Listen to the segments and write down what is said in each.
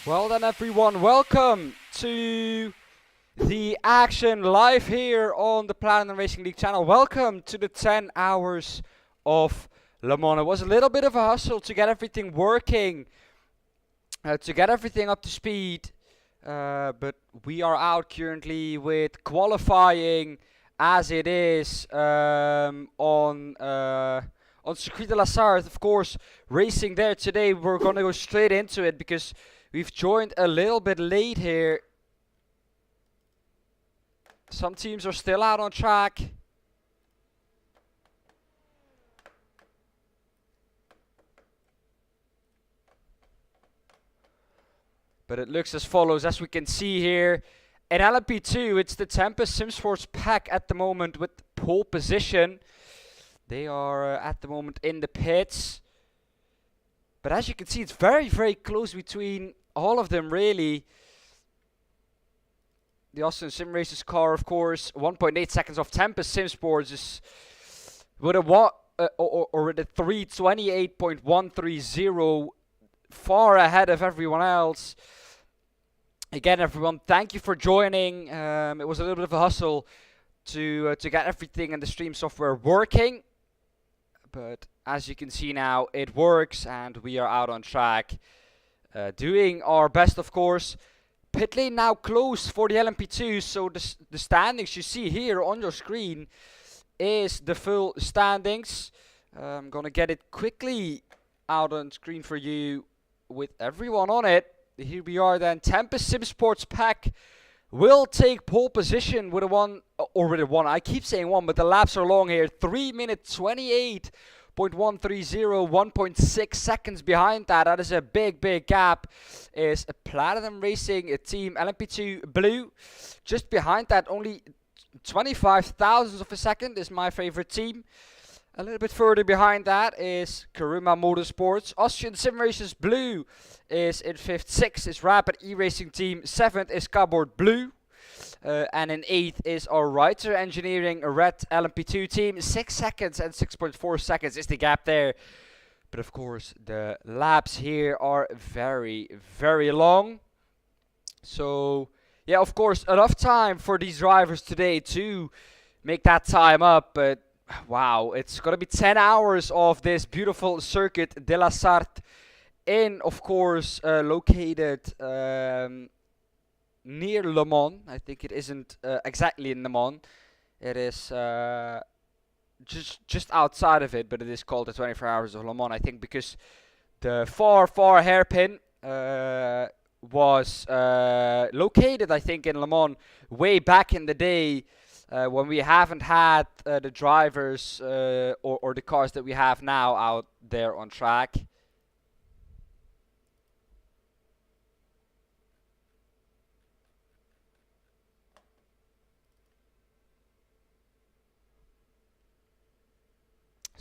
Well then everyone, welcome to the action live here on the Platinum Racing League channel. Welcome to the 10 hours of Le Mans. It was a little bit of a hustle to get everything working, to get everything up to speed, but we are out currently with qualifying as it is on Circuit de la Sarthe. Of course, racing there today. We're going to go straight into it because we've joined a little bit late here. Some teams are still out on track. But it looks as follows, as we can see here. In LMP2, it's the Tempest Simsports pack at the moment with pole position. They are at the moment in the pits. But as you can see, it's very, very close between all of them, really. The Austin Sim Racers car, of course, 1.8 seconds off Tempest Simsports is with a with a 3:28.130, far ahead of everyone else. Again, everyone, thank you for joining. It was a little bit of a hustle to get everything in the stream software working, but as you can see now, it works and we are out on track, doing our best, of course. Pit lane now closed for the LMP2, so the standings you see here on your screen is the full standings. I'm gonna get it quickly out on screen for you with everyone on it. Here we are then. Tempest Simsports pack will take pole position with a one, I keep saying one, but the laps are long here. 3 minutes 28.130, 1.6 seconds behind that. That is a big, big gap. Is a Platinum Racing team, LMP2 Blue. Just behind that, only 25 thousandths of a second is my favorite team. A little bit further behind that is Karuma Motorsports. Austrian Sim Racers Blue is in 5th. 6th is Rapid E-Racing Team. 7th is Cardboard Blue. And in 8th is our Writer Engineering Red LMP2 team. 6 seconds and 6.4 seconds is the gap there. But of course, the laps here are very, very long. So, yeah, of course, enough time for these drivers today to make that time up. But wow, it's going to be 10 hours of this beautiful Circuit de la Sarthe in, of course, located near Le Mans. I think it isn't exactly in Le Mans. It is just outside of it, but it is called the 24 Hours of Le Mans, I think, because the far hairpin was located, I think, in Le Mans way back in the day, when we haven't had the drivers or the cars that we have now out there on track.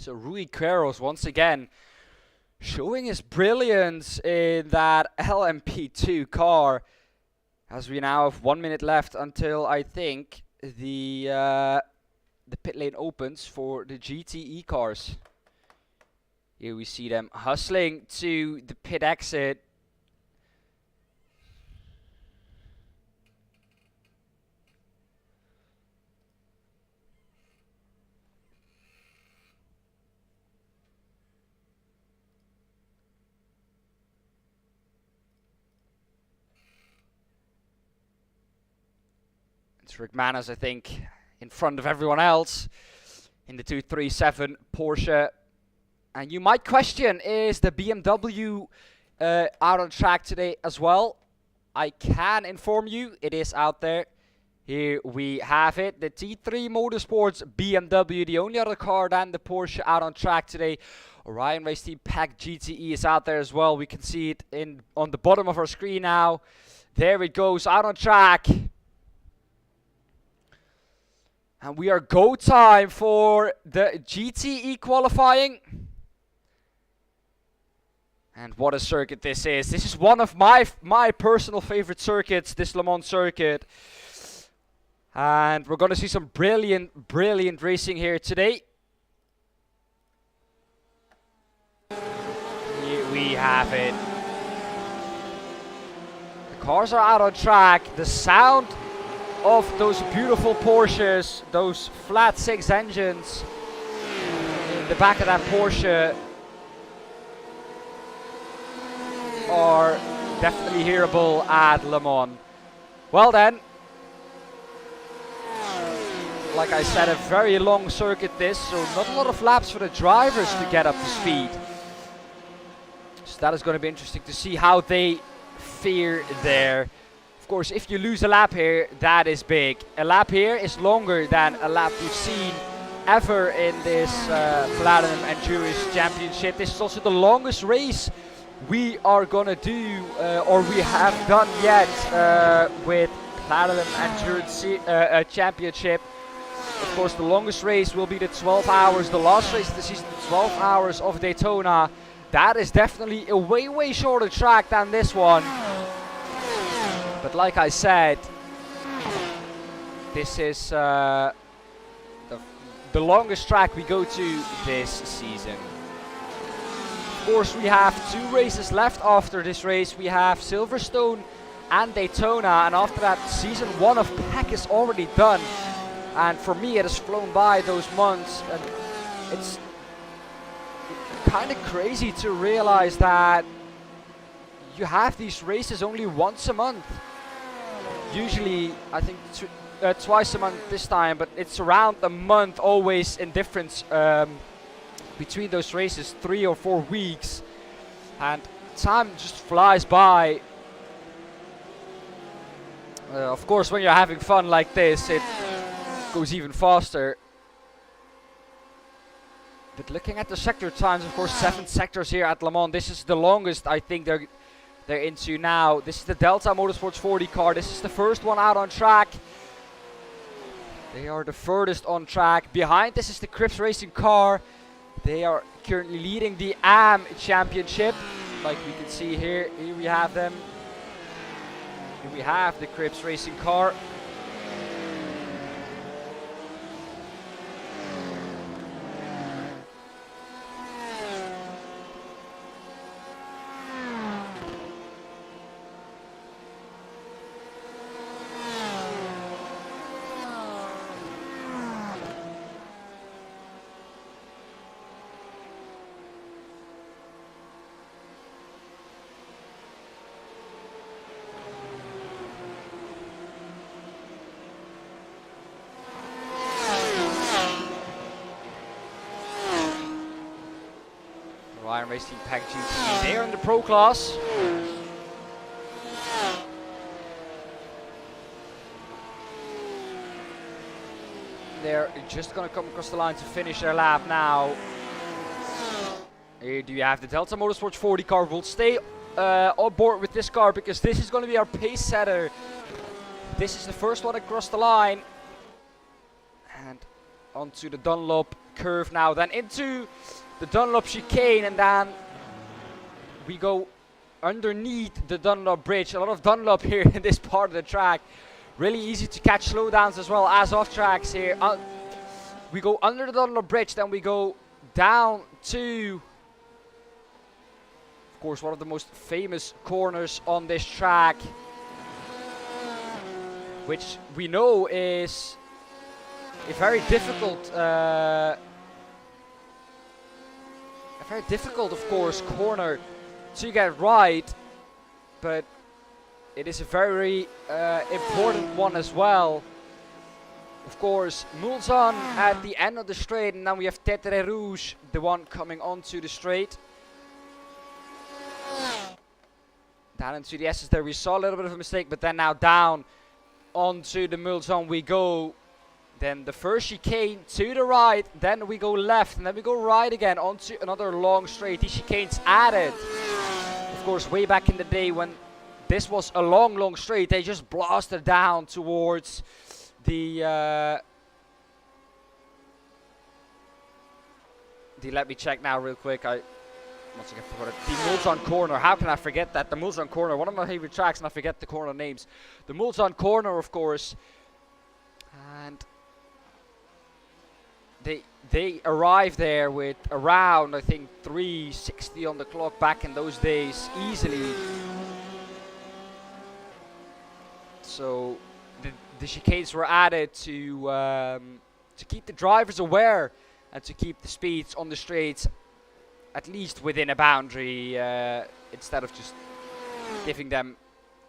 So Rui Queiroz once again showing his brilliance in that LMP2 car, as we now have 1 minute left until I think the pit lane opens for the GTE cars. Here we see them hustling to the pit exit. It's Rick Manners, I think, in front of everyone else in the 237 Porsche. And you might question, is the BMW out on track today as well? I can inform you, it is out there. Here we have it, the T3 Motorsports BMW, the only other car than the Porsche out on track today. Orion Race Team Pack GTE is out there as well. We can see it on the bottom of our screen now. There it goes, out on track. And we are go time for the GTE qualifying. And what a circuit this is. This is one of my personal favorite circuits, this Le Mans circuit. And we're going to see some brilliant racing here today. Here we have it. The cars are out on track. The sound of those beautiful Porsches, those flat six engines in the back of that Porsche are definitely hearable at Le Mans. Well then, like I said, a very long circuit this, so not a lot of laps for the drivers to get up to speed. So that is going to be interesting to see how they fare there. Of course, if you lose a lap here, that is big. A lap here is longer than a lap we've seen ever in this Platinum Endurance Championship. This is also the longest race we are gonna do, or we have done yet, with Platinum Endurance Championship. Of course, the longest race will be the 12 hours, the last race of the season, the 12 hours of Daytona. That is definitely a way shorter track than this one. But like I said, this is the longest track we go to this season. Of course, we have 2 races left after this race. We have Silverstone and Daytona, and after that, season 1 of PAC is already done. And for me, it has flown by those months, and it's kind of crazy to realize that you have these races only once a month. Usually, I think twice a month this time, but it's around a month always in difference between those races, 3 or 4 weeks, and time just flies by. Of course, when you're having fun like this, it goes even faster. But looking at the sector times, of course, 7 sectors here at Le Mans. This is the longest I think they're into now. This is the Delta Motorsports 40 car. This is the first one out on track. They are the furthest on track. Behind this is the Crips Racing car. They are currently leading the AM Championship. Like we can see here. Here we have them. Here we have the Crips Racing car. Lion Race Team Pack GT. They're in the Pro class. They're just gonna come across the line to finish their lap now. Here do you have the Delta Motorsports 40 car. We'll stay on board with this car because this is gonna be our pace setter. This is the first one across the line. And onto the Dunlop curve now, then into the Dunlop chicane, and then we go underneath the Dunlop bridge. A lot of Dunlop here in this part of the track. Really easy to catch slowdowns as well as off tracks here. We go under the Dunlop bridge, then we go down to, of course, one of the most famous corners on this track, which we know is a very difficult, of course, corner to get right, but it is a very important one as well. Of course, Mulsanne at the end of the straight, and then we have Tetre Rouge, the one coming onto the straight. Down into the S's there, we saw a little bit of a mistake, but then now down onto the Mulsanne we go. Then the first chicane to the right, then we go left, and then we go right again onto another long straight. These chicanes added, of course, way back in the day when this was a long straight. They just blasted down towards the let me check now real quick. Once again forgot it. The Mulsanne corner. How can I forget that? The Mulsanne corner, one of my favorite tracks, and I forget the corner names. The Mulsanne corner, of course, and they arrived there with around, I think, 360 on the clock back in those days, easily. So the chicanes were added to keep the drivers aware and to keep the speeds on the straights at least within a boundary, instead of just giving them,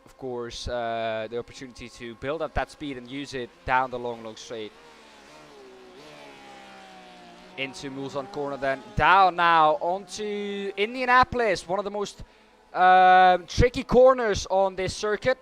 of course, the opportunity to build up that speed and use it down the long straight. Into Mulsanne corner, then down now onto Indianapolis, one of the most tricky corners on this circuit.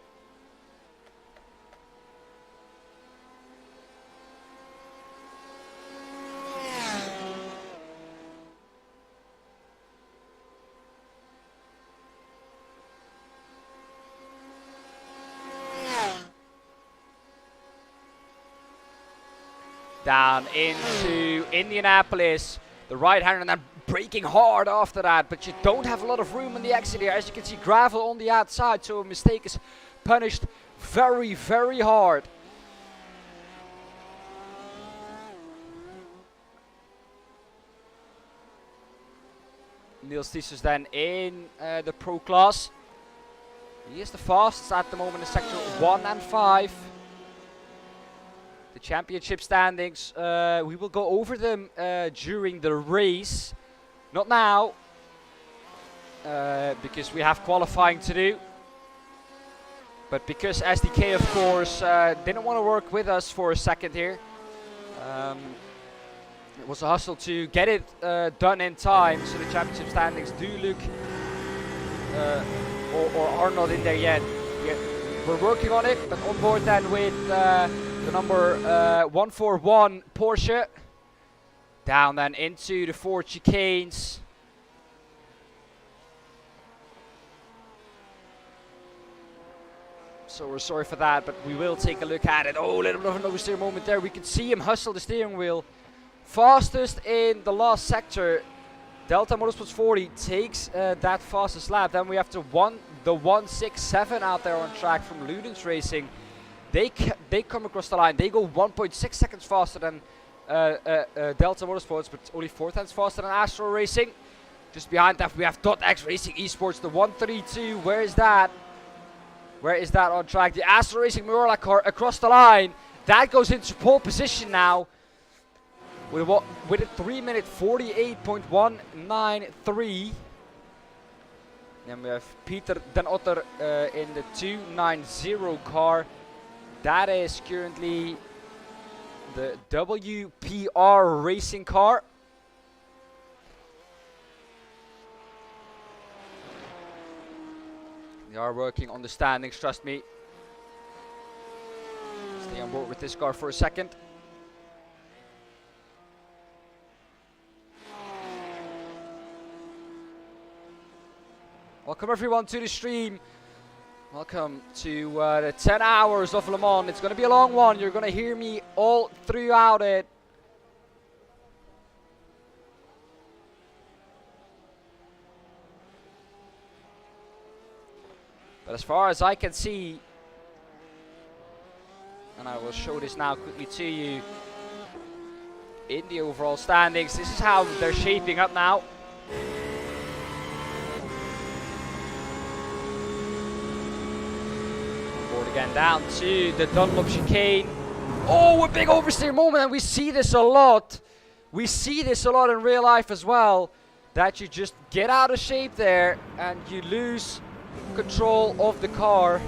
Down into Indianapolis, the right hander, and then braking hard after that, but you don't have a lot of room on the exit here. As you can see, gravel on the outside, so a mistake is punished very hard. Niels Tiesers then in the Pro class. He is the fastest at the moment in sector 1 and 5. The championship standings, we will go over them during the race. Not now, because we have qualifying to do. But because SDK, of course, didn't want to work with us for a second here. It was a hustle to get it done in time, so the championship standings do look, or are not in there yet. We're working on it, but on board then with the number 141 Porsche. Down then into the 4 chicanes. So we're sorry for that, but we will take a look at it. Oh, a little bit of an oversteer moment there. We can see him hustle the steering wheel. Fastest in the last sector. Delta Motorsports 40 takes that fastest lap. Then we have the 167 out there on track from Ludens Racing. They come across the line. They go 1.6 seconds faster than Delta Motorsports, but only 4 times faster than Astro Racing. Just behind that, we have .X Racing Esports, the 132. Where is that? Where is that on track? The Astro Racing Murala car across the line. That goes into pole position now. With a 3-minute 48.193. Then we have Peter Den Otter in the 290 car. That is currently the WPR racing car. They are working on the standings, trust me. Stay on board with this car for a second. Welcome everyone to the stream. Welcome to the 10 hours of Le Mans. It's going to be a long one. You're going to hear me all throughout it. But as far as I can see, and I will show this now quickly to you, in the overall standings, this is how they're shaping up now. Board again down to the Dunlop chicane. Oh, a big oversteer moment, and we see this a lot. We see this a lot in real life as well, that you just get out of shape there and you lose control of the car.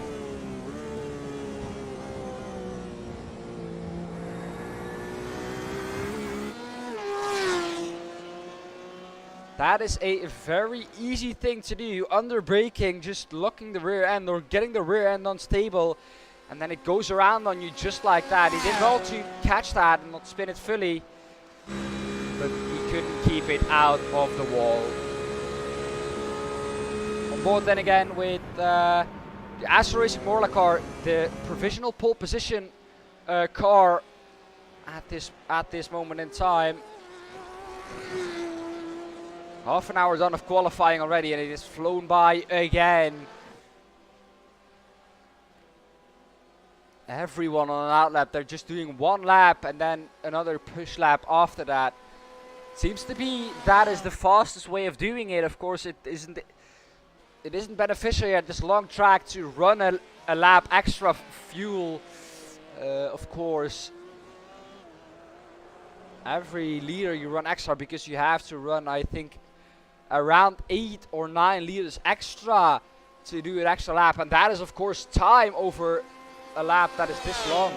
That is a very easy thing to do, under braking, just locking the rear end or getting the rear end unstable, and then it goes around on you just like that. He did well to catch that and not spin it fully, but he couldn't keep it out of the wall. On board then again with the Astro Racing Morla car, the provisional pole position car at this moment in time. Half an hour done of qualifying already, and it is flown by again. Everyone on an outlap, they're just doing one lap and then another push lap after that. Seems to be that is the fastest way of doing it. Of course, it isn't beneficial at this long track to run a lap extra fuel. Of course, every liter you run extra, because you have to run, I think, around 8 or 9 liters extra to do an extra lap, and that is of course time over a lap that is this long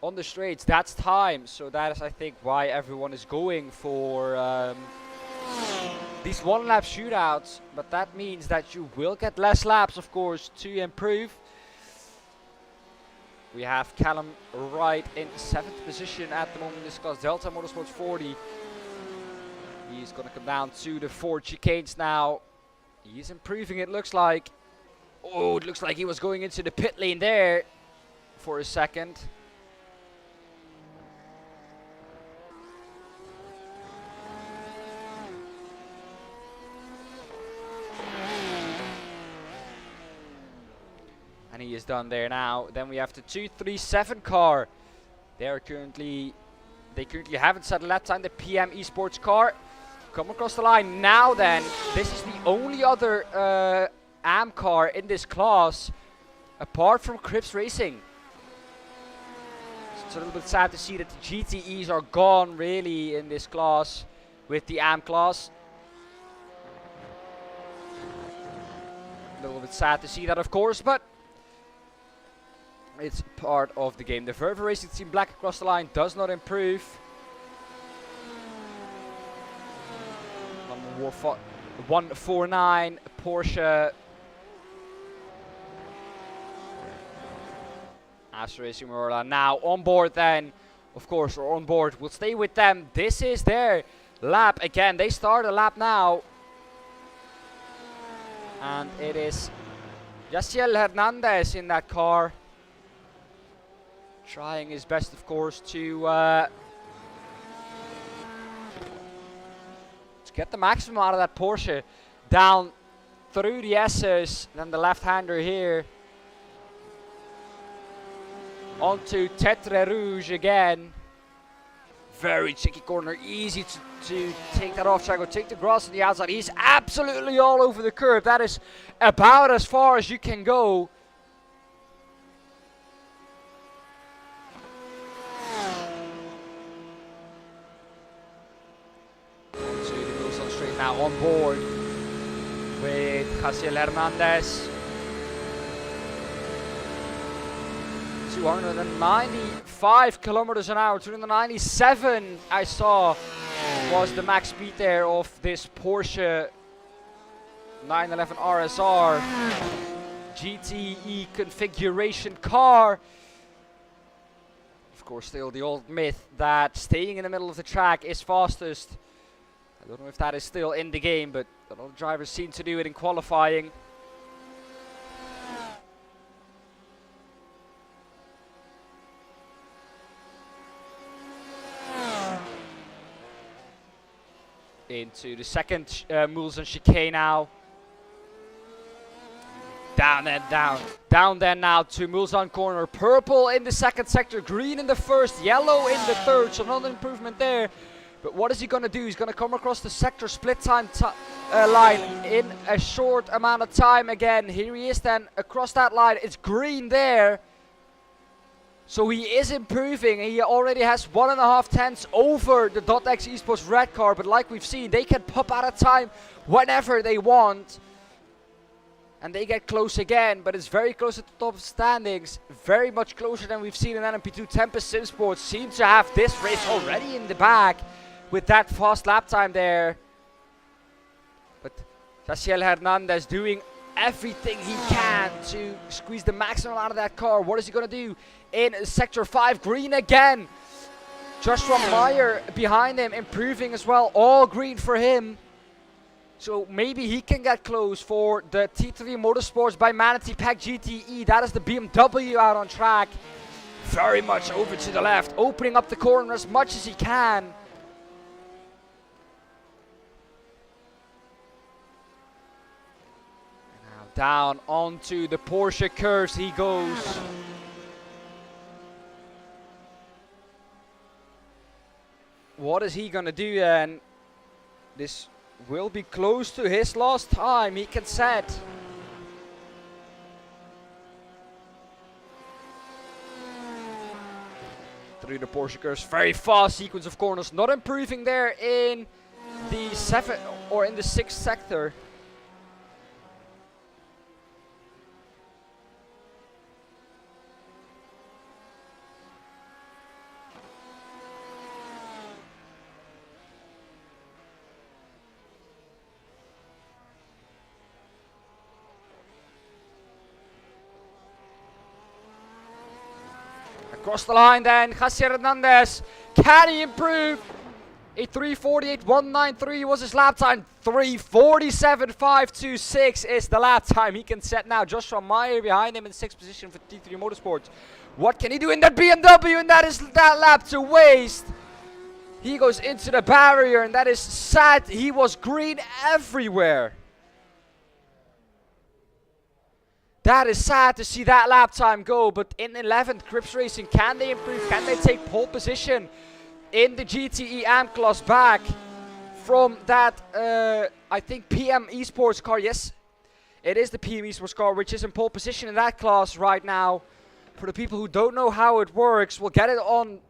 on the straights. That's time, so that is, I think, why everyone is going for these one lap shootouts. But that means that you will get less laps, of course, to improve. We have Callum Wright in 7th position at the moment in this class, Delta Motorsports 40. He's going to come down to the 4 chicanes now. He's improving, it looks like. Oh, it looks like he was going into the pit lane there for a second. And he is done there now. Then we have the 237 car. They currently haven't set a lap time. The PM Esports car come across the line now. Then this is the only other AM car in this class apart from Crips Racing. So it's a little bit sad to see that the GTEs are gone really in this class with the AM class. A little bit sad to see that, of course, but it's part of the game. The Verve Racing Team Black across the line does not improve. Number 149 Porsche. Astro Racing Morla now on board then. Of course, we're on board. We'll stay with them. This is their lap again. They start a lap now. And it is Yaciel Hernandez in that car. Trying his best, of course, to get the maximum out of that Porsche. Down through the S's, then the left-hander here. Onto Tetre Rouge again. Very tricky corner, easy to take that off track or take the grass on the outside. He's absolutely all over the curb. That is about as far as you can go. Now on board with Jaciel Hernandez. 295 kilometers an hour, 297 I saw was the max speed there of this Porsche 911 RSR GTE configuration car. Of course, still the old myth that staying in the middle of the track is fastest. I don't know if that is still in the game, but a lot of drivers seem to do it in qualifying. Into the second Mulsanne chicane now. Down and down. Down then now to Mulsanne corner. Purple in the second sector, green in the first, yellow in the third. So not an improvement there. But what is he going to do? He's going to come across the sector split time line in a short amount of time again. Here he is then across that line. It's green there. So he is improving. He already has 1.5 tenths over the .X Esports red car. But like we've seen, they can pop out of time whenever they want. And they get close again, but it's very close at the top of standings. Very much closer than we've seen in LMP2. Tempest Sim Sports seems to have this race already in the bag with that fast lap time there. But Jaciel Hernandez doing everything he can to squeeze the maximum out of that car. What is he going to do in Sector 5? Green again. Joshua Meyer behind him, improving as well. All green for him. So maybe he can get close for the T3 Motorsports by Manatee Pack GTE. That is the BMW out on track. Very much over to the left, opening up the corner as much as he can. And now down onto the Porsche curves he goes. What is he gonna do then? This will be close to his last time he can set. Through the Porsche curves, very fast sequence of corners, not improving there in the 7th or in the 6th sector. Across the line then, Jaciel Hernandez. Can he improve? A 3:48.193 was his lap time. 3:47.526 is the lap time he can set now. Joshua Meyer behind him in 6th position for T3 Motorsports. What can he do in that BMW? And that is that lap to waste. He goes into the barrier and that is sad. He was green everywhere. That is sad to see that lap time go, but in 11th, Crips Racing, can they improve? Can they take pole position in the GTE AM class back from that, I think, PM Esports car? Yes, it is the PM Esports car, which is in pole position in that class right now. For the people who don't know how it works, we'll get it on,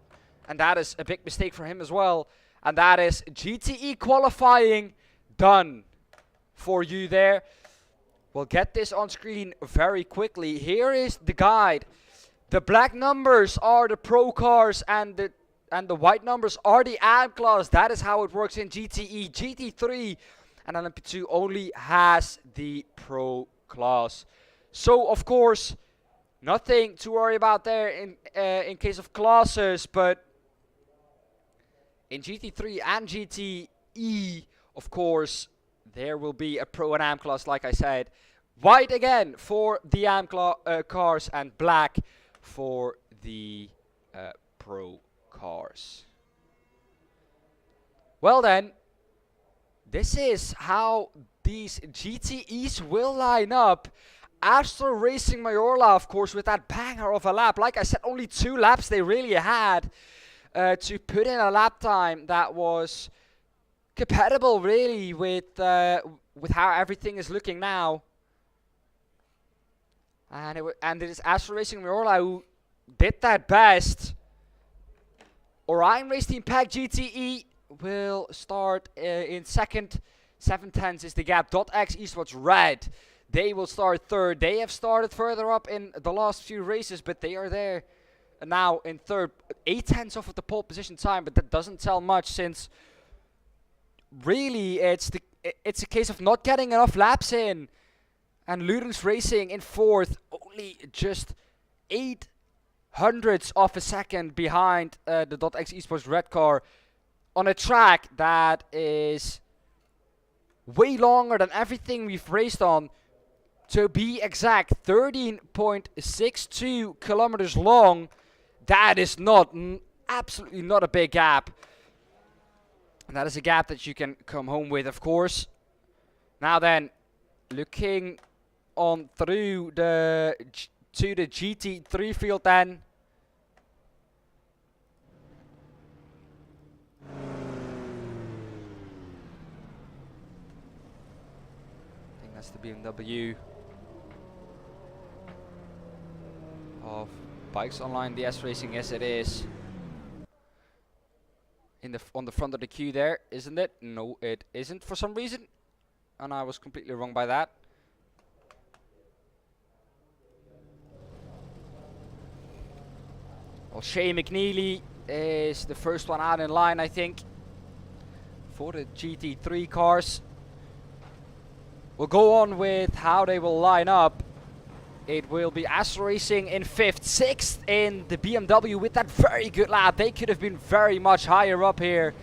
and that is a big mistake for him as well. And that is GTE qualifying done for you there. We'll get this on screen very quickly. Here is the guide. The black numbers are the pro cars and the white numbers are the AM class. That is how it works in GTE. GT3 and LMP2 only has the pro class. So of course, nothing to worry about there in case of classes, but in GT3 and GTE, of course, there will be a pro and AM class, like I said. White again for the AM cars and black for the pro cars. Well then, this is how these GTEs will line up. Astro Racing Mayorla, of course, with that banger of a lap. Like I said, only 2 laps they really had to put in a lap time that was compatible really with how everything is looking now. And it is Astro Racing Mayorla who did that best. Orion Race Team Pack GTE will start in second. 7 tenths is the gap. .X Esports Red, they will start third. They have started further up in the last few races, but they are there now in third. 8 tenths off of the pole position time, but that doesn't tell much since really it's it's a case of not getting enough laps in. And Ludens Racing in 4th, only just 0.08 of a second behind the .X Esports red car on a track that is way longer than everything we've raced on. To be exact, 13.62 kilometers long. That is absolutely not a big gap. And that is a gap that you can come home with, of course. Now then, looking on through to the GT3 field then. I think that's the BMW of Bikes Online DS Racing. Yes, it is. On the front of the queue there, isn't it? No, it isn't for some reason. And I was completely wrong by that. Well, Shane McNeely is the first one out in line, I think, for the GT3 cars. We'll go on with how they will line up. It will be Astro Racing in 5th, 6th in the BMW with that very good lap. They could have been very much higher up here.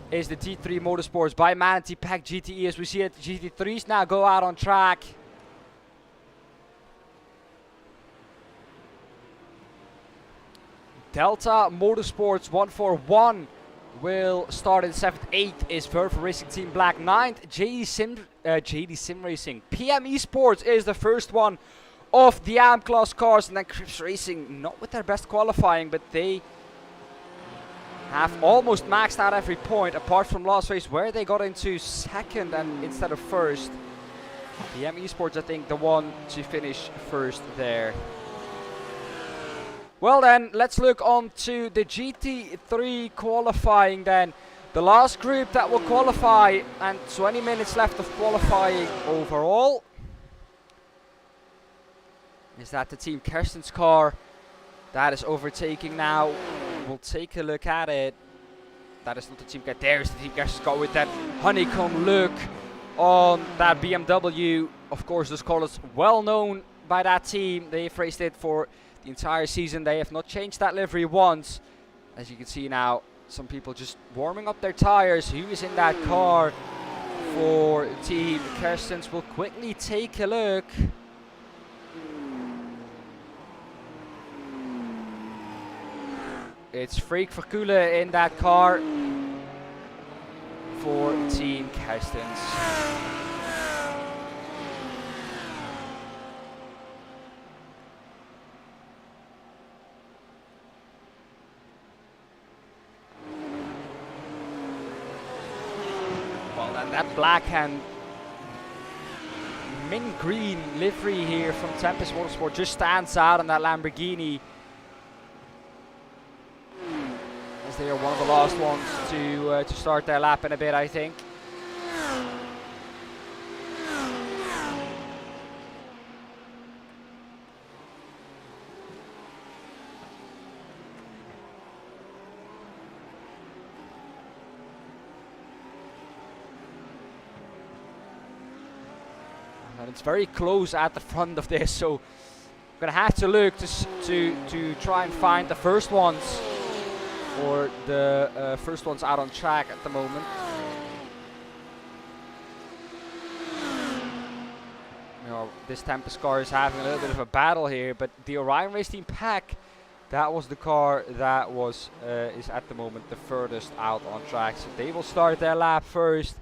Is the T3 Motorsports by Manatee Pack GTE, as we see it. The GT3s now go out on track. Delta Motorsports 141 will start in 7th. 8th is Verve Racing Team Black. 9th, JD Sim Racing. PM Esports is the first one of the AM class cars. And then Crips Racing, not with their best qualifying, but they have almost maxed out every point, apart from last race where they got into 2nd and instead of 1st. PM Esports, I think, the one to finish 1st there. Well then, let's look on to the GT3 qualifying then. The last group that will qualify, and 20 minutes left of qualifying overall. Is that the Team Kersten's car that is overtaking now? We'll take a look at it. That is not the Team Kersten's. There's the Team Kersten's car with that honeycomb look on that BMW. Of course, this car is well known by that team. They've raced it for the entire season. They have not changed that livery once. As you can see now, some people just warming up their tires. Who is in that car for Team Kerstens? We'll quickly take a look. It's Freek Verkulen in that car for Team Kerstens. That black and mint green livery here from Tempest Motorsport just stands out on that Lamborghini, as they are one of the last ones to start their lap in a bit, I think. And it's very close at the front of this, so I'm gonna have to look to try and find the first ones, or the first ones out on track at the moment. You know, this Tempest car is having a little bit of a battle here, but the Orion Race Team Pack, that was the car that was is at the moment the furthest out on track, so they will start their lap first.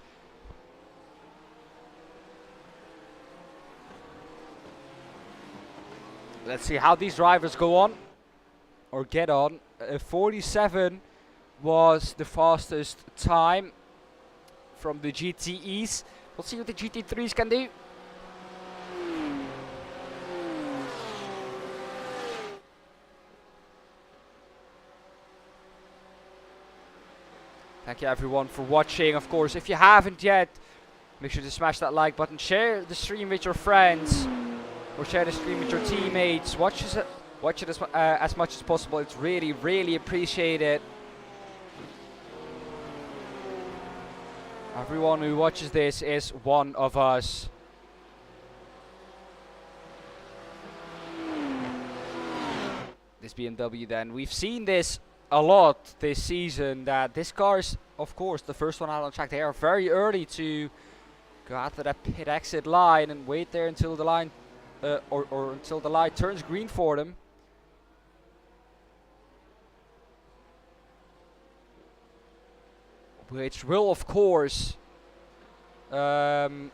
Let's see how these drivers go on, or get on. 47 was the fastest time from the GTEs. We'll see what the GT3s can do. Thank you everyone for watching. Of course, if you haven't yet, make sure to smash that like button, share the stream with your friends, or share the stream with your teammates. Watch it as much as possible. It's really, really appreciated. Everyone who watches this is one of us. This BMW then. We've seen this a lot this season, that this car is, of course, the first one out on track. They are very early to go after that pit exit line and wait there until the line, or until the light turns green for them. Which will, of course, lower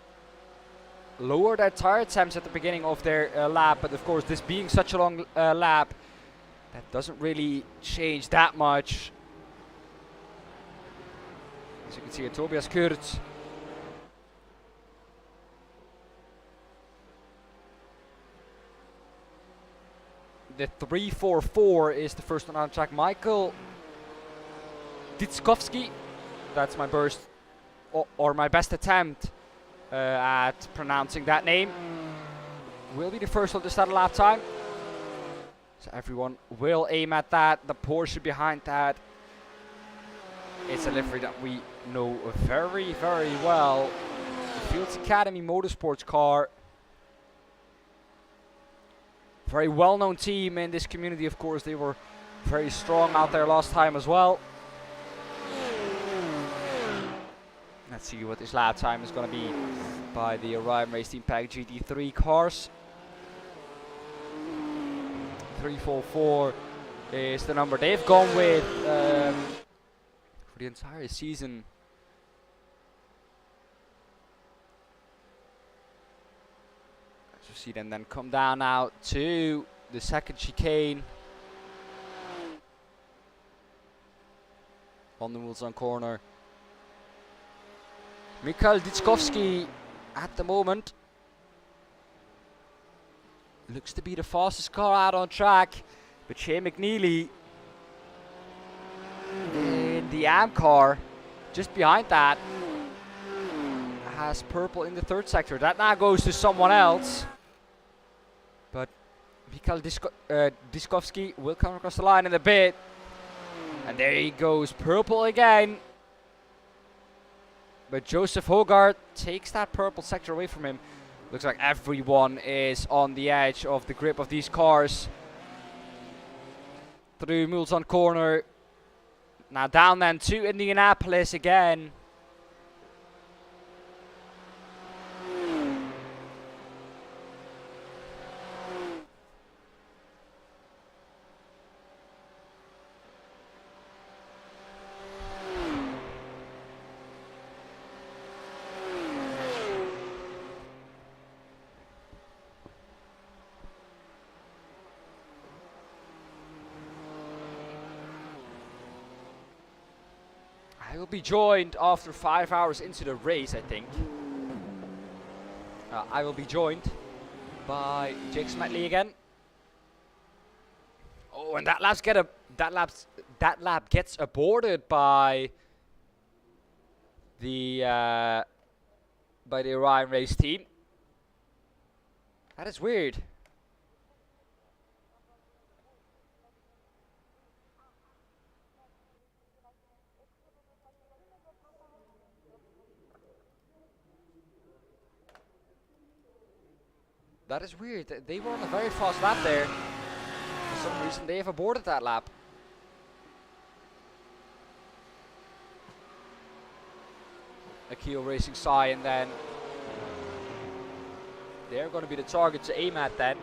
their tire temps at the beginning of their lap. But of course, this being such a long lap, that doesn't really change that much. As you can see, Tobias Kurz. The 344 is the first one on track. Michael Ditskovsky. That's my burst, or my best attempt at pronouncing that name. Will be the first one to start a lap time. So everyone will aim at that. The Porsche behind that. It's a livery that we know very, very well. The Fields Academy Motorsports car. Very well-known team in this community, of course. They were very strong out there last time as well. Let's see what this lap time is going to be by the Orion Race Team Pack GT3 cars. 344 is the number they've gone with for the entire season. As you see them then come down now to the second chicane. On the Mulsanne corner. Mikhail Ditskovsky at the moment looks to be the fastest car out on track, but Shane McNeely in the AM car just behind that has purple in the third sector. That now goes to someone else, but Mikhail Ditskovsky will come across the line in a bit, and there he goes, purple again. But Joseph Hogarth takes that purple sector away from him. Looks like everyone is on the edge of the grip of these cars. Through Mulsanne corner. Now down then to Indianapolis again. I will be joined after 5 hours into the race, I think. I will be joined by Jake Smetley again. Oh, and that lap gets aborted by the Orion Race Team. That is weird. That is weird. They were on a very fast lap there. For some reason, they have aborted that lap. Akio Racing Sai, and then they're going to be the target to aim at then.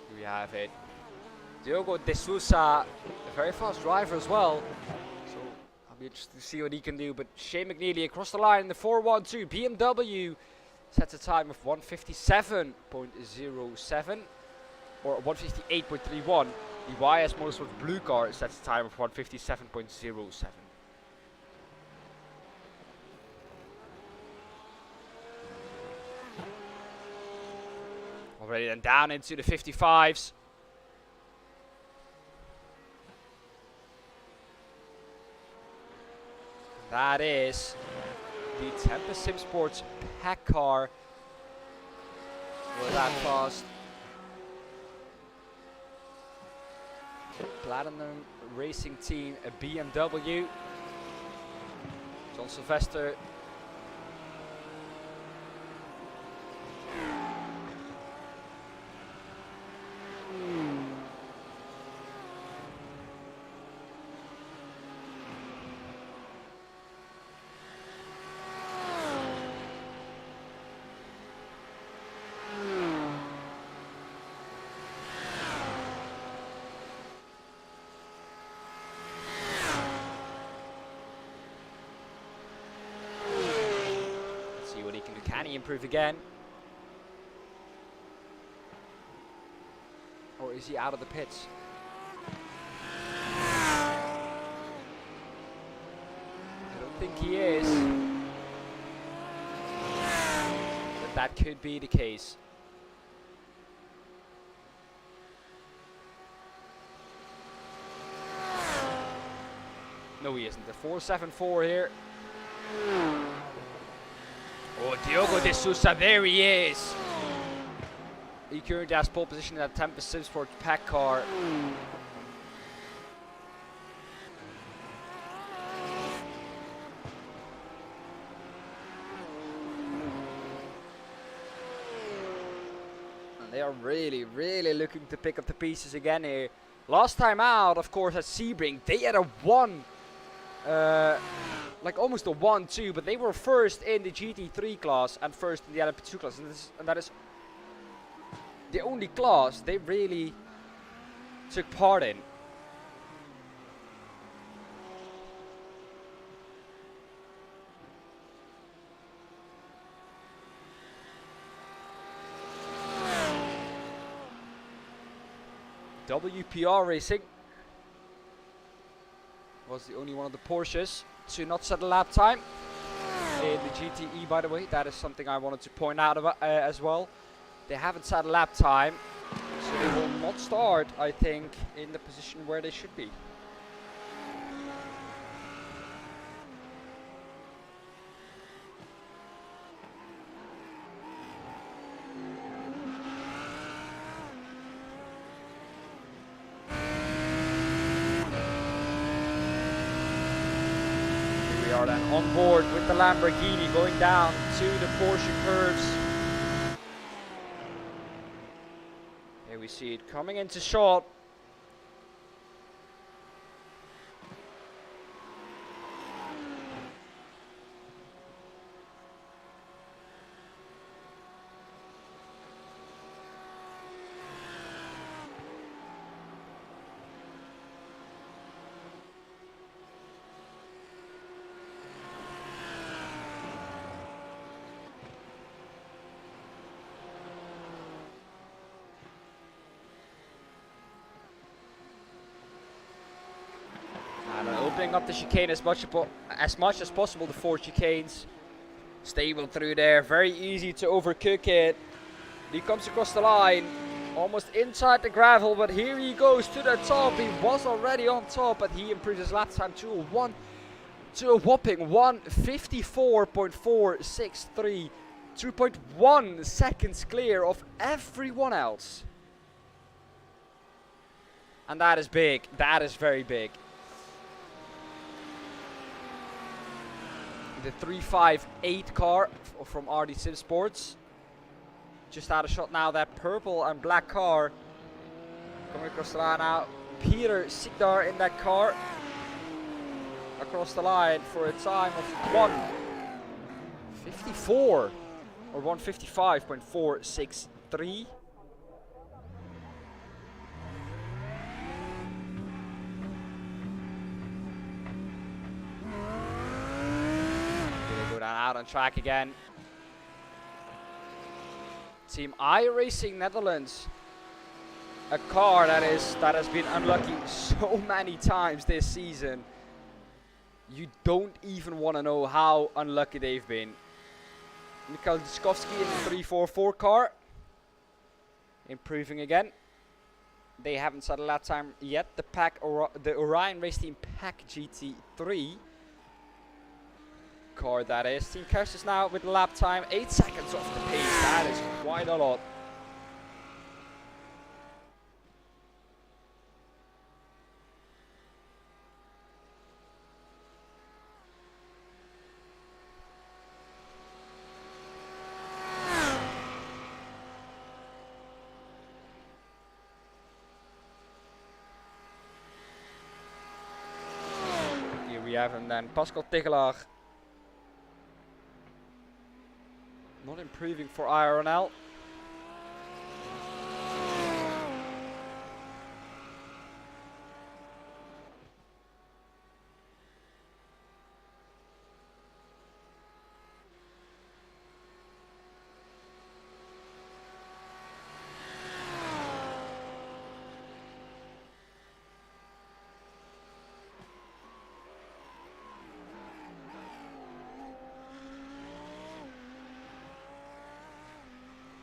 Here we have it. Diogo De Sousa, a very fast driver as well. So I'll be interested to see what he can do. But Shane McNeely across the line in the 412. BMW sets a time of 157.07 or 158.31. The YS Motorsports blue car sets a time of 157.07. Already then down into the 55s. That is the Tempest Sim Sports pack car Was that fast? Platinum Racing Team, a BMW. John Sylvester. Can he improve again? Or is he out of the pits? I don't think he is. But that could be the case. No, he isn't. The 474 here. Oh, Diogo de Sousa, there he is. He currently has pole position in that Tempest Simsport pack car. And they are really, really looking to pick up the pieces again here. Last time out, of course, at Sebring, they had a 1. Like almost a 1-2, but they were first in the GT3 class and first in the LMP2 class, and that is the only class they really took part in. WPR Racing was the only one of the Porsches to not set a lap time in the GTE, by the way. That is something I wanted to point out about, as well. They haven't set a lap time, so they will not start, I think, in the position where they should be. Are then on board with the Lamborghini going down to the Porsche curves. Here we see it coming into shot. Opening up the chicane as much as possible, the 4 chicanes. Stable through there, very easy to overcook it. He comes across the line, almost inside the gravel, but here he goes to the top. He was already on top, but he improves his lap time to a whopping 1:54.463, 2.1 seconds clear of everyone else. And that is big, that is very big. The 358 car from RD Sim Sports. Just out of shot now, that purple and black car. Coming across the line now. Peter Sigdar in that car. Across the line for a time of 1:54 or 1:55.463. Out on track again. Team I Racing Netherlands, a car that has been unlucky so many times this season. You don't even want to know how unlucky they've been. Mikhail Dyskovsky in the 344 car, improving again. They haven't set a lap time yet. The Orion Race Team Pack GT3 car, that is. Team Kerstis now with lap time 8 seconds off the pace. That is quite a lot. have him then. Pascal Tegelaar. Not improving for IRNL.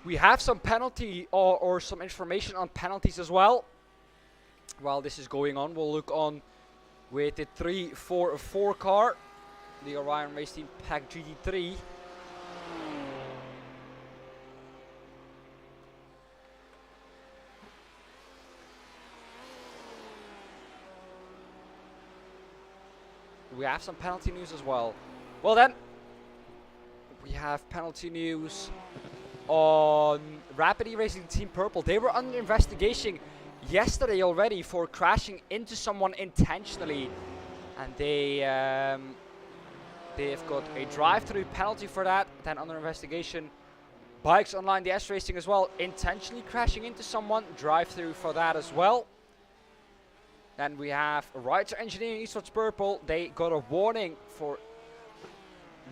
We have some penalty or some information on penalties as well. While this is going on, we'll look on with the 3-4-4 car, the Orion Race Team Pack GT3. We have some penalty news as well. Well then, we have penalty news on Rapid Racing Team Purple. They were under investigation yesterday already for crashing into someone intentionally, and they've got a drive-through penalty for that. Then under investigation, Bikes Online, the S Racing as well, intentionally crashing into someone, drive-through for that as well. Then we have Rider Engineering Esports Purple. They got a warning for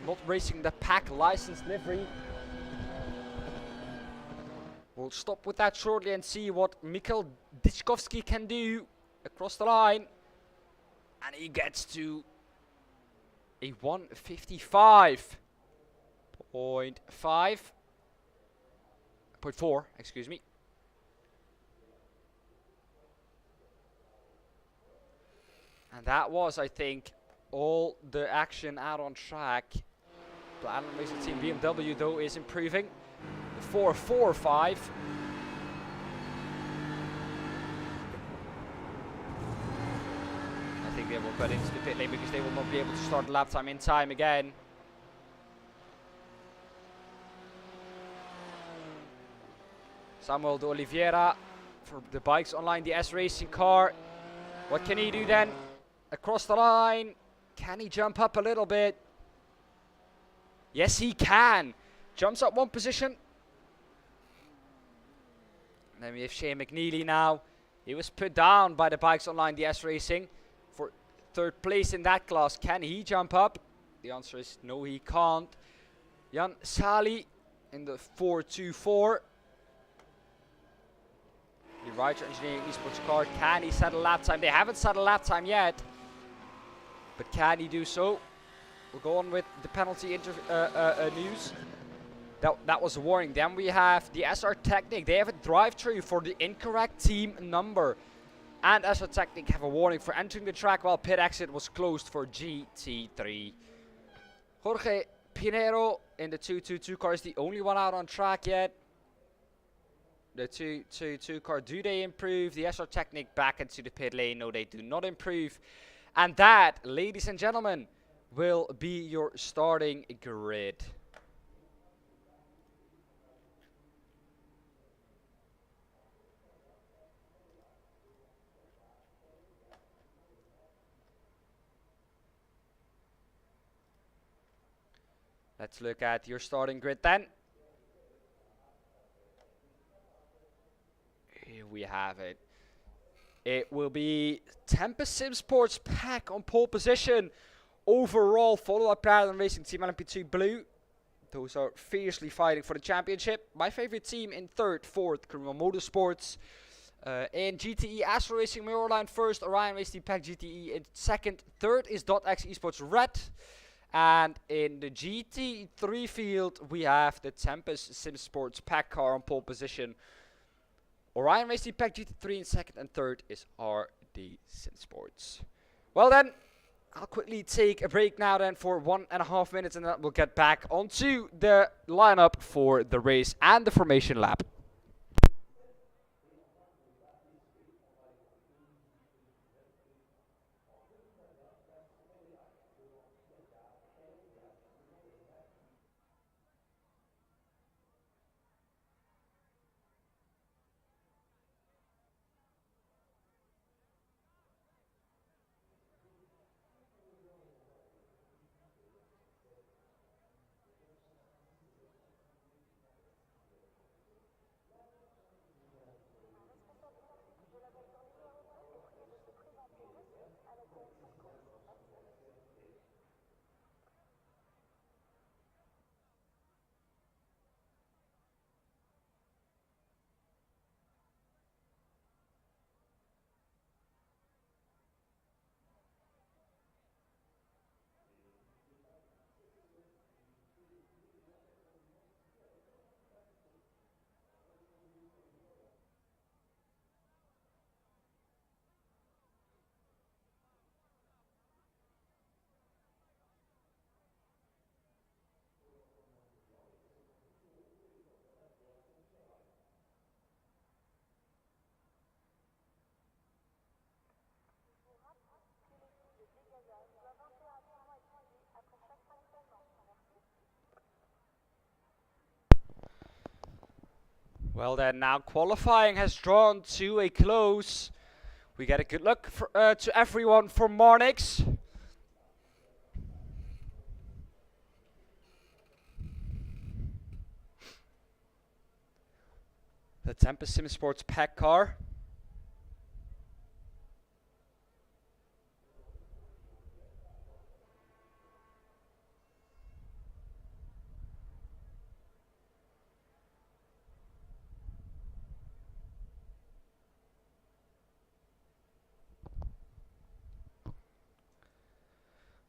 not racing the pack license livery. We'll stop with that shortly and see what Mikhail Dishkovsky can do across the line. And he gets to a 155.4, excuse me. And that was, I think, all the action out on track. Platinum Racing Team BMW, though, is improving. 4-4-5. I think they will cut into the pit lane because they will not be able to start the lap time in time again. Samuel de Oliveira for the Bikes Online, the S Racing car. What can he do then? Across the line. Can he jump up a little bit? Yes, he can. Jumps up one position. And then we have Shane McNeely now. He was put down by the Bikes Online, the S Racing, for third place in that class. Can he jump up? The answer is no, he can't. Jan Sali in the 4-2-4. The Rider Engineering Esports car. Can he set a lap time? They haven't set a lap time yet. But can he do so? We'll go on with the penalty news. That was a warning. Then we have the SR Technic. They have a drive-through for the incorrect team number. And SR Technic have a warning for entering the track while pit exit was closed for GT3. Jorge Pinheiro in the 222 car is the only one out on track yet. The 222 car, do they improve? The SR Technic back into the pit lane. No, they do not improve. And that, ladies and gentlemen, will be your starting grid. Let's look at your starting grid then. Here we have it. It will be Tempest Sim Sports Pack on pole position. Overall, followed by Platinum Racing Team LMP2 Blue. Those are fiercely fighting for the championship. My favorite team in third, fourth, Criminal Motorsports. In GTE, Astro Racing Mirrorline first, Orion Racing Team Pack GTE in second. Third is .x Esports Red. And in the GT3 field, we have the Tempest Sim Sports Pack car on pole position. Orion Racing Pack GT3 in second, and third is RD Sim Sports. Well then, I'll quickly take a break now then for 1.5 minutes, and then we'll get back onto the lineup for the race and the formation lap. Well then, now qualifying has drawn to a close. We get a good luck to everyone for Marnix. The Tempest Sim Sports pack car.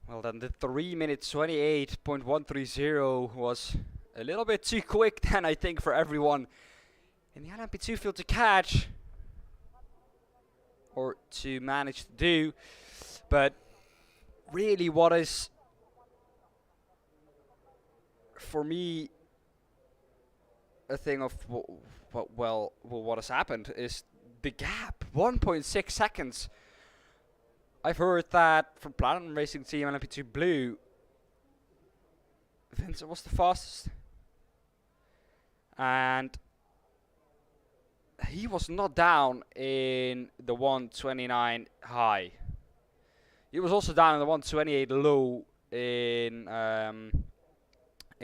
Well then, the 3 minute 28.130 was a little bit too quick then, I think, for everyone in the LMP2 field to catch or to manage to do. But really, what is for me a thing of what has happened is the gap, 1.6 seconds. I've heard that from Platinum Racing Team LMP2 Blue, Vincent was the fastest, and he was not down in the 129 high. He was also down in the 128 low in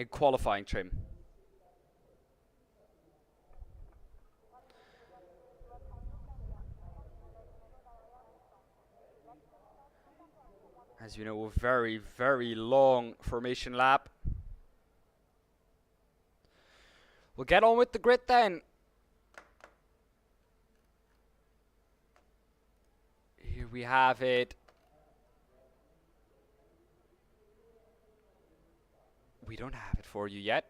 qualifying trim. As you know, a very, very long formation lap. We'll get on with the grid then. Here we have it. We don't have it for you yet,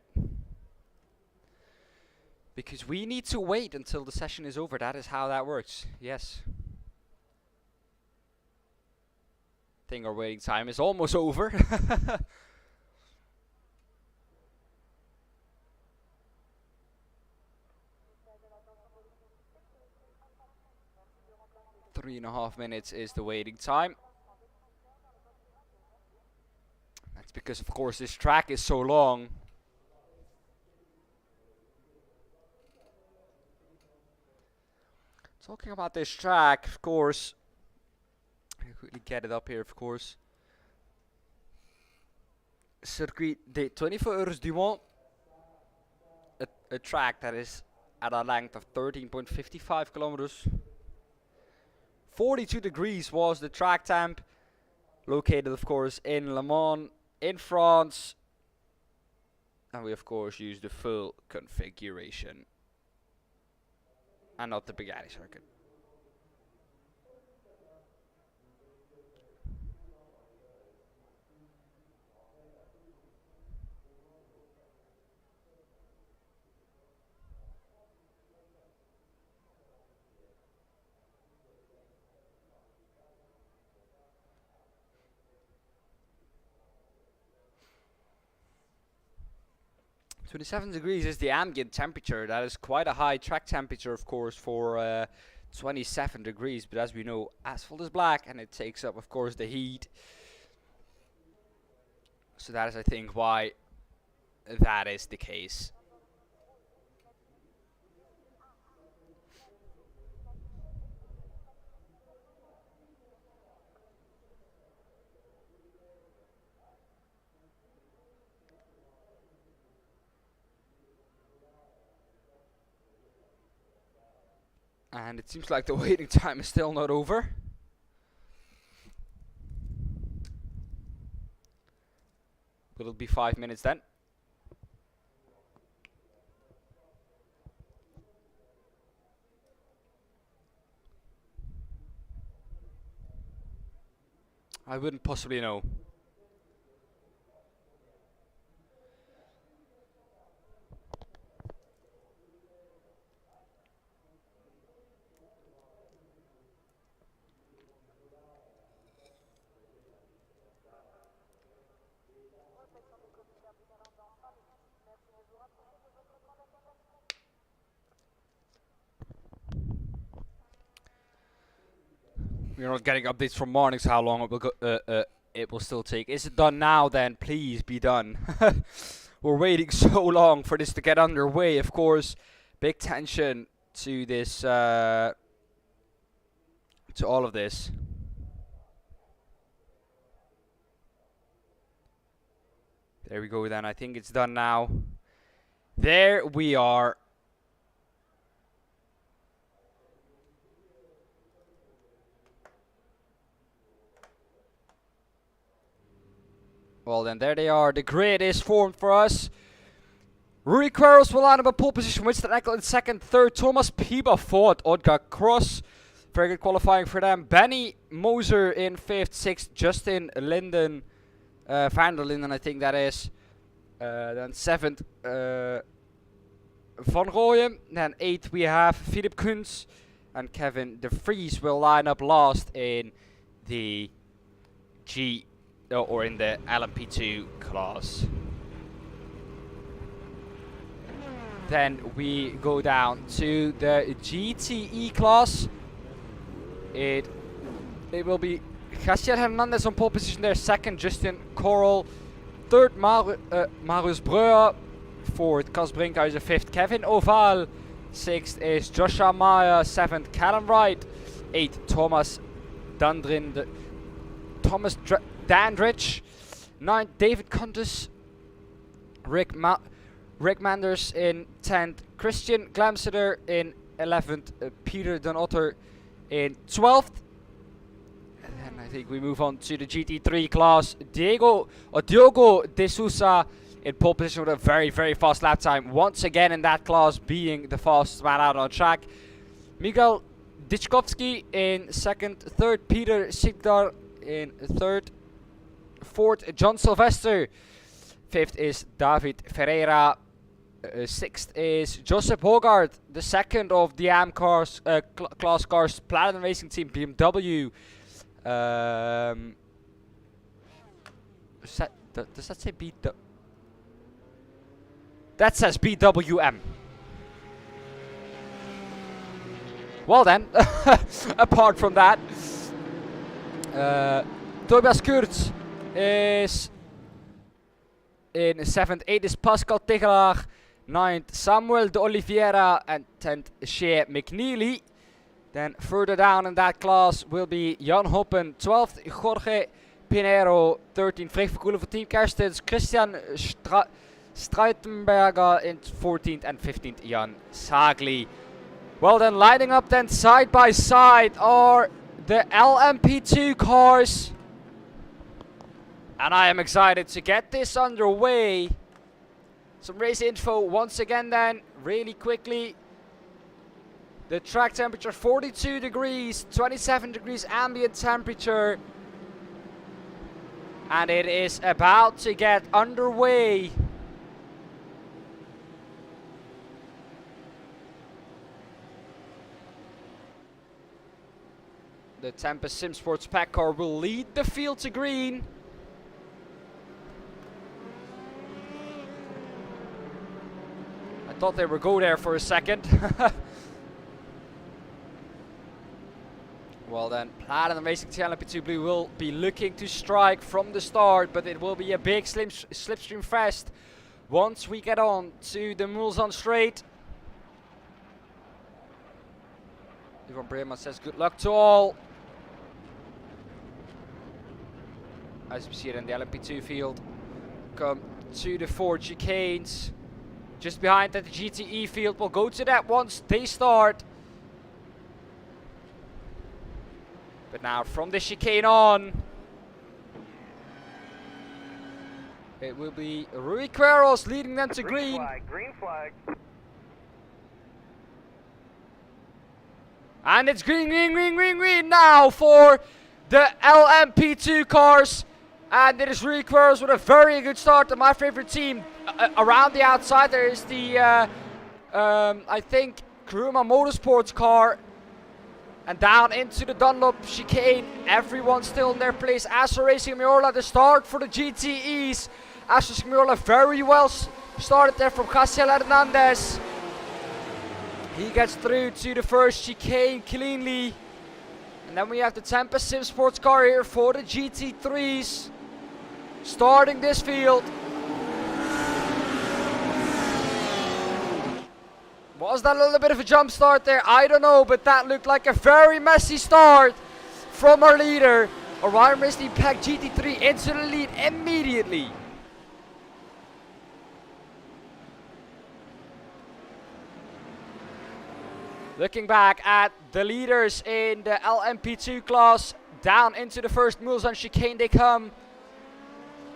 because we need to wait until the session is over. That is how that works. Yes. I think our waiting time is almost over. Three and a half minutes is the waiting time. That's because, of course, this track is so long. Talking about this track, of course, I'll quickly get it up here, of course. Circuit des 24 Heures du Mans, a track that is at a length of 13.55 kilometers. 42 degrees was the track temp, located, of course, in Le Mans, in France. And we, of course, use the full configuration and not the Bugatti circuit. So 27 degrees is the ambient temperature. That is quite a high track temperature, of course, for 27 degrees. But as we know, asphalt is black and it takes up, of course, the heat. So that is, I think, why that is the case. And it seems like the waiting time is still not over. Will it be 5 minutes then? I wouldn't possibly know. We're not getting updates from Marnix how long it will go, it will still take. Is it done now then? Please be done. We're waiting so long for this to get underway, of course. big tension to this, to all of this. There we go then. I think it's done now. There we are. Well then, there they are. The grid is formed for us. Rui Queiroz will line up a pole position. Winston Eckel in second. Third, Thomas Piba fourth. Odgar Cross. Very good qualifying for them. Benny Moser in fifth. Sixth, Justin Linden. Van der Linden, I think that is. Then seventh, Van Rooyen. Then eighth, we have Philip Kunz. And Kevin de Vries will line up last in the or in the LMP2 class. Then we go down to the GTE class. It will be Jaciel Hernandez on pole position there. Second, Justin Corral. Third, Marius Breuer. Fourth, Cas Brinkhuizen. Fifth, Kevin Oval. Sixth is Joshua Meyer. Seventh, Callum Wright. Eighth, Thomas Dandridge. Ninth, David Kuntis. Rick Manders in 10th. Christian Glamseder in 11th. Peter Den Otter in 12th. And then I think we move on to the GT3 class. Diogo De Sousa in pole position with a very, very fast lap time. Once again in that class, being the fastest man out on track. Miguel Dichkovsky in second. Third, Peter Sigdar in third. Fourth, John Sylvester. Fifth is David Ferreira. Sixth is Joseph Hogard, the second of the AM cars, class cars, Platinum Racing Team BMW. Does that say BW? That says BWM. Well then, apart from that, Tobias Kurz is in 7th. 8th is Pascal Tegelaar. 9th, Samuel de Oliveira. And 10th, Shea McNeely. Then further down in that class will be Jan Hoppen. 12th, Jorge Pinheiro. 13th, Freek Verkoelen for Team Kerstens. Christian Streitenberger in 14th. And 15th, Jan Sagli. Well then, lining up then side by side are the LMP2 cars. And I am excited to get this underway. Some race info once again then, really quickly. The track temperature 42 degrees, 27 degrees ambient temperature. And it is about to get underway. The Tempest Sim Sports Pack car will lead the field to green. I thought they would go there for a second. Well then, Platinum Racing Team LMP2 Blue will be looking to strike from the start, but it will be a big slipstream fest once we get on to the Mulsanne Straight. Ivan Bremer says good luck to all. As we see it in the LMP2 field, come to the 4 chicanes. Just behind that, the GTE field will go to that once they start. But now from the chicane on, it will be Rui Queiroz leading them to green. Green flag. And it's green, green, green, green, green now for the LMP2 cars. And it is Rui Queiroz with a very good start to my favorite team. Around the outside there is the, I think, Kuruma Motorsports car. And down into the Dunlop chicane. Everyone still in their place. Astor Racing Miola, the start for the GTEs. Astor Racing Miola very well started there from Jaciel Hernandez. He gets through to the first chicane cleanly. And then we have the Tempest Sim Sports car here for the GT3s. Starting this field. Was that a little bit of a jump start there? I don't know, but that looked like a very messy start from our leader. Orion Racing Pack GT3 into the lead immediately. Looking back at the leaders in the LMP2 class, down into the first Mulsanne chicane they come.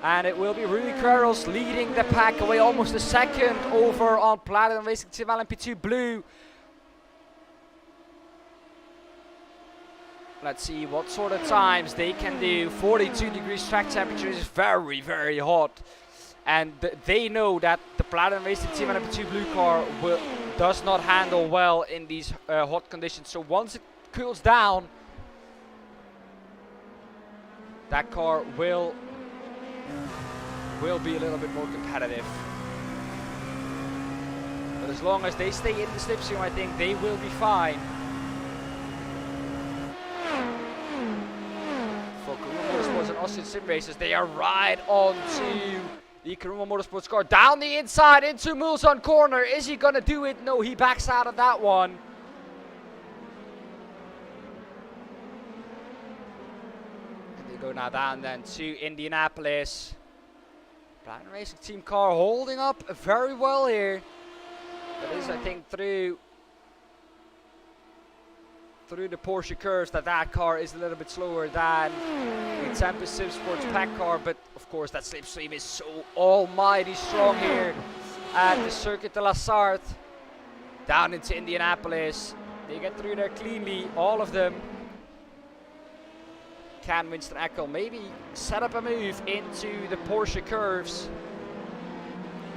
And it will be Rui Carroll's leading the pack away almost a second over on Platinum Racing Team LMP2 Blue. Let's see what sort of times they can do. 42 degrees track temperature is very, very hot. And they know that the Platinum Racing Team LMP2 Blue car does not handle well in these hot conditions. So once it cools down, that car will be a little bit more competitive. But as long as they stay in the slipstream, I think they will be fine. For Karuma Motorsports and Austin Sim Racers, they are right on to the Karuma Motorsports car. Down the inside into Mulsanne corner. Is he going to do it? No, he backs out of that one. And they go now down then to Indianapolis. Platinum Racing Team car holding up very well here. That is, I think, through the Porsche curves that car is a little bit slower than the Tempest Sim Sports pack car, but of course that slipstream is so almighty strong here at the Circuit de la Sarthe. Down into Indianapolis. They get through there cleanly, all of them. Can Winston Eckel maybe set up a move into the Porsche curves?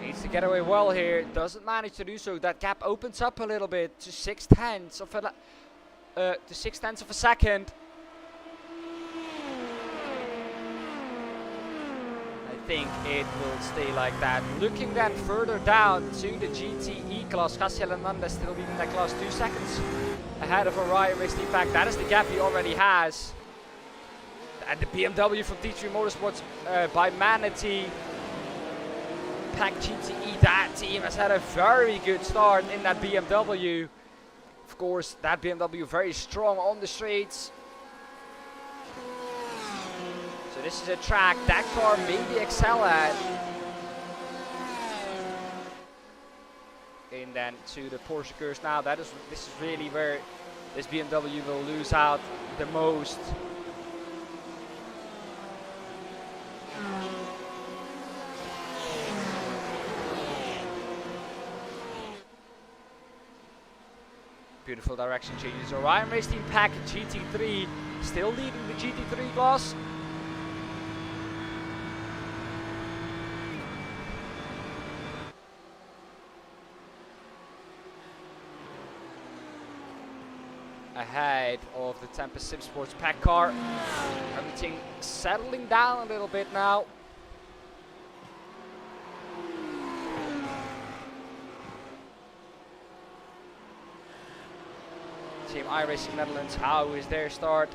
Needs to get away well here. Doesn't manage to do so. That gap opens up a little bit to 0.6 of a second. I think it will stay like that. Looking then further down to the GTE class, Cassiel Hernandez still leading that class 2 seconds ahead of Orion Racing Pack. That is the gap he already has. And the BMW from T3 Motorsports by Manatee Pack GTE, that team has had a very good start in that BMW. Of course, that BMW very strong on the straights. So this is a track that car maybe excel at. And then to the Porsche curves now. This is really where this BMW will lose out the most. Beautiful direction changes. Orion Racing Pack GT3 still leading the GT3 class. Ahead of the Tempest Sim Sports Pack car. Everything settling down a little bit now. Team iRacing Netherlands, how is their start?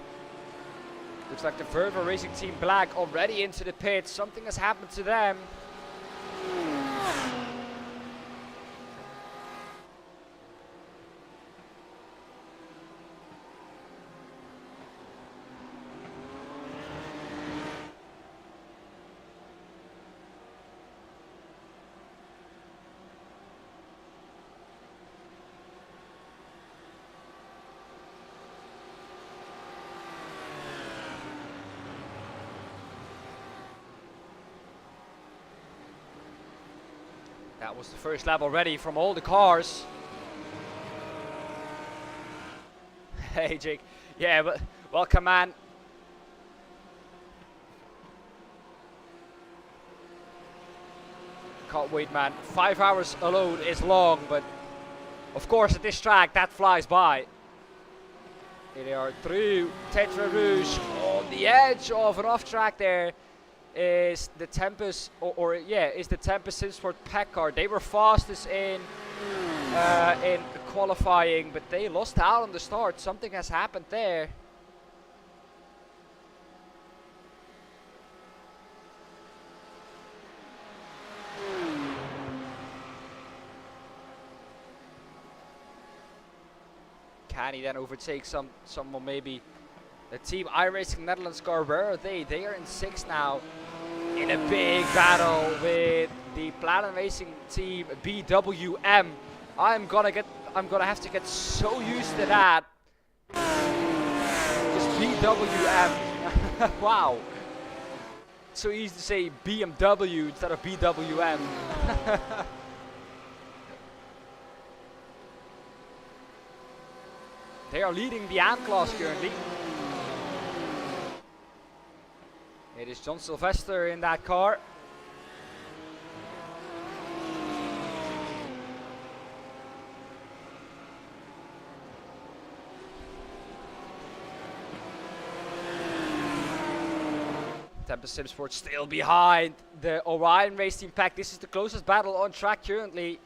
Looks like the Verve Racing Team Black already into the pit. Something has happened to them. That was the first lap already from all the cars. Hey Jake, yeah, but welcome man. Can't wait man, 5 hours alone is long, but of course at this track that flies by. Here they are through Tetra Rouge on the edge of an off track there. Is the Tempest is the Tempest Sim Sport pack car. They were fastest in qualifying, but they lost out on the start. Something has happened there. Can he then overtake someone maybe? The team iRacing Netherlands car, where are they? They are in 6th now, in a big battle with the Platinum Racing team BWM. I'm gonna have to get so used to that. Just BWM. Wow. So easy to say BMW instead of BWM. They are leading the AM class currently. It is John Sylvester in that car. Tempest Sim Sports still behind the Orion Race Team pack. This is the closest battle on track currently.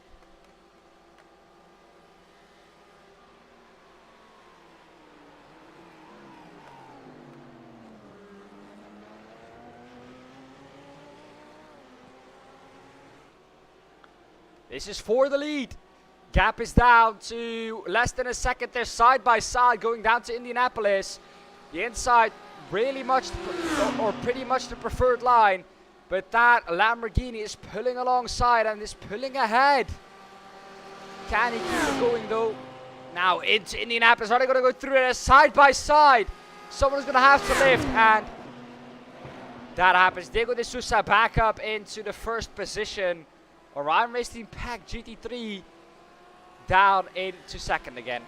This is for the lead. Gap is down to less than a second. They're side by side going down to Indianapolis. The inside really much, or pretty much the preferred line. But that Lamborghini is pulling alongside and is pulling ahead. Can he keep it going though? Now into Indianapolis. Are they going to go through it side by side? Someone's going to have to lift, and that happens. Diego de Sousa back up into the first position. Orion Race Team Pack GT3 down into second again.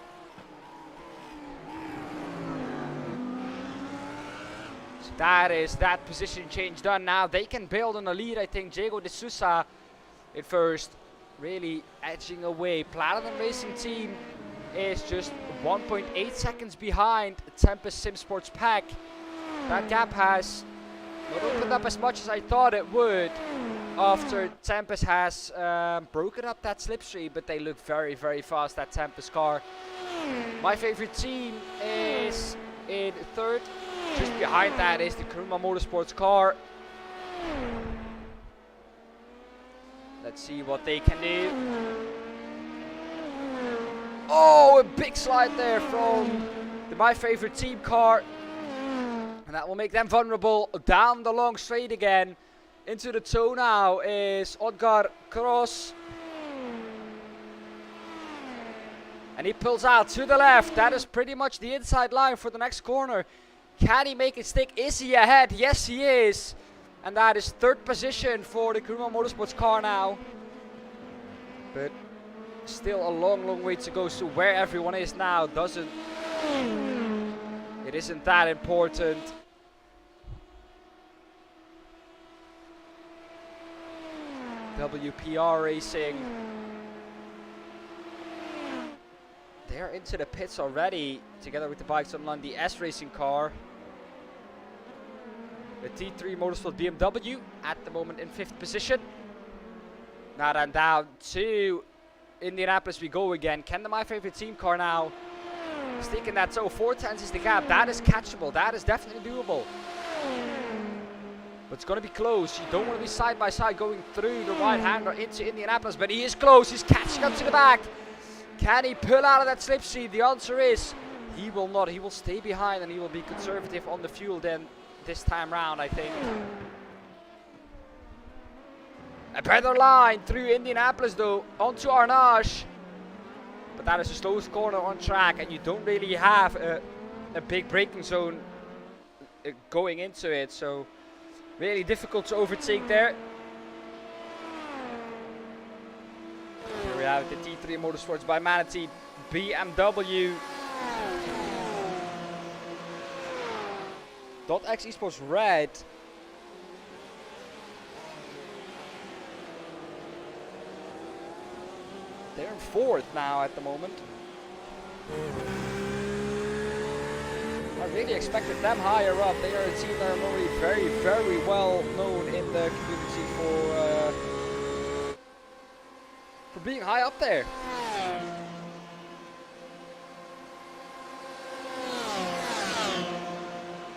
So that is that position change done. Now they can build on the lead. I think Diego de Sousa at first, really edging away. Platinum Racing Team is just 1.8 seconds behind Tempest Sim Sports Pack. That gap has not opened up as much as I thought it would after Tempest has broken up that slipstream, but they look very, very fast, that Tempest car. My favorite team is in third. Just behind that is the Kuruma Motorsports car. Let's see what they can do. Oh, a big slide there from the My Favorite Team car. And that will make them vulnerable down the long straight again. Into the toe now is Odgar Kroos. And he pulls out to the left. That is pretty much the inside line for the next corner. Can he make it stick? Is he ahead? Yes, he is. And that is third position for the Kuruma Motorsports car now. But still a long, long way to go. So where everyone is now it isn't that important. WPR Racing. They're into the pits already, together with the Bikes Online, the S Racing car. The T3 Motorsport BMW at the moment in 5th position. Now then down to Indianapolis we go again. Can the My Favorite Team car now stick in that toe? 4/10 is the gap. That is catchable. That is definitely doable. But it's going to be close. You don't want to be side by side going through the right-hander into Indianapolis. But he is close. He's catching up to the back. Can he pull out of that slipstream? The answer is he will not. He will stay behind and he will be conservative on the fuel then this time round, I think. A better line through Indianapolis though, onto Arnage. But that is the slowest corner on track and you don't really have a big braking zone going into it. So really difficult to overtake there. Here we have the T3 Motorsports by Manatee BMW. .X Esports Red. They're in 4th now at the moment. I really expected them higher up. They are a team that are normally very, very well known in the community for being high up there.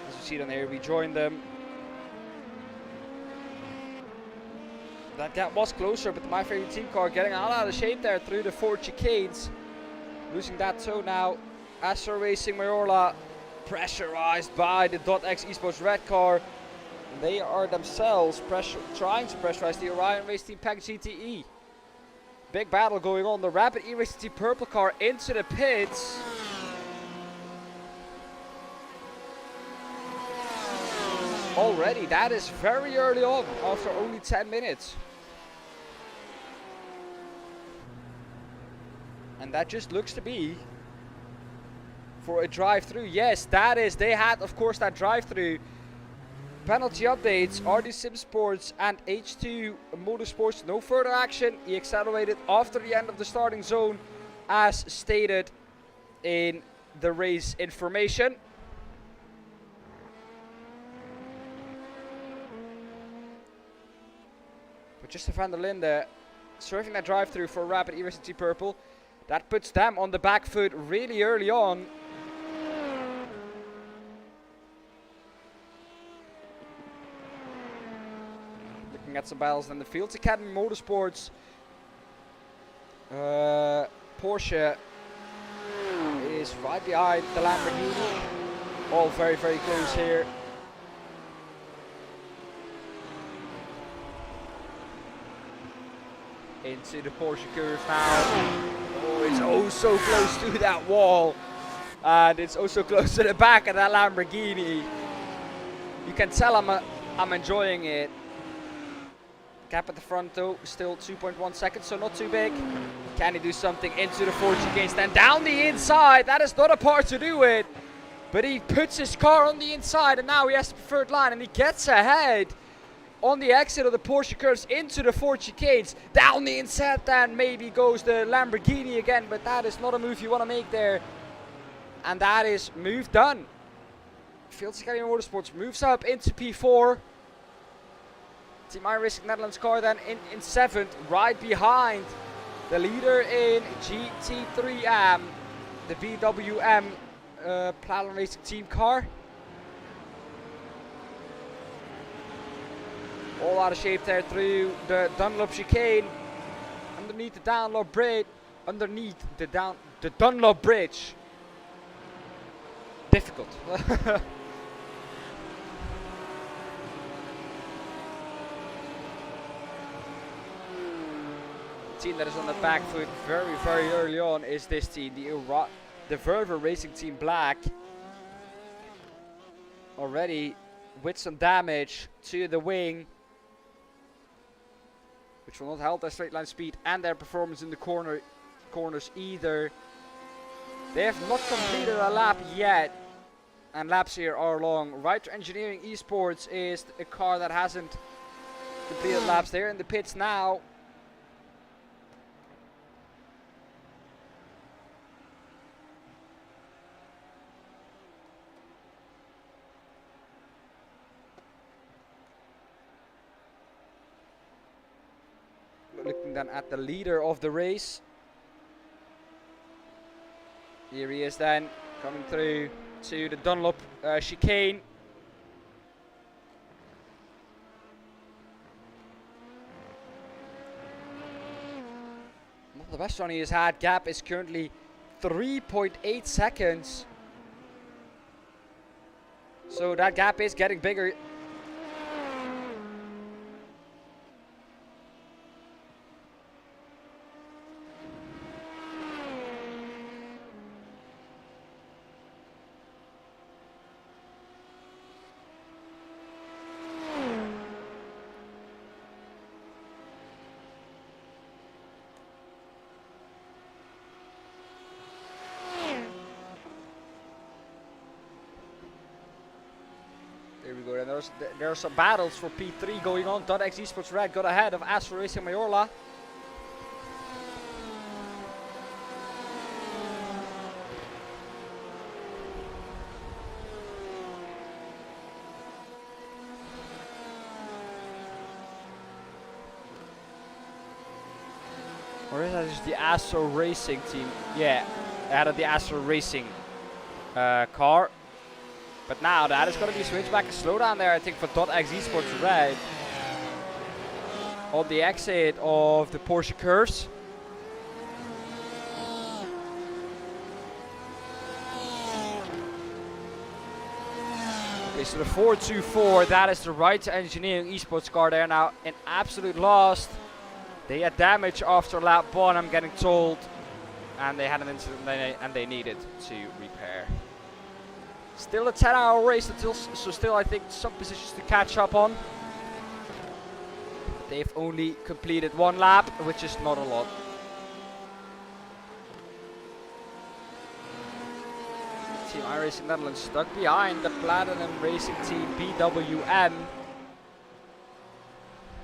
As you see down there, we joined them. That gap was closer, but the My Favorite Team car getting all out of shape there through the 4 chicanes. Losing that toe now Astro Racing Mayorla pressurized by the .x Esports red car. They are themselves trying to pressurize the Orion Race Team Pack GTE. Big battle going on. The Rapid E-Racing Team purple car into the pits. Already, that is very early on after only 10 minutes. And that just looks to be for a drive-through. Yes, that is. They had, of course, that drive-through. Penalty updates, RD Sim Sports and H2 Motorsports. No further action. He accelerated after the end of the starting zone as stated in the race information. But Justin van der Linde serving that drive-through for Rapid E-Racing Team Purple. That puts them on the back foot really early on. Looking at some battles in the Fields Academy Motorsports. Porsche is right behind the Lamborghini. All very, very close here. Into the Porsche curve now. Oh, it's oh so close to that wall. And it's also close to the back of that Lamborghini. You can tell I'm enjoying it. Gap at the front though, still 2.1 seconds, so not too big. Can he do something into the 4 chicanes, then down the inside? That is not a part to do it. But he puts his car on the inside and now he has the preferred line and he gets ahead on the exit of the Porsche curves into the 4 chicanes. Down the inside then maybe goes the Lamborghini again, but that is not a move you want to make there. And that is move done. Fields Academy Motorsports moves up into P4. Team iRacing Netherlands car then in 7th, right behind the leader in GT3M, the BWM Platinum Racing Team car. All out of shape there through the Dunlop chicane, underneath the Dunlop bridge, the Dunlop bridge. Difficult. Team that is on the back foot very, very early on is this team, the Verver Racing Team Black. Already with some damage to the wing, which will not help their straight line speed and their performance in the corners either. They have not completed a lap yet, and laps here are long. Writer Engineering Esports is a car that hasn't completed laps. They're in the pits now. Looking then at the leader of the race. Here he is then, coming through to the Dunlop chicane. Not the best run he has had. Gap is currently 3.8 seconds. So that gap is getting bigger. Here we go, and there are some battles for P3 going on. .x Esports Red got ahead of Astro Racing Mayorla. Or is that just the Astro Racing team? Yeah, added the Astro Racing car. But now that is going to be switched back and slow down there, I think, for .x Esports Red. On the exit of the Porsche curves. Okay, so the 424, that is the right engineering esports car. They're now in absolute lost. They had damage after lap 1, I'm getting told. And they had an incident and they needed to repair. Still a 10-hour race, so still I think some positions to catch up on. They've only completed 1 lap, which is not a lot. Team iRacing Netherlands stuck behind the Platinum Racing Team BWM.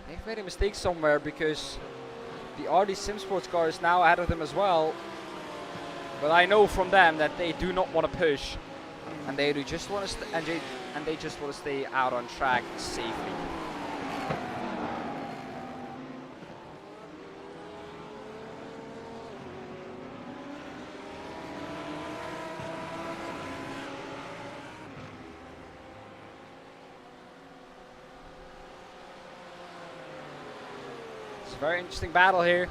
They've made a mistake somewhere because the RD Sim Sports car is now ahead of them as well. But I know from them that they do not want to push, and they just want to stay out on track safely. A very interesting battle here.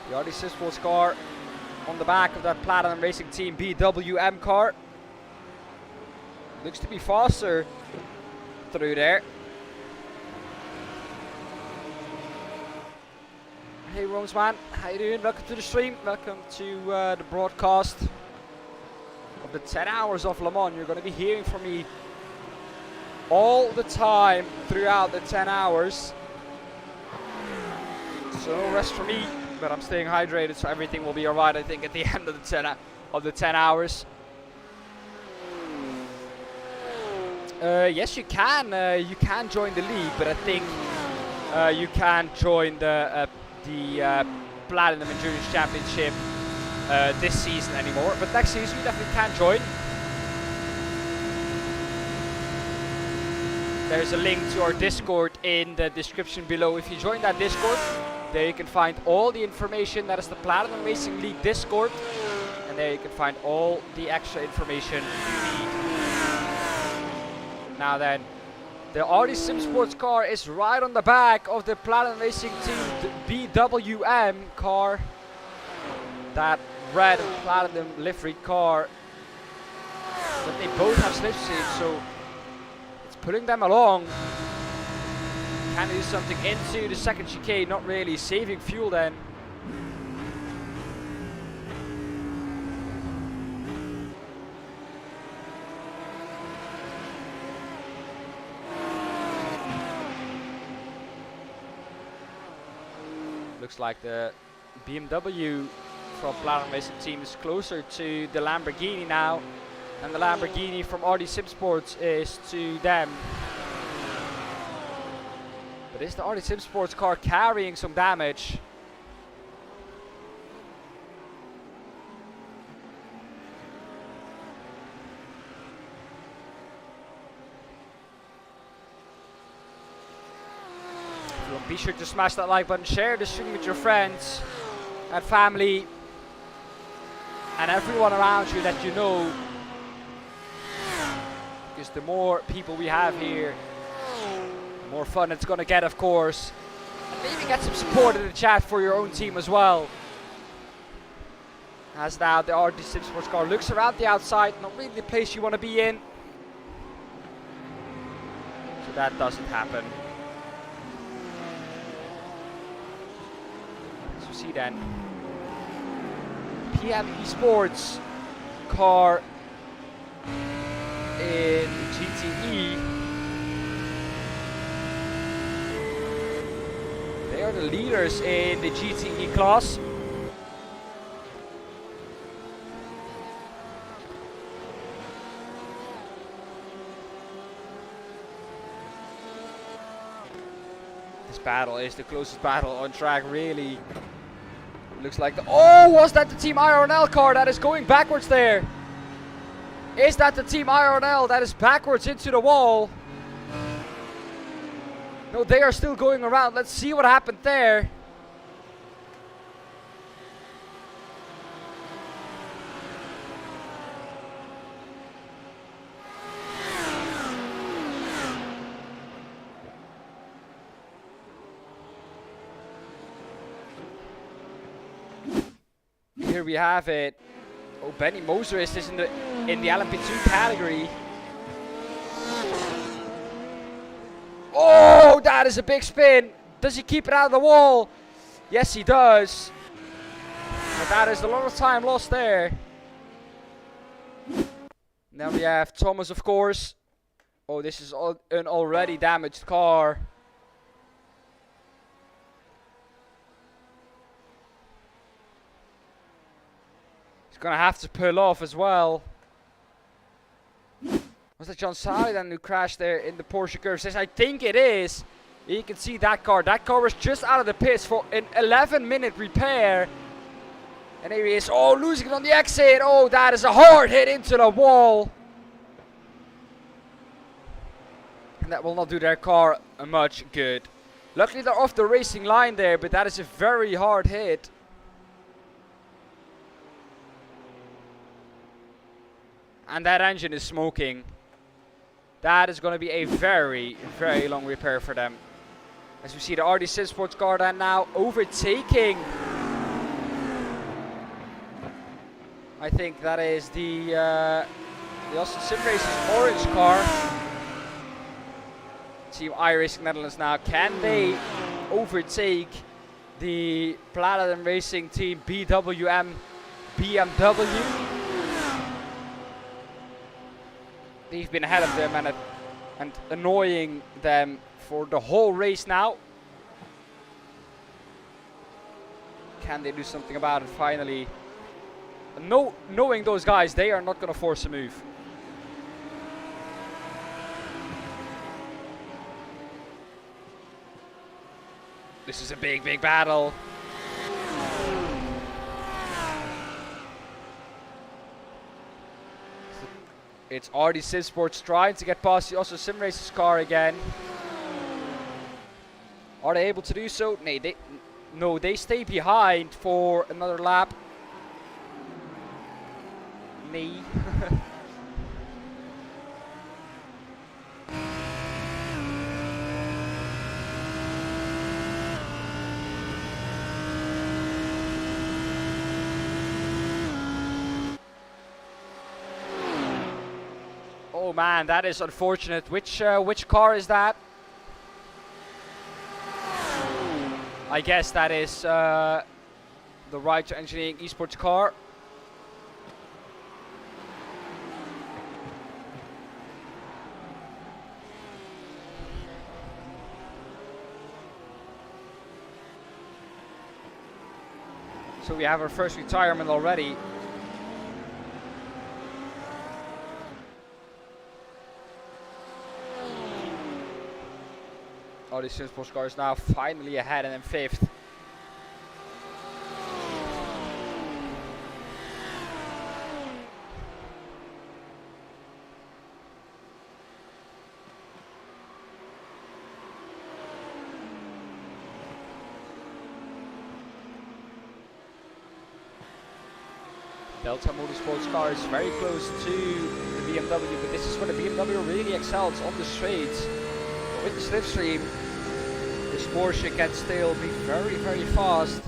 The RD Sim Sports car on the back of that Platinum Racing Team BWM car. Looks to be faster through there. Hey Romsman, how you doing? Welcome to the stream. Welcome to the broadcast of the 10 hours of Le Mans. You're going to be hearing from me all the time throughout the 10 hours. So no rest for me, but I'm staying hydrated, so everything will be alright, I think, at the end of the 10 hours. Yes, you can join the league, but I think you can't join the Platinum Endurance Championship this season anymore. But next season you definitely can join. There's a link to our Discord in the description below. If you join that Discord, there you can find all the information. That is the Platinum Racing League Discord. And there you can find all the extra information you need. Now then, the RD Sim Sports car is right on the back of the Platinum Racing Team BWM car. That red and platinum livery car. But they both have slipstream, so it's pulling them along. Can they do something into the second chicane? Not really. Saving fuel then. Looks like the BMW from Platinum Racing Team is closer to the Lamborghini now, and the Lamborghini from RD Sim Sports is to them. But is the RD Sim Sports car carrying some damage? Be sure to smash that like button, share the stream with your friends and family and everyone around you that you know, because the more people we have here, the more fun it's gonna get, of course. And maybe get some support in the chat for your own team as well. As now the RD Sim Sports car looks around the outside, not really the place you want to be in, so that doesn't happen. See then, PM Esports car in GTE. They are the leaders in the GTE class. This battle is the closest battle on track, really. Looks like was that the Team IRNL car that is going backwards there? Is that the Team IRNL that is backwards into the wall? No, they are still going around. Let's see what happened there. Here we have it. Oh, Benny Moser is in the LMP2 category. Oh, that is a big spin. Does he keep it out of the wall? Yes, he does. But that is a lot of time lost there. Now we have Thomas, of course. Oh, this is an already damaged car. He's gonna have to pull off as well. Was it John Sally then who crashed there in the Porsche curve? Says, I think it is. You can see that car. That car was just out of the pits for an 11-minute repair. And here he is. Oh, losing it on the exit. Oh, that is a hard hit into the wall. And that will not do their car much good. Luckily, they're off the racing line there, but that is a very hard hit. And that engine is smoking. That is going to be a very, very long repair for them. As we see the RD6 sports car then now overtaking. I think that is the Austin Sim Racing orange car. Team iRacing Netherlands now. Can they overtake the Platinum Racing Team BMW? They've been ahead of them and annoying them for the whole race now. Can they do something about it finally? Knowing those guys, they are not going to force a move. This is a big, big battle. It's RD Sim Sports trying to get past the Austin Sim Racers car again. Are they able to do so? No, they stay behind for another lap. Nee. Oh man, that is unfortunate. Which car is that? I guess that is the Right to Engineering Esports car. So we have our first retirement already. Oh, this Sim Sports car is now finally ahead and in 5th. Delta Motorsports car is very close to the BMW, but this is where the BMW really excels on the straights. With the slipstream, this Porsche can still be very, very fast.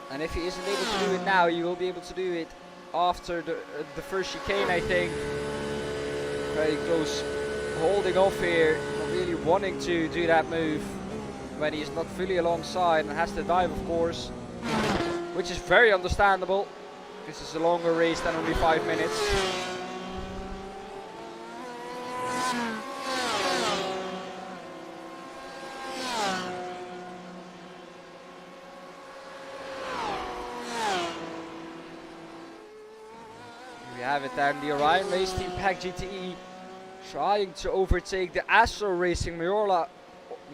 And if he isn't able to do it now, he will be able to do it after the first chicane, I think. Very close, holding off here, not really wanting to do that move when he's not fully alongside and has to dive, of course. Which is very understandable. This is a longer race than only 5 minutes. We have it then, the Orion Race Team Pack GTE trying to overtake the Astro Racing Mayola.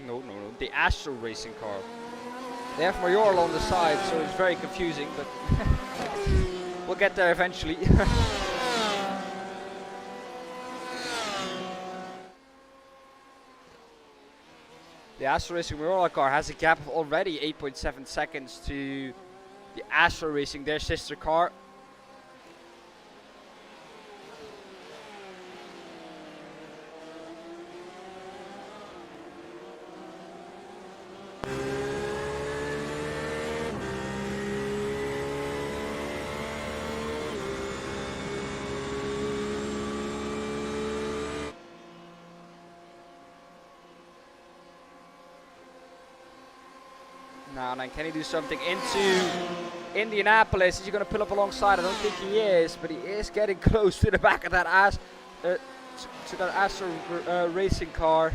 No, the Astro Racing car. They have Mayoral on the side, so it's very confusing, but we'll get there eventually. The Astro Racing Mayoral car has a gap of already 8.7 seconds to the Astro Racing, their sister car. Now, and then can he do something into Indianapolis? Is he going to pull up alongside? I don't think he is, but he is getting close to the back of that to that Astro racing car.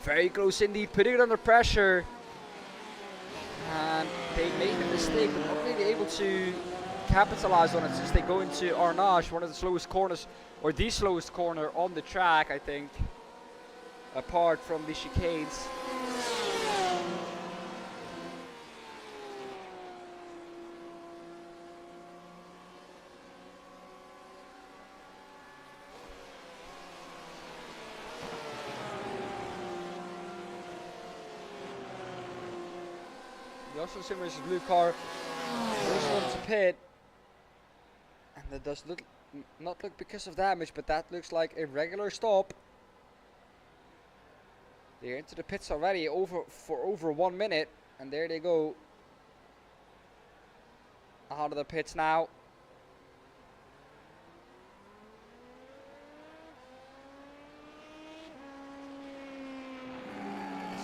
Very close indeed, putting it under pressure. And they made a mistake, but not really able to capitalize on it since they go into Arnage, one of the slowest corners, or the slowest corner on the track, I think, apart from the chicanes. The Austin Sim versus blue car. First one to pit. And that does not look because of damage, but that looks like a regular stop. They're into the pits already for over 1 minute. And there they go. Out of the pits now.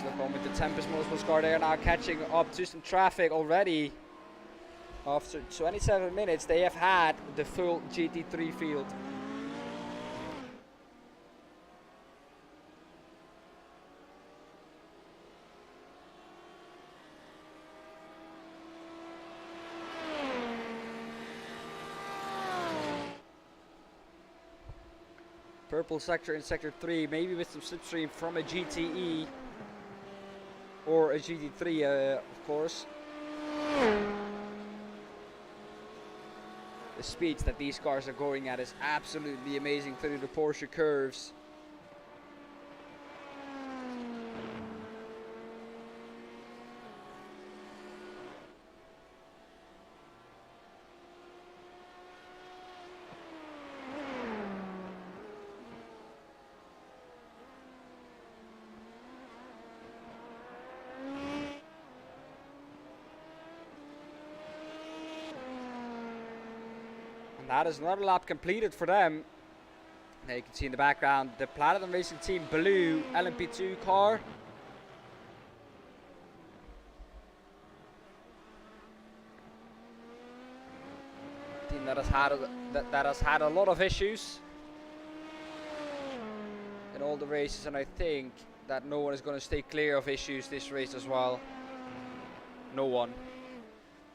Look on with the Tempest Motorsports car. They are now catching up to some traffic already. After 27 minutes, they have had the full GT3 field. Purple sector in sector 3, maybe with some slipstream from a GTE. Or a GT3, of course. The speeds that these cars are going at is absolutely amazing through the Porsche curves. That is another lap completed for them. Now you can see in the background the Platinum Racing Team blue LMP2 car. Team that has had a lot of issues in all the races, and I think that no one is going to stay clear of issues this race as well. No one.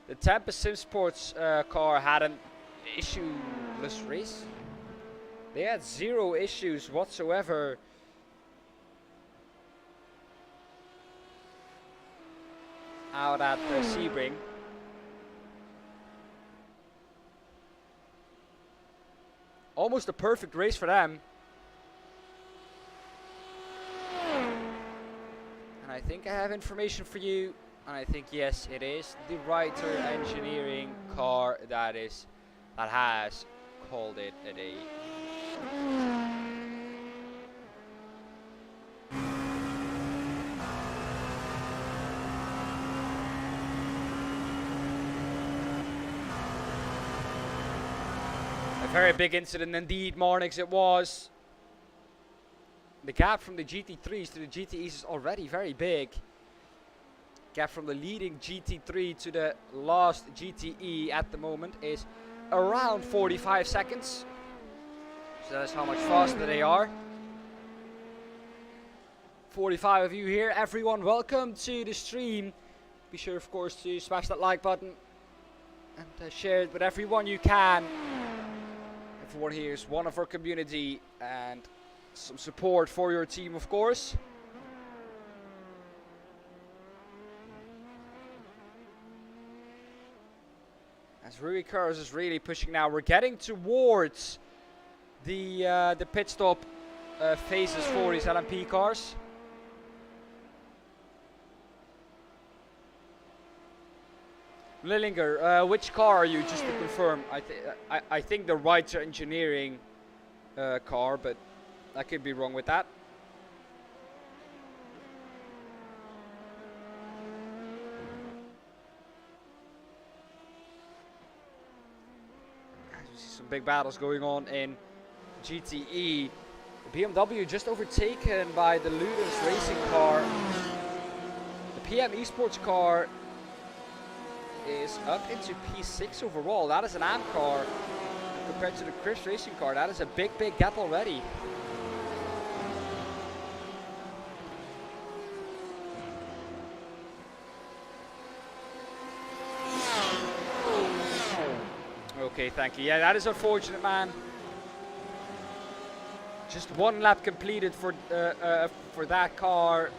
The Tempest Sim Sports car had an issueless race. They had 0 issues whatsoever. Out at Sebring. Almost a perfect race for them. And I think I have information for you. And I think, yes, it is the Writer Engineering car that has called it a day. A very big incident indeed, Marnix, it was. The gap from the GT3s to the GTEs is already very big. Gap from the leading GT3 to the last GTE at the moment is around 45 seconds. So that is how much faster they are. 45 of you here. Everyone, welcome to the stream. Be sure, of course, to smash that like button and share it with everyone you can. Everyone here is one of our community, and some support for your team, of course. As Rui Cars is really pushing now, we're getting towards the pit stop phases for these LMP cars. Lillinger, which car are you, just to confirm? I think the Writer Engineering car, but I could be wrong with that. As you see some big battles going on in GTE. BMW just overtaken by the Ludens racing car. The PM Esports car is up into P6 overall. That is an AM car compared to the Chris racing car. That is a big gap already. Okay, thank you. Yeah, that is unfortunate, man. Just one lap completed for that car.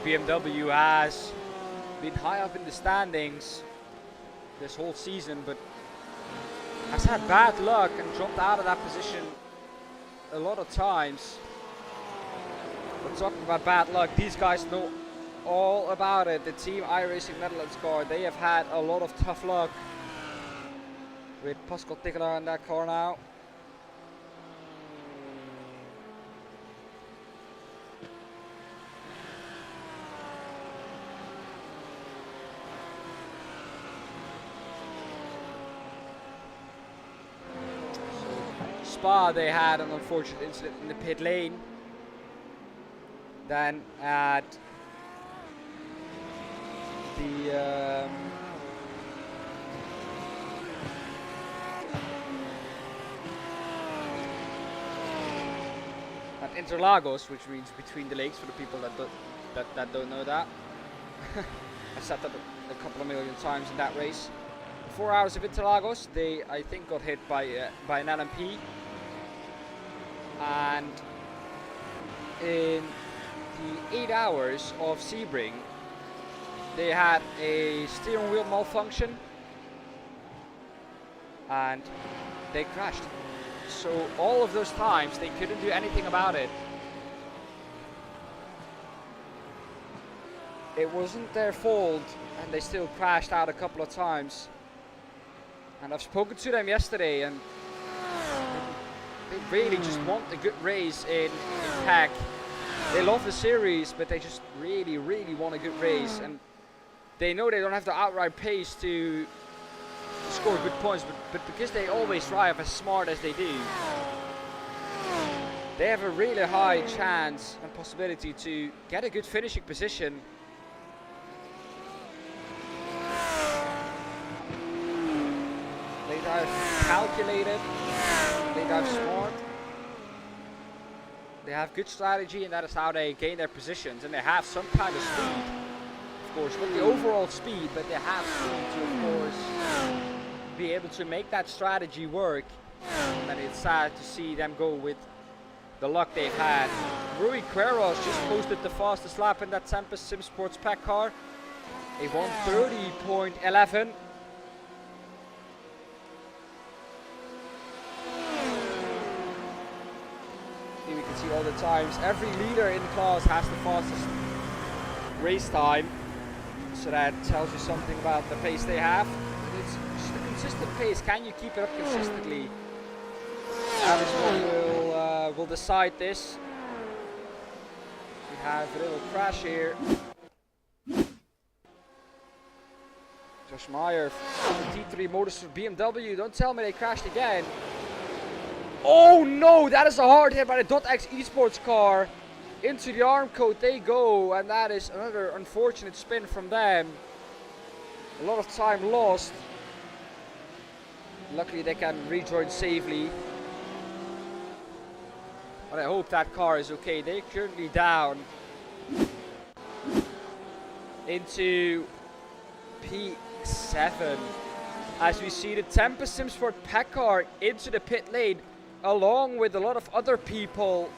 BMW has been high up in the standings this whole season, but has had bad luck and dropped out of that position a lot of times. But talking about bad luck, these guys know all about it. The Team iRacing Netherlands car, they have had a lot of tough luck with Pascal Tichelaar in that car now. Spa, they had an unfortunate incident in the pit lane. Then at the at Interlagos, which means between the lakes for the people that don't know that. I've said that a couple of million times in that race. 4 hours of Interlagos, they I think got hit by an LMP. And in the 8 hours of Sebring, they had a steering wheel malfunction and they crashed. So all of those times they couldn't do anything about it. It wasn't their fault and they still crashed out a couple of times. And I've spoken to them yesterday and they really just want a good race in PAC. They love the series, but they just really want a good race. And they know they don't have the outright pace to score good points, but because they always drive as smart as they do, they have a really high chance and possibility to get a good finishing position. They drive calculated. They drive smart. They have good strategy, and that is how they gain their positions. And they have some kind of speed, of course, not the overall speed, but they have speed to, of course, be able to make that strategy work. And it's sad to see them go with the luck they've had. Rui Queiroz just posted the fastest lap in that Tempest Sim Sports PAC car, a 1:30.11. Here we can see all the times. Every leader in the class has the fastest race time, so that tells you something about the pace they have. It's just a consistent pace. Can you keep it up consistently? That is what will decide this. We have a little crash here. Josh Meyer, T3 Motorsport BMW. Don't tell me they crashed again. Oh no, that is a hard hit by the .x Esports car. Into the arm coat they go, and that is another unfortunate spin from them. A lot of time lost. Luckily they can rejoin safely. But I hope that car is okay. They're currently down into P7. As we see the Tempest Sim Sport PAC car into the pit lane, along with a lot of other people.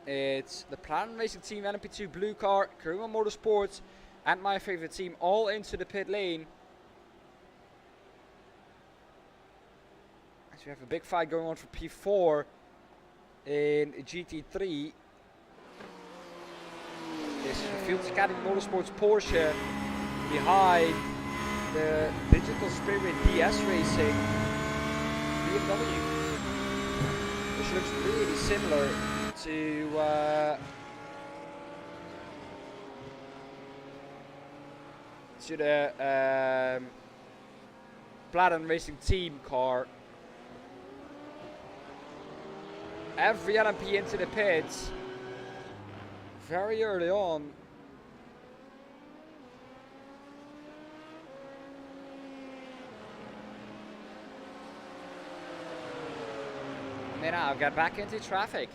It's the Platinum Racing Team, LMP2 Blue Car, Karuma Motorsports, and my favorite team all into the pit lane. So we have a big fight going on for P4 in GT3. This is Fields Academy Motorsports Porsche behind the Digital Spirit DS Racing BMW, which looks really similar to the Platinum Racing Team car. Every LMP into the pits very early on. And then I'll get back into traffic.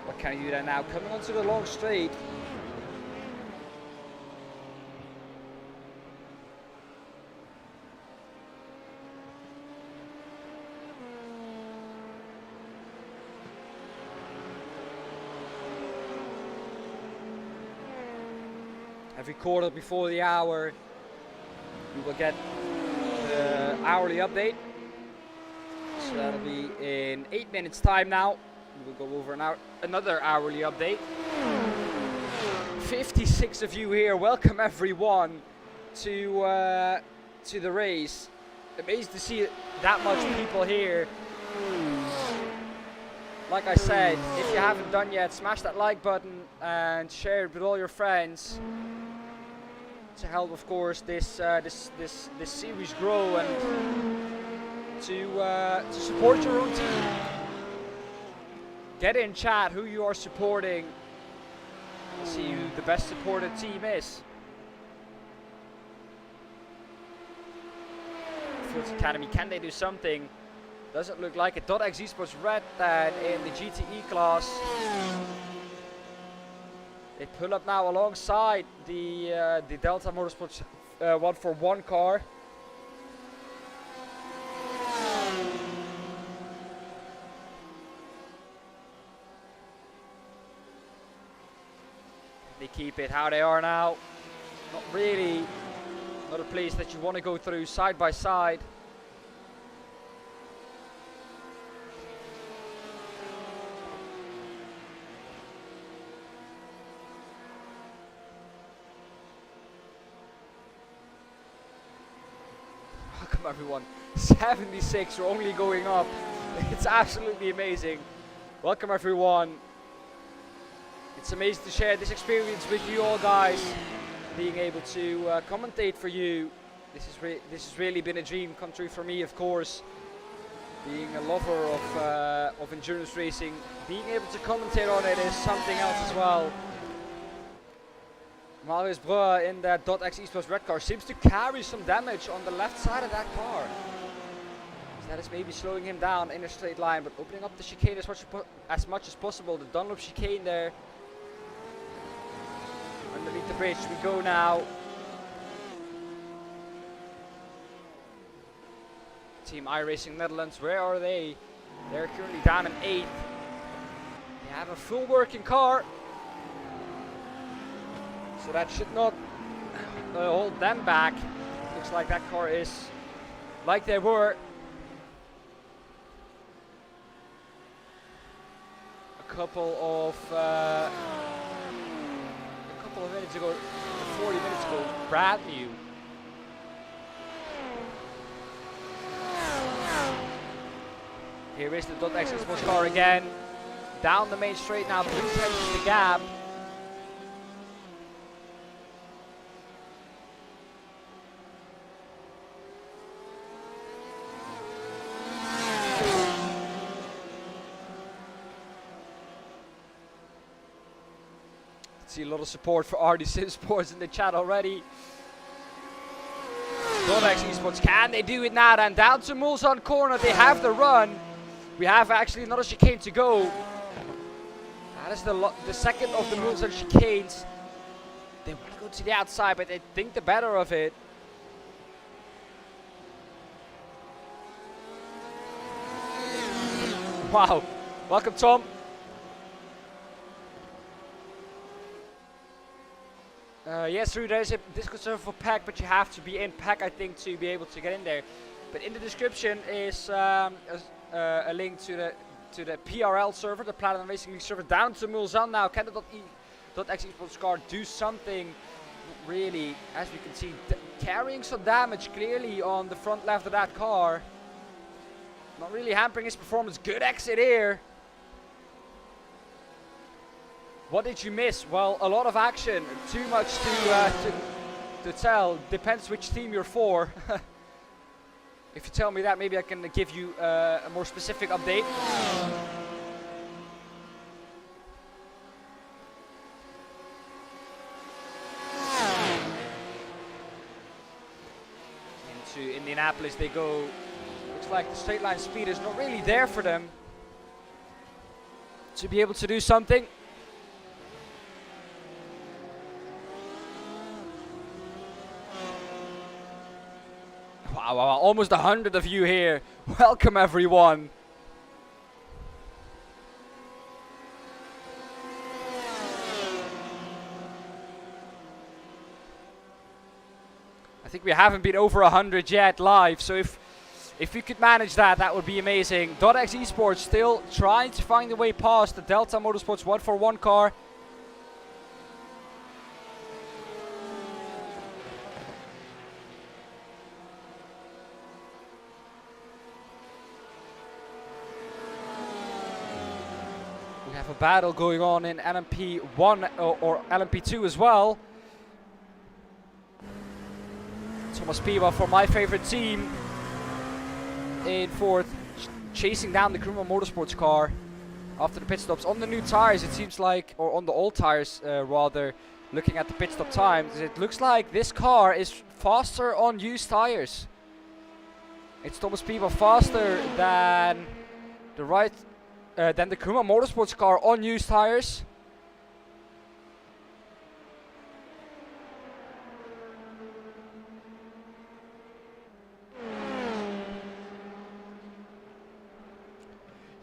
What can you do then now? Coming onto the long straight. Every quarter before the hour, we will get the hourly update. So that'll be in 8 minutes time now. We will go over another hourly update. 56 of you here. Welcome everyone to the race. Amazed to see that much people here. Like I said, if you haven't done yet, smash that like button and share it with all your friends to help, of course, this series grow and to support your own team. Get in chat who you are supporting. See who the best supported team is. Fields Academy, can they do something? Doesn't look like it. .x Esports red that in the GTE class. They pull up now alongside the Delta Motorsports 141 car. They keep it how they are now. Not really. Not a place that you want to go through side by side. Welcome everyone. 76, we're only going up. It's absolutely amazing. Welcome everyone. It's amazing to share this experience with you all, guys. Being able to commentate for you. This has really been a dream come true for me, of course. Being a lover of endurance racing, being able to commentate on it is something else as well. Marius Breu in that .x Esports red car seems to carry some damage on the left side of that car. So that is maybe slowing him down in a straight line, but opening up the chicane as much as possible. The Dunlop chicane there. Underneath the bridge we go now. Team iRacing Netherlands, where are they? They're currently down in 8th. They have a full working car. So that should not hold them back. Looks like that car is like they were a couple of minutes ago, 40 minutes ago, brand new. Here is the .x Esports car again. Down the main straight now, 3 seconds the gap. See a lot of support for RD Sim Sports in the chat already. .x Esports, can they do it now? And down to Mulsanne corner, they have the run. We have actually another chicane to go. That is the second of the Mulsanne chicanes. They want to go to the outside, but they think the better of it. Wow, welcome Tom. Yes, Drew, there's a Discord server for PAC, but you have to be in PAC, I think, to be able to get in there. But in the description is a link to the PRL server, the Platinum Racing League server, down to Mulsanne now. Can the .exe Esports car do something really, as we can see, carrying some damage clearly on the front left of that car. Not really hampering his performance. Good exit here. What did you miss? Well, a lot of action. Too much to tell. Depends which team you're for. If you tell me that, maybe I can give you a more specific update. Into Indianapolis they go. Looks like the straight line speed is not really there for them to be able to do something. Wow, almost 100 of you here. Welcome everyone. I think we haven't been over 100 yet live, so if we could manage that, that would be amazing. .exe Esports still trying to find a way past the Delta Motorsports 141 car. We have a battle going on in LMP1 or LMP2 as well. Thomas Piva for my favorite team in fourth, chasing down the Kruma Motorsports car after the pit stops. On the new tires, it seems like, or on the old tires rather, looking at the pit stop times, it looks like this car is faster on used tires. It's Thomas Piva faster than the Kruma Motorsports car on used tires.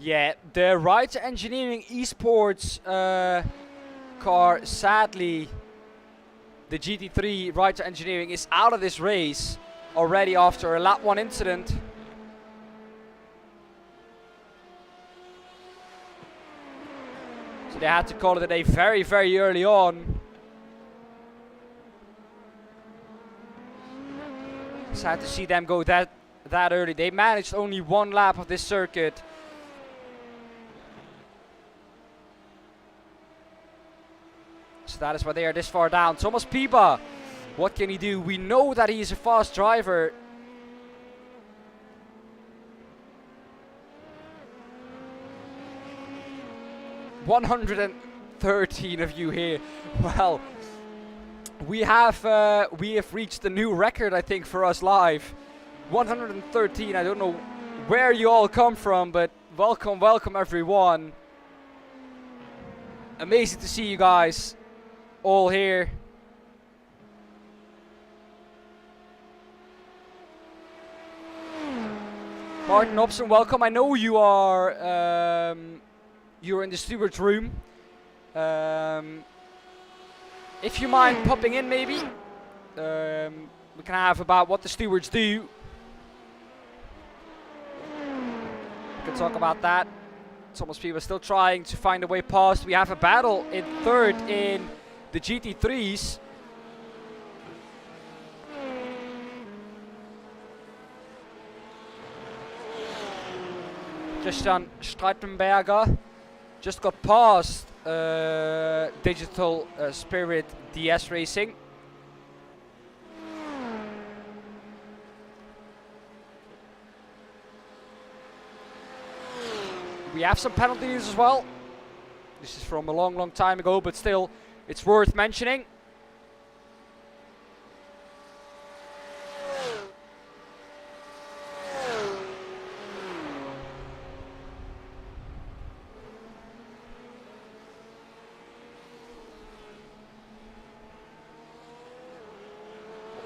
Yeah, the Wright Engineering Esports car, sadly, the GT3 Wright Engineering is out of this race already after a lap 1 incident. So they had to call it a day very, very early on. Sad to see them go that early. They managed only 1 lap of this circuit. So that is why they are this far down. Thomas Piba, what can he do? We know that he's a fast driver. "113 of you here." Well, we have reached a new record, I think, for us live. 113. I don't know where you all come from, but welcome everyone. Amazing to see you guys all here. Martin Hobson, welcome. I know you are you're in the steward's room. If you mind popping in, maybe we can have about what the stewards do. We can talk about that. Thomas P was still trying to find a way past. We have a battle in third in the GT3s. Christian Streitenberger just got past Digital Spirit DS Racing. We have some penalties as well. This is from a long time ago, but still, it's worth mentioning.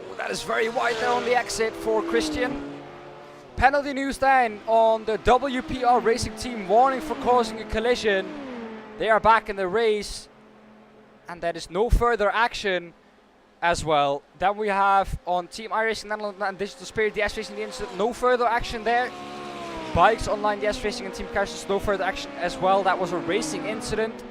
Oh, that is very wide there on the exit for Christian. Penalty news then on the WPR Racing team, warning for causing a collision. They are back in the race, and there is no further action as well. Then we have on Team iRacing Netherlands and Digital Spirit, the S Racing, the incident, no further action there. Bikes Online, the S Racing and Team Cashers, no further action as well. That was a racing incident.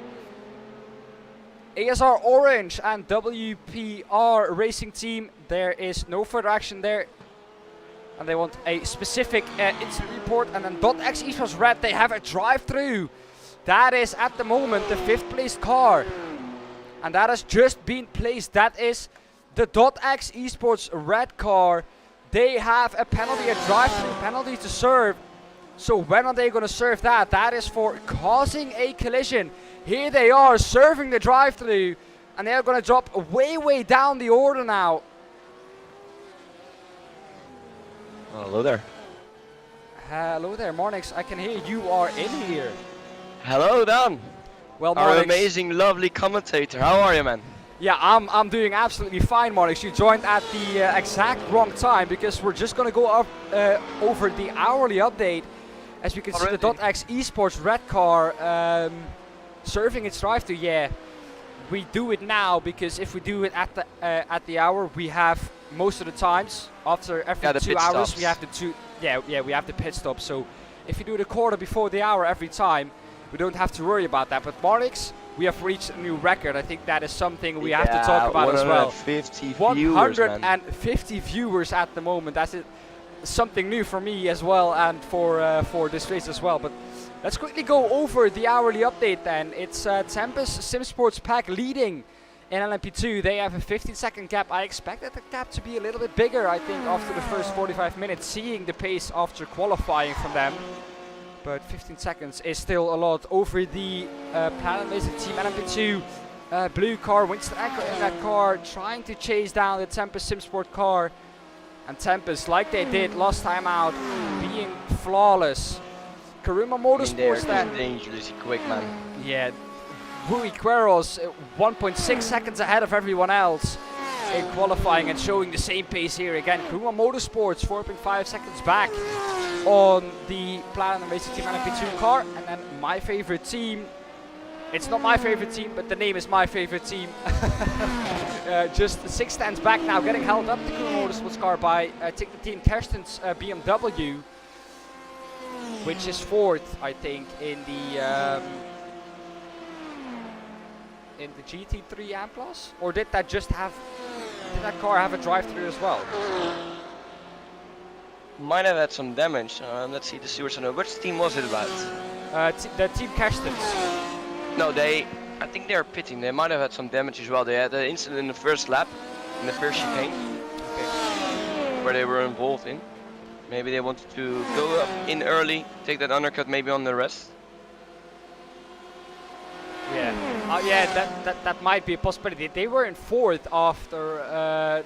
ASR Orange and WPR Racing Team, there is no further action there. And they want a specific incident report. And then .X Esports Red, they have a drive-through. That is at the moment the 5th place car. And that has just been placed. That is the .X Esports Red car. They have a penalty, a drive-through penalty to serve. So when are they going to serve that? That is for causing a collision. Here they are serving the drive-through. And they are going to drop way down the order now. Hello there. Hello there, Marnix. I can hear you are in here. Hello, Dan. Well, our Marnix, amazing, lovely commentator. How are you, man? Yeah, I'm doing absolutely fine, Marnix. You joined at the exact wrong time because we're just going to go up, over the hourly update. As we can see, the .X Esports Red car serving its drive-through. Yeah, we do it now because if we do it at the hour, we have most of the times after every 2 hours stops. we have we have the pit stop. So if you do the quarter before the hour every time, we don't have to worry about that. But Marnix, we have reached a new record. I think that is something we have to talk about as well. 150 viewers at the moment. That's it. Something new for me as well, and for this race as well. But let's quickly go over the hourly update then. It's Tempus Sim Sports Pack leading in LMP2. They have a 15-second gap. I expected the gap to be a little bit bigger, I think, after the first 45 minutes, seeing the pace after qualifying from them. But 15 seconds is still a lot over the Platinum Racing Team LMP2 blue car. Winston Ecker in that car, trying to chase down the Tempus Sim Sport car. And Tempus, like they did last time out, being flawless. Karuma Motorsports that dangerously quick, man. Yeah, Rui Queiroz 1.6 seconds ahead of everyone else in qualifying and showing the same pace here again. Karuma Motorsports 4.5 seconds back on the Platinum Racing Team LMP2 car. And then my favorite team, it's not my favorite team, but the name is my favorite team. Just 6 stands back now, getting held up the Karuma Motorsports car by I think the Team Kersten's BMW, which is 4th, I think, in the GT3 AM Plus? Or did that car have a drive-through as well? Might have had some damage. Let's see the stewards. Which team was it about? The Team Kerstens. No, I think they are pitting. They might have had some damage as well. They had an incident in the first lap, in the first chicane, where they were involved in. Maybe they wanted to go up in early, take that undercut maybe on the rest. Yeah, yeah, that might be a possibility. They were in 4th after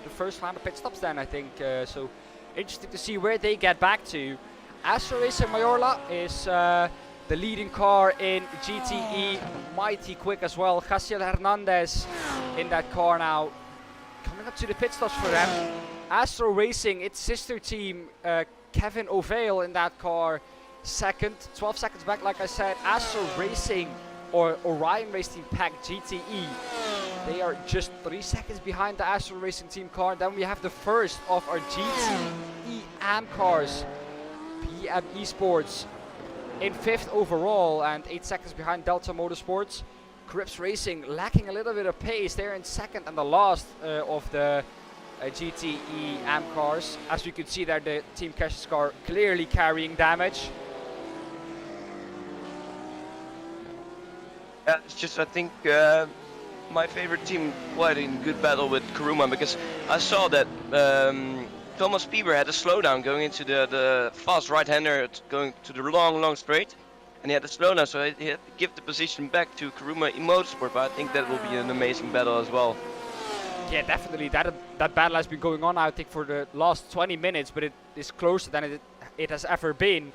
the first round of pit stops then, I think. So interesting to see where they get back to. Astro Racing Mayorla is the leading car in GTE, mighty quick as well. Jaciel Hernandez in that car now, coming up to the pit stops for them. Astro Racing, its sister team, Kevin O'Vale in that car, 2nd, 12 seconds back, like I said. Astro Racing, or Orion Racing Team Pack GTE, they are just 3 seconds behind the Astro Racing Team car. Then we have the first of our GTE AM cars, PM Esports, in 5th overall and 8 seconds behind Delta Motorsports. Crips Racing lacking a little bit of pace. They're in 2nd and the last of the GTE AM cars. As you can see there, the Team Cash's car clearly carrying damage. It's just, I think, my favorite team quite in good battle with Karuma, because I saw that Thomas Pieber had a slowdown going into the fast right-hander, going to the long straight, and he had a slowdown, so he had to give the position back to Karuma in Motorsport. But I think that will be an amazing battle as well. Yeah, definitely. That battle has been going on, I think, for the last 20 minutes, but it is closer than it has ever been.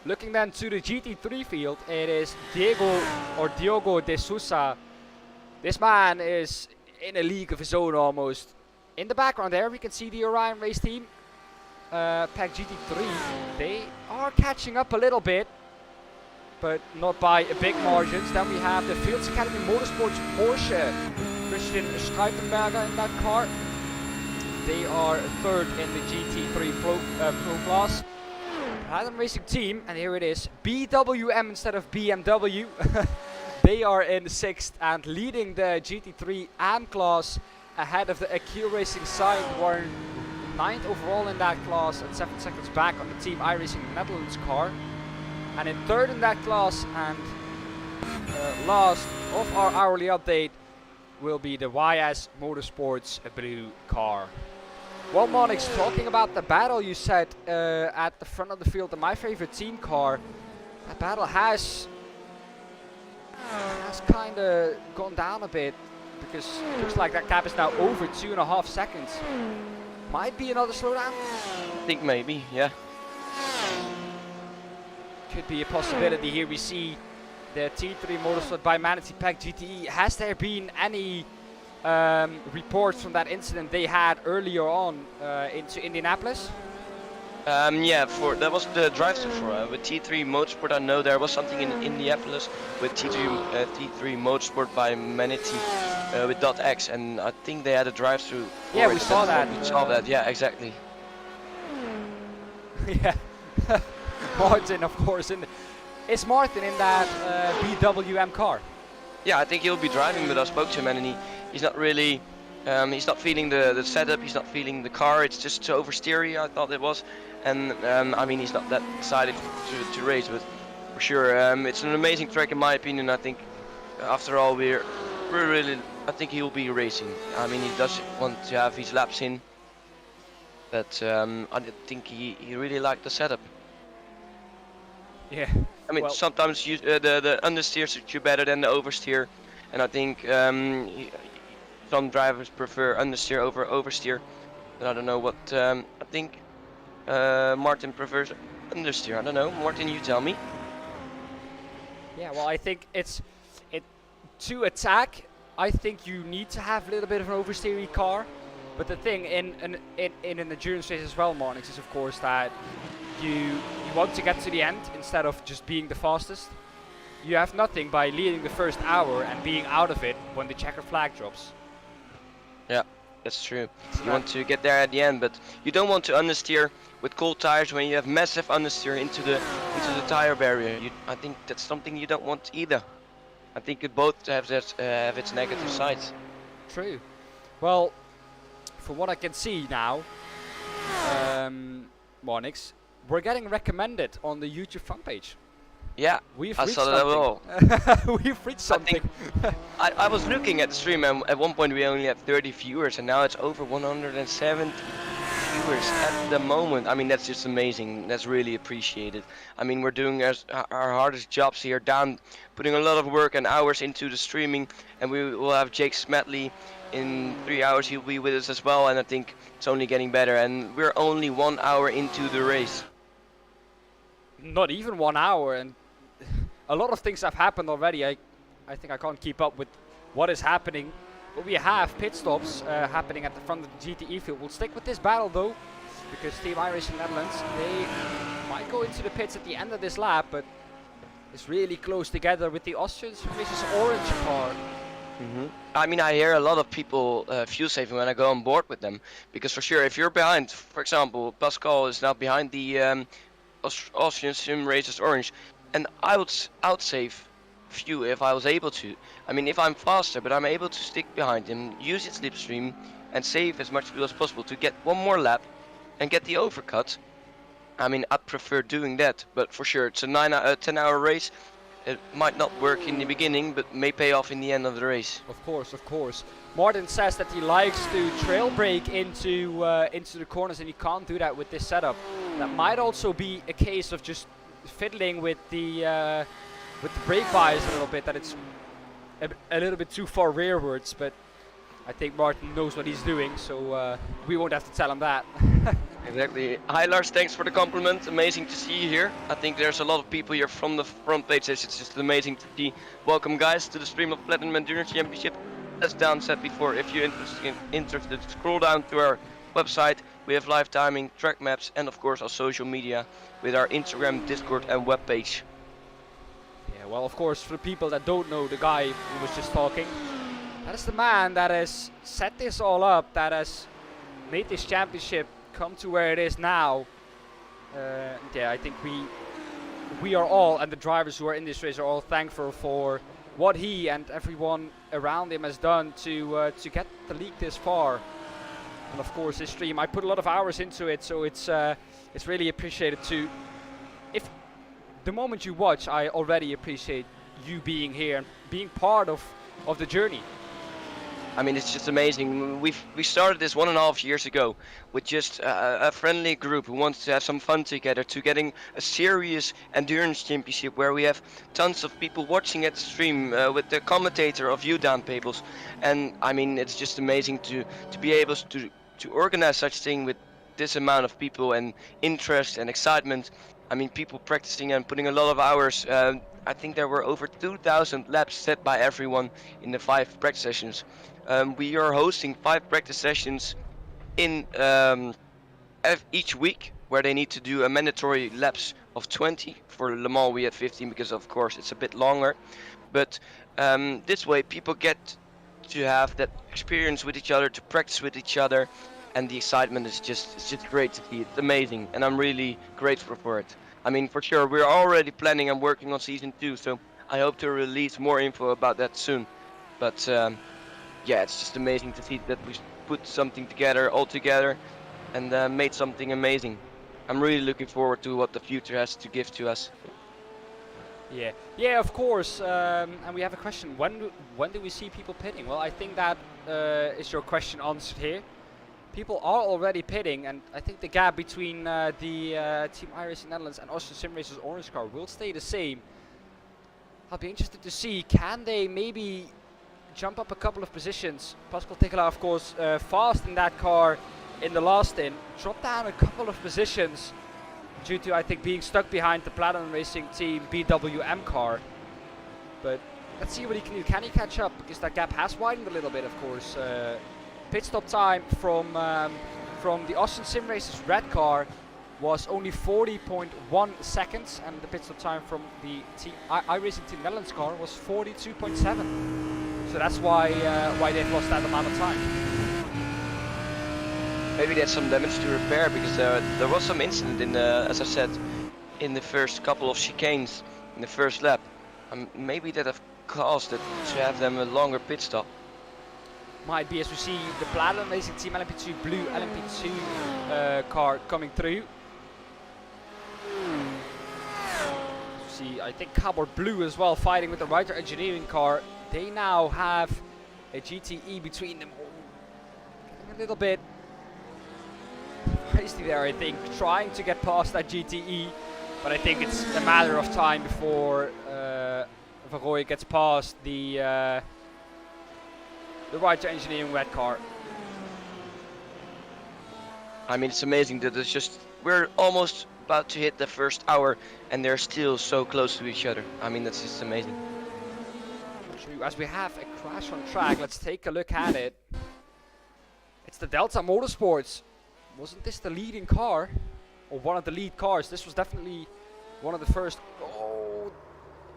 Looking then to the GT3 field, it is Diogo de Sousa. This man is in a league of his own almost. In the background there, we can see the Orion Race Team, Pack GT3. They are catching up a little bit, but not by a big margins. Then we have the Fields Academy Motorsports Porsche, Christian Streitenberger in that car. They are third in the GT3 Pro class. Platinum Racing Team, and here it is, BWM instead of BMW. They are in 6th and leading the GT3 AM class ahead of the Akil Racing side, who are 9th overall in that class and 7 seconds back on the Team iRacing Netherlands car. And in 3rd in that class and last of our hourly update will be the YS Motorsports blue car. Well, Monix, talking about the battle you said at the front of the field in my favorite team car, that battle has kind of gone down a bit, because it looks like that gap is now over 2.5 seconds. Might be another slowdown? I think maybe, yeah. Could be a possibility. Here we see the T3 Motorsport by Manatee Pack GTE. Has there been any reports from that incident they had earlier on into Indianapolis? Yeah, that was the drive-thru for with T3 Motorsport. I know there was something in Indianapolis with T3 Motorsport by Manatee with .x, and I think they had a drive-thru. Yeah, we saw that. We saw that. Yeah, exactly. Yeah, Martin, of course. Is Martin in that BWM car? Yeah, I think he'll be driving, but I spoke to him and he's not really. He's not feeling the setup. He's not feeling the car. It's just so oversteery, I thought it was. And I mean, he's not that excited to race, but for sure, it's an amazing track in my opinion. I think, after all, we're really. I think he'll be racing. I mean, he does want to have his laps in, but I think he really liked the setup. Yeah. I mean, sometimes the understeer suits you better than the oversteer, and I think some drivers prefer understeer over oversteer. But I don't know what I think. Martin prefers understeer. I don't know. Martin, you tell me. Yeah, well, I think to attack. I think you need to have a little bit of an oversteery car. But the thing in an endurance race as well, Monix, is of course that you want to get to the end instead of just being the fastest. You have nothing by leading the first hour and being out of it when the checker flag drops. Yeah, that's true. You want to get there at the end, but you don't want to understeer with cold tires when you have massive understeer into the tire barrier. I think that's something you don't want either. I think it both have its negative sides. True. Well, from what I can see now, Monix, we're getting recommended on the YouTube front page. Yeah, we've I reached saw that something. We've reached something. I was looking at the stream, and at one point we only had 30 viewers, and now it's over 170 viewers at the moment. I mean, that's just amazing. That's really appreciated. I mean, we're doing our hardest jobs here, putting a lot of work and hours into the streaming, and we will have Jake Smetley in 3 hours. He'll be with us as well, and I think it's only getting better. And we're only 1 hour into the race. Not even 1 hour, and a lot of things have happened already. I think I can't keep up with what is happening. But we have pit stops happening at the front of the GTE field. We'll stick with this battle though, because Team iRacing Netherlands, they might go into the pits at the end of this lap, but it's really close together with the Austrians versus Orange car. I mean, I hear a lot of people fuel saving when I go on board with them, because for sure, if you're behind, for example, Pascal is now behind the Austrian sim racers Orange, and I would outsave fuel if I was able to. I mean, if I'm faster, but I'm able to stick behind him, use his slipstream, and save as much fuel as possible to get one more lap and get the overcut. I mean, I'd prefer doing that, but for sure, it's a 10-hour race. It might not work in the beginning, but may pay off in the end of the race. Of course, of course. Martin says that he likes to trail brake into the corners, and he can't do that with this setup. That might also be a case of just fiddling with the brake bias a little bit, that it's a little bit too far rearwards, but I think Martin knows what he's doing, so we won't have to tell him that. Exactly. Hi Lars, thanks for the compliment. Amazing to see you here. I think there's a lot of people here from the front page. It's just amazing to see. Welcome guys to the stream of Platinum Endurance Championship. As Dan said before, if you're interested, scroll down to our website. We have live timing, track maps, and of course our social media with our Instagram, Discord and webpage. Yeah, well, of course, for the people that don't know the guy who was just talking, that is the man that has set this all up, that has made this championship come to where it is now. Yeah, I think we are all, and the drivers who are in this race are all thankful for what he and everyone around him has done to get the league this far. And of course, this stream, I put a lot of hours into it, so it's really appreciated too. If the moment you watch, I already appreciate you being here and being part of the journey. I mean, it's just amazing. We started this 1.5 years ago with just a friendly group who wants to have some fun together, to getting a serious endurance championship where we have tons of people watching at the stream with the commentator of U-Down Pables. And I mean, it's just amazing to be able to organize such thing with this amount of people and interest and excitement. I mean, people practicing and putting a lot of hours. I think there were over 2,000 laps set by everyone in the 5 practice sessions. We are hosting 5 practice sessions in each week, where they need to do a mandatory laps of 20. For Le Mans we had 15 because of course it's a bit longer. But this way people get to have that experience with each other, to practice with each other, and the excitement is just great to see. It's amazing, and I'm really grateful for it. I mean, for sure, we're already planning and working on season 2, so I hope to release more info about that soon. But yeah, it's just amazing to see that we put something together, all together, and made something amazing. I'm really looking forward to what the future has to give to us. Yeah, of course. And we have a question. When do we see people pitting? Well, I think that is your question answered here. People are already pitting, and I think the gap between the Team iRacing Netherlands and Austin Sim Racers orange car will stay the same. I'll be interested to see, can they maybe jump up a couple of positions? Pascal Tekela, of course, fast in that car in the last stint, dropped down a couple of positions due to, I think, being stuck behind the Platinum Racing Team BWM car. But let's see what he can do. Can he catch up? Because that gap has widened a little bit, of course. Pit stop time from the Austin Sim Racers red car was only 40.1 seconds, and the pit stop time from the iRacing Team Netherlands car was 42.7. So that's why they've lost that amount of time. Maybe there's some damage to repair, because there was some incident in the, as I said, in the first couple of chicanes in the first lap. Maybe that have caused it to have them a longer pit stop. Might be, as we see the Platinum Racing Team LMP2 blue LMP2 car coming through. See, I think Cardboard Blue as well fighting with the Ryder Engineering car. They now have a GTE between them. Getting a little bit hasty there, I think, trying to get past that GTE. But I think it's a matter of time before Verrooy gets past the Ryder Engineering red car. I mean, it's amazing that it's just, we're almost about to hit the first hour and they're still so close to each other. I mean, that's just amazing. As we have a crash on track, let's take a look at it. It's the Delta Motorsports. Wasn't this the leading car? Or one of the lead cars? This was definitely one of the first. Oh,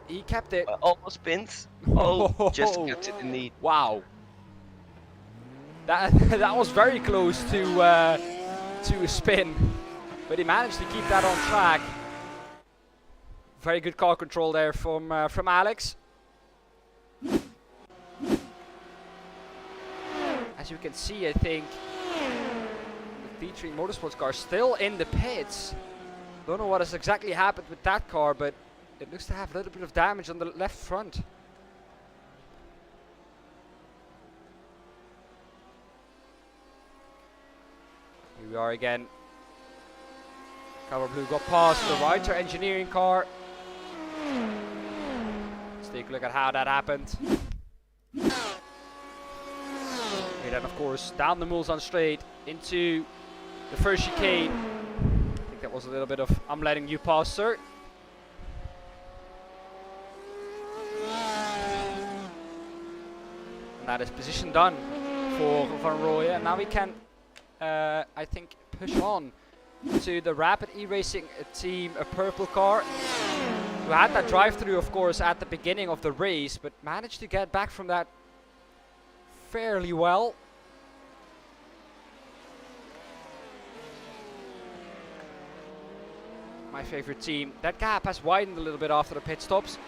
he kept it. Almost pins. Oh, just kept it in the. Wow. That was very close to a spin, but he managed to keep that on track. Very good car control there from Alex. As you can see, I think the D3 Motorsports car still in the pits. Don't know what has exactly happened with that car, but it looks to have a little bit of damage on the left front. Here we are again. Cover Blue got past the Ryder Engineering car. Let's take a look at how that happened. Okay, then of course down the Mulsanne straight into the first chicane. I think that was a little bit of I'm letting you pass, sir. And that is position done for Van Rooyen. And now we can, I think, push on to the Rapid E-Racing team, a purple car. Who had that drive-through, of course, at the beginning of the race, but managed to get back from that fairly well. my favorite team. That gap has widened a little bit after the pit stops.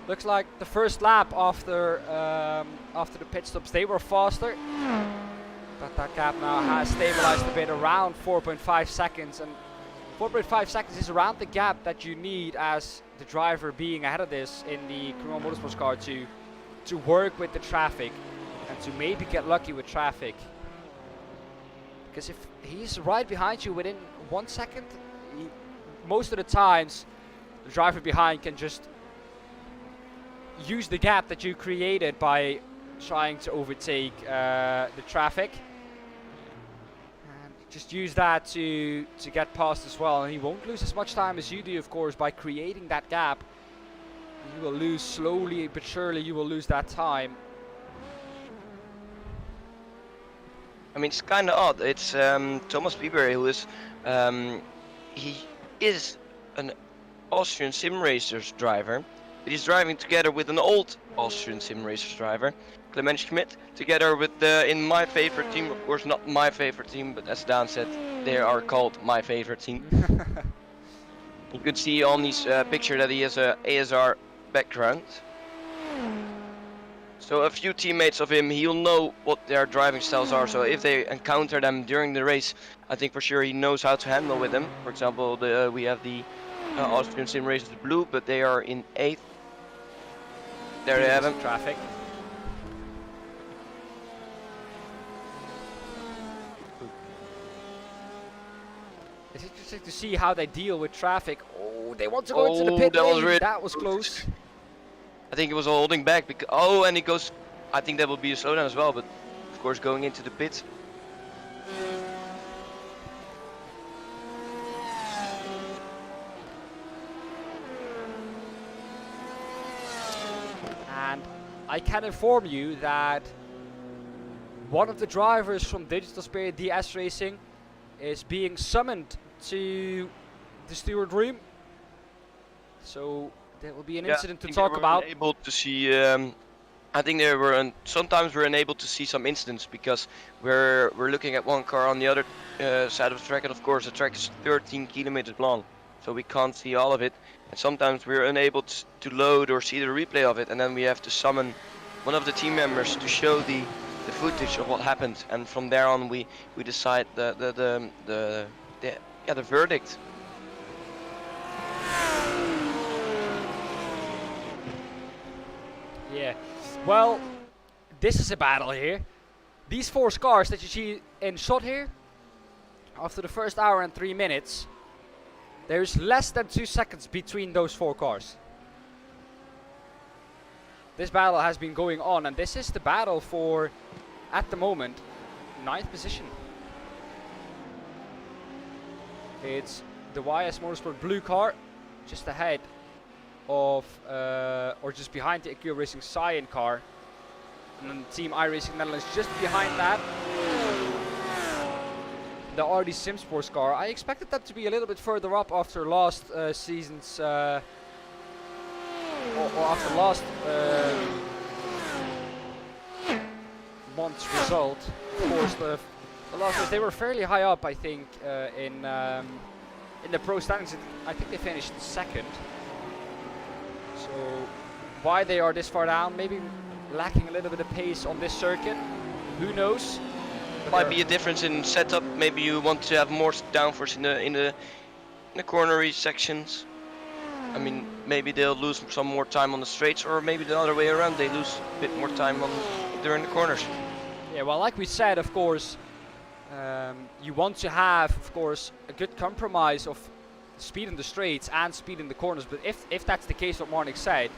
Looks like the first lap after the pit stops they were faster, but that gap now has stabilized a bit around 4.5 seconds, and 4.5 seconds is around the gap that you need as the driver being ahead of this in the Crew Motorsports car to work with the traffic and to maybe get lucky with traffic. Because if he's right behind you within 1 second, most of the times the driver behind can just use the gap that you created by trying to overtake the traffic, and just use that to get past as well. And he won't lose as much time as you do, of course, by creating that gap. You will lose slowly but surely. You will lose that time. I mean, it's kind of odd. It's Thomas Bieber, who is he is an Austrian sim racers driver, but he's driving together with an old Austrian sim racers driver, Clement Schmidt, together with in my favorite team. Of course, not my favorite team, but as Dan said, they are called my favorite team. You could see on this picture that he has a ASR background. So a few teammates of him, he'll know what their driving styles are. So if they encounter them during the race, I think for sure he knows how to handle with them. For example, we have the Austrian sim racers blue, but they are in 8th. There they have him. Traffic. It's interesting to see how they deal with traffic. Oh, they want to go into the pit lane. That was close. I think it was holding back because and he goes. I think that will be a slowdown as well, but of course going into the pit. And I can inform you that one of the drivers from Digital Spirit DS Racing is being summoned to the steward room. So there will be an incident to talk about. Able to see. I think they were. Sometimes we're unable to see some incidents because we're looking at one car on the other side of the track, and of course the track is 13 kilometers long, so we can't see all of it. And sometimes we're unable to load or see the replay of it, and then we have to summon one of the team members to show the footage of what happened, and from there on we decide the verdict. Yeah, well, this is a battle here. These 4 cars that you see in shot here, after the first hour and 3 minutes, there's less than 2 seconds between those 4 cars. This battle has been going on, and this is the battle for, at the moment, 9th position. It's the YS Motorsport blue car, just ahead of, or just behind the Akio Racing Cyan car. And then Team iRacing Netherlands just behind that. The RD Sim Sports car. I expected that to be a little bit further up after last season's, or after last month's result. Of course, the last race, they were fairly high up, I think, in the pro standings. I think they finished second. So why they are this far down? Maybe lacking a little bit of pace on this circuit. Who knows? Might be a difference in setup. Maybe you want to have more downforce in the cornery sections. I mean, maybe they'll lose some more time on the straights, or maybe the other way around. They lose a bit more time during the corners. Yeah, well, like we said, of course, you want to have, of course, a good compromise of speed in the straights and speed in the corners. But if that's the case, what Marnik said,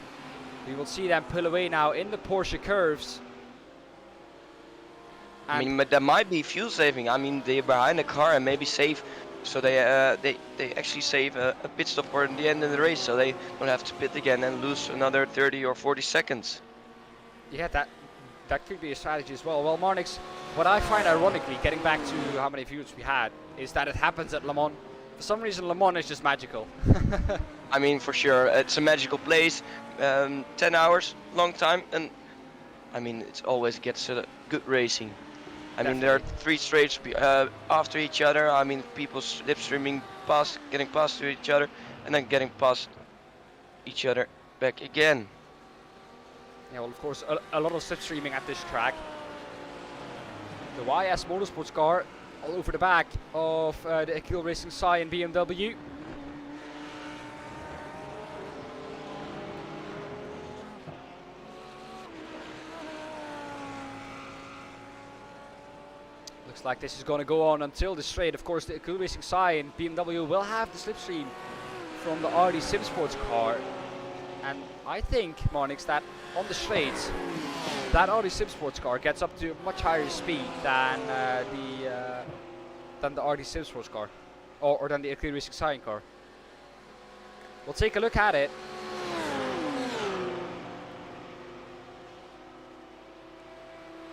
we will see them pull away now in the Porsche curves. I mean, but that might be fuel saving. I mean, they're behind the car and maybe save, so they actually save a pit stop for the end of the race, so they don't have to pit again and lose another 30 or 40 seconds. Yeah, that could be a strategy as well. Well, Marnix, what I find ironically, getting back to how many viewers we had, is that it happens at Le Mans. For some reason, Le Mans is just magical. I mean, for sure, it's a magical place. 10 hours, long time, and I mean, it always gets good racing. I mean, there are 3 straights after each other. I mean, people slipstreaming past, getting past to each other, and then getting past each other back again. Yeah, well, of course, a lot of slipstreaming at this track. The YS Motorsports car all over the back of the Akil Racing Cyan BMW. Looks like this is going to go on until the straight. Of course, the Akil Racing Cyan BMW will have the slipstream from the RD Sim Sports car. And I think, Monix, that on the straights, that RD Sim Sports car gets up to a much higher speed than the RD Sim Sports car, or than the Akil Racing Cyan car. We'll take a look at it.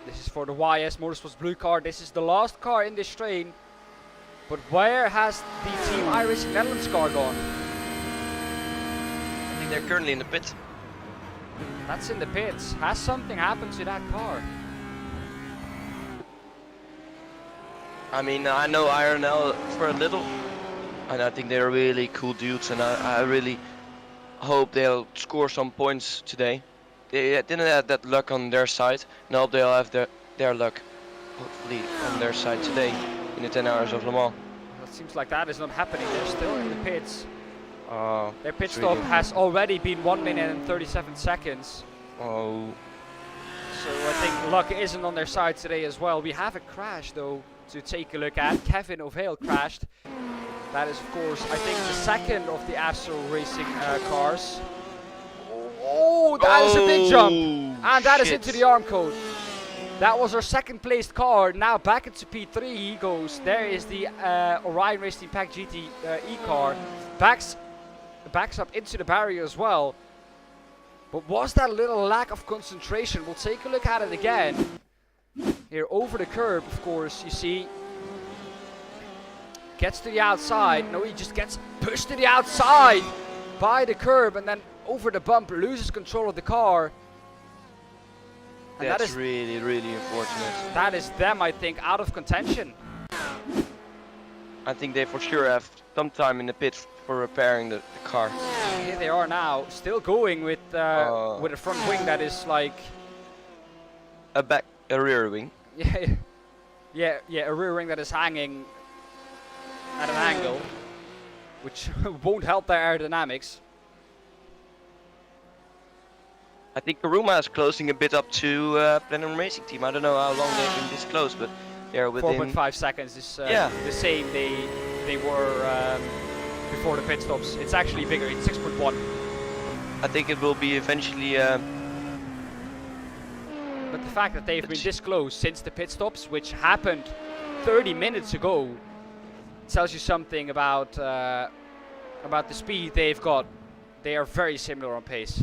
This is for the YS Motorsports blue car. This is the last car in this train. But where has the Team iRacing Netherlands car gone? I think they're currently in the pit. That's in the pits. Has something happened to that car? I mean, I know IRNL for a little, and I think they're really cool dudes, and I really hope they'll score some points today. They didn't have that luck on their side, and I hope they'll have their luck, hopefully, on their side today in the 10 hours of Le Mans. It seems like that is not happening. They're still in the pits. Oh, Their pit stop has already been 1 minute and 37 seconds. Oh. So I think luck isn't on their side today as well. We have a crash though to take a look at. Kevin O'Hale crashed. That is, of course, I think the second of the Astro Racing cars. Oh, that is a big jump. And that is into the arm code. That was our second placed car. Now back into P3 he goes. There is the Orion Racing Pack GT E car. Backs up into the barrier as well. But was that a little lack of concentration? We'll take a look at it again. Here over the curb, of course, you see. Gets to the outside. No, he just gets pushed to the outside by the curb and then over the bump, loses control of the car. And That's that is really, really unfortunate. That is them, I think, out of contention. I think they for sure have some time in the pit for repairing the car. Here they are now, still going with a front wing that is like a rear wing. Yeah, a rear wing that is hanging at an angle, which won't help their aerodynamics. I think Karuma is closing a bit up to Platinum Racing Team. I don't know how long they've been this close, but they're within 4.5 seconds is the same they were before the pit stops. It's actually bigger, it's 6.1. I think it will be eventually but the fact that they've been this close since the pit stops, which happened 30 minutes ago, tells you something about the speed they've got. They are very similar on pace.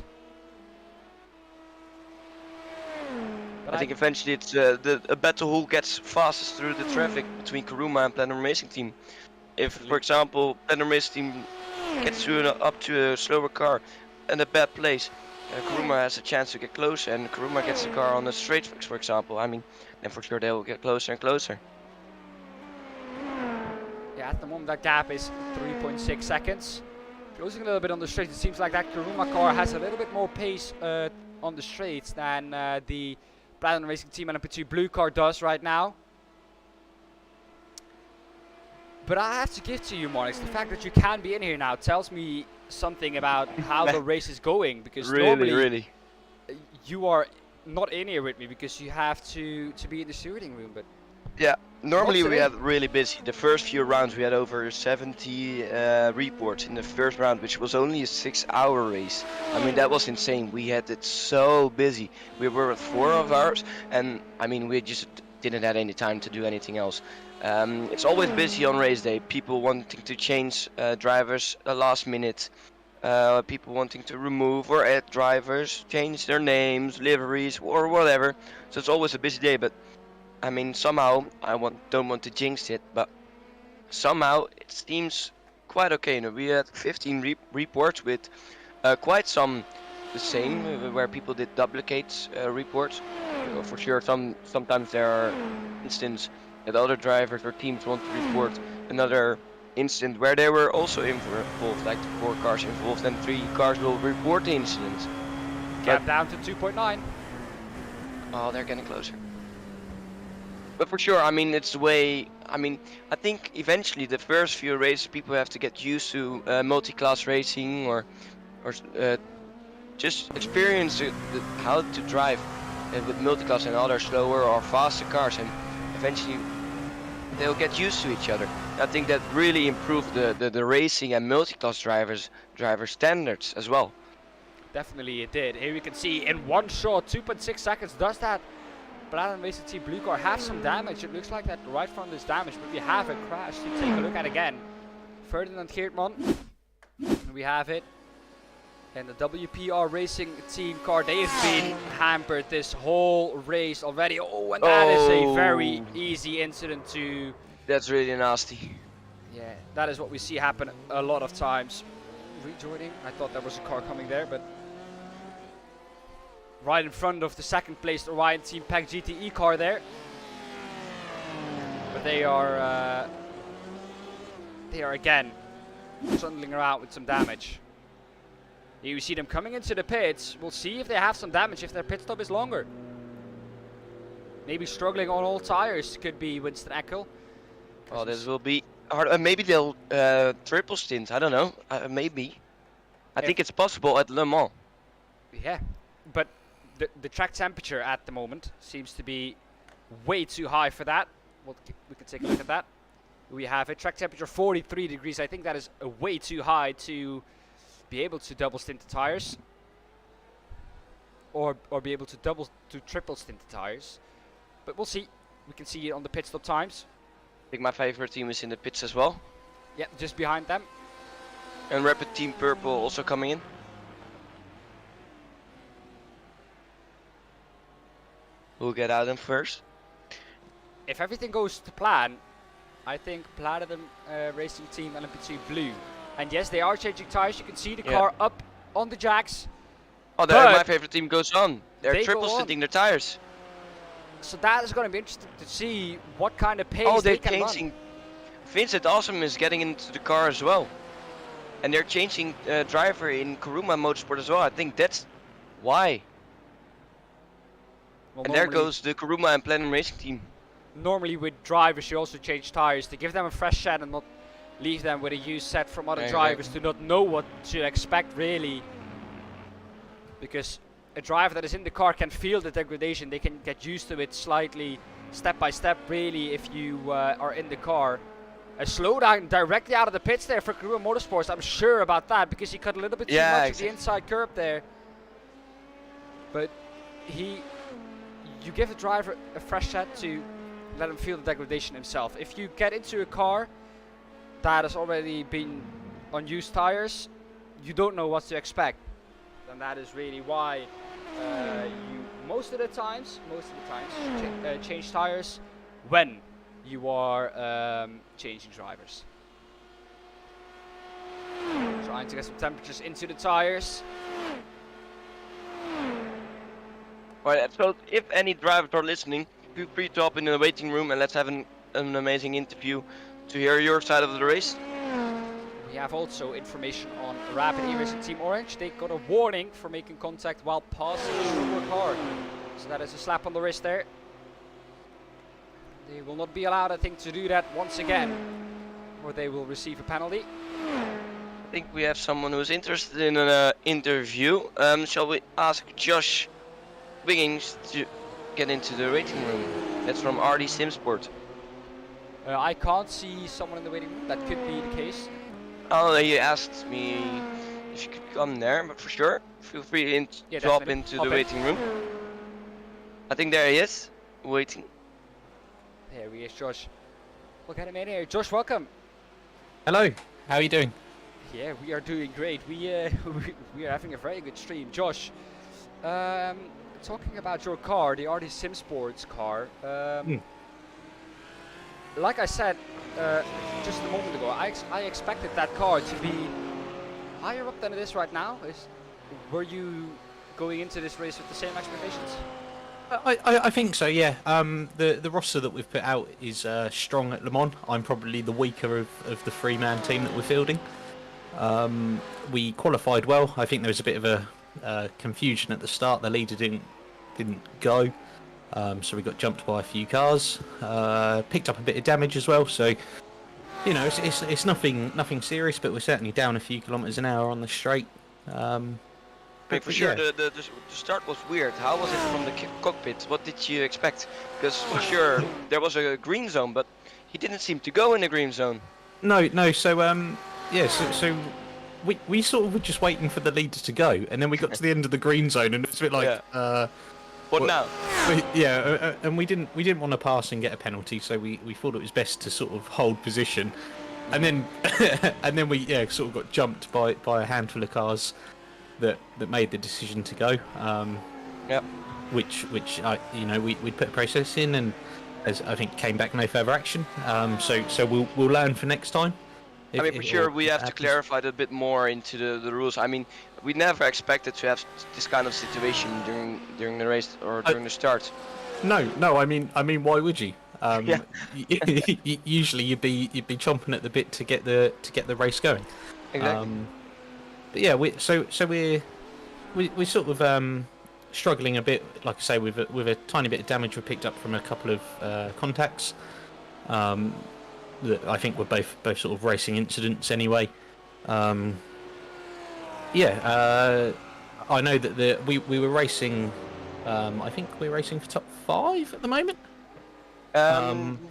I think eventually it's a battle who gets fastest through the traffic between Karuma and Platinum Racing Team. If, for example, Platinum Racing Team gets up to a slower car and a bad place, Karuma has a chance to get closer, and Karuma gets the car on a straight fix, for example. I mean, then for sure they will get closer and closer. Yeah, at the moment that gap is 3.6 seconds. Closing a little bit on the straight. It seems like that Karuma car has a little bit more pace on the straights than the Platinum Racing Team LMP2 blue car does right now. But I have to give to you, Monix, the fact that you can be in here now tells me something about how the race is going, because normally you are not in here with me because you have to be in the steering room. But yeah, normally we had really busy. The first few rounds we had over 70 reports in the first round, which was only a 6-hour race. I mean, that was insane. We had it so busy. We were at 4 of ours, and I mean, we just didn't have any time to do anything else. It's always busy on race day. People wanting to change drivers last minute. People wanting to remove or add drivers, change their names, liveries, or whatever. So it's always a busy day. But I mean, somehow don't want to jinx it, but somehow it seems quite okay. You know, we had 15 reports with quite some the same, where people did duplicate reports. For sure, sometimes there are instances that other drivers or teams want to report another incident where they were also involved, like 4 cars involved, and 3 cars will report the incident. Gap down to 2.9. Oh, they're getting closer. But for sure, I mean, it's the way. I mean, I think eventually the first few races people have to get used to multi-class racing, or just experience how to drive with multi-class and other slower or faster cars, and eventually they'll get used to each other. I think that really improved the racing and multi-class driver standards as well. Definitely it did. Here we can see in one shot, 2.6 seconds. Does that Platinum Racing Team Blue car have some damage? It looks like that right front is damaged, but we have a crash to take a look at again. Ferdinand Geertman. We have it. And the WPR Racing Team car, they've been hampered this whole race already. Oh, and that is a very easy incident to... That's really nasty. Yeah, that is what we see happen a lot of times. Rejoining, I thought there was a car coming there, but right in front of the second placed Orion Team Pack GTE car there. But they are again trundling around with some damage. You see them coming into the pits. We'll see if they have some damage, if their pit stop is longer. Maybe struggling on all tires could be Winston Eckel. Oh, this will be hard. Maybe they'll triple stint. I don't know. Maybe. I think it's possible at Le Mans. Yeah, but the track temperature at the moment seems to be way too high for that. We can take a look at that. We have a track temperature 43 degrees. I think that is way too high to be able to double stint the tires, or be able to triple stint the tires. But we'll see. We can see it on the pit stop times. I think my favorite team is in the pits as well. Yeah, just behind them. And Rapid Team Purple also coming in. We'll get out them first. If everything goes to plan, I think Platinum Racing Team LMP2 Blue. And yes, they are changing tires. You can see the car up on the jacks. Oh, my favorite team goes on. They're triple stinting their tires. So that is going to be interesting to see what kind of pace they're they can changing. run. Vincent Awesome is getting into the car as well. And they're changing driver in Kuruma Motorsport as well. I think that's why. Well, and there goes the Kuruma and Platinum Racing Team. Normally with drivers you also change tires to give them a fresh set and not leave them with a used set from other drivers to not know what to expect really. Because a driver that is in the car can feel the degradation. They can get used to it slightly, step by step really, if you are in the car. A slowdown directly out of the pits there for Kuruma Motorsports. I'm sure about that because he cut a little bit too much of the inside curb there. But you give the driver a fresh set to let him feel the degradation himself. If you get into a car that has already been on used tires, you don't know what to expect. And that is really why you most of the times change tires when you are changing drivers. Trying to get some temperatures into the tires. Right, so if any drivers are listening, feel free to hop in the waiting room and let's have an amazing interview to hear your side of the race. We have also information on Rapid E-Racing Team Orange. They got a warning for making contact while passing through a car. So that is a slap on the wrist there. They will not be allowed, I think, to do that once again, or they will receive a penalty. I think we have someone who is interested in an interview. Shall we ask Josh Wiggins to get into the waiting room? That's from RD Simsport. I can't see someone in the waiting room. That could be the case. Oh, he asked me if you could come there, but for sure, feel free to hop into the waiting room. I think there he is, waiting. There he is, Josh. We'll get him in here. Josh, welcome. Hello, how are you doing? Yeah, we are doing great. We are having a very good stream. Josh, talking about your car, the RD Simsports car. Like I said just a moment ago, I expected that car to be higher up than it is right now. Were you going into this race with the same expectations? I think so. Yeah. The roster that we've put out is strong at Le Mans. I'm probably the weaker of the three-man team that we're fielding. We qualified well. I think there was a bit of a confusion at the start. The leader didn't go, so we got jumped by a few cars. Picked up a bit of damage as well. So it's nothing serious, but we're certainly down a few kilometres an hour on the straight. For sure, the start was weird. How was it from the cockpit? What did you expect? Because for sure there was a green zone, but he didn't seem to go in the green zone. No. So so we sort of were just waiting for the leader to go, and then we got to the end of the green zone, and it's a bit like, what now? And we didn't want to pass and get a penalty, so we thought it was best to sort of hold position, and then we sort of got jumped by a handful of cars that made the decision to go. Which we put a process in, and as I think came back no further action. So we'll learn for next time. For sure we have to clarify it a bit more into the rules. I mean, we never expected to have this kind of situation during the race or during the start. No. I mean, why would you? Usually you'd be chomping at the bit to get the race going. Exactly. But yeah, we're sort of struggling a bit, like I say, with a tiny bit of damage we picked up from a couple of contacts. That I think were both sort of racing incidents anyway. I know that we were racing. I think we're racing for top 5 at the moment.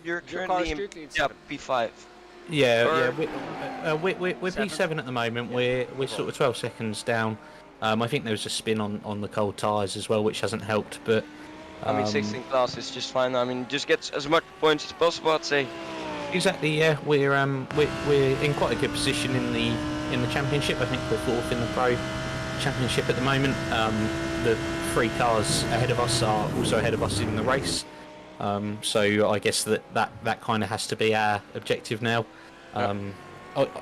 You're currently in P5. We're P7 at the moment. We're sort of 12 seconds down. I think there was a spin on the cold tyres as well, which hasn't helped. But 16 class is just fine. I mean, just get as much points as possible, I'd say. Exactly. Yeah, we're in quite a good position in the championship. I think we're 4th in the pro championship at the moment. The 3 cars ahead of us are also ahead of us in the race. So I guess that kind of has to be our objective now.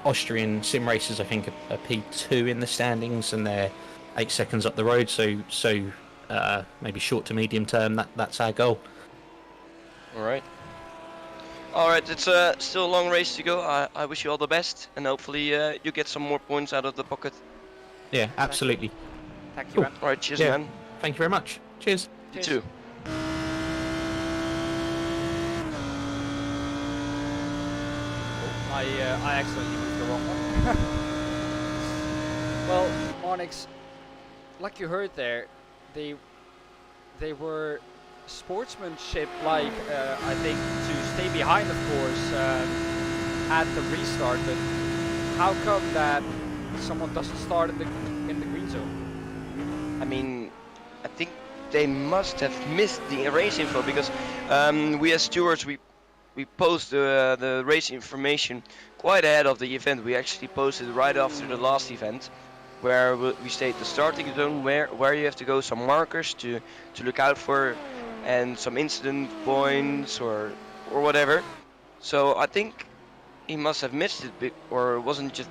Austrian sim racers, I think, are P2 in the standings, and they're 8 seconds up the road. So maybe short to medium term, that's our goal. All right, it's still a long race to go. I wish you all the best, and hopefully you get some more points out of the pocket. Yeah, absolutely. Thank you, man. All right, cheers, man. Thank you very much. Cheers. You too. I accidentally moved the wrong one. Well, Onyx, like you heard there, they were sportsmanship, like I think, to stay behind, of course, at the restart. But how come that someone doesn't start in the green zone? I mean, I think they must have missed the race info, because we as stewards we post the race information quite ahead of the event. We actually posted right after the last event, where we state the starting zone, where you have to go, some markers to look out for, and some incident points or whatever. So I think he must have missed it, or wasn't just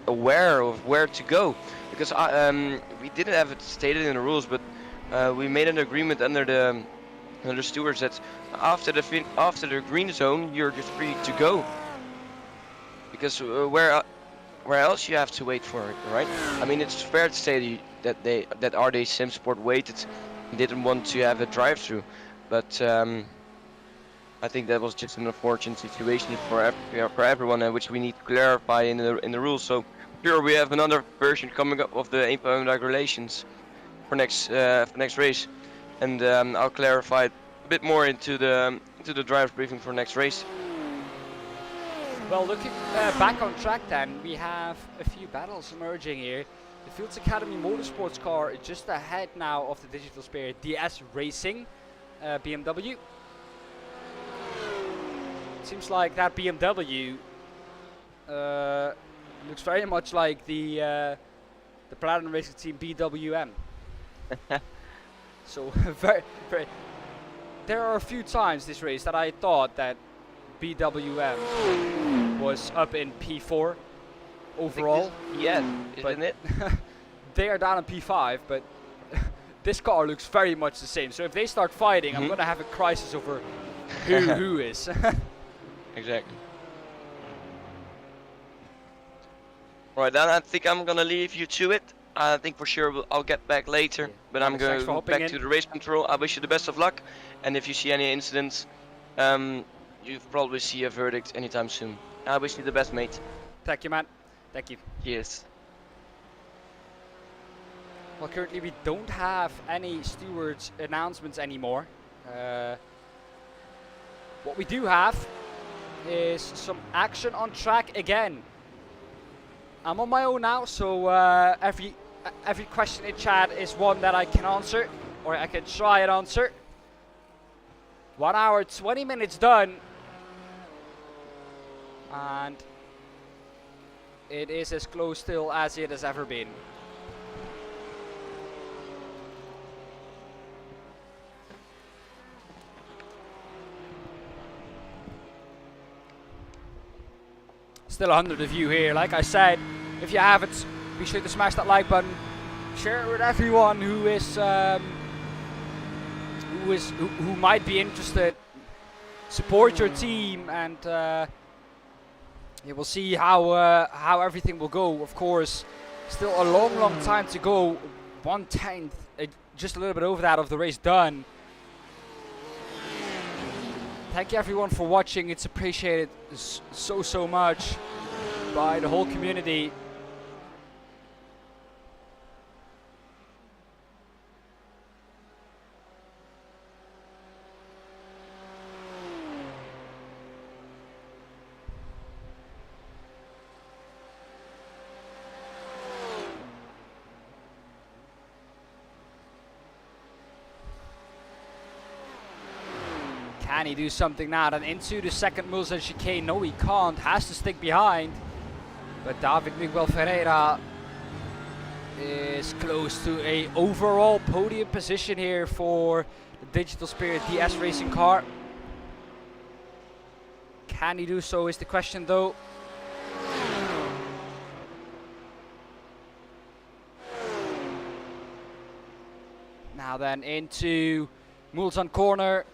aware of where to go, because we didn't have it stated in the rules, but we made an agreement under the stewards that after the green zone you're just free to go, because where else you have to wait for it, right? I mean, it's fair to say that RD Sim Sport waited, didn't want to have a drive-through, but I think that was just an unfortunate situation for everyone, which we need to clarify in the rules. So here we have another version coming up of the aim regulations for next race, and I'll clarify it a bit more into the driver's briefing for next race. Well, looking back on track then, we have a few battles emerging here. The Fields Academy Motorsports car is just ahead now of the Digital Spirit DS Racing BMW. Seems like that BMW looks very much like the Platinum Racing Team BWM. So very. There are a few times this race that I thought that BWM was up in P4 overall. Isn't it? They are down in P5, but this car looks very much the same. So if they start fighting, I'm gonna have a crisis over who is. Exactly. Right, then I think I'm gonna leave you to it. I think for sure I'll get back later, but I'm Thanks for going hopping back in. to the race control. I wish you the best of luck, and if you see any incidents, you'll probably see a verdict anytime soon. I wish you the best, mate. Thank you, man. Thank you. Yes. Well, currently we don't have any stewards announcements anymore. What we do have is some action on track again. I'm on my own now, so every question in chat is one that I can answer, or I can try and answer. 1 hour, 20 minutes done. And it is as close still as it has ever been. Still 100 of you here. Like I said, if you haven't, be sure to smash that like button. Share it with everyone who might be interested. Support your team, and we'll see how everything will go. Of course, still a long time to go. 1/10, just a little bit over that of the race done. Thank you everyone for watching. It's appreciated so much by the whole community. Can he do something now? Then into the second Mulsanne chicane. No, he can't. Has to stick behind. But David Miguel Ferreira is close to a overall podium position here for the Digital Spirit DS racing car. Can he do so is the question, though. Now then into Mulsanne corner.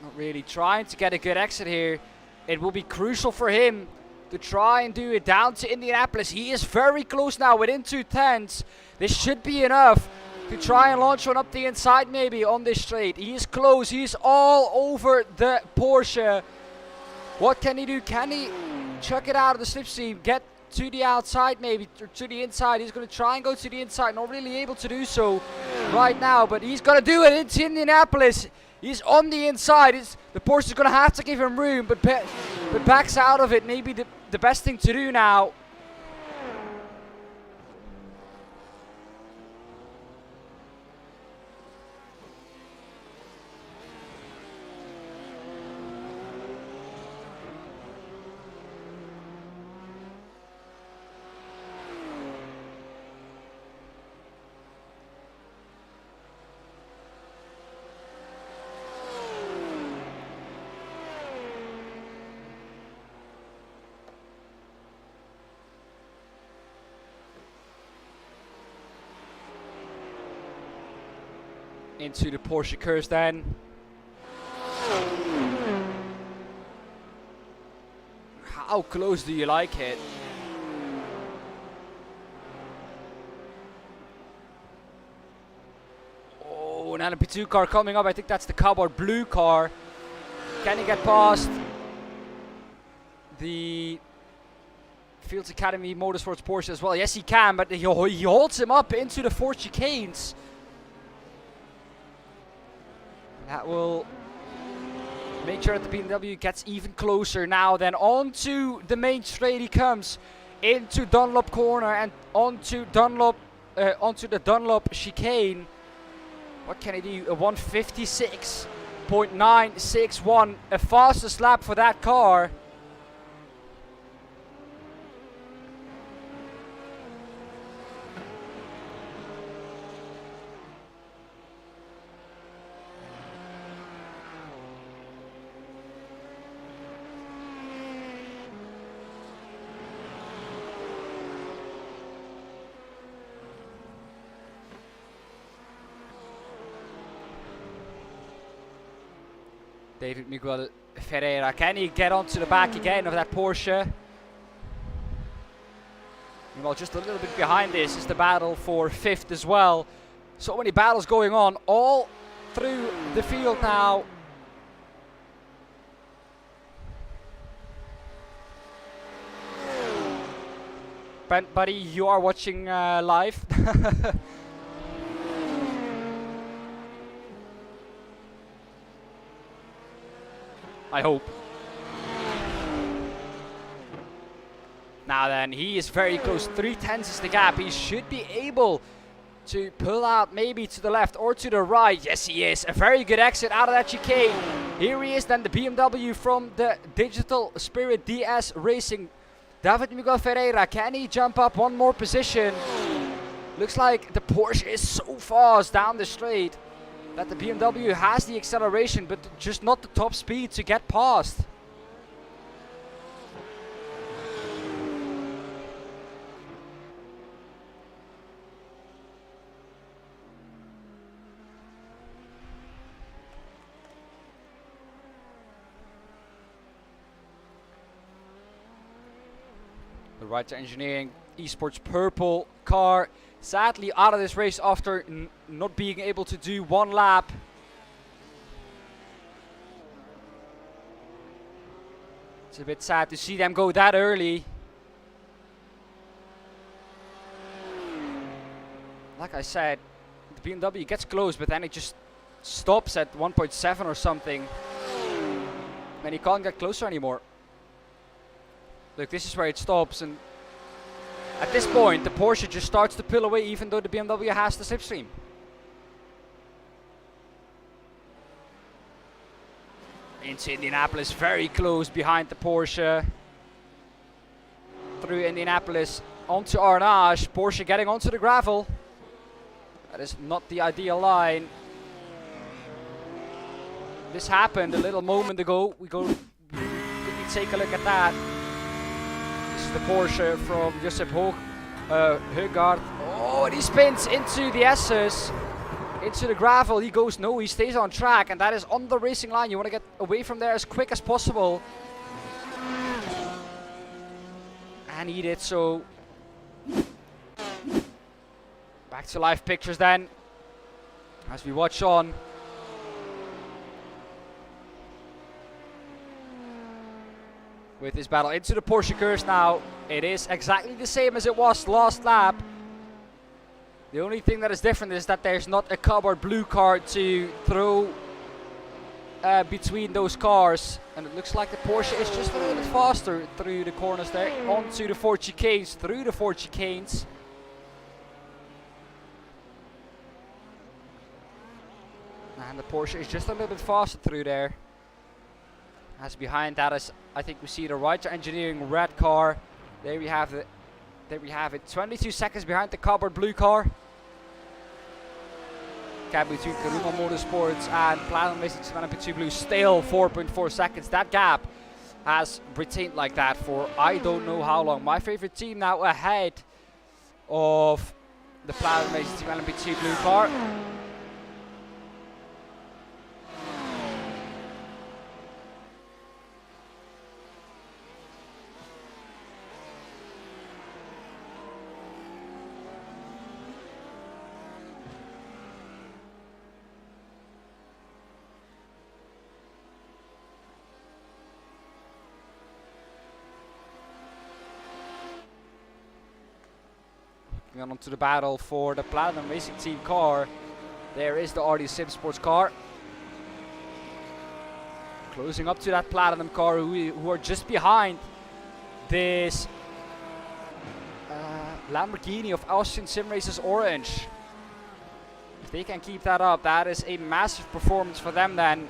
Not really trying to get a good exit here. It will be crucial for him to try and do it down to Indianapolis. He is very close now, within 2/10. This should be enough to try and launch one up the inside maybe on this straight. He is close. He is all over the Porsche. What can he do? Can he chuck it out of the slipstream? Get to the outside maybe, or to the inside. He's going to try and go to the inside. Not really able to do so right now, but he's going to do it into Indianapolis. He's on the inside. The Porsche is going to have to give him room, but backs out of it. Maybe the best thing to do now. Into the Porsche curves then. How close do you like it? Oh, an LMP2 car coming up. I think that's the Cowboy Blue car. Can he get past the Fields Academy Motorsports Porsche as well? Yes, he can, but he holds him up into the 4 chicanes. That will make sure that the BMW gets even closer now. Then onto the main straight he comes, into Dunlop corner and onto the Dunlop chicane. What can he do? A 156.961, a fastest lap for that car. David Miguel Ferreira. Can he get onto the back again of that Porsche? Well, just a little bit behind this is the battle for 5th as well. So many battles going on all through the field now. Brent, buddy, you are watching live. I hope. Now then, he is very close. 3/10 is the gap. He should be able to pull out maybe to the left or to the right. Yes, he is. A very good exit out of that chicane. Here he is then, the BMW from the Digital Spirit DS Racing. David Miguel Ferreira, can he jump up one more position? Looks like the Porsche is so fast down the straight that the BMW has the acceleration, but just not the top speed to get past. The Writer Engineering Esports purple car sadly out of this race after not being able to do one lap. It's a bit sad to see them go that early. Like I said, the BMW gets close, but then it just stops at 1.7 or something. And he can't get closer anymore. Look, this is where it stops, and at this point the Porsche just starts to pull away even though the BMW has the slipstream. Into Indianapolis, very close behind the Porsche. Through Indianapolis, onto Arnage, Porsche getting onto the gravel. That is not the ideal line. This happened a little moment ago. We quickly take a look at that. This is the Porsche from Josep Høgaard. Oh, and he spins into the S's, into the gravel. He goes, no, he stays on track, and that is on the racing line. You want to get away from there as quick as possible. And he did so. Back to live pictures then, as we watch on. With this battle into the Porsche curse now. It is exactly the same as it was last lap. The only thing that is different is that there's not a cardboard blue card to throw between those cars. And it looks like the Porsche is just a little bit faster through the corners there. Onto the 4 chicanes, through the 4 chicanes. And the Porsche is just a little bit faster through there. As behind that is, I think we see the Writer Engineering red car. There we have it. There we have it. 22 seconds behind the cardboard blue car. Gap between Karuma Motorsports and Platinum Racing Team LMP2 Blue still 4.4 seconds. That gap has retained like that for I don't know how long. My favorite team now ahead of the Platinum Racing Team LMP2 Blue car. On onto the battle for the Platinum Racing Team car. There is the RD Sim Sports car. Closing up to that Platinum car who are just behind this Lamborghini of Austin Sim Racers Orange. If they can keep that up, that is a massive performance for them then.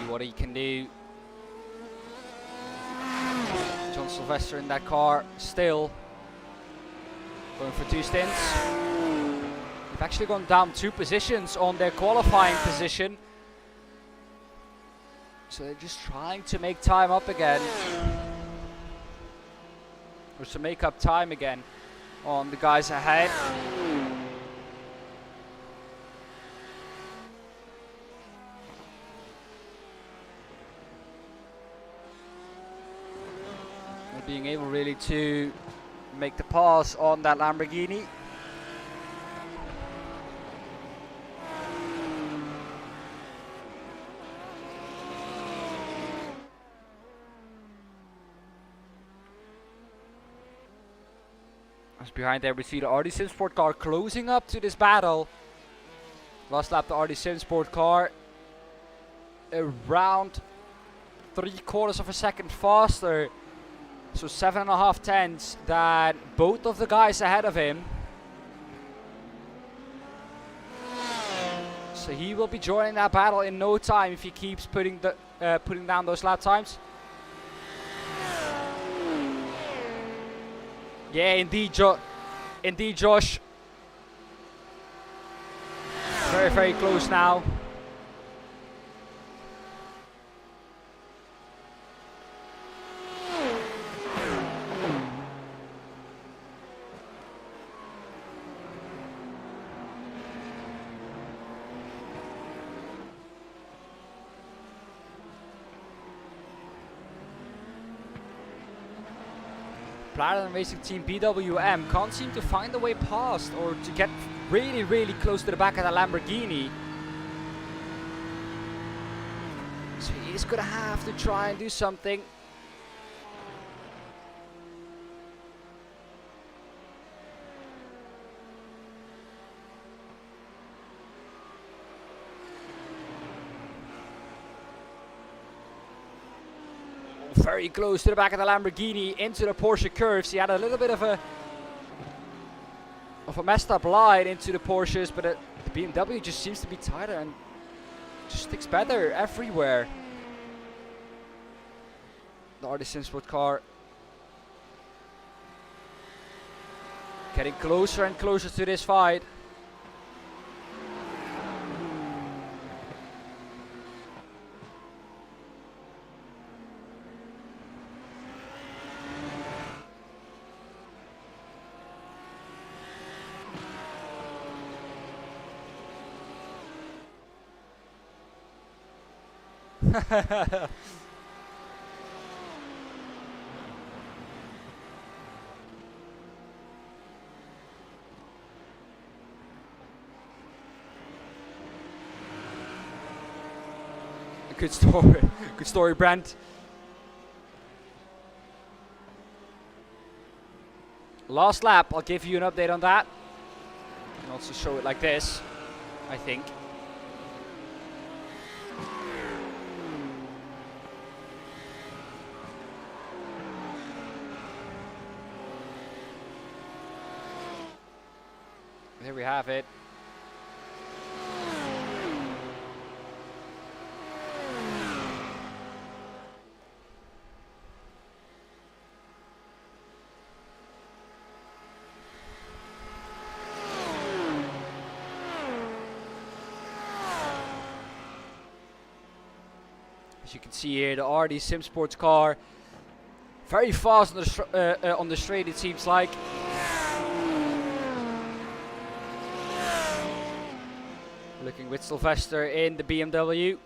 What he can do. John Sylvester in that car still. Going for 2 stints. They've actually gone down 2 positions on their qualifying position. So they're just trying to make time up again. Or to make up time again on the guys ahead. Not being able really to make the pass on that Lamborghini. As behind there we see the RD Sim Sport car closing up to this battle. Last lap the RD Sim Sport car around 3/4 of a second faster. So 7.5 tenths than both of the guys ahead of him. So he will be joining that battle in no time if he keeps putting down those lap times. Yeah, indeed, Josh. Very, very close now. Platinum Racing Team BWM can't seem to find a way past or to get really, really close to the back of the Lamborghini. So he's gonna have to try and do something. Very close to the back of the Lamborghini into the Porsche curves. He had a little bit of a messed up line into the Porsches, but the BMW just seems to be tighter and just sticks better everywhere. The RD Sim Sport car getting closer and closer to this fight. Good story. Good story, Brent. Last lap, I'll give you an update on that. And also show it like this, I think. There we have it. As you can see here, the RD Sim Sports car very fast on the straight, it seems like. Looking with Sylvester in the BMW.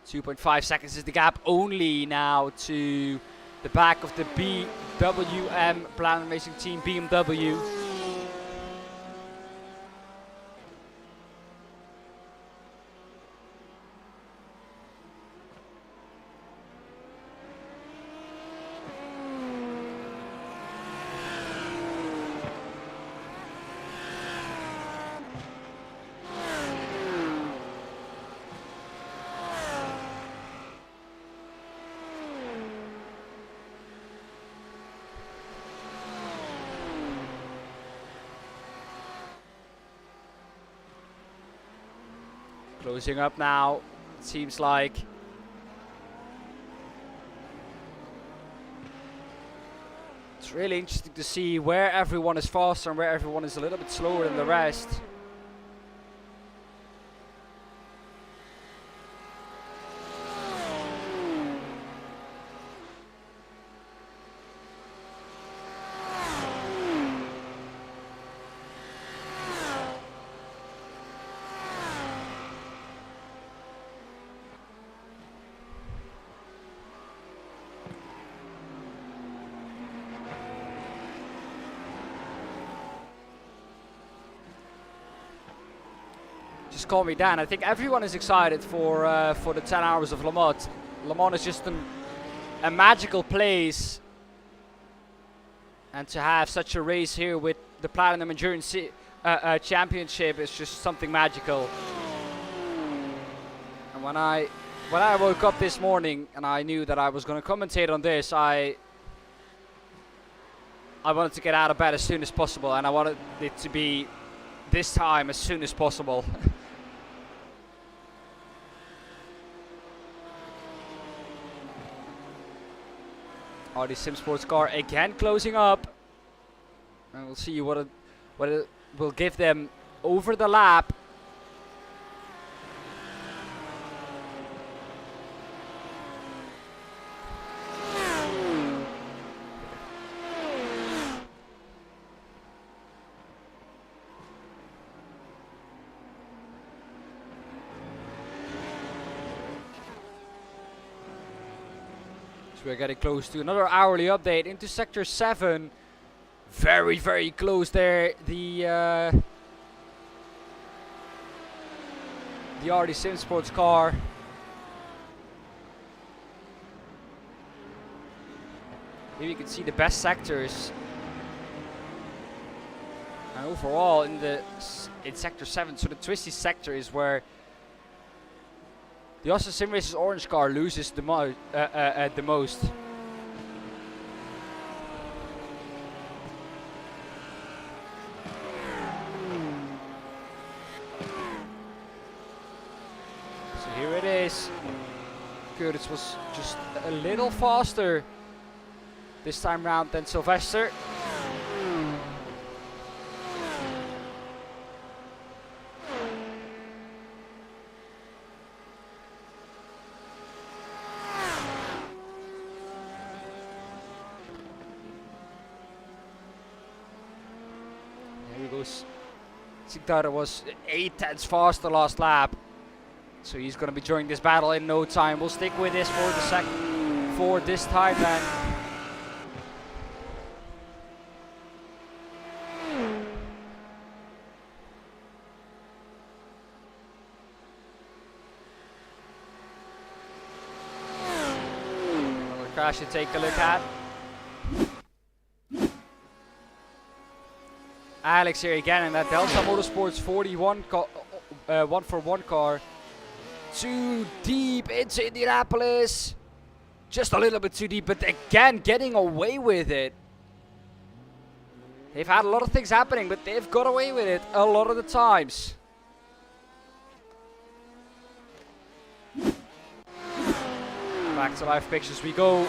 2.5 seconds is the gap only now to the back of the BWM Platinum Racing Team BMW. Closing up now, it seems like. It's really interesting to see where everyone is faster and where everyone is a little bit slower than the rest. Just call me Dan. I think everyone is excited for the 10 hours of Le Mans. Le Mans is just a magical place, and to have such a race here with the Platinum Endurance Championship is just something magical. And when I woke up this morning and I knew that I was going to commentate on this, I wanted to get out of bed as soon as possible, and I wanted it to be this time as soon as possible. Audi Sim Sports car again closing up, and we'll see what it will give them over the lap. We're getting close to another hourly update into Sector 7. Very, very close there. The Audi Sim Sports car. Here you can see the best sectors. And overall in Sector 7, so the twisty sector is where the Austin Sim Racers orange car loses the most. So here it is. Curtis was just a little faster this time round than Sylvester. Sigdara was 8/10 faster last lap, so he's going to be joining this battle in no time. We'll stick with this for this time then. Another crash to take a look at. Alex here again in that Delta Motorsports 41 1-for-1 car. Too deep into Indianapolis. Just a little bit too deep, but again getting away with it. They've had a lot of things happening, but they've got away with it a lot of the times. Back to live pictures we go.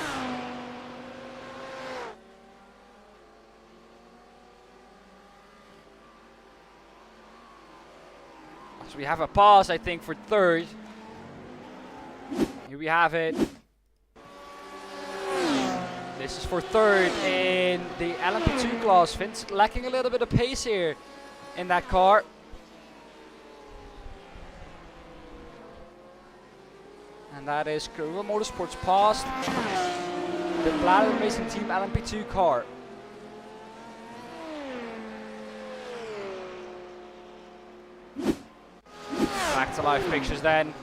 So we have a pause, I think, for third. Here we have it. This is for third in the LMP2 class. Vince lacking a little bit of pace here in that car. And that is Karuma Motorsports passed the Platinum Racing Team LMP2 car. Back to live pictures then.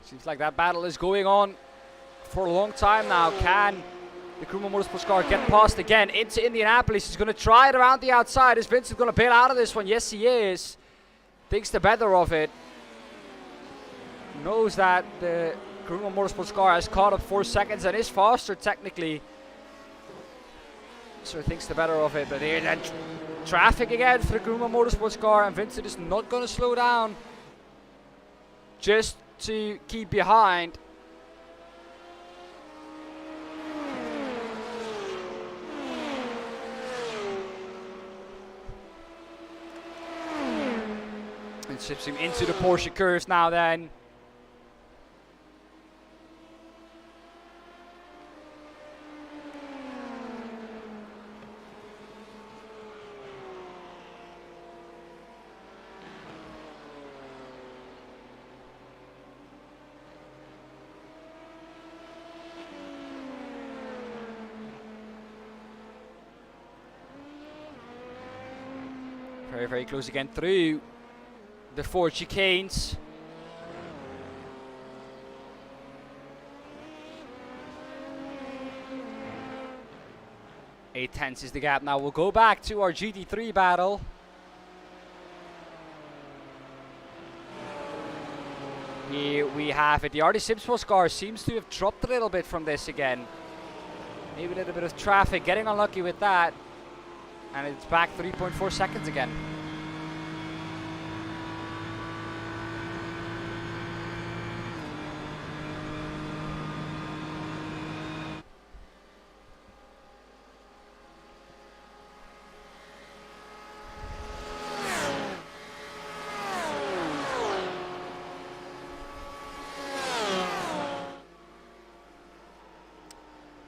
Seems like that battle is going on for a long time now. Can the Karuma Motorsports car get past again into Indianapolis? He's going to try it around the outside. Is Vincent going to bail out of this one? Yes, he is. Thinks the better of it. Knows that the Karuma Motorsports car has caught up 4 seconds and is faster technically. So thinks the better of it, but here then traffic again for the Karuma Motorsports car, and Vincent is not going to slow down just to keep behind. And ships him into the Porsche curves now then. Very, very close again through the 4 chicanes. 8/10 is the gap. Now we'll go back to our GT3 battle. Here we have it. The RD Simsports car seems to have dropped a little bit from this again. Maybe a little bit of traffic, getting unlucky with that. And it's back 3.4 seconds again.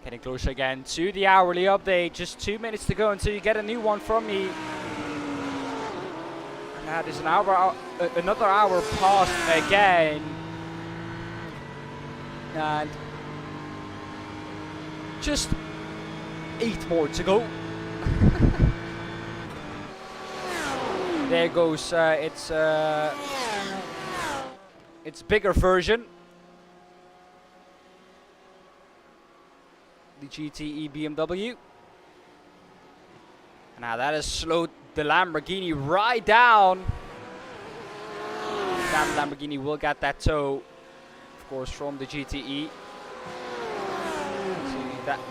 Getting closer again to the hourly update. Just 2 minutes to go until you get a new one from me. And that is another hour passed again. And just 8 more to go. There goes its bigger version. The GTE BMW. And now that has slowed the Lamborghini right down. That Lamborghini will get that tow, of course, from the GTE.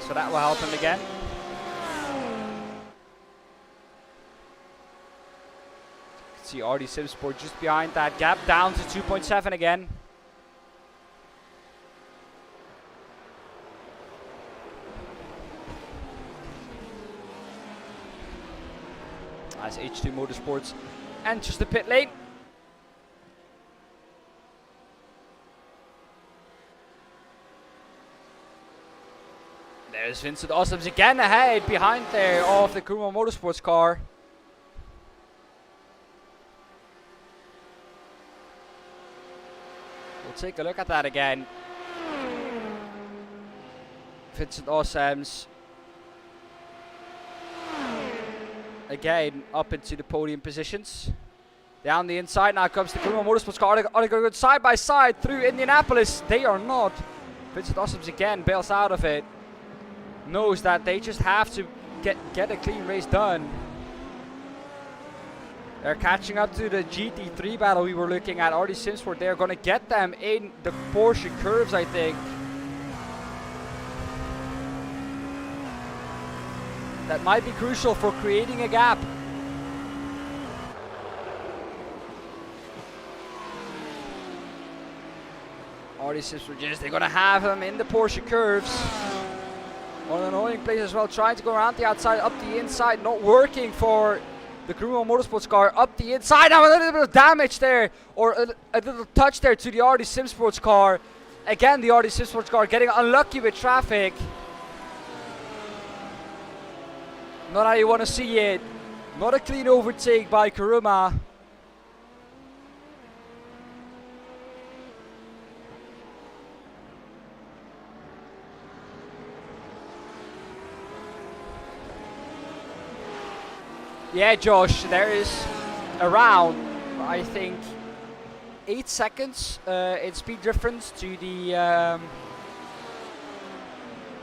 So that will help him again. You can see RD Simsport just behind that gap, down to 2.7 again. As H2 Motorsports enters the pit lane. There's Vincent Ossoms again ahead behind there of the Karuma Motorsports car. We'll take a look at that again. Vincent Ossoms again up into the podium positions. Down the inside now comes the Karuma Motorsports car. Are they going to go side by side through Indianapolis? They are not. Vincent Ossoms again bails out of it. Knows that they just have to get a clean race done. They're catching up to the GT3 battle we were looking at. RD Simsport, they're going to get them in the Porsche curves, I think. That might be crucial for creating a gap. RD Simsport, they're going to have them in the Porsche curves. On an annoying place as well, trying to go around the outside, up the inside, not working for the Karuma Motorsports car. Up the inside, now a little bit of damage there, or a little touch there to the RD Simsports car. Again, the RD Simsports car getting unlucky with traffic. Not how you want to see it. Not a clean overtake by Karuma. Yeah, Josh, there is around, I think, 8 seconds in speed difference to the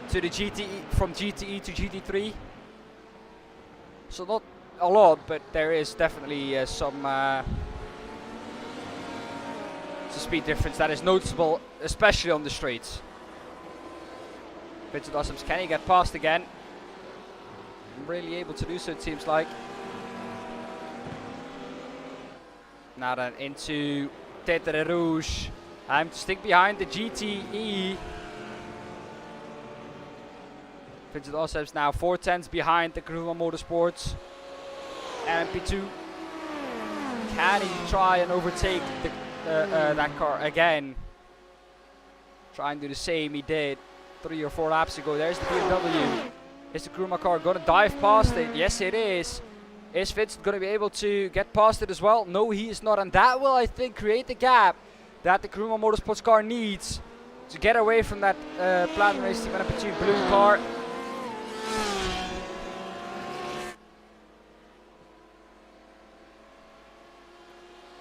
GTE, from GTE to GT3. So not a lot, but there is definitely some It's a speed difference that is noticeable, especially on the straights. Vincent Ossops, can he get past again? Really able to do so, it seems like. Now then into Tetre Rouge. I'm to stick behind the GTE. Vincent Ossops now 4 tenths behind the Kuruma Motorsports. LMP2. Can he try and overtake that car again? Try and do the same he did 3 or 4 laps ago. There's the BMW. Is the Kuruma car gonna dive past it? Yes, it is. Is Vincent gonna be able to get past it as well? No, he is not, and that will, I think, create the gap that the Kuruma Motorsports car needs to get away from that Platinum Race Team LMP2 blue car.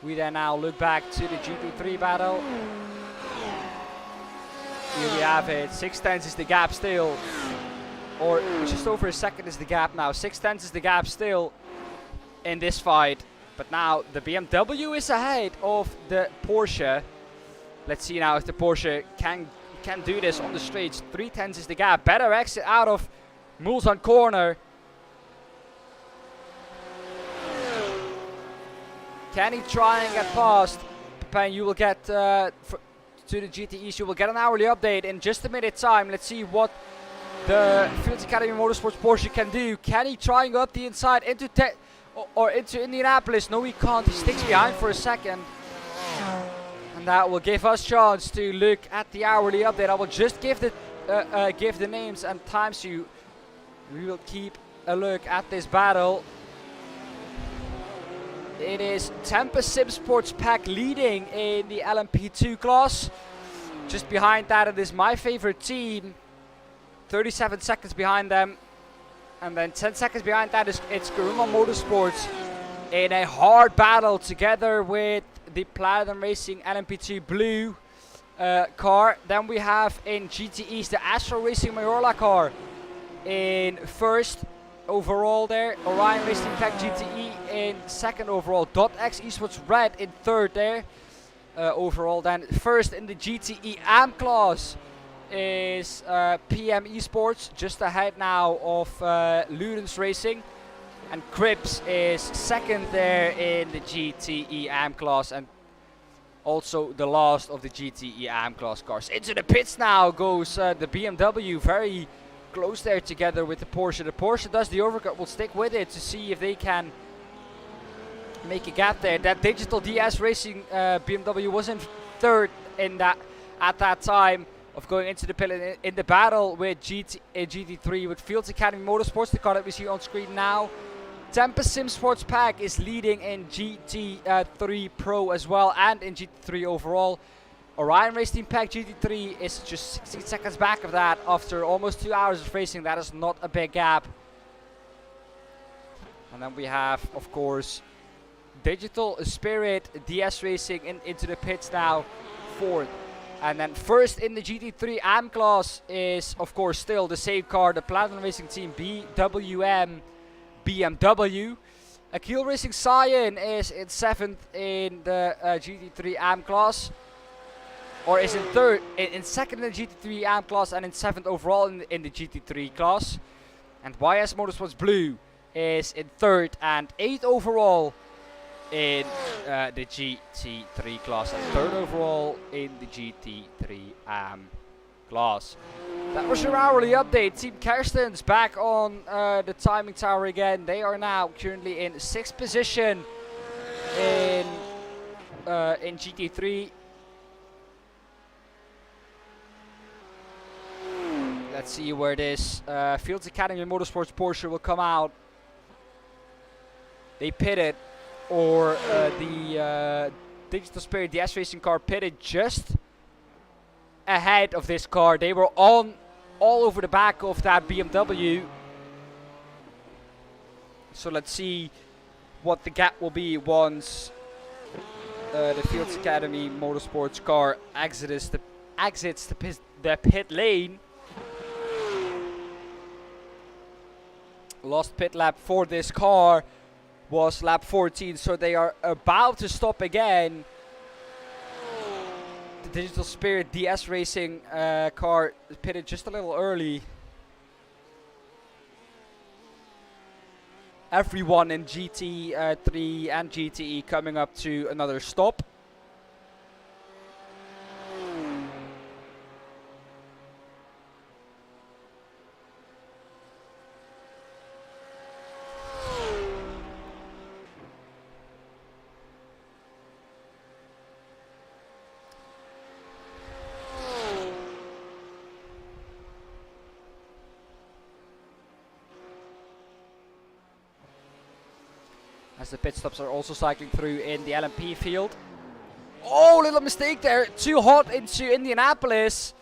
We then now look back to the GT3 battle. Here we have it. 6 tenths is the gap still. Or just over a second is the gap now. 6 tenths is the gap still in this fight. But now the BMW is ahead of the Porsche. Let's see now if the Porsche can do this on the straights. 3 tenths is the gap. Better exit out of Mulsanne corner. Can he try and get past? Pepin, you will get to the GTEs. You will get an hourly update in just a minute time. Let's see what the Fields Academy Motorsports Porsche can do. Can he try and go up the inside into into Indianapolis? No, he can't. He sticks behind for a second. And that will give us chance to look at the hourly update. I will just give the names and times to you. We will keep a look at this battle. It is Tampa Sim Sports Pack leading in the LMP2 class. Just behind that, it is My Favorite Team. 37 seconds behind them. And then 10 seconds behind that it's Kuruma Motorsports in a hard battle together with the Platinum Racing LMP2 blue car. Then we have in GTEs the Astro Racing Mayorla car in first overall there. Orion Racing Pack GTE in second overall. .X Esports Red in third there overall. Then first in the GTE AM class is PM Esports, just ahead now of Ludens Racing. And Cripps is second there in the GTE AM class, and also the last of the GTE AM class cars. Into the pits now goes the BMW, very close there together with the Porsche. The Porsche does the overcut, will stick with it to see if they can make a gap there. That Digital DS Racing BMW was in third in that at that time of going into the pit in the battle with GT3 with Fields Academy Motorsports, the car that we see on screen now. Tampa Sim Sports Pack is leading in GT3 Pro as well and in GT3 overall. Orion Race Team Pack GT3 is just 16 seconds back of that after almost 2 hours of racing. That is not a big gap. And then we have, of course, Digital Spirit DS Racing into the pits now, fourth. And then first in the GT3 AM class is, of course, still the same car, the Platinum Racing Team BWM BMW. Akil Racing Cyan is in seventh in the GT3 AM class. Or is in second in the GT3 AM class and in seventh overall in the GT3 class. And YS Motorsports Blue is in third and eighth overall in the GT3 class and third overall in the GT3 AM class. That was your hourly update. Team Kerstens back on the timing tower again. They are now currently in 6th position in GT3. Let's see where this Fields Academy Motorsports Porsche will come out. They pitted, or the Digital Spirit DS Racing car pitted just ahead of this car. They were all over the back of that BMW. So let's see what the gap will be once the Fields Academy Motorsports car exits the pit lane. Last pit lap for this car was lap 14, so they are about to stop again. Digital Spirit DS Racing car pitted just a little early. Everyone in GT3 and GTE coming up to another stop. As the pit stops are also cycling through in the LMP field. Oh, little mistake there. Too hot into Indianapolis.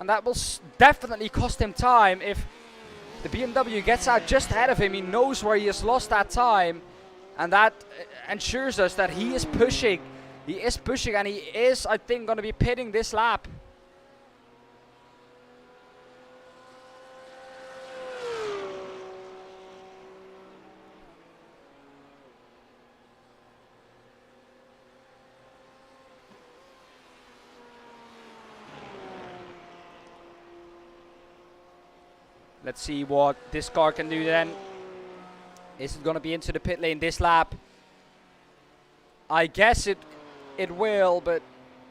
And that will definitely cost him time. If the BMW gets out just ahead of him, he knows where he has lost that time. And that ensures us that he is pushing. He is pushing, and he is, I think, going to be pitting this lap. Let's see what this car can do then. Is it going to be into the pit lane this lap? I guess it will, but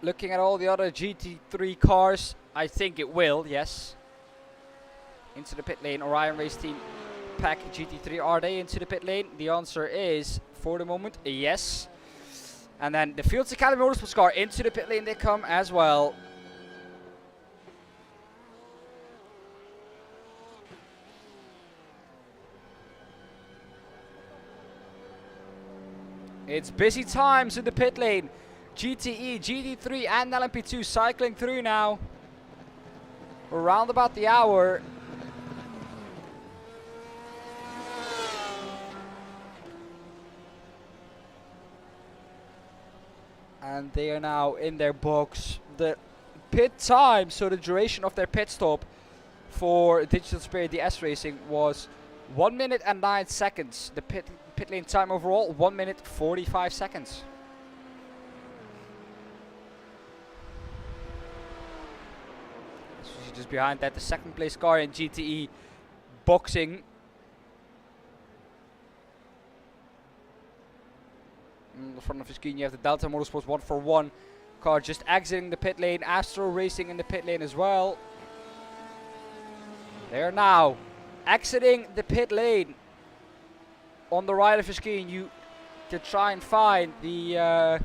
looking at all the other GT3 cars, I think it will, yes. Into the pit lane. Orion Race Team Pack GT3, are they into the pit lane? The answer is, for the moment, yes. And then the Fields Academy Motorsports car into the pit lane they come as well. It's busy times in the pit lane. GTE, GT3 and LMP2 cycling through now. Around about the hour. And they are now in their box. The pit time, so the duration of their pit stop for Digital Spirit DS Racing was 1 minute and 9 seconds. The pit lane time overall, 1 minute 45 seconds. So just behind that, the second place car in GTE boxing. In the front of the screen you have the Delta Motorsports 141 car just exiting the pit lane. Astro Racing in the pit lane as well. They are now exiting the pit lane. On the right of the screen, you can try and find the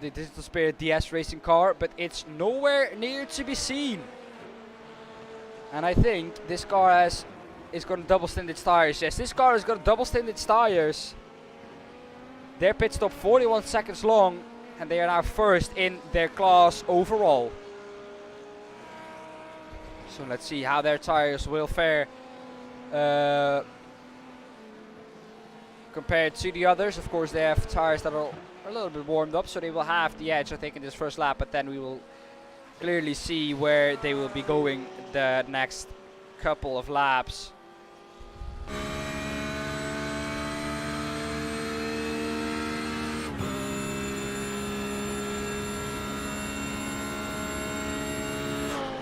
Digital Spirit DS Racing car, but it's nowhere near to be seen. And I think this car is going to double stint its tires. Yes, this car is going to double stint its tires. Their pit stop 41 seconds long, and they are now first in their class overall. So let's see how their tires will fare compared to the others. Of course, they have tires that are a little bit warmed up, so they will have the edge, I think, in this first lap. But then we will clearly see where they will be going the next couple of laps.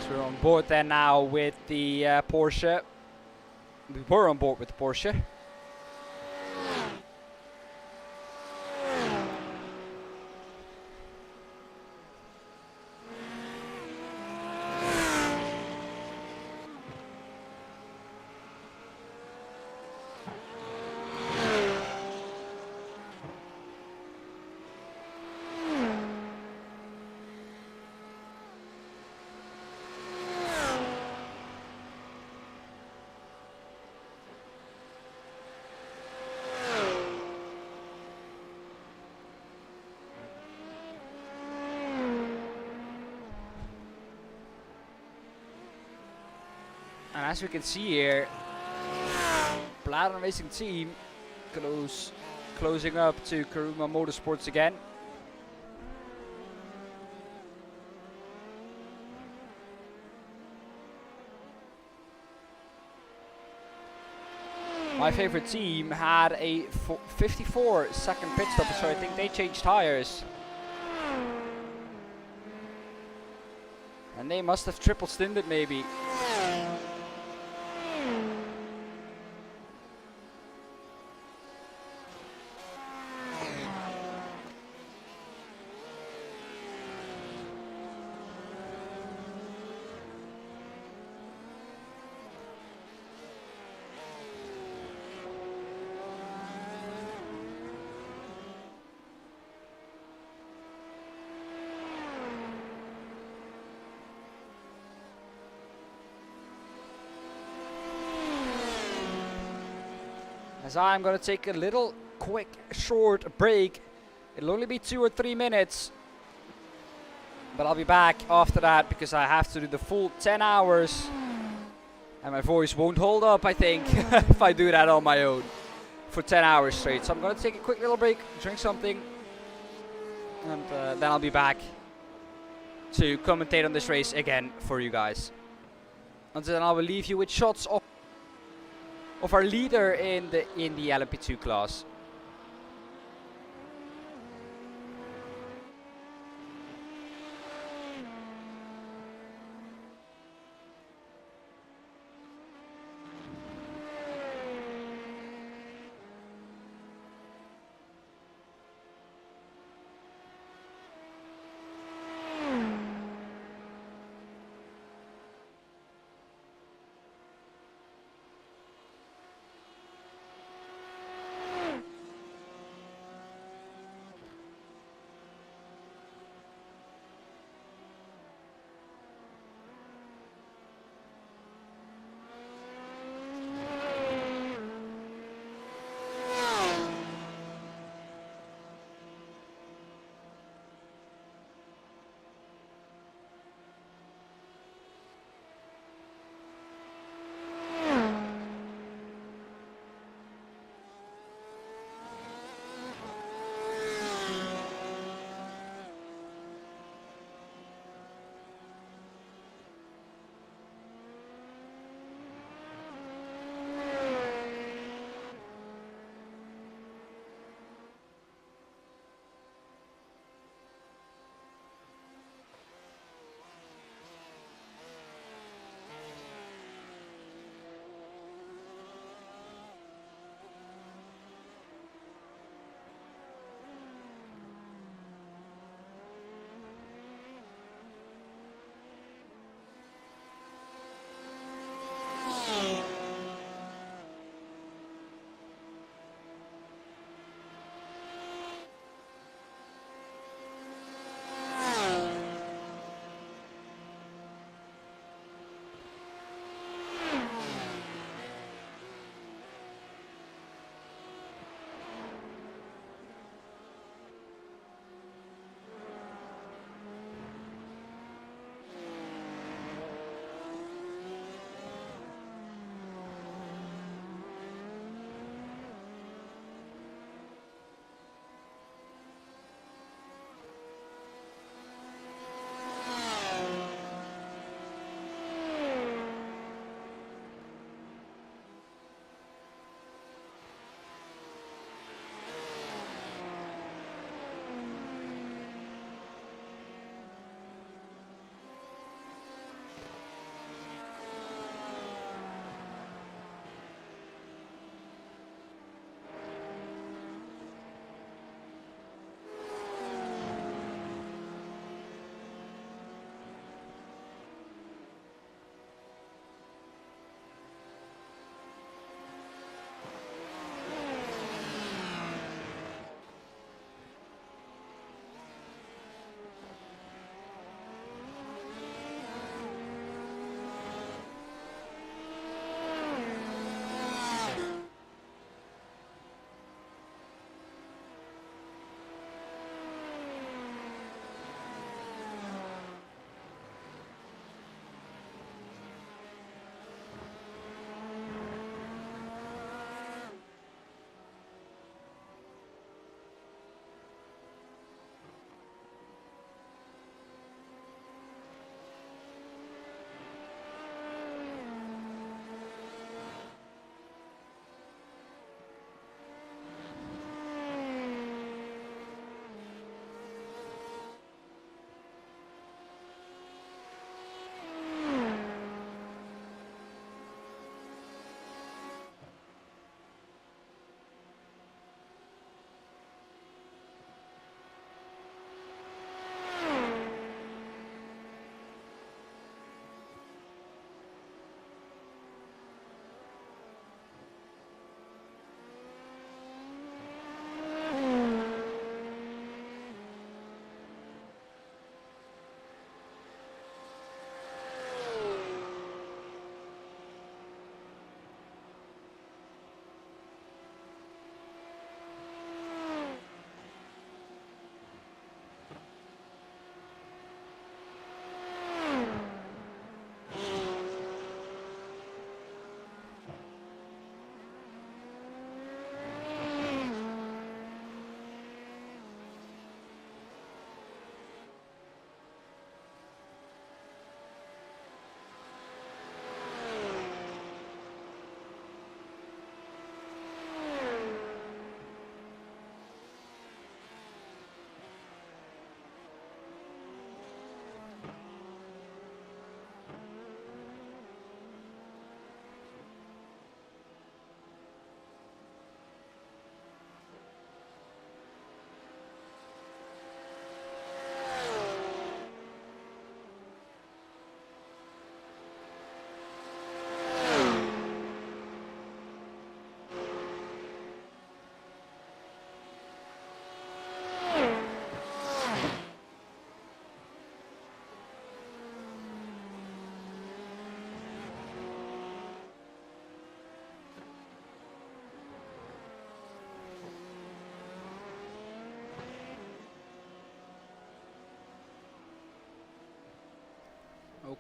We're on board then now with the Porsche. We were on board with the Porsche. And as we can see here, Platinum Racing Team closing up to Karuma Motorsports again. My favorite team had a 54-second pit stop, so I think they changed tires. And they must have triple stinted maybe. As I'm gonna take a little quick short break. It'll only be 2 or 3 minutes. But I'll be back after that because I have to do the full 10 hours. And my voice won't hold up, I think, if I do that on my own for 10 hours straight. So I'm gonna take a quick little break, drink something. And then I'll be back to commentate on this race again for you guys. And then I will leave you with shots of our leader in the LMP2 class.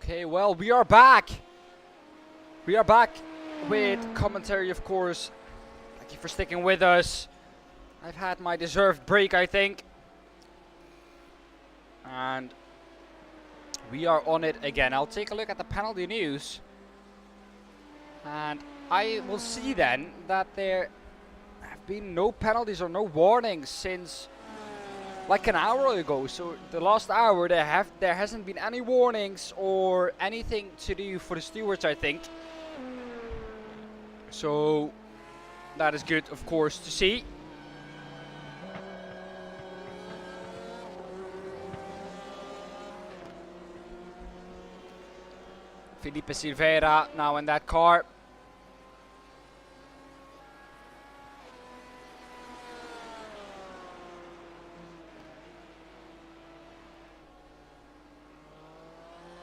Okay, well, we are back. We are back with commentary, of course. Thank you for sticking with us. I've had my deserved break, I think. And we are on it again. I'll take a look at the penalty news. And I will see then that there have been no penalties or no warnings since like an hour ago. So the last hour there hasn't been any warnings or anything to do for the stewards, I think. So that is good, of course, to see. Felipe Silveira now in that car.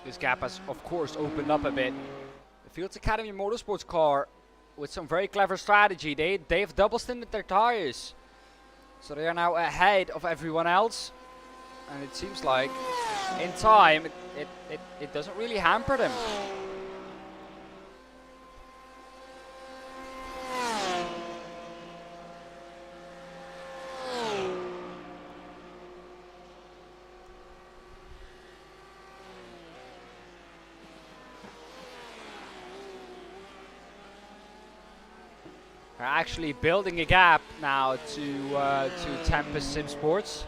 This gap has, of course, opened up a bit. The Fields Academy Motorsports car, with some very clever strategy, they've double stinted their tires. So they are now ahead of everyone else. And it seems like, in time, it doesn't really hamper them. They're actually building a gap now to Tempest Sim Sports.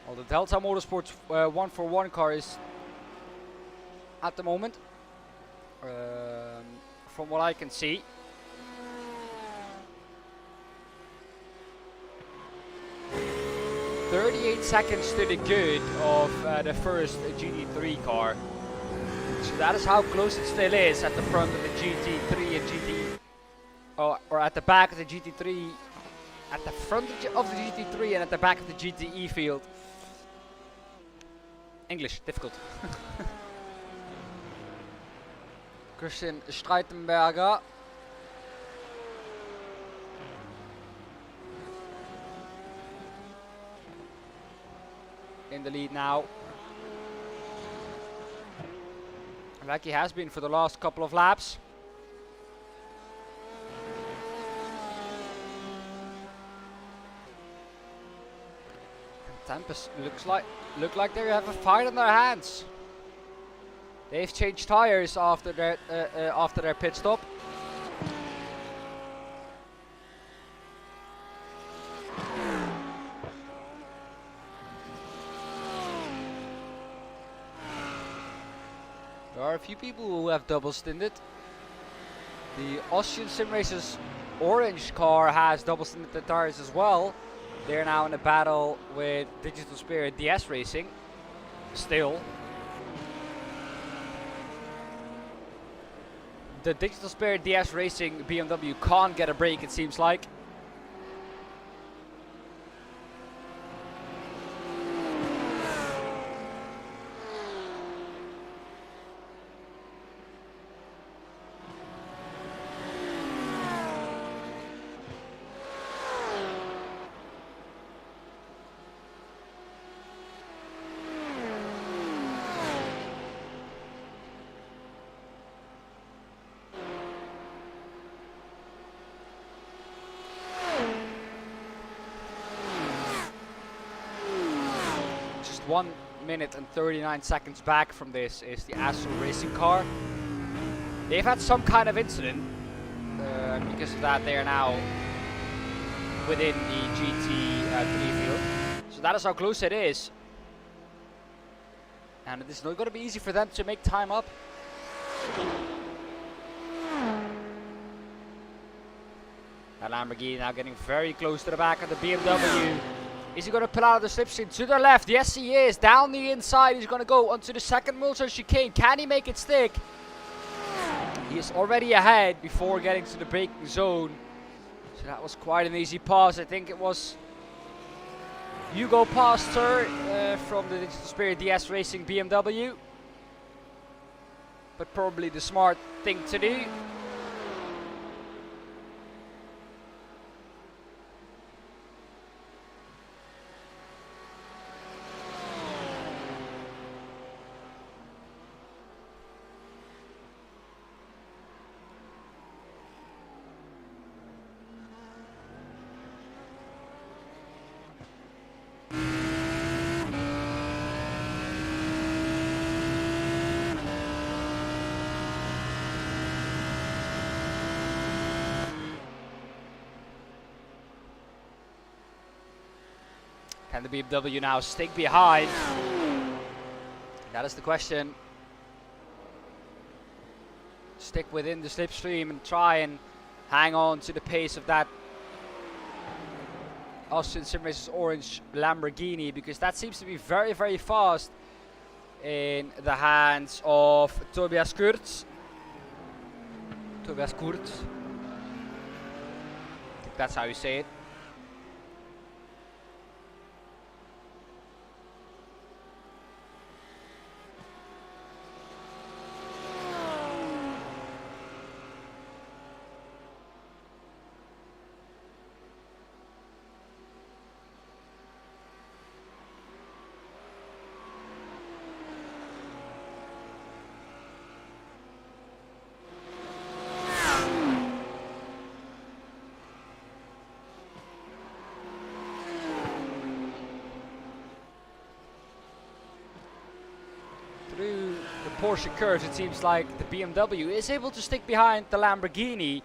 Well, the Delta Motorsports 1-for-1 car is at the moment, from what I can see, .38 seconds to the good of the first GT3 car. So that is how close it still is at the front of the GT3 and or at the back of the GT3, at the front of the GT3 and at the back of the GTE field. English, difficult. Christian Streitenberger. In the lead now. Like he has been for the last couple of laps. Tempest look like they have a fight on their hands. They've changed tires after their pit stop. There are a few people who have double stinted. The Austrian Sim Racers orange car has double stinted the tires as well. They're now in a battle with Digital Spirit DS Racing. Still. The Digital Spirit DS Racing BMW can't get a break, it seems like. Just 1 minute and 39 seconds back from this is the Astro Racing car. They've had some kind of incident. Because of that, they are now within the GT3 field. So that is how close it is. And it is not going to be easy for them to make time up. That Lamborghini now getting very close to the back of the BMW. Is he going to pull out of the slipstream to the left? Yes, he is. Down the inside, he's going to go onto the second Mulsanne chicane. Can he make it stick? He is already ahead before getting to the braking zone. So that was quite an easy pass. I think it was Hugo Pastor from the Spirit DS Racing BMW. But probably the smart thing to do. Can the BMW now stick behind? That is the question. Stick within the slipstream and try and hang on to the pace of that Austrian Sim Racers orange Lamborghini, because that seems to be very, very fast in the hands of Tobias Kurz. Tobias Kurz. I think that's how you say it. Through the Porsche curves, it seems like the BMW is able to stick behind the Lamborghini.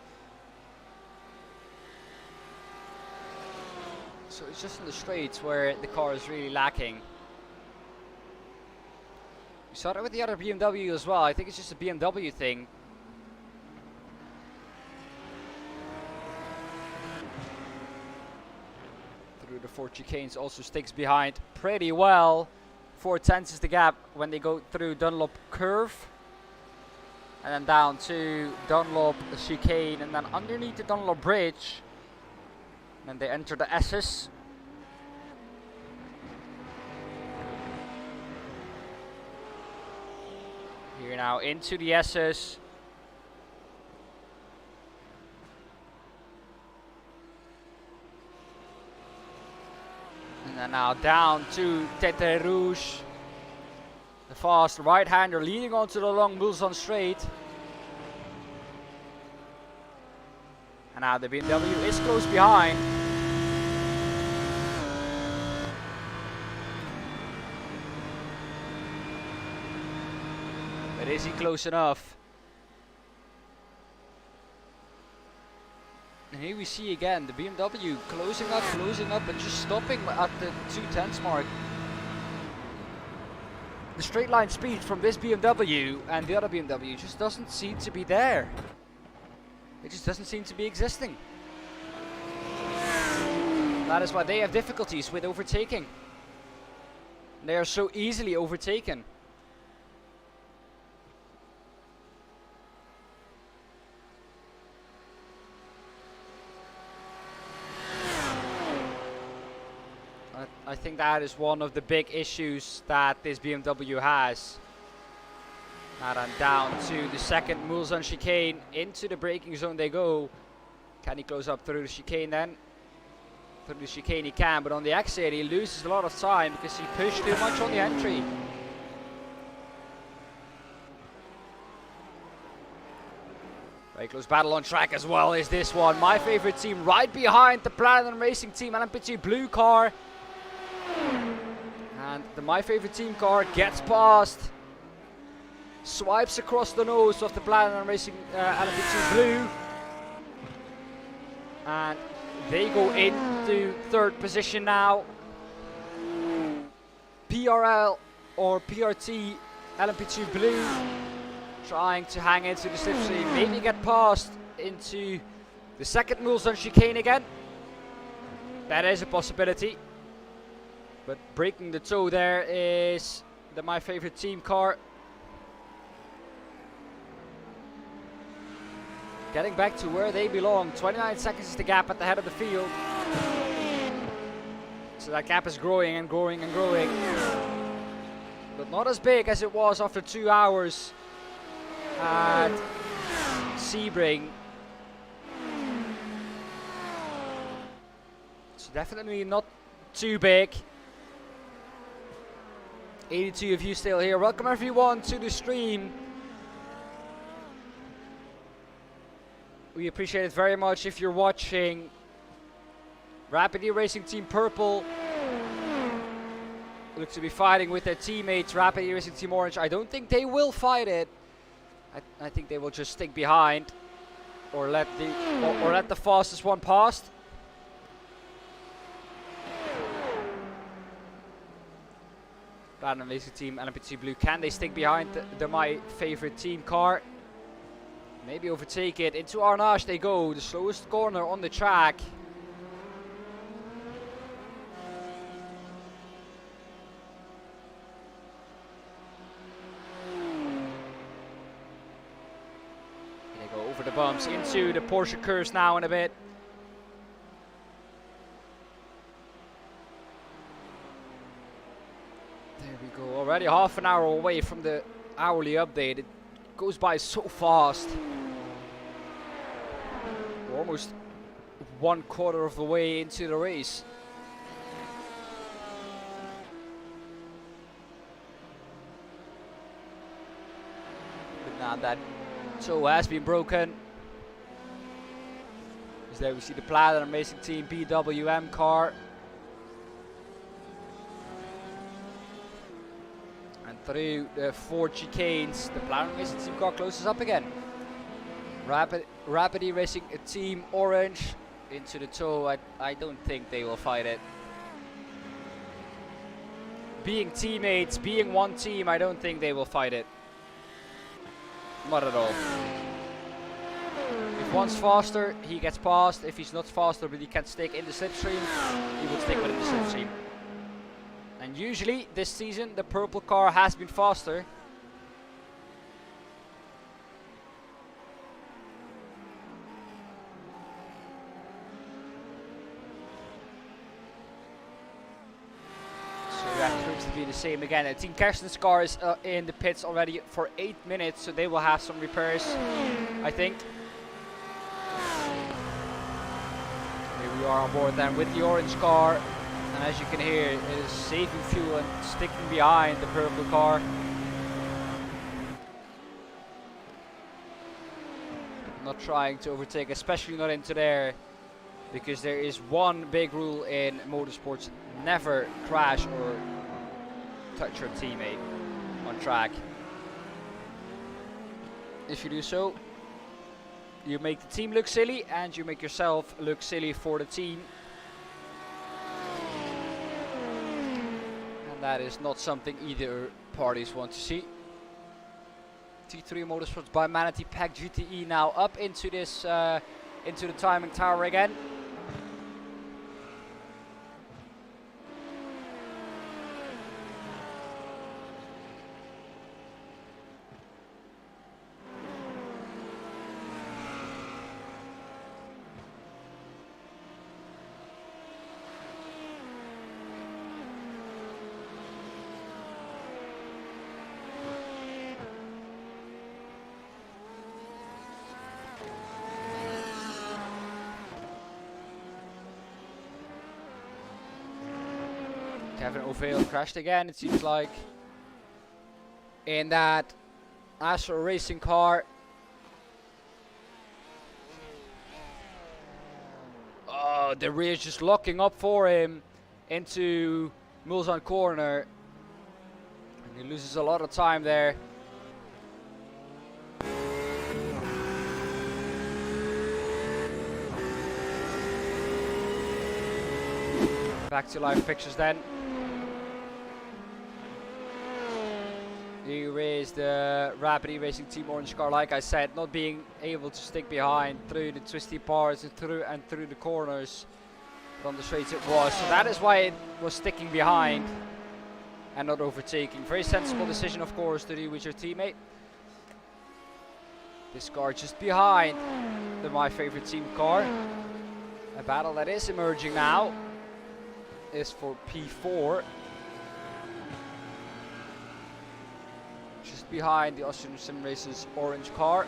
So it's just in the straights where the car is really lacking. We saw that with the other BMW as well. I think it's just a BMW thing. Through the 4 chicanes, also sticks behind pretty well. 4/10 is the gap when they go through Dunlop curve. And then down to Dunlop chicane, and then underneath the Dunlop bridge. And then they enter the S's. Here now into the S's. And then now down to Tete Rouge. The fast right-hander leading onto the long Mulsanne straight. And now the BMW is close behind. But is he close enough? And here we see again the BMW closing up and just stopping at the 2/10 mark. The straight line speed from this BMW and the other BMW just doesn't seem to be there. It just doesn't seem to be existing. That is why they have difficulties with overtaking. They are so easily overtaken. I think that is one of the big issues that this BMW has. And then down to the second Mulsanne chicane. Into the braking zone they go. Can he close up through the chicane then? Through the chicane he can, but on the exit he loses a lot of time because he pushed too much on the entry. Very close battle on track as well is this one. My favorite team right behind the Platinum Racing team, LMP2 blue car. And the My Favorite Team car gets past. Swipes across the nose of the Platinum Racing LMP2 blue. And they go into third position now. PRL or PRT LMP2 blue trying to hang into the slipstream, maybe get past into The second Mulsanne chicane again. That is a possibility. But breaking the toe there is my favorite team car. Getting back to where they belong. 29 seconds is the gap at the head of the field. So that gap is growing and growing and growing. But not as big as it was after 2 hours at Sebring. It's definitely not too big. 82 of you still here. Welcome everyone to the stream. We appreciate it very much if you're watching. Rapidly Racing Team Purple look to be fighting with their teammates. Rapidly Racing Team Orange, I don't think they will fight it. I think they will just stick behind or let the fastest one past. Platinum Racing Team, LMP2 Blue, can they stick behind my favorite team car? Maybe overtake it. Into Arnage they go, the slowest corner on the track. They go over the bumps into the Porsche curves now in a bit. There we go, already half an hour away from the hourly update. It goes by so fast. We're almost 1/4 of the way into the race. But now that toe has been broken. Because there we see the Platinum Racing Team BWM car. Through the 4 chicanes, the Platinum Racing Team car closes up again. Rapidly Racing Team Orange into the toe. I don't think they will fight it. Being teammates, being one team, I don't think they will fight it. Not at all. If one's faster, he gets past. If he's not faster but he can stick in the slipstream, he will stick within the slipstream. And usually this season the purple car has been faster. So that proves to be the same again. Team Kersten's car is in the pits already for 8 minutes, so they will have some repairs, I think. Here we are on board then with the orange car. And as you can hear, it is saving fuel and sticking behind the purple car. Not trying to overtake, especially not into there. Because there is one big rule in motorsports: never crash or touch your teammate on track. If you do so, you make the team look silly and you make yourself look silly for the team. That is not something either parties want to see. T3 Motorsports by Manatee Pack GTE now up into this, into the timing tower again. Kevin O'Vale crashed again, it seems like, in that Astro Racing car. Oh, the rear is just locking up for him into Mulsanne corner. And he loses a lot of time there. Back to live pictures then. Here is the rapidly racing team orange car, like I said, not being able to stick behind through the twisty parts and through the corners. But on the straights it was, so that is why it was sticking behind and not overtaking. Very sensible decision, of course, to do with your teammate. This car just behind the My Favorite Team car. A battle that is emerging now is for P4. Just behind the Austrian Sim Racers orange car.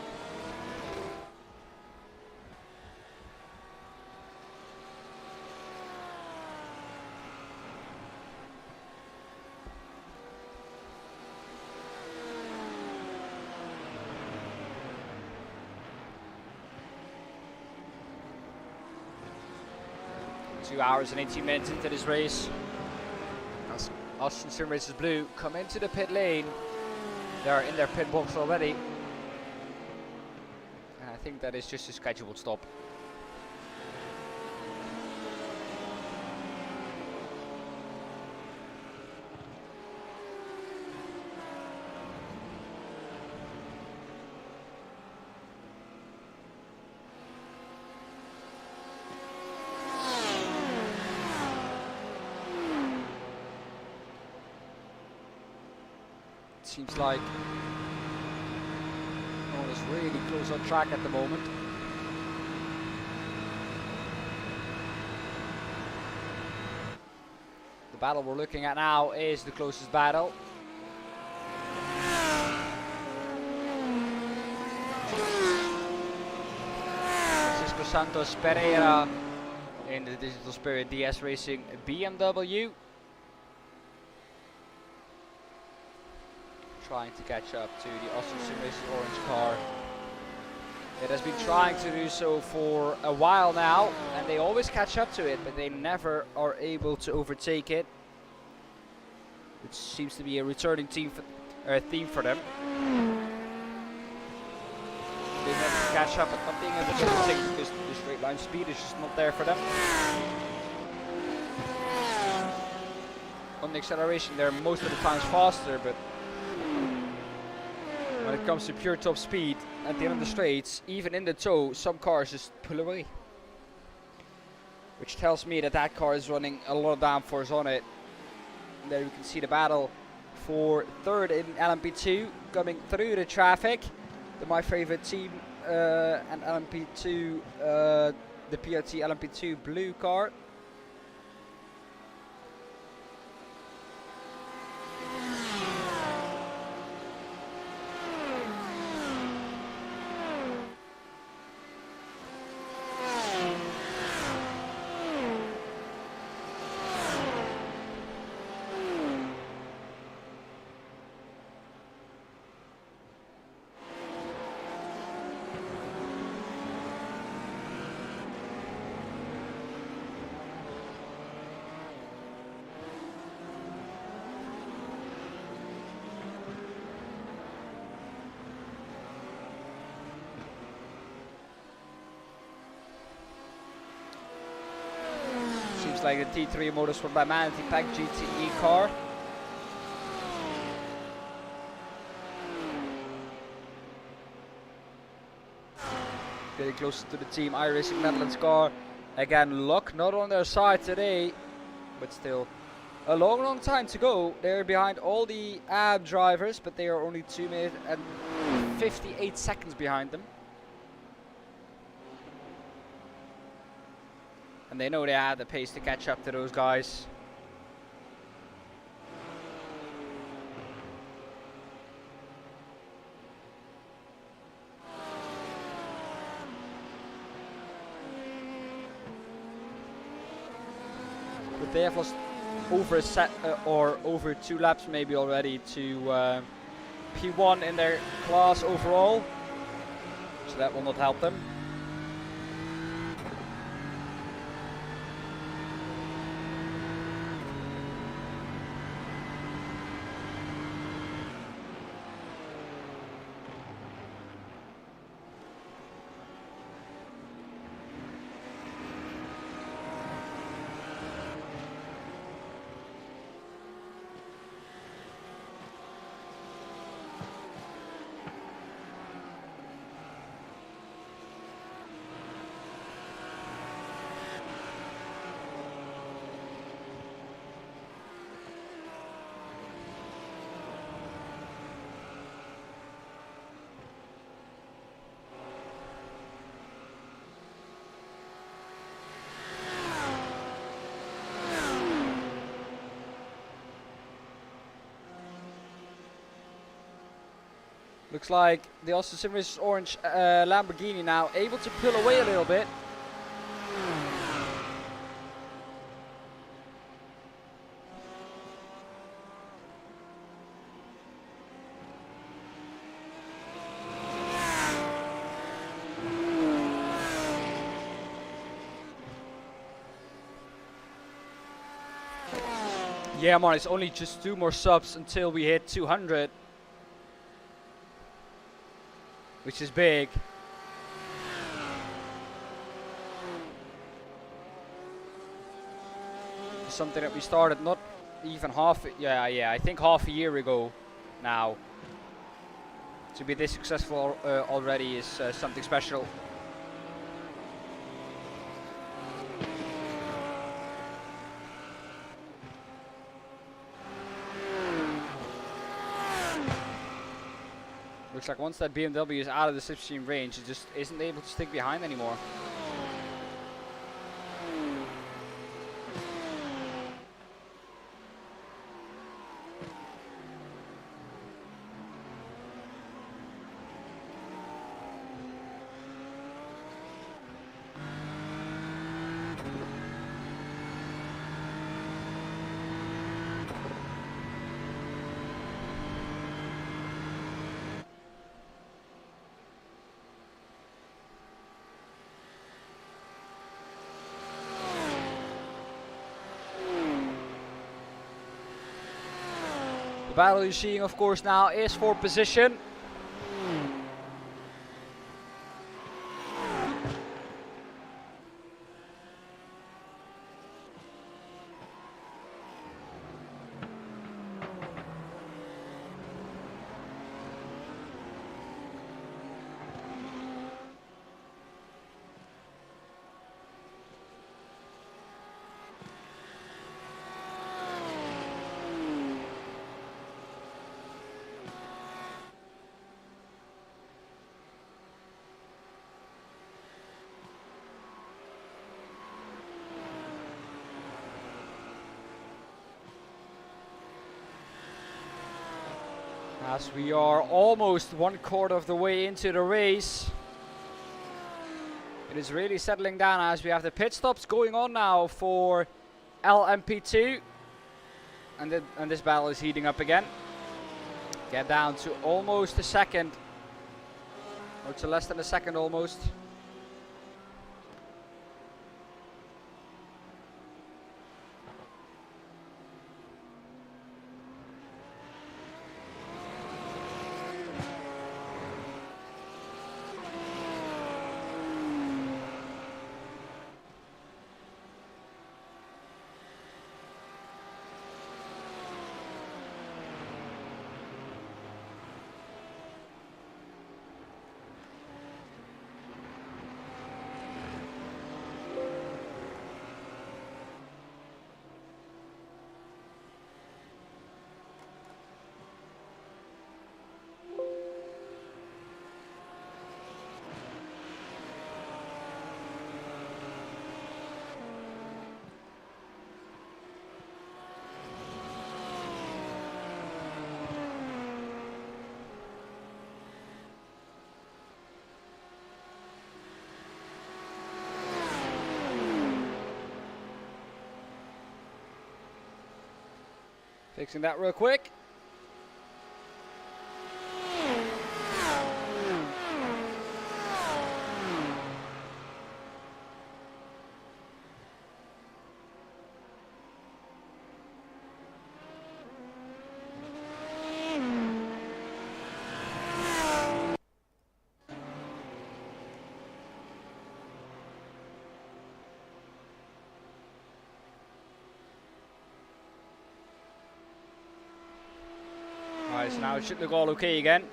Two hours and 18 minutes into this race, as Austrian Sim Racers Blue come into the pit lane. They are in their pit box already, and I think that is just a scheduled stop. Seems like no one is really close on track at the moment. The battle we're looking at now is the closest battle. Francisco Santos Pereira in the Digital Spirit DS Racing BMW. Trying to catch up to the Austrian Sim Racers orange car. It has been trying to do so for a while now, and they always catch up to it, but they never are able to overtake it, which seems to be a returning theme for them. They never catch up, but not being able to overtake because the straight line speed is just not there for them. On the acceleration, they're most of the times faster, but when it comes to pure top speed at the end of the straights, even in the toe, some cars just pull away. Which tells me that that car is running a lot of downforce on it. And there you can see the battle for third in LMP2 coming through the traffic. My favorite team and LMP2, the PRT LMP2 blue car. Like the T3 Motorsport by Manatee Pack GTE car. Getting closer to the team iRacing Netherlands car. Again, luck not on their side today, but still a long time to go. They're behind all the AB drivers, but they are only 2 minutes and 58 seconds behind them. And they know they have the pace to catch up to those guys. But they have lost over a set or over 2 laps maybe already to P1 in their class overall. So that will not help them. Looks like the Austin Sim Racers orange Lamborghini now able to pull away a little bit. Yeah, man, it's only just 2 more subs until we hit 200. Which is big. Something that we started not even I think half a year ago now. To be this successful already is something special. Looks like once that BMW is out of the slipstream range, it just isn't able to stick behind anymore. The battle you're seeing, of course, now is for position. As we are almost 1/4 of the way into the race. It is really settling down as we have the pit stops going on now for LMP2. And this battle is heating up again. Get down to almost a second. Or to less than a second almost. Fixing that real quick. Alright, so now it should look all okay again.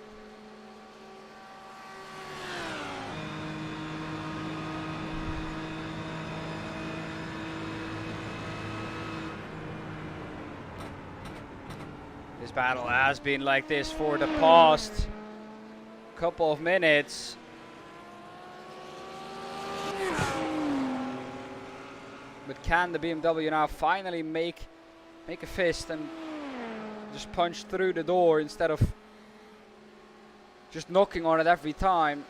This battle has been like this for the past couple of minutes. But can the BMW now finally make a fist and just punch through the door instead of just knocking on it every time.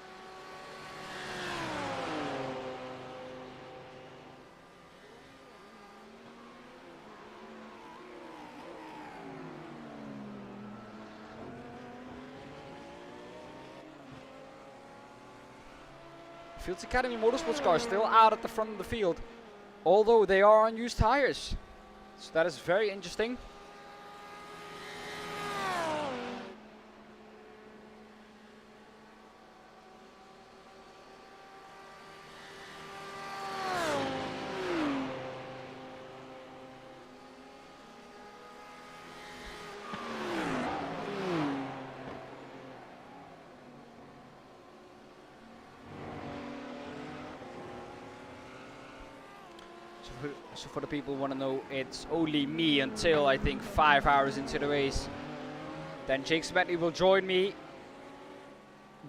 Fields Academy Motorsports cars still out at the front of the field, although they are on used tires. So that is very interesting. So for the people who want to know, it's only me until I think 5 hours into the race. Then Jake Smedley will join me,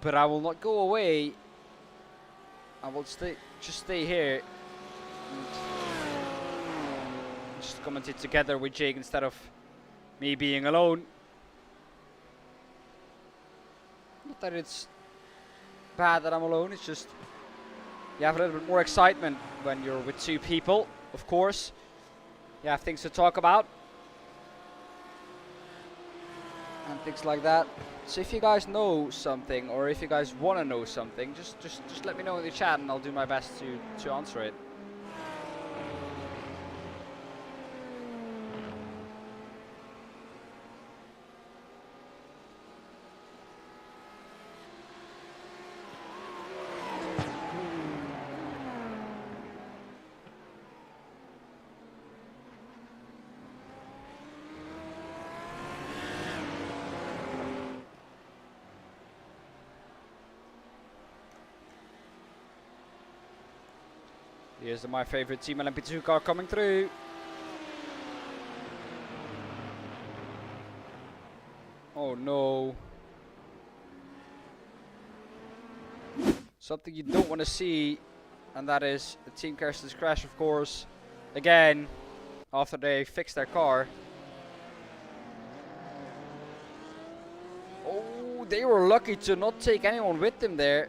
but I will not go away. I will just stay here and just commentate together with Jake instead of me being alone. Not that it's bad that I'm alone, it's just you have a little bit more excitement when you're with two people, of course. You have things to talk about and things like that. So if you guys know something, or if you guys want to know something, just let me know in the chat and I'll do my best to answer it. Here's my favorite Team LMP2 car coming through. Oh no. Something you don't want to see, and that is the Team Kersten's crash, of course. Again, after they fixed their car. Oh, they were lucky to not take anyone with them there.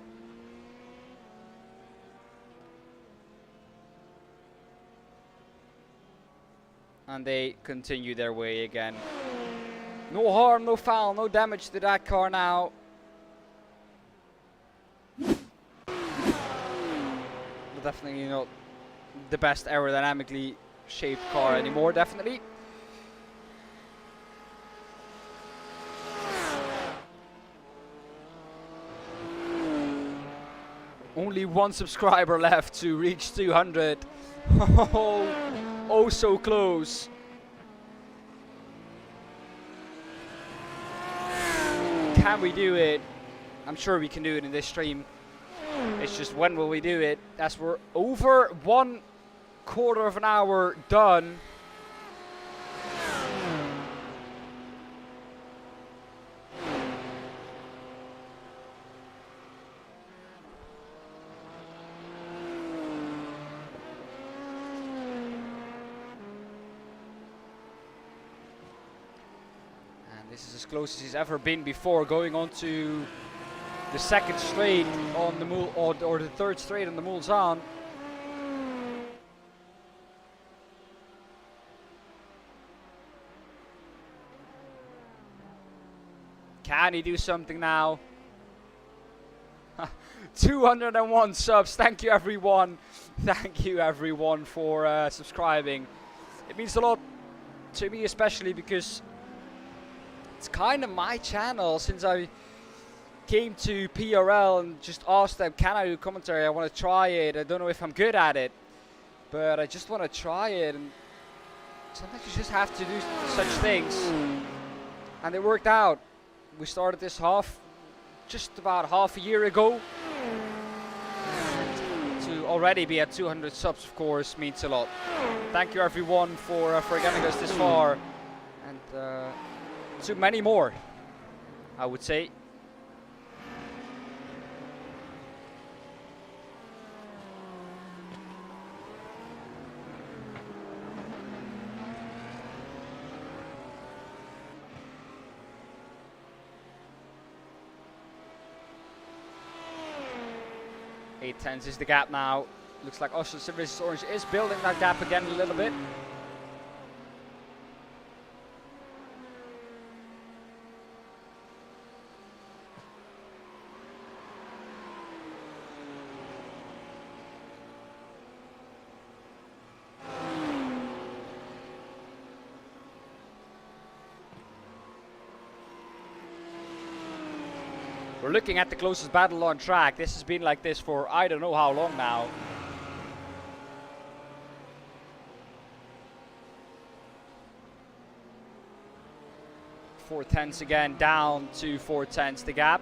And they continue their way again. No harm, no foul, no damage to that car now. But definitely not the best aerodynamically shaped car anymore, definitely. Only one subscriber left to reach 200. Oh, so close. Can we do it? I'm sure we can do it in this stream. It's just when will we do it? As we're over 1/4 of an hour done. This is as close as he's ever been before, going on to the second straight on the or the third straight on the Mulsanne. Can he do something now? 201 subs. Thank you everyone. Thank you everyone for subscribing. It means a lot to me, especially because it's kind of my channel. Since I came to PRL and just asked them, can I do commentary? I want to try it. I don't know if I'm good at it, but I just want to try it. And sometimes you just have to do such things. And it worked out. We started this just about half a year ago. To already be at 200 subs, of course, means a lot. Thank you everyone for getting us this far. And to many more, I would say. 8/10 is the gap now. Looks like Austin Sim Racers Orange is building that gap again a little bit. We're looking at the closest battle on track. This has been like this for I don't know how long now. Four tenths again, down to 4/10 the gap.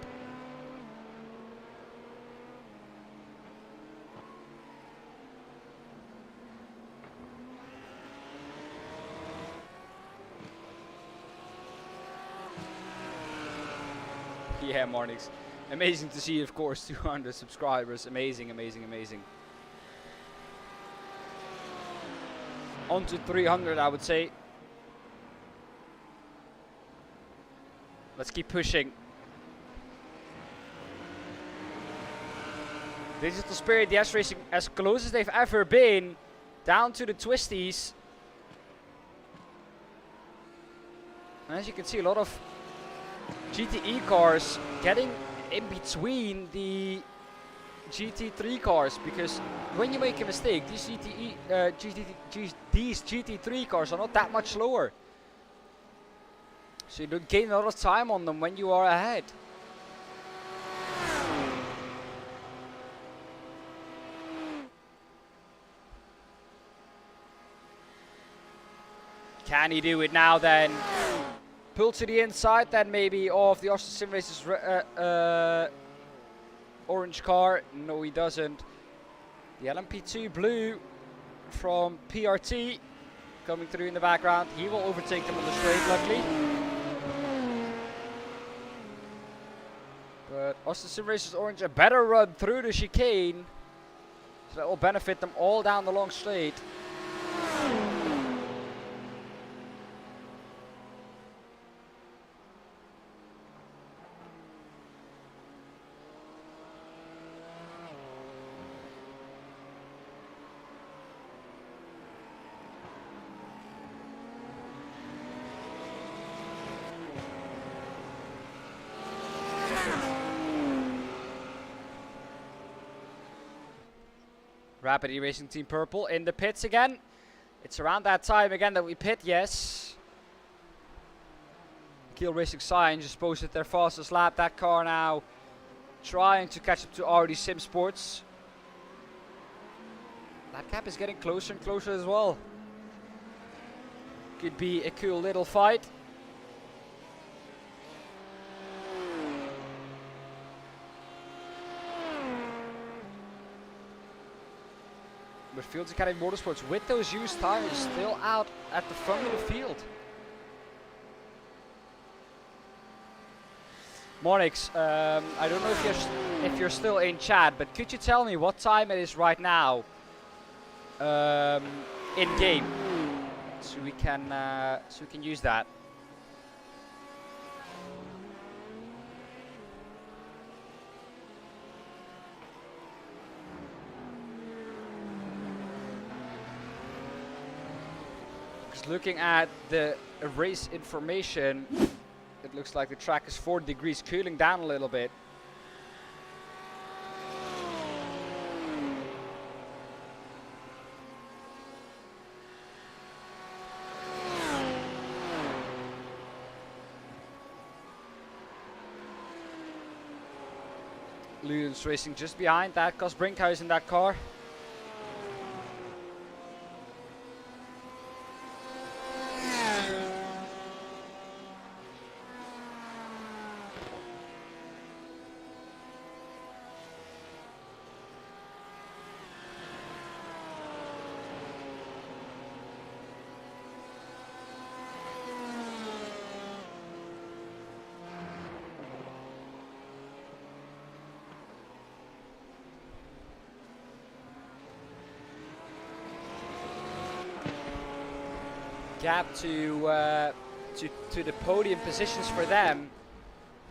Yeah, Marnix. Amazing to see, of course, 200 subscribers. Amazing, amazing, amazing. On to 300, I would say. Let's keep pushing. Digital Spirit, the S Racing, as close as they've ever been. Down to the twisties. And as you can see, a lot of GTE cars getting in between the GT3 cars, because when you make a mistake, these GT3 cars are not that much slower, so you don't gain a lot of time on them when you are ahead. Can he do it now then? Pull to the inside then maybe of the Austin Sim Racers orange car. No, he doesn't. The LMP2 blue from PRT coming through in the background. He will overtake them on the straight, luckily. But Austin Sim Racers orange, a better run through the chicane. So that will benefit them all down the long straight. Rapid E-Racing Team Purple in the pits again. It's around that time again that we pit, yes. Kiel Racing Science just posted their fastest lap. That car now trying to catch up to RD Sim Sports. That gap is getting closer and closer as well. Could be a cool little fight. But Fields Academy Motorsports, with those used tires, still out at the front of the field. Monix, I don't know if you're still in chat, but could you tell me what time it is right now in game, so we can use that. Looking at the race information, it looks like the track is 4 degrees, cooling down a little bit. Ludens Racing just behind that, Cos Brinkhuis in that car. Gap to the podium positions for them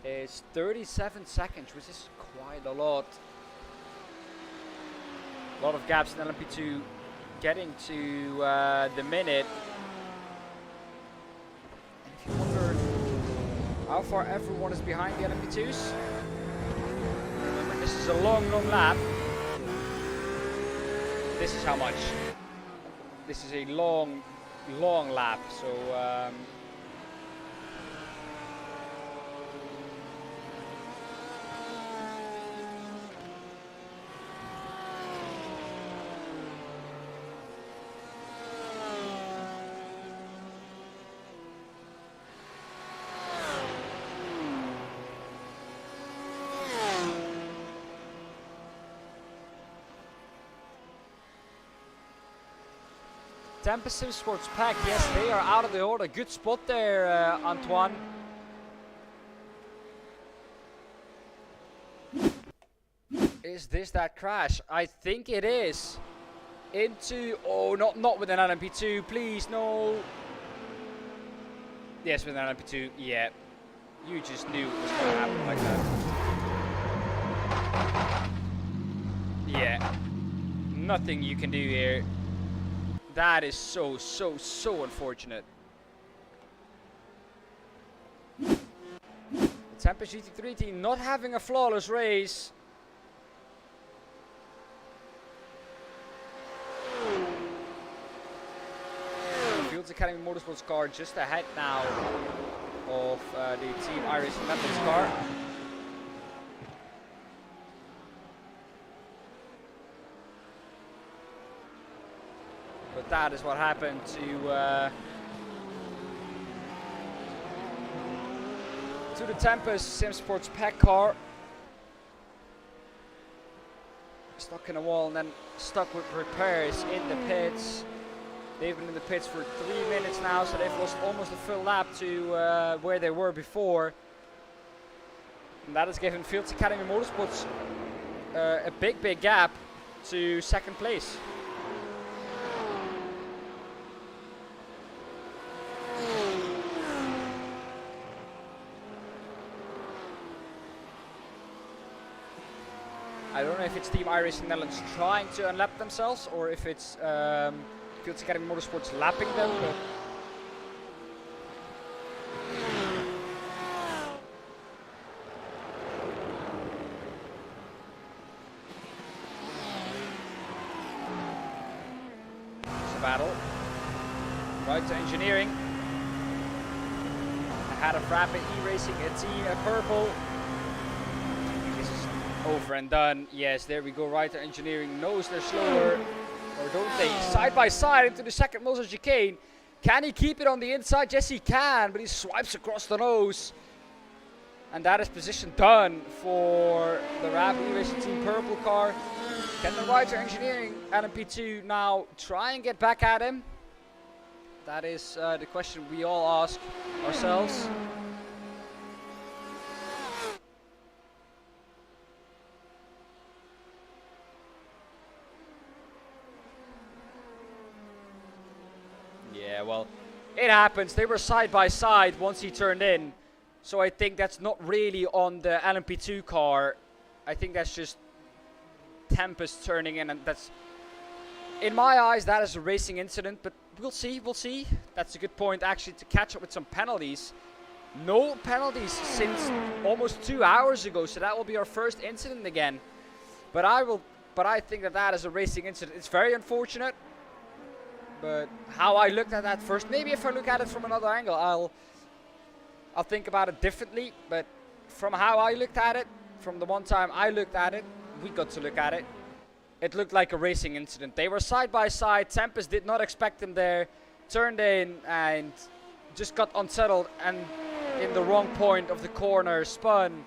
is 37 seconds, which is quite a lot. A lot of gaps in LMP2 getting to the minute. And if you wonder how far everyone is behind the LMP2s, remember this is a long, long lap. This is how much. This is a long, long lap. So. Tempest Sim Sports Pack, yes, they are out of the order. Good spot there, Antoine. Is this that crash? I think it is. Into, oh, not with an LMP2, please, no. Yes, with an LMP2, yeah. You just knew it was going to happen like that. Yeah. Nothing you can do here. That is so unfortunate. The Tempest GT3 team not having a flawless race. Fields Academy Motorsports car just ahead now of the Team Irish Metals car. But that is what happened to the Tempest Sim Sports Pack car. Stuck in a wall and then stuck with repairs in the pits. They've been in the pits for 3 minutes now, so they've lost almost a full lap to where they were before. And that has given Fields Academy Motorsports a big gap to second place. I don't know if it's Team iRacing Netherlands trying to unlap themselves or if it's Fields Academy Motorsports lapping them. But it's a battle. Right to engineering. Ahead of Rapid E-Racing, a team purple. Over and done. Yes, there we go. Ryder Engineering knows they're slower, or don't they? Side by side into the second Mulder chicane. Can he keep it on the inside? Yes, he can, but he swipes across the nose. And that is position done for the Rapid E-Racing Team Purple car. Can the Ryder Engineering LMP2 now try and get back at him? That is the question we all ask ourselves. Yeah, well, it happens. They were side by side once he turned in. So I think that's not really on the LMP2 car. I think that's just Tempest turning in, and that's, in my eyes, that is a racing incident. But we'll see. That's a good point, actually, to catch up with some penalties. No penalties since almost 2 hours ago, so that will be our first incident again. But I think that is a racing incident. It's very unfortunate. But how I looked at that first, maybe if I look at it from another angle, I'll think about it differently. But from how I looked at it, from the one time I looked at it, we got to look at it, it looked like a racing incident. They were side by side. Tempest did not expect them there, turned in and just got unsettled and in the wrong point of the corner, spun,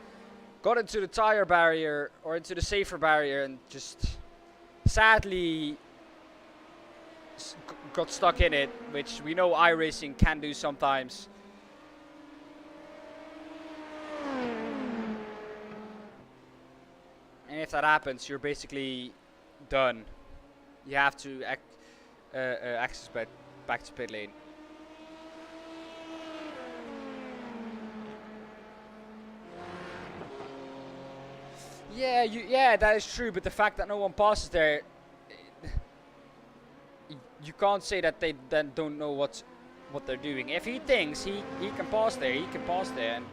got into the tire barrier or into the safer barrier, and just sadly got stuck in it, which we know iRacing can do sometimes. And if that happens, you're basically done. You have to access back to pit lane. Yeah, that is true. But the fact that no one passes there, you can't say that they then don't know what they're doing. If he thinks he can pass there, he can pass there. And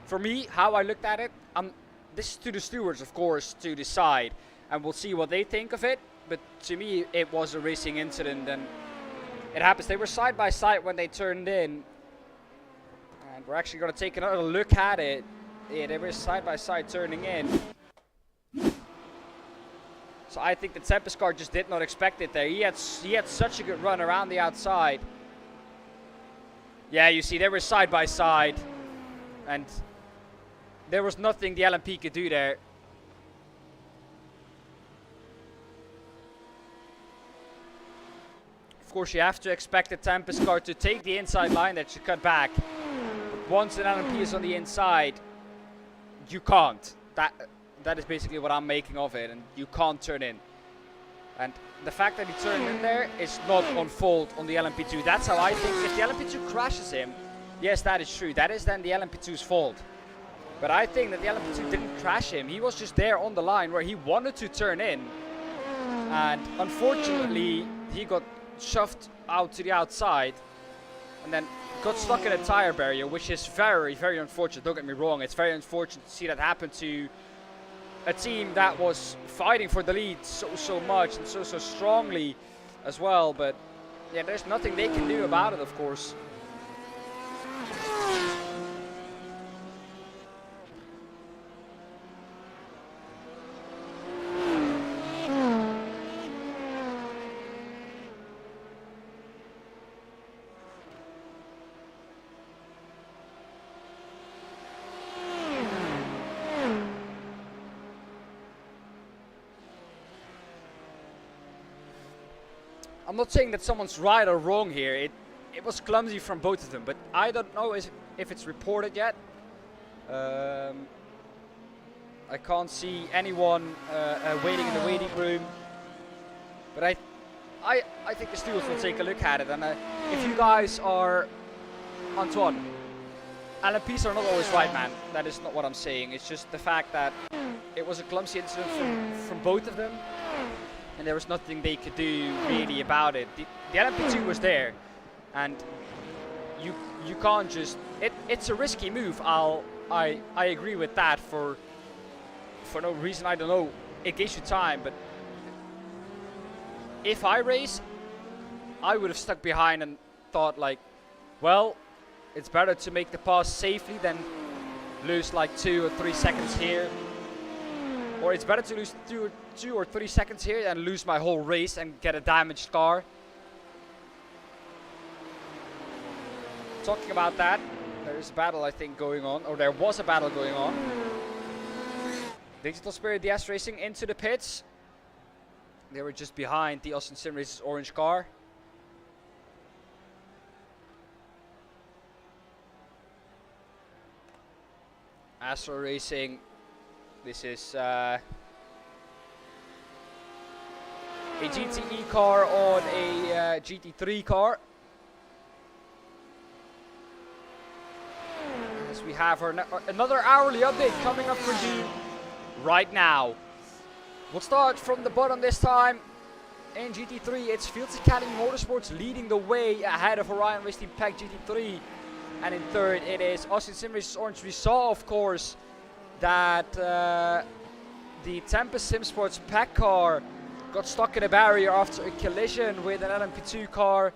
for me, how I looked at it, this is to the stewards, of course, to decide, and we'll see what they think of it. But to me, it was a racing incident, and it happens. They were side by side when they turned in, and we're actually going to take another look at it. Yeah, they were side by side turning in. So I think the Tempest car just did not expect it there. He had such a good run around the outside. Yeah, you see, they were side by side, and there was nothing the LMP could do there. Of course, you have to expect the Tempest car to take the inside line that should cut back. But once an LMP is on the inside, you can't. That is basically what I'm making of it, and you can't turn in. And the fact that he turned in there is not on fault on the LMP2. That's how I think. If the LMP2 crashes him, yes, that is true. That is then the LMP2's fault. But I think that the LMP2 didn't crash him. He was just there on the line where he wanted to turn in. And unfortunately, he got shoved out to the outside and then got stuck in a tire barrier, which is very, very unfortunate. Don't get me wrong. It's very unfortunate to see that happen to a team that was fighting for the lead so much and so strongly as well. But yeah, there's nothing they can do about it, of course. I'm not saying that someone's right or wrong here. It was clumsy from both of them, but I don't know if it's reported yet. I can't see anyone waiting in the waiting room. But I think the stewards will take a look at it. And if you guys are Antoine, LMPs are not always right, man. That is not what I'm saying. It's just the fact that it was a clumsy incident from both of them. And there was nothing they could do really about it. The LMP2 was there, and you can't just. It's a risky move. I agree with that for no reason. I don't know. It gives you time, but if I race, I would have stuck behind and thought like, well, it's better to make the pass safely than lose like 2 or 3 seconds here. Or it's better to lose 2 or 3 seconds here and lose my whole race and get a damaged car. Talking about that, there is a battle I think going on, or there was a battle going on. Digital Spirit DS Racing into the pits. They were just behind the Austin Sim Race's orange car. Astro Racing. This is a GTE car on a GT3 car. As we have another hourly update coming up for you right now. We'll start from the bottom this time. In GT3, it's Fields Academy Motorsports leading the way ahead of Orion Race Team Pack GT3. And in third, it is Austin Sim Race's Orange. We saw, of course, that the Tempest Sim Sports pack car got stuck in a barrier after a collision with an LMP2 car,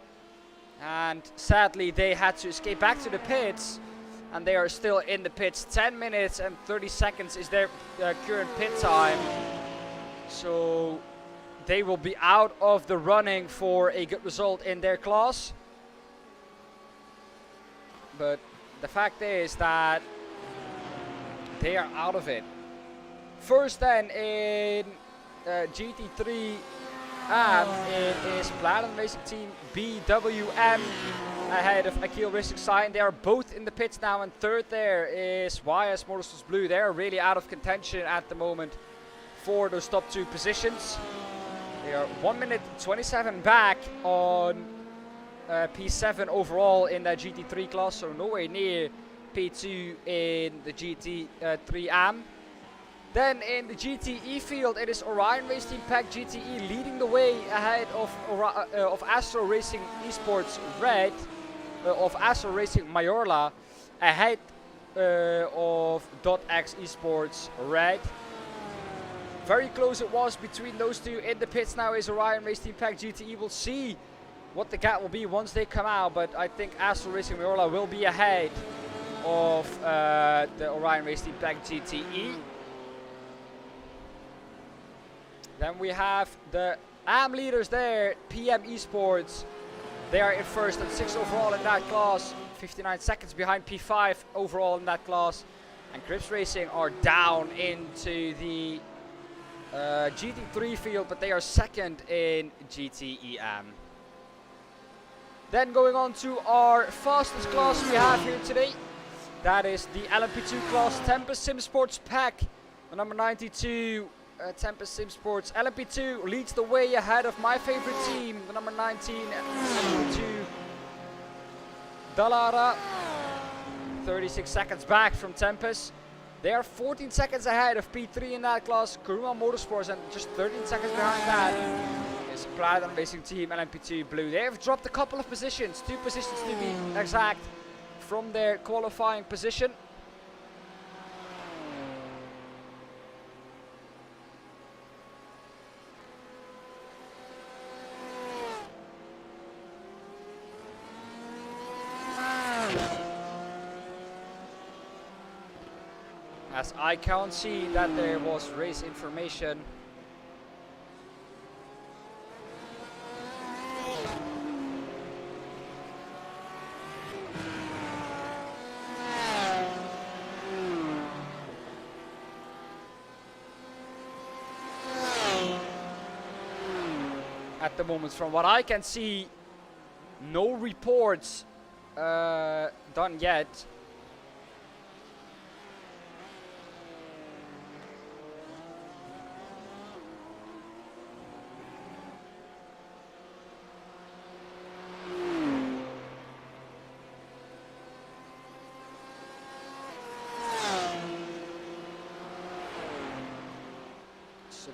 and sadly they had to escape back to the pits, and they are still in the pits. 10 minutes and 30 seconds is their current pit time, so they will be out of the running for a good result in their class. But the fact is that they are out of it. First then in GT3 it is Platinum Racing Team BWM ahead of Akil Racing Sign. They are both in the pits now, and third there is YS Motorsports Blue. They are really out of contention at the moment for those top 2 positions. They are 1 minute 27 back on P7 overall in that GT3 class, so nowhere near P2 in the GT3 AM. Then in the GTE field, it is Orion Race Team Pack GTE leading the way ahead of Astro Racing Esports Red, of Astro Racing Mayorla, ahead of .x Esports Red. Very close it was between those two. In the pits now is Orion Race Team Pack GTE. We'll see what the gap will be once they come out, but I think Astro Racing Mayorla will be ahead of the Orion Race Team Pack GTE. Then we have the AM leaders there, PM Esports. They are in first and 6 overall in that class. 59 seconds behind P5 overall in that class. And Grips Racing are down into the GT3 field, but they are second in GTEM. Then going on to our fastest class we have here today. That is the LMP2 class, Tempest Sim Sports Pack. The number 92 Tempest Sim Sports LMP2 leads the way ahead of my favorite team, the number 19 LMP2 Dallara. 36 seconds back from Tempest. They are 14 seconds ahead of P3 in that class, Kuruma Motorsports, and just 13 seconds behind that is Platinum Racing Team LMP2 Blue. They have dropped a couple of positions, 2 positions to be exact, from their qualifying position. As I can't see that there was race information. At the moment, from what I can see, no reports done yet.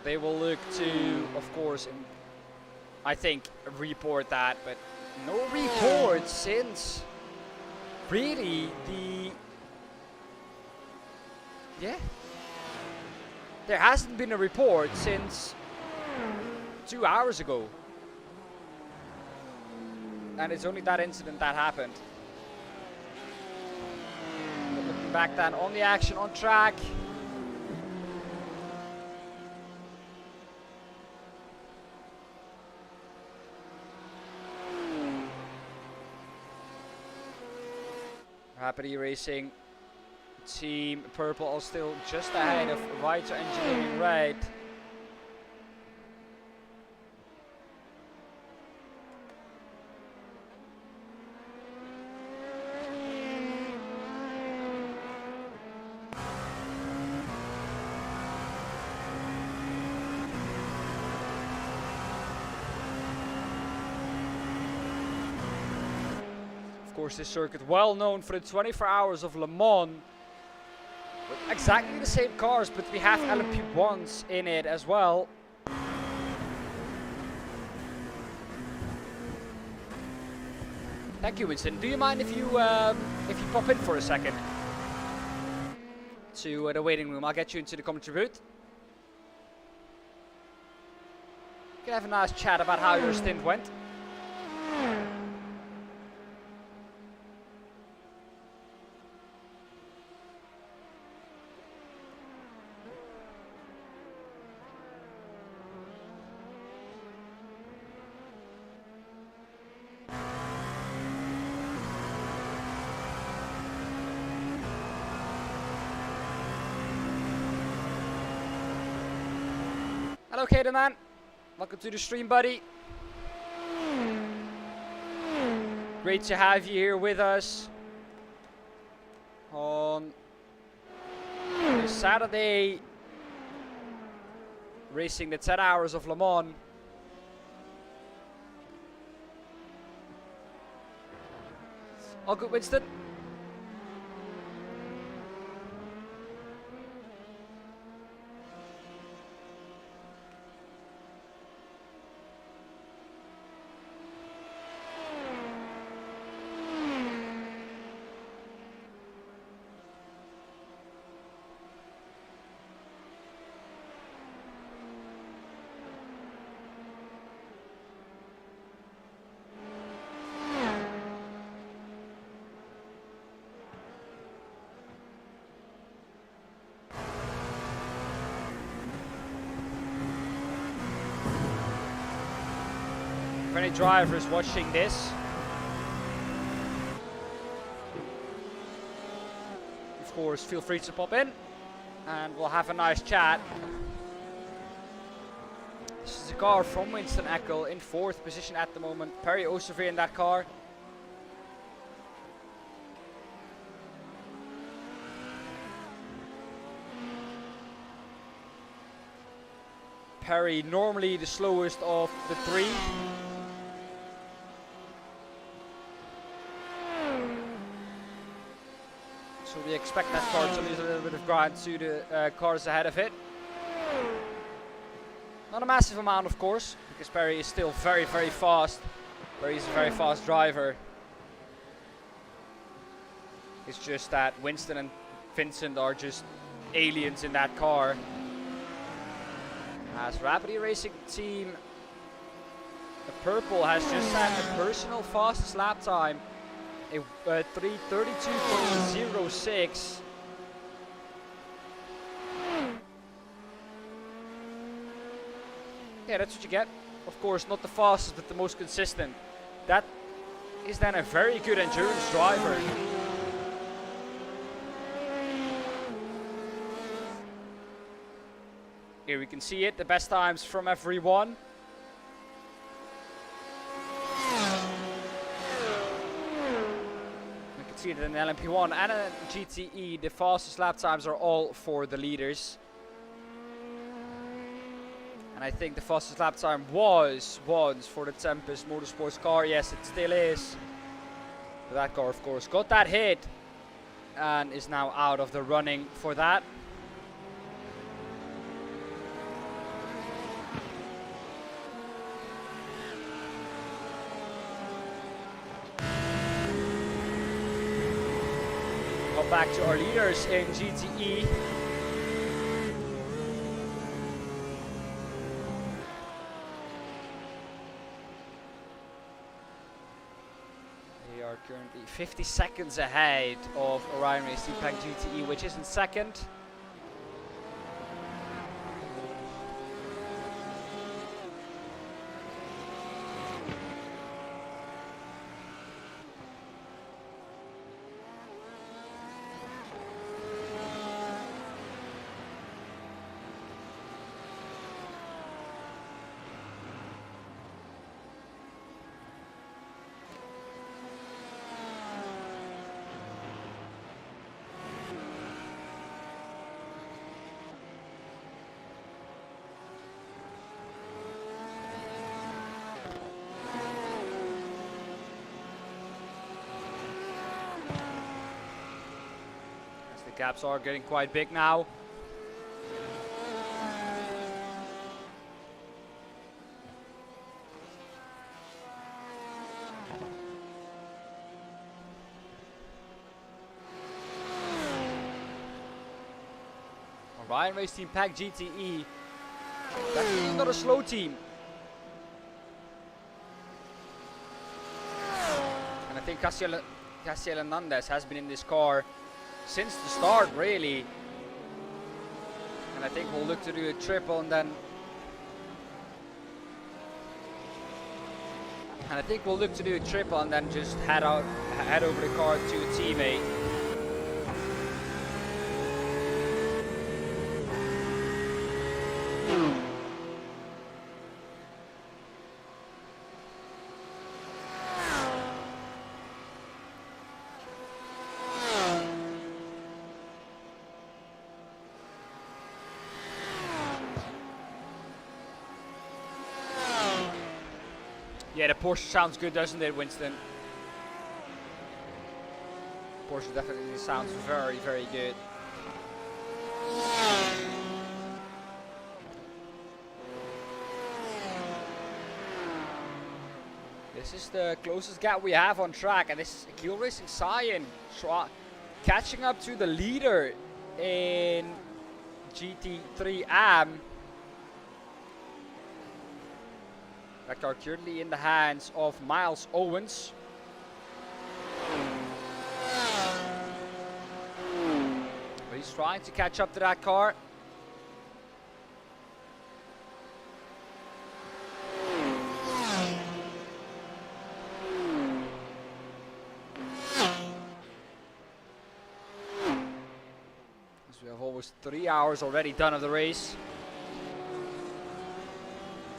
They will look to, of course, I think, report that, but no report since really there hasn't been a report since 2 hours ago. And it's only that incident that happened. But looking back then on the action on track. Rapidly Racing Team Purple are still just ahead of Vita Engineering Red. Of course, this circuit well known for the 24 Hours of Le Mans, with exactly the same cars, but we have LMP1s in it as well. Thank you, Winston. Do you mind if you pop in for a second to the waiting room? I'll get you into the commentary booth. We can have a nice chat about how your stint went. Hello, Kaden man. Welcome to the stream, buddy. Great to have you here with us on this Saturday, racing the 10 Hours of Le Mans. All good, Winston? If any drivers watching this, of course, feel free to pop in and we'll have a nice chat. This is a car from Winston Eckel in 4th position at the moment. Perry Osterveer in that car. Perry normally the slowest of the 3. So we expect that car to lose a little bit of ground to the cars ahead of it. Not a massive amount, of course, because Perry is still very, very fast. Perry's a very fast driver. It's just that Winston and Vincent are just aliens in that car. As Rapidly Racing Team, the purple has just had the personal fastest lap time, a 3:32.06. Yeah, that's what you get. Of course, not the fastest, but the most consistent. That is then a very good endurance driver. Here we can see it, the best times from everyone. We can see it in LMP1 and in GTE, the fastest lap times are all for the leaders. And I think the fastest lap time was once for the Tempest Motorsports car. Yes, it still is. But that car, of course, got that hit and is now out of the running for that. Go back to our leaders in GTE. Currently 50 seconds ahead of Orion Racing Pack GTE, which is in second. Gaps are getting quite big now. Orion Race Team Pack GTE. Definitely not a slow team. And I think Cassiel Hernandez has been in this car since the start, really. And I think we'll look to do a triple and then... just head over the car to a teammate. Yeah, the Porsche sounds good, doesn't it, Winston? Porsche definitely sounds very, very good. This is the closest gap we have on track, and this is Akil Racing Cyan catching up to the leader in GT3 AM. That car currently in the hands of Miles Owens. But he's trying to catch up to that car. So we have almost 3 hours already done of the race.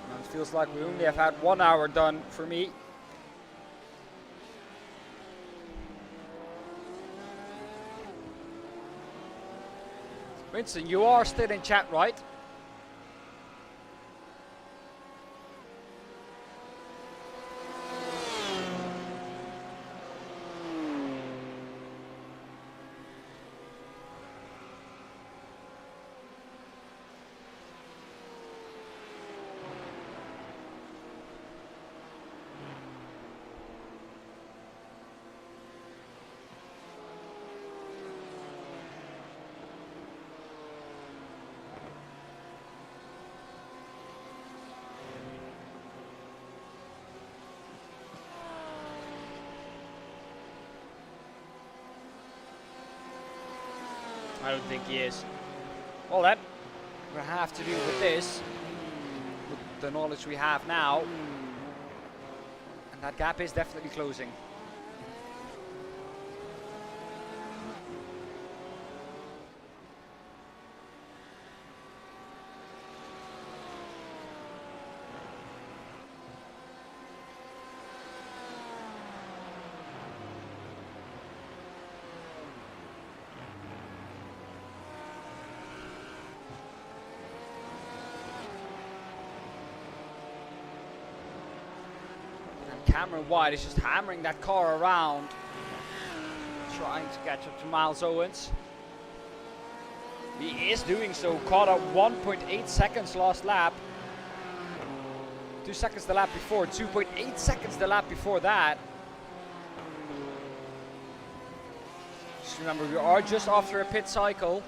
And it feels like we only have had 1 hour done for me. Winston, you are still in chat, right? I don't think he is. Well then, we're gonna have to do with this, with the knowledge we have now. And that gap is definitely closing. Cameron White is just hammering that car around, trying to catch up to Miles Owens. He is doing so, caught up 1.8 seconds last lap. 2 seconds the lap before, 2.8 seconds the lap before that. Just remember, we are just after a pit cycle.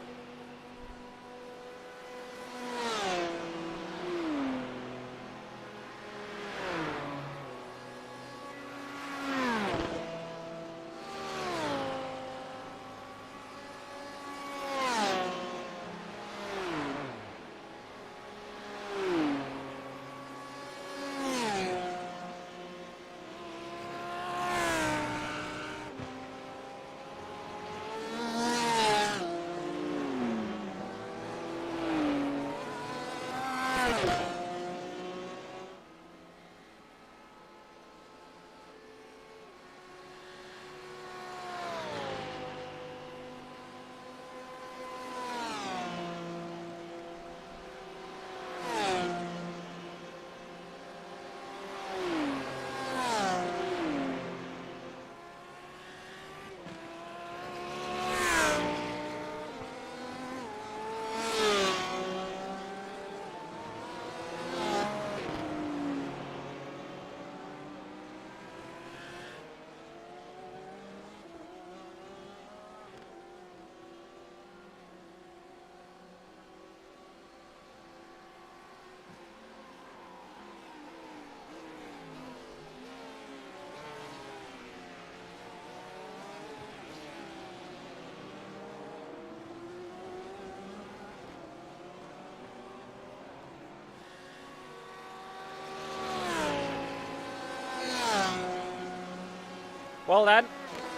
Well then,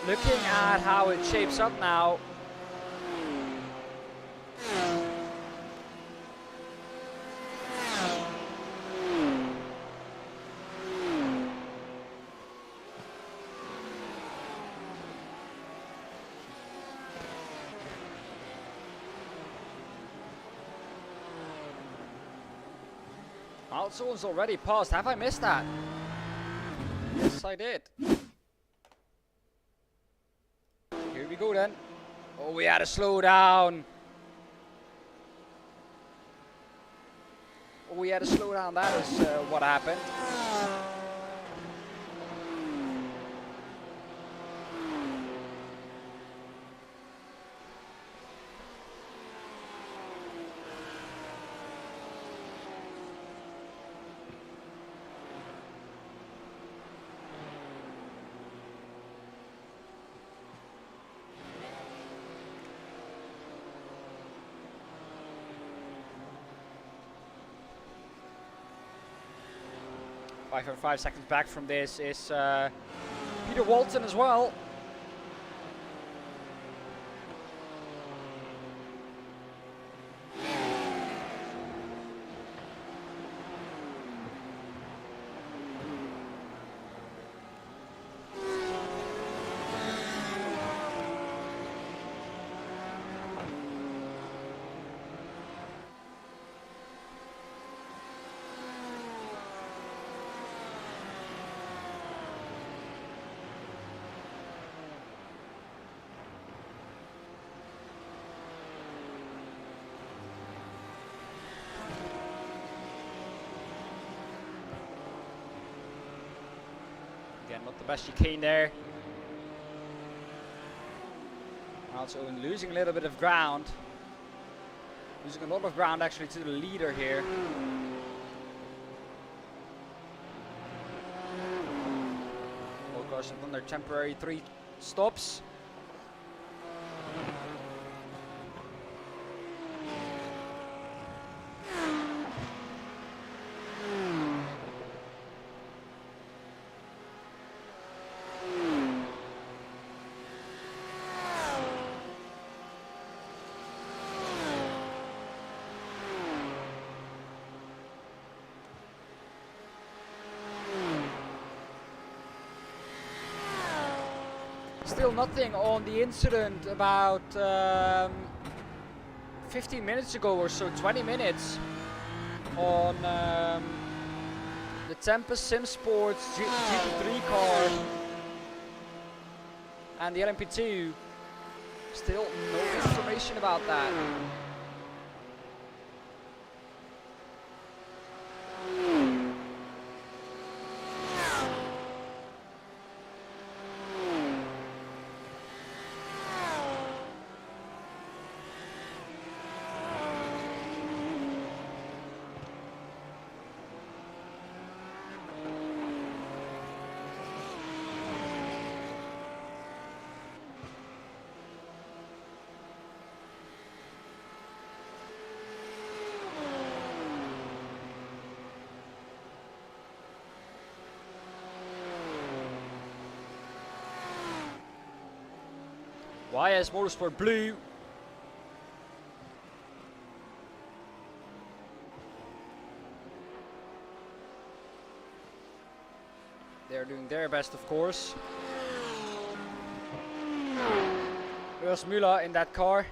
looking at how it shapes up now. Someone's already passed. Have I missed that? Yes, I did. Here we go then. Oh, we had to slow down. Oh, we had to slow down. That is what happened. Five seconds back from this is Peter Walton as well. Again, not the best chicane there. Also losing a little bit of ground. Losing a lot of ground actually to the leader here. Oh gosh, on their temporary 3 stops. Still nothing on the incident about 15 minutes ago or so, 20 minutes on the Tempest Sim Sports GT3 car and the LMP2. Still no information about that. YS Motorsport Blue. They're doing their best, of course. There's Müller in that car.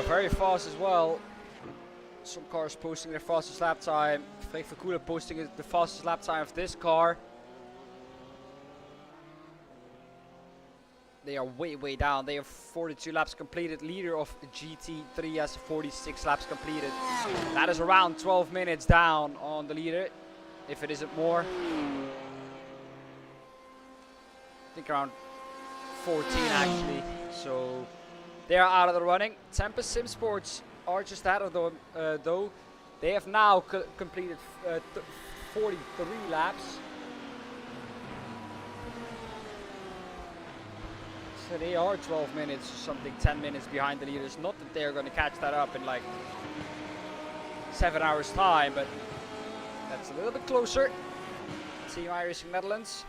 Very fast as well. Some cars posting their fastest lap time. Verkulen posting the fastest lap time of this car. They are way down. They have 42 laps completed. Leader of the GT3 has 46 laps completed. That is around 12 minutes down on the leader, if it isn't more. I think around 14 actually. So they are out of the running. Tempest Sim Sports are just out of them, though. They have now completed 43 laps. So they are 12 minutes or something, 10 minutes behind the leaders. Not that they're going to catch that up in like 7 hours time, but that's a little bit closer. Team iRacing Netherlands.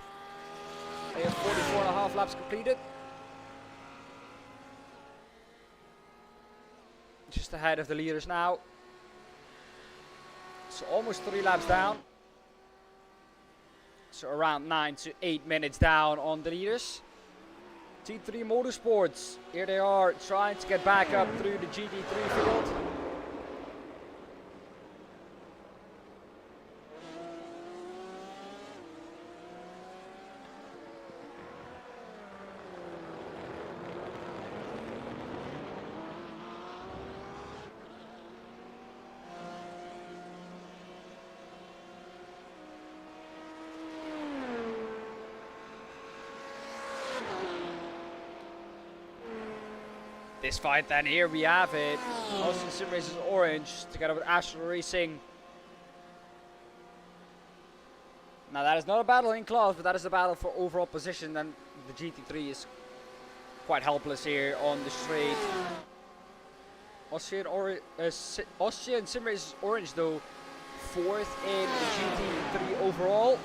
They have 44.5 laps completed. Just ahead of the leaders now. So almost 3 laps down. So around 9 to 8 minutes down on the leaders. T3 Motorsports, here they are trying to get back up through the GT3 field. This fight then, here we have it. Austin Sim Racers Orange together with Astral Racing. Now that is not a battle in class, but that is a battle for overall position, and the GT3 is quite helpless here on the straight. Austrian Sim Racers Orange though, 4th in the GT3 overall.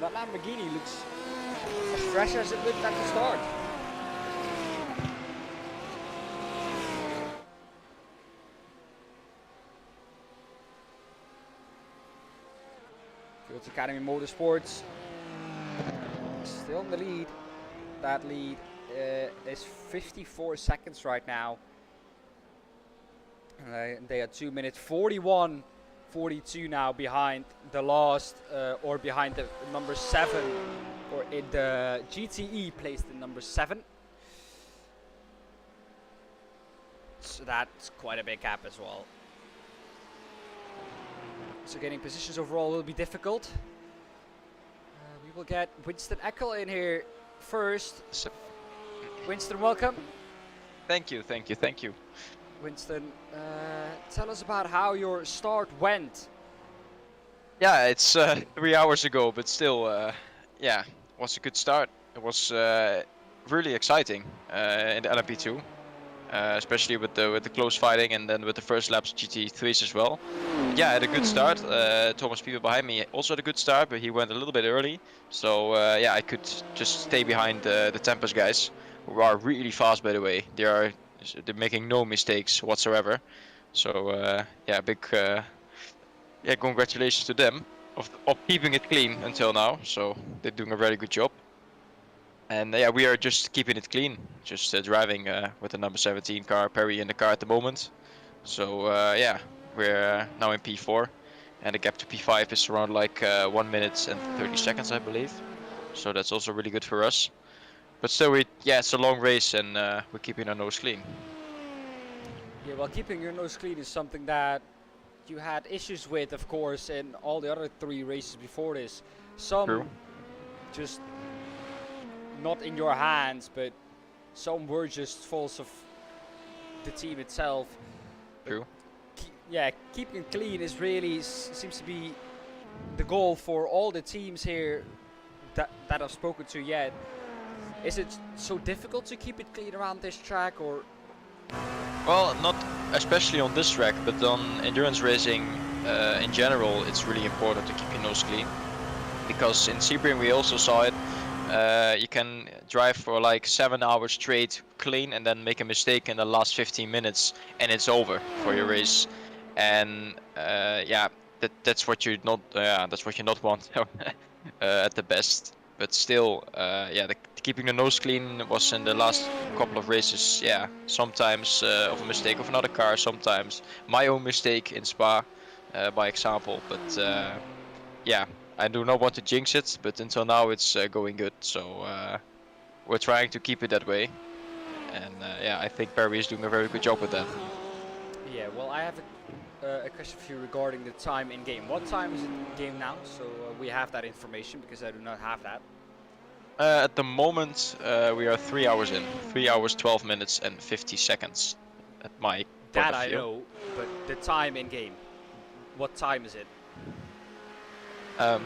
That Lamborghini looks as fresh as it looked at the start. Stewards Academy Motorsports still in the lead. That lead is 54 seconds right now. They are 2 minutes 41, 42 now behind the last, or behind the number 7, or in the GTE placed in number 7. So that's quite a big gap as well. So getting positions overall will be difficult. We will get Winston Eckel in here first. So, Winston, welcome. thank you, thank you, thank you. Winston, tell us about how your start went. Yeah, it's 3 hours ago, but still, yeah, it was a good start. It was really exciting in the LMP2, especially with the close fighting and then with the first laps GT3s as well. Yeah, I had a good start. Thomas Pieper behind me also had a good start, but he went a little bit early. So yeah, I could just stay behind the Tempest guys, who are really fast, by the way. They're making no mistakes whatsoever. So yeah, big yeah, congratulations to them of keeping it clean until now. So they're doing a very good job. And yeah, we are just keeping it clean, just driving with the number 17 car, Perry in the car at the moment. So yeah, we're now in P4, and the gap to P5 is around like 1 minute and 30 seconds, I believe. So that's also really good for us. But still, yeah, it's a long race, and we're keeping our nose clean. Yeah, well, keeping your nose clean is something that you had issues with, of course, in all the other 3 races before this. Some True. just not in your hands, but some were just faults of the team itself. True. Yeah, keeping it clean is really seems to be the goal for all the teams here that I've spoken to yet. Is it so difficult to keep it clean around this track, or? Well, not especially on this track, but on endurance racing in general, it's really important to keep your nose clean. Because in Sebring we also saw it. You can drive for like 7 hours straight clean and then make a mistake in the last 15 minutes and it's over for your race. And yeah, that's what you not want at the best. But still, yeah, keeping the nose clean was in the last couple of races. Yeah, sometimes of a mistake of another car, sometimes my own mistake in Spa, by example. But yeah, I do not want to jinx it, but until now it's going good. So we're trying to keep it that way. And yeah, I think Perry is doing a very good job with that. Yeah, well, I have a question for you regarding the time in game. What time is it in game now? So we have that information, because I do not have that. At the moment, we are 3 hours in. 3 hours, 12 minutes and 50 seconds at my That point of I view. know, but the time in game. What time is it? I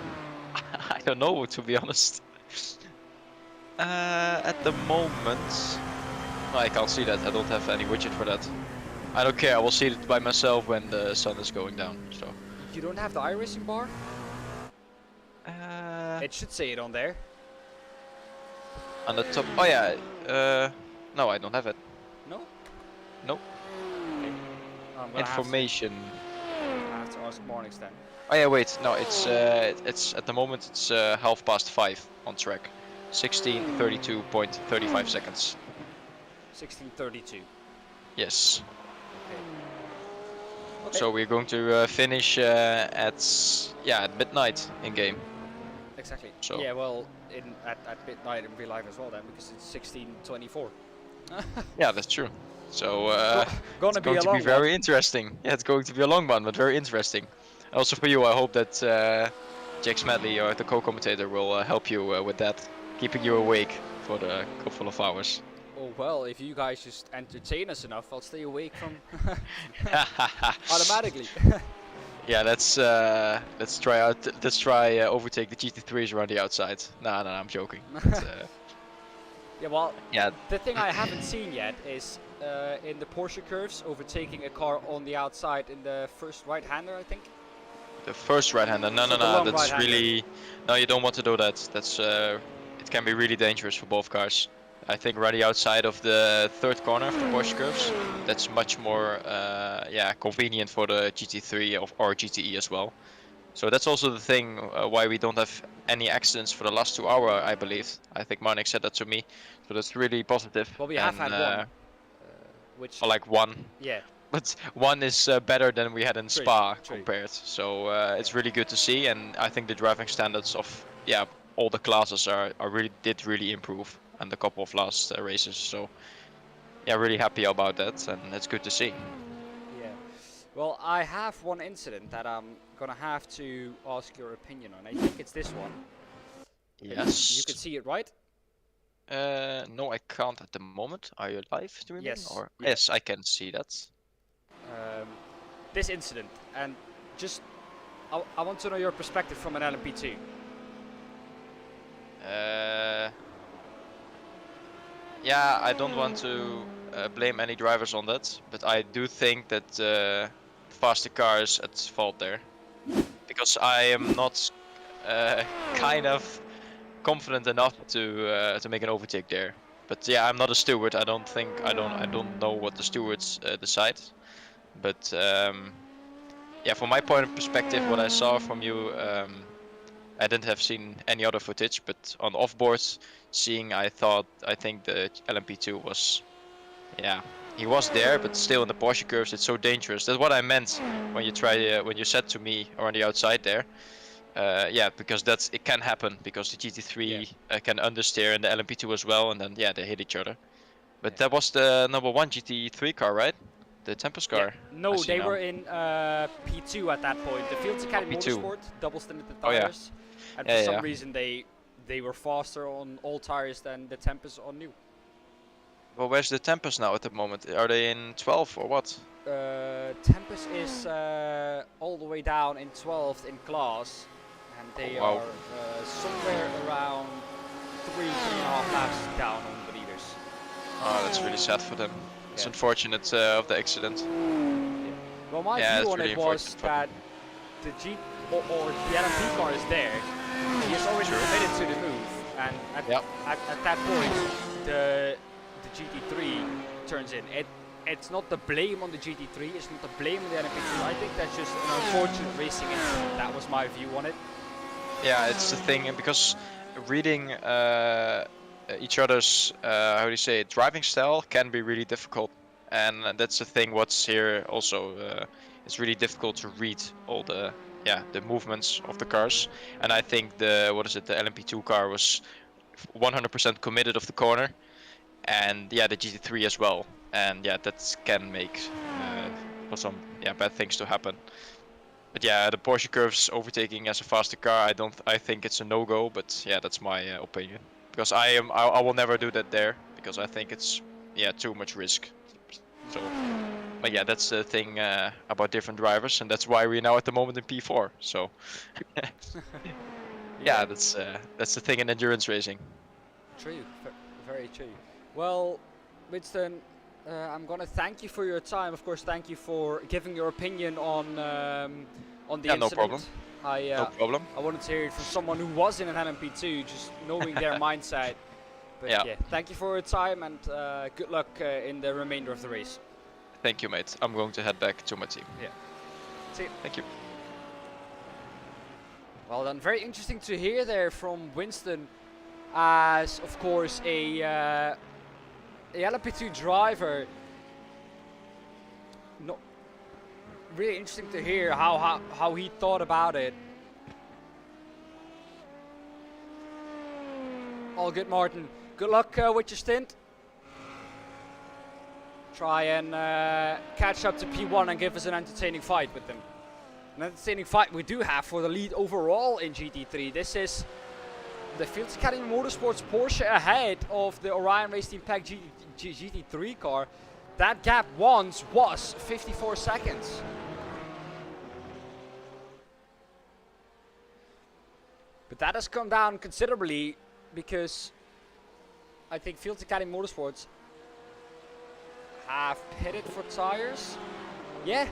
don't know, to be honest. At the moment, no, I can't see that. I don't have any widget for that. I don't care. I will see it by myself when the sun is going down. So. You don't have the iRacing bar? It should say it on there. On the top. Oh yeah. No, I don't have it. No? Nope. Okay. I'm gonna Information. have to ask Marnix then. Oh yeah, wait. No, it's at the moment it's 5:30 on track. 16:32.35 seconds. 16:32. Yes. Okay. So we're going to finish at midnight in game. Exactly. So. Yeah, well, at midnight in real life as well then, because it's 16:24. Yeah, that's true. So Gonna it's be going a to long be very one. interesting. Yeah, it's going to be a long one, but very interesting. Also for you, I hope that Jack Smedley, or the co-commentator, will help you with that, keeping you awake for the couple of hours. Oh well, if you guys just entertain us enough, I'll stay awake from automatically. Yeah, let's try overtake the GT3s around the outside. No, I'm joking. But, Yeah, well, yeah, the thing I haven't seen yet is in the Porsche curves, overtaking a car on the outside in the first right-hander, I think. the first right-hander. No, So the long that's right-hander. really. No, you don't want to do that. That's it can be really dangerous for both cars. I think right outside of the third corner of the Porsche curves, that's much more convenient for the GT3 or GTE as well. So that's also the thing why we don't have any accidents for the last 2 hours, I believe. I think Marnik said that to me. So that's really positive. Well, we have had one, which or like one. yeah, But one is better than we had in True, Spa true. compared. So it's Yeah. really good to see, and I think the driving standards of all the classes are really improve, and the couple of last races. So yeah, really happy about that, and it's good to see. yeah. Well, I have one incident that I'm gonna have to ask your opinion on. I think it's this one. Yes. You can see it, right? No, I can't at the moment. Are you live streaming? Yes, Or yeah. yes, I can see that. This incident, and just I want to know your perspective from an LMP2. Yeah, I don't want to blame any drivers on that, but I do think that faster car is at fault there, because I am not kind of confident enough to make an overtake there. But yeah, I'm not a steward. I don't know what the stewards decide. But yeah, from my point of perspective, what I saw from you, I didn't have seen any other footage, but on offboard seeing, I think the LMP2 was, yeah, he was there, but still in the Porsche curves, it's so dangerous. That's what I meant when you when you said to me or on the outside there. Yeah, because it can happen, because the GT3 can understeer and the LMP2 as well, and then yeah, they hit each other. But that was the number 1 GT3 car, right? The Tempest car. No, I see they now. were in P2 at that point. The Fields Academy P2. Motorsport, double stinted Oh, yeah. tires, and for some reason they were faster on all tires than the Tempest on new. Well, where's the Tempest now at the moment? Are they in 12 or what? Tempest is all the way down in 12th in class, and they wow. are somewhere around 3.5 laps down on the leaders. Oh, that's really sad for them. It's unfortunate of the accident. Well, my view on it was that the the LMP car is there. He is already committed to the move, and at that point, the GT3 turns in. It's not the blame on the GT3. It's not the blame on the LMP2. I think that's just an unfortunate racing incident. That was my view on it. Yeah, it's the thing, because reading each other's how do you say it, driving style can be really difficult, and that's the thing. What's here also, it's really difficult to read all the movements of the cars. And I think the LMP2 car was 100% committed of the corner, and yeah, the GT3 as well. And yeah, that can make for some bad things to happen. But yeah, the Porsche curves overtaking as a faster car, I think it's a no-go. But yeah, that's my opinion. Because I will never do that there, because I think it's too much risk. So, but yeah, that's the thing about different drivers, and that's why we're now at the moment in P4. So, yeah, that's the thing in endurance racing. True, very true. Well, Winston, I'm gonna thank you for your time. Of course, thank you for giving your opinion on the incident. No problem. No problem. I wanted to hear it from someone who was in an LMP2, just knowing their mindset. But yeah, thank you for your time, and good luck in the remainder of the race. Thank you, mate. I'm going to head back to my team. Yeah. See you. Thank you. Well done. Very interesting to hear there from Winston, as of course a LMP2 driver. No, really interesting to hear how he thought about it. All good, Martin. Good luck with your stint. Try and catch up to P1 and give us an entertaining fight with them. An entertaining fight we do have for the lead overall in GT3. This is the Fields Academy Motorsports Porsche ahead of the Orion Race Team Pack GT3 car. That gap once was 54 seconds. But that has come down considerably, because I think Fields Academy Motorsports have pitted for tires. Yeah,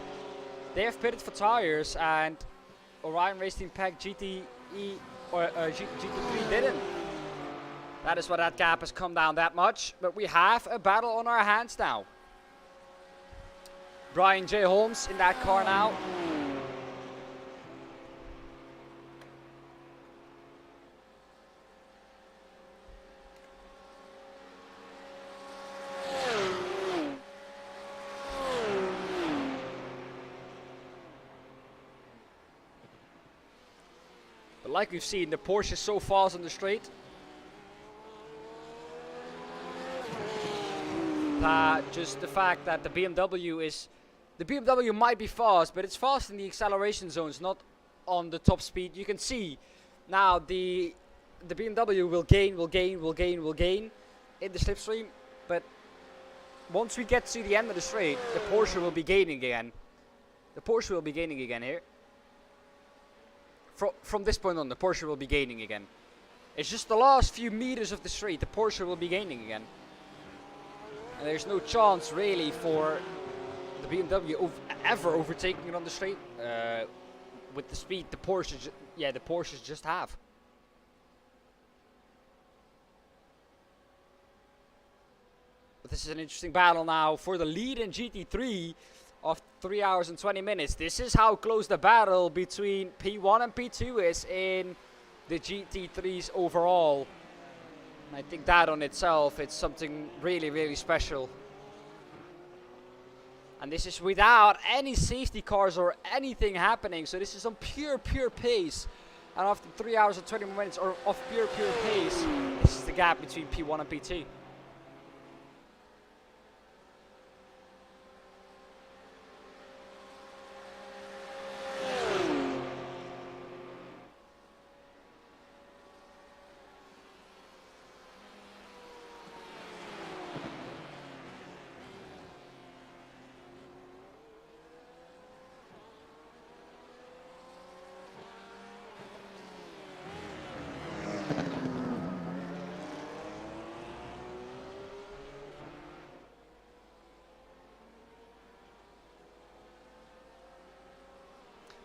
they have pitted for tires, and Orion Race Team Pack GT3 didn't. That is why that gap has come down that much. But we have a battle on our hands now. Brian J. Holmes in that car now. But like we've seen, the Porsche is so fast on the straight that just the fact that the BMW might be fast, but it's fast in the acceleration zones, not on the top speed. You can see now the BMW will gain in the slipstream, but once we get to the end of the straight, the Porsche will be gaining again. The Porsche will be gaining again here. From this point on, the Porsche will be gaining again. It's just the last few meters of the straight, the Porsche will be gaining again. And there's no chance really for the BMW ever overtaking it on the straight with the speed the Porsches just have. But this is an interesting battle now for the lead in GT3 of 3 hours and 20 minutes. This is how close the battle between P1 and P2 is in the GT3s overall. And I think that on itself, it's something really, really special. And this is without any safety cars or anything happening. So this is on pure pace. And after 3 hours and 20 minutes of pure pace, this is the gap between P1 and P2.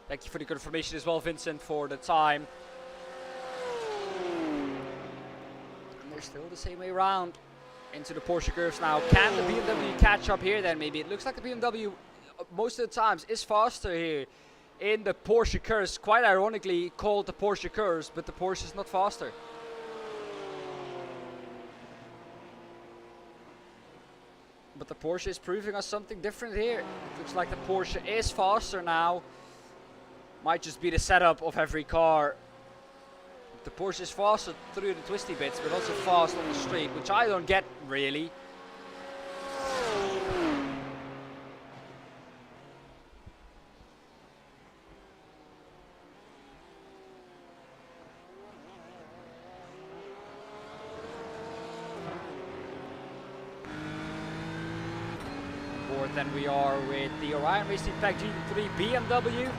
Thank you for the confirmation as well, Vincent, for the time. And they're still the same way around into the Porsche curves now. Can the BMW catch up here then maybe? It looks like the BMW most of the times is faster here in the Porsche curves. Quite ironically called the Porsche curves, but the Porsche is not faster. But the Porsche is proving us something different here. It looks like the Porsche is faster now. Might just be the setup of every car. The Porsche is faster through the twisty bits, but also fast on the straight, which I don't get really. Board then we are with the Orion Racing Pack GT3 BMW.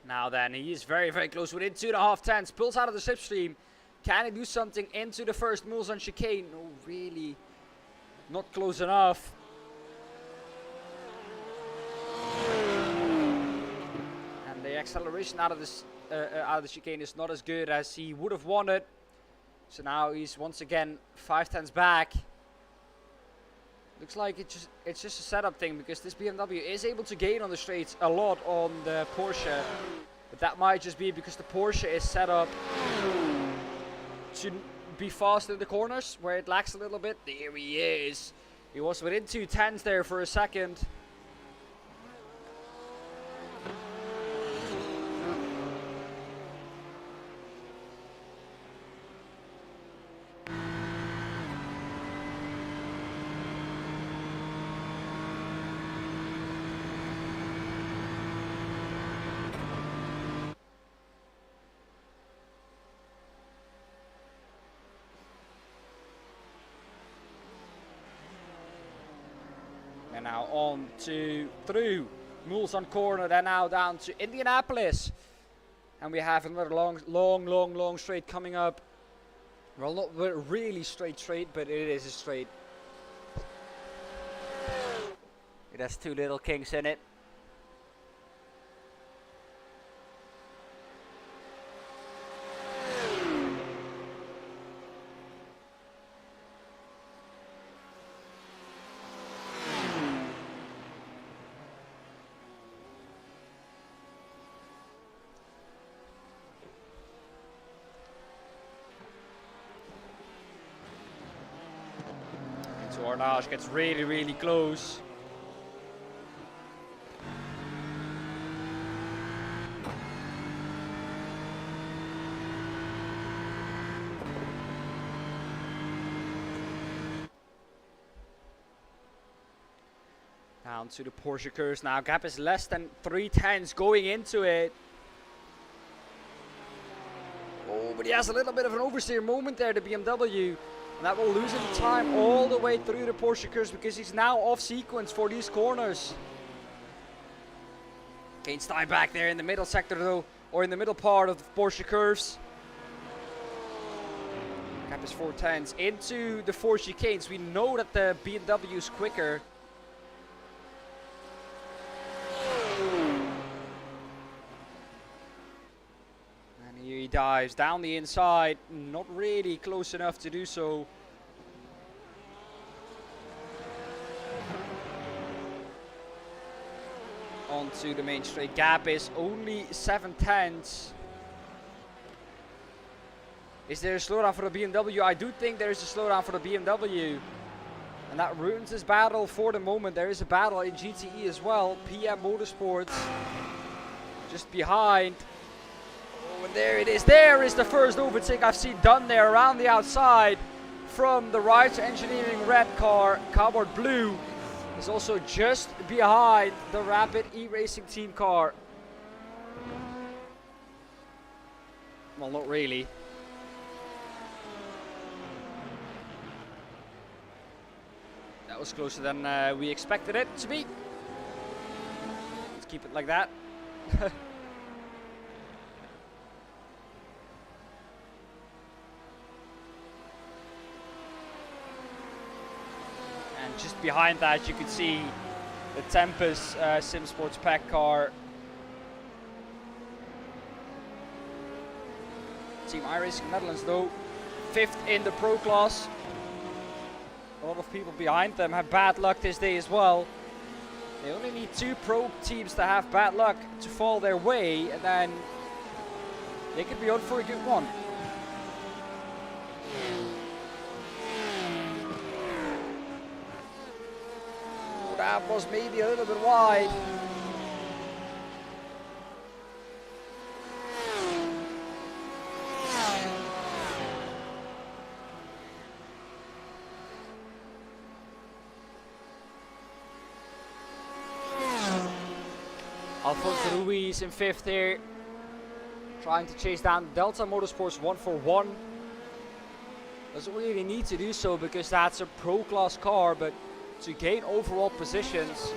Now then, he is very, very close within 2.5 tenths. Pulls out of the slipstream. Can he do something into the first Mulsanne chicane? No, really not close enough. And the acceleration out of this out of the chicane is not as good as he would have wanted. So now he's once again 5 tenths back. Looks like it's just a setup thing, because this BMW is able to gain on the straights a lot on the Porsche. But that might just be because the Porsche is set up to be fast in the corners, where it lacks a little bit. There he is. He was within 2 tenths there for a second. And now on to through Mulsanne corner, then now down to Indianapolis. And we have another long straight coming up. Well, not really straight, but it is a straight. It has two little kinks in it. Ornage gets really close. Down to the Porsche curse now. Gap is less than 3/10 going into it. Oh, but he has a little bit of an oversteer moment there, the BMW. And that will lose him time all the way through the Porsche curse because he's now off sequence for these corners. Gains time back there in the middle sector though, or in the middle part of the Porsche curves. Gap is 4/10 into the 4 chicanes. We know that the BMW is quicker. He dives down the inside, not really close enough to do so. Onto the main straight. Gap is only 7/10. Is there a slowdown for the BMW? I do think there is a slowdown for the BMW. And that ruins this battle for the moment. There is a battle in GTE as well. PM Motorsports just behind. And there it is. There is the first overtake I've seen done there around the outside from the Ryder Engineering red car. Cowboard Blue is also just behind the Rapid E-Racing team car. Well, not really. That was closer than we expected it to be. Let's keep it like that. Just behind that, you can see the Tempest Sim Sports Pack car. Team iRacing Netherlands, though, 5th in the Pro class. A lot of people behind them have bad luck this day as well. They only need 2 Pro teams to have bad luck to fall their way, and then they could be on for a good one. That was maybe a little bit wide. Alfonso Ruiz in 5th here, trying to chase down Delta Motorsports 141. Doesn't really need to do so because that's a Pro class car, but to gain overall positions.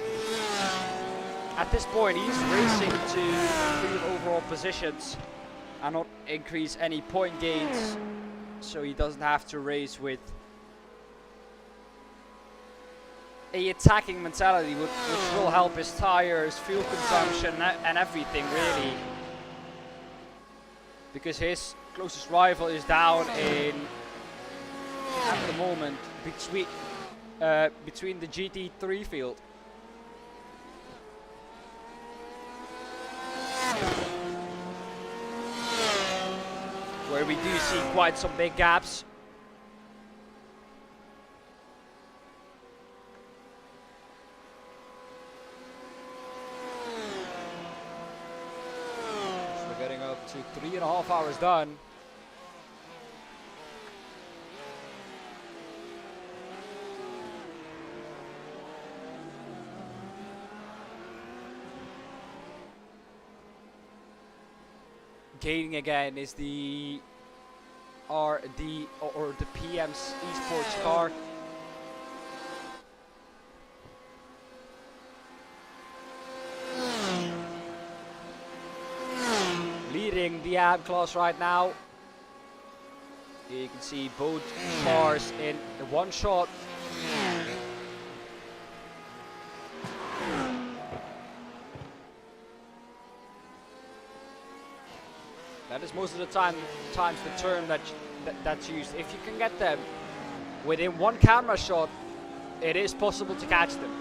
At this point, he's racing to improve overall positions and not increase any point gains, so he doesn't have to race with a attacking mentality, which will help his tires, fuel consumption, and everything really. Because his closest rival is down in, at the moment, between the GT3 field. Where we do see quite some big gaps. So we're getting up to 3.5 hours done. Gaining again is the RD or the PM Esports car. the AM class right now. Here you can see both cars in the one shot. That is most of the times the term that's used. If you can get them within one camera shot, it is possible to catch them.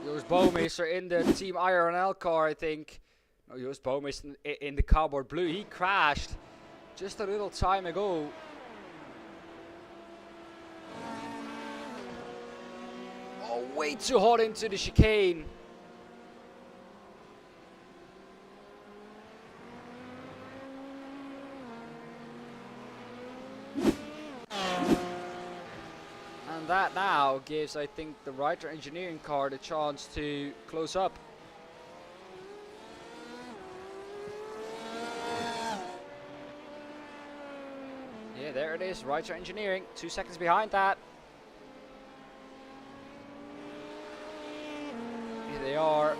Joost Bouwmeester in the Team IRNL car, I think. No, Joost Bouwmeester in the cardboard blue. He crashed just a little time ago. Oh, way too hot into the chicane. And that now gives, I think, the Writer Engineering car the chance to close up. Yeah, there it is, Writer Engineering, 2 seconds behind that. Here they are.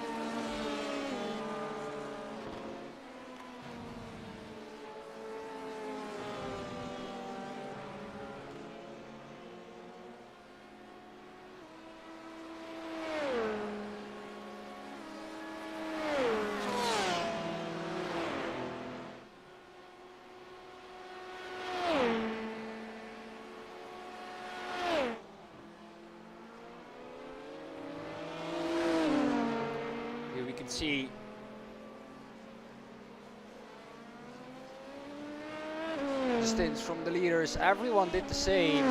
See distance from the leaders. Everyone did the same,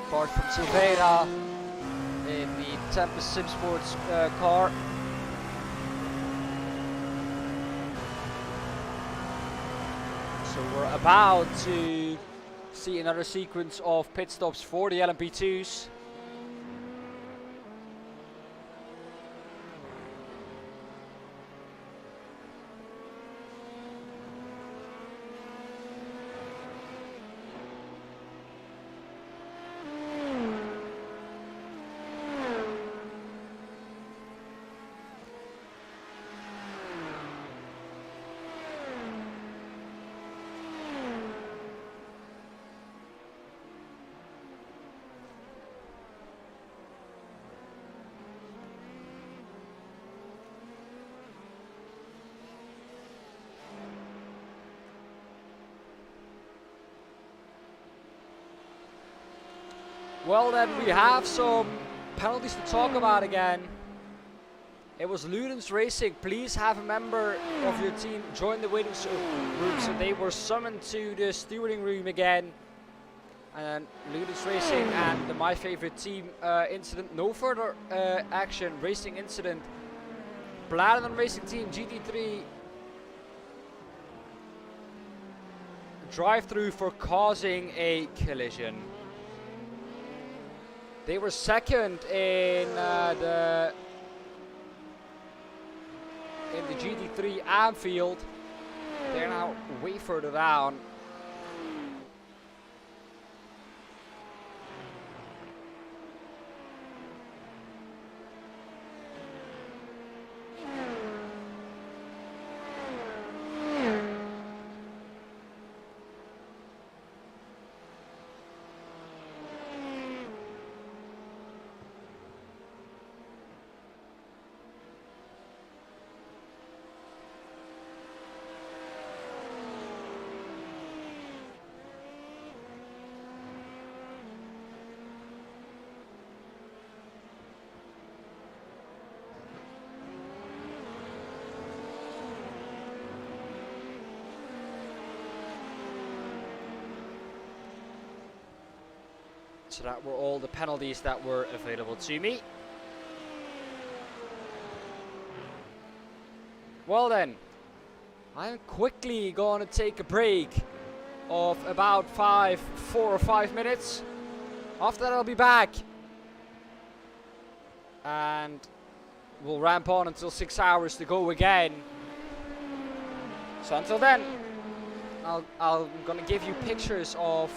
apart from Silveira in the Tempest Sim Sports car. So we're about to see another sequence of pit stops for the LMP2s. Well then, we have some penalties to talk about again. It was Ludens Racing. Please have a member of your team join the waiting room. So they were summoned to the stewarding room again. And Ludens Racing and the My Favorite Team incident. No further action. Racing incident. Platinum Racing Team GT3 drive-through for causing a collision. They were second in the GT3 Anfield. They're now way further down. So that were all the penalties that were available to me. Well then, I'm quickly going to take a break of about 4 or 5 minutes. After that I'll be back. And we'll ramp on until 6 hours to go again. So until then, I'm gonna give you pictures of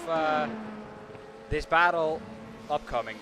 this battle upcoming.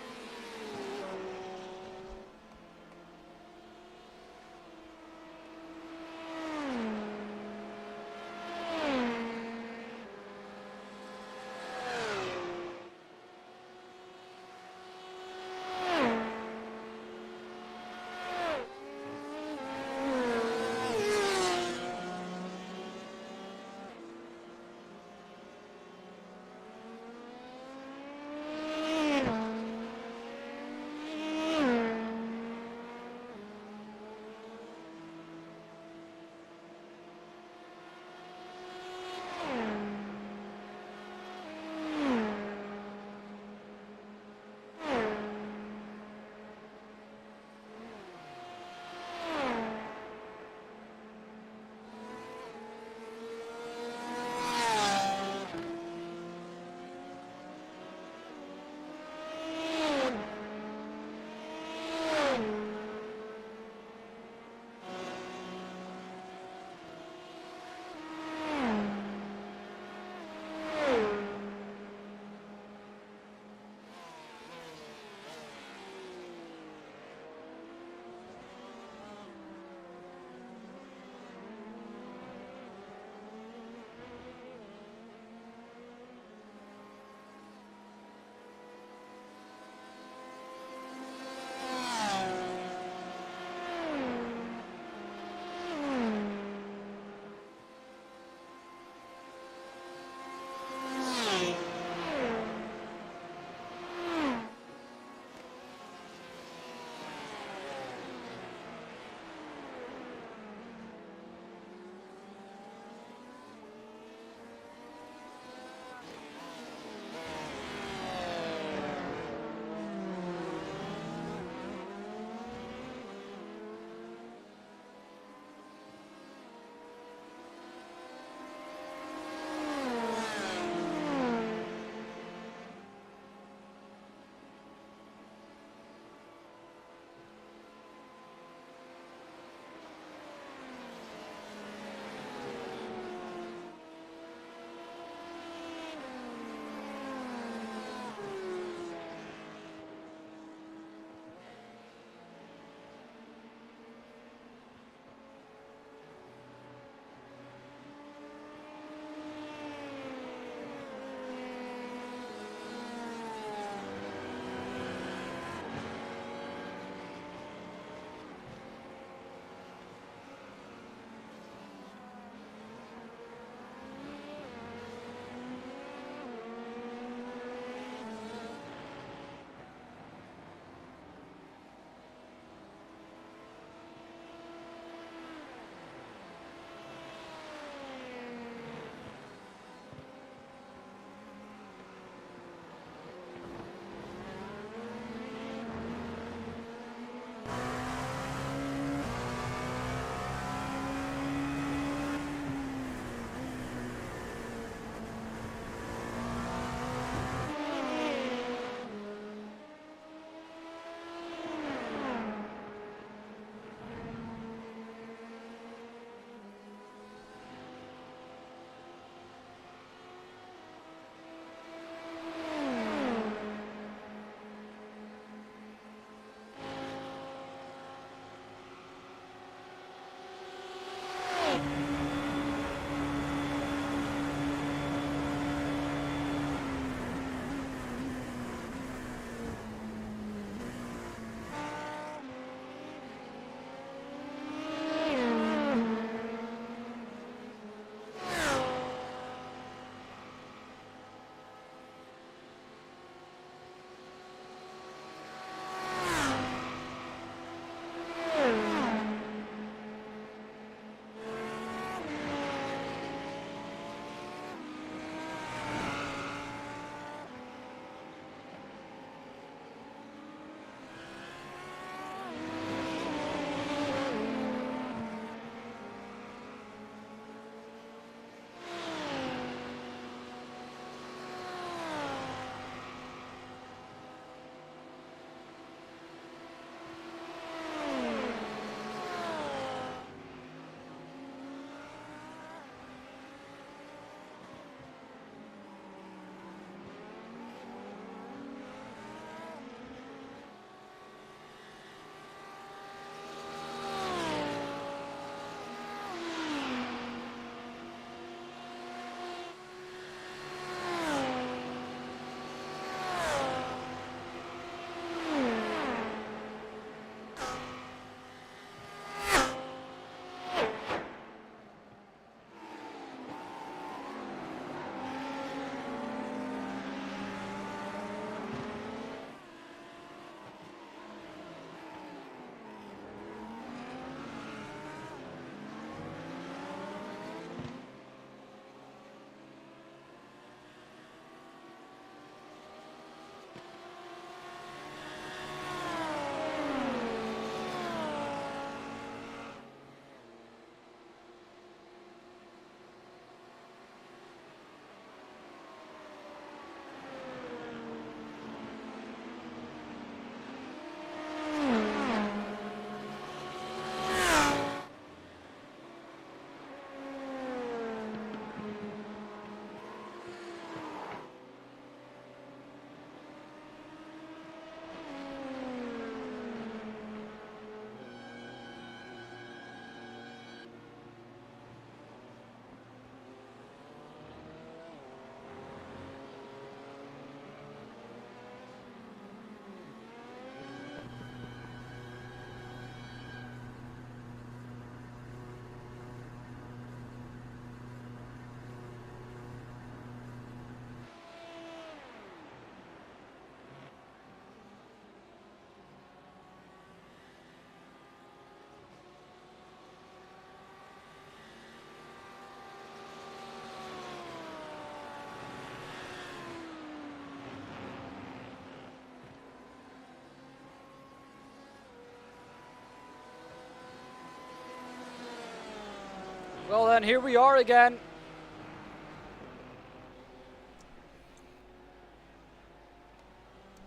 Well then, here we are again.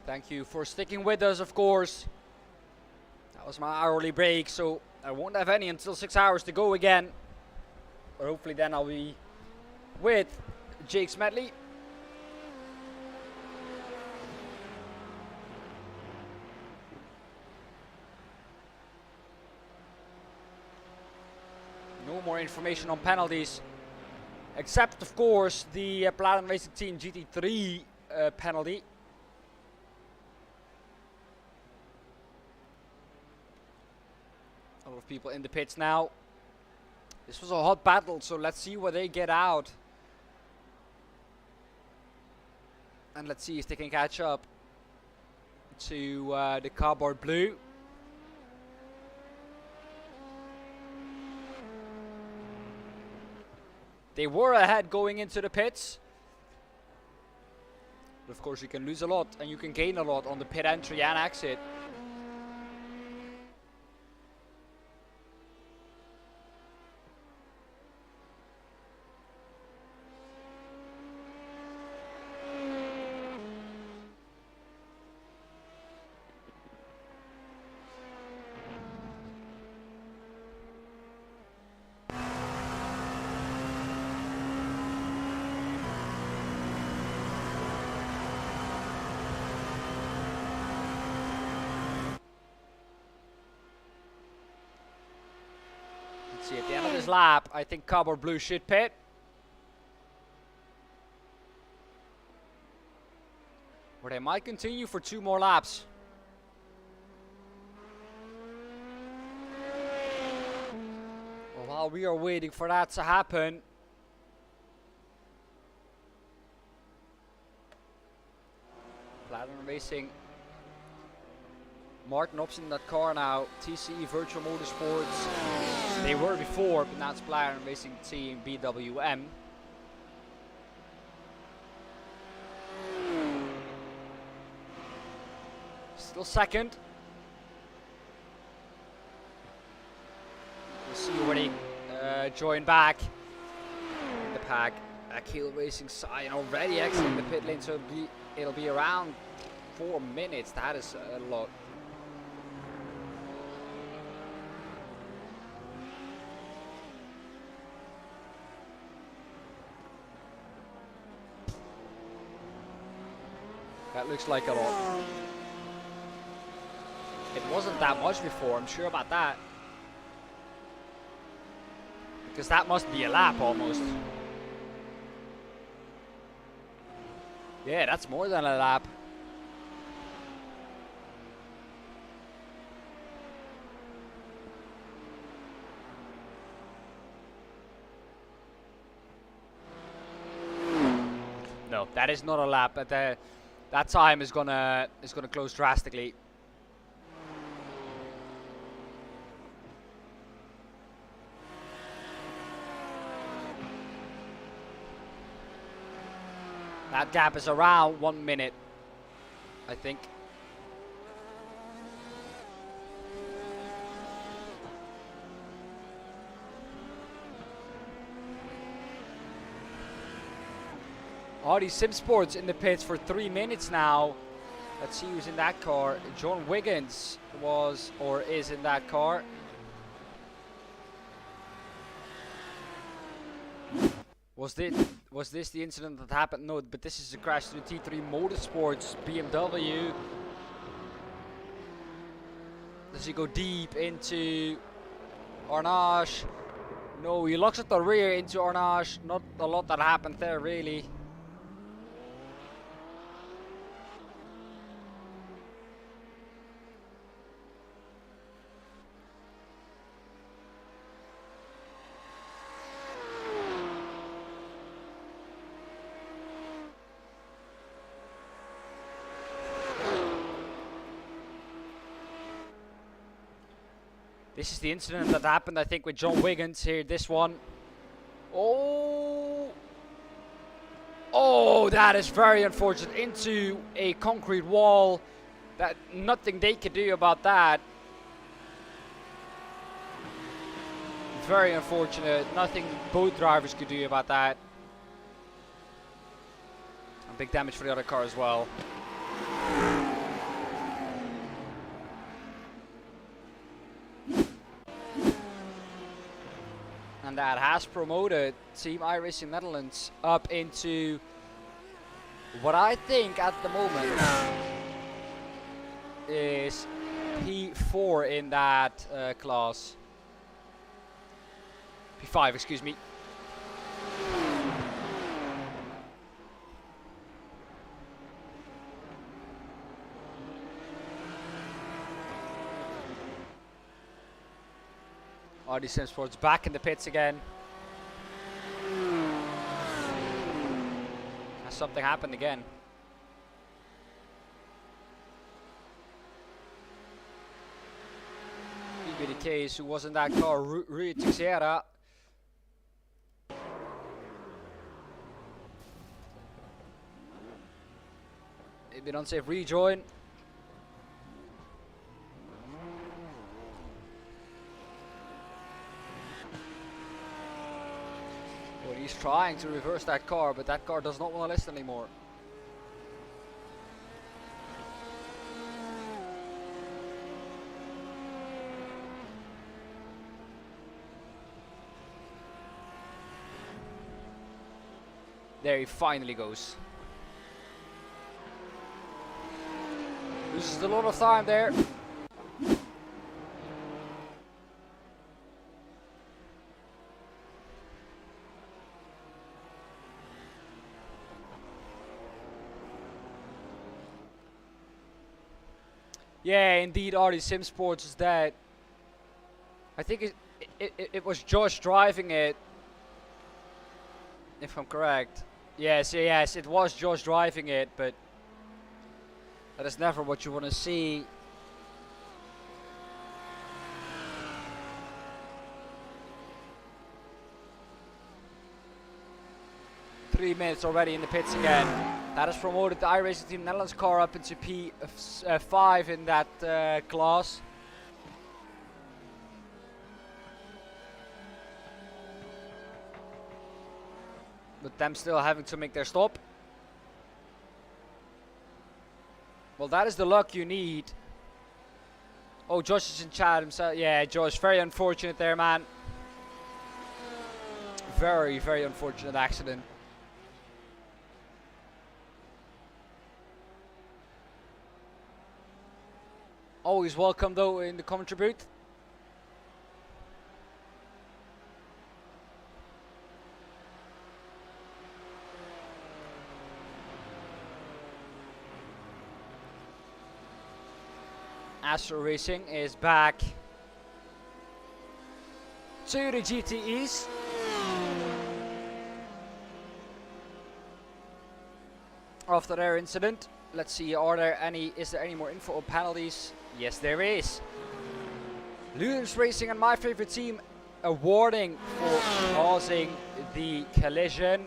Thank you for sticking with us, of course. That was my hourly break, so I won't have any until 6 hours to go again. But hopefully then I'll be with Jake Smedley. No more information on penalties. Except, of course, the Platinum Racing Team GT3 penalty. A lot of people in the pits now. This was a hot battle, so let's see where they get out. And let's see if they can catch up to the cardboard blue. They were ahead going into the pits. But of course you can lose a lot and you can gain a lot on the pit entry and exit. See, at the end of this lap, I think cardboard blue should pit. Or they might continue for 2 more laps. Well, while we are waiting for that to happen, Platinum Racing, Martin Ops in that car now, TCE Virtual Motorsports. They were before, but now it's Platinum Racing Team BWM. Still second. We'll see where they join back in the pack. Akil Racing Cyan already exiting the pit lane, so it'll be around 4 minutes. That is a lot. That looks like a lot. It wasn't that much before, I'm sure about that. Because that must be a lap almost. Yeah, that's more than a lap. No, that is not a lap, but that time is gonna close drastically. That gap is around 1 minute, I think. Audi Sim Sports in the pits for 3 minutes now. Let's see who's in that car. John Wiggins was or is in that car. Was this the incident that happened? No, but this is a crash to the T3 Motorsports BMW. Does he go deep into Arnage? No, he looks at the rear into Arnage. Not a lot that happened there, really. This is the incident that happened, I think, with John Wiggins here. This one. Oh! Oh, that is very unfortunate. Into a concrete wall. That nothing they could do about that. very unfortunate. Nothing both drivers could do about that. And big damage for the other car as well. And that has promoted Team iRacing Netherlands up into what I think at the moment is P4 in that class. P5, excuse me. RD Sim Sports back in the pits again. Has something happened again? Could be the case. Who was in that car? Rui Teixeira. Maybe an unsafe rejoin. Well, he's trying to reverse that car, but that car does not want to listen anymore. There he finally goes. Loses a lot of time there. Yeah, indeed, RD Sim Sports is dead. I think it was Josh driving it, if I'm correct. Yes, it was Josh driving it, but that is never what you want to see. Three minutes already in the pits again. That has promoted the iRacing Team Netherlands car up into P5 in that class. But them still having to make their stop. Well, that is the luck you need. Oh, Josh is in chat himself. Yeah, Josh, very unfortunate there, man. Very, very unfortunate accident. Always welcome, though, in the commentary booth. Astro Racing is back to the GTEs. After their incident, let's see, is there any more info on penalties? Yes, there is. Ludens Racing and my favorite team a warning for causing the collision.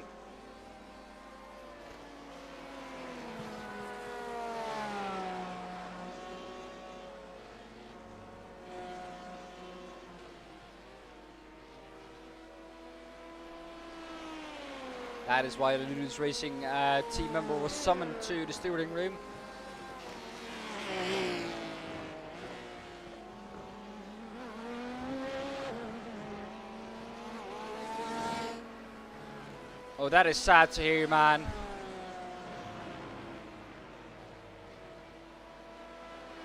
That is why the Ludens Racing team member was summoned to the stewarding room. Oh, that is sad to hear, man.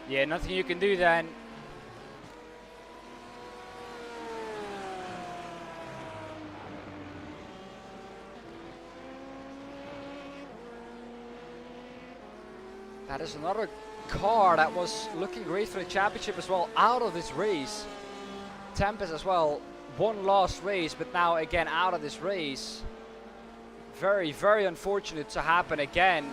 Yeah, nothing you can do then. That is another car that was looking great for the championship as well, out of this race. Tempest as well, one last race, but now again out of this race. Very, very unfortunate to happen again.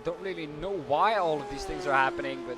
Don't really know why all of these things are happening, but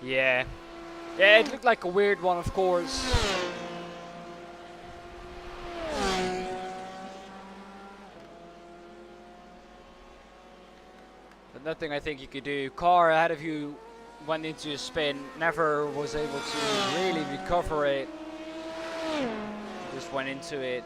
Yeah. Yeah, it looked like a weird one, of course. But nothing I think you could do. Car ahead of you went into a spin, never was able to really recover it. Just went into it.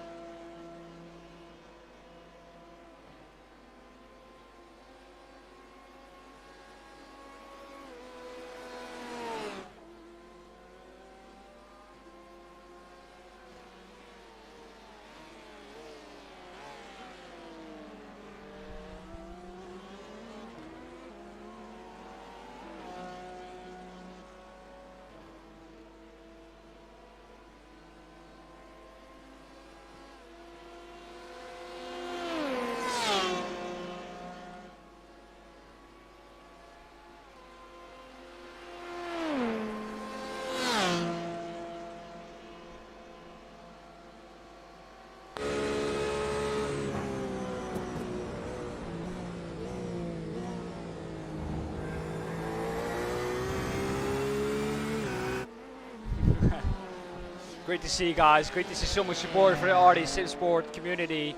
Great to see you guys. Great to see so much support for the RD Sim Sport community.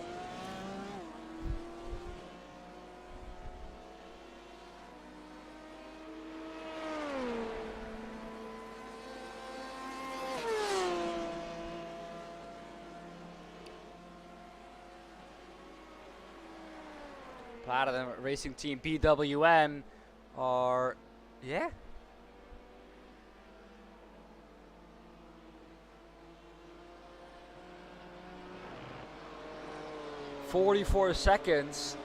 Platinum Racing Team BWM are, yeah. "44 seconds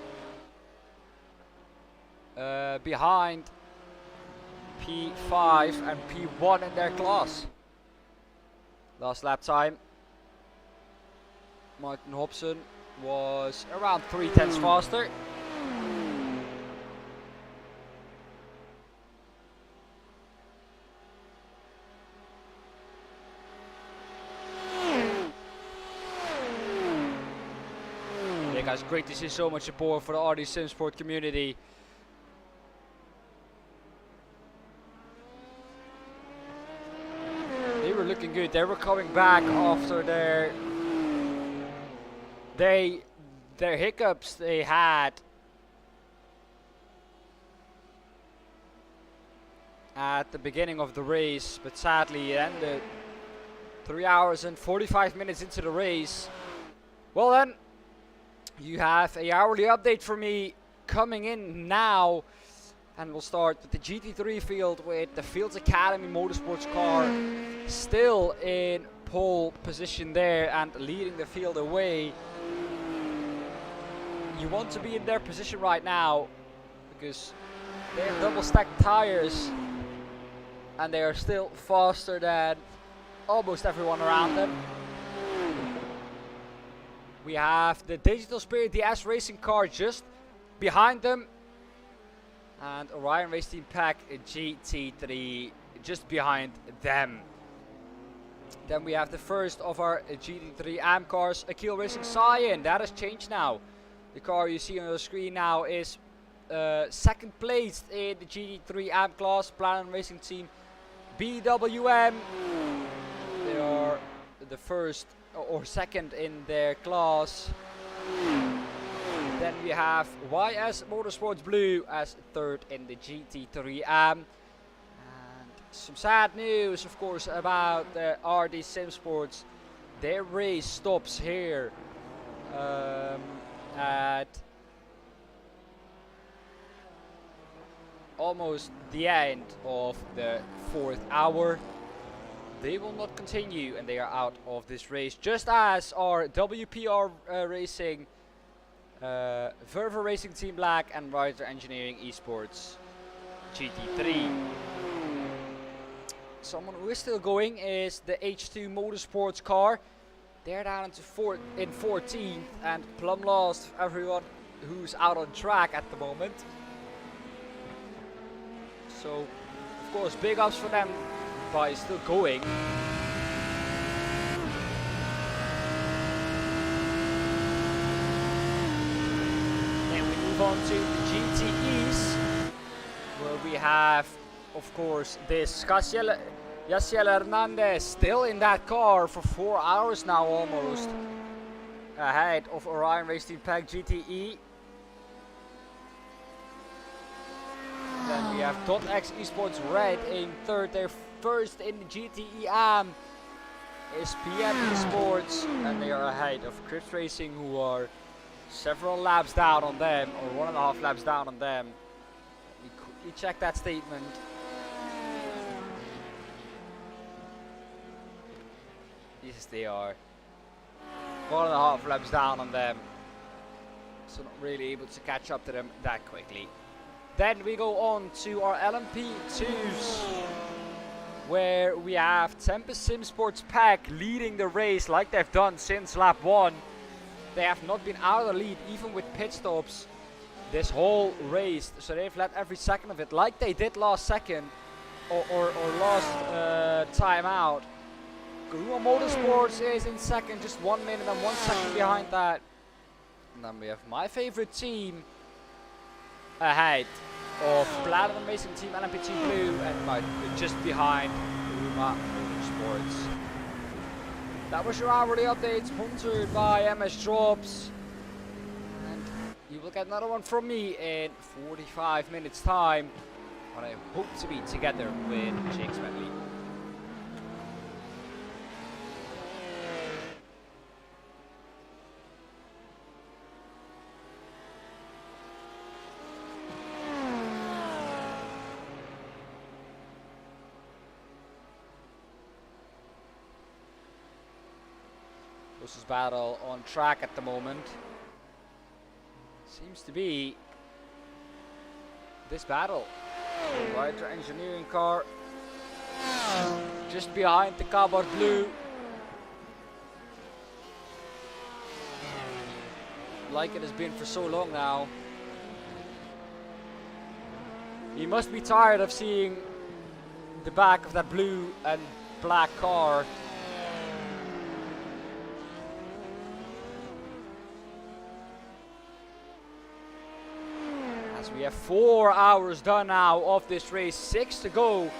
behind P5 and P1 in their class. Last lap time, Martin Hobson was around 3/10 faster. Yeah, guys, great to see so much support for the RD Sim Sport community. They were looking good. They were coming back after their hiccups they had at the beginning of the race, but sadly it ended 3 hours and 45 minutes into the race. Well then, you have a hourly update for me coming in now, and we'll start with the GT3 field with the Fields Academy Motorsports car still in pole position there and leading the field away. You want to be in their position right now because they have double stacked tires and they are still faster than almost everyone around them. We have the Digital Spirit DS Racing car just behind them, and Orion Race Team Pack GT3 just behind them. Then we have the first of our GT3 AM cars, Akil Racing Cyan. That has changed now. The car you see on the screen now is second placed in the GT3 AM class, Platinum Racing Team BWM. They are the first or second in their class. Then we have YS Motorsports Blue as third in the GT3 AM. And some sad news, of course, about the RD Sim Sports. Their race stops here at almost the end of the 4th hour. They will not continue and they are out of this race, just as our WPR Racing, Verve Racing Team Black and Rider Engineering Esports GT3. Someone who is still going is the H2 Motorsports car. They're down into 14th and plumb lost everyone who's out on track at the moment. So, of course, big ups for them by still going. Then we move on to the GTEs, where we have of course, this. Yaciel Hernandez still in that car for 4 hours now almost. Ahead of Orion Race Team Pack GTE. Then we have .x Esports Red in third. They're first in the GTE AM is PM Esports, and they are ahead of Crips Racing, who are several laps down on them, or 1.5 laps down on them. Let me quickly check that statement. Yes, they are 1.5 laps down on them, so not really able to catch up to them that quickly. Then we go on to our LMP2s, where we have Tempest Sim Sports Pack leading the race like they've done since lap 1. They have not been out of the lead even with pit stops this whole race, so they've led every second of it like they did last second or last time out. Karuma Motorsports is in second, just 1 minute and 1 second behind that. And then we have my favorite team ahead of Platinum Racing Team LMP2 Blue, and just behind Karuma Motorsports. That was your hourly update, sponsored by MS Drops. And you will get another one from me in 45 minutes time, when I hope to be together with Jake Smedley. Closest battle on track at the moment seems to be this battle. Ryder Engineering car just behind the Cabot Blue, like it has been for so long now. He must be tired of seeing the back of that blue and black car. We have 4 hours done now of this race, 6 to go.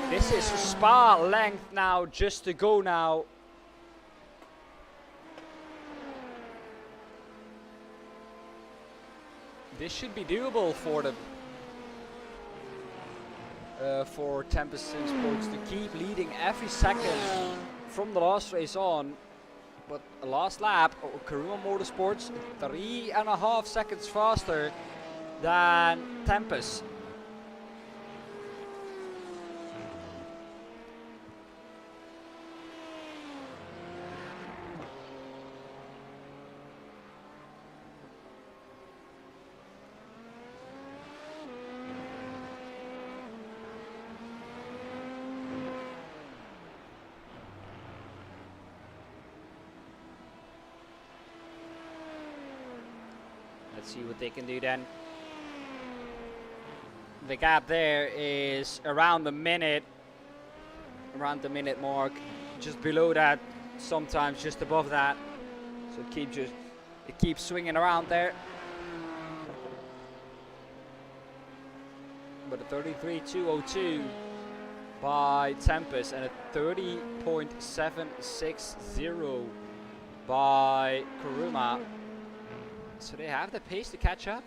This is Spa length now, just to go now. This should be doable for them. For Tempest Sim Sports to keep leading every second from the last race on. But last lap, Karuma Motorsports 3.5 seconds faster than Tempest. Let's see what they can do then. The gap there is around the minute mark, just below that, sometimes just above that. So it keeps swinging around there. But a 33.202 by Tempest and a 30.760 by Karuma. So they have the pace to catch up.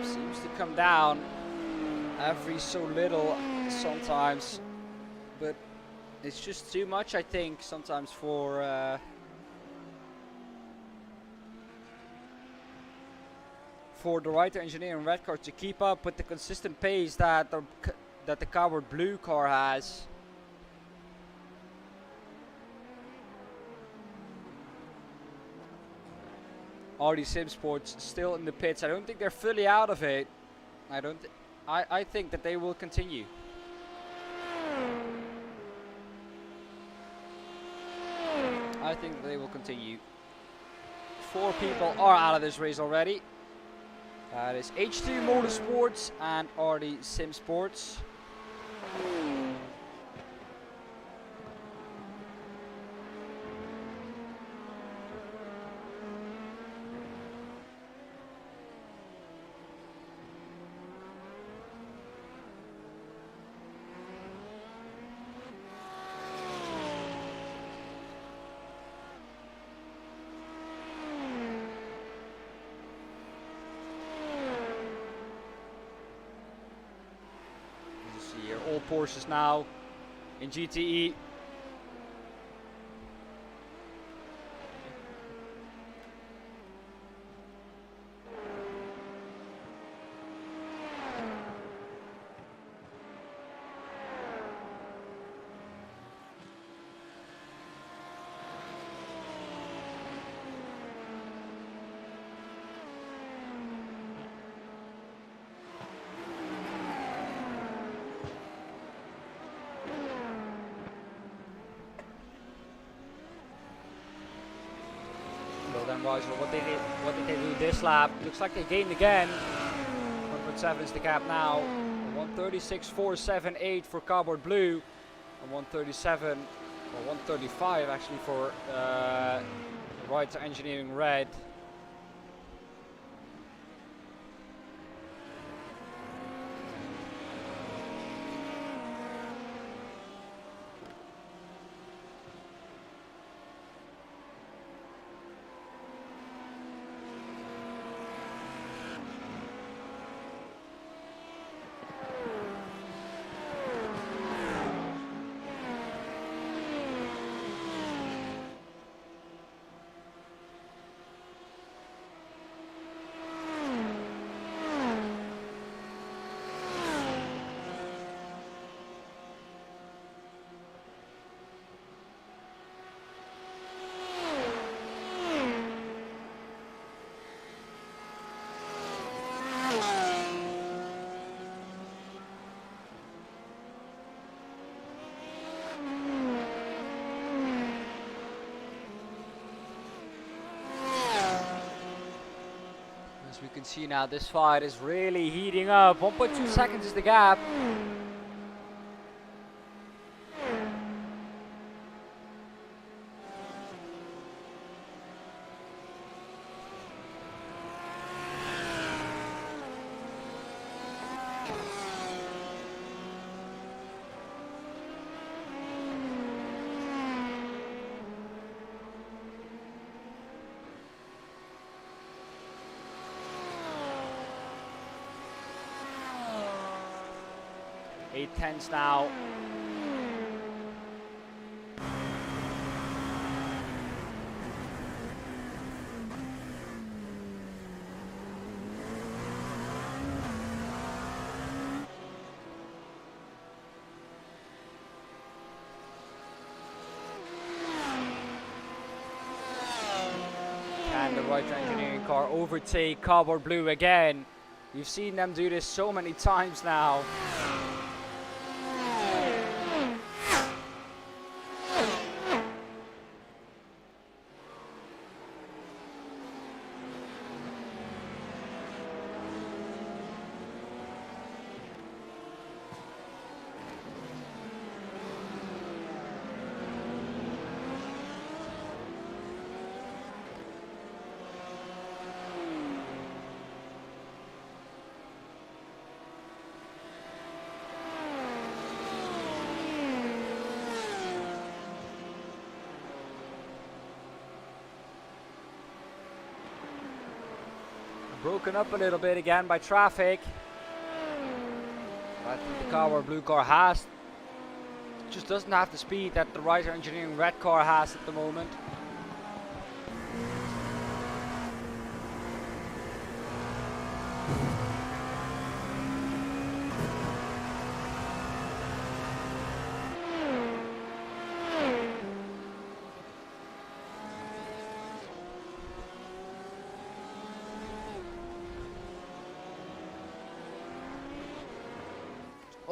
Seems to come down every so little sometimes, but It's just too much, I think, sometimes for the Writer Engineering red car to keep up with the consistent pace that the Coward blue car has. RD Sim Sports still in the pits. I don't think they're fully out of it. I think that they will continue. I think they will continue. 4 people are out of this race already. That is H2 Motorsports and RD Sim Sports. All Porsches now in GTE. What did they do this lap? Looks like they gained again. 1.7 is the gap now. 136.478 for Cardboard Blue, and 137 or 135 actually for Writer Engineering Red. As we can see now, this fight is really heating up. 1.2 seconds is the gap. Eight tenths now. Can the Writer Engineering car overtake Cardboard Blue again? We've seen them do this so many times now. Broken up a little bit again by traffic. I think the Cardboard Blue car has just doesn't have the speed that the Writer Engineering red car has at the moment.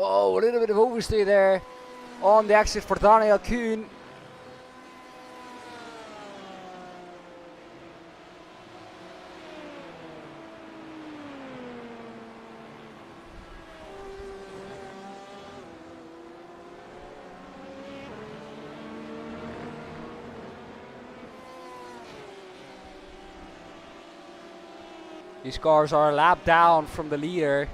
Oh, a little bit of oversteer there on the exit for Daniel Kuhn. These cars are a lap down from the leader.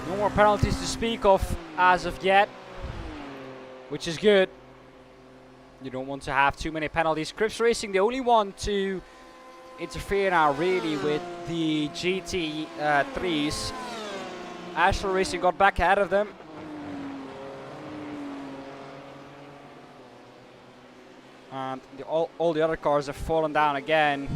No more penalties to speak of as of yet, which is good. You don't want to have too many penalties. Crips Racing, the only one to interfere now really with the GT3s. Ashler Racing got back ahead of them. And all the other cars have fallen down again.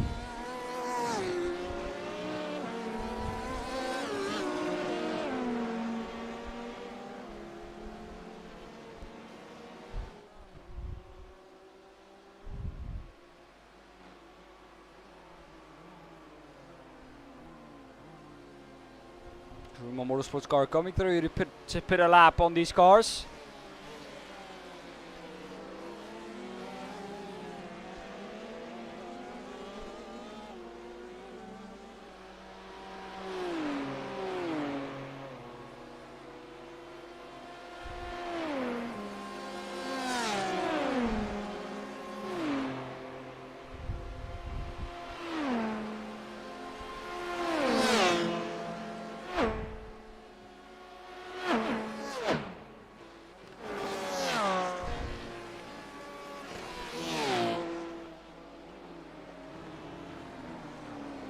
Kuruma Motorsports car coming through to put a lap on these cars.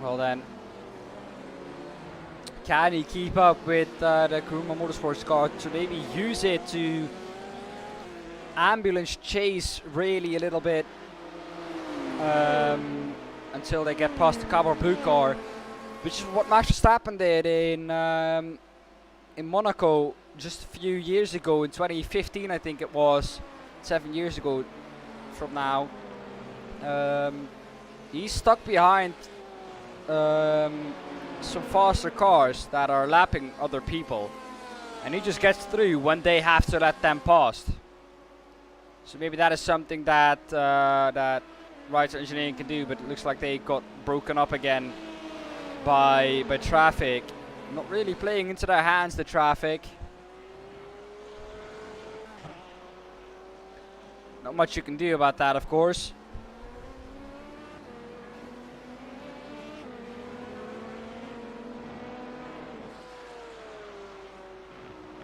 Well then, can he keep up with the Kuruma Motorsports car to maybe use it to ambulance chase really a little bit until they get past the Carbon Blue car, which is what Max Verstappen did in Monaco just a few years ago, in 2015 I think it was, 7 years ago from now. He's stuck behind some faster cars that are lapping other people, and he just gets through when they have to let them past. So maybe that is something that that Writer Engineering can do, but it looks like they got broken up again by traffic. Not really playing into their hands, the traffic. Not much you can do about that, of course.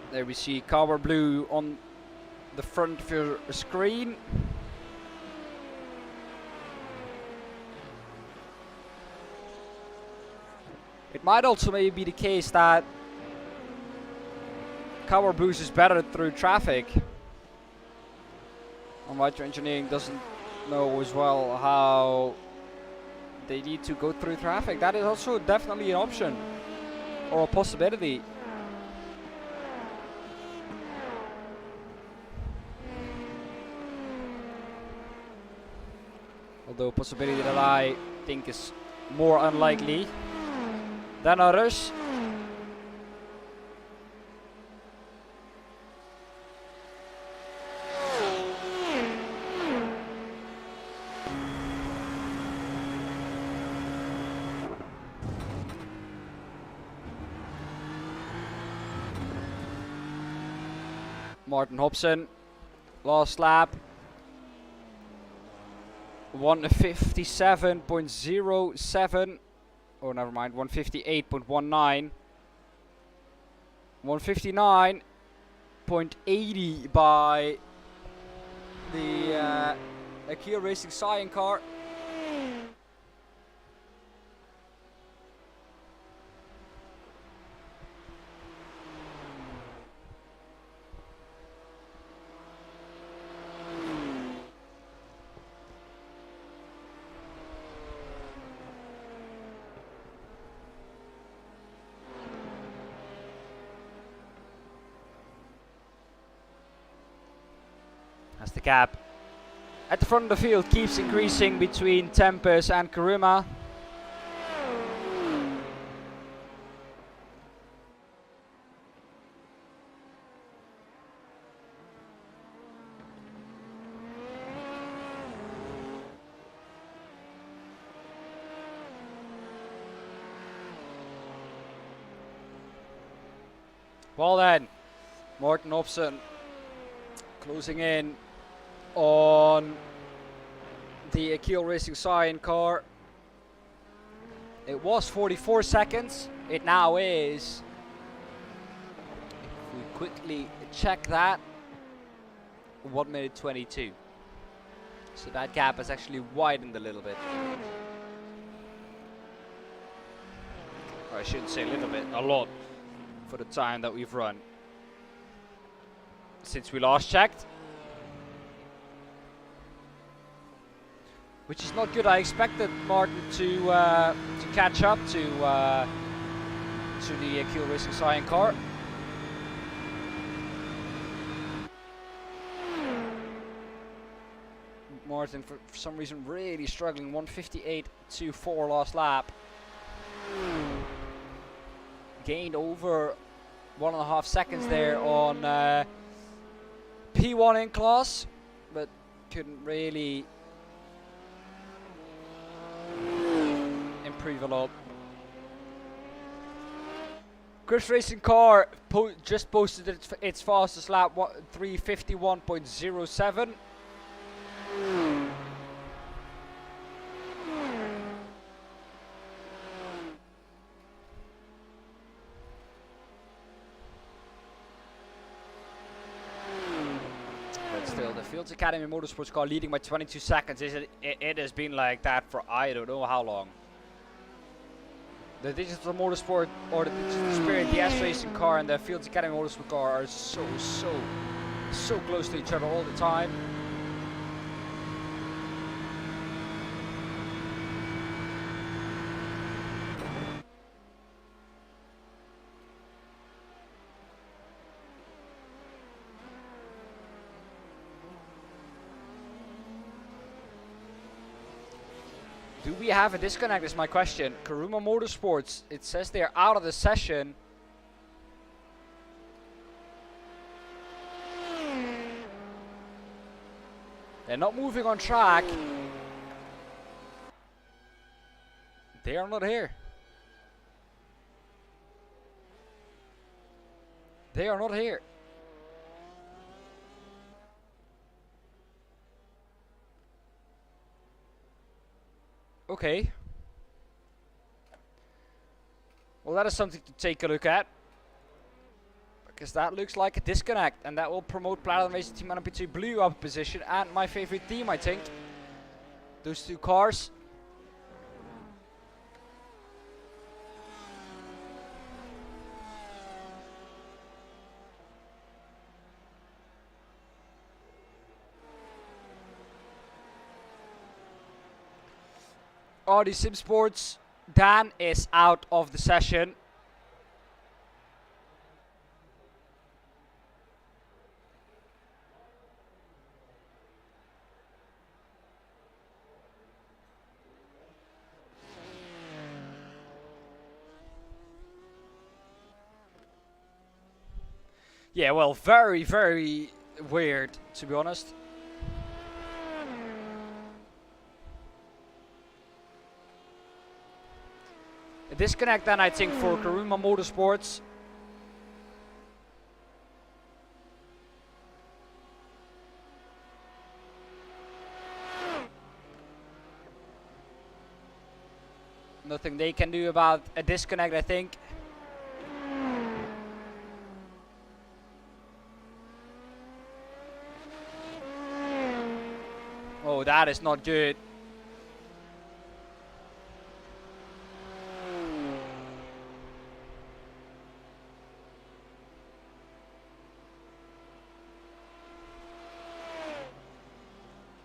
There we see Carbon Blue on the front of your screen. It might also maybe be the case that Carbon Blue is better through traffic. And Writer Engineering doesn't know as well how they need to go through traffic. That is also definitely an option or a possibility. Although a possibility that I think is more unlikely than others. Martin Hobson, last lap. 157.07. Oh, never mind. 158.19. 159.80 by the Akio Racing Cyan car. As the gap at the front of the field keeps increasing between Tempest and Kuruma. Well then, Morten Hobson closing in on the Akio Racing Cyan car. It was 44 seconds. It now is, if we quickly check that, 1 minute 22. So that gap has actually widened a little bit. Or I shouldn't say a little bit, a lot, for the time that we've run since we last checked. Which is not good. I expected Martin to catch up to the Akio Racing Cyan car. Martin, for some reason, really struggling. 158.24 last lap. Gained over 1.5 seconds there on P1 in class, but couldn't really improve a lot. Chris Racing car just posted its fastest lap, 3:51.07. But still, the Fields Academy Motorsports car leading by 22 seconds. It has been like that for I don't know how long. The Digital Motorsport or the Digital Spirit, the S Racing car and the Fields Academy Motorsport car are so close to each other all the time. Do we have a disconnect is my question. Kuruma Motorsports, it says they're out of the session. They're not moving on track. They are not here. They are not here. Okay. Well, that is something to take a look at. Because that looks like a disconnect. And that will promote Platinum Racing Team LMP2 Blue up position. And my favorite team, I think. Those two cars. Audi Sim Sports, Dan is out of the session. Yeah, well, very, very weird, to be honest. A disconnect then, I think, for Kuruma Motorsports. Nothing they can do about a disconnect, I think. Oh, that is not good.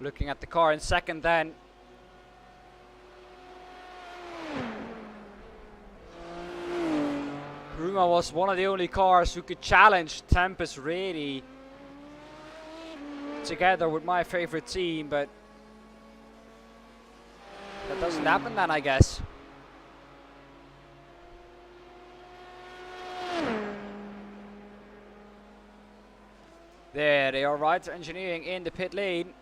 Looking at the car in second then. Ruma was one of the only cars who could challenge Tempest really together with my favorite team, but that doesn't happen then, I guess. There they are, right engineering in the pit lane.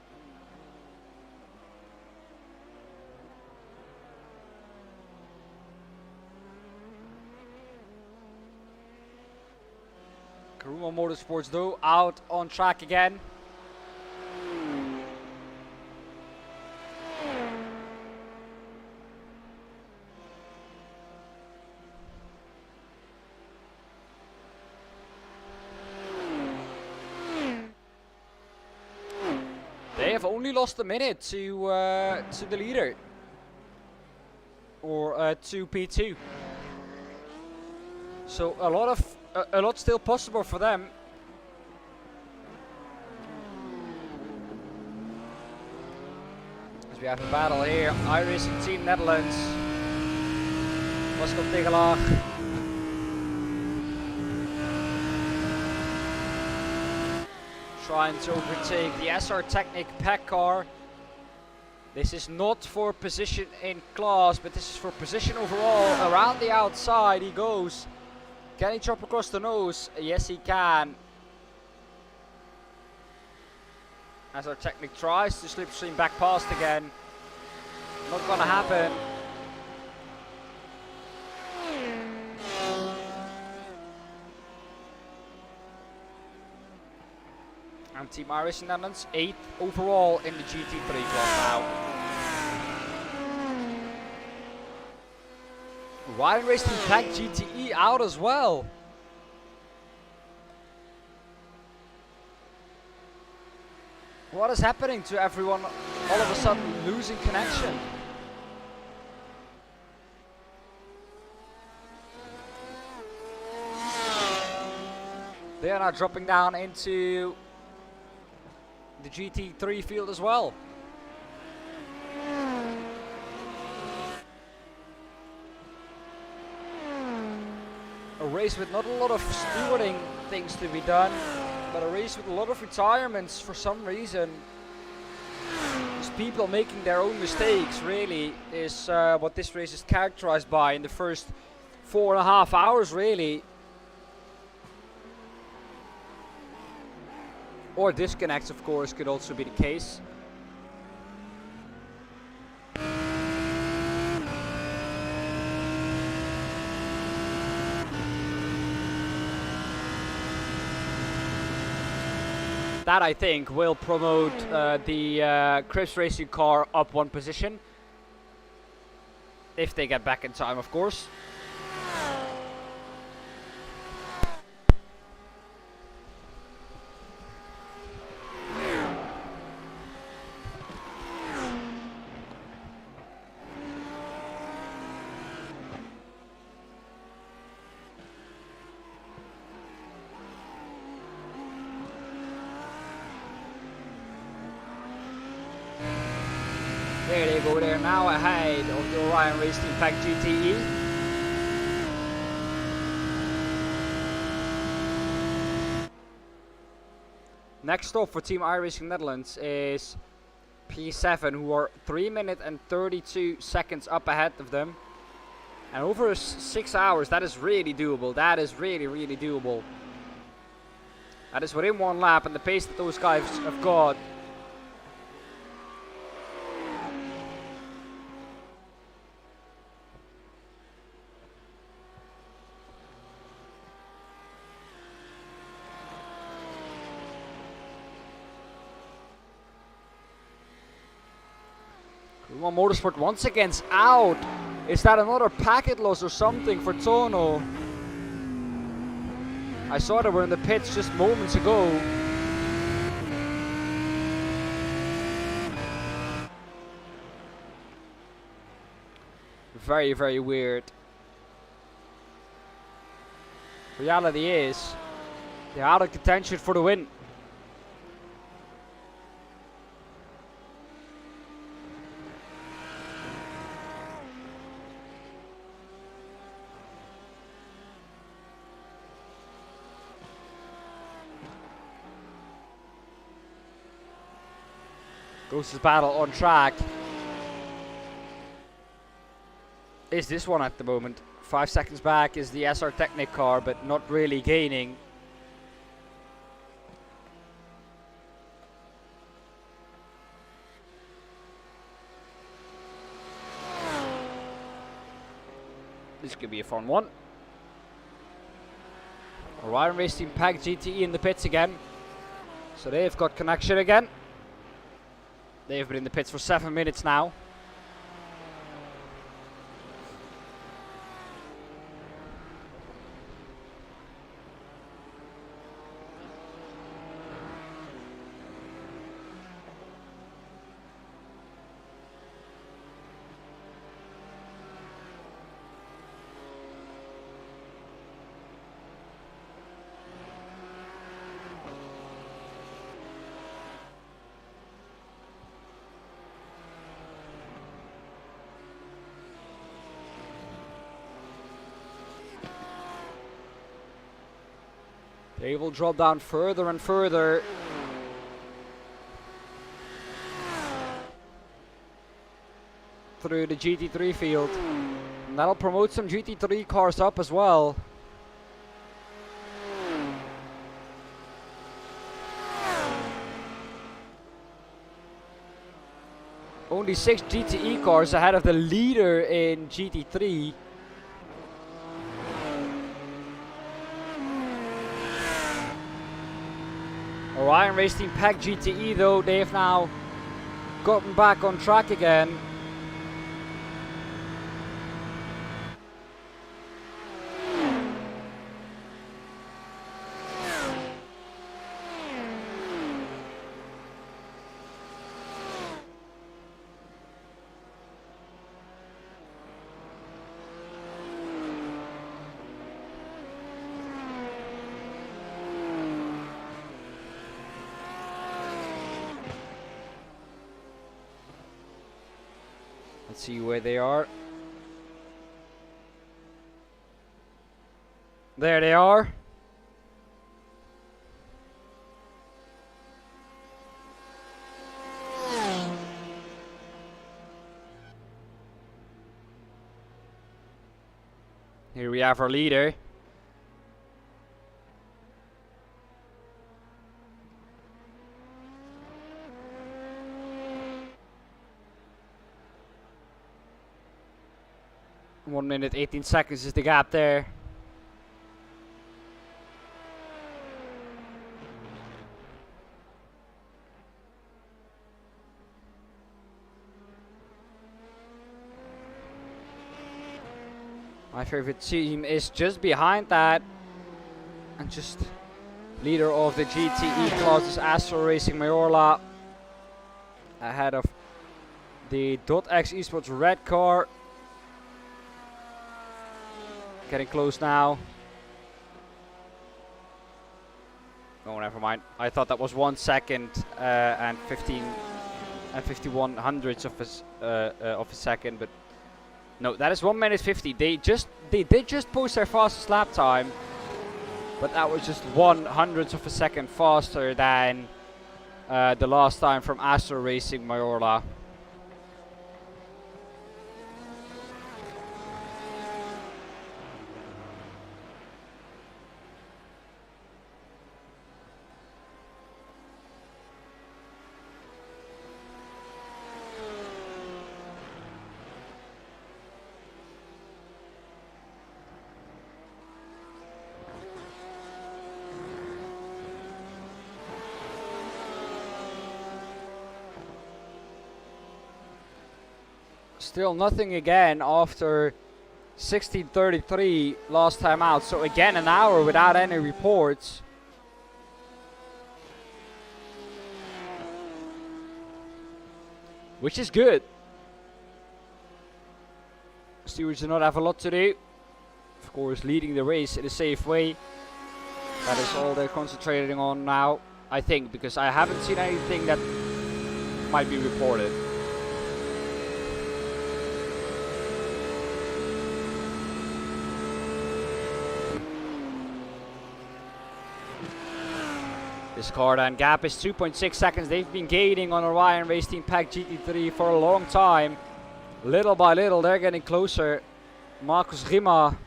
Karuma Motorsports though out on track again. They have only lost a minute to the leader, or to P2. So a lot still possible for them. As we have a battle here, iRacing Team Netherlands. Pascal Tegelaar. Trying to overtake the SR Technic pack car. This is not for position in class, but this is for position overall. Around the outside he goes. Can he chop across the nose? Yes, he can. As our Technic tries to slipstream back past again. Not gonna happen. And Team Irish Netherlands 8th overall in the GT3 class now. Ryan Racing Pack GTE out as well. What is happening to everyone all of a sudden losing connection? They are now dropping down into the GT3 field as well. A race with not a lot of stewarding things to be done, but a race with a lot of retirements for some reason. Just people making their own mistakes really is what this race is characterized by in the first 4.5 hours really. Or disconnects, of course, could also be the case. That, I think, will promote the Crisp Racing car up one position. If they get back in time, of course. There they go, they're now ahead of the Orion Racing Pack GTE. Next stop for Team iRacing Netherlands is P7, who are 3 minutes and 32 seconds up ahead of them. And over 6 hours, that is really doable. That is really, really doable. That is within one lap, and the pace that those guys have got. Motorsport once again out Is that another packet loss or something for Tono? I saw they were in the pits just moments ago. Very, very weird. Reality is, they're out of contention for the win. Ghost's battle on track. Is this one at the moment. 5 seconds back is the SR Technic car, but not really gaining. This could be a fun one. Orion Racing Pack GTE in the pits again. So they've got connection again. They've been in the pits for 7 minutes now. They will drop down further and further. Through the GT3 field. And that'll promote some GT3 cars up as well. Only 6 GTE cars ahead of the leader in GT3. Orion Racing Pack GTE though, they have now gotten back on track again. Let's see where they are. There they are. Here we have our leader. One minute, 18 seconds is the gap there. My favorite team is just behind that. And just leader of the GTE class is Astro Racing Mayorla. Ahead of the .X Esports red car. Getting close now. Oh, never mind. I thought that was 1 second and 15 and 51 hundredths of a second, but no, that is 1 minute 50. They did just post their fastest lap time, but that was just 1/100th of a second faster than the last time from Astro Racing Mayorla. Still nothing again after 16:33 last time out. So again an hour without any reports. Which is good. Stewards do not have a lot to do. Of course, leading the race in a safe way. That is all they're concentrating on now, I think, because I haven't seen anything that might be reported. This car and gap is 2.6 seconds. They've been gaining on Orion Race Team Pack GT3 for a long time. Little by little, they're getting closer. Marcus Rima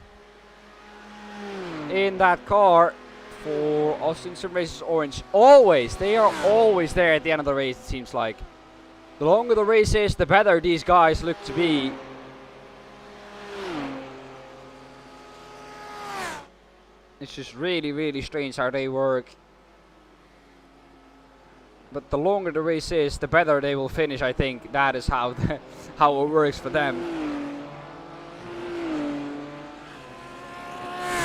in that car for Austin Sim Races Orange. Always, they are always there at the end of the race, it seems like. The longer the race is, the better these guys look to be. It's just really, really strange how they work. But the longer the race is, the better they will finish. I think that is how how it works for them.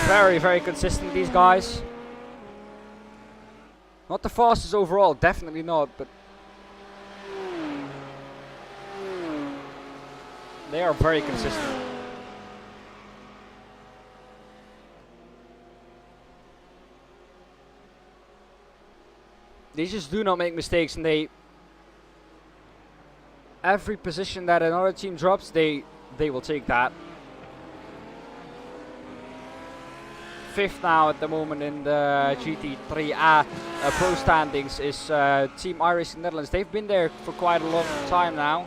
Very, very consistent, these guys. Not the fastest overall, definitely not, but they are very consistent. They just do not make mistakes, and every position that another team drops, they will take that. Fifth now at the moment in the GT3A Pro standings is Team iRacing Netherlands. They've been there for quite a long time now.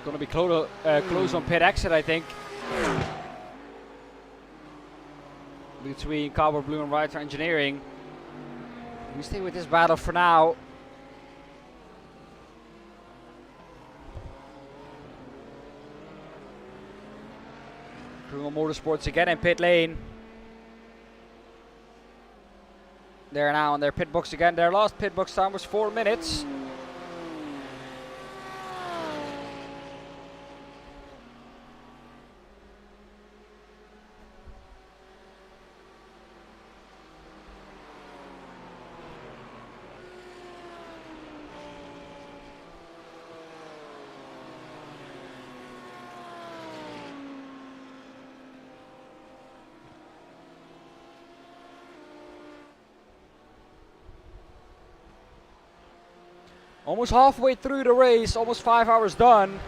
Going to be close on pit exit, I think, between Cowboy Blue and Ryder Engineering. We stay with this battle for now. Crew Motorsports again in pit lane. They're now in their pit box again. Their last pit box time was 4 minutes. Almost halfway through the race, almost 5 hours done.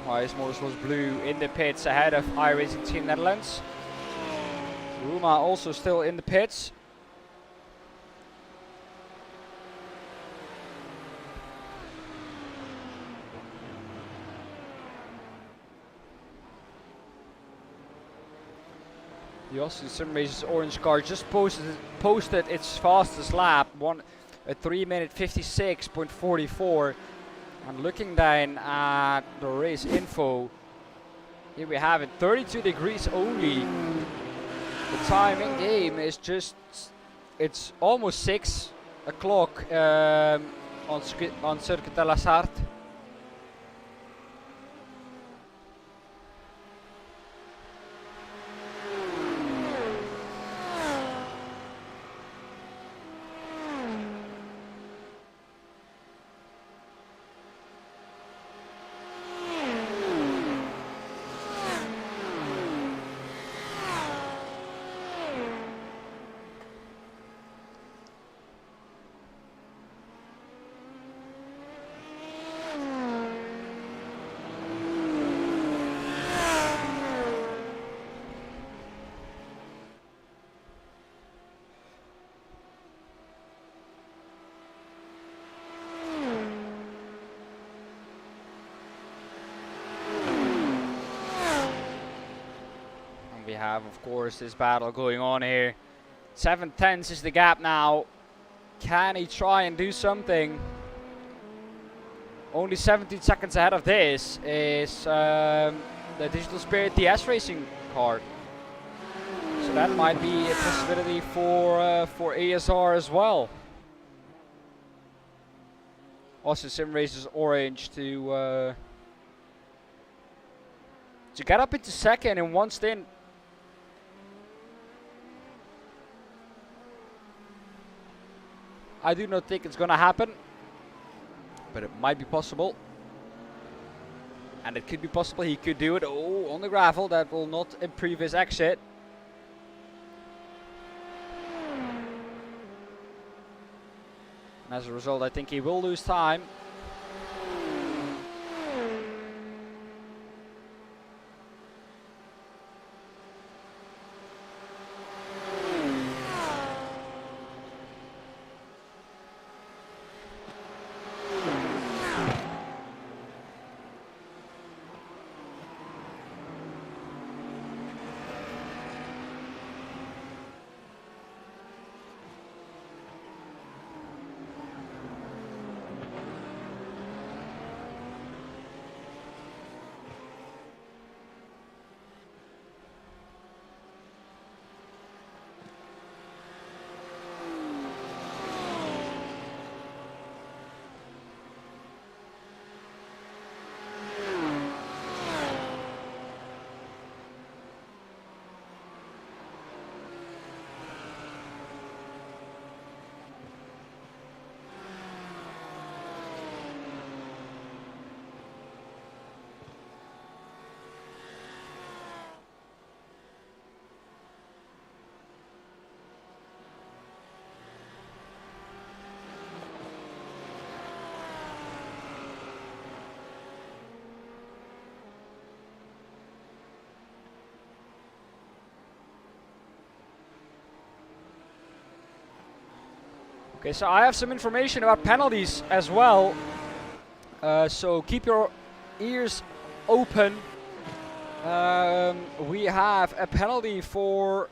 YS Motorsports Blue in the pits ahead of iRacing Team Netherlands. Ruma also still in the pits. The Austin Sim Races orange car just posted its fastest lap, at 3 minute 56.44. And looking down at the race info, here we have it, 32 degrees only. The time in game is it's almost 6 o'clock on Circuit de la Sarthe. we have, of course, this battle going on here. 7/10 is the gap now. Can he try and do something? Only 17 seconds ahead of this is the Digital Spirit DS Racing car. So that might be a possibility for ASR as well. Also, Sim Racers Orange to get up into second in one stint. I do not think it's gonna happen, but it might be possible. And it could be possible he could do it. Oh, on the gravel, that will not improve his exit. And as a result, I think he will lose time. Okay, so I have some information about penalties as well. So keep your ears open. We have a penalty for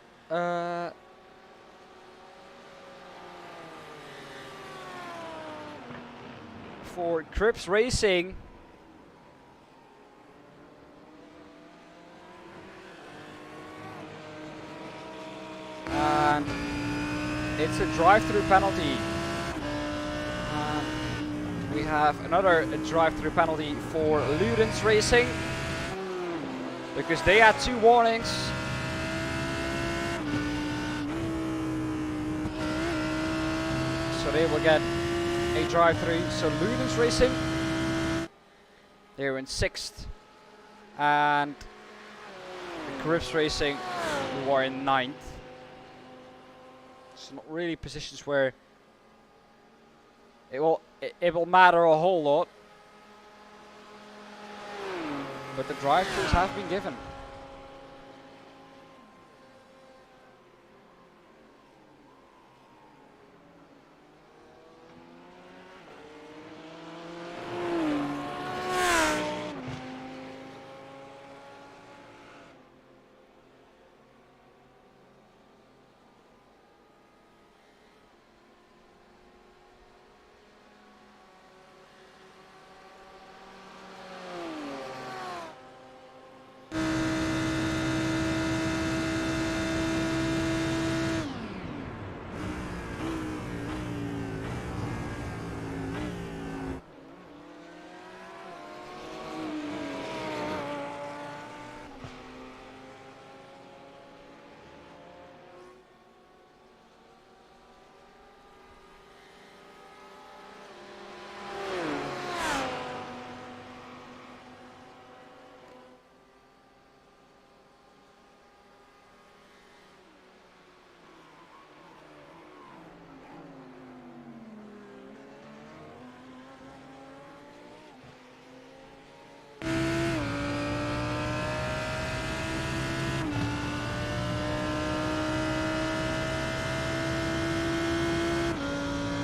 Crips Racing. And it's a drive-through penalty. We have another drive-through penalty for Ludens Racing because they had 2 warnings. So they will get a drive-through. So Ludens Racing, they're in 6th, and Crips Racing, who are in 9th. It's not really positions where it will matter a whole lot, but the drive-throughs have been given.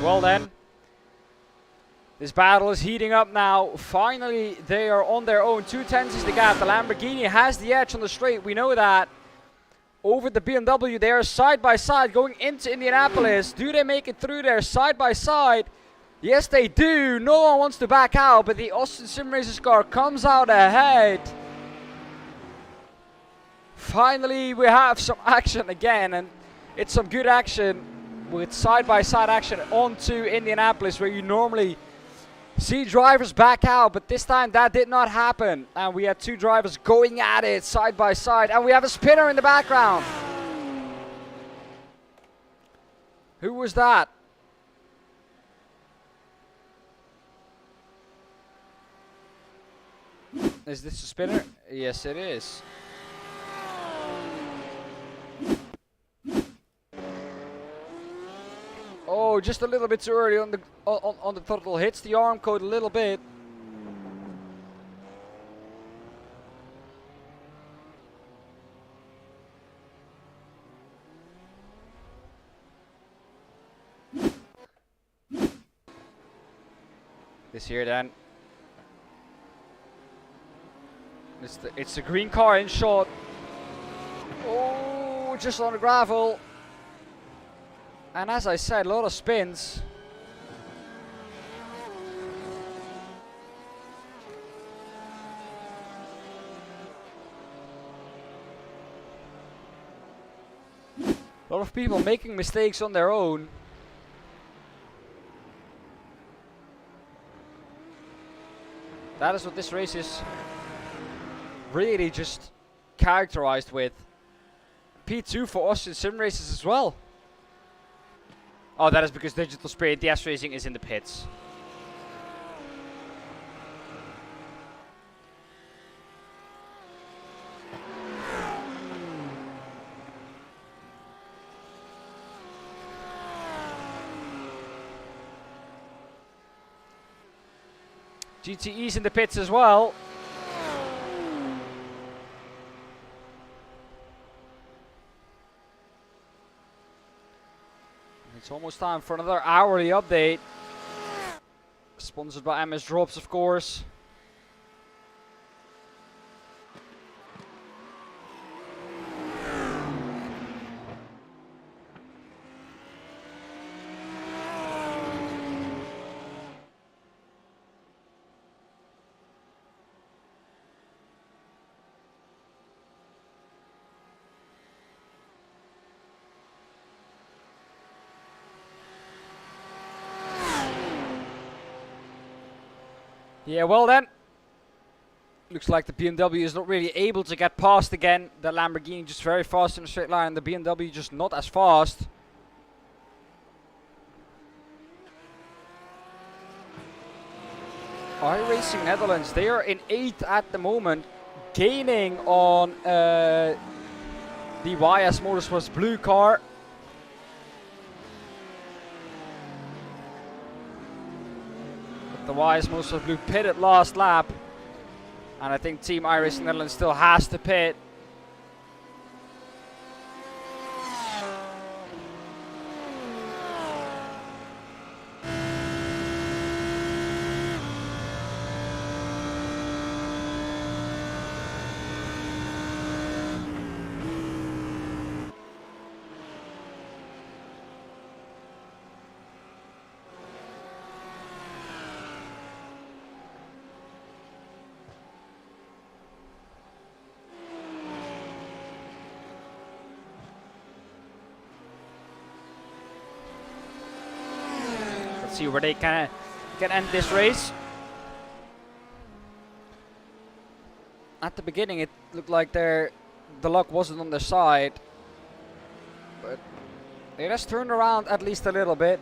Well then, this battle is heating up now. Finally, they are on their own. 2/10 is the gap. The Lamborghini has the edge on the straight. We know that. over the BMW. They are side by side going into Indianapolis. Do they make it through there side by side? Yes, they do. No one wants to back out, but the Austin Sim Racers car comes out ahead. Finally, we have some action again, and it's some good action with side-by-side action onto Indianapolis, where you normally see drivers back out, but this time that did not happen. And we had two drivers going at it side by side, and we have a spinner in the background. Who was that? Is this a spinner? Yes, it is. Oh, just a little bit too early on the throttle. Hits the arm code a little bit. This here then. It's the green car in shot. Oh, just on the gravel. And as I said, a lot of spins. A lot of people making mistakes on their own. That is what this race is really just characterized with. P2 for Austin Sim Races as well. Oh, that is because Digital Spirit DS Racing is in the pits. GTE's in the pits as well. It's almost time for another hourly update. Sponsored by MS Drops, of course. Yeah, well then. Looks like the BMW is not really able to get past again. The Lamborghini just very fast in a straight line. The BMW just not as fast. iRacing Netherlands, they are in 8th at the moment. Gaining on the YS Motorsports blue car. The YS Motorsports blue pitted last lap. And I think Team iRacing Netherlands still has to pit. See where they can end this race. At the beginning it looked like the luck wasn't on their side, but it has turned around at least a little bit.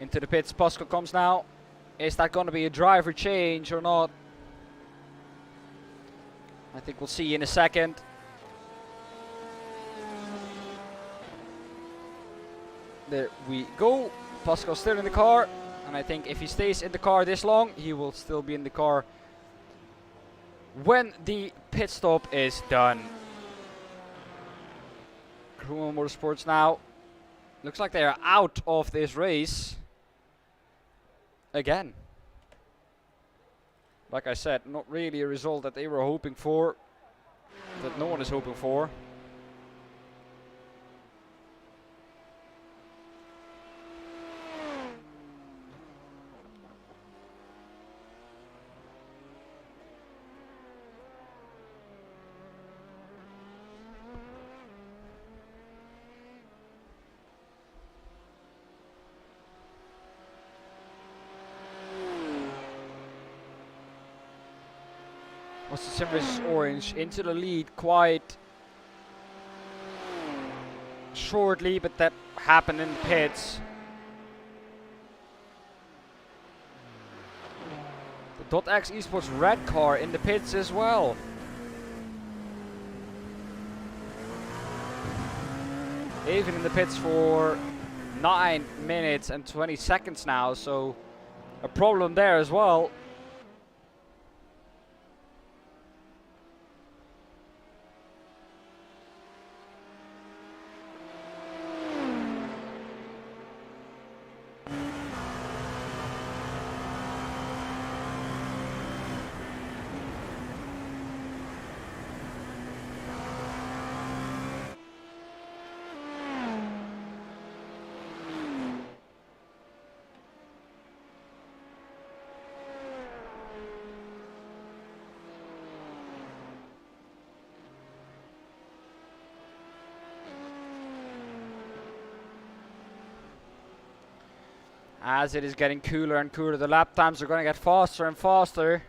Into the pits, Pascal comes now. Is that going to be a driver change or not? I think we'll see in a second. There we go. Pascal's still in the car. And I think if he stays in the car this long, he will still be in the car when the pit stop is done. Kruma Motorsports now Looks like they are out of this race again. Like I said, not really a result that they were hoping for, that no one is hoping for. Austin Sim versus Orange into the lead quite shortly, but that happened in the pits. The .X Esports red car in the pits as well. Even in the pits for 9 minutes and 20 seconds now, so a problem there as well. As it is getting cooler and cooler, the lap times are going to get faster and faster.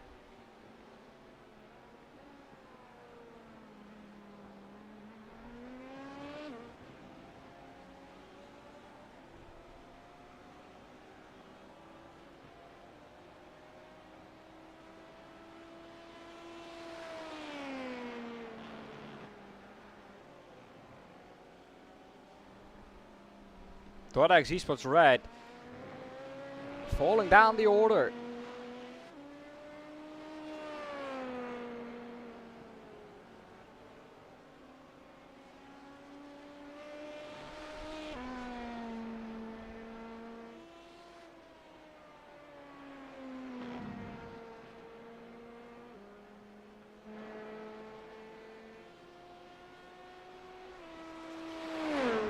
.X Esports red falling down the order.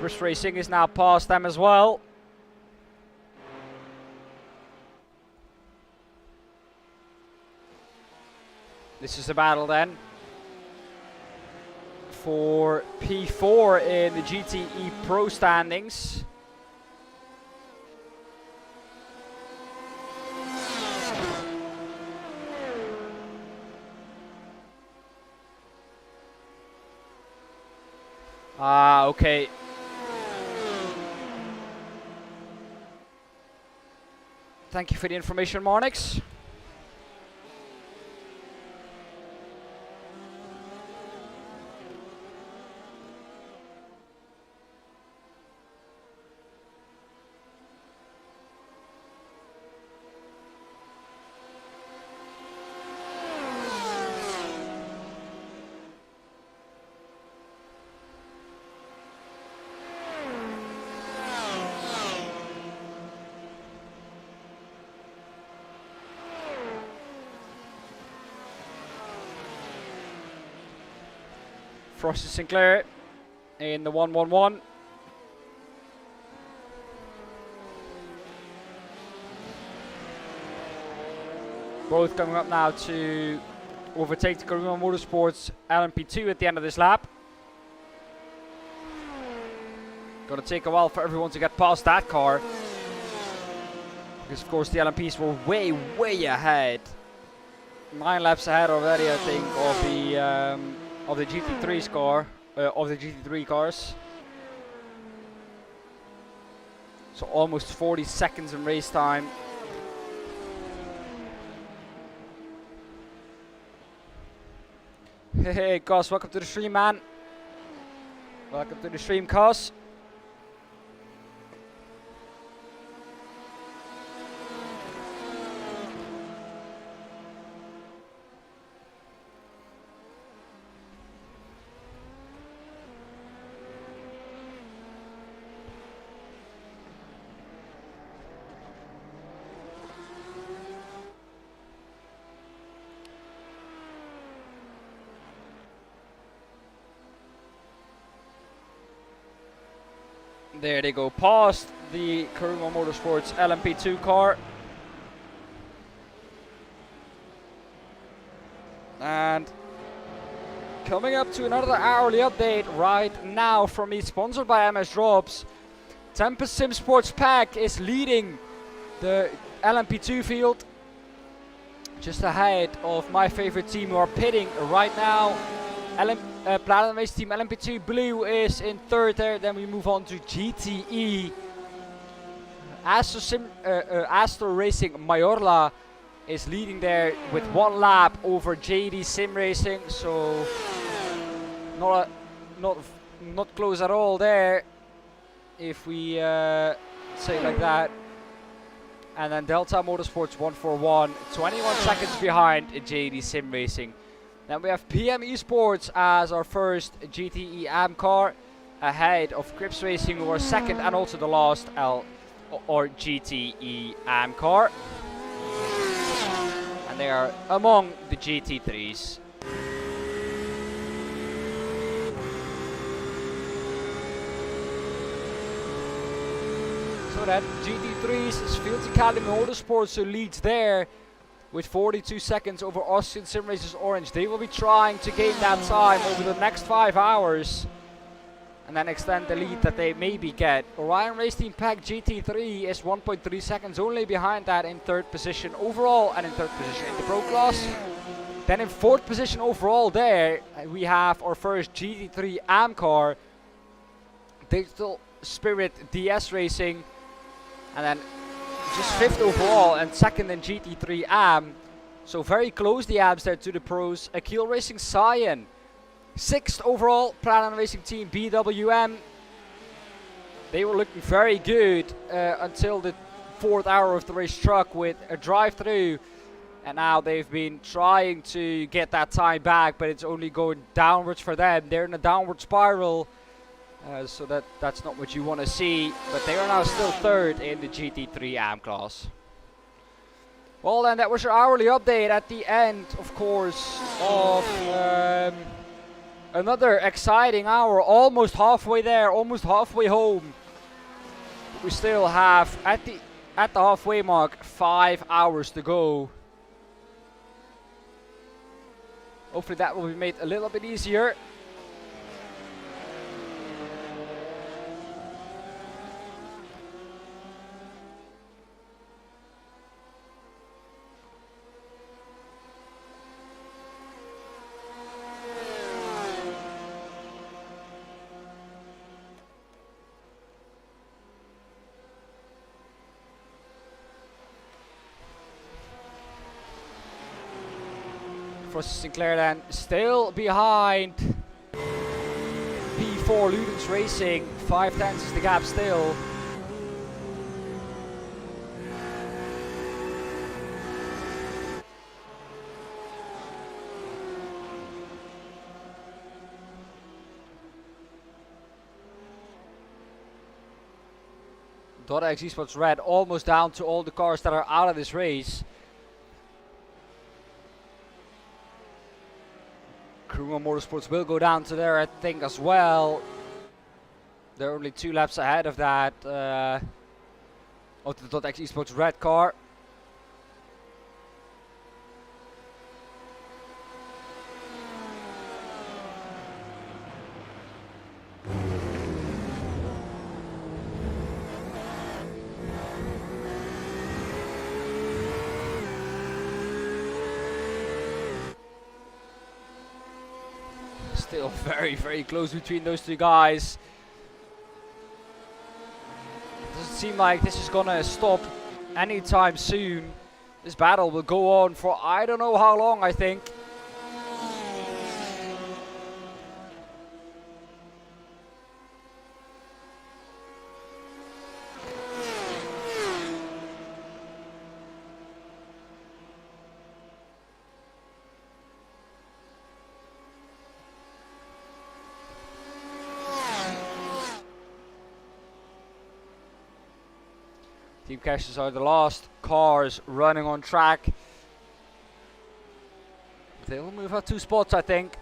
Risk Racing is now past them as well. This is a battle then for P4 in the GTE Pro standings. Okay. Thank you for the information, Marnix. Frosty Sinclair in the 1-1-1. Both coming up now to overtake the Karuma Motorsports LMP2 at the end of this lap. Gonna take a while for everyone to get past that car, because of course the LMPs were way ahead. 9 laps ahead already, I think, of the GT3's car, of the GT3 cars. So almost 40 seconds in race time. Hey, Cos, welcome to the stream, man. Welcome to the stream, Cos. There they go, past the Karuma Motorsports LMP2 car. And coming up to another hourly update right now from me, sponsored by MS Drops. Tempest Sim Sports Pack is leading the LMP2 field, just ahead of my favorite team who are pitting right now. Platinum Race Team LMP2 Blue is in third there. Then we move on to GTE. Astro Racing Mayorla is leading there with 1 lap over JD Sim Racing. So not close at all there, if we say it like that. And then Delta Motorsports 141, 21 seconds behind JD Sim Racing. Then we have PM Esports as our first GTE AM car, ahead of Crips Racing, who are second and also the last GTE AM car. And they are among the GT3s. So that GT3s is Fields Academy Motorsports who leads there with 42 seconds over Austin Sim Racers Orange. They will be trying to gain that time over the next 5 hours and then extend the lead that they maybe get. Orion Race Team Pack GT3 is 1.3 seconds only behind that in third position overall and in third position in the Pro class. Then in fourth position overall there we have our first GT3 AM car, Digital Spirit DS Racing, and then just fifth overall and second in GT3 AM. So very close the AMs there to the pros. Akil Racing Cyan, sixth overall. Platinum Racing Team BWM. They were looking very good until the 4th hour of the race struck with a drive-through. And now they've been trying to get that time back, but it's only going downwards for them. They're in a downward spiral. So that's not what you want to see, but they are now still third in the GT3 AM class. Well then, that was your hourly update at the end, of course, of another exciting hour. Almost halfway there, almost halfway home. We still have, at the halfway mark, 5 hours to go. Hopefully that will be made a little bit easier. Frosty Sinclair then still behind P4 Ludens Racing. 5/10 is the gap still. Dota X Esports Red almost down to all the cars that are out of this race. Karuma Motorsports will go down to there, I think, as well. They're only 2 laps ahead of that, of the Dota X Esports Red car. Still very, very close between those 2 guys. Doesn't seem like this is gonna stop anytime soon. This battle will go on for I don't know how long, I think. Team Caches are the last cars running on track. They will move out 2 spots, I think.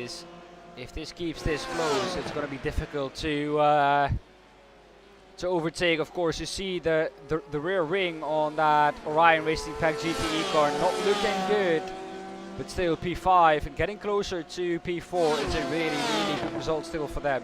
is if this keeps this close, it's going to be difficult to overtake. Of course, you see the rear ring on that Orion Racing Pack GTE car not looking good, but still P5 and getting closer to P4. It's a really good result still for them.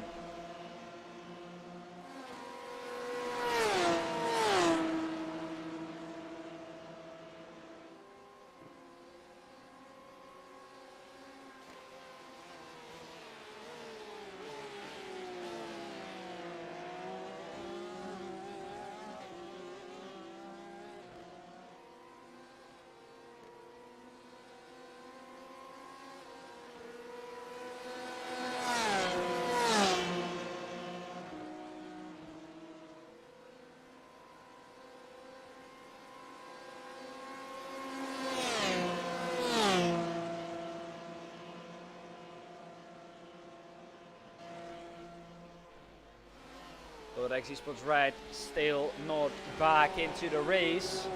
But XC Sports Red still not back into the race.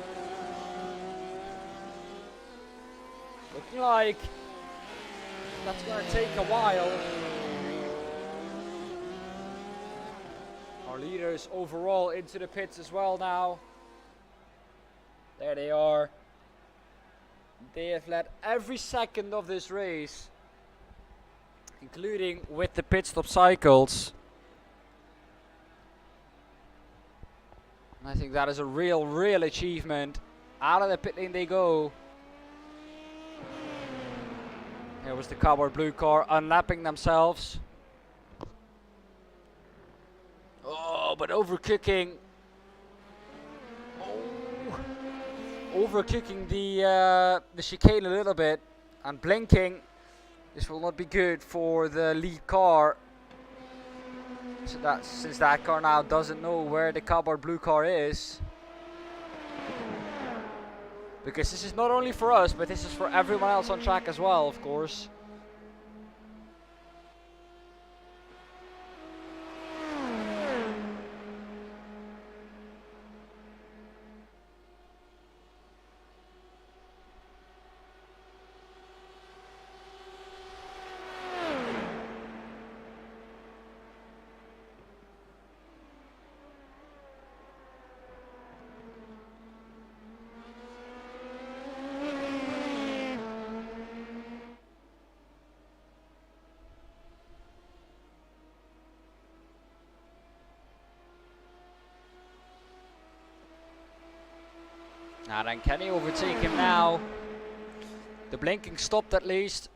Looking like that's going to take a while. Our leaders overall into the pits as well now. There they are. They have led every second of this race, including with the pit stop cycles. I think that is a real achievement. Out of the pit lane they go. Here was the cardboard blue car unlapping themselves. Oh, but overcooking. Oh, overcooking the chicane a little bit and blinking. This will not be good for the lead car. So since that car now doesn't know where the cardboard blue car is. Because this is not only for us, but this is for everyone else on track as well, of course. And can he overtake him now? The blinking stopped at least.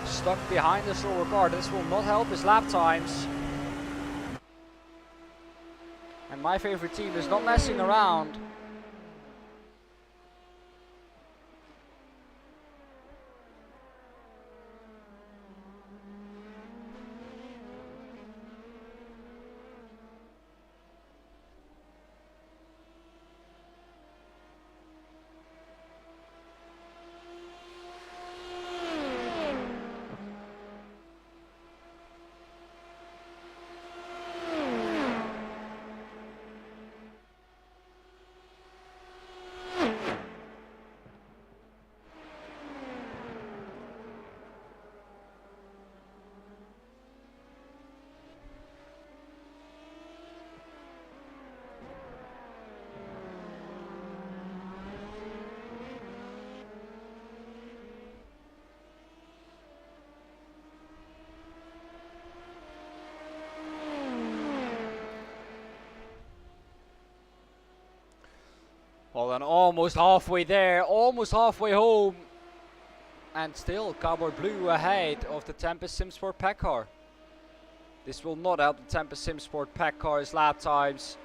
Stuck behind the slower car. This will not help his lap times. And my favorite team is not messing around. Well, then almost halfway there, almost halfway home. And still Cardboard Blue ahead of the Tempest Simsport Pack car. This will not help the Tempest Simsport Pack car's lap times.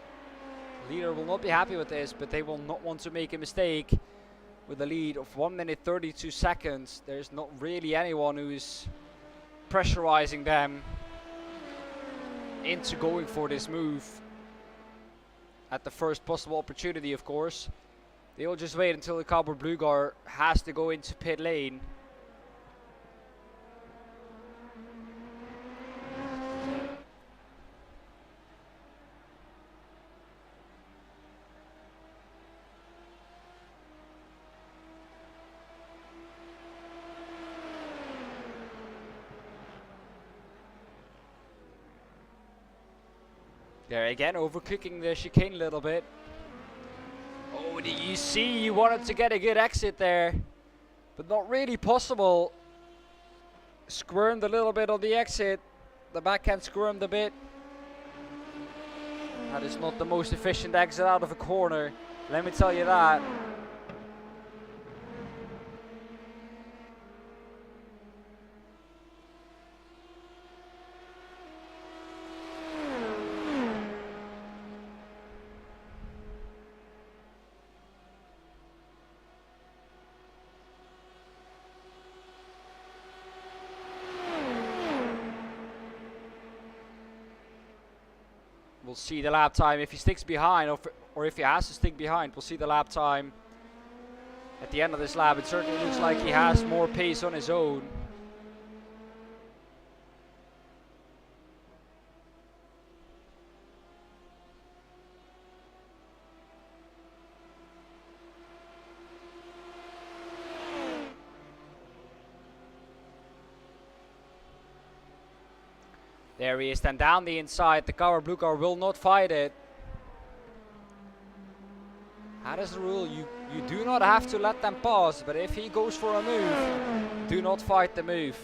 Leader will not be happy with this, but they will not want to make a mistake. With a lead of 1 minute 32 seconds, there's not really anyone who is pressurizing them into going for this move. At the first possible opportunity, of course. They'll just wait until the Cowboy Blue car has to go into pit lane. There again, overcooking the chicane a little bit. Oh, you see, you wanted to get a good exit there, but not really possible. Squirmed a little bit on the exit. The backhand squirmed a bit. That is not the most efficient exit out of a corner, let me tell you that. We'll see the lap time if he sticks behind, or if he has to stick behind. We'll see the lap time at the end of this lap. It certainly looks like he has more pace on his own. There he is, then down the inside. The Cowboy Blue car will not fight it. That is the rule. You do not have to let them pass, but if he goes for a move, do not fight the move.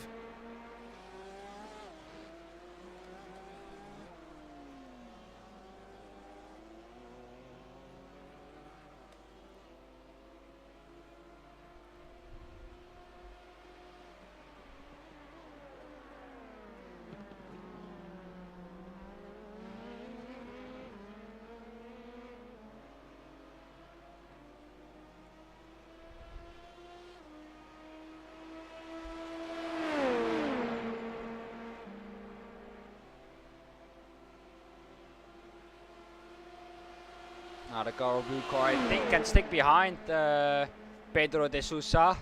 Now the Cowboy Blue car, I think, can stick behind Pedro de Sousa.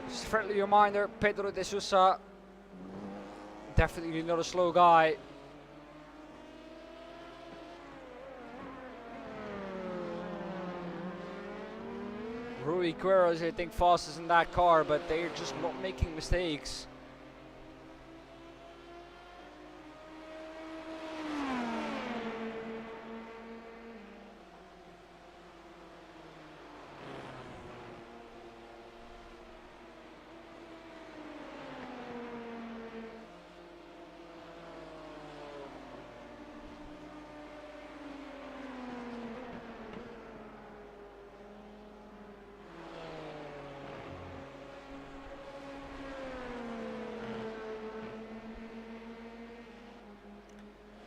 Just a friendly reminder, Pedro de Sousa, definitely not a slow guy. Rui Guerrero is, I think, fastest in that car, but they're just not making mistakes.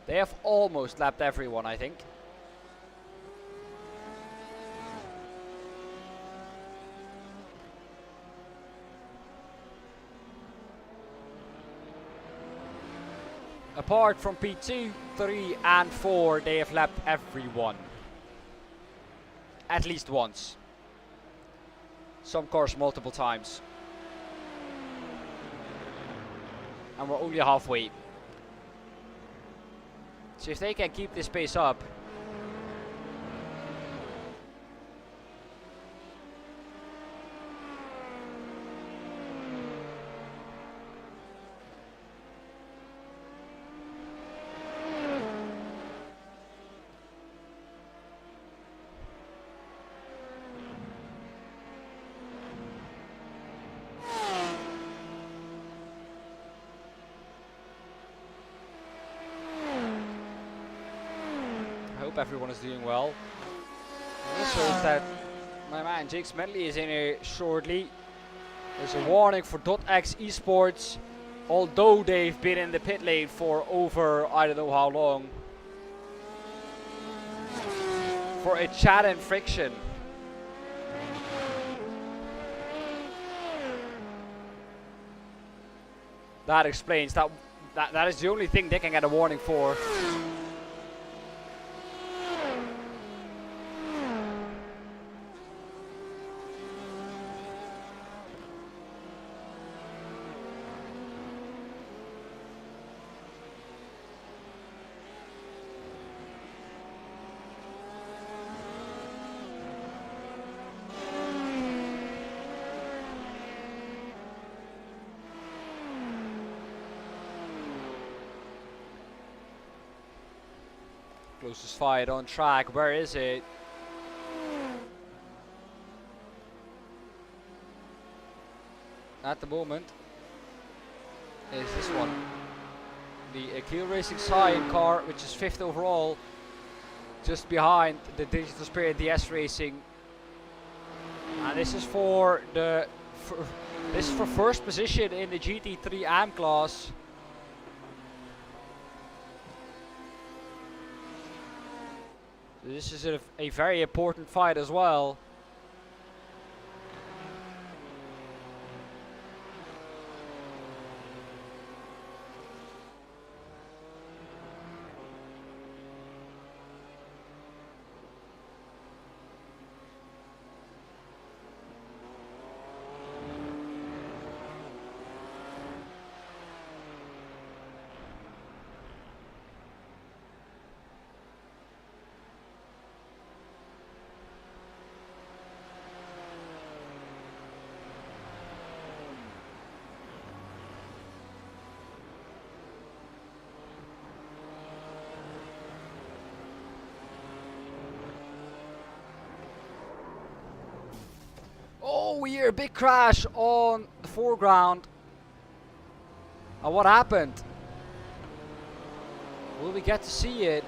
They have almost lapped everyone, I think. Apart from P2, 3 and 4, they have lapped everyone. At least once. Some cars multiple times. And we're only halfway. So if they can keep this pace up, everyone is doing well. Also, that my man Jake Smedley is in here shortly. There's a warning for .x Esports, although they've been in the pit lane for over I don't know how long, for a chat and friction. That explains that is the only thing they can get a warning for. Closest fight on track. Where is it? At the moment is this one. The Akil Racing Cyan car, which is 5th overall, just behind the Digital Spirit DS Racing. And this is for first position in the GT3 AM class. This is a very important fight as well. Oh, we hear a big crash on the foreground. And what happened? Will we get to see it?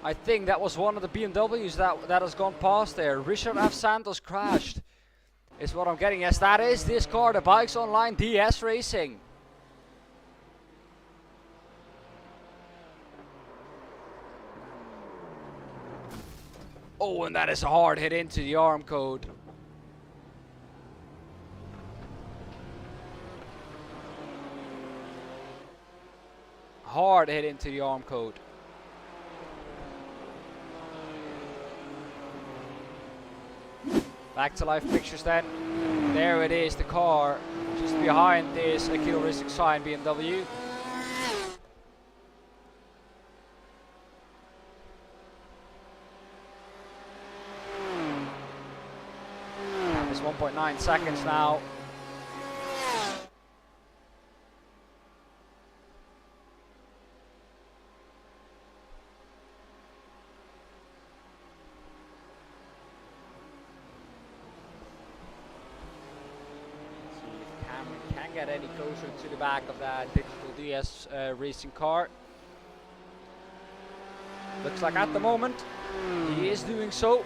I think that was one of the BMWs that has gone past there. Richard F. Santos crashed. Is what I'm getting. Yes, that is this car, the Bikes Online DS Racing. Oh, and that is a hard hit into the arm code. Hard hit into the arm code. Back to live pictures then. There it is, the car just behind this Akil Racing Cyan BMW. It's 1.9 seconds now. Can get any closer to the back of that digital DS racing car. Looks like at the moment he is doing so.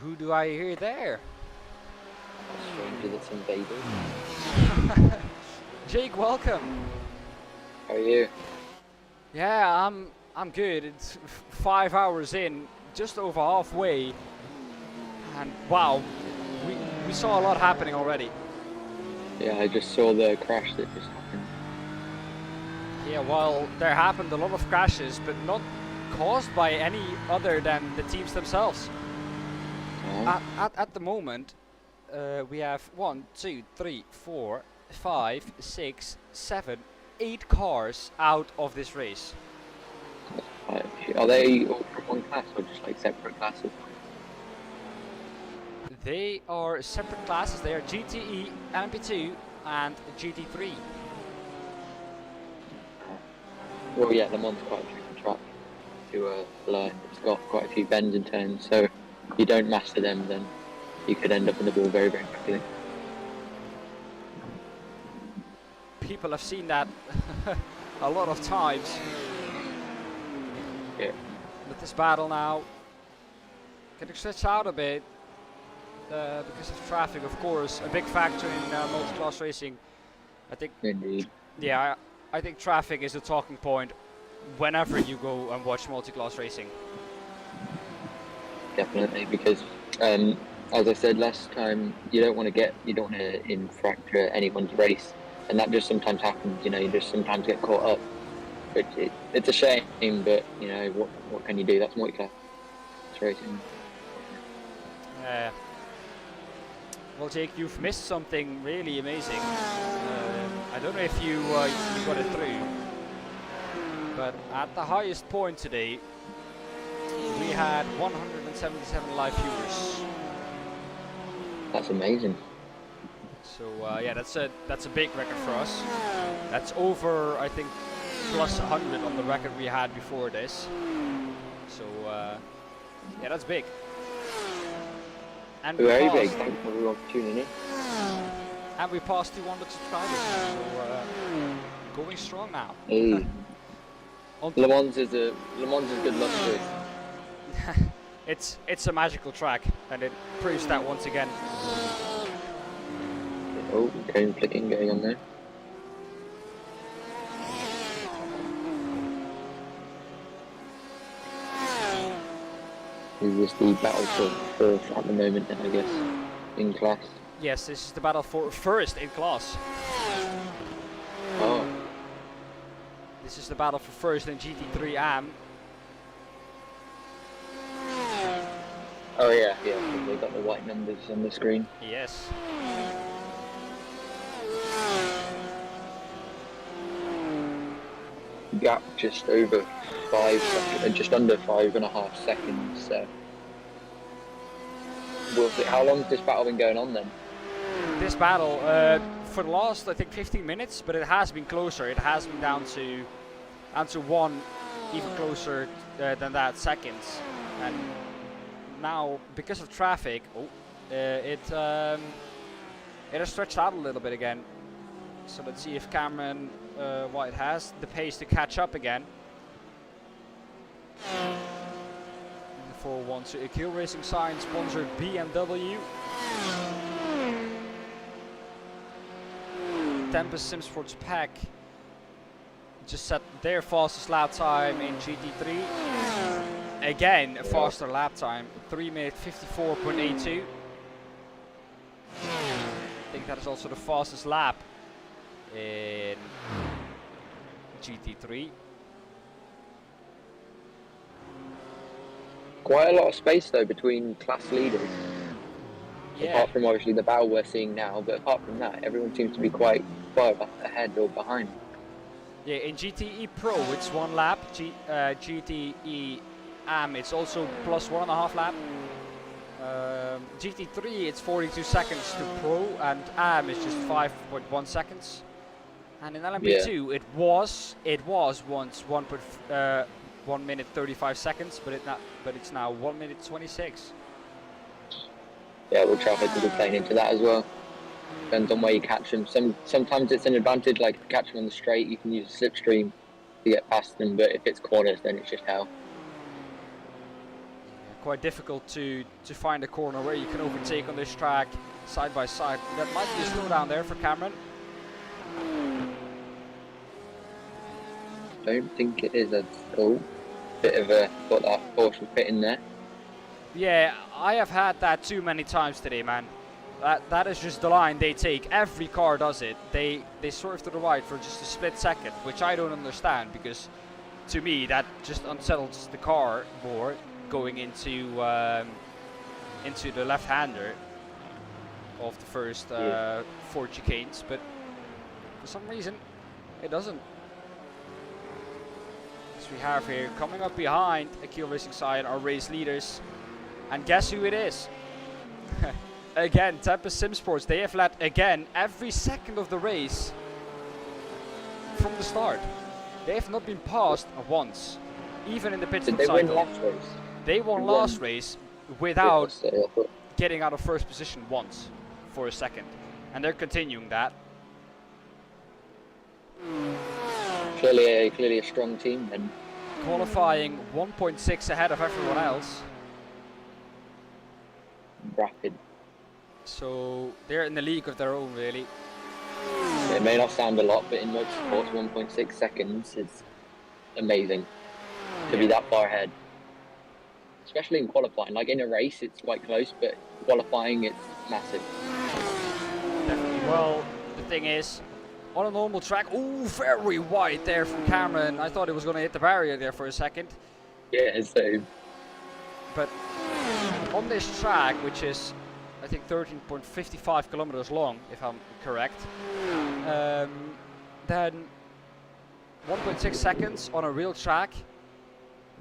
Who do I hear there? A stranger that's invaded. Jake, welcome. How are you? Yeah, I'm good. It's 5 hours in, just over halfway, and wow, we saw a lot happening already. Yeah, I just saw the crash that just happened. Yeah, well, there happened a lot of crashes, but not caused by any other than the teams themselves. At the moment, we have 1, 2, 3, 4, 5, 6, 7, 8 cars out of this race. Are they all from one class or just like separate classes? They are separate classes. They are GTE, LMP2, and GT3. Well, yeah, Le Mans quite a tricky track to learn. It's got quite a few bends and turns, so if you don't master them, then you could end up in the wall very, very quickly. People have seen that a lot of times. Yeah. With this battle now, getting stretched out a bit because of traffic, of course, a big factor in multi-class racing. I think. Indeed. Yeah, I think traffic is a talking point whenever you go and watch multi-class racing. Definitely, because as I said last time, you don't want to infract anyone's race, and that just sometimes happens. You just sometimes get caught up. It's a shame, but what can you do? That's multi-class racing. Well, Jake, you've missed something really amazing. I don't know if you got it through, but at the highest point today, we had 177 live viewers. That's amazing. So yeah, that's a big record for us. That's over, I think, plus 100 on the record we had before this. So yeah, that's big. And Very big. Thanks everyone for tuning in. And we passed 200 subscribers. So going strong now. Hey. Le Mans is good luck to it. It's a magical track, and it proves that once again. Oh, cone flicking going on there. Is this the battle for fourth at the moment then, I guess, in class? Yes, this is the battle for first in class. Oh. This is the battle for first in GT3 AM. Oh yeah, they got the white numbers on the screen. Yes. Gap just over 5 seconds, just under 5.5 seconds. So, how long has this battle been going on then? This battle for the last, I think, 15 minutes, but it has been closer. It has been down to one, even closer than that, seconds. And now, because of traffic, it has stretched out a little bit again. So let's see if Cameron White has the pace to catch up again. The 4-1 Akil Racing Sign sponsored BMW. Tempest Sim Sports Pack just set their fastest lap time in GT3. Again, a faster lap time, 3 minute 54.82. I think that is also the fastest lap in GT3. Quite a lot of space though between class leaders. Yeah. Apart from obviously the battle we're seeing now, but apart from that, everyone seems to be quite far ahead or behind. Yeah, in GTE Pro it's 1 lap. GTE AM it's also plus 1.5 lap. GT3 it's 42 seconds to Pro, and AM is just 5.1 seconds. And in LMP2 it was once 1 minute 35 seconds, but it's now 1 minute 26. Yeah, well, traffic will be playing into that as well. Depends on where you catch them. Sometimes it's an advantage, like if you catch them on the straight, you can use a slipstream to get past them, but if it's corners, then it's just hell. Quite difficult to find a corner where you can overtake on this track side by side. That might be a slowdown there for Cameron. Don't think it is. Bit of a got that caution pit in there. Yeah, I have had that too many times today, man. That is just the line they take. Every car does it. They swerve to the right for just a split second, which I don't understand, because to me that just unsettles the car more going into the left-hander of the first 4 chicanes, but for some reason it doesn't. As we have here coming up behind Akil Racing Side, our race leaders. And guess who it is? Again, Tempest Sim Sports. They have led again every second of the race from the start. They have not been passed once, even in the pit stop cycle. Did they win last race? They won last race without getting out of first position once for a second, and they're continuing that. Clearly a strong team then. Qualifying 1.6 ahead of everyone else. Rapid. So they're in the league of their own, really. It may not sound a lot, but in motorsports, 1.6 seconds is amazing to be that far ahead. Especially in qualifying. Like in a race, it's quite close, but qualifying, it's massive. Definitely. Well, the thing is, on a normal track, ooh, very wide there from Cameron. I thought it was going to hit the barrier there for a second. Yeah, so But on this track, which is, I think, 13.55 kilometers long, if I'm correct, then 1.6 seconds on a real track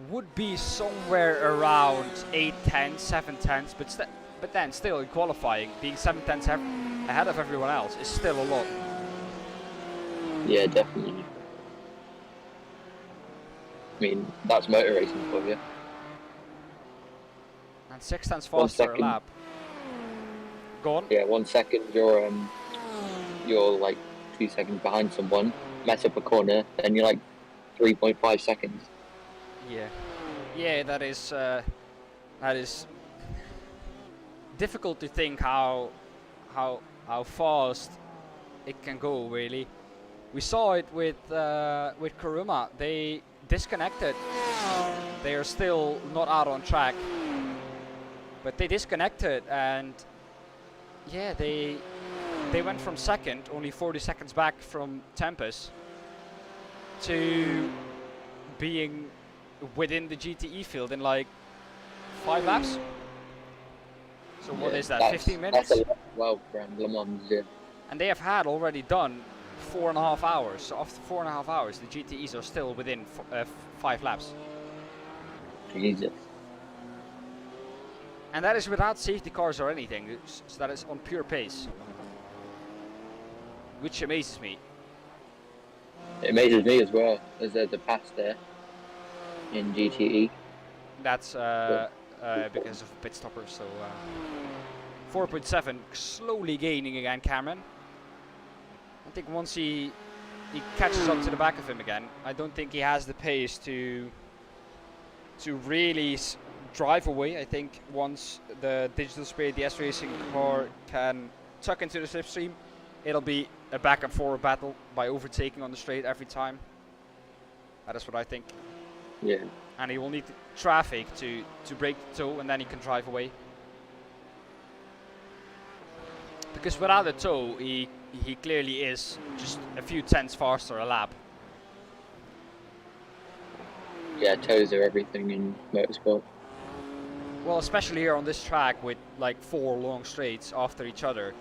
would be somewhere around 8 tenths, 7 tenths, but then still in qualifying, being 7 tenths ahead of everyone else is still a lot. yeah, definitely. I mean, that's motor racing for you. And 6 tenths 1 faster a second. lap. Go on. Yeah, 1 second you're like 2 seconds behind someone, mess up a corner, then you're like 3.5 seconds. Yeah, that is difficult to think how fast it can go. Really, we saw it with Kuruma. They disconnected. They are still not out on track, but they disconnected, and yeah, they went from second, only 40 seconds back from Tempest, to being within the GTE field in like 5 laps. So what is that, 15 minutes? That's a lot. Well, from Le Mans, yeah. And they have had already done 4.5 hours. So after 4.5 hours, the GTEs are still within 5 laps. Jesus. And that is without safety cars or anything. So that is on pure pace, which amazes me. It amazes me as well, as there's a pass there in GTE. That's because of pit stoppers. So 4.7, slowly gaining again, Cameron. I think once he catches up to the back of him again, I don't think he has the pace to really drive away. I think once the Digital Spirit DS Racing car can tuck into the slipstream, it'll be a back and forward battle by overtaking on the straight every time. That is what I think. Yeah. And he will need traffic to break the tow, and then he can drive away. Because without a tow, he clearly is just a few tenths faster a lap. Yeah, toes are everything in motorsport. Well, especially here on this track with like 4 long straights after each other.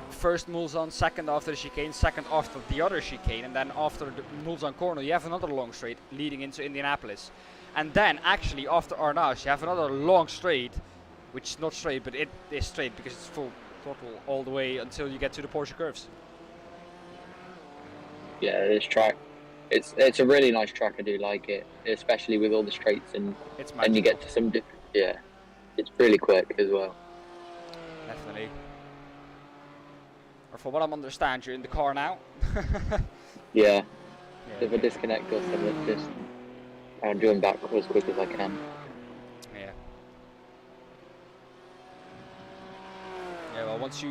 First Mulsanne, second after the chicane, second after the other chicane, and then after the Mulsanne corner you have another long straight leading into Indianapolis. And then actually after Arnage you have another long straight, which is not straight, but it is straight because it's full throttle all the way until you get to the Porsche curves. Yeah, this track, it's a really nice track. I do like it, especially with all the straights and you get to some different. Yeah, it's really quick as well. Definitely. Or from what I understand, you're in the car now. Yeah. If I disconnect or something, just I'm doing back as quick as I can. Yeah. Yeah. Well, once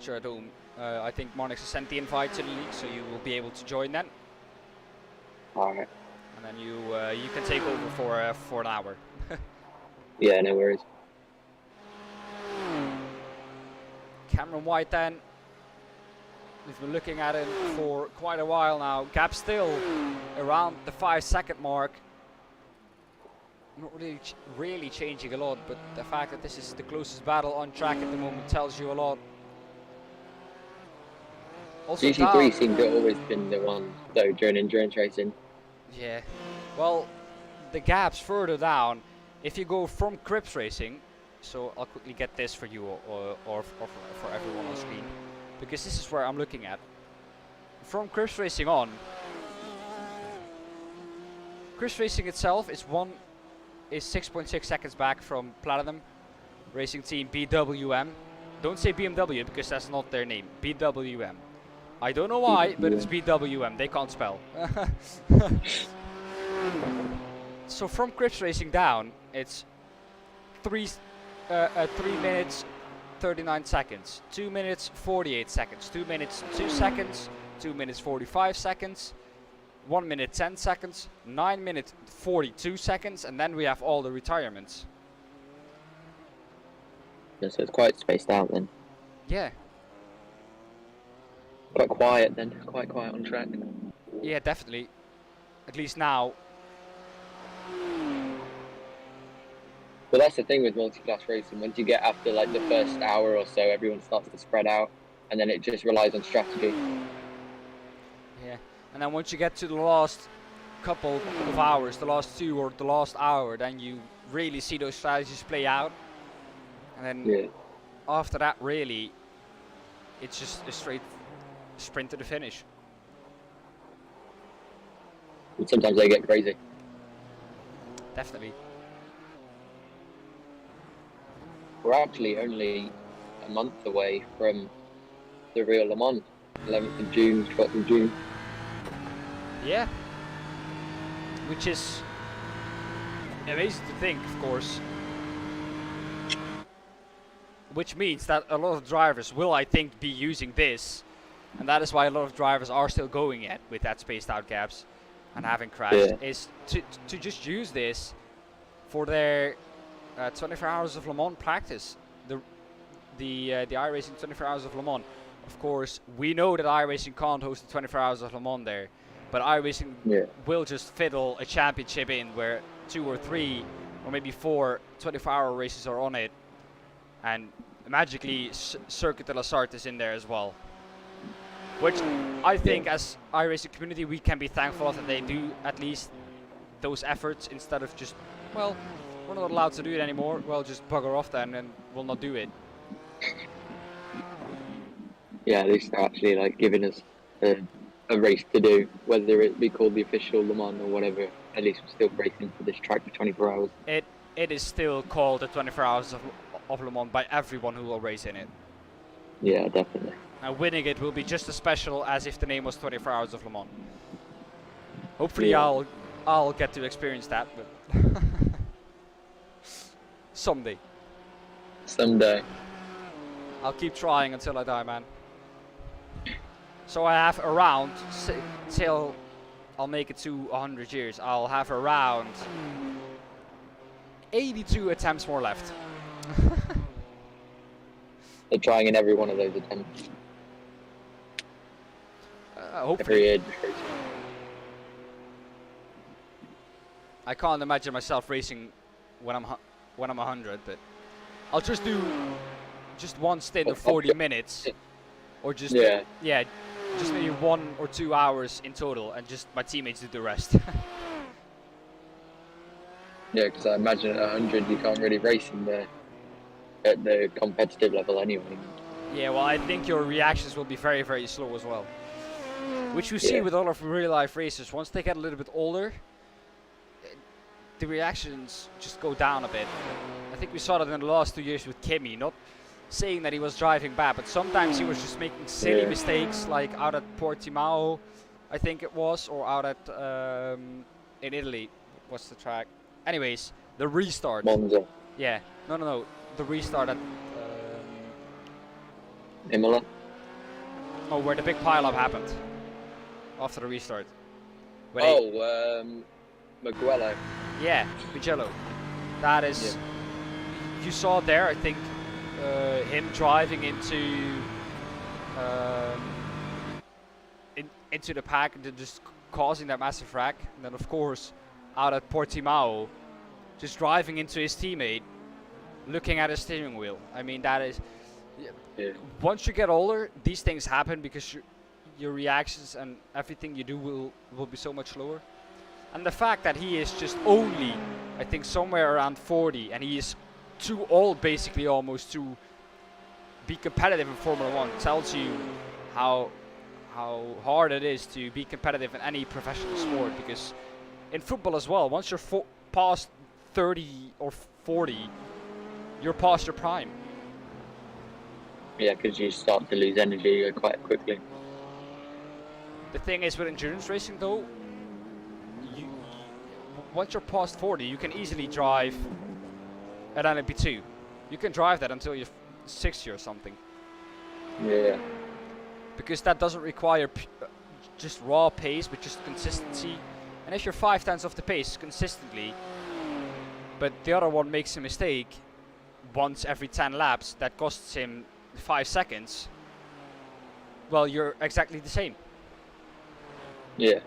you're at home, I think Marnix has sent the invite to the league, so you will be able to join then. All right. And then you can take over for an hour. Yeah, no worries. Cameron White then. We've been looking at it for quite a while now. Gap still around the 5-second mark. Not really changing a lot, but the fact that this is the closest battle on track at the moment tells you a lot. Also GT3 seems to have always been the one though during endurance racing. Yeah. Well, the gaps further down, if you go from Crips Racing, so I'll quickly get this for you or for everyone on screen, because this is where I'm looking at. From Crips Racing on, Crips Racing itself is 6.6 seconds back from Platinum Racing Team BWM. Don't say BMW because that's not their name. BWM. I don't know why, but it's BWM. They can't spell. So from Crips Racing down, it's 3 minutes 39 seconds, 2 minutes 48 seconds, 2 minutes 2 seconds, 2 minutes 45 seconds, 1 minute 10 seconds, 9 minute 42 seconds, and then we have all the retirements. Yeah, so it's quite spaced out then. Yeah, Quite quiet then. Quite quiet on track. yeah, definitely. At least now. But that's the thing with multi-class racing. Once you get after like the first hour or so, everyone starts to spread out, and then it just relies on strategy. Yeah, and then once you get to the last couple of hours, the last 2 or the last hour, then you really see those strategies play out. And then Yeah. after that, really, it's just a straight sprint to the finish. And sometimes they get crazy. Definitely. We're actually only a month away from the real Le Mans. 11th of June, 12th of June. Yeah. Which is amazing to think, of course. Which means that a lot of drivers will, I think, be using this. And that is why a lot of drivers are still going it with that spaced out gaps and having crashed. Yeah. Is to just use this for their 24 hours of Le Mans practice. The iRacing 24 hours of Le Mans. Of course, we know that iRacing can't host the 24 hours of Le Mans there. But iRacing will just fiddle a championship in where 2 or 3 or maybe 4 24-hour races are on it. And magically Circuit de la Sarthe is in there as well. Which I think as iRacing community we can be thankful of that they do at least those efforts instead of just, well, we're not allowed to do it anymore, well just bugger off then and we'll not do it. Yeah, at least they're actually like giving us a race to do, whether it be called the official Le Mans or whatever. At least we're still racing for this track for 24 hours. It is still called the 24 hours of Le Mans by everyone who will race in it. Yeah, definitely. And winning it will be just as special as if the name was 24 hours of Le Mans. Hopefully Yeah. I'll get to experience that, but someday. Someday. I'll keep trying until I die, man. So I have around, till I'll make it to 100 years, I'll have around 82 attempts more left. They're trying in every one of those attempts. Hopefully. Every year. I can't imagine myself racing when I'm 100, but I'll just do just one stint of 40 minutes, or just just maybe 1 or 2 hours in total, and just my teammates do the rest. Yeah, because I imagine at 100 you can't really race at the competitive level anyway. Yeah, well, I think your reactions will be very, very slow as well. Which we see with all of real life racers. Once they get a little bit older, the reactions just go down a bit. I think we saw that in the last 2 years with Kimi. Not saying that he was driving bad, but sometimes he was just making silly mistakes, like out at Portimao, I think it was, or out at in Italy. What's the track? Anyways, the restart. Monza. Yeah, no, the restart at Imola. oh, where the big pileup happened after the restart. Where Mugello. yeah, Mugello. That is, you saw there, I think, him driving into into the pack and then just causing that massive wreck. And then, of course, out at Portimao, just driving into his teammate, looking at his steering wheel. I mean, that is... Yeah. Once you get older, these things happen because your reactions and everything you do will be so much lower. And the fact that he is just only, I think, somewhere around 40, and he is too old, basically, almost, to be competitive in Formula 1 tells you how hard it is to be competitive in any professional sport. Because in football as well, once you're past 30 or 40, you're past your prime. Yeah, because you start to lose energy quite quickly. The thing is with endurance racing, though, once you're past 40, you can easily drive an LMP2. You can drive that until you're 60 or something. Yeah. Because that doesn't require just raw pace, but just consistency. And if you're 5/10 off the pace consistently, but the other one makes a mistake once every 10 laps that costs him 5 seconds, well, you're exactly the same Yeah,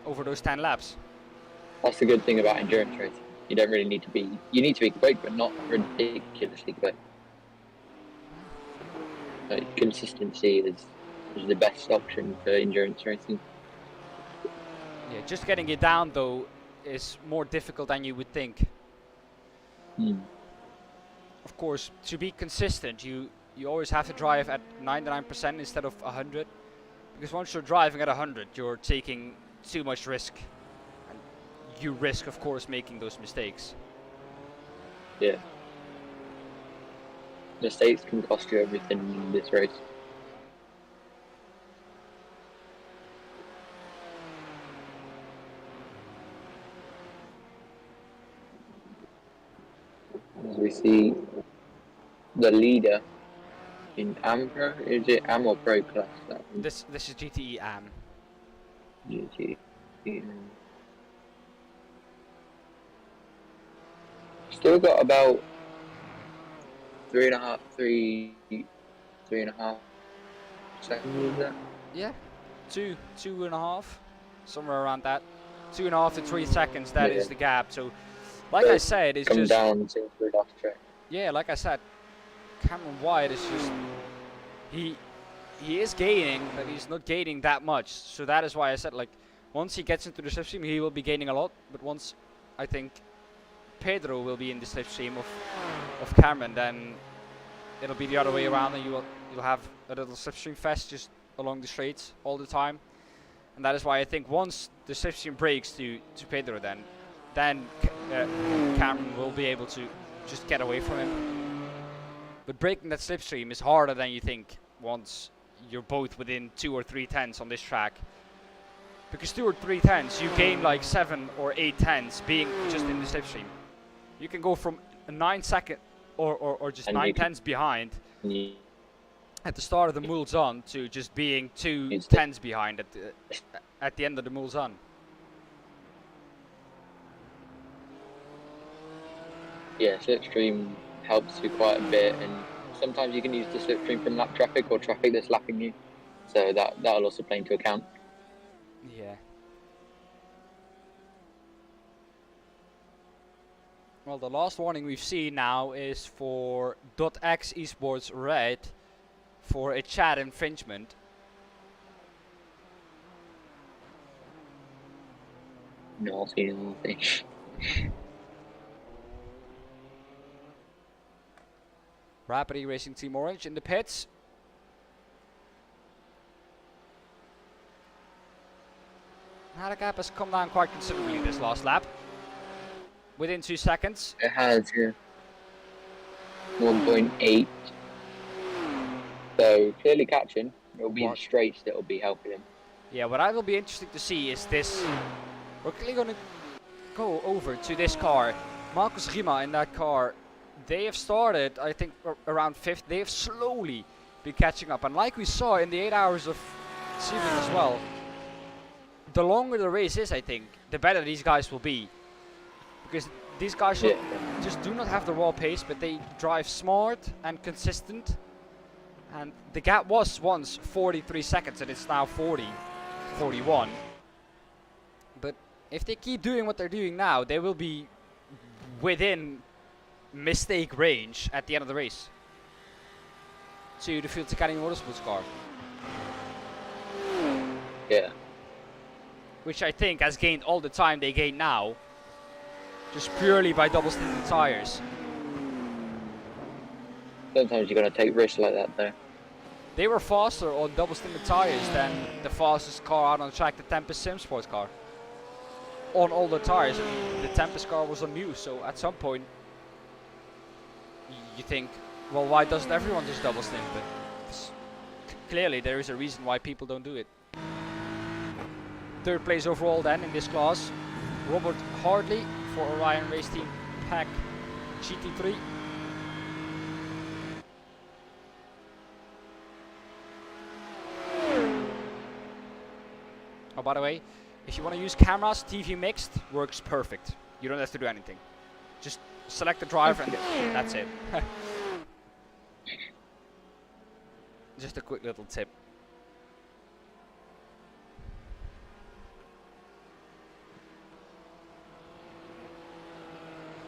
over those 10 laps. that's the good thing about endurance racing. You don't really need to be. You need to be quick, but not ridiculously quick. Like, consistency is the best option for endurance racing. Yeah, just getting it down though is more difficult than you would think. Of course, to be consistent, you always have to drive at 99% instead of 100, because once you're driving at 100, you're taking too much risk, and you risk, of course, making those mistakes. Yeah. Mistakes can cost you everything in this race. As we see the leader in AM Pro, is it AM or Pro class? That one? This is GTE AM. GT. Still got about 3.5 seconds, is that? Yeah, 2.5, somewhere around that. 2.5 to 3 seconds. That is Yeah. the gap. So, like I said, it's Come just down since we lost track. yeah. Like I said, Cameron White is just he is gaining, but he's not gaining that much. So that is why I said, like, once he gets into the slipstream, he will be gaining a lot. But once I think Pedro will be in the slipstream of Cameron, then it'll be the other way around, and you'll have a little slipstream fest just along the straights all the time. And that is why I think once the slipstream breaks to Pedro, then Cameron will be able to just get away from him. But breaking that slipstream is harder than you think once you're both within 2 or 3 tenths on this track. Because 2 or 3 tenths, you gain like 7 or 8 tenths being just in the slipstream. You can go from a 9 second or just And 9 tenths behind Yeah. at the start of the Mulsanne to just being 2 It's tenths behind at the end of the Mulsanne. Yeah, slipstream helps you quite a bit, and sometimes you can use the slipstream from lap traffic or traffic that's lapping you, so that'll also play into account. Yeah. Well, the last warning we've seen now is for .x Esports Red for a chat infringement. Naughty. Rapidly Racing Team Orange in the pits. Now the gap has come down quite considerably this last lap. Within 2 seconds. It has, yeah. 1.8. So clearly catching. It'll be the straights that'll be helping him. Yeah, what I will be interested to see is this. We're quickly going to go over to this car. Marcus Rima in that car. They have started, I think, around 5th. They have slowly been catching up. And like we saw in the 8 hours of season as well, the longer the race is, I think, the better these guys will be. Because these guys just do not have the raw pace, but they drive smart and consistent. And the gap was once 43 seconds, and it's now 41. But if they keep doing what they're doing now, they will be within mistake range at the end of the race to the Field Academy Motorsports car. Yeah. Which I think has gained all the time they gain now, just purely by double stinted tires. Sometimes you're going to take risks like that, though. They were faster on double stinted tires than the fastest car out on the track, the Tempest Sim Sports car. On all the tires, and the Tempest car was on new, so at some point you think, well, why doesn't everyone just double stint? But clearly there is a reason why people don't do it. 3rd place overall then in this class, Robert Hardley for Orion Race Team Pack GT3. by the way, if you want to use cameras, TV mixed works perfect. You don't have to do anything. Just select the driver and that's it. Just a quick little tip.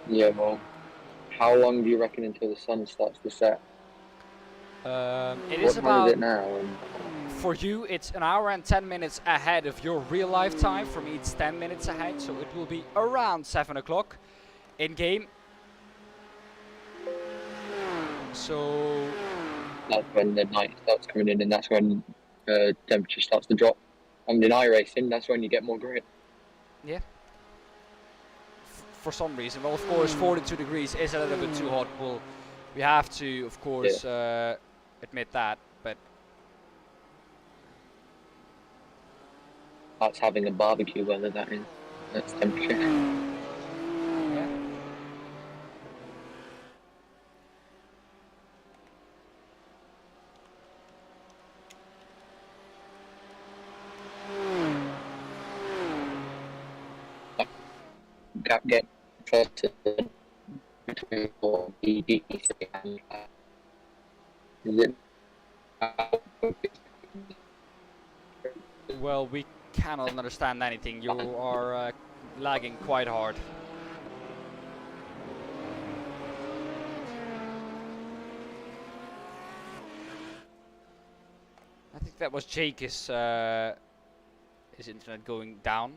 Yeah, well, how long do you reckon until the sun starts to set? It What is time about, is it now? for you, it's an hour and 10 minutes ahead of your real life time. For me, it's 10 minutes ahead, so it will be around 7 o'clock in game. So That's when the night starts coming in, and that's when temperature starts to drop. And in iRacing, that's when you get more grip. yeah, for some reason. Well, of course, 42 degrees is a little bit too hot. We have to, of course, admit that. But That's having a barbecue weather, that is. That's temperature. yeah. Get closer between the DPC and is it? Well, we cannot understand anything. You are lagging quite hard. I think that was Jake his internet going down.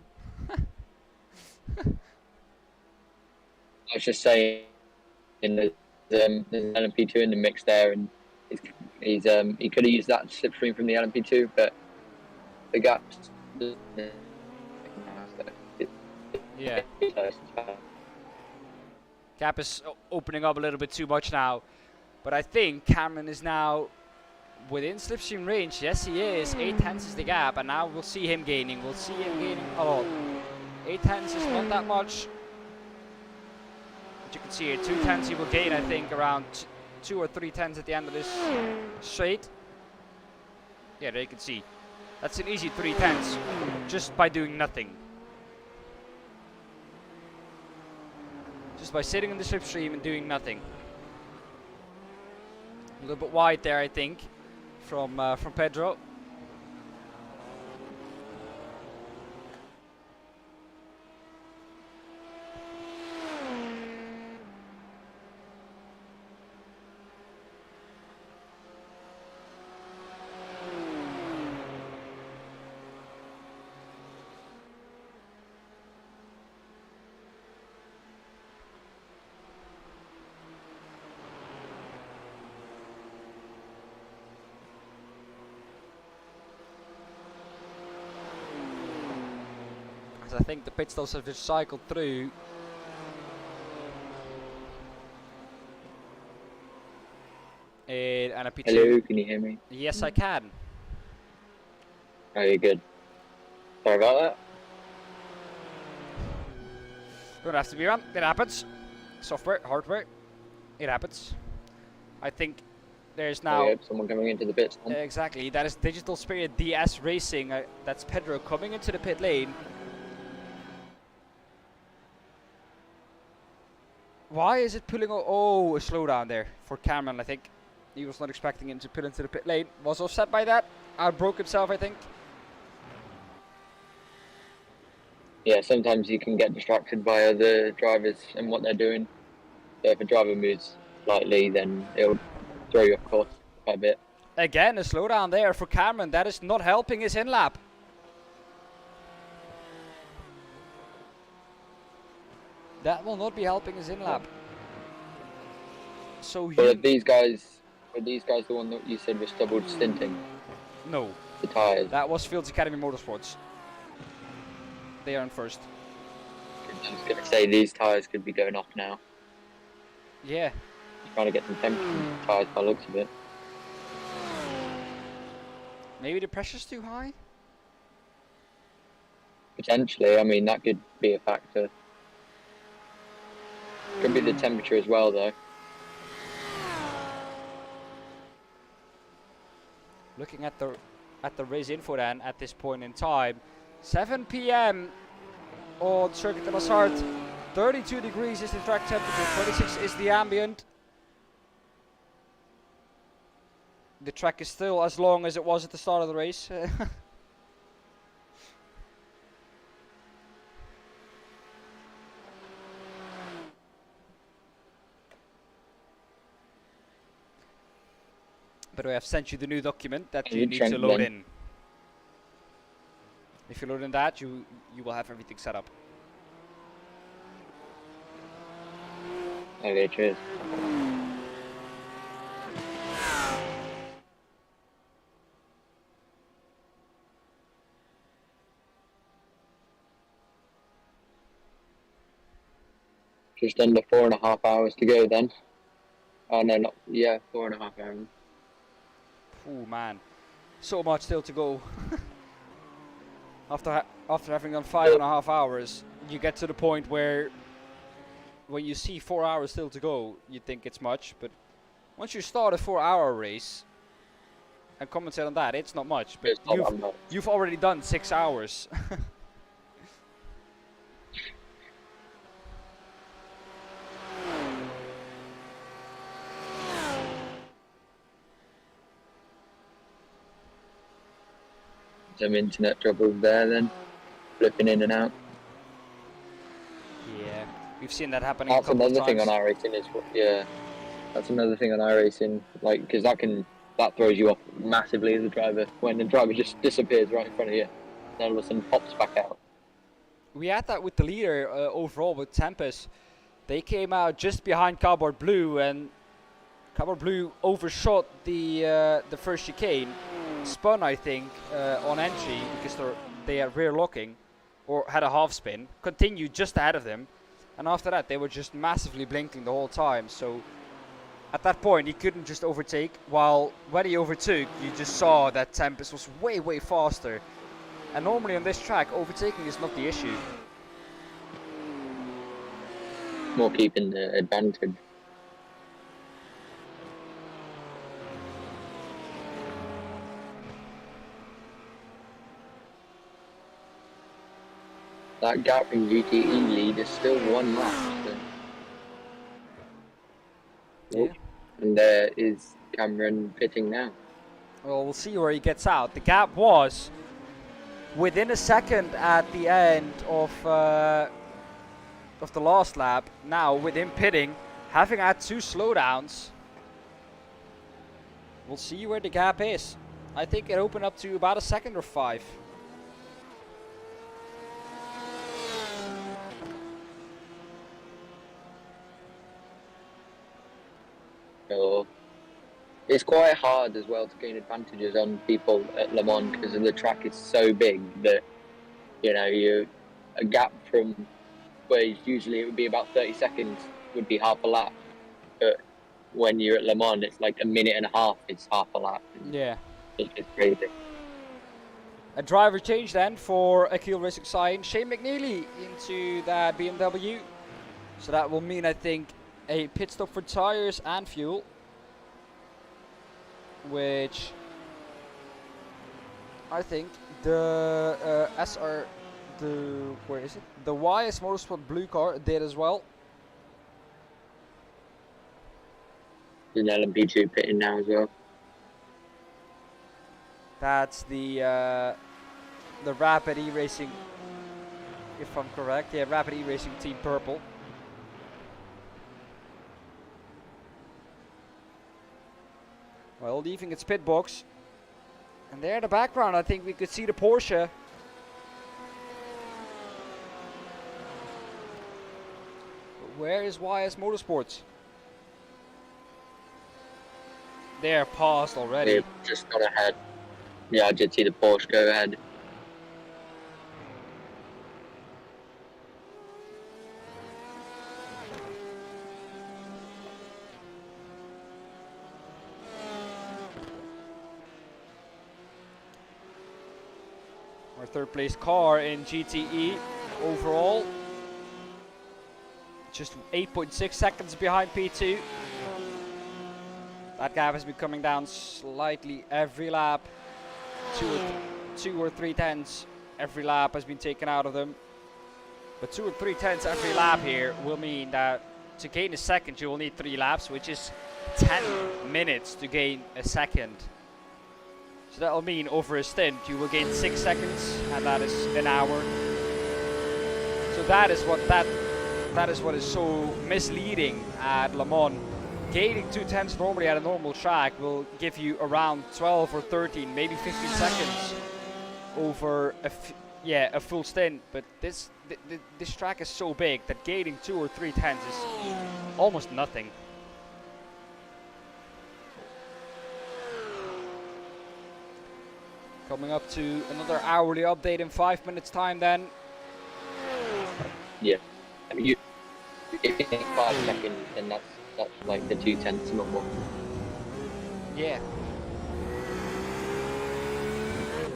I was just saying, there's an LMP2 in the mix there, and he could have used that slipstream from the LMP2, but the gaps. Yeah. Gap is opening up a little bit too much now, but I think Cameron is now within slipstream range. Yes, he is. 8/10 is the gap, and now we'll see him gaining. We'll see him gaining a lot. 8/10 is not that much. But you can see here, 2/10 he will gain, I think, around 2 or 3/10 at the end of this straight. Yeah, there you can see. That's an easy 3/10 just by doing nothing. Just by sitting in the slipstream and doing nothing. A little bit wide there, I think, from Pedro. I think the pit stops have just cycled through. And a P2. Hello, can you hear me? Yes, I can. Oh, you're good. Sorry about that. Don't have to be around. It happens. Software, hardware. It happens. I think there's now. Oh, yeah, someone coming into the pits. Exactly. That is Digital Spirit DS Racing. That's Pedro coming into the pit lane. Why is it pulling? Oh, a slowdown there for Cameron, I think. He was not expecting him to pull into the pit lane. Was offset by that. Outbroke himself, I think. Yeah, sometimes you can get distracted by other drivers and what they're doing. So if a driver moves slightly, then it'll throw you off course quite a bit. Again, a slowdown there for Cameron. That is not helping his in-lap. That will not be helping his in-lap. So But are these guys the one that you said was double stinting no, the tyres? that was Fields Academy Motorsports. They are in first. I was going to say these tyres could be going off now. Yeah. Trying to get some temperature in the tyres by the looks of it. Maybe the pressure's too high? Potentially, I mean, that could be a factor. Could be the temperature as well, though. Looking at the race info then at this point in time, 7 p.m. on Circuit de la Sarthe. 32 degrees is the track temperature, 26 is the ambient. The track is still as long as it was at the start of the race. But I have sent you the new document that you need to load in. If you load in that, you will have everything set up. Okay, cheers. Just under 4.5 hours to go then. Oh no, not, yeah, 4.5 hours. Oh man, so much still to go. After having done 5.5 hours, you get to the point where when you see 4 hours still to go, you think it's much, but once you start a 4-hour race and commentate on that, it's not much, but you've already done 6 hours. Some internet trouble there then, flipping in and out. Yeah, we've seen that happening That's a couple of another thing times. on iRacing is, yeah, that's another thing on iRacing, like, because that throws you off massively as a driver, when the driver just disappears right in front of you, and all of a sudden pops back out. We had that with the leader overall with Tempest. They came out just behind Cardboard Blue, and Cardboard Blue overshot the first chicane. Spun, I think, on entry because they are rear locking, or had a half spin. Continued just ahead of them, and after that they were just massively blinking the whole time. So at that point he couldn't just overtake. While when he overtook, you just saw that Tempest was way faster. And normally on this track, overtaking is not the issue. More keeping the advantage. That gap in GTE lead is still 1 lap. So. Yeah. And there is Cameron pitting now. Well, we'll see where he gets out. The gap was within a second at the end of the last lap. Now with him pitting, having had 2 slowdowns, we'll see where the gap is. I think it opened up to about a second or 5. So it's quite hard as well to gain advantages on people at Le Mans because the track is so big that, you know, a gap from where usually it would be about 30 seconds would be half a lap. But when you're at Le Mans, it's like a minute and a half, it's half a lap. Yeah. It's just crazy. A driver change then for Akil Racing Sign. Shane McNeely into that BMW. So that will mean, I think, a pit stop for tires and fuel, which I think the where is it? The YS Motorsport blue car did as well. There's an LMP2 pitting now as well. That's the Rapid E-Racing, if I'm correct. Yeah, Rapid E-Racing Team Purple. Well, leaving its pit box. And there in the background, I think we could see the Porsche. But where is YS Motorsports? They're paused already. They've just gone ahead. Yeah, I did see the Porsche go ahead. Our third place car in GTE overall. Just 8.6 seconds behind P2. That gap has been coming down slightly every lap. 2 or 3 tenths every lap has been taken out of them. But 2 or 3 tenths every lap here will mean that to gain a second you will need 3 laps, which is 10 minutes to gain a second. So that will mean over a stint you will gain 6 seconds, and that is an hour. So that is what is so misleading at Le Mans. Gaining 2 tenths normally at a normal track will give you around 12 or 13, maybe 15 seconds over a full stint. But this track is so big that gaining 2 or 3 tenths is almost nothing. Coming up to another hourly update in 5 minutes time then. Yeah. I mean, if you think 5 seconds, then that's like the 2 tenths normal. Yeah.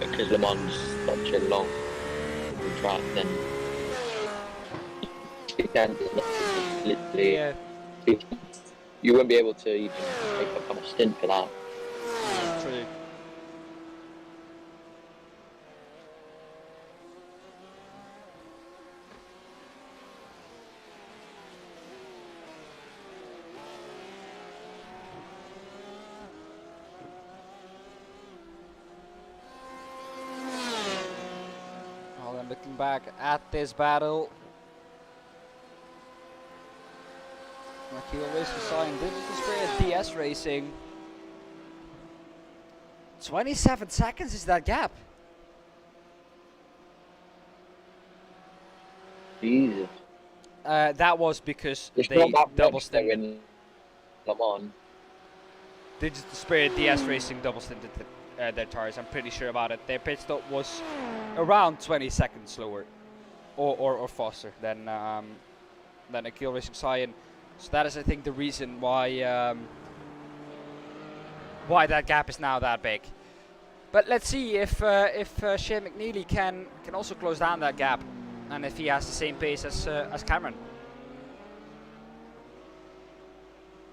Because Le Mans is such a long track, then 2 tenths is literally. Yeah. You wouldn't be able to even make a kind of stint for that. True. Looking back at this battle, Akil Racing Sign Digital Spirit DS Racing. 27 seconds is that gap. Jesus. That was because It's they not that double much though stinted. in Le Mans. Digital Spirit DS Racing double stinted their tires. I'm pretty sure about it. Their pit stop was around 20 seconds slower, or faster than Akil Racing Cyan. So that is, I think, the reason why that gap is now that big. But let's see if Shane McNeely can also close down that gap, and if he has the same pace as Cameron.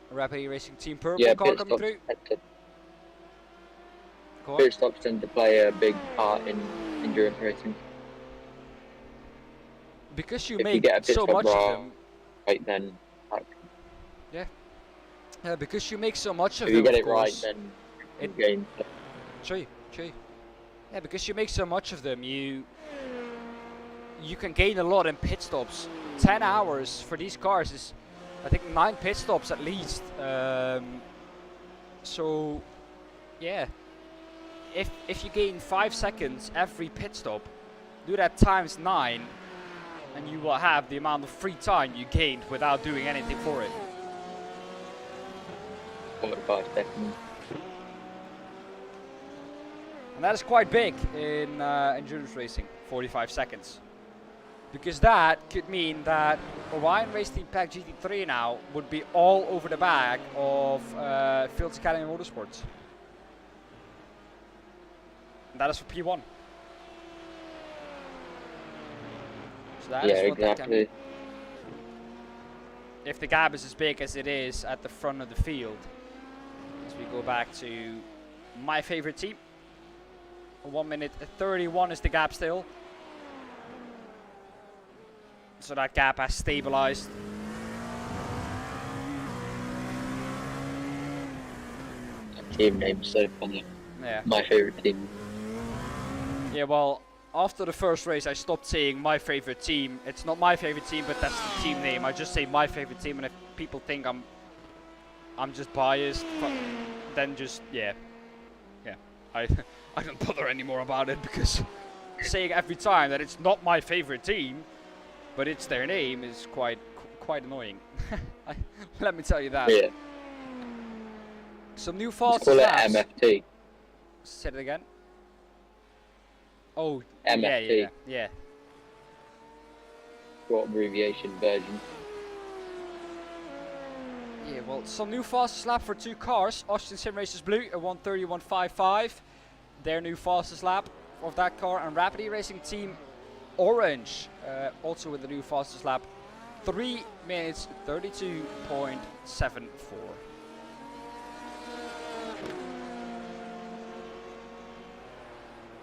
Rapid Racing Team Purple Yeah, car coming through. Pit stops tend to play a big part in endurance racing. Because you If make you get a pit so stop much of wrong, them. right, then Because you make so much of if them. you get of it right, course, then it- you gain. True. Yeah, because you make so much of them, you can gain a lot in pit stops. 10 hours for these cars is, I think, 9 pit stops at least. So, yeah. If you gain 5 seconds every pit stop, do that times 9, and you will have the amount of free time you gained without doing anything for it. 45 seconds. And that is quite big in endurance racing, 45 seconds. Because that could mean that Orion Race Team Pack GT3 now would be all over the back of Fields Academy Motorsports. And that is for P1. So that is what that can exactly. be. If the gap is as big as it is at the front of the field. As we go back to my favorite team. 1 minute 31 is the gap still. So that gap has stabilized. Team name's so funny. Yeah. My favorite team. Yeah, well, after the first race I stopped saying my favorite team. It's not my favorite team, but that's the team name. I just say my favorite team, and if people think I'm just biased, then just yeah. I don't bother anymore about it, because saying every time that it's not my favorite team, but it's their name, is quite annoying. Let me tell you that. Yeah. Some new Let's fast call it laps. MFT. Say it again. Oh, MFT. yeah. Short abbreviation version. Yeah, well, some new fastest lap for 2 cars. Austin Sim Racers Blue, a 1:31.55. Their new fastest lap of that car. And Rapid Racing Team Orange, also with the new fastest lap. 3 minutes 32.74.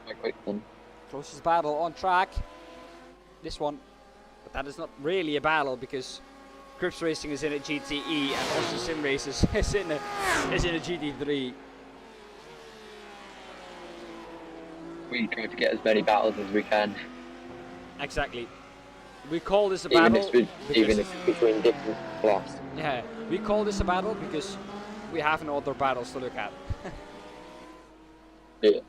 Quite quick then. Closest battle on track. This one. But that is not really a battle because Crips Racing is in a GTE and Austin Sim Races is in a GT3. We try to get as many battles as we can, Exactly. We call this a even battle. if it's between different class. Yeah, we call this a battle because we have no other battles to look at. Yeah.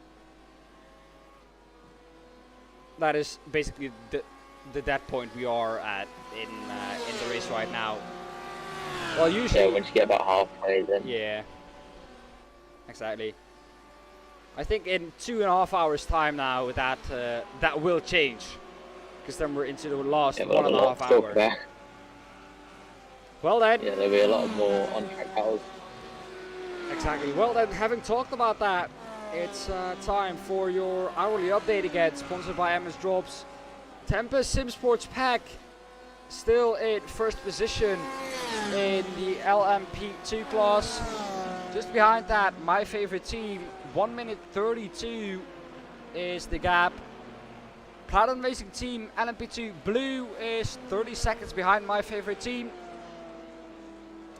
That is basically the dead point we are at in the race right now. Well, usually. Yeah, once you get about halfway, then. Yeah. Exactly. I think in 2.5 hours time now that that will change, because then we're into the last Yeah, we'll have a lot 1.5 to talk hours. about. Well then. Yeah, there'll be a lot more on-track battles. Exactly. Well then, having talked about that, it's time for your hourly update again, sponsored by MS Drops. Tempest Sim Sports Pack still in first position in the LMP2 class. Just behind that, my favorite team, 1 minute 32 is the gap. Platinum Racing Team LMP2 Blue is 30 seconds behind my favorite team.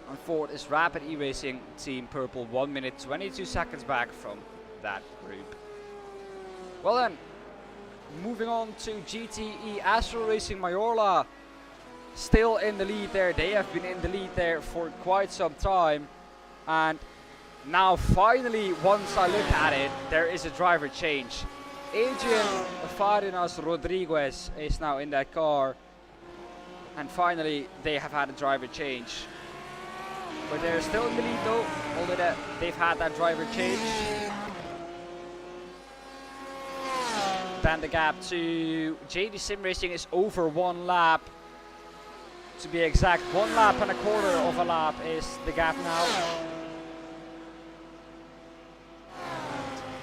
And fourth is Rapid E-Racing Team Purple, 1 minute 22 seconds back from that group. Well then, moving on to GTE Astro Racing Mayorla, still in the lead there. They have been in the lead there for quite some time, and now finally, once I look at it, there is a driver change. Adrian Farinas Rodriguez is now in that car, and finally they have had a driver change. But they're still in the lead though, although they've had that driver change. Then the gap to JD Sim Racing is over 1 lap. To be exact, 1 lap and a quarter of a lap is the gap now.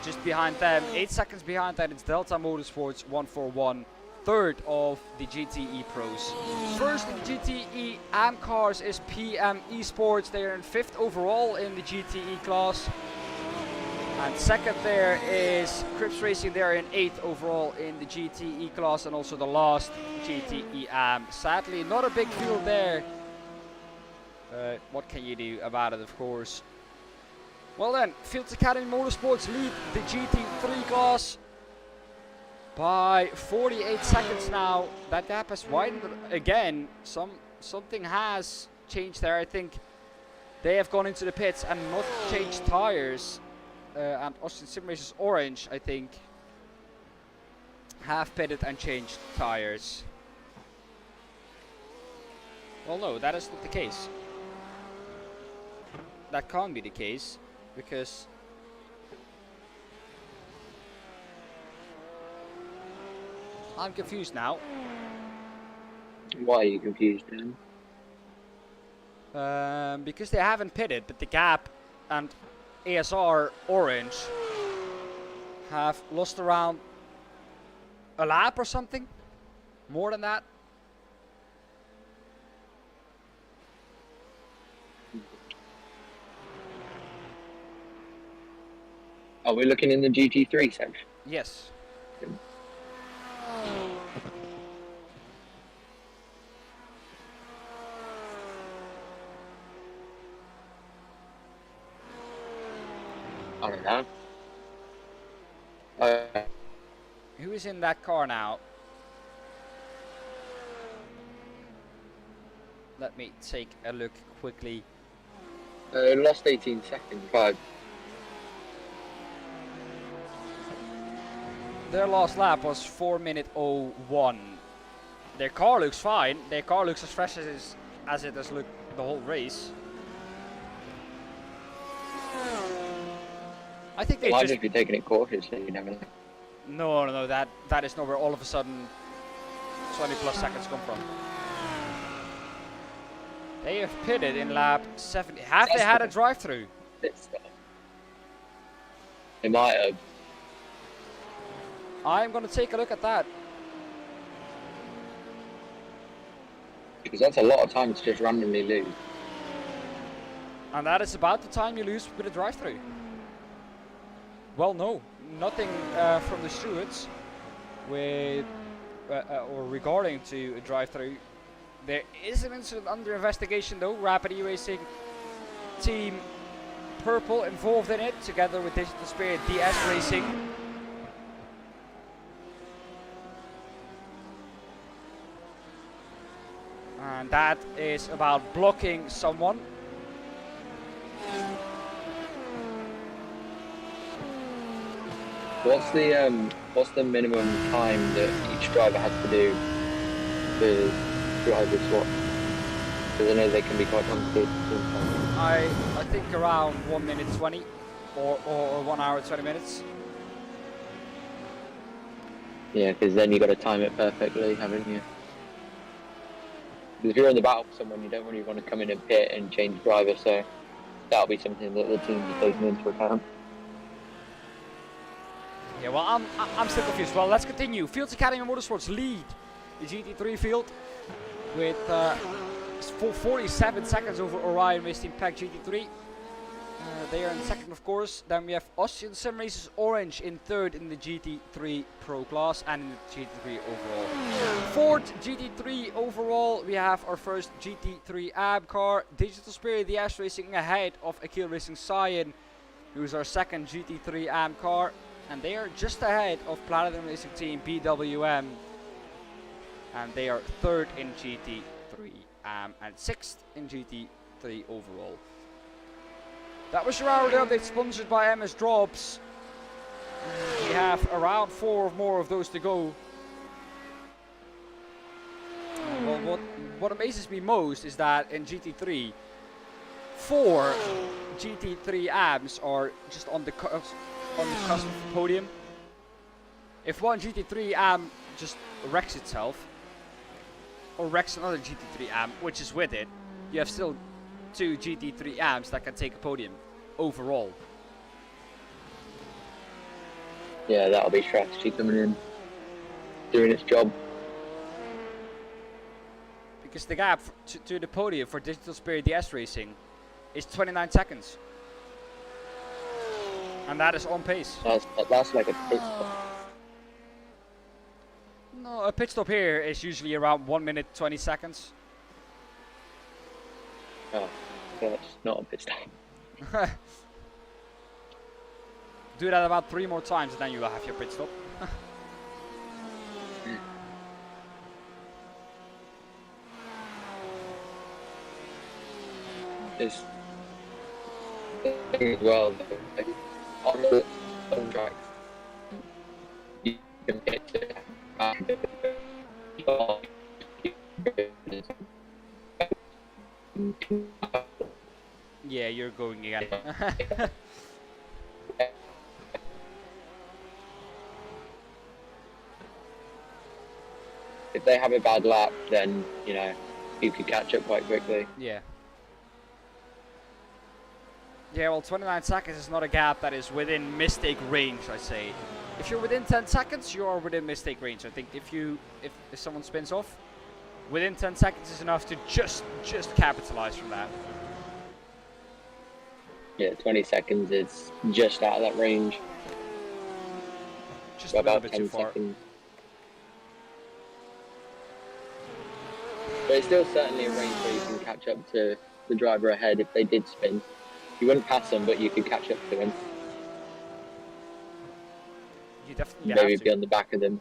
Just behind them, 8 seconds behind that, it's Delta Motorsports 141, third of the GTE Pros. First in GTE AM cars is PM Esports. They are in 5th overall in the GTE class. And second there is Crips Racing. They are in 8th overall in the GTE class and also the last GTE AM. Sadly, not a big field there. What can you do about it, of course? Well then, Fields Academy Motorsports lead the GT3 class by 48 seconds now. That gap has widened again. Something has changed there. I think they have gone into the pits and not changed tires. And Austin Sim Racers Orange, I think, have pitted and changed tires. Well, no, that is not the case. That can't be the case, because I'm confused now. Why are you confused, Dan? Because they haven't pitted, but the gap and ASR Orange have lost around a lap or something. More than that. Are we looking in the GT3 section? Yes. I don't know. Who is in that car now? Let me take a look quickly. Lost 18 seconds. 5. Their last lap was 4 minute 01. Their car looks fine. Their car looks as fresh as it has looked the whole race. I think they Why just... if you're taking it cautiously, you never know. No, that is not where all of a sudden 20 plus seconds come from. They have pitted in lap 70. Have they had a drive-through? They might have. I'm going to take a look at that. Because that's a lot of time to just randomly lose. And that is about the time you lose with a drive-through. Well, no, nothing from the stewards. with or regarding to a drive-through. There is an incident under investigation though. Rapid E-Racing Team Purple involved in it, together with Digital Spirit DS Racing. And that is about blocking someone. What's the minimum time that each driver has to do the driver swap? Because I know they can be quite complicated sometimes. I think around 1 minute 20 or 1 hour 20 minutes. Yeah, because then you got to time it perfectly, haven't you? 'Cause if you're in the battle with someone, you don't really want to come in and pit and change driver, so that'll be something that the team is taking into account. Yeah, well, I'm still confused. Well, let's continue. Fields Academy Motorsports lead the GT3 field with 47 seconds over Orion Racing Pack GT3. They are in second, of course. Then we have Austrian Sim Races Orange in third in the GT3 Pro class and in the GT3 overall. Fourth GT3 overall, we have our first GT3 AB car. Digital Spirit DS Racing ahead of Akil Racing Cyan, who's our second GT3 AM car. And they are just ahead of Platinum Racing Team BWM. And they are third in GT3 AM and sixth in GT3 overall. That was your hourly update sponsored by MS Drops. We have around 4 more of those to go. Well, what amazes me most is that in GT3, 4 GT3 AMs are just on the cusp of the podium. If one GT3 AM just wrecks itself, or wrecks another GT3 AM, which is with it, you have still 2 GT3 AMs that can take a podium overall. Yeah, that'll be strategy coming in, doing its job. Because the gap to the podium for Digital Spirit DS Racing is 29 seconds. And that is on pace. That's like a pit stop. No, a pit stop here is usually around 1 minute 20 seconds. Oh, that's not a pit stop. Do that about 3 more times and then you will have your pit stop. It's well, like, on the track, you can hit it. Yeah, you're going again. If they have a bad lap, then, you know, you could catch up quite quickly. Yeah. Yeah, well, 29 seconds is not a gap that is within mistake range, I say. If you're within 10 seconds, you are within mistake range. I think if someone spins off, within 10 seconds is enough to just capitalize from that. Yeah, 20 seconds is just out of that range. Just a little bit too far. Seconds. But it's still certainly a range where you can catch up to the driver ahead if they did spin. You wouldn't pass them, but you could catch up to them. You definitely Maybe have to. be on the back of them.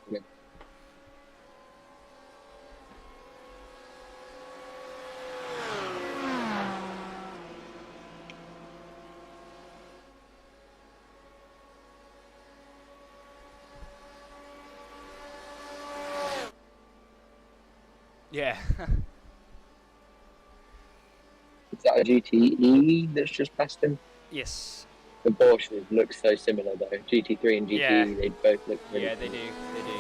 Yeah. Is that a GTE that's just passed him? Yes. The Porsche looks so similar though. GT3 and GTE, Yeah. they both look really Yeah, they do. They do.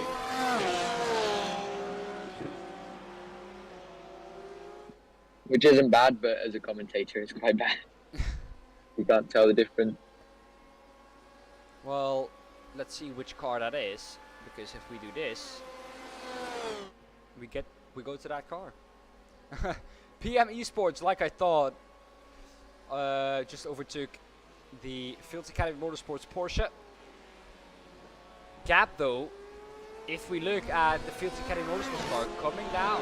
Which isn't bad, but as a commentator, it's quite bad. You can't tell the difference. Well, let's see which car that is, because if we do this, we go to that car. PM Esports, like I thought, just overtook the Fields Academy Motorsports Porsche. Gap though if we look at the Fields Academy Motorsports car coming down,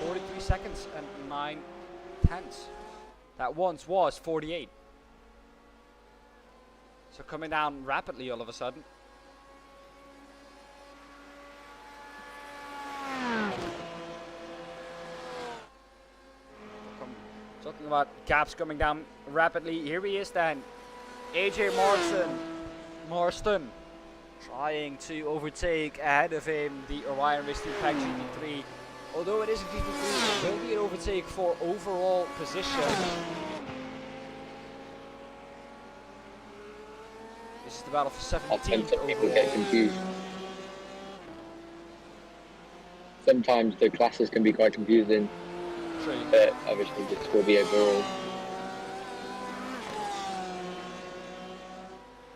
43 seconds and 9/10. That once was 48. So coming down rapidly all of a sudden. Talking about gaps coming down rapidly. Here he is then. AJ Marston trying to overtake ahead of him the Orion Race Team Pack GT3. Although it is a GT3, it will be an overtake for overall position. This is the battle for 17th Some people get overall. confused. Sometimes the classes can be quite confusing, True. but obviously this will be overall.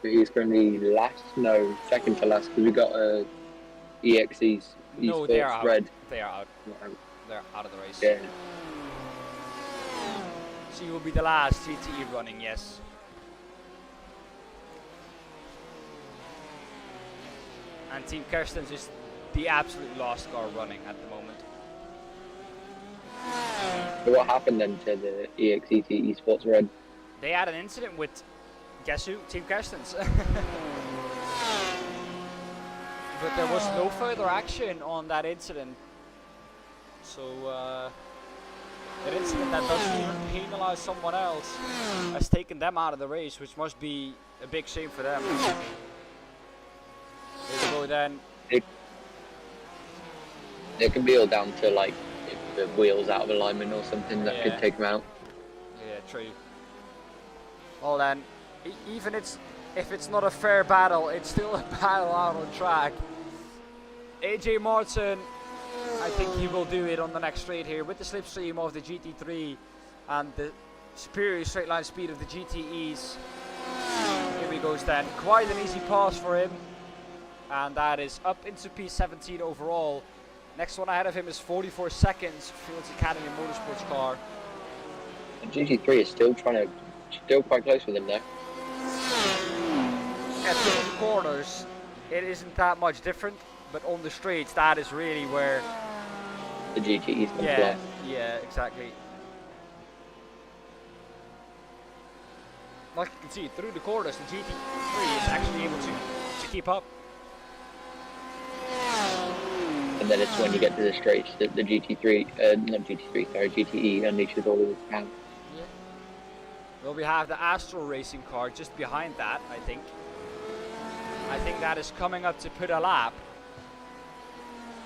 But he's currently last, no, second to last, because we got EXE's No, they are Esports out. Red. They are out. They're out of the race. Yeah. So he will be the last GTE running, yes. And Team Kersten's is the absolute last car running at the moment. So what happened then to the EXET Esports Red? They had an incident with, guess who? Team Kersten's. But there was no further action on that incident. So, an incident that doesn't even penalize someone else has taken them out of the race, which must be a big shame for them. Here we go then. It can be all down to like if the wheel's out of alignment or something that Yeah. could take them out. Yeah, true. Well then, even if it's not a fair battle, it's still a battle out on track. AJ Martin, I think he will do it on the next straight here with the slipstream of the GT3 and the superior straight line speed of the GTEs. Here he goes then. Quite an easy pass for him. And that is up into P17 overall. Next one ahead of him is 44 seconds, Fields Academy Motorsports car. The GT3 is still quite close with him there. At the corners, it isn't that much different, but on the straights, that is really where. The GTE's come Yeah, along. yeah, exactly. Like you can see, through the corners, the GT3 is actually able to keep up. And then it's when you get to the straights that the GTE unleashes all of its power. Yeah. Well, we have the Astral Racing car just behind that, I think. I think that is coming up to put a lap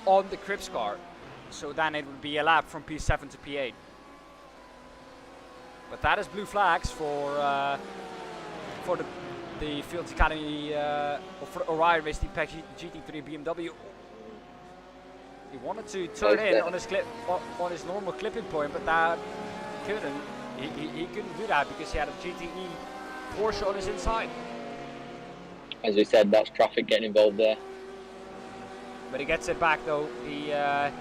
on the Crips car. So then it would be a lap from P7 to P8. But that is blue flags for the Fields Academy, or for Orion Race Team Pack GT3 BMW. He wanted to turn in on his on his normal clipping point, but that couldn't. He couldn't do that because he had a GTE Porsche on his inside. As we said, that's traffic getting involved there. But he gets it back though. The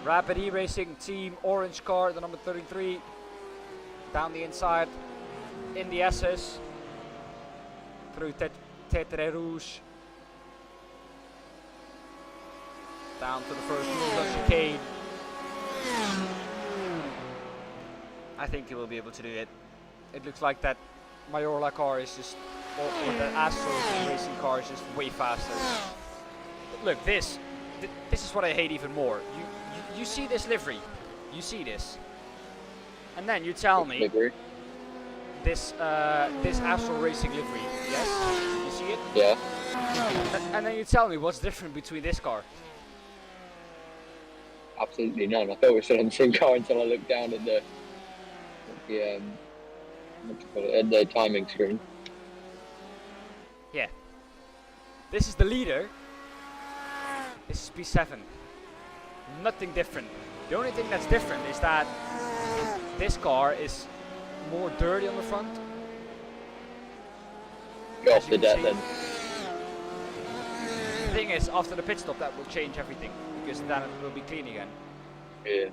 Rapid E-Racing Team orange car, the number 33, down the inside in the SS through Tetre Rouge. Down to the first move of chicane. I think he will be able to do it. It looks like that Mayorla car is just, or the Astro Racing car is just way faster. But look, this is what I hate even more. You see this livery, you see this, and then you tell me this Astro Racing livery. Yes, you see it. Yeah. And then you tell me what's different between this car. Absolutely none. I thought we were still on the same car until I looked down at the at the timing screen. Yeah. This is the leader. This is P7. Nothing different. The only thing that's different is that this car is more dirty on the front. Go As off you the can deck see. then. The thing is, after the pit stop, that will change everything because then it will be clean again. Yeah.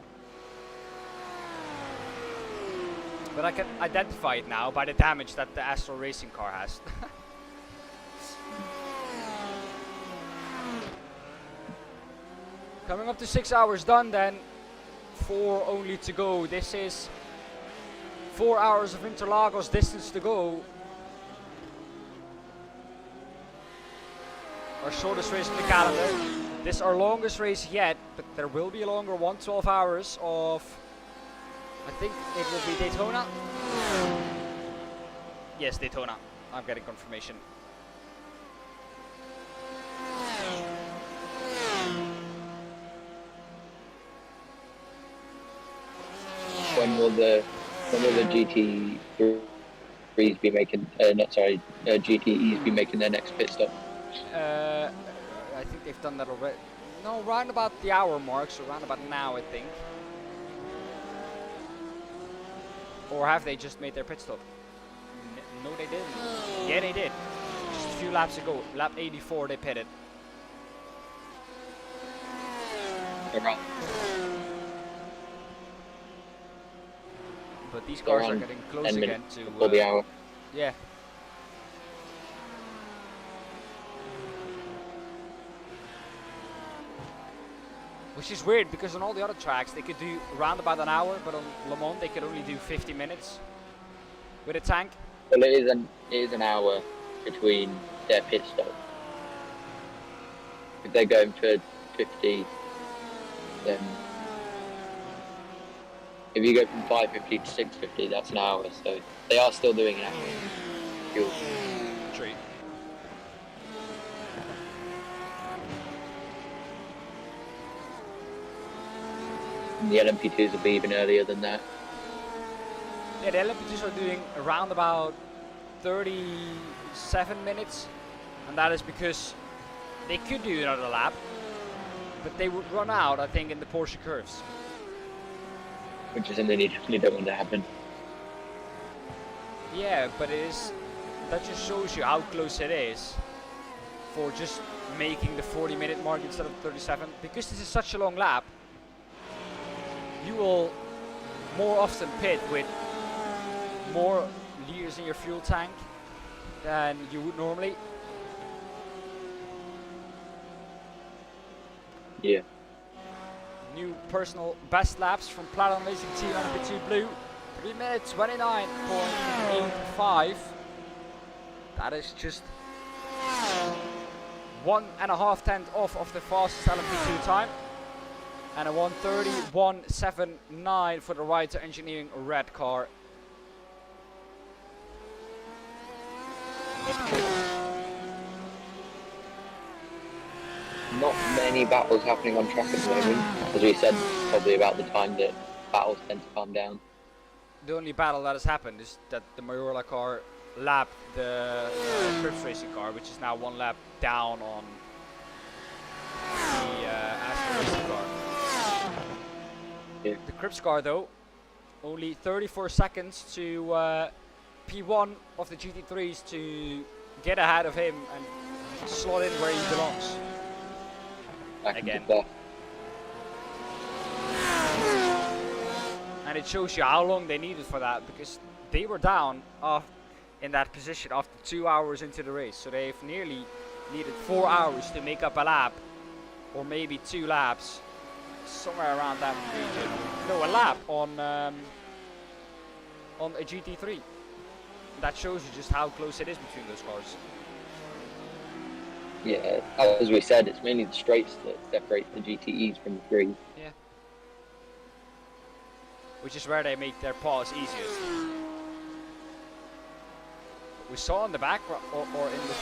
But I can identify it now by the damage that the Astro Racing car has. Coming up to 6 hours done then. 4 only to go. This is 4 hours of Interlagos distance to go. Our shortest race in the calendar. This is our longest race yet, but there will be a longer one, 12 hours of, I think it will be Daytona. Yes, Daytona. I'm getting confirmation. When will the GT3s be making? GTEs be making their next pit stop? I think they've done that already. No, round about the hour mark, so round about now, I think. Or have they just made their pit stop? No, they didn't. Yeah, they did. Just a few laps ago. Lap 84, they pitted. Around, But these cars are around getting close 10 again minutes to. before the hour. Yeah. Which is weird because on all the other tracks they could do around about an hour, but on Le Mans they could only do 50 minutes with a tank. Well, it is an hour between their pit stop. If they're going for 50, then if you go from 550 to 650, that's an hour. So they are still doing an hour. Fuel. True. And the LMP2s will be even earlier than that. Yeah, the LMP2s are doing around about 37 minutes, and that is because they could do another lap, but they would run out, I think, in the Porsche curves. Which is something you definitely don't want to happen. Yeah, but that just shows you how close it is for just making the 40-minute mark instead of 37. Because this is such a long lap, you will more often pit with more liters in your fuel tank than you would normally. Yeah. New personal best laps from Platinum Racing Team LMP2 Blue. 3 minutes 29.85. That is just 1.5 tenths off of the fastest LMP2 time. And a 1:30.179 for the Ryder Engineering red car. Not many battles happening on track at the moment. As we said, probably about the time that battles tend to calm down. The only battle that has happened is that the Mayola car lapped the Crips Racing car, which is now 1 lap down on the Aston Racing car. Yeah. The Crips car, though, only 34 seconds to P1 of the GT3s to get ahead of him and slot in where he belongs. Back Again. into that. And it shows you how long they needed for that, because they were down in that position after 2 hours into the race. So they've nearly needed 4 hours to make up a lap, or maybe 2 laps, somewhere around that region. No, a lap on a GT3. That shows you just how close it is between those cars. Yeah, as we said, it's mainly the straights that separate the GTEs from the threes. Yeah. Which is where they make their pause easiest. We saw in the back or in the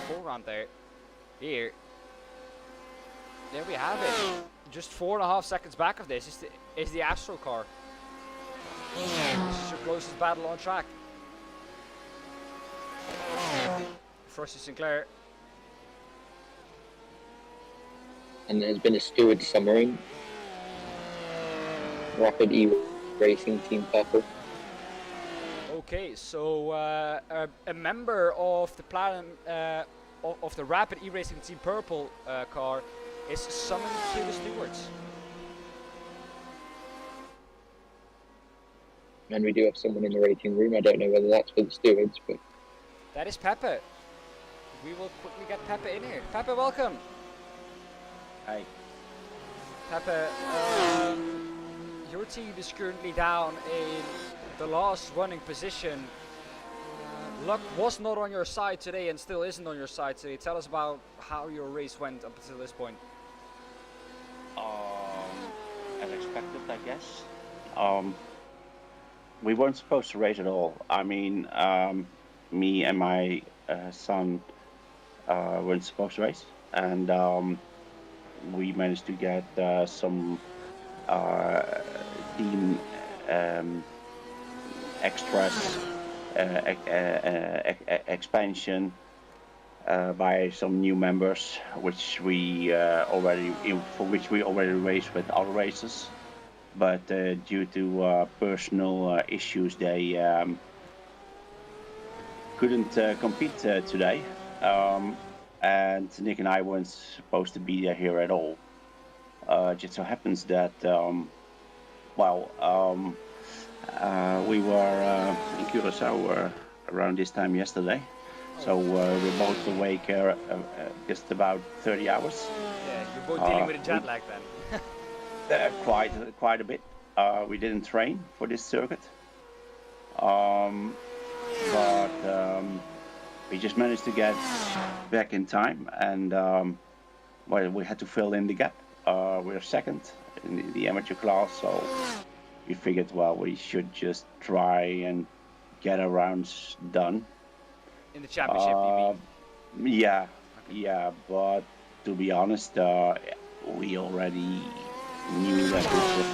foreground here. There we have it. Just 4.5 seconds back of this is the Astro car. This is your closest battle on track. Frosty Sinclair. And there's been a Steward submarine. Rapid E Racing Team Purple. Okay, so a member of the Platinum of the Rapid E Racing Team Purple car is summoned to the Stewards. And we do have someone in the rating room. I don't know whether that's for the stewards, but That is Pepe. We will quickly get Pepe in here. Pepe, welcome. Hi. Pepe, your team is currently down in the last running position. Luck was not on your side today and still isn't on your side today. Tell us about how your race went up until this point. As expected, I guess. We weren't supposed to race at all. I mean, me and my son weren't supposed to race, and we managed to get some team extras, expansion by some new members, which we for which we already raced with other races, but due to personal issues, they couldn't compete today, and Nick and I weren't supposed to be here at all. Just so happens that we were in Curacao around this time yesterday. So we're both awake just about 30 hours. Yeah, you're both dealing with a jet lag then. Quite a bit. We didn't train for this circuit, but we just managed to get back in time, and we had to fill in the gap. We're second in the amateur class, so we figured, well, we should just try and get our rounds done. In the championship, you mean? Yeah, but to be honest, we already knew that this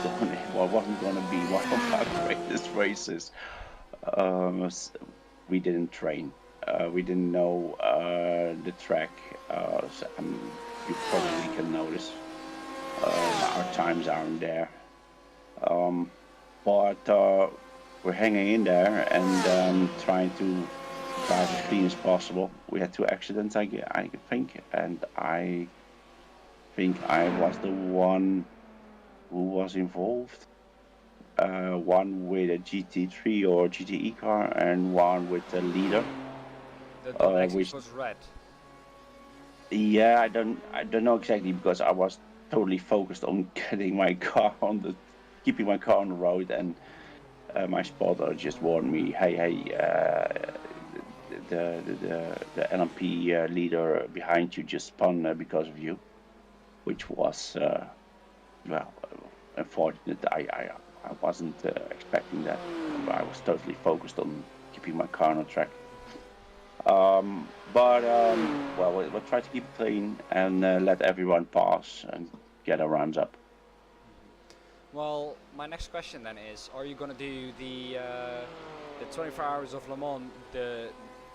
wasn't going to be one of our greatest races. We didn't train. We didn't know the track. You probably can notice our times aren't there. But we're hanging in there and trying to drive as clean as possible. We had 2 accidents, I think, and I think I was the one who was involved. One with a GT3 or GTE car, and one with a leader. The double axis was red. Yeah, I don't know exactly, because I was totally focused on keeping my car on the road, and my spotter just warned me, hey, the LMP leader behind you just spun because of you, which was unfortunate. I wasn't expecting that. I was totally focused on keeping my car on track. We'll try to keep it clean and let everyone pass and get our rounds up. Well, my next question then is: are you gonna do the 24 hours of Le Mans, the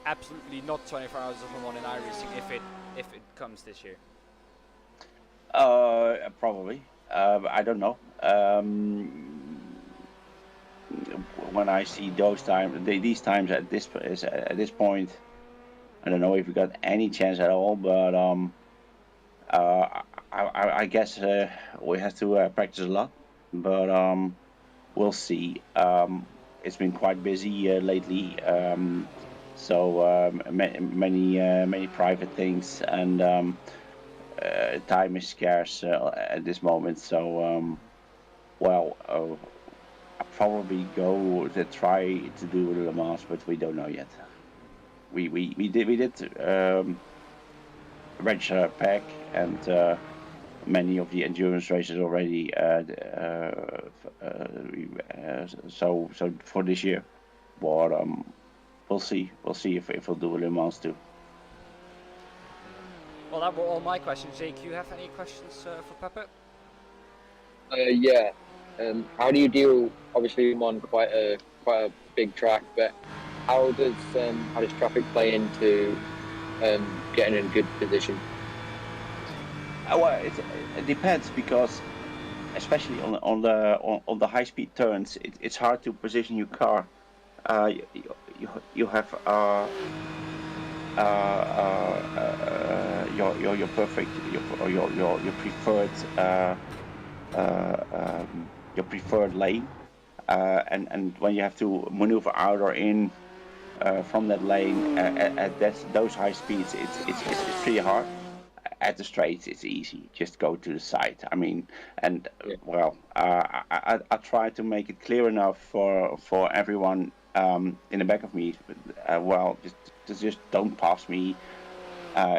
absolutely not 24 hours of Le Mans in iRacing, if it comes this year? Probably. I don't know. When I see these times at this point, I don't know if we got any chance at all. But I guess we have to practice a lot. But we'll see. It's been quite busy lately. Many private things, and time is scarce at this moment. So I'll probably go to try to do Le Mans, but we don't know yet. We did register a pack and many of the endurance races already. So for this year, but we'll see if we'll do Le Mans too. Well, that were all my questions. Jake, you have any questions for Pepe? Yeah. How do you deal? Obviously, I'm on quite a big track, but how does traffic play into getting in a good position? Well, it depends, because especially on the high speed turns, it's hard to position your car. You have your preferred lane, and when you have to maneuver out or in from that lane at those high speeds, it's pretty hard. at the straights, it's easy. Just go to the side. I mean, and I try to make it clear enough for everyone in the back of me. Just don't pass me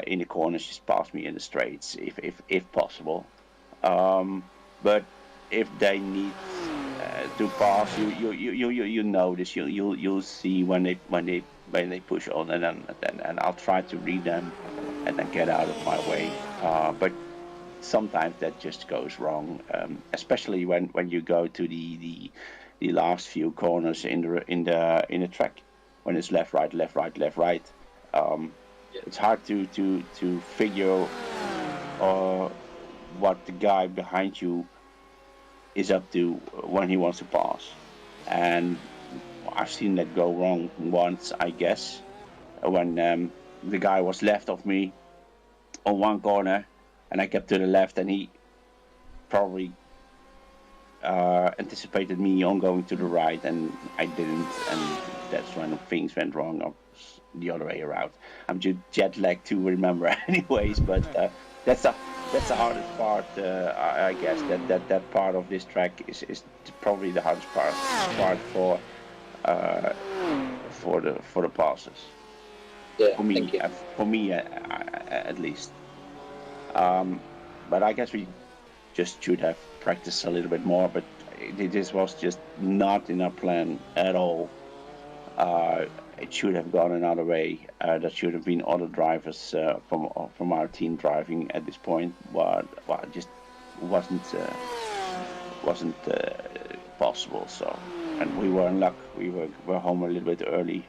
in the corners. Just pass me in the straights, if possible. But if they need to pass, you notice, you'll see when they push on, and I'll try to read them and then get out of my way. But sometimes that just goes wrong, especially when you go to the last few corners in the track, when it's left, right, left, right, left, right. It's hard to figure what the guy behind you is up to when he wants to pass, and I've seen that go wrong once, I guess, when the guy was left of me on one corner, and I kept to the left, and he probably anticipated me on going to the right, and I didn't, and that's when things went wrong. Or the other way around. I'm just jet lagged to remember, anyways. But that's the hardest part, I guess. That part of this track is probably the hardest part for the passes. Yeah, for me, at least. But I guess we just should have practiced a little bit more. But this was just not in our plan at all. It should have gone another way. There should have been other drivers from our team driving at this point, but it just wasn't possible. So, and we were in luck. We were home a little bit early,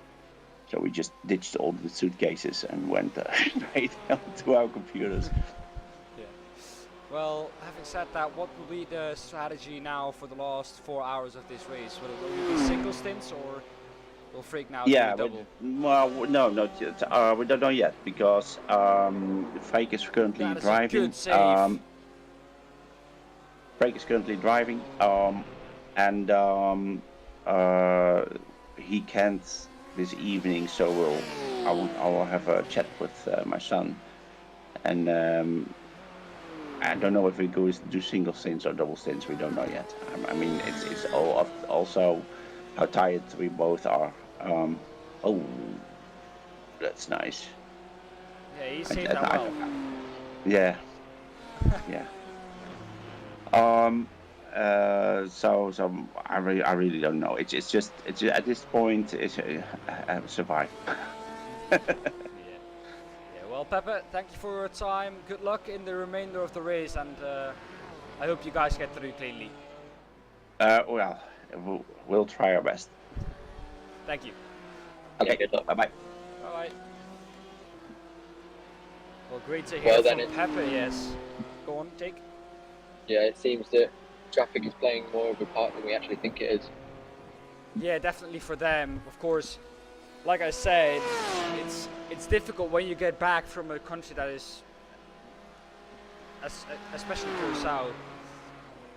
so we just ditched all the suitcases and went straight to our computers. Yeah. Well, having said that, what will be the strategy now for the last 4 hours of this race? Will it be single stints or will Freak now do double? No, not yet. We don't know yet because Freak is currently driving. Good save. Freak is currently driving, and he can't this evening. So I will have a chat with my son, and I don't know if we go do single stints or double stints. We don't know yet. I mean, it's all also how tired we both are. Oh, that's nice. Yeah, he saved that well. Yeah. Yeah. So I really don't know. It's just at this point it's survive. Yeah. Well, Pepper, thank you for your time. Good luck in the remainder of the race, and I hope you guys get through cleanly. Well, we'll try our best. Thank you. Okay. Good luck. Bye bye. Bye. Well, great to hear Well, from Pepper. Yes. Go on, Jake. Yeah, it seems that traffic is playing more of a part than we actually think it is. Yeah, definitely for them. Of course, like I said, it's difficult when you get back from a country that is, especially Curacao.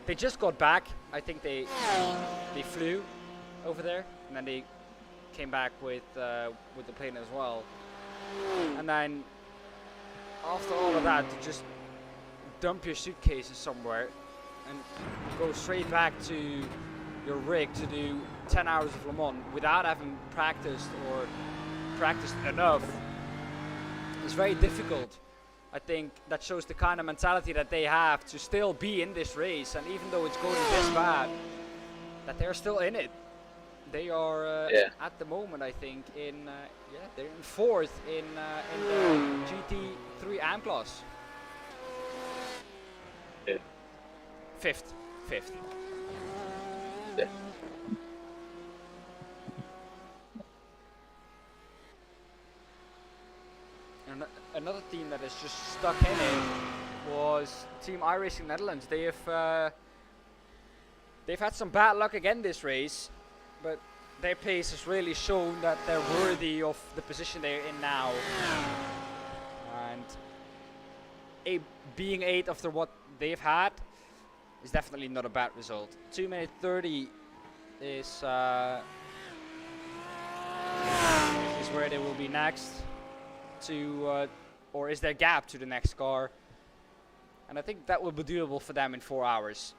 They just got back. I think they flew over there, and then they came back with the plane as well. And then after all of that, to just dump your suitcases somewhere and go straight back to your rig to do 10 hours of Le Mans without having practiced enough is very difficult. I think that shows the kind of mentality that they have to still be in this race, and even though it's going this bad, that they're still in it. They are at the moment, I think, they're in fourth in the GT3 AM class. Yeah. Fifth. Yeah. And another team that is just stuck in it was Team iRacing Netherlands. They've had some bad luck again this race, but their pace has really shown that they're worthy of the position they're in now. And being 8th after what they've had is definitely not a bad result. 2 minute 30 is where they will be next to, or is their gap to the next car. And I think that will be doable for them in 4 hours.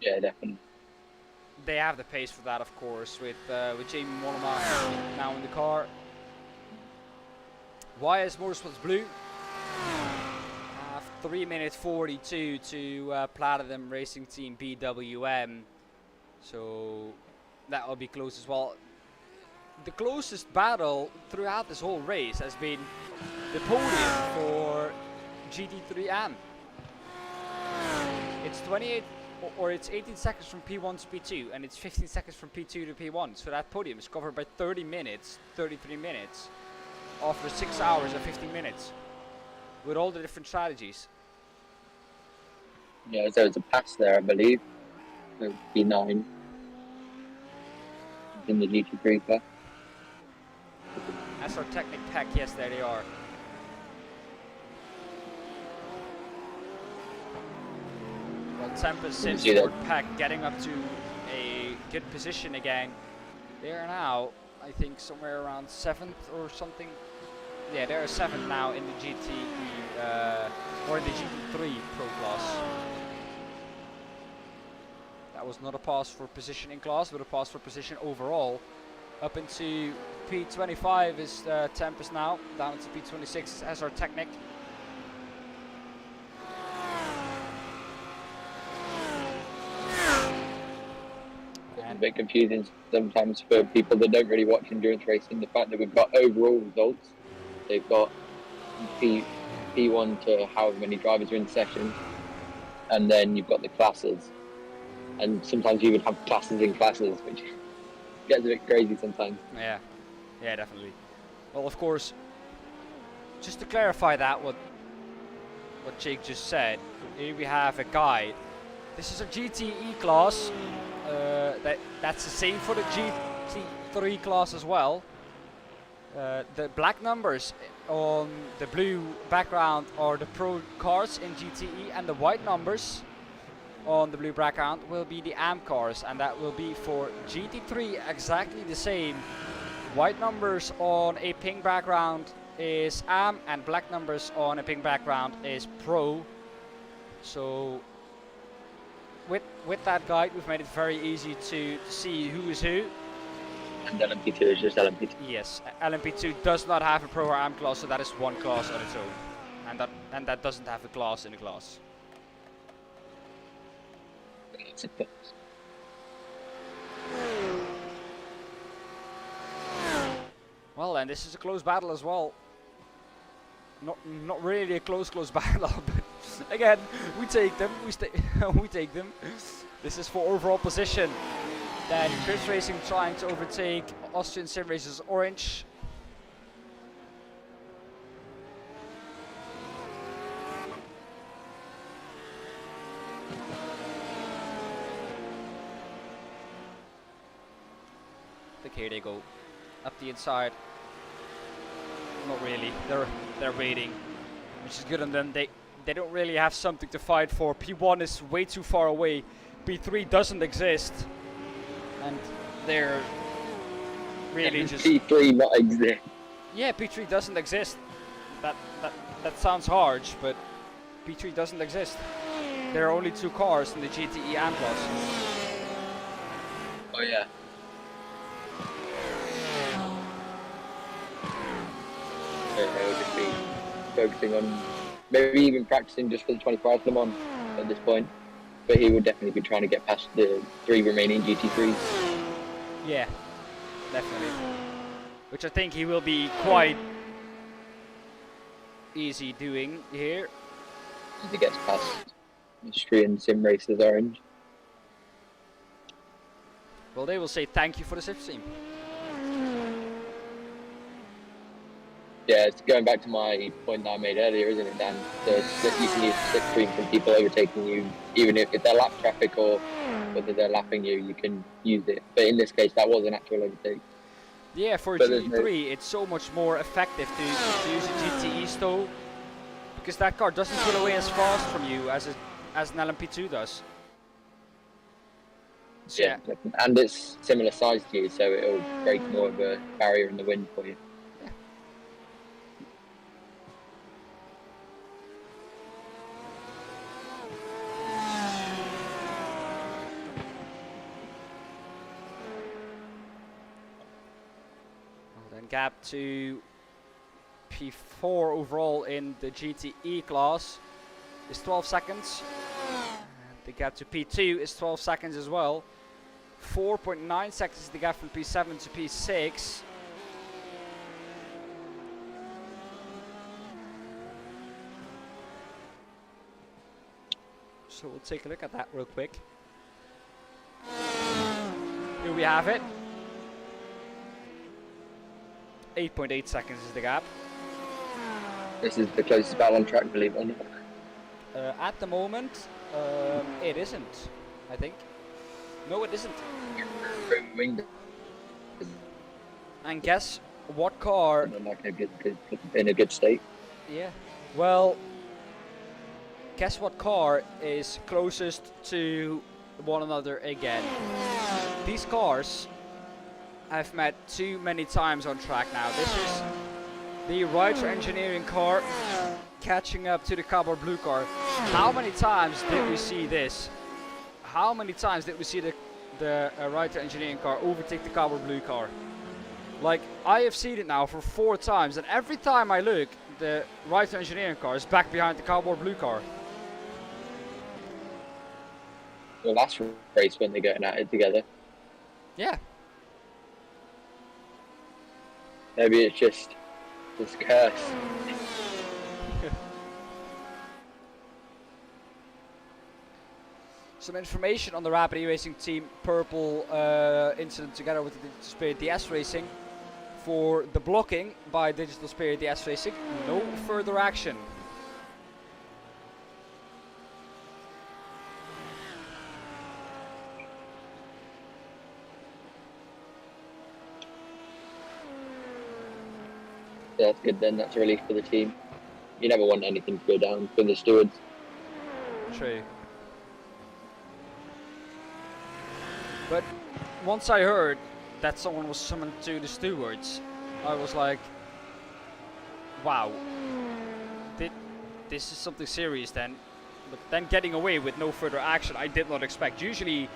Yeah, definitely. They have the pace for that, of course, with Jamie Mollema now in the car. YS Motorsports Blue have 3 minutes 42 to Platinum Racing Team BWM. So that will be close as well. The closest battle throughout this whole race has been the podium for GT3 AM. It's 28 or it's 18 seconds from P1 to P2, and it's 15 seconds from P2 to P1. So that podium is covered by 30 minutes, 33 minutes, after 6 hours and 15 minutes, with all the different strategies. Yeah, so there's a pass there, I believe. It would be 9 in the GT3 car. That's our Technic Pack, yes, there they are. Well, Tempest and Steward Pack getting up to a good position again. They are now, I think, somewhere around 7th or something. Yeah, they're 7th now in the GT, or in the GT3 Pro class. That was not a pass for position in class, but a pass for position overall. Up into P25 is Tempest now. Down into P26 is SR Technic. It's a bit confusing sometimes for people that don't really watch endurance racing. The fact that we've got overall results, they've got P1 to however many drivers are in the session, and then you've got the classes. And sometimes you would have classes in classes, which gets a bit crazy sometimes. Yeah, yeah, definitely. Well, of course, just to clarify that, what Jake just said, here we have a guide. This is a GTE class. That's the same for the GT3 class as well. The black numbers on the blue background are the pro cars in GTE, and the white numbers on the blue background will be the AM cars, and that will be for GT3 exactly the same. White numbers on a pink background is AM, and black numbers on a pink background is pro. So with that guide, we've made it very easy to see who is who. And LMP2 is just LMP2. Yes, LMP2 does not have a pro or AM class, so that is one class on its own, and that doesn't have a class in a class. Well, and this is a close battle as well. Not really a close battle, but again, we take them. We take them. This is for overall position. Then Chris Racing trying to overtake Austrian Sim Racers Orange. Here they go, up the inside. Not really. They're waiting, which is good on them. They don't really have something to fight for. P1 is way too far away. P3 doesn't exist, and they're really just P3 not exist. Yeah, P3 doesn't exist. That sounds harsh, but P3 doesn't exist. There are only 2 cars in the GTE AM class. Oh yeah. He'll just be focusing on maybe even practicing just for the 24 hours Le Mans at this point, but he will definitely be trying to get past the 3 remaining GT3s. Yeah, definitely. Which I think he will be quite easy doing here. As he gets past Austrian Sim Racers Orange. Well, they will say thank you for the SIF team. Yeah, it's going back to my point that I made earlier, isn't it, Dan? So you can use slipstream from people overtaking you, even if they're lap traffic or whether they're lapping you, you can use it. But in this case, that was an actual overtake. Yeah, for GT3, it's so much more effective to use a GTE stow, because that car doesn't pull away as fast from you as an LMP2 does. So Yeah, and it's similar size to you, so it'll break more of a barrier in the wind for you. And gap to P4 overall in the GTE class is 12 seconds. And the gap to P2 is 12 seconds as well. 4.9 seconds is the gap from P7 to P6. So we'll take a look at that real quick. Here we have it. 8.8 seconds is the gap. This is the closest battle on track, believe it or not. At the moment, it isn't, I think. No, it isn't. And guess what car? Like in a good state. Yeah. Well, guess what car is closest to one another again? These cars I've met too many times on track now. This is the Ryder Engineering car catching up to the Carbon Blue car. How many times did we see this? How many times did we see the Ryder Engineering car overtake the Carbon Blue car? Like, I have seen it now for 4 times, and every time I look, the Ryder Engineering car is back behind the Carbon Blue car. Well, that's a race when they're going at it together. Yeah. Maybe it's just this curse. Some information on the Rapid E-Racing Team Purple incident together with the Digital Spirit DS Racing. For the blocking by Digital Spirit DS Racing, no further action. Yeah, that's good then. That's a relief for the team. You never want anything to go down for the stewards. True. But once I heard that someone was summoned to the stewards, I was like, wow, this is something serious then. But then getting away with no further action, I did not expect. Usually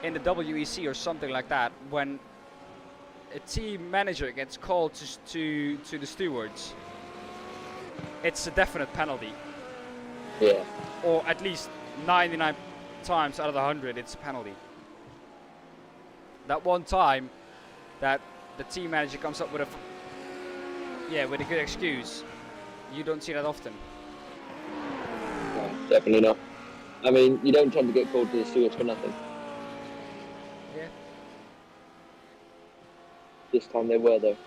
in the WEC or something like that, when a team manager gets called to the stewards, it's a definite penalty. Yeah. Or at least 99 times out of the 100, it's a penalty. That one time that the team manager comes up with with a good excuse, you don't see that often. No, definitely not. I mean, you don't tend to get called to the stewards for nothing. Yeah. This time they were, though.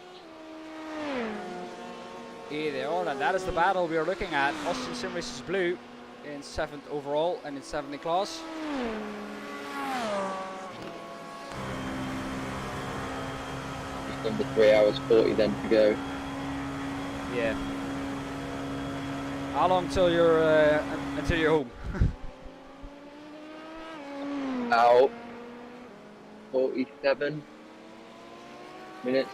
Here they are, and that is the battle we are looking at. Austin Sim Races Blue in 7th overall and in 70 class. Just under 3 hours 40 then to go. Yeah. How long till you're home? About 47 minutes.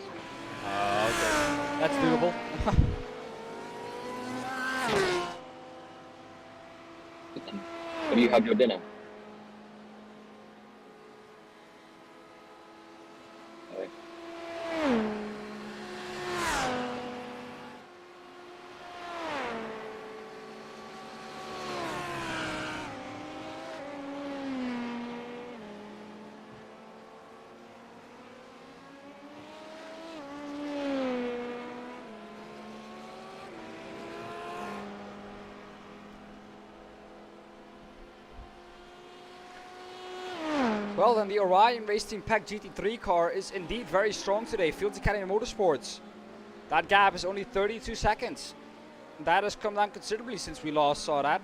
Okay. That's doable. Have you had your dinner? Okay. Well, then the Orion Race Team Pack GT3 car is indeed very strong today. Fields Academy Motorsports. That gap is only 32 seconds. That has come down considerably since we last saw that.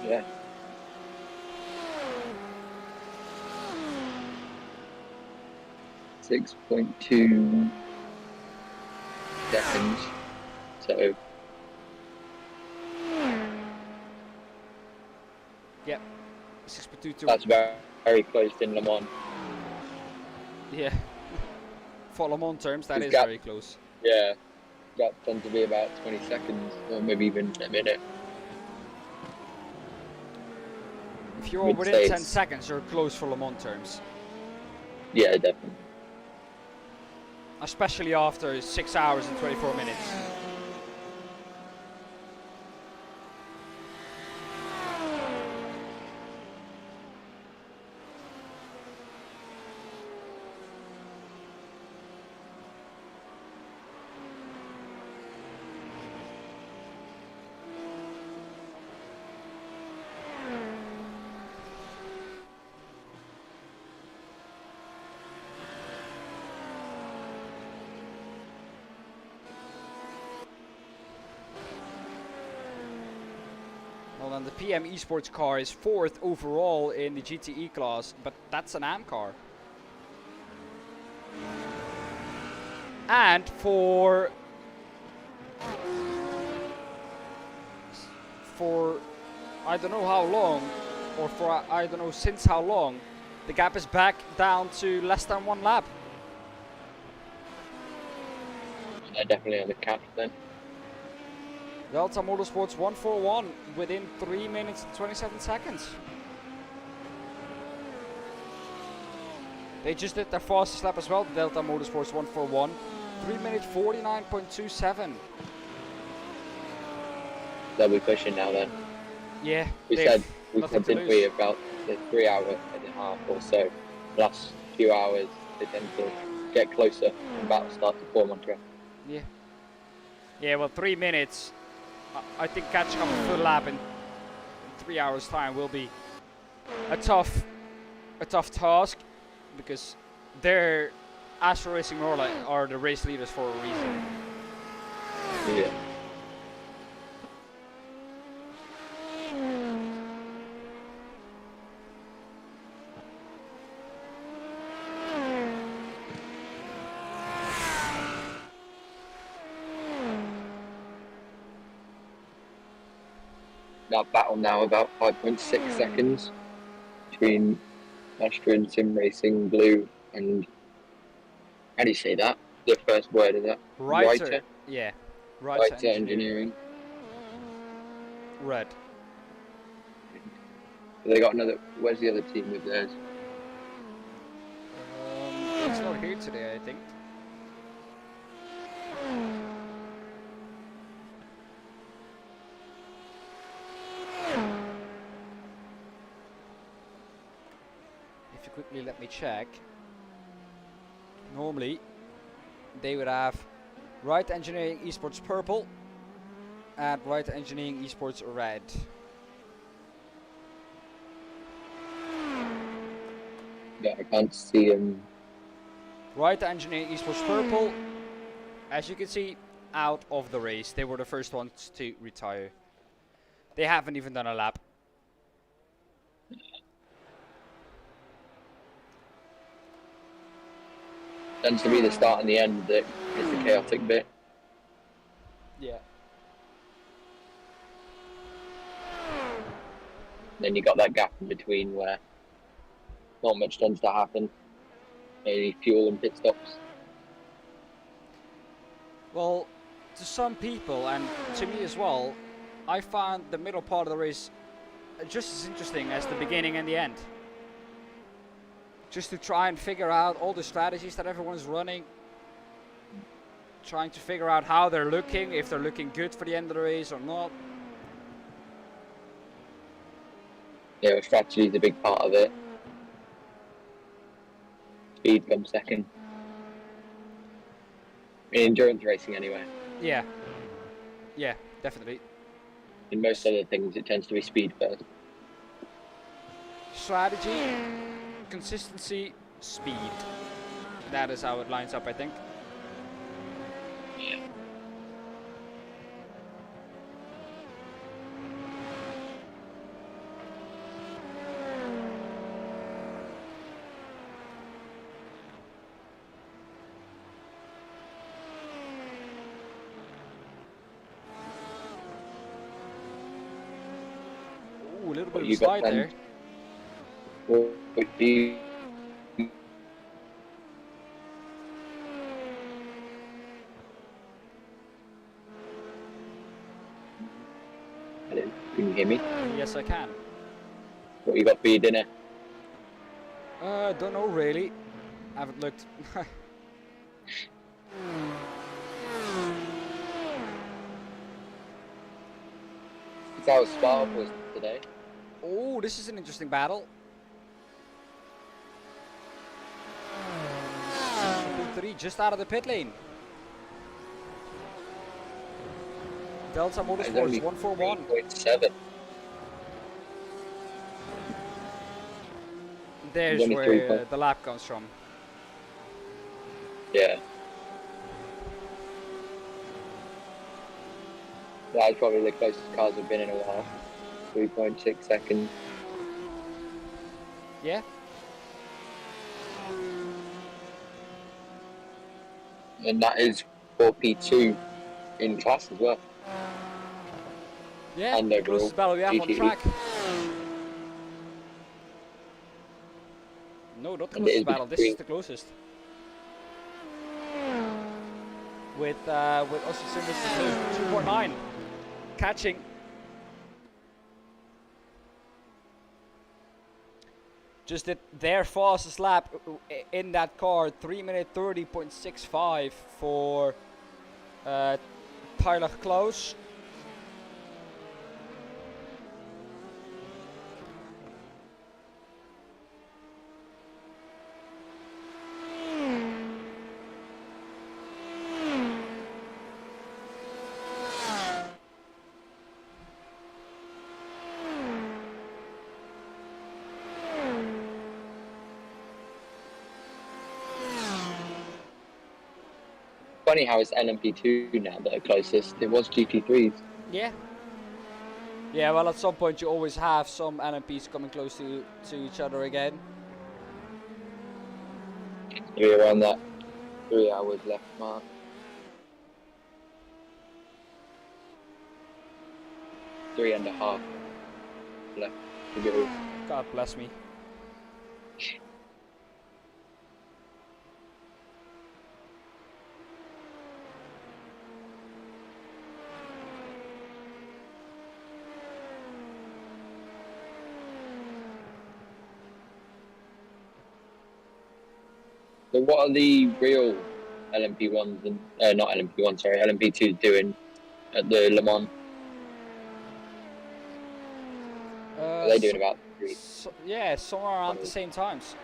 Yeah. .2 seconds. So. Yep. 6.22. That's very, very close in Le Mans. Yeah. For Le Mans terms, that His is gap- very close. Yeah. Gap tends to be about 20 seconds, or maybe even a minute. If you're We'd within say 10 it's- seconds, you're close for Le Mans terms. Yeah, definitely. Especially after 6 hours and 24 minutes. Well, and the PM Esports car is 4th overall in the GTE class, but that's an AM car. And for I don't know how long, or for I don't know since how long, the gap is back down to less than 1 lap. They're definitely on the catch then. Delta Motorsports 141 within 3 minutes and 27 seconds. They just did their fastest lap as well, Delta Motorsports 141. 3 minutes 49.27. They'll be pushing now then. Yeah, We they've said, nothing to didn't we, lose. about the 3 hour and a half or so. Last few hours, they tend to get closer and battle start to form on track. Yeah. Yeah, well, 3 minutes. I think catching up a full lap in 3 hours' time will be a tough task, because they're Astro Racing Norway are the race leaders for a reason. Yeah. That battle now about 5.6 seconds between Astra and Sim Racing Blue and, how do you say that? The first word of that? Writer. Yeah. Writer Writer Engineering. Red. They got another, where's the other team with theirs? It's not here today, I think. If you quickly let me check. Normally, they would have Right Engineering Esports purple and Right Engineering Esports red. Yeah, I can't see them. Right Engineering Esports purple, as you can see, out of the race. They were the first ones to retire. They haven't even done a lap. Tends to be the start and the end that is the chaotic bit. Yeah. Then you got that gap in between where not much tends to happen. Maybe fuel and pit stops. Well, to some people, and to me as well, I found the middle part of the race just as interesting as the beginning and the end. Just to try and figure out all the strategies that everyone's running. Trying to figure out how they're looking, if they're looking good for the end of the race or not. Yeah, strategy is a big part of it. Speed comes second. In endurance racing anyway. Yeah. Yeah, definitely. In most other things it tends to be speed first. Strategy, consistency, speed. That is how it lines up, I think. Yeah. Ooh, a little bit What of you a got slide then? there. What do you... Hello, can you hear me? Yes, I can. What you got for your dinner? Don't know really. Haven't looked. It's how Spa was today. Oh, this is an interesting battle. P3 just out of the pit lane. Delta Motorsports 141. 3.7. There's only where the lap comes from. Yeah. That's probably the closest cars have been in a while. 3.6 seconds. Yeah. And that is for P2 in class as well. Yeah, And the overall, closest battle we have on GTE. track. No, not the And it is closest battle. This is the closest. With Austin Simmons 2.9 catching. Just did their fastest lap in that car, 3 minute 30.65 for Tyler Klaus. Funny how it's LMP2 now that are closest. It was GT3s. Yeah. Yeah, well, at some point you always have some NMPs coming close to each other again. Maybe around that 3 hours left mark. Three and a half left to go. God bless me. So what are the real LMP1s and not LMP1, sorry, LMP2s doing at the Le Mans? Are they doing about 3? Yeah, somewhere around the same times.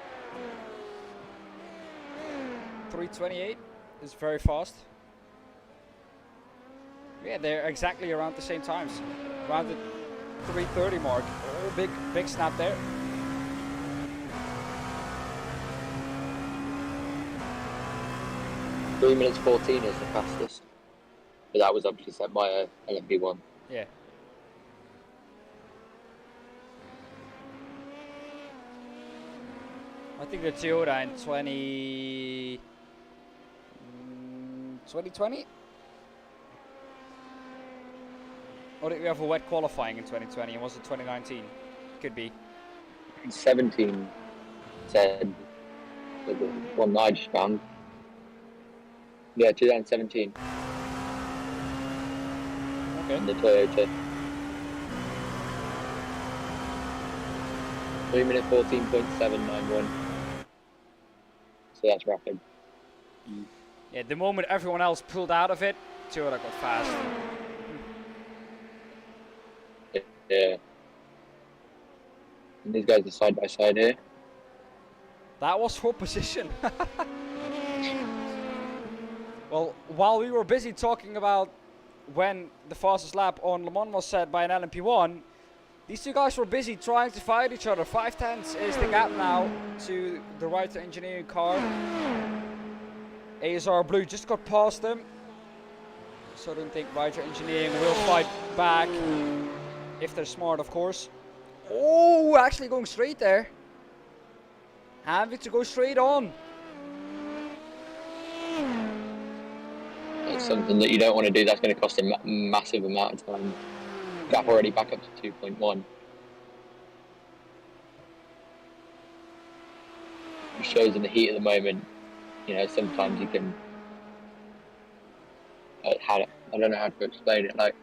3:28 is very fast. Yeah, they're exactly around the same times. Around the 3:30 mark. Oh, big snap there. Three minutes 14 is the fastest. But that was obviously set by a LMP1. Yeah. I think the Toyota in 2020? Or did we have a wet qualifying in 2020? And was it 2019? Could be. 17 said the one I just found. Yeah, 2017. Okay. In the Toyota. 3 minute 14.791. So that's rapid. Yeah, the moment everyone else pulled out of it, Toyota got fast. Yeah. And these guys are side by side here. That was for position. Well, while we were busy talking about when the fastest lap on Le Mans was set by an LMP1, these two guys were busy trying to fight each other. 5/10 is the gap now to the Writer Engineering car. ASR Blue just got past them. So I don't think Writer Engineering will fight back. If they're smart, of course. Oh, actually going straight there. Having to go straight on. It's something that you don't want to do. That's going to cost a massive amount of time. Gap already back up to 2.1. It shows in the heat of the moment, you know, sometimes you can, I don't know how to explain it, like,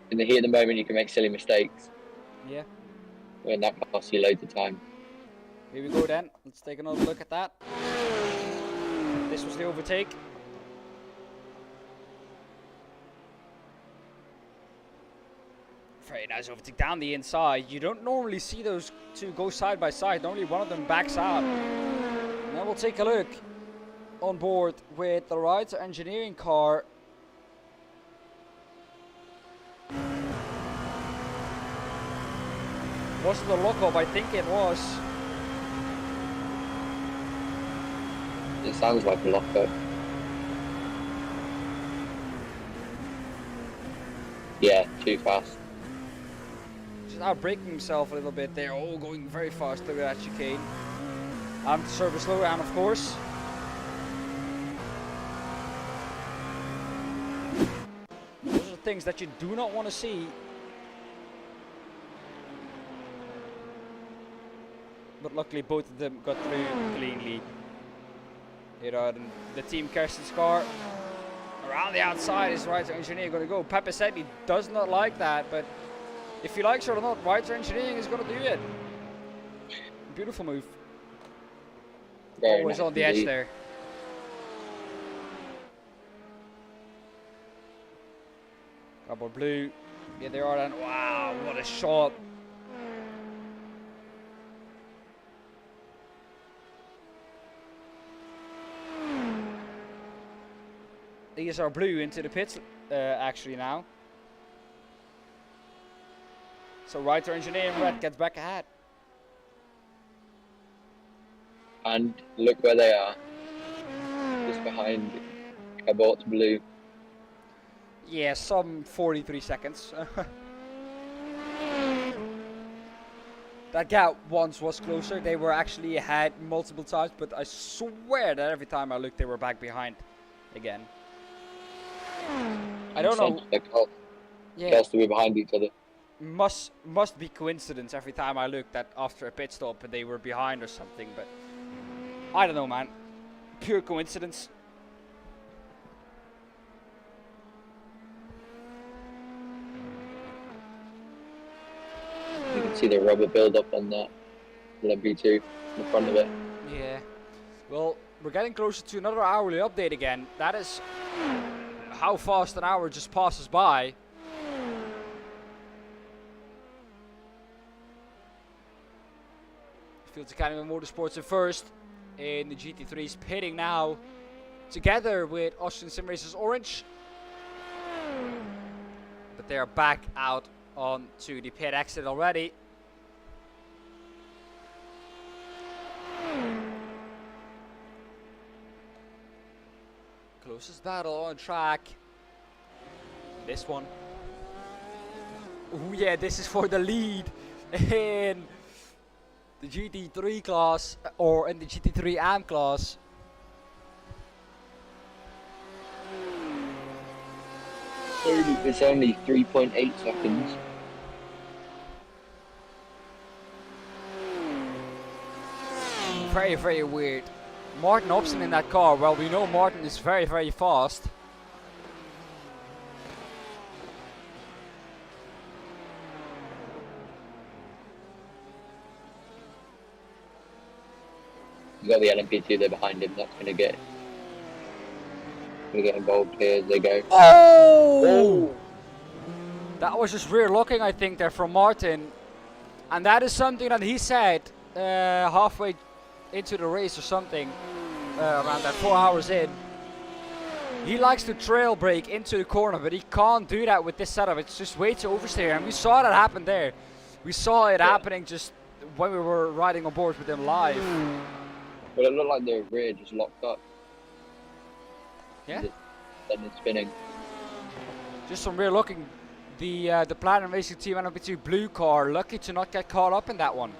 in the heat of the moment you can make silly mistakes. Yeah. when that costs you loads of time. Here we go then. Let's take another look at that. This was the overtake. Very nice overtake down the inside. You don't normally see those two go side by side. Normally one of them backs out. Now we'll take a look on board with the Ryder Engineering car. Wasn't the lockup? I think it was. It sounds like a lockup. Yeah, too fast. Just out braking himself a little bit there. Oh, going very fast. Look at that chicane. I'm to serve a slow down, of course. Those are the things that you do not want to see. But luckily both of them got through cleanly. Here are the Team Kirsten's car. Around the outside is Ryder Engineering going to go. Pepe said he does not like that, but if he likes it or not, Ryder Engineering is going to do it. Beautiful move. Very Always nice on the edge indeed. there. Cardboard blue. Yeah, they are then. Wow, what a shot. These are blue into the pits actually now. So Ryder Engineering red gets back ahead. And look where they are. Just behind Cabot's blue. Yeah, some 43 seconds. That gap once was closer. They were actually ahead multiple times, but I swear that every time I looked, they were back behind again. I don't know. They has to be behind each other. Must be coincidence every time I looked that after a pit stop they were behind or something, but I don't know, man. Pure coincidence. You can see the rubber build up on that LMP2 in the front of it. Yeah. Well, we're getting closer to another hourly update again. That is how fast an hour just passes by. Fields Academy Motorsports in first in the GT3s, pitting now together with Austin Sim Racers Orange. But they are back out onto the pit exit already. Closest battle on track. This one. Oh yeah, this is for the lead in the GT3 class, or in the GT3 AM class. It's only 3.8 seconds. Very, very weird. Martin Hobson in that car. Well, we know Martin is very, very fast. He's got the LMP2 there behind him. That's gonna get involved here as they go. Oh! That was just rear locking, I think, there from Martin, and that is something that he said halfway into the race or something, around that 4 hours in. He likes to trail brake into the corner, but he can't do that with this setup. It's just way too oversteer, and we saw that happen there. We saw it happening just when we were riding on board with him live. Well, it looked like their rear just locked up. Yeah. Then it's spinning. Just some rear looking. The Platinum Racing Team LMP2 blue car, lucky to not get caught up in that one.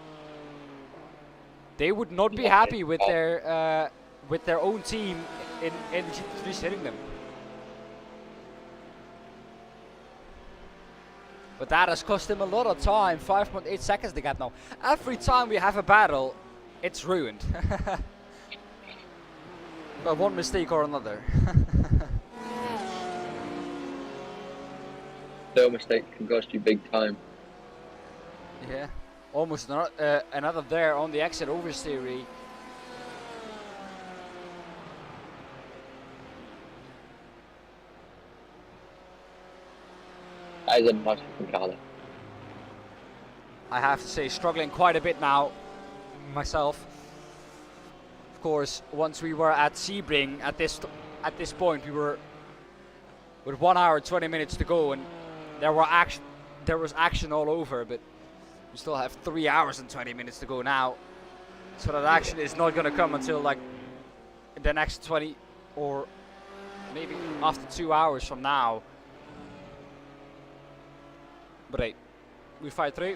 They would not be happy with their own team in the GT3 hitting them. But that has cost him a lot of time. 5.8 seconds they got now. Every time we have a battle, it's ruined. By one mistake or another. No mistake can cost you big time. Yeah. Almost another there on the exit oversteery. That is a nice looking car there. I have to say, struggling quite a bit now myself. Of course, once we were at Sebring at this point, we were with 1 hour 20 minutes to go, and there was action all over, but we still have 3 hours and 20 minutes to go now. So that action is not going to come until like the next 20 or maybe after 2 hours from now. But hey, we fight through.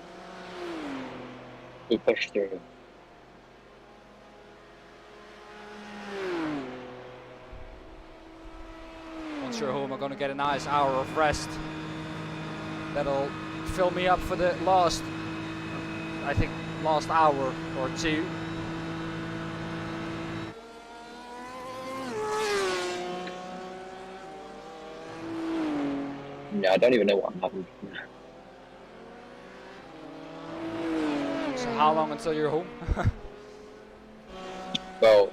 We push through. Once you're home, I'm going to get a nice hour of rest. That'll fill me up for the last hour or two. Yeah, I don't even know what I'm having. So how long until you're home? Well,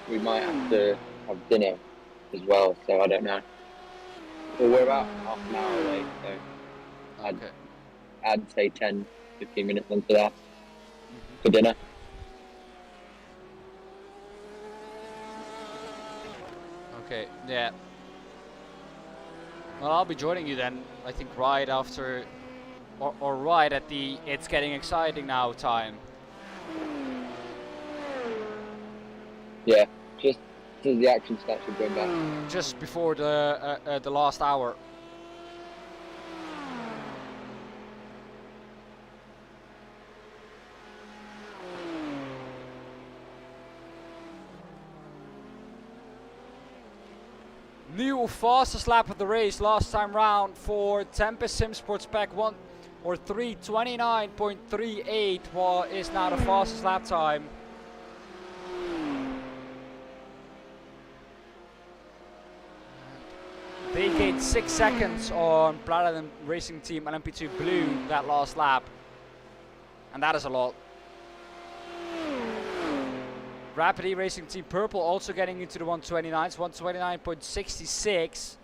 we might have to have dinner as well, so I don't know. Well, we're about half an hour away, so I'd say 10, 15 minutes into that for dinner. Okay, yeah. Well, I'll be joining you then, I think right after, or right at the "it's getting exciting now" time. Yeah, just as the action starts to bring back. Just before the last hour. New fastest lap of the race last time round for Tempest Sim Sports Spec 1 or 3:29.38 is now the fastest lap time. They gained 6 seconds on Platinum Racing Team LMP2 Blue that last lap, and that is a lot. Rapidly Racing Team Purple also getting into the 129s, 129.66.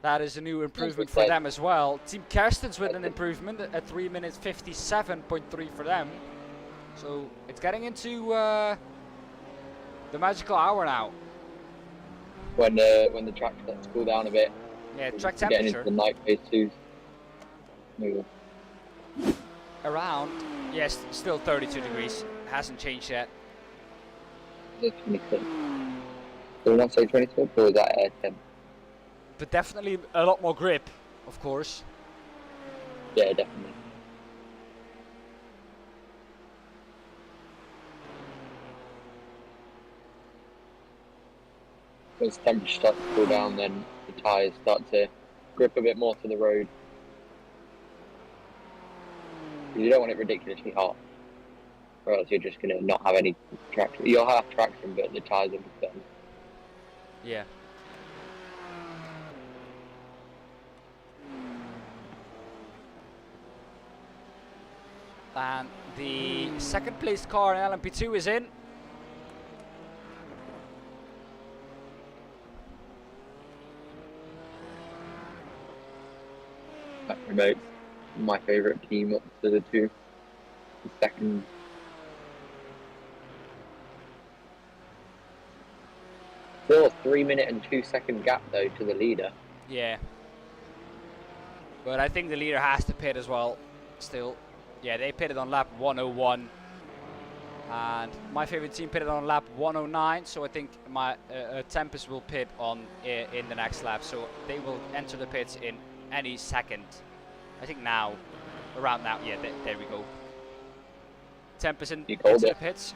That is a new improvement for them as well. Team Kerstens with an improvement at 3 minutes 57.3 for them. So it's getting into the magical hour now. When the track starts to cool down a bit. Yeah, track Getting temperature. into the night phase too. Around, yes, still 32 degrees. Hasn't changed yet. 26. Did we not say 26 or was that 10? But definitely a lot more grip, of course. Yeah, definitely. As the temperature starts to cool down, then the tyres start to grip a bit more to the road. You don't want it ridiculously hot, or else you're just going to not have any traction. You'll have traction, but the tyres will be done. Yeah. And the second place car in LMP2 is in. That promotes my favourite team up to the two. The second. Still a 3 minute and 2 second gap though to the leader. Yeah. But I think the leader has to pit as well, still. Yeah, they pitted on lap 101. And my favorite team pitted on lap 109, so I think my Tempest will pit on in the next lap. So they will enter the pits in any second. I think now, around now, yeah, there we go. Tempest into the pits.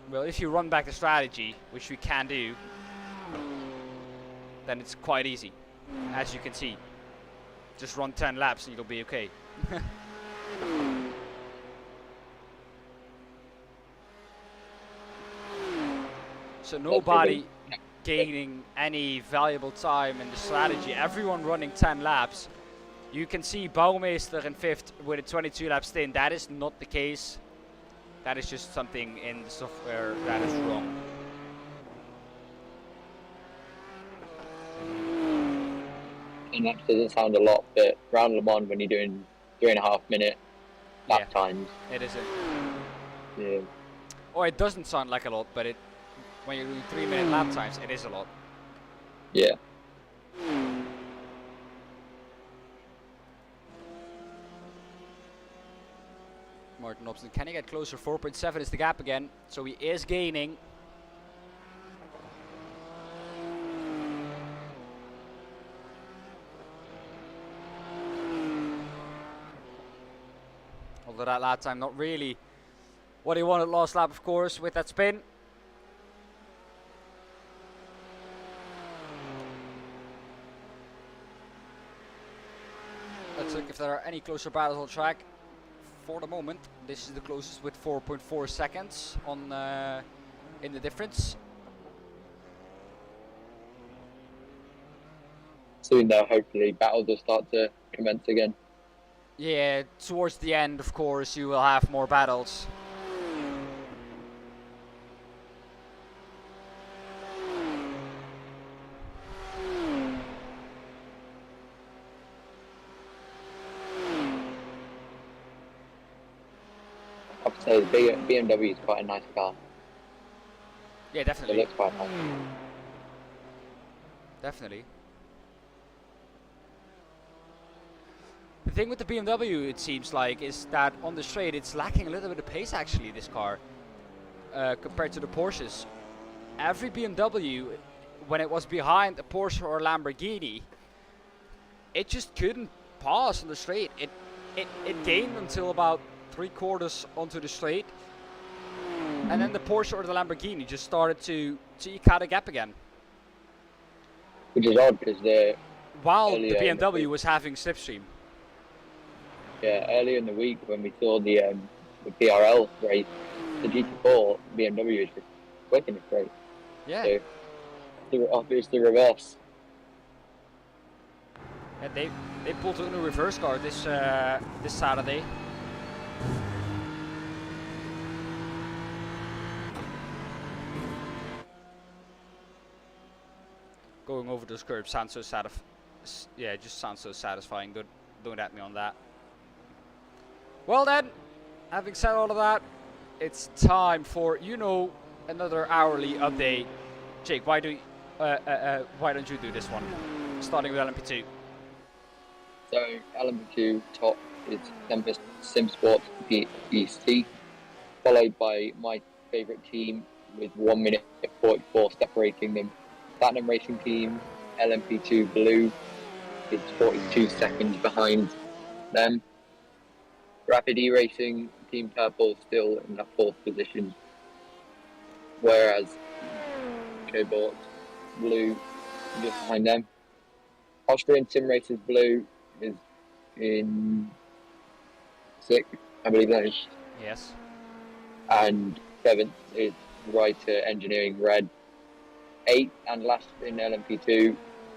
Well, if you run back the strategy, which we can do, then it's quite easy, as you can see. Just run 10 laps and you'll be okay. So nobody gaining any valuable time in the strategy. Everyone running 10 laps. You can see Baumeister in 5th with a 22 lap stint. That is not the case. That is just something in the software that is wrong. And that doesn't sound a lot, but around Le Mans when you're doing 3.5 minute lap times. It isn't. Yeah. Or it doesn't sound like a lot, but when you're doing 3-minute lap times, it is a lot. Yeah. Martin Hobson, can he get closer? 4.7 is the gap again, so he is gaining. Although that lap time not really what he wanted last lap, of course, with that spin. Let's look if there are any closer battles on track. For the moment, this is the closest with 4.4 seconds on in the difference. Soon though, hopefully, battles will start to commence again. Yeah, towards the end, of course, you will have more battles. I have to say, the BMW is quite a nice car. Yeah, It definitely. looks quite nice. Definitely. The thing with the BMW, it seems like, is that on the straight it's lacking a little bit of pace actually, this car, compared to the Porsches. Every BMW, when it was behind a Porsche or a Lamborghini, it just couldn't pass on the straight. It gained until about 3/4 onto the straight, and then the Porsche or the Lamborghini just started to eke out a gap again. Which is odd because they're While the earlier in the BMW week. was having slipstream. Yeah, earlier in the week when we saw the PRL race, the GT4 BMW is just quick in the straight. Yeah. So it's the reverse. And they pulled in a reverse car this Saturday. Going over those curbs sounds so yeah, it just sounds so satisfying. Don't at me on that. Well then, having said all of that, it's time for another hourly update. Jake, why don't you do this one? Starting with LMP2. So LMP2 top is Tempest Sim Sports PEC, followed by my favourite team with 1 minute 44 separating them. Platinum Racing Team, LMP2 Blue, is 42 seconds behind them. Rapid E Racing Team Purple still in the 4th position, whereas Cobalt Blue just behind them. Austrian Sim Racers Blue is in 6th, I believe that is. Yes. And 7th is Writer Engineering Red. 8th and last in LMP2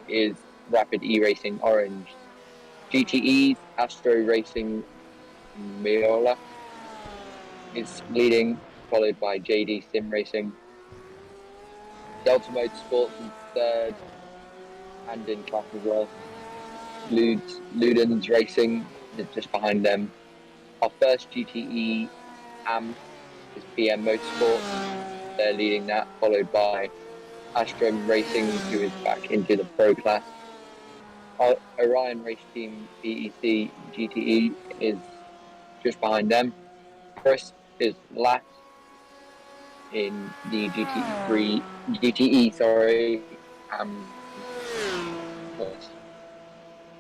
is Rapid E Racing Orange. GTE's Astro Racing Miola is leading, followed by JD Sim Racing. Delta Motorsports in 3rd and in class as well. Ludens Racing is just behind them. Our first GTE AM is PM Motorsports. They're leading that, followed by Astrom Racing, who is back into the Pro class. Orion Race Team BEC GTE is just behind them. Chris is last in the GTE,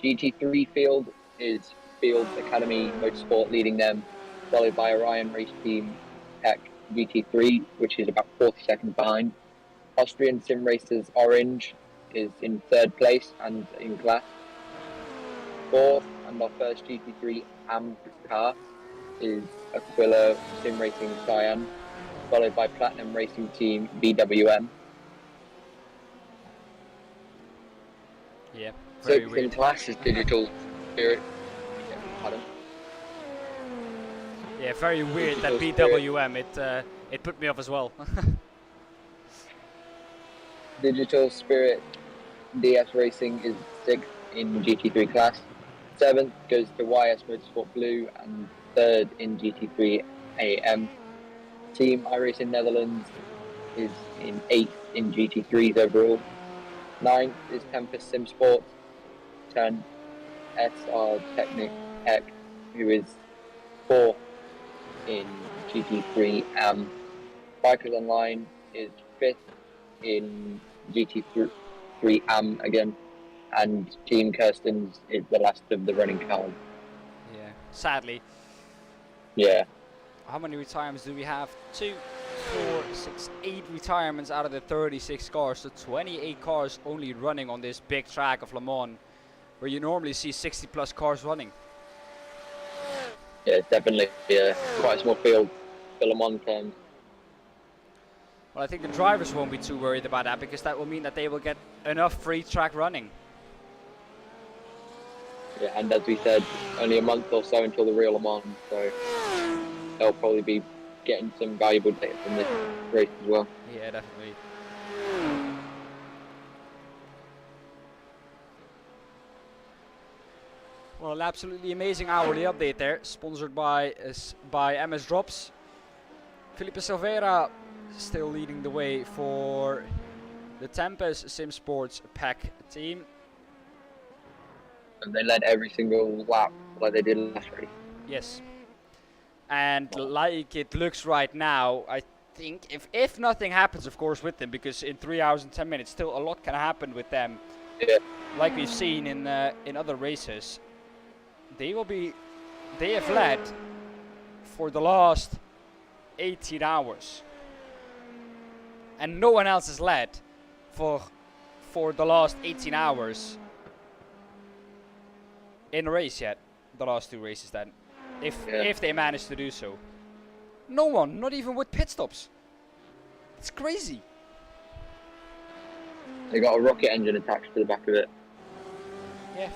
GT3 field is Fields Academy Motorsport leading them, followed by Orion Race Team Tech GT3, which is about 40 seconds behind. Austrian Sim Racers Orange is in 3rd place and in class. 4th and our first GT3 AM car is Aquila Sim Racing Cyan, followed by Platinum Racing Team BWM. Yeah. Very 6th in weird. class is Digital Spirit. Yeah, pardon. Yeah, very weird that Digital Spirit. BWM. It put me off as well. Digital Spirit DS Racing is 6th in GT3 class. 7th goes to YS Motorsport Blue, and 3rd in GT3 AM. Team iRacing Netherlands is in 8th in GT3s overall. 9th is Tempest Sim Sports. 10th SR Technic Tech, who is 4th in GT3 AM. Bikers Online is 5th in GT3 AM again, and Team Kirsten's is the last of the running cars. Yeah, sadly. Yeah, How many retirements do we have? 2, 4, 6, 8 retirements out of the 36 cars. So 28 cars only running on this big track of Le Mans, where you normally see 60 plus cars running. yeah, it's definitely quite a small field for Le Mans terms. Well, I think the drivers won't be too worried about that, because that will mean that they will get enough free track running. Yeah, and as we said, only a month or so until the real Le Mans, so they'll probably be getting some valuable data from this race as well. Yeah, definitely. Well, an absolutely amazing hourly update there, sponsored by MS Drops. Felipe Silveira still leading the way for the Tempest Sim Sports Pack team. And they led every single lap like they did last race. Yes. And like it looks right now, I think if nothing happens, of course, with them, because in 3 hours and 10 minutes, still a lot can happen with them. Yeah. Like we've seen in other races, they have led for the last 18 hours, and no one else has led for the last 18 hours in a race yet. The last 2 races, then, if they manage to do so. No one, not even with pit stops. It's crazy. They got a rocket engine attached to the back of it. Yeah,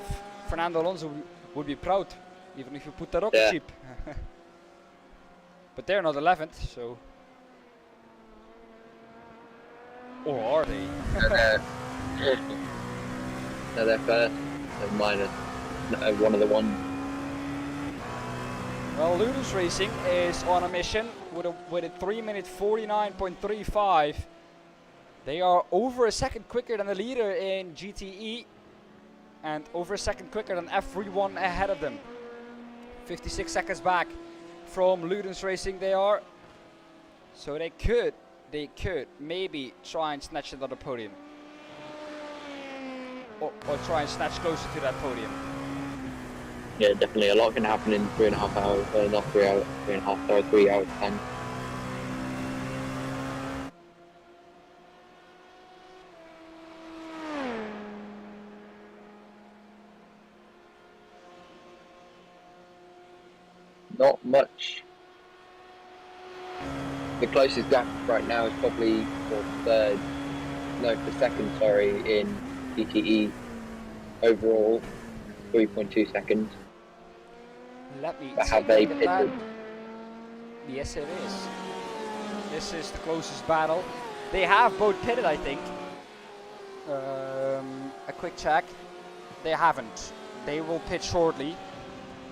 Fernando Alonso would be proud, even if you put the rocket ship. But they're not 11th, so. Or are they? No, they're first. They're minus one of the ones. Well, Ludus Racing is on a mission with a 3-minute 49.35. They are over a second quicker than the leader in GTE, and over a second quicker than everyone ahead of them. 56 seconds back from Ludens Racing they are. So they could maybe try and snatch another podium. Or try and snatch closer to that podium. Yeah, definitely. A lot can happen in 3.5 hours. Not 3 hours, 3.5 hours, 3 hours time. Not much. The closest gap right now is probably for second, in GTE. Overall, 3.2 seconds. Let me But have take they a look at that. pitted? Yes, it is. This is the closest battle. They have both pitted, I think. A quick check. They haven't. They will pit shortly.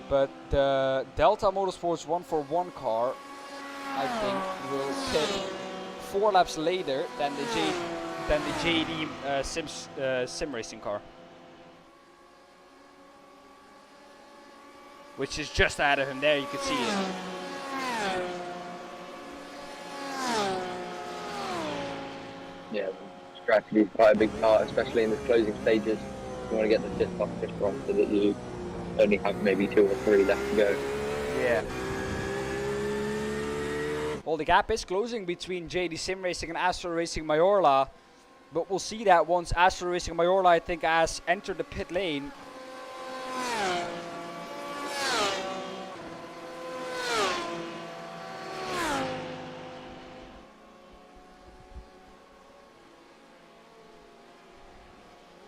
But the Delta Motorsports 141 car, I think, will pit 4 laps later than the JD sim racing car, which is just ahead of him. There you can see it. Yeah, strategy is quite a big part, especially in the closing stages. You want to get the pit stop so that you only have maybe 2 or 3 left to go. Yeah. Well, the gap is closing between JD Sim Racing and Astro Racing Majorla, but we'll see that once Astro Racing Majorla, I think, has entered the pit lane.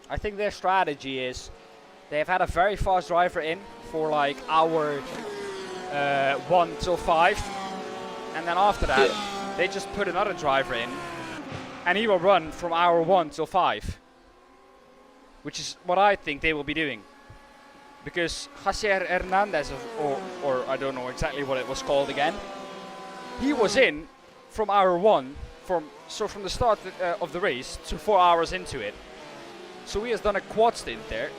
I think their strategy is They've had a very fast driver in for like hour 1 till 5, and then after that they just put another driver in, and he will run from hour 1 till 5, which is what I think they will be doing. Because Javier Hernandez, or I don't know exactly what it was called again, he was in from hour 1, from the start of the race to 4 hours into it. So he has done a quad stint there.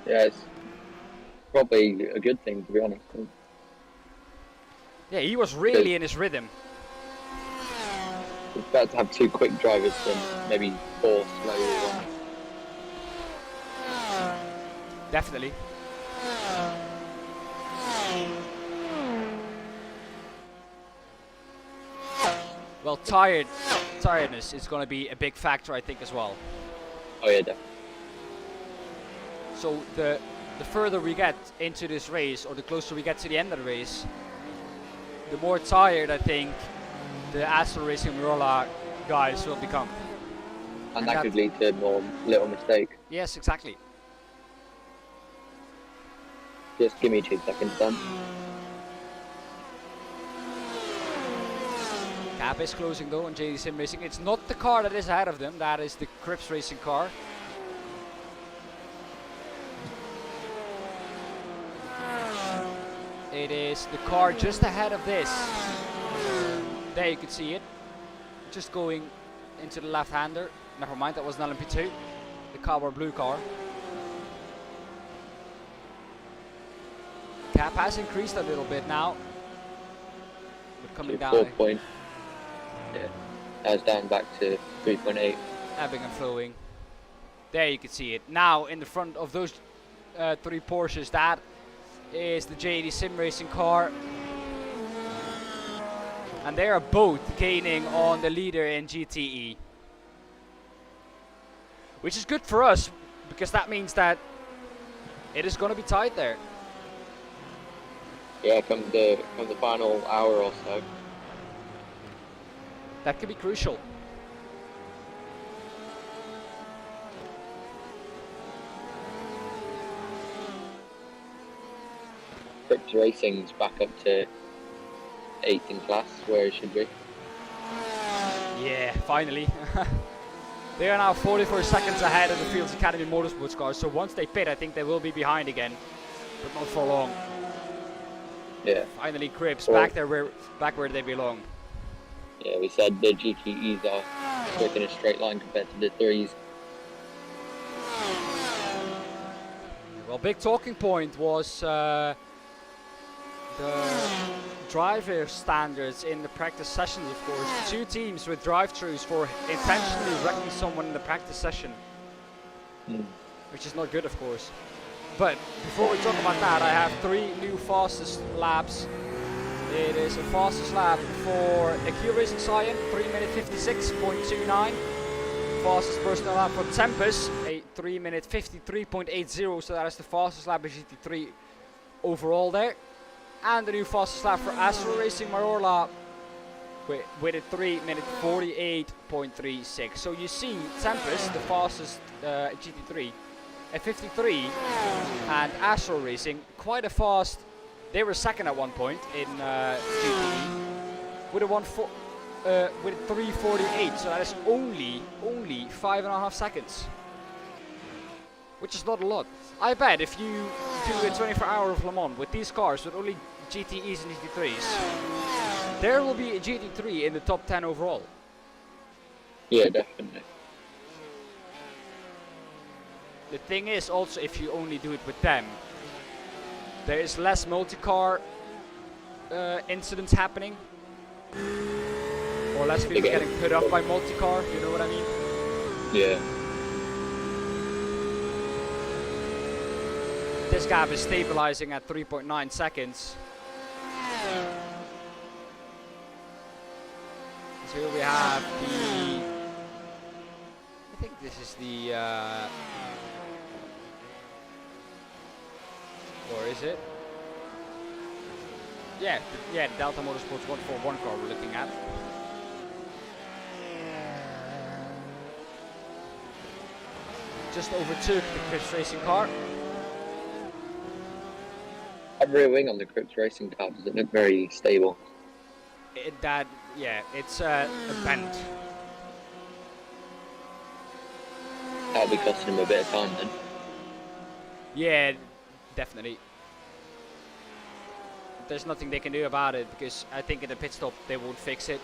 Yeah, it's probably a good thing, to be honest. Yeah, he was really in his rhythm. It's better to have 2 quick drivers than maybe 4 slow ones. Definitely. Well, tiredness is going to be a big factor, I think, as well. Oh yeah, definitely. So the further we get into this race, or the closer we get to the end of the race, the more tired I think the Astro Racing Marola guys will become. And that could lead to more little mistake. Yes, exactly. Just give me 2 seconds then. Gap is closing though on JD Sim Racing. It's not the car that is ahead of them, that is the Crips Racing car. It is the car just ahead of this. There you can see it. Just going into the left-hander. Never mind, that was an LMP2. The Cowboy blue car. Cap has increased a little bit now. But coming down. 4 point. Yeah. Now it's down back to 3.8. Ebbing and flowing. There you can see it. Now in the front of those 3 Porsches, that is the JD Sim Racing car. And they are both gaining on the leader in GTE. Which is good for us, because that means that it is going to be tight there. Yeah, come the final hour or so. That could be crucial. Crips Racing's back up to 8th in class, where it should be. Yeah, finally. They are now 44 seconds ahead of the Fields Academy Motorsports cars, so once they pit, I think they will be behind again, but not for long. Yeah. Finally, Crips Well, back where they belong. Yeah, we said the GTEs are quick in a straight line compared to the 3s. Well, big talking point was the driver standards in the practice sessions, of course. 2 teams with drive-thrus for intentionally wrecking someone in the practice session, which is not good, of course. But before we talk about that, I have 3 new fastest laps. It is a fastest lap for Akio Racing Cyan, 3 minute 56.29. Fastest personal lap for Tempest, a 3 minute 53.80. So that is the fastest lap of GT3 overall there. And the new fastest lap for Astro Racing Marola with a 3 minute 48.36. So you see Tempest, the fastest GT3, at 53, and Astro Racing quite a fast. They were second at one point in GTE with a 3:48. So that is only 5.5 seconds, which is not a lot. I bet if you do a 24-hour of Le Mans with these cars with only GTEs and GT3s, there will be a GT3 in the top 10 overall. Yeah, definitely. The thing is also, if you only do it with them, there is less multi-car incidents happening, or less people getting put up by multi-car, you know what I mean? Yeah. This gap is stabilizing at 3.9 seconds. So here we have the, I think this is the, or is it? Yeah, the Delta Motorsports 141 car we're looking at. just overtook the Crips Racing car. That rear wing on the Crips Racing car doesn't look very stable. It's a bend. That'll be costing him a bit of time then. Yeah, definitely. There's nothing they can do about it because I think in the pit stop they won't fix it.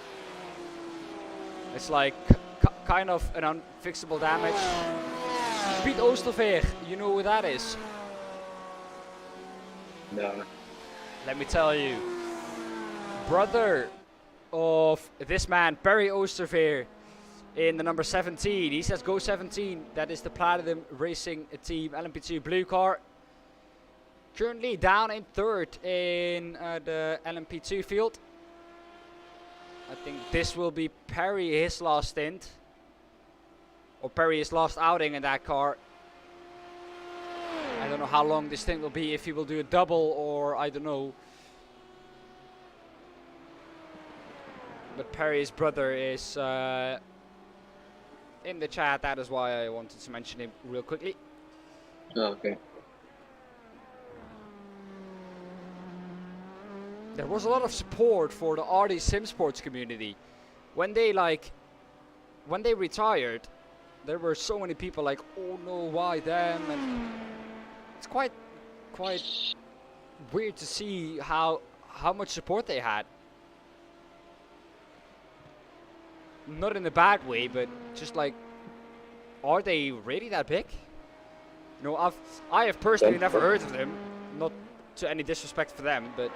It's like kind of an unfixable damage. Piet Oosterveer, you know who that is? No. Let me tell you. Brother of this man, Perry Oosterveer, in the number 17. He says go 17. That is the Platinum Racing Team LMP2 blue car. Currently down in third in the LMP2 field. I think this will be Perry, his last stint. Or Perry, his last outing in that car. I don't know how long this stint will be, if he will do a double or I don't know. But Perry's brother is in the chat. That is why I wanted to mention him real quickly. Oh, okay. There was a lot of support for the RD Sim Sports community. When they retired, there were so many people like, oh no, why them? And it's quite weird to see how much support they had. Not in a bad way, but just like, are they really that big? You know, I have personally never heard of them. Not to any disrespect for them, but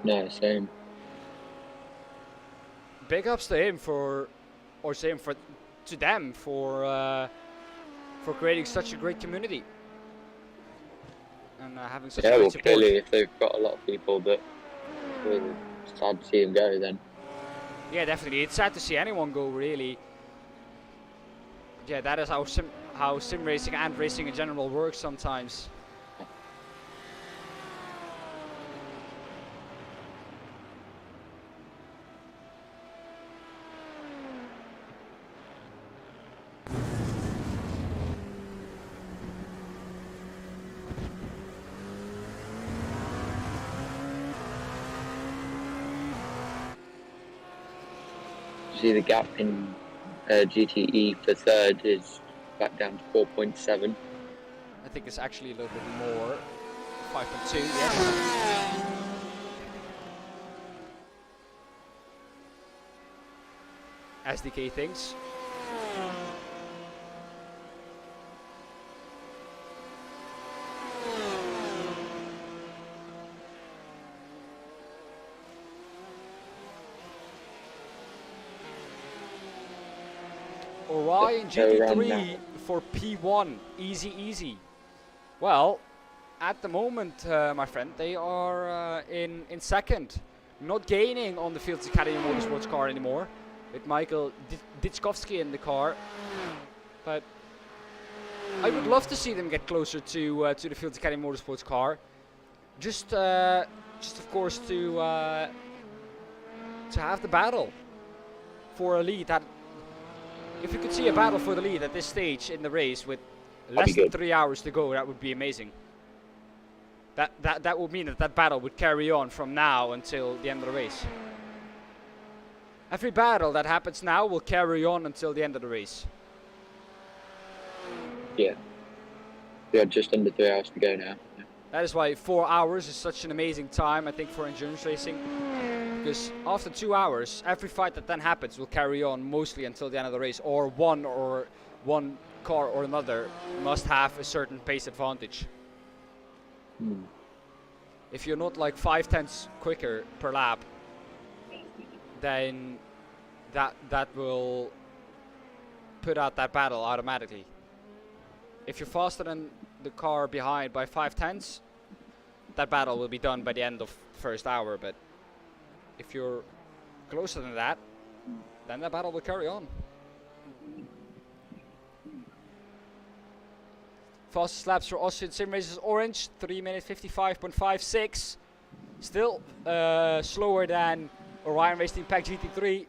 No, same. big ups to him to them for creating such a great community and having such a Yeah, great well, support. clearly if they've got a lot of people, but it's sad to see him go then. Yeah, definitely. It's sad to see anyone go, really. Yeah, that is how sim racing and racing in general works sometimes. See the gap in GTE for third is back down to 4.7. I think it's actually a little bit more. 5.2, yes. SDK thinks. Orion GT3 for P1, easy. Well, at the moment, my friend, they are in second, not gaining on the Fields Academy Motorsports car anymore, with Michael Ditchkovsky in the car. But I would love to see them get closer to the Fields Academy Motorsports car, just of course to have the battle for a lead. That if you could see a battle for the lead at this stage in the race with less than 3 hours to go, that would be amazing. That would mean that battle would carry on from now until the end of the race. Every battle that happens now will carry on until the end of the race. Yeah. We have just under 3 hours to go now. Yeah. That is why 4 hours is such an amazing time, I think, for endurance racing. Because after 2 hours, every fight that then happens will carry on mostly until the end of the race, or one car or another must have a certain pace advantage. If you're not like 5/10 quicker per lap, then that will put out that battle automatically. If you're faster than the car behind by 5/10, that battle will be done by the end of first hour. But if you're closer than that, then that battle will carry on. Fastest laps for Austrian sim races orange, 3 minutes 55.56. Still slower than Orion Race Team Pack GT3.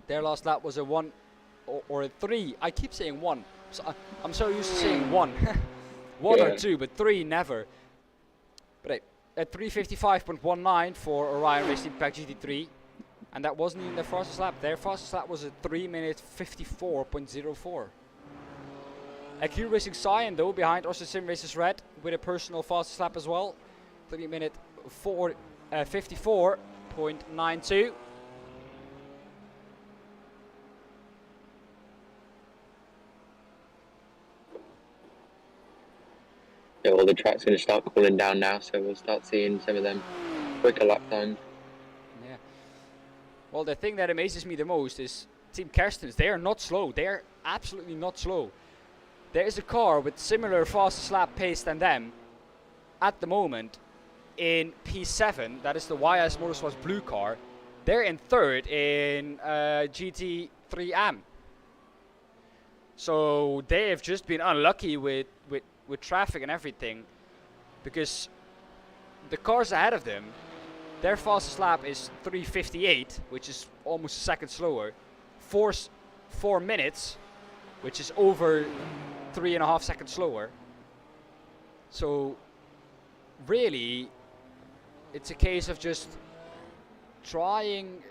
Their last lap was a 1 or a 3. I keep saying 1. I'm so used to saying 1. 1 or Yeah. 2, but 3 never. But hey, at 3:55.19 for Orion Racing Pack GT3. And that wasn't even their fastest lap. Their fastest lap was a 3-minute 54.04. AQ Racing Cyan though behind Austin Sim Races Red with a personal fastest lap as well. 3-minute 54.92. Yeah, well, the track's going to start cooling down now, so we'll start seeing some of them quicker lap times. Yeah. Well, the thing that amazes me the most is Team Kerstens. They are not slow. They are absolutely not slow. There is a car with similar fastest lap pace than them at the moment in P7. That is the YS Motorsports blue car. They're in third in GT3M. So they have just been unlucky with traffic and everything, because the cars ahead of them, their fastest lap is 3:58, which is almost a second slower. 4 minutes, which is over 3.5 seconds slower. So really, it's a case of just trying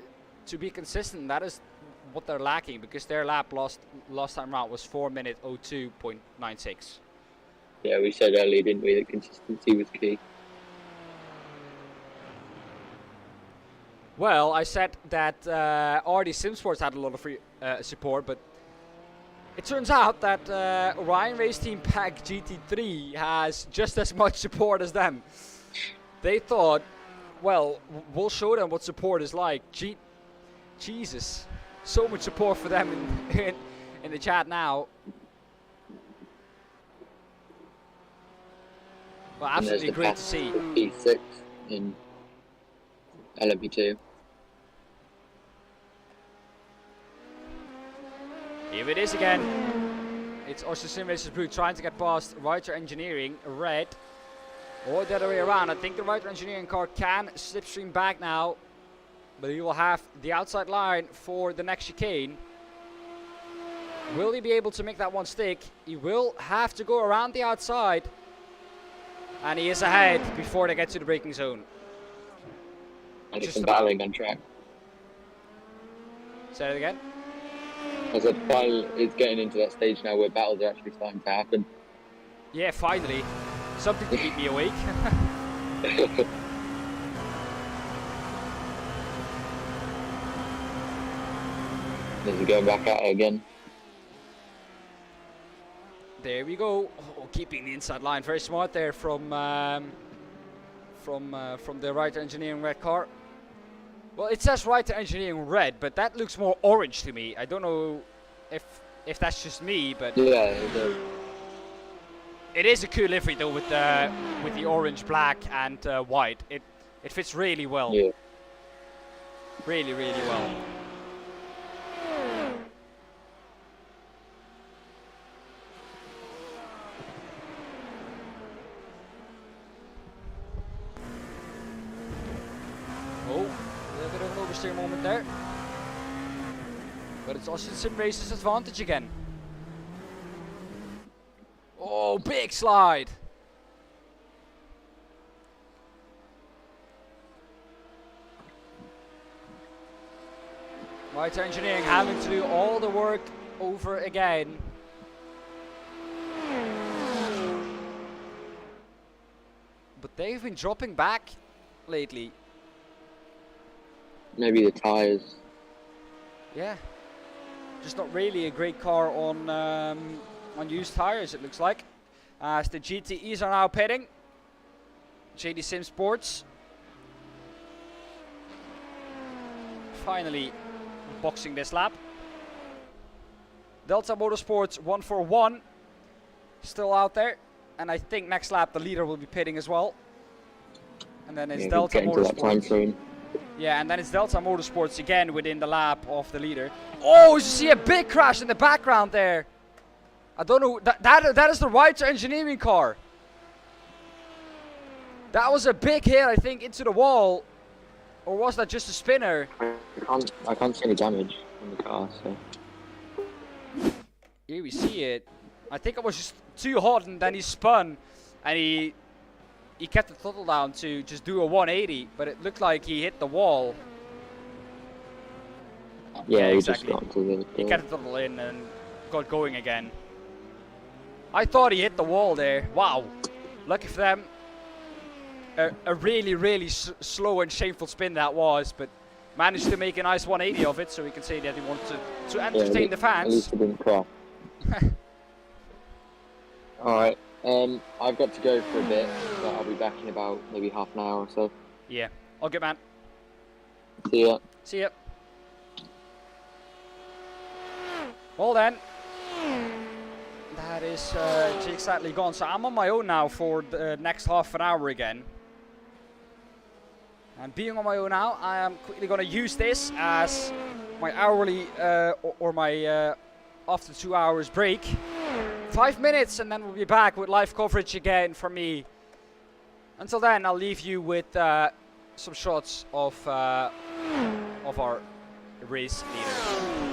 to be consistent. That is what they're lacking, because their lap last time around was 4-minute 02.96. Yeah, we said earlier, didn't we, that consistency was key. Well, I said that RD Simsports had a lot of free support, but it turns out that Orion Race Team Pack GT3 has just as much support as them. They thought, well, we'll show them what support is like. Jesus, so much support for them in the chat now. Well, And there's absolutely the great to pass see. for P6 in LMP2. Here it is again. It's Austin Sim Races Blue trying to get past Writer Engineering Red. Or the other way around. I think the Writer Engineering car can slipstream back now. But he will have the outside line for the next chicane. Will he be able to make that one stick? He will have to go around the outside. And he is ahead before they get to the braking zone. And it's Just some about. battling on track. Say it again. I said finally it's getting into that stage now where battles are actually starting to happen. Yeah, finally. Something to keep me awake. This is going back at it again. There we go. Oh, keeping the inside line, very smart there from the Writer Engineering Red car. Well, it says Writer Engineering Red, but that looks more orange to me. I don't know if that's just me, but Yeah, it is a cool livery though with the orange, black, and white. It fits really well. yeah. Really well. Oh, a little bit of an oversteer moment there. But it's Austin Sim Race's advantage again. Oh, big slide. Writer Engineering having to do all the work over again. But they've been dropping back lately. Maybe the tyres. Yeah. Just not really a great car on used tires, it looks like. As the GTEs are now pitting. JD Sim Sports. Finally boxing this lap. Delta Motorsports 141 still out there, and I think next lap the leader will be pitting as well. And then it's Yeah, Delta getting to that time Motorsports. frame. Yeah, and then it's Delta Motorsports again within the lap of the leader. Oh, you see a big crash in the background there. I don't know, that is the Writer Engineering car. That was a big hit, I think, into the wall. Or was that just a spinner? I can't see any damage on the car, so Here we see it. I think it was just too hot, and then he spun, and he kept the throttle down to just do a 180, but it looked like he hit the wall. Yeah, he exactly. just got to the. He kept the throttle in and got going again. I thought he hit the wall there. Wow, lucky for them. A really, really slow and shameful spin that was, but managed to make a nice 180 of it, so we can say that he wanted to entertain the At least fans. he didn't crash. Alright, I've got to go for a bit, but I'll be back in about maybe half an hour or so. Yeah, all good, man. See ya. See ya. Well then, that is Jake sadly gone, so I'm on my own now for the next half an hour again. And being on my own now, I am quickly going to use this as my hourly or my after 2 hours break. 5 minutes, and then we'll be back with live coverage again from me. Until then, I'll leave you with some shots of our race leader.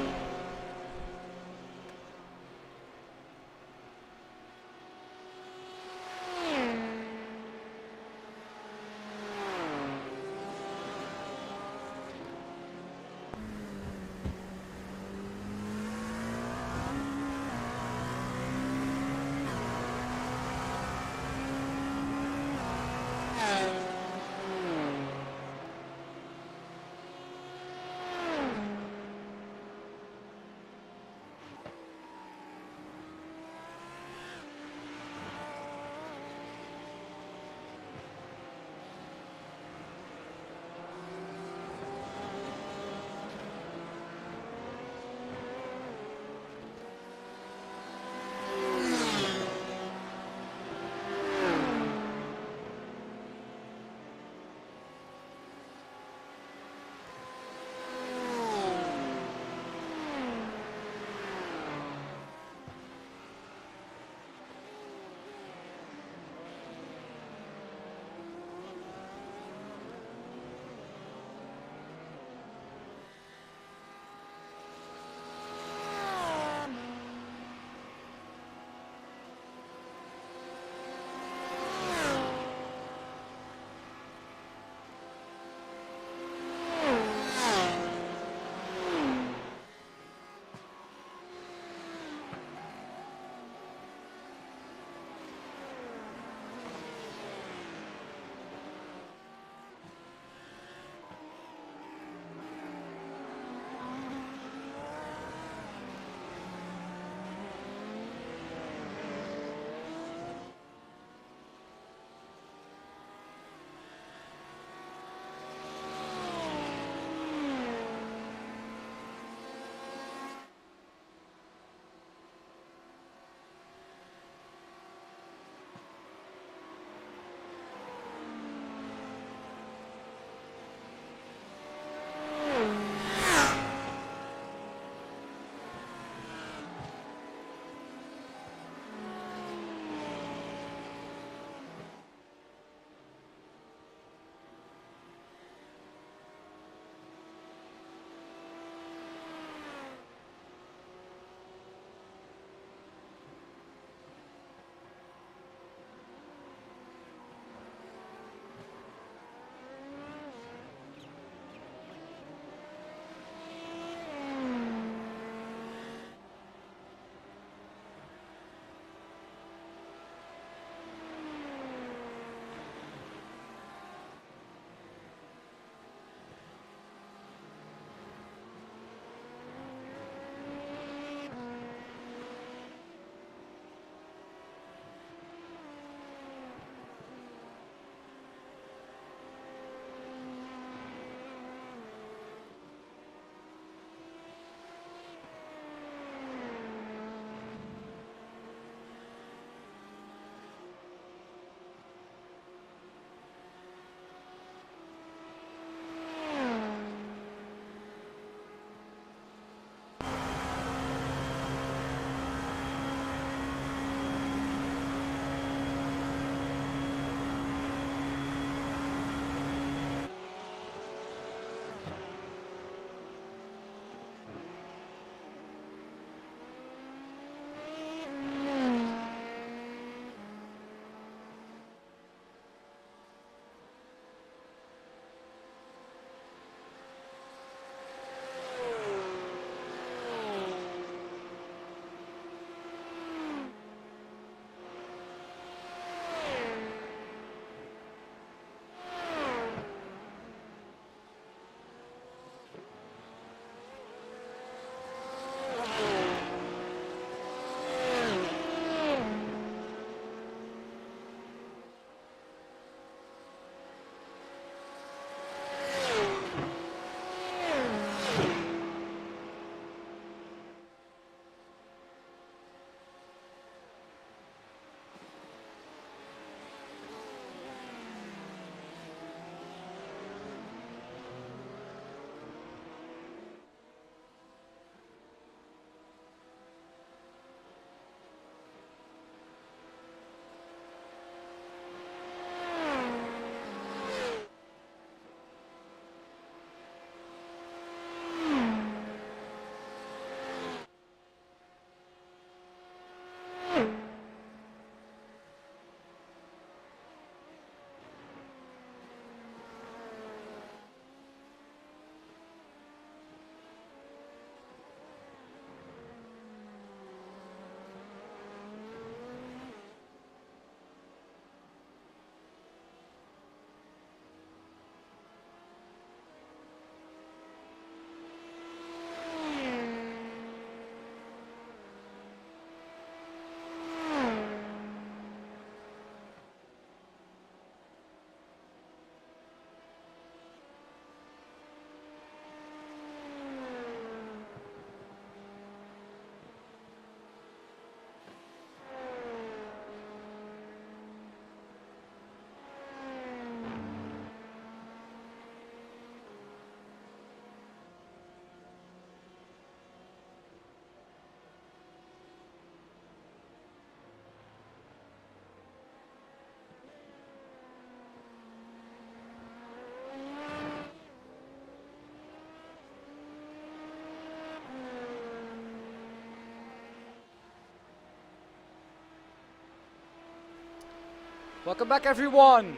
Welcome back, everyone.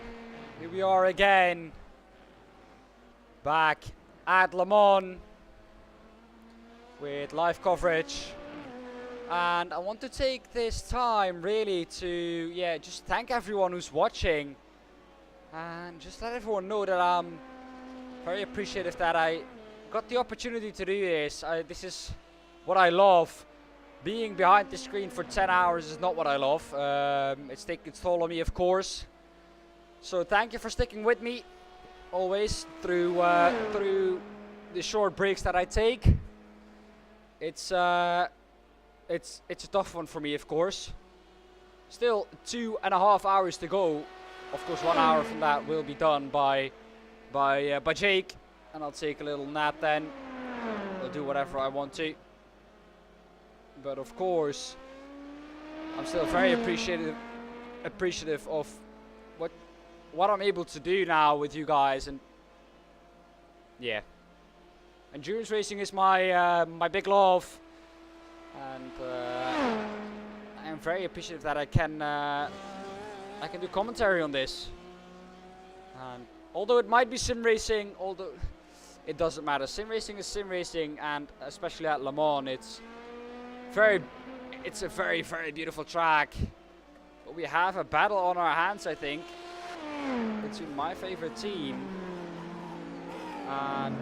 Here we are again, back at Le Mans with live coverage. And I want to take this time really to, just thank everyone who's watching. And just let everyone know that I'm very appreciative that I got the opportunity to do this. This is what I love. Being behind the screen for 10 hours is not what I love. It's taking its toll on me, of course. So thank you for sticking with me always through the short breaks that I take. It's a tough one for me, of course. Still 2.5 hours to go. Of course, 1 hour from that will be done by Jake, and I'll take a little nap then. I'll do whatever I want to. But of course, I'm still very appreciative of what I'm able to do now with you guys, and yeah, endurance racing is my my big love, and I am very appreciative that I can do commentary on this. And although it might be sim racing, although it doesn't matter, sim racing is sim racing, and especially at Le Mans, it's a very, very beautiful track. But we have a battle on our hands, I think, between my favorite team and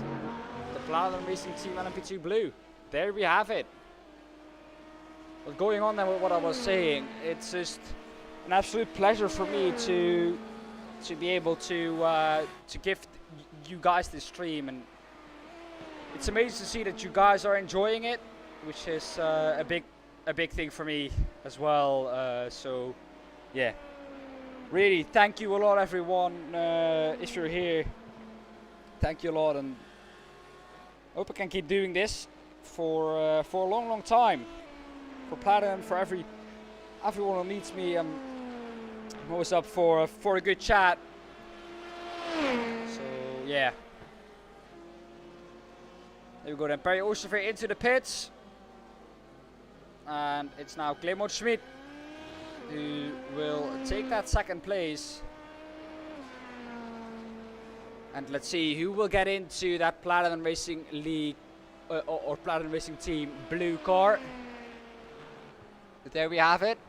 the Platinum Racing Team LMP2 Blue. There we have it. But going on then with what I was saying, it's just an absolute pleasure for me to be able to gift you guys this stream, and it's amazing to see that you guys are enjoying it, which is a big thing for me as well. So yeah, really thank you a lot, everyone. If you're here, thank you a lot, and hope I can keep doing this for a long time. For Platinum, for everyone who needs me, I'm always up for a good chat. So yeah, there we go then. Perry Oosterveer into the pits. And it's now Clement Schmidt who will take that second place. And let's see who will get into that Platinum Racing League or Platinum Racing Team blue car. But there we have it.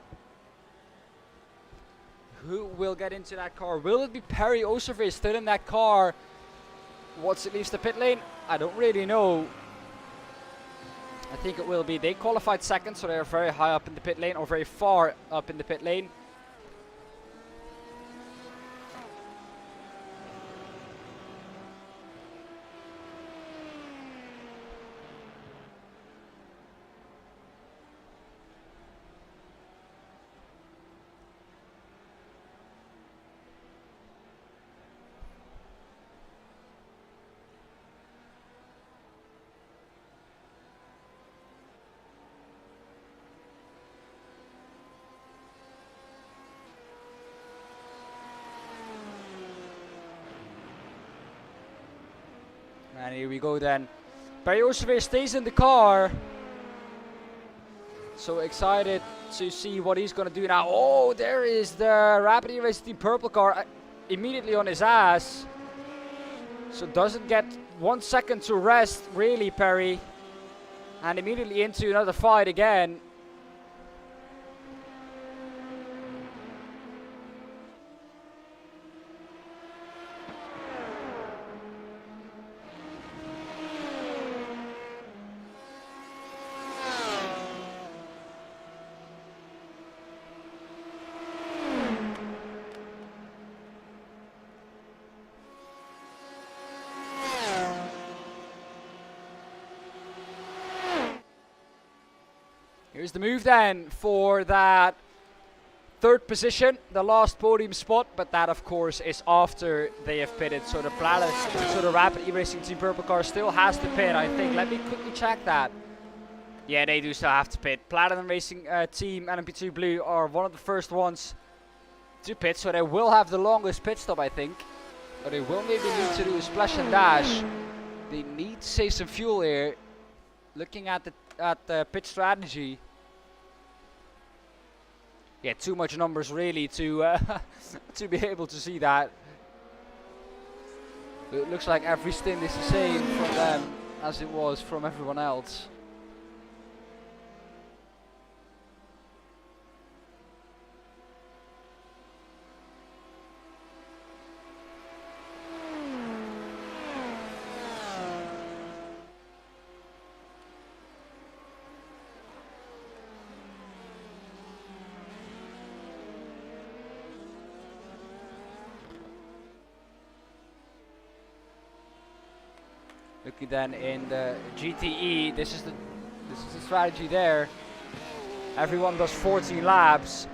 Who will get into that car? Will it be Perry Oosterveer still in that car once it leaves the pit lane? I don't really know. I think it will be. They qualified second, so they're very high up in the pit lane, or very far up in the pit lane. And here we go then. Perry Oosterveer stays in the car. So excited to see what he's going to do now. Oh, there is the Rapid Racing Team purple car immediately on his ass. So doesn't get 1 second to rest, really, Perry. And immediately into another fight again. Here's the move then for that third position, the last podium spot, but that of course is after they have pitted. So the Rapid Racing Team purple car still has to pit, I think. Let me quickly check that. Yeah, they do still have to pit. Platinum Racing Team LMP2 Blue are one of the first ones to pit, so they will have the longest pit stop, I think. Or they will maybe need to do a splash and dash. They need to save some fuel here. Looking at the pit strategy. Yeah, too much numbers really to to be able to see that. It looks like every stint is the same from them as it was from everyone else. Looking then in the GTE, this is the strategy there. Everyone does 14 laps.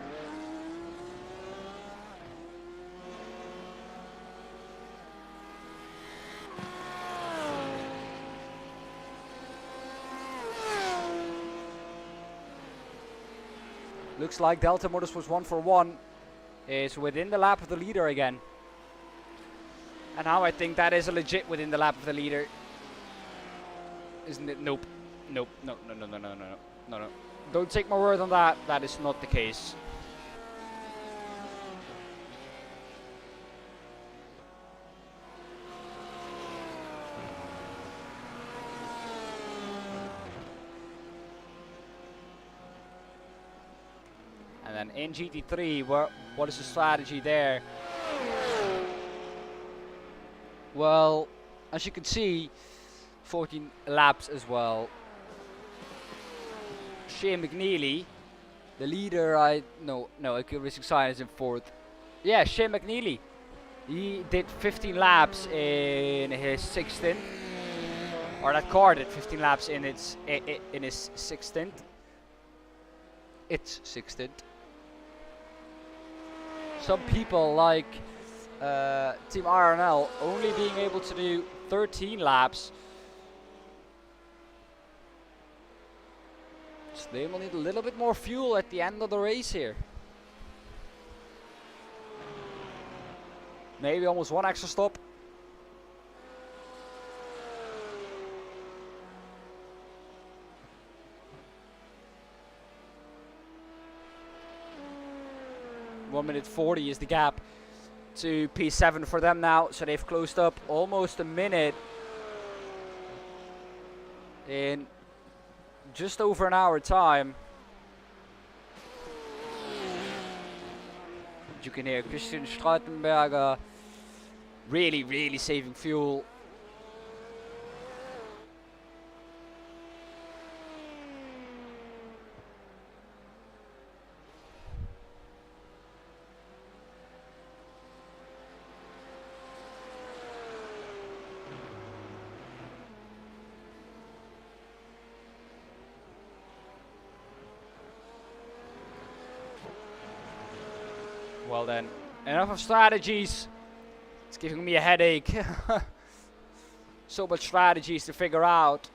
Looks like Delta Motorsports 1 for 1 is within the lap of the leader again. And now I think that is a legit within the lap of the leader. Isn't it? Nope. Nope. No. Don't take my word on that. That is not the case. And then in GT3, what is the strategy there? Well, as you can see, 14 laps as well. Shane McNeely, the leader, I could Racing Sign is in 4th. Yeah, Shane McNeely. He did 15 laps in his 6th stint. Or that car did 15 laps in its in his 6th stint. Its 6th stint. Some people like Team RNL only being able to do 13 laps. So they will need a little bit more fuel at the end of the race here. Maybe almost one extra stop. (1:40) is the gap to P7 for them now. So they've closed up almost a minute in just over an hour time. You can hear Christian Streitenberger really saving fuel. Well then, enough of strategies. It's giving me a headache. So much strategies to figure out.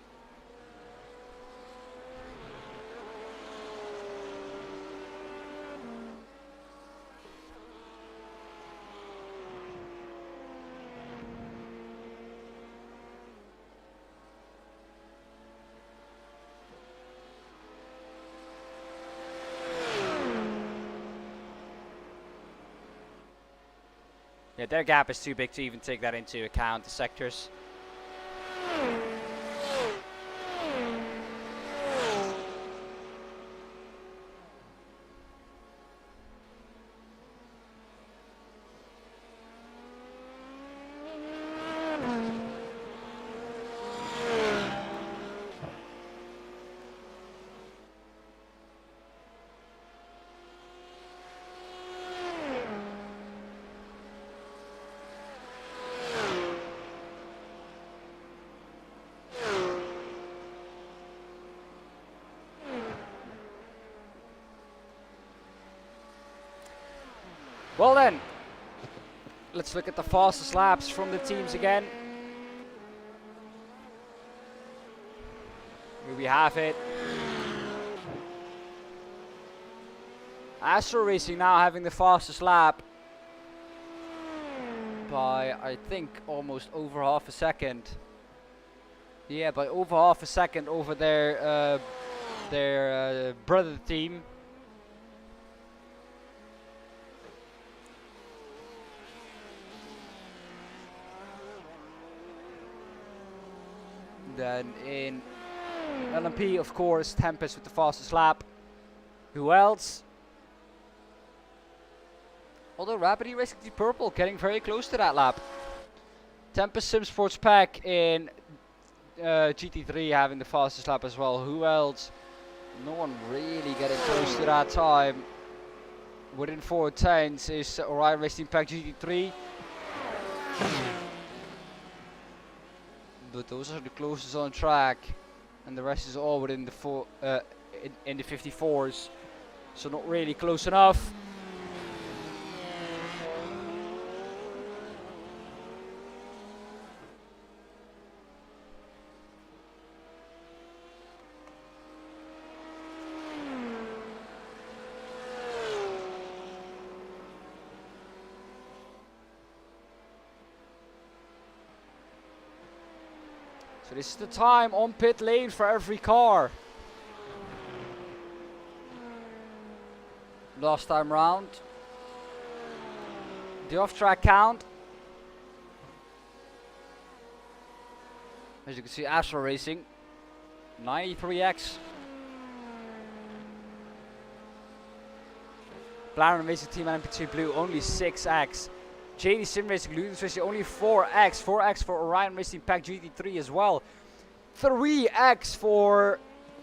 Yeah, their gap is too big to even take that into account, the sectors. Well then, let's look at the fastest laps from the teams again. Here we have it. Astro Racing now having the fastest lap by, I think, almost over half a second. Yeah, by over half a second over their brother team. Then in LMP, of course, Tempest with the fastest lap. Who else? Although Rapidly Racing Team Purple getting very close to that lap. Tempest Sim Sports Pack in GT3 having the fastest lap as well. Who else? No one really getting close to that time. Within 4 tenths is Orion Racing Pack GT3. But those are the closest on track, and the rest is all within the in the 54s. So not really close enough. So this is the time on pit lane for every car. Last time round. The off-track count. As you can see, Astro Racing, 93x. Blaren Racing Team LMP2 Blue, only 6x. JD Sim Racing, Ludens Racing, only 4x. 4x for Orion Racing Pack GT3 as well. 3x for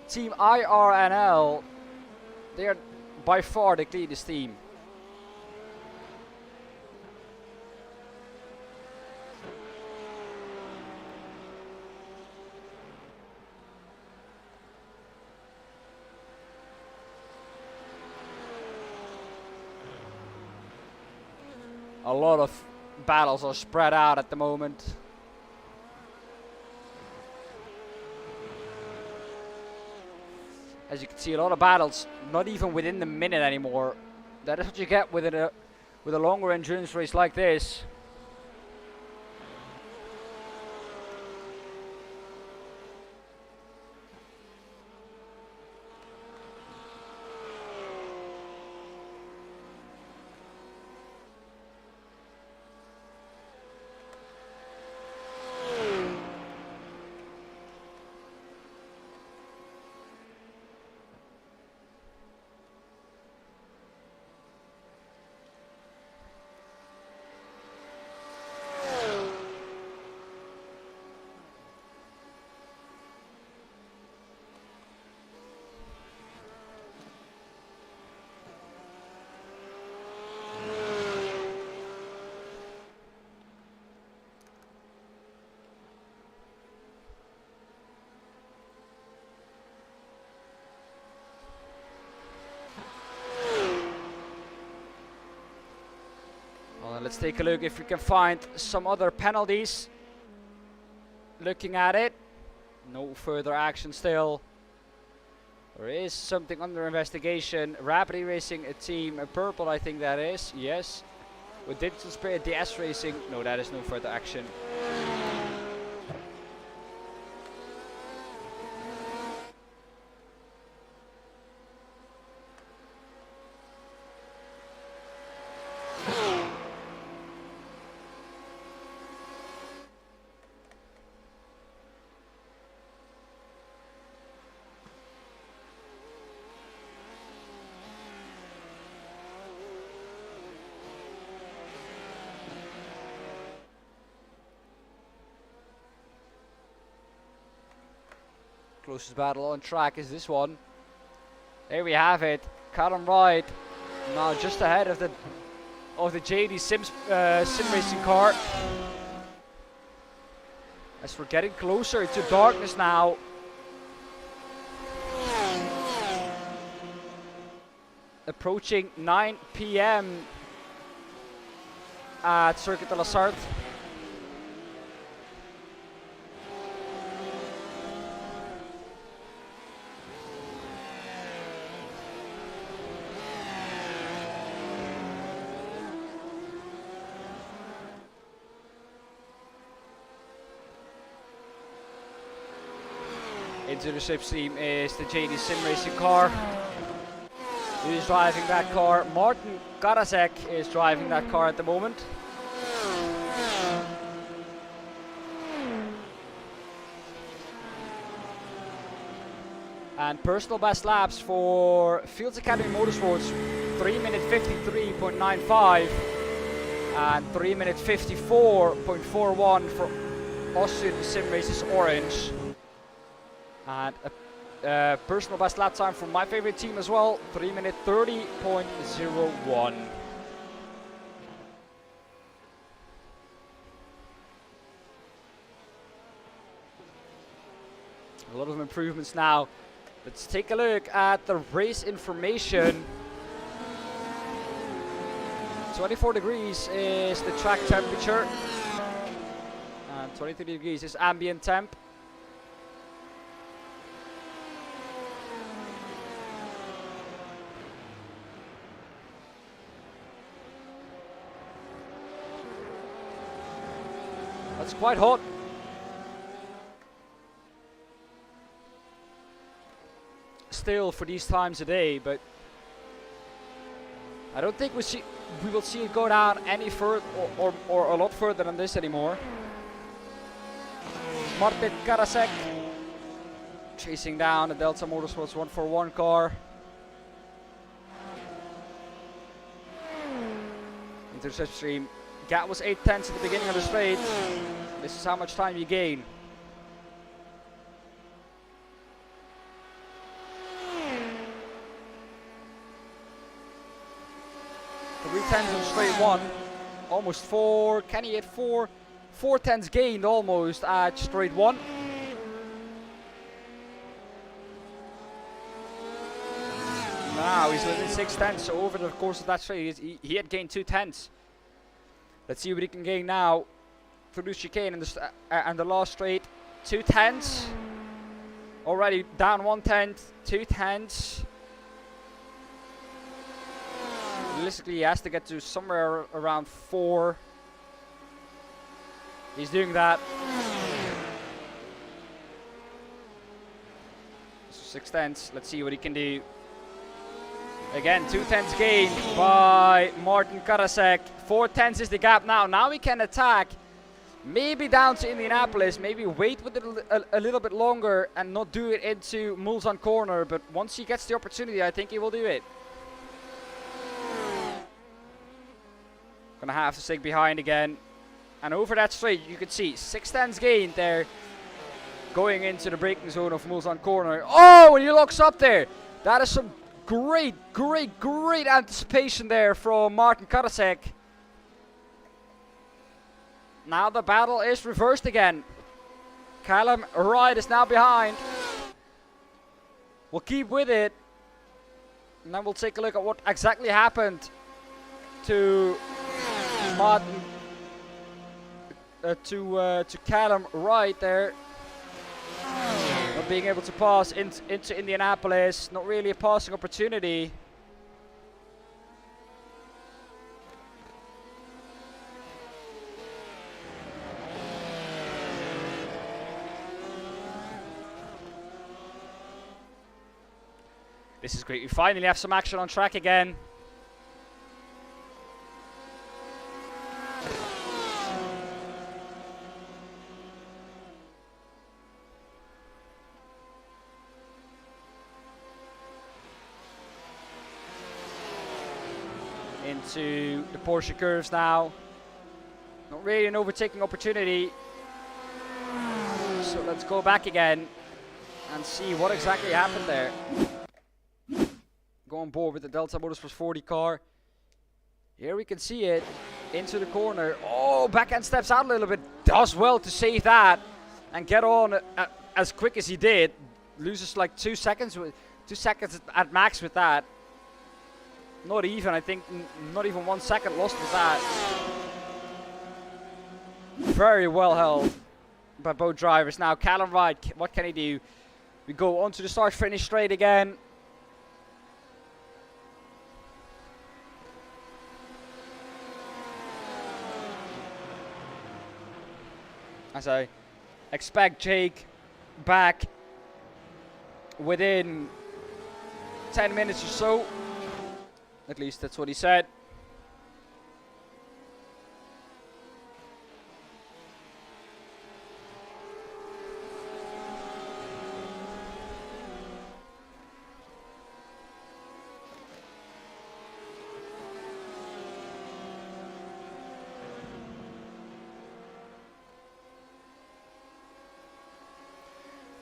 Team IRNL. They are by far the cleanest team. A lot of battles are spread out at the moment. As you can see, a lot of battles, not even within the minute anymore. That is what you get with a longer endurance race like this. Let's take a look if we can find some other penalties. Looking at it, no further action still. There is something under investigation. Rapidly Racing a Team Purple, I think that is. Yes. With Digital Spirit DS Racing, no, that is no further action. Closest battle on track is this one. There we have it. Callum Wright now just ahead of the JD Sim Racing car. As we're getting closer to darkness now. Approaching 9 PM at Circuit de la Sarthe. Into the slipstream is the JD Sim Racing car. Who is driving that car? Martin Karasek is driving that car at the moment. And personal best laps for Fields Academy Motorsports, 3 minute 53.95 and 3 minute 54.41 for Austin Sim Races Orange. And a personal best lap time for my favorite team as well, 3 minute 30.01. A lot of improvements now. Let's take a look at the race information. 24 degrees is the track temperature. And 23 degrees is ambient temp. That's quite hot. Still for these times of day, but I don't think we will see it go down any further or a lot further than this anymore. Martin Karasek chasing down the Delta Motorsports 141 car. Into the slipstream. Gap was 8 tenths at the beginning of the straight. This is how much time you gain. 3 tenths on straight one. Almost 4. Can he hit 4? 4 tenths gained almost at straight one. Now he's within 6 tenths. So over the course of that straight, he had gained 2 tenths. Let's see what he can gain now through the chicane and the last straight. 2 tenths. Already down 1 tenth. 2 tenths. Realistically, he has to get to somewhere around 4. He's doing that. So 6 tenths. Let's see what he can do. Again, 2 tenths gained by Martin Karasek. 4 tenths is the gap now. Now he can attack. Maybe down to Indianapolis. Maybe wait with it a little bit longer and not do it into Mulsanne corner. But once he gets the opportunity, I think he will do it. Gonna have to stick behind again. And over that straight, you can see 6 tenths gained there. Going into the braking zone of Mulsanne corner. Oh, and he locks up there. That is some great anticipation there from Martin Karasek. Now the battle is reversed again. Callum Wright is now behind. We'll keep with it. And then we'll take a look at what exactly happened to Martin, to Callum Wright there. Not being able to pass into Indianapolis. Not really a passing opportunity. This is great. We finally have some action on track again. Into the Porsche curves now. Not really an overtaking opportunity. So let's go back again and see what exactly happened there. Go on board with the Delta Motorsports 40 car. Here we can see it into the corner. Oh, backhand steps out a little bit. Does well to save that and get on as quick as he did. Loses like 2 seconds, 2 seconds at max with that. Not even, I think, not even 1 second lost with that. Very well held by both drivers. Now, Callum Wright, what can he do? We go on to the start-finish straight again. As I expect Jake back within 10 minutes or so. At least that's what he said.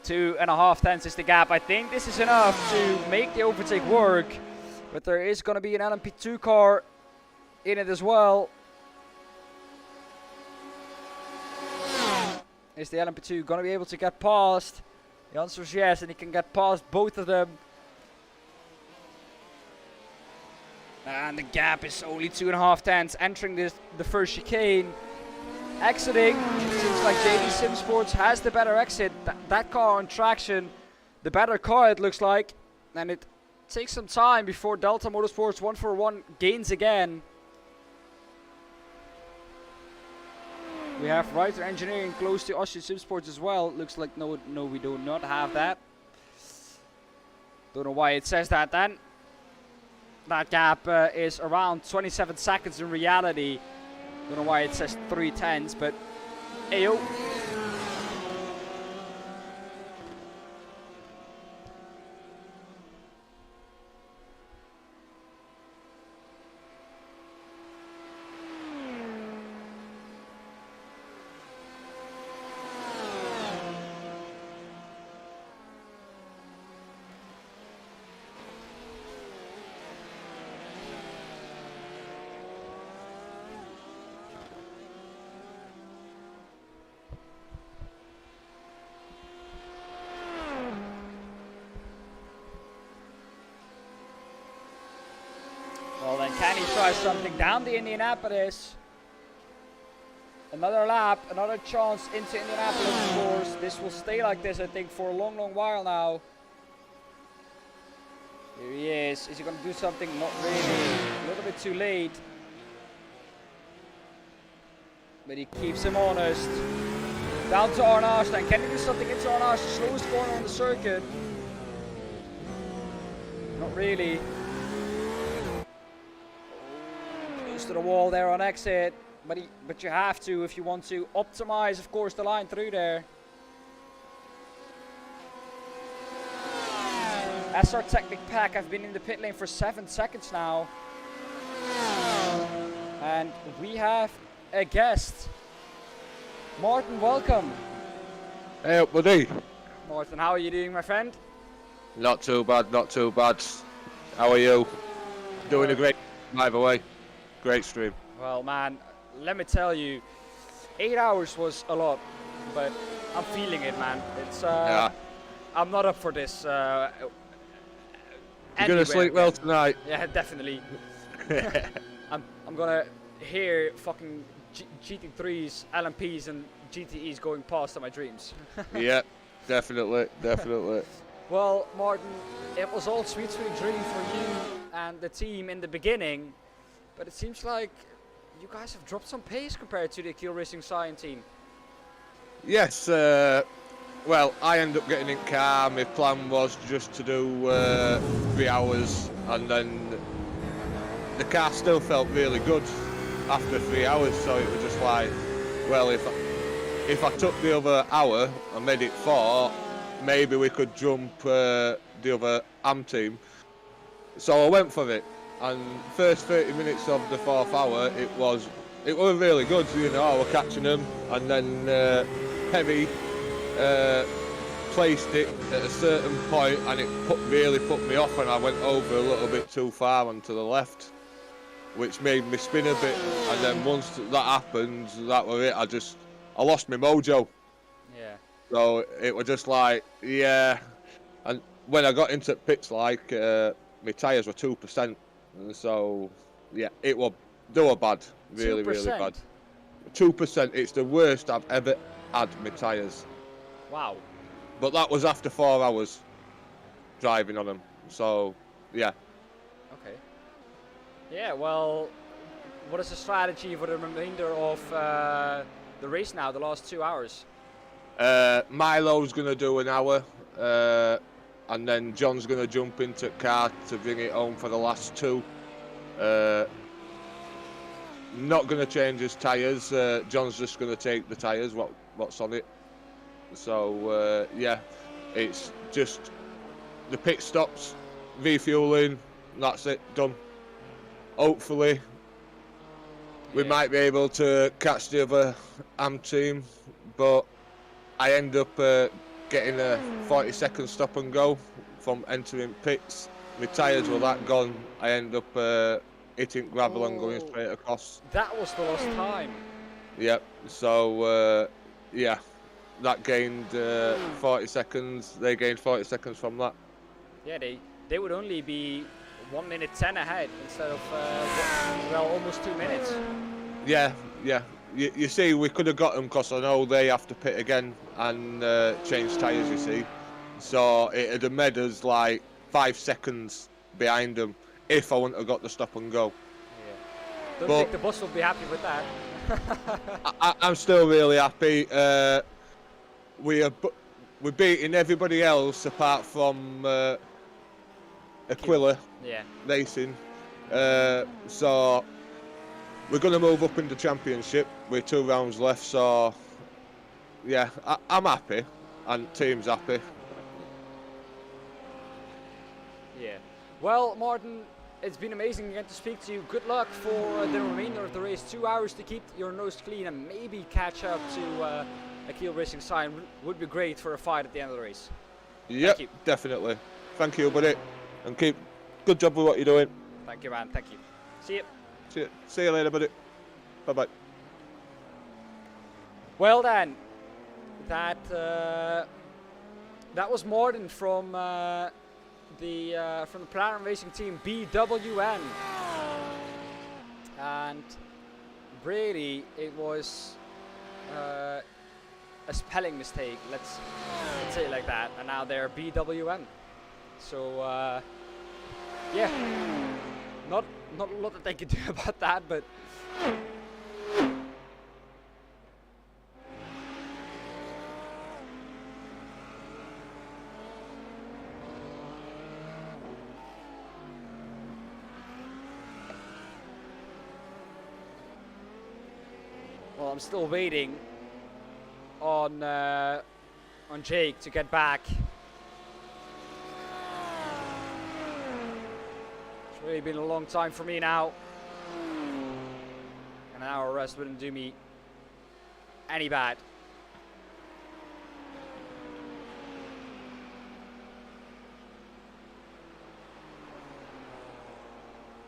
2.5 tenths is the gap. I think this is enough to make the overtake work, but there is going to be an LMP2 car in it as well. Is the LMP2 going to be able to get past? The answer is yes, and he can get past both of them. And the gap is only 2.5 tenths entering the first chicane. Exiting, seems like JD Sim Sports has the better exit. That car on traction, the better car it looks like. And it takes some time before Delta Motorsports 141 gains again. We have Writer Engineering close to Austrian Sim Sports as well. Looks like no, we do not have that. Don't know why it says that then. That gap is around 27 seconds in reality. Don't know why it says 3 tenths, but ayo. Well then, can he try something down the Indianapolis? Another lap, another chance into Indianapolis, of course. This will stay like this, I think, for a long, long while now. Here he is. Is he going to do something? Not really. A little bit too late. But he keeps him honest. Down to Arnash then. Can he do something into Arnash? The slowest corner on the circuit. Not really. To the wall there on exit, but you have to if you want to optimize, of course, the line through there. SR Technic Pack have been in the pit lane for 7 seconds now, and we have a guest. Martin, welcome. Hey up, buddy. Martin, how are you doing, my friend? Not too bad, not too bad. How are you? Doing a great, by the way. Great stream. Well, man, let me tell you, 8 hours was a lot, but I'm feeling it, man. It's Yeah. I'm not up for this. You're gonna sleep well tonight. Yeah, definitely. I'm gonna hear fucking GT3s, LMPs, and GTEs going past in my dreams. Yeah, definitely. Well, Martin, it was all sweet dream for you and the team in the beginning. But it seems like you guys have dropped some pace compared to the Kiel Racing Science team. Yes, well, I ended up getting in car. My plan was just to do 3 hours, and then the car still felt really good after 3 hours, so it was just like, well, if I took the other hour and made it 4, maybe we could jump the other AM team. So I went for it. And first 30 minutes of the 4th hour, it was really good. You know, I was catching them, and then Heavy placed it at a certain point, and it really put me off, and I went over a little bit too far onto the left, which made me spin a bit. And then once that happened, that was it. I lost my mojo. Yeah. So it was just like, yeah. And when I got into pits, like my tyres were 2%. So, yeah, they were bad, really 2%? bad. 2%, it's the worst I've ever had my tyres. Wow. But that was after 4 hours driving on them, so, yeah. Okay. Yeah, well, what is the strategy for the remainder of the race now, the last 2 hours? Milo's going to do an hour, and then John's going to jump into car to bring it home for the last 2. Not going to change his tyres. John's just going to take the tyres, what's on it. So, yeah, it's just the pit stops, refueling, that's it, done. Hopefully, we might be able to catch the other AM team, but I end up getting a 40-second stop and go from entering pits. My tyres were that gone. I end up hitting gravel and going straight across. That was the lost time. Yep. So yeah, that gained 40 seconds. They gained 40 seconds from that. Yeah, they would only be 1 minute 10 ahead instead of well, almost 2 minutes. Yeah, yeah. You see, we could have got them because I know they have to pit again and change tyres, you see. So it'd have made us like 5 seconds behind them if I wouldn't have got the stop and go. Yeah. Don't think the boss will be happy with that. I'm still really happy. We're beating everybody else apart from Aquila Racing. So we're going to move up in the championship with 2 rounds left. So yeah, I'm happy and team's happy. Yeah. Well, Martin, it's been amazing again to speak to you. Good luck for the remainder of the race. 2 hours to keep your nose clean and maybe catch up to Akil Racing Sign would be great for a fight at the end of the race. Yep, definitely. Thank you, buddy. And keep good job with what you're doing. Thank you, man. Thank you. See you. See you later, buddy. Bye-bye. Well then, that was Martin from the Platinum Racing Team BWN, and really it was a spelling mistake. Let's say it like that. And now they're BWN. So yeah, not a lot that they could do about that, but. Well, I'm still waiting on Jake to get back. It's really been a long time for me now. An hour rest wouldn't do me any bad.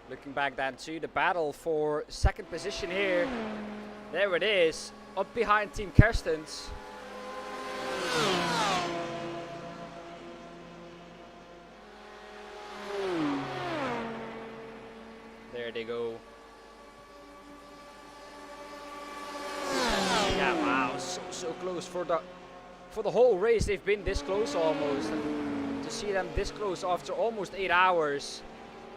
Looking back then to the battle for second position here. There it is, up behind Team Kerstens. There they go. Yeah, wow, so close for the whole race. They've been this close almost, and to see them this close after almost 8 hours.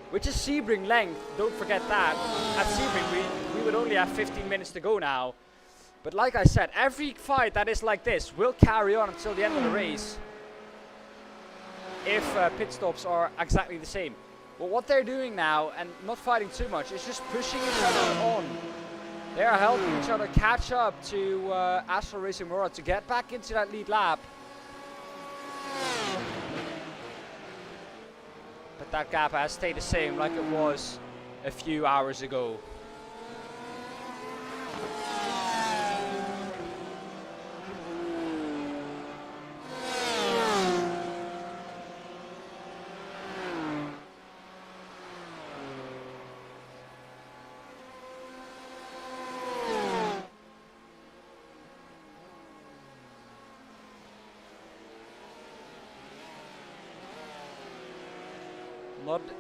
Which is Sebring length, don't forget that. At Sebring we would only have 15 minutes to go now. But like I said, every fight that is like this will carry on until the end of the race. If pit stops are exactly the same. But what they're doing now, and not fighting too much, is just pushing each other on. They are helping each other catch up to Astral Racing World to get back into that lead lap. But that gap has stayed the same like it was a few hours ago.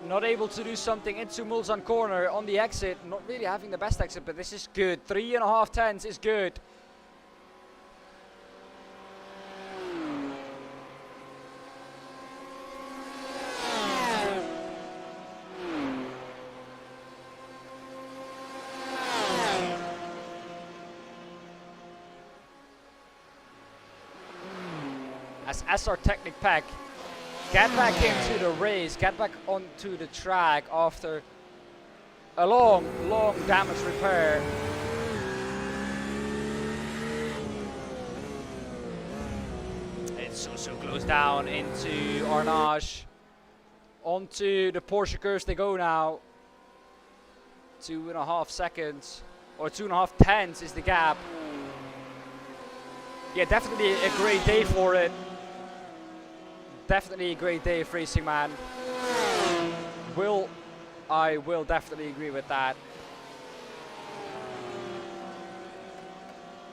Not able to do something into Mulsanne corner on the exit. Not really having the best exit, but this is good. 3.5 tenths is good. As SR Technic Pack get back into the race, get back onto the track after a long damage repair. It's so close down into Arnage. Onto the Porsche curves they go now. 2.5 seconds, or 2.5 tenths is the gap. Yeah, definitely a great day for it. definitely a great day of racing, man. I will definitely agree with that.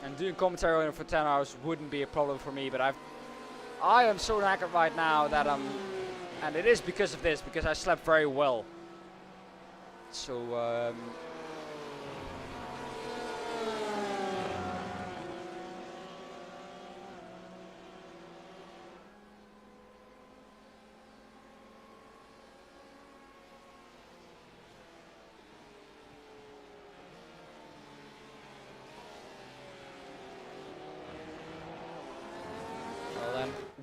And doing commentary on it for 10 hours wouldn't be a problem for me, but I am so knackered right now that and it is because of this, because I slept very well. So,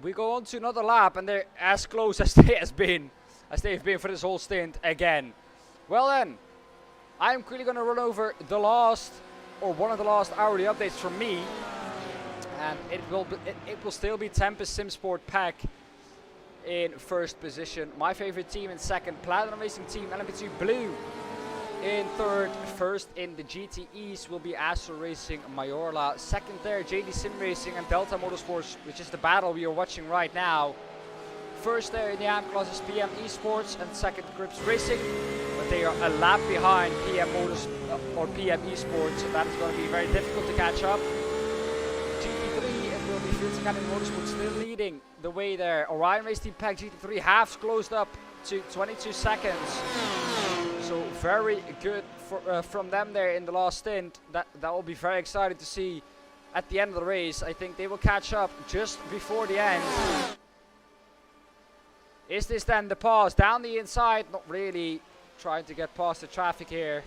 we go on to another lap, and they're as close as they've been for this whole stint again. Well then, I'm quickly going to run over the last, or one of the last hourly updates from me, and it will still be Tempest Simsport Pack in first position. My favorite team in second, Platinum Racing Team LMP2 Blue in third. First in the GTEs will be Astro Racing Mayorla. Second there, JD Sim Racing and Delta Motorsports, which is the battle we are watching right now. First there in the AM classes, PM Esports, and second Grips Racing, but they are a lap behind PM Motors or PM Esports, so that is going to be very difficult to catch up. GT3 it will be Fields Academy Motorsports still leading the way there. Orion Race Team Pack GT3 halves closed up to 22 seconds. So very good from them there in the last stint. That will be very exciting to see at the end of the race. I think they will catch up just before the end. Is this then the pass down the inside? Not really, trying to get past the traffic here.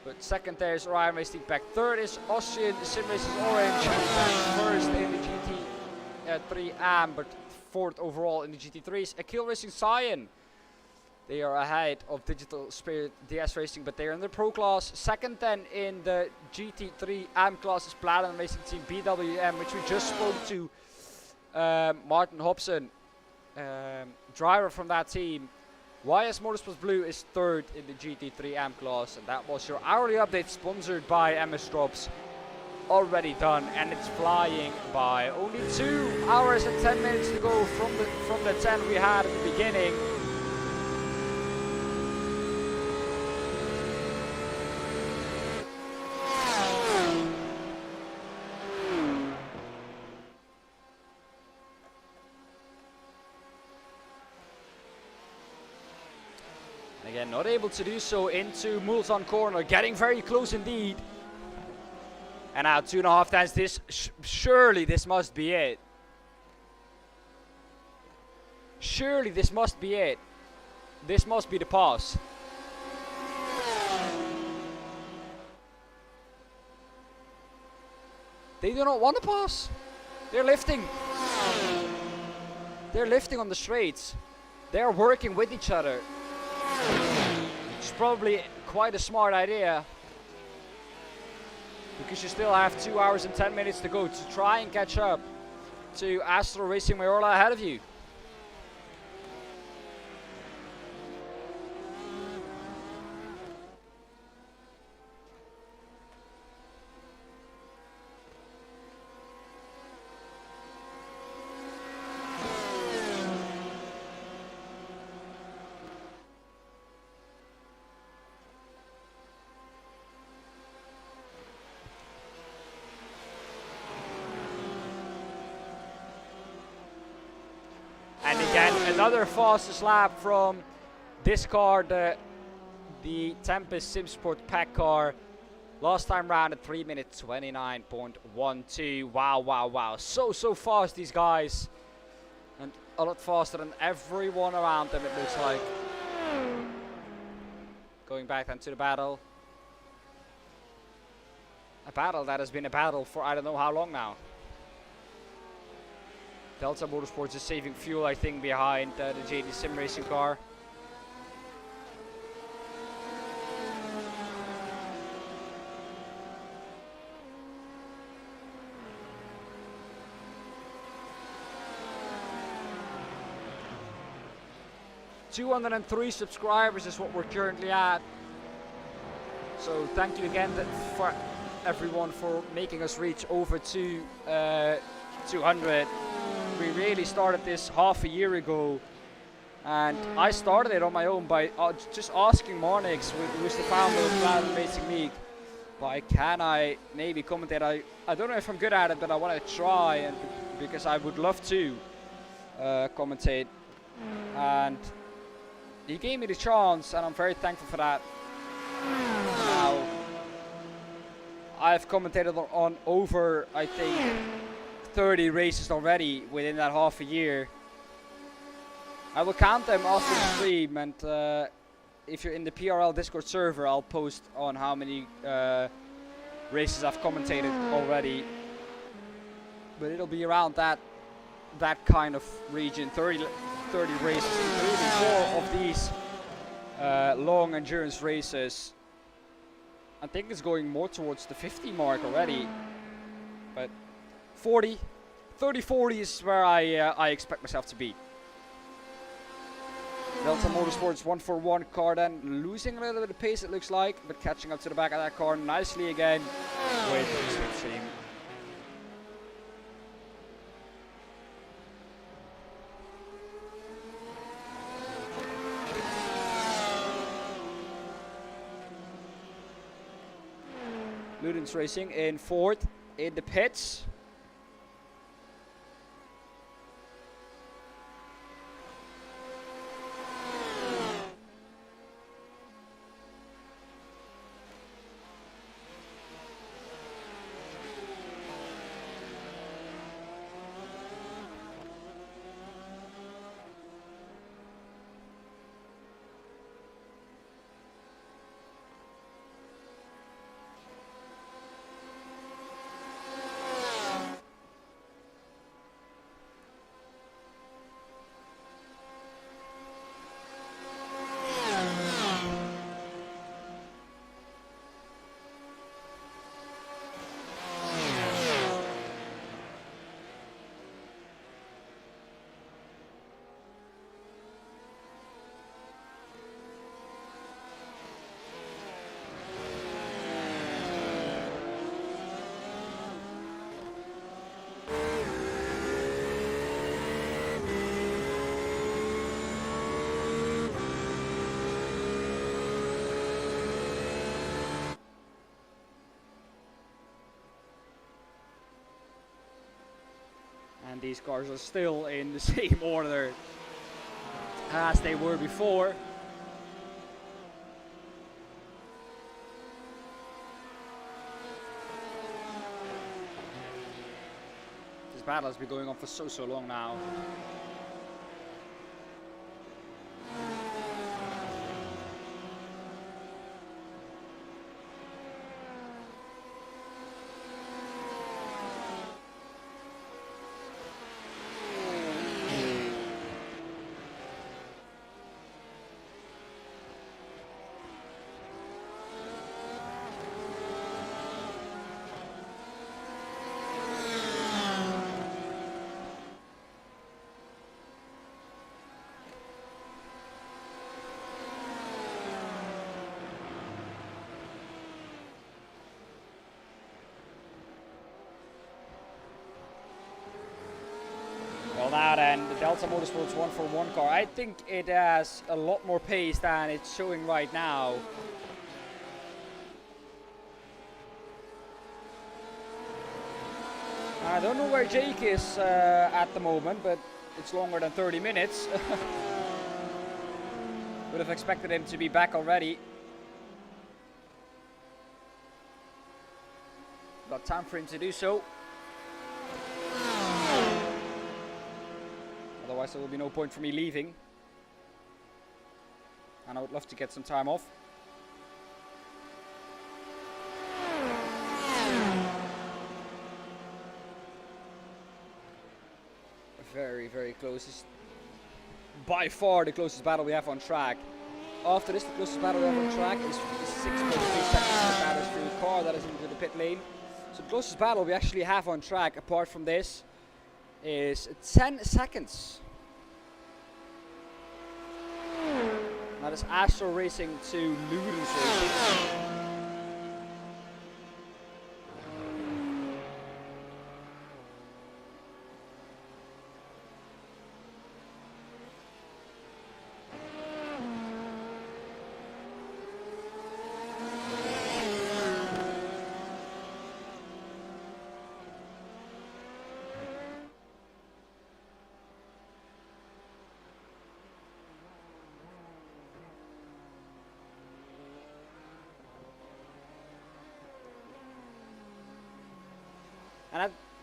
But second there is Orion Race Team Pack. Third is Austrian Sim Racing Orange. And first in the GT3 AM, but fourth overall in the GT3s. Akil Racing Cyan. They are ahead of Digital Spirit DS Racing, but they are in the Pro class. Second then in the GT3 AM classes, Platinum Racing Team BWM, which we just spoke to Martin Hobson, driver from that team. YS Motorsports Blue is third in the GT3 AM class, and that was your hourly update sponsored by MS Drops. Already done, and it's flying by. Only 2 hours and 10 minutes to go from the 10 we had at the beginning. Again, not able to do so into Multon corner, getting very close indeed. And now 2.5 times this, surely this must be it. Surely this must be it. This must be the pass. They do not want to pass. They're lifting. They're lifting on the straights. They're working with each other. It's probably quite a smart idea, because you still have 2 hours and 10 minutes to go to try and catch up to Astro Racing Mayorla ahead of you. And again, another fastest lap from this car, the Tempest Simsport Pack car. Last time round at 3 minutes 29.12. Wow, wow, wow. So fast, these guys. And a lot faster than everyone around them, it looks like. Going back then to the battle. A battle that has been a battle for I don't know how long now. Delta Motorsports is saving fuel, I think, behind the JD Sim Racing car. $203 subscribers is what we're currently at. So thank you again for everyone for making us reach over to 200. we really started this half a year ago, and I started it on my own by just asking Marnix, who's the founder of Platinum Racing League, why can I maybe commentate? I don't know if I'm good at it, but I want to try, and because I would love to commentate. And he gave me the chance, and I'm very thankful for that. Now, I've commentated on over, I think, 30 races already within that half a year. I will count them after the stream, and if you're in the PRL Discord server, I'll post on how many races I've commentated already. But it'll be around that kind of region, 30 races, including 4 of these long endurance races. I think it's going more towards the 50 mark already, but 30, 40 is where I expect myself to be. Delta Motorsports 141 car then losing a little bit of pace, it looks like, but catching up to the back of that car nicely again with the slipstream. Ludens Racing in 4th in the pits. And these cars are still in the same order as they were before. This battle has been going on for so long now. Well, now then, the Delta Motorsports 141 car, I think it has a lot more pace than it's showing right now. I don't know where Jake is at the moment, but it's longer than 30 minutes. Would have expected him to be back already. Got time for him to do so. Otherwise there will be no point for me leaving. And I would love to get some time off. Very close. It's by far the closest battle we have on track. After this, the closest battle we have on track is 6.3 seconds that is through the car that is into the pit lane. So the closest battle we actually have on track, apart from this, is 10 seconds. That is Astro Racing to Ludens Racing.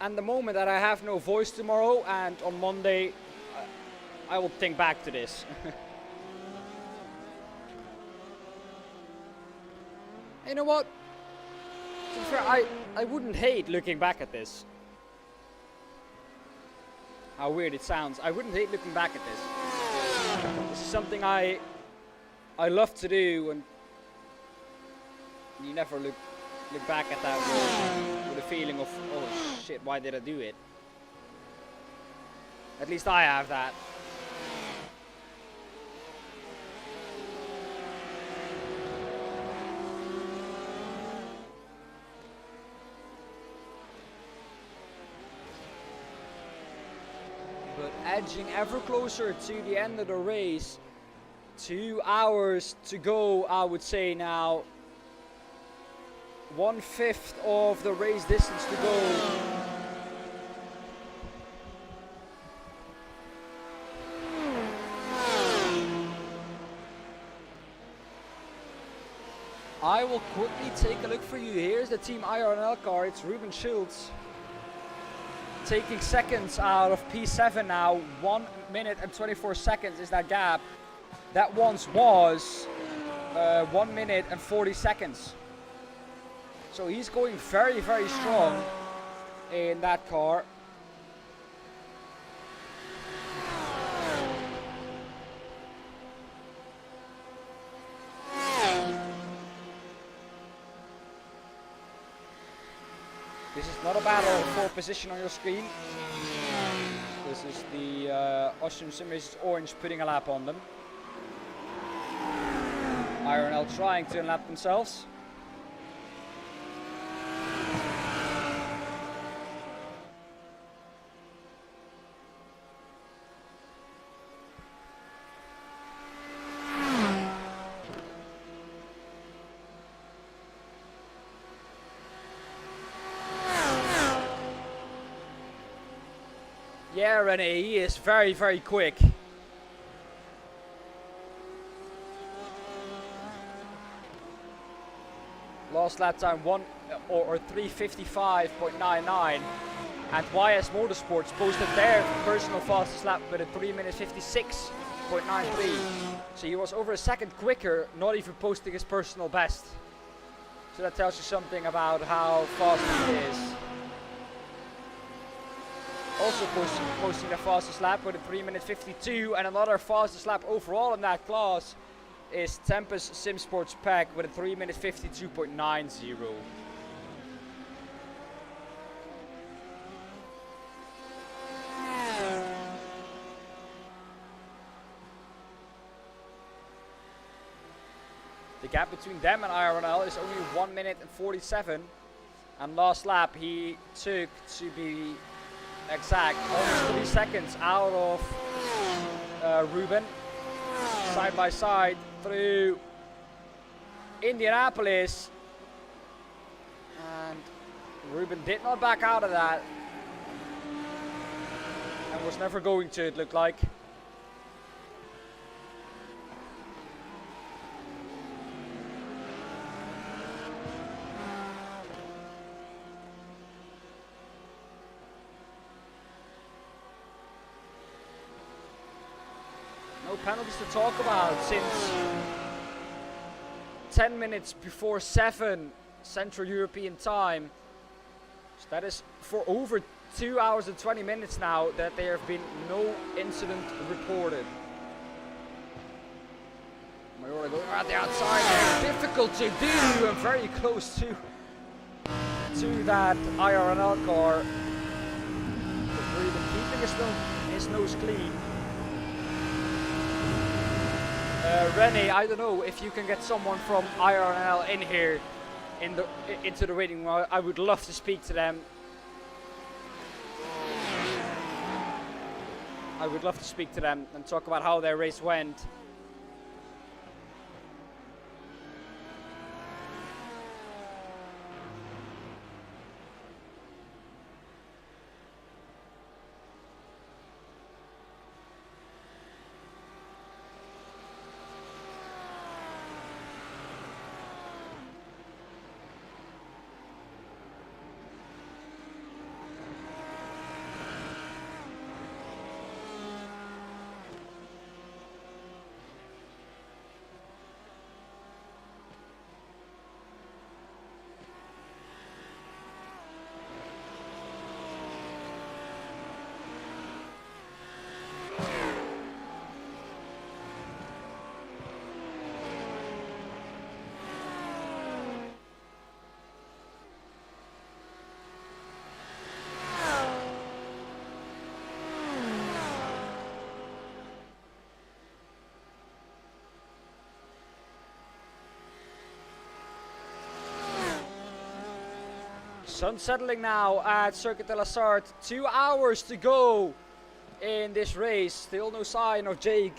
And the moment that I have no voice tomorrow, and on Monday, I will think back to this. You know what? To be fair, I wouldn't hate looking back at this. How weird it sounds. I wouldn't hate looking back at this. This is something I love to do, and you never look back at that with a feeling of, oh shit, why did I do it? At least I have that. But edging ever closer to the end of the race. 2 hours to go, I would say now. 1/5 of the race distance to go. I will quickly take a look for you. Here's the Team IRNL car. It's Ruben Schultz taking seconds out of P7 now. 1 minute and 24 seconds is that gap. That once was 1 minute and 40 seconds. So he's going very, very strong in that car. This is not a battle for position on your screen. This is the Austrian Simracers Orange putting a lap on them. IRNL trying to unlap themselves. Yeah, Rene, he is very, very quick. Last lap time 3:55.99, and YS Motorsports posted their personal fastest lap with a 3 minutes 56.93. So he was over a second quicker, not even posting his personal best. So that tells you something about how fast he is. Also posting the fastest lap with a 3 minutes 52, and another fastest lap overall in that class is Tempest Simsports Pack with a 3 minutes 52.90. The gap between them and IRNL is only 1 minute and 47, and last lap he took, to be exact, almost 3 seconds out of Ruben. Side by side through Indianapolis, and Ruben did not back out of that, and was never going to, it looked like. No penalties to talk about since 10 minutes before 7 Central European time. So that is for over 2 hours and 20 minutes now that there have been no incident reported. Mayola going around the outside there. Difficult to do and very close to that IRNL car. But Ruben keeping his nose clean. Rene, I don't know if you can get someone from IRNL in here into the waiting room. I would love to speak to them. I would love to speak to them and talk about how their race went. Sun settling now at Circuit de la Sarthe. 2 hours to go in this race. Still no sign of Jake.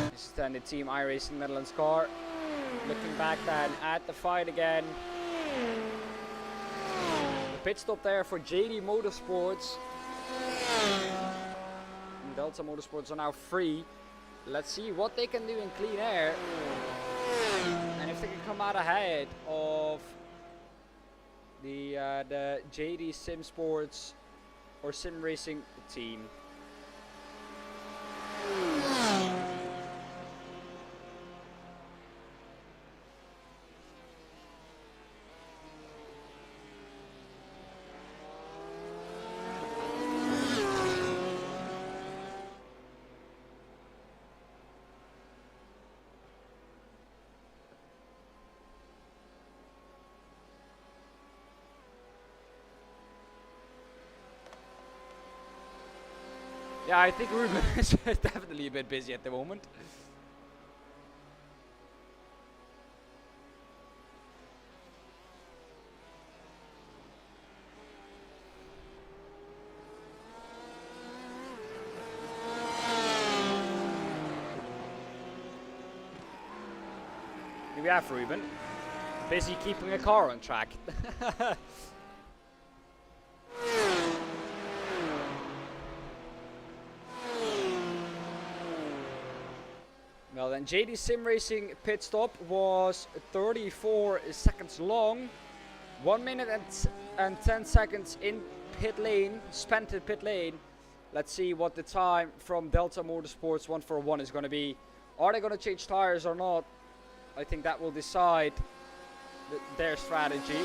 This is then the Team iRacing Netherlands car. Looking back then at the fight again. The pit stop there for JD Motorsports. And Delta Motorsports are now free. Let's see what they can do in clean air. And if they can come out ahead of the JD Sim Sports or Sim Racing team. Yeah, I think Ruben is definitely a bit busy at the moment. Here we have Ruben, busy keeping a car on track. Well then, JD Sim Racing pit stop was 34 seconds long. 1 minute and 10 seconds in pit lane, spent in pit lane. Let's see what the time from Delta Motorsports 141 is going to be. Are they going to change tires or not? I think that will decide their strategy.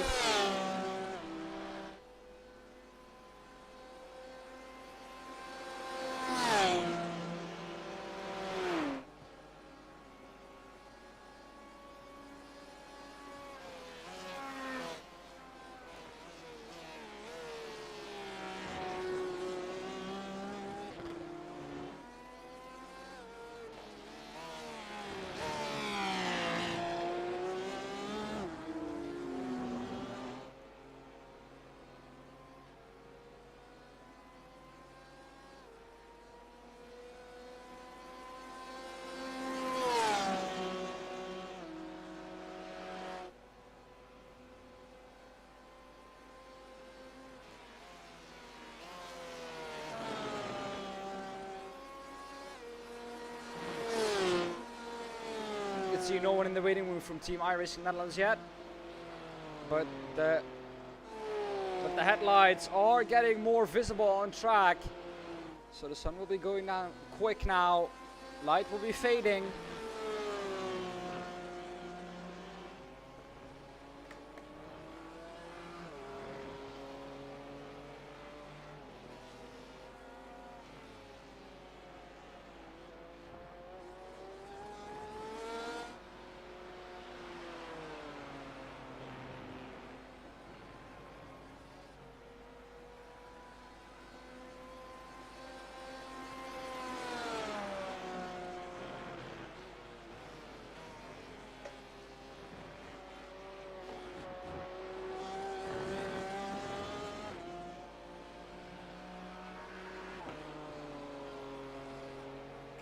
See no one in the waiting room from Team iRacing Netherlands yet, but the headlights are getting more visible on track, so the sun will be going down quick now. Light will be fading.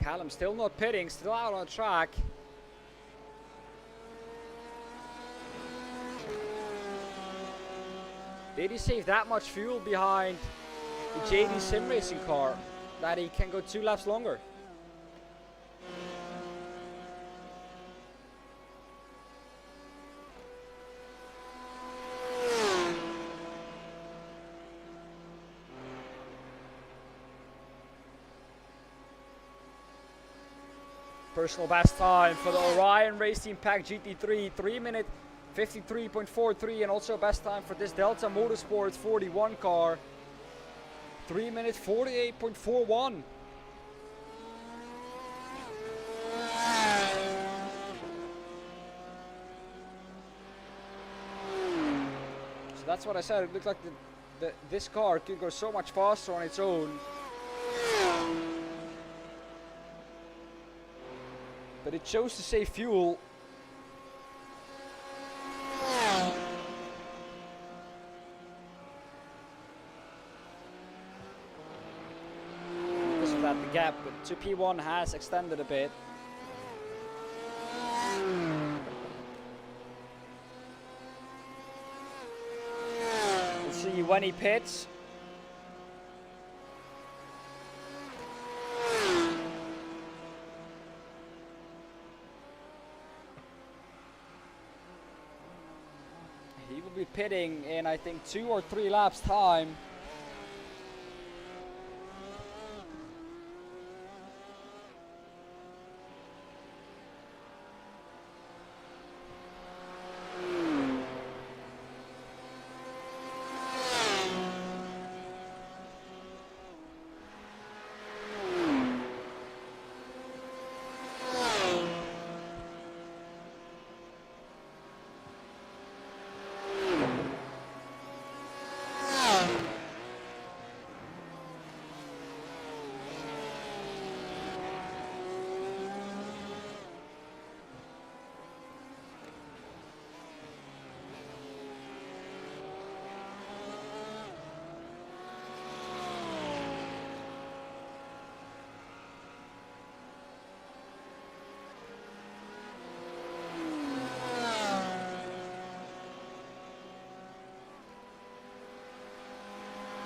Callum still not pitting, still out on track. Did he save that much fuel behind the JD Sim Racing car that he can go 2 laps longer? Personal best time for the Orion Race Team Pack GT3, 3 minute 53.43, and also best time for this Delta Motorsports 41 car, 3 minute 48.41. So that's what I said. It looked like this car could go so much faster on its own. But it chose to save fuel. Because of that, the gap to P1 has extended a bit. We'll see when he pits. He will be pitting in, I think, 2 or 3 laps time.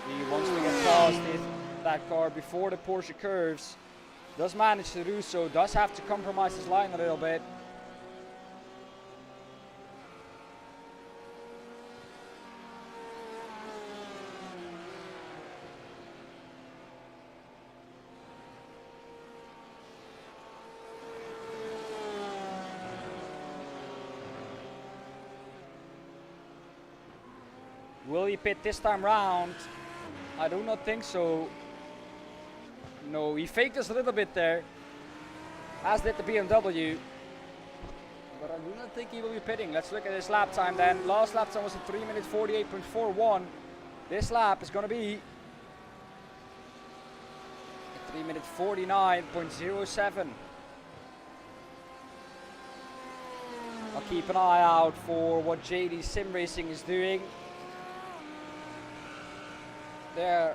He wants to get past that car before the Porsche curves. Does manage to do so, does have to compromise his line a little bit. Will he pit this time round? I do not think so. No, he faked us a little bit there, as did the BMW. But I do not think he will be pitting. Let's look at his lap time then. Last lap time was a 3 minutes 48.41. This lap is going to be a 3 minute 49.07. I'll keep an eye out for what JD Sim Racing is doing. There.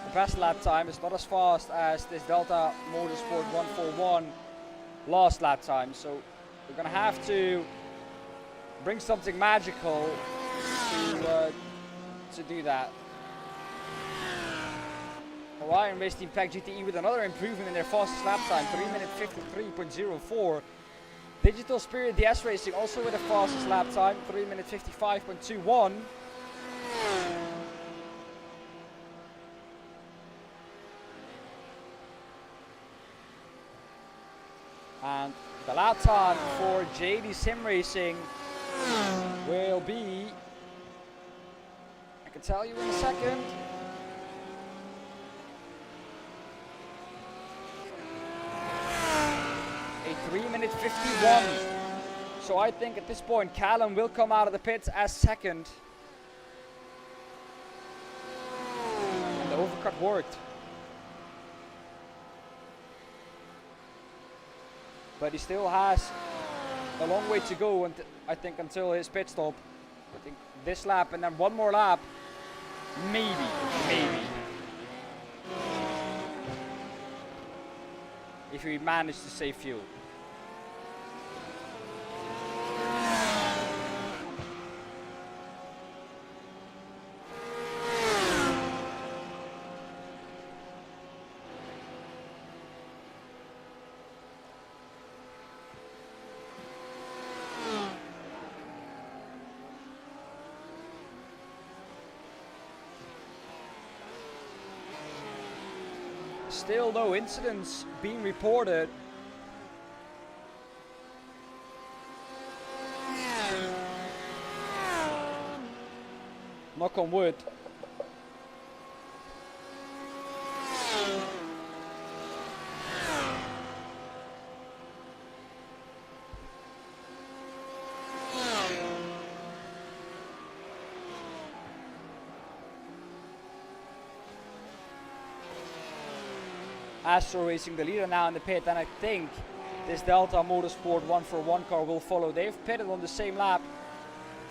The best lap time is not as fast as this Delta Motorsport 141 last lap time, so we're gonna have to bring something magical to do that. Orion Race Team Pack GTE with another improvement in their fastest lap time, 3 minute 53.04. Digital Spirit DS Racing also with the fastest lap time, 3 minute 55.21. And the lap time for JD Sim Racing will be, I can tell you in a second. A 3 minute 51. So I think at this point Callum will come out of the pits as second. And the overcut worked. But he still has a long way to go, I think, until his pit stop. I think this lap and then one more lap. Maybe. If we manage to save fuel. Still no incidents being reported. Knock on wood. Astro Racing, the leader now in the pit, and I think this Delta Motorsport 141 car will follow. They've pitted on the same lap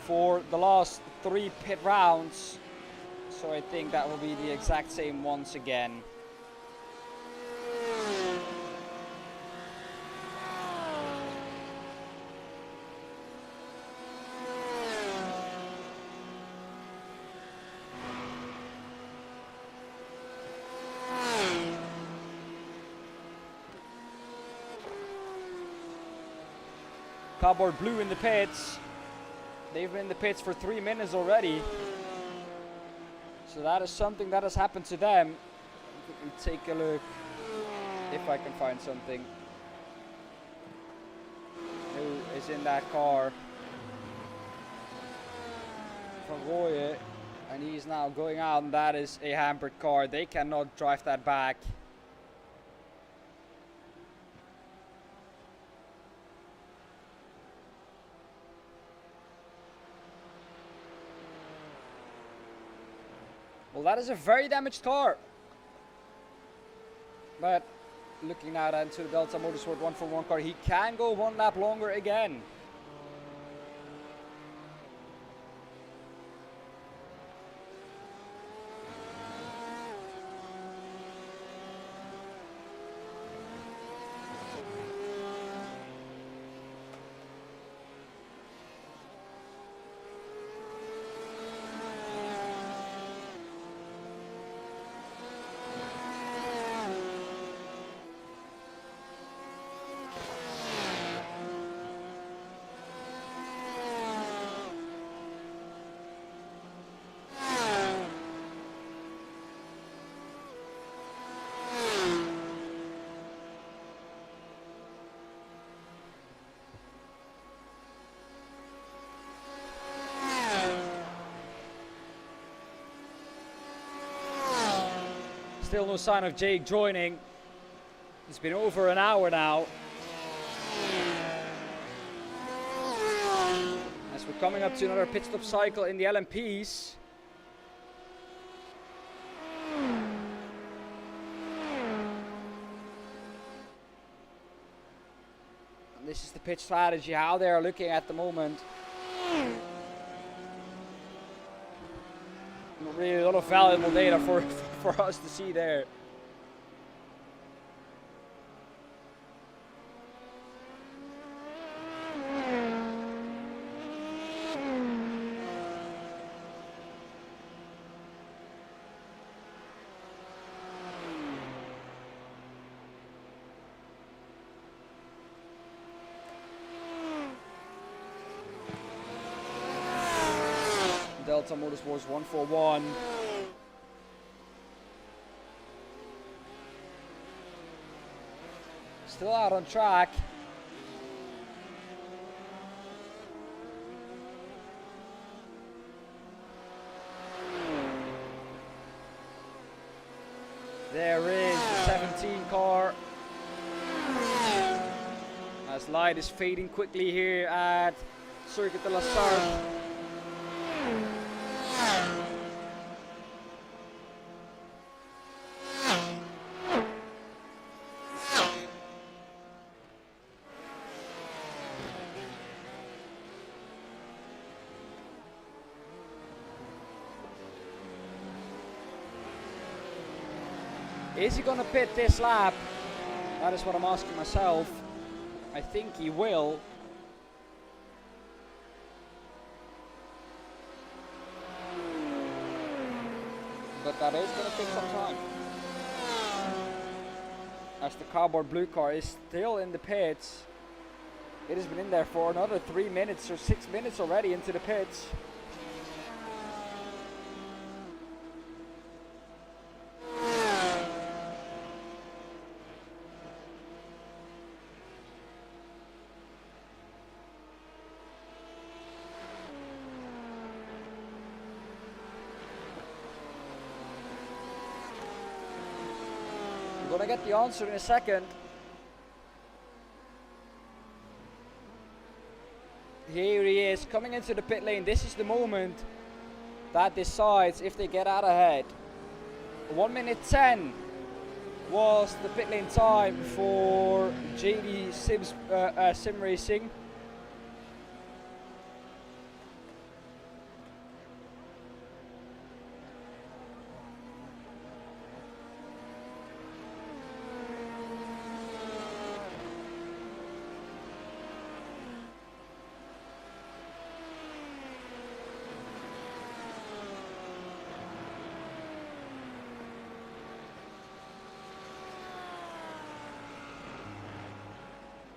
for the last 3 pit rounds, so I think that will be the exact same once again. Cardboard Blue in the pits. They've been in the pits for 3 minutes already. So that is something that has happened to them. Let me take a look if I can find something. Who is in that car? Van Rooyen. And he's now going out, and that is a hampered car. They cannot drive that back. Well, that is a very damaged car. But looking now into the Delta Motorsport 141 car, he can go 1 lap longer again. Still no sign of Jake joining. It's been over an hour now. As we're coming up to another pit stop cycle in the LMPs. And this is the pit strategy, how they are looking at the moment. Really a lot of valuable data for us to see there. Delta Motorsports 141. Still out on track. There is the 17 car. As light is fading quickly here at Circuit de la Sarthe. Is he going to pit this lap? That is what I'm asking myself. I think he will. But that is going to take some time. As the Cardboard Blue car is still in the pits. It has been in there for another 3 minutes or 6 minutes already into the pits. We're gonna get the answer in a second. Here he is coming into the pit lane. This is the moment that decides if they get out ahead. 1 minute 10 was the pit lane time for JD Sim Racing.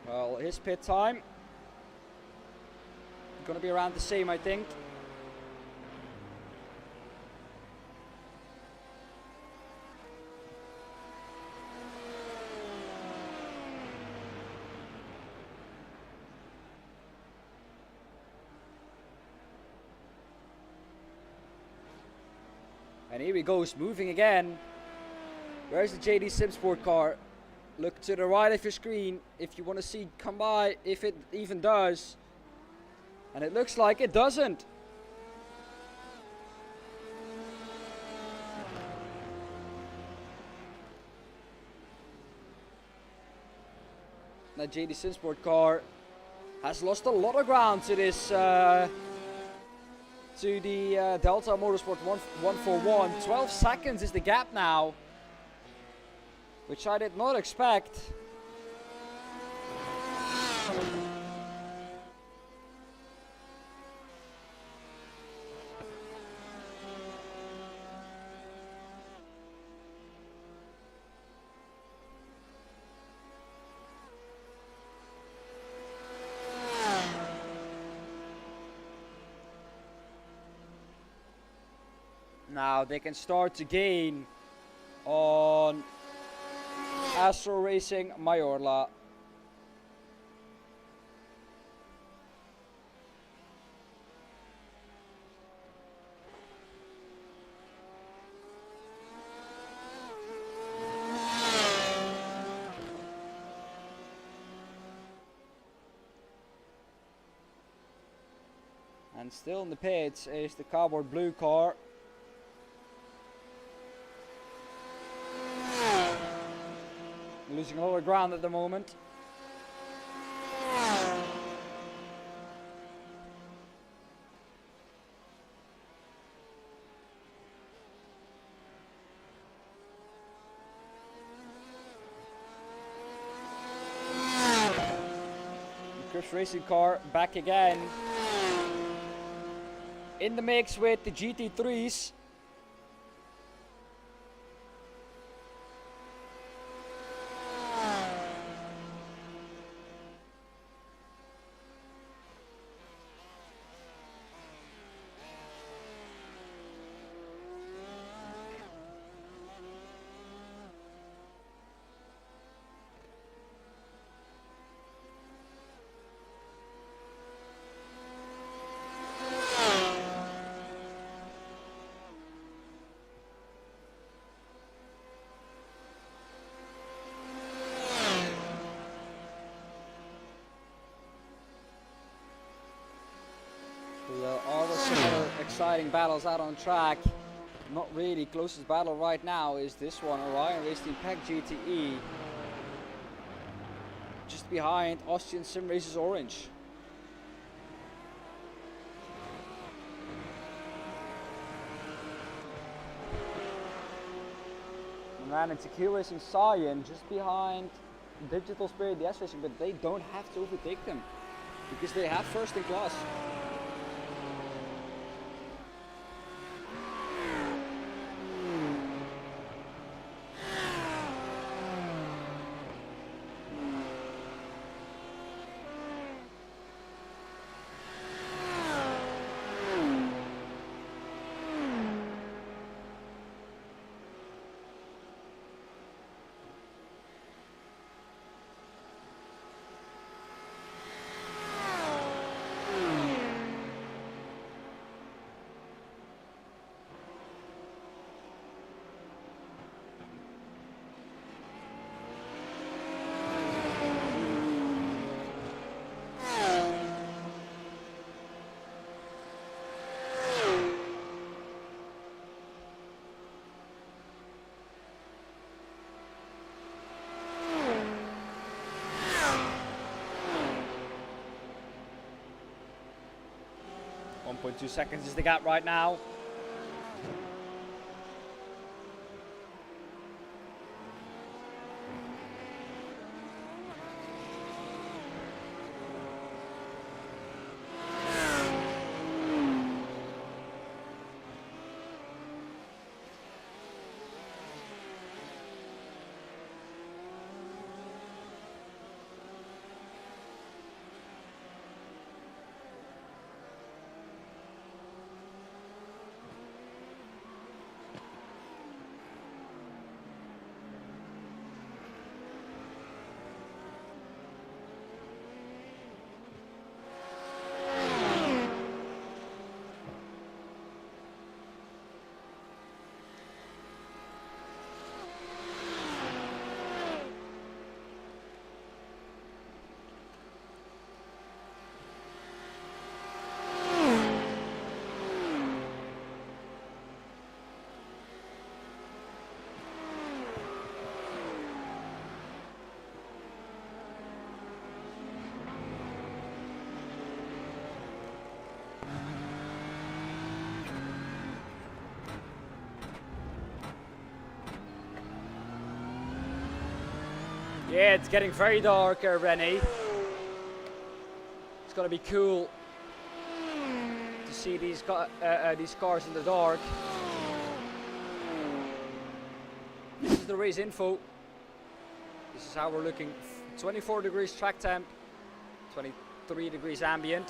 Well, his pit time gonna be around the same, I think. And here he goes, moving again. Where's the JD Sim Sport car? Look to the right of your screen if you want to see come by, if it even does. And it looks like it doesn't. That JD Sim Sport car has lost a lot of ground to this to the Delta Motorsport 141. 12 seconds is the gap now, which I did not expect. Now they can start to gain on Astro Racing Mayorla. And still in the pits is the cardboard blue car. Losing a lot of ground at the moment. The Chris Racing car back again. In the mix with the GT3s. There are some other exciting battles out on track. Not really. Closest battle right now is this one, Orion Race Team Pack GTE. Just behind Austrian Sim Racers Orange. And then it's Q Racing Cyan just behind Digital Spirit, the S Racing, but they don't have to overtake them because they have first in class. 1.2 seconds is the gap right now. Yeah, it's getting very dark, Rennie. It's gonna be cool to see these cars in the dark. This is the race info. This is how we're looking. 24 degrees track temp, 23 degrees ambient.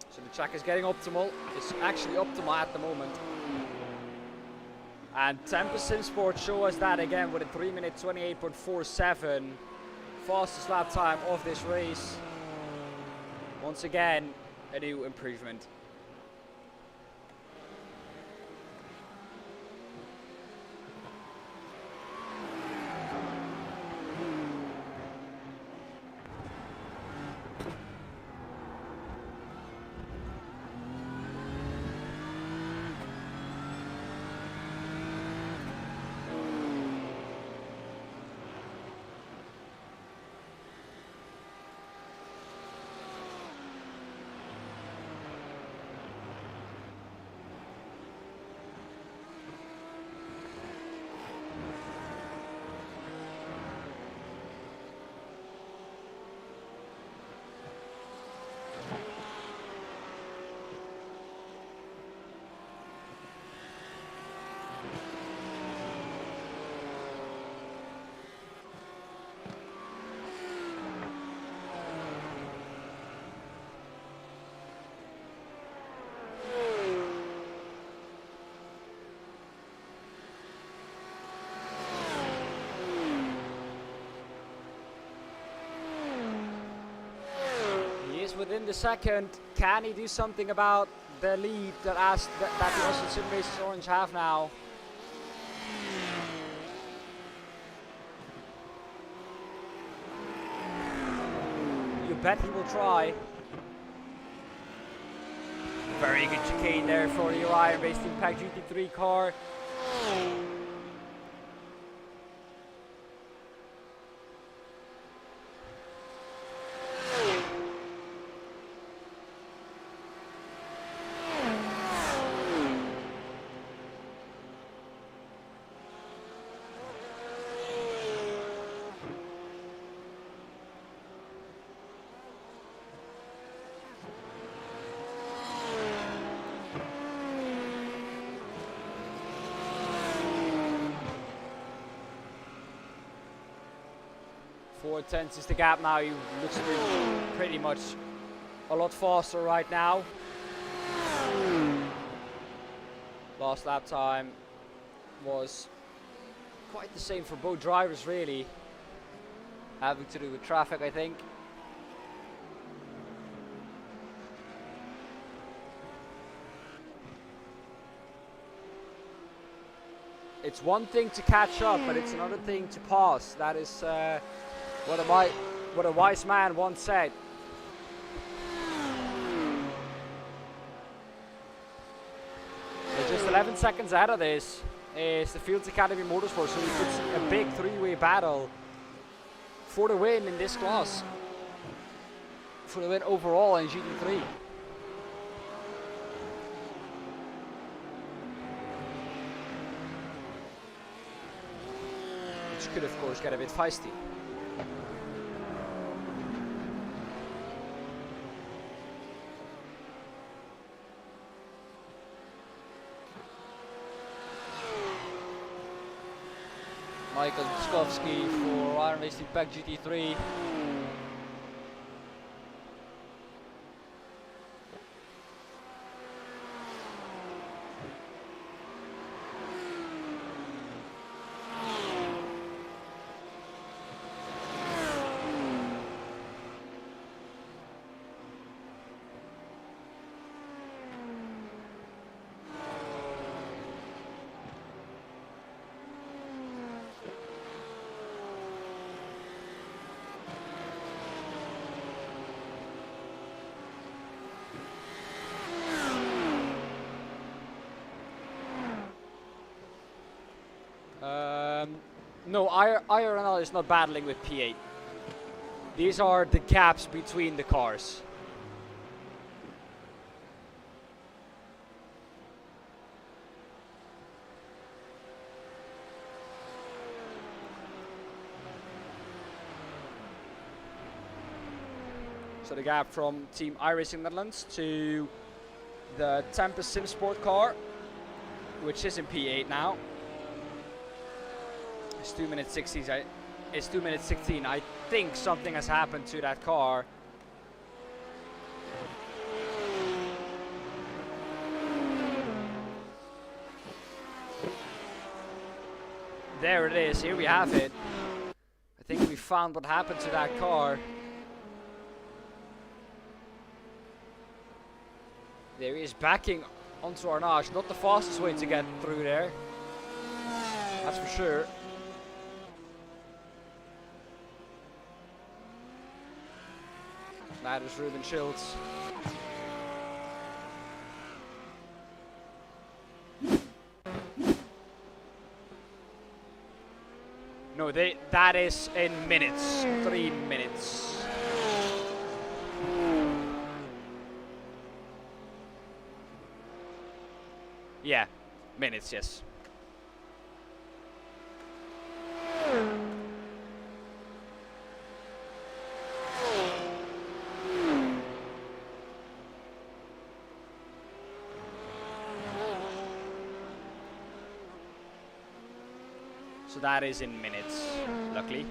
So the track is getting optimal. It's actually optimal at the moment. And Tempest Sim Sports show us that again with a 3 minute 28.47. Fastest lap time of this race. Once again, a new improvement. Within the second, can he do something about the lead that the Austin Sim Racers Orange have now? You bet he will try. Very good chicane there for the Orion Racing Pack GT3 car. Four tenths is the gap now. He looks to be pretty much a lot faster right now. Last lap time was quite the same for both drivers, really. Having to do with traffic, I think. It's one thing to catch up, but it's another thing to pass. That is what a wise man once said. So just 11 seconds ahead of this is the Fields Academy Motorsports, so it's a big three-way battle for the win in this class. for the win overall in GT3. Which could of course get a bit feisty. Michael Skowski for Iron Racing Pack GT3. No, IRNL is not battling with P8. These are the gaps between the cars. So the gap from Team iRacing Netherlands to the Tempest Sim Sport car, which is in P8 now. It's 2 minutes 16. It's 2 minutes 16. I think something has happened to that car. There it is. Here we have it. I think we found what happened to that car. There he is backing onto Arnage. Not the fastest way to get through there. That's for sure. That is Ruben Schultz. No, that is in minutes. 3 minutes. Yeah, minutes, yes. So that is in minutes, luckily.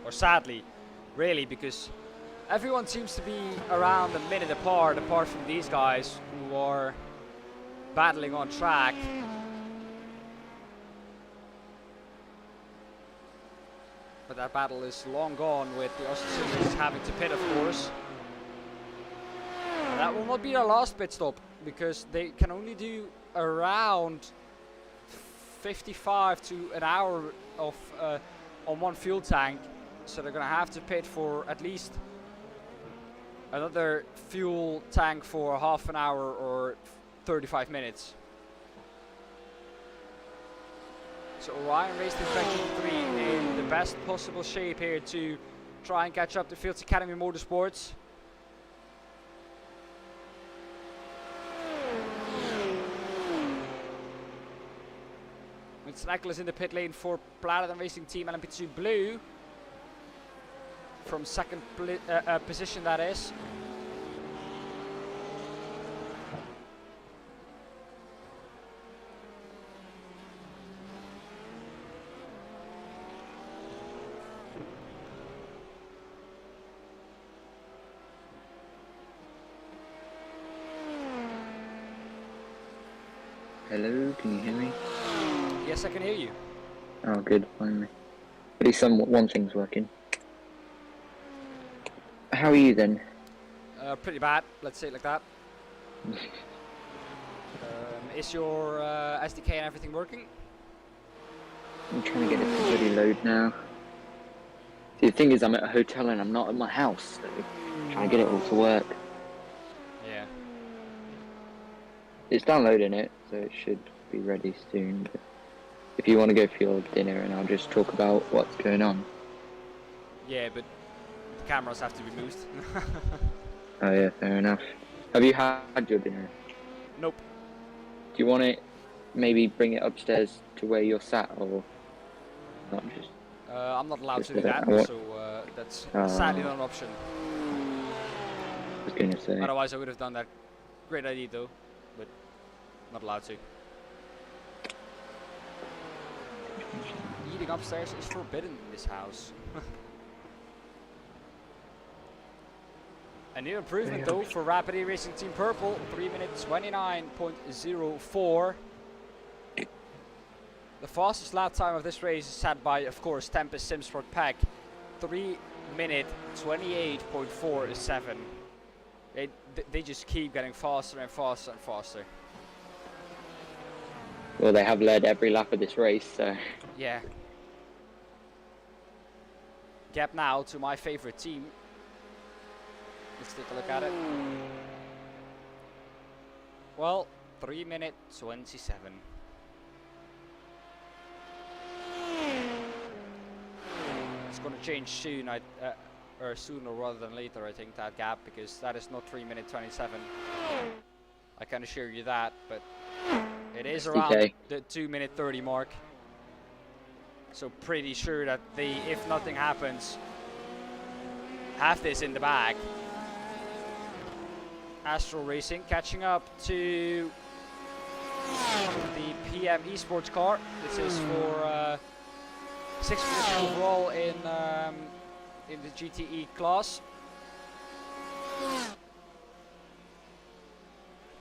Or sadly, really, because everyone seems to be around a minute apart from these guys who are battling on track. But that battle is long gone with the Australians having to pit, of course. And that will not be their last pit stop, because they can only do around 55 to an hour of on one fuel tank, so they're gonna have to pit for at least another fuel tank for half an hour or 35 minutes. So Orion raced in 23 in the best possible shape here to try and catch up to Fields Academy Motorsports. It's Nicholas in the pit lane for Platinum Racing Team LMP2 Blue. From second position, that is. Hello, can you hear me? Yes, I can hear you. Oh, good, finally. At least one thing's working. How are you then? Pretty bad, let's say it like that. Is your SDK and everything working? I'm trying to get it to bloody load now. See, the thing is, I'm at a hotel and I'm not at my house, so I'm trying to get it all to work. Yeah. It's downloading it, so it should be ready soon. But if you want to go for your dinner, and I'll just talk about what's going on. Yeah, but the cameras have to be moved. Oh yeah, fair enough. Have you had your dinner? Nope. Do you want to maybe bring it upstairs to where you're sat, or not just? I'm not allowed Just to do that, so that's sadly not an option. I was gonna say. Otherwise, I would have done that. Great idea, though, but not allowed to. Eating upstairs is forbidden in this house. A new improvement, though, for Rapidly Racing Team Purple. 3 minutes 29.04. The fastest lap time of this race is set by, of course, Tempest Simsport Pack. 3 minute 28.47. They just keep getting faster and faster and faster. Well, they have led every lap of this race, so. Yeah. Gap now to my favorite team. Let's take a look at it. Well, 3 minute 27. It's gonna change soon. Or sooner rather than later, I think, that gap, because that is not 3 minute 27. I can assure you that, but it is around the 2 minute 30 mark. So pretty sure that they, if nothing happens, have this in the bag. Astral Racing catching up to the PM Esports car. This is for 6th position overall in the GTE class.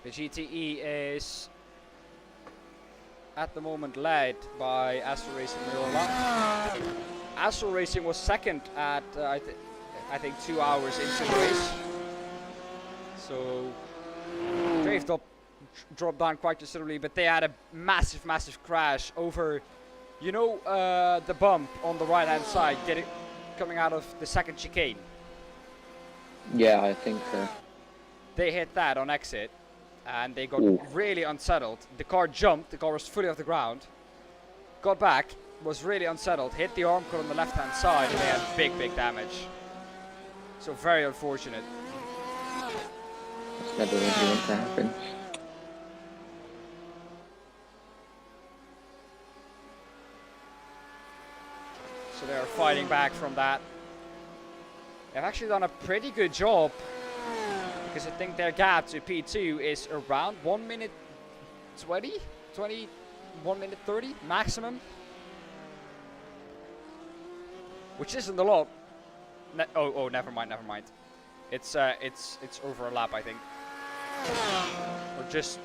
The GTE is at the moment led by Astral Racing Miola. Astral Racing was second at I think 2 hours into the race. So they've dropped down quite considerably, but they had a massive crash over, you know, the bump on the right hand side, coming out of the second chicane. Yeah, I think so. They hit that on exit, and they got really unsettled. The car jumped, the car was fully off the ground, got back, was really unsettled, hit the arm cut on the left hand side, and they had big damage. So very unfortunate. That's never really want to happen. So they are fighting back from that. They've actually done a pretty good job, because I think their gap to P2 is around 1 minute 20, 1 minute 30 maximum, which isn't a lot. Oh, never mind. It's over a lap, I think, or just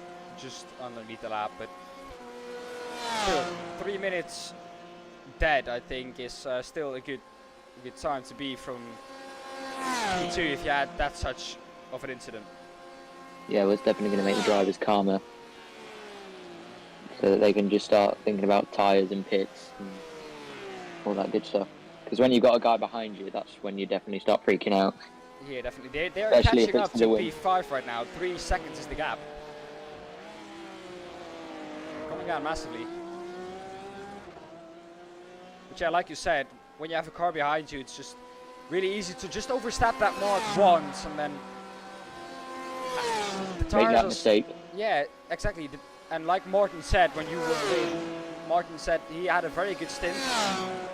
underneath the lap, but still 3 minutes dead, I think, is still a good time to be from P2 if you had that such of an incident. Yeah, well, it's definitely going to make the drivers calmer, so that they can just start thinking about tyres and pits and all that good stuff. Because when you've got a guy behind you, that's when you definitely start freaking out. Yeah, definitely. They're Especially catching up to the win. P5 right now. 3 seconds is the gap. Coming down massively. But yeah, like you said, when you have a car behind you, it's just really easy to just overstep that mark once, and then the Make tires that are mistake. Yeah, exactly. And like Martin said when you were in, Martin said he had a very good stint,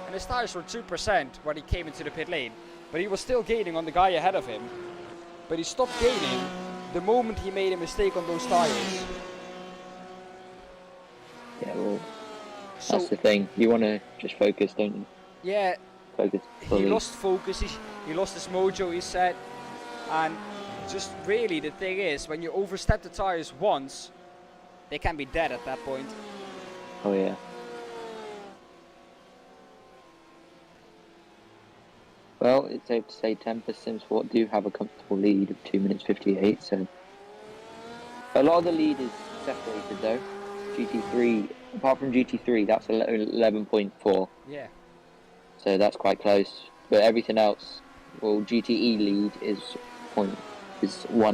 and his tires were 2% when he came into the pit lane, but he was still gaining on the guy ahead of him. But he stopped gaining the moment he made a mistake on those tires. Yeah, well, that's the thing. You want to just focus, don't you? Yeah, Focus fully. he lost focus, he lost his mojo, he said, and just really the thing is, when you overstep the tires once, they can be dead at that point. Oh yeah. Well, it's safe to say Tempest Simsport do have a comfortable lead of 2 minutes 58, so a lot of the lead is separated though. GT3, apart from GT3, that's 11.4. Yeah. So that's quite close. But everything else, well, GTE lead is 1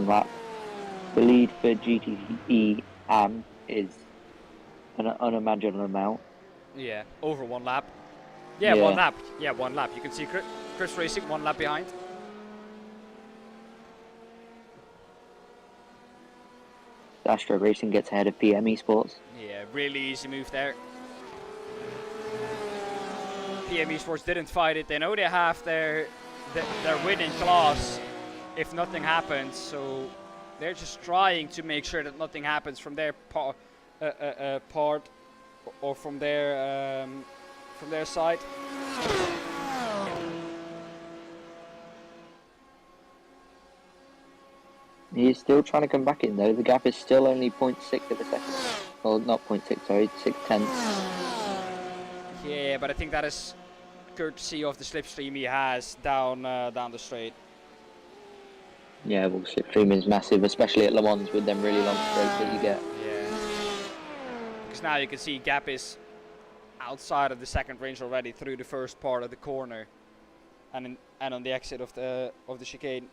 lap. The lead for GTE AM is an unimaginable amount. Yeah, over 1 lap. Yeah, 1 lap. Yeah, 1 lap. You can see Chris Racing 1 lap behind. Astro Racing gets ahead of PM Esports. Yeah, really easy move there. PM Esports didn't fight it. They know they have their winning class if nothing happens, so they're just trying to make sure that nothing happens from their part or from their side. He's still trying to come back in though. The gap is still only 0.6 of a second. Well, not 0.6, sorry, 6/10. Yeah, but I think that is courtesy of the slipstream he has down the straight. Yeah, well, slipstream is massive, especially at Le Mans with them really long straights that you get. Yeah. Because now you can see gap is outside of the second range already through the first part of the corner, and on the exit of the chicane.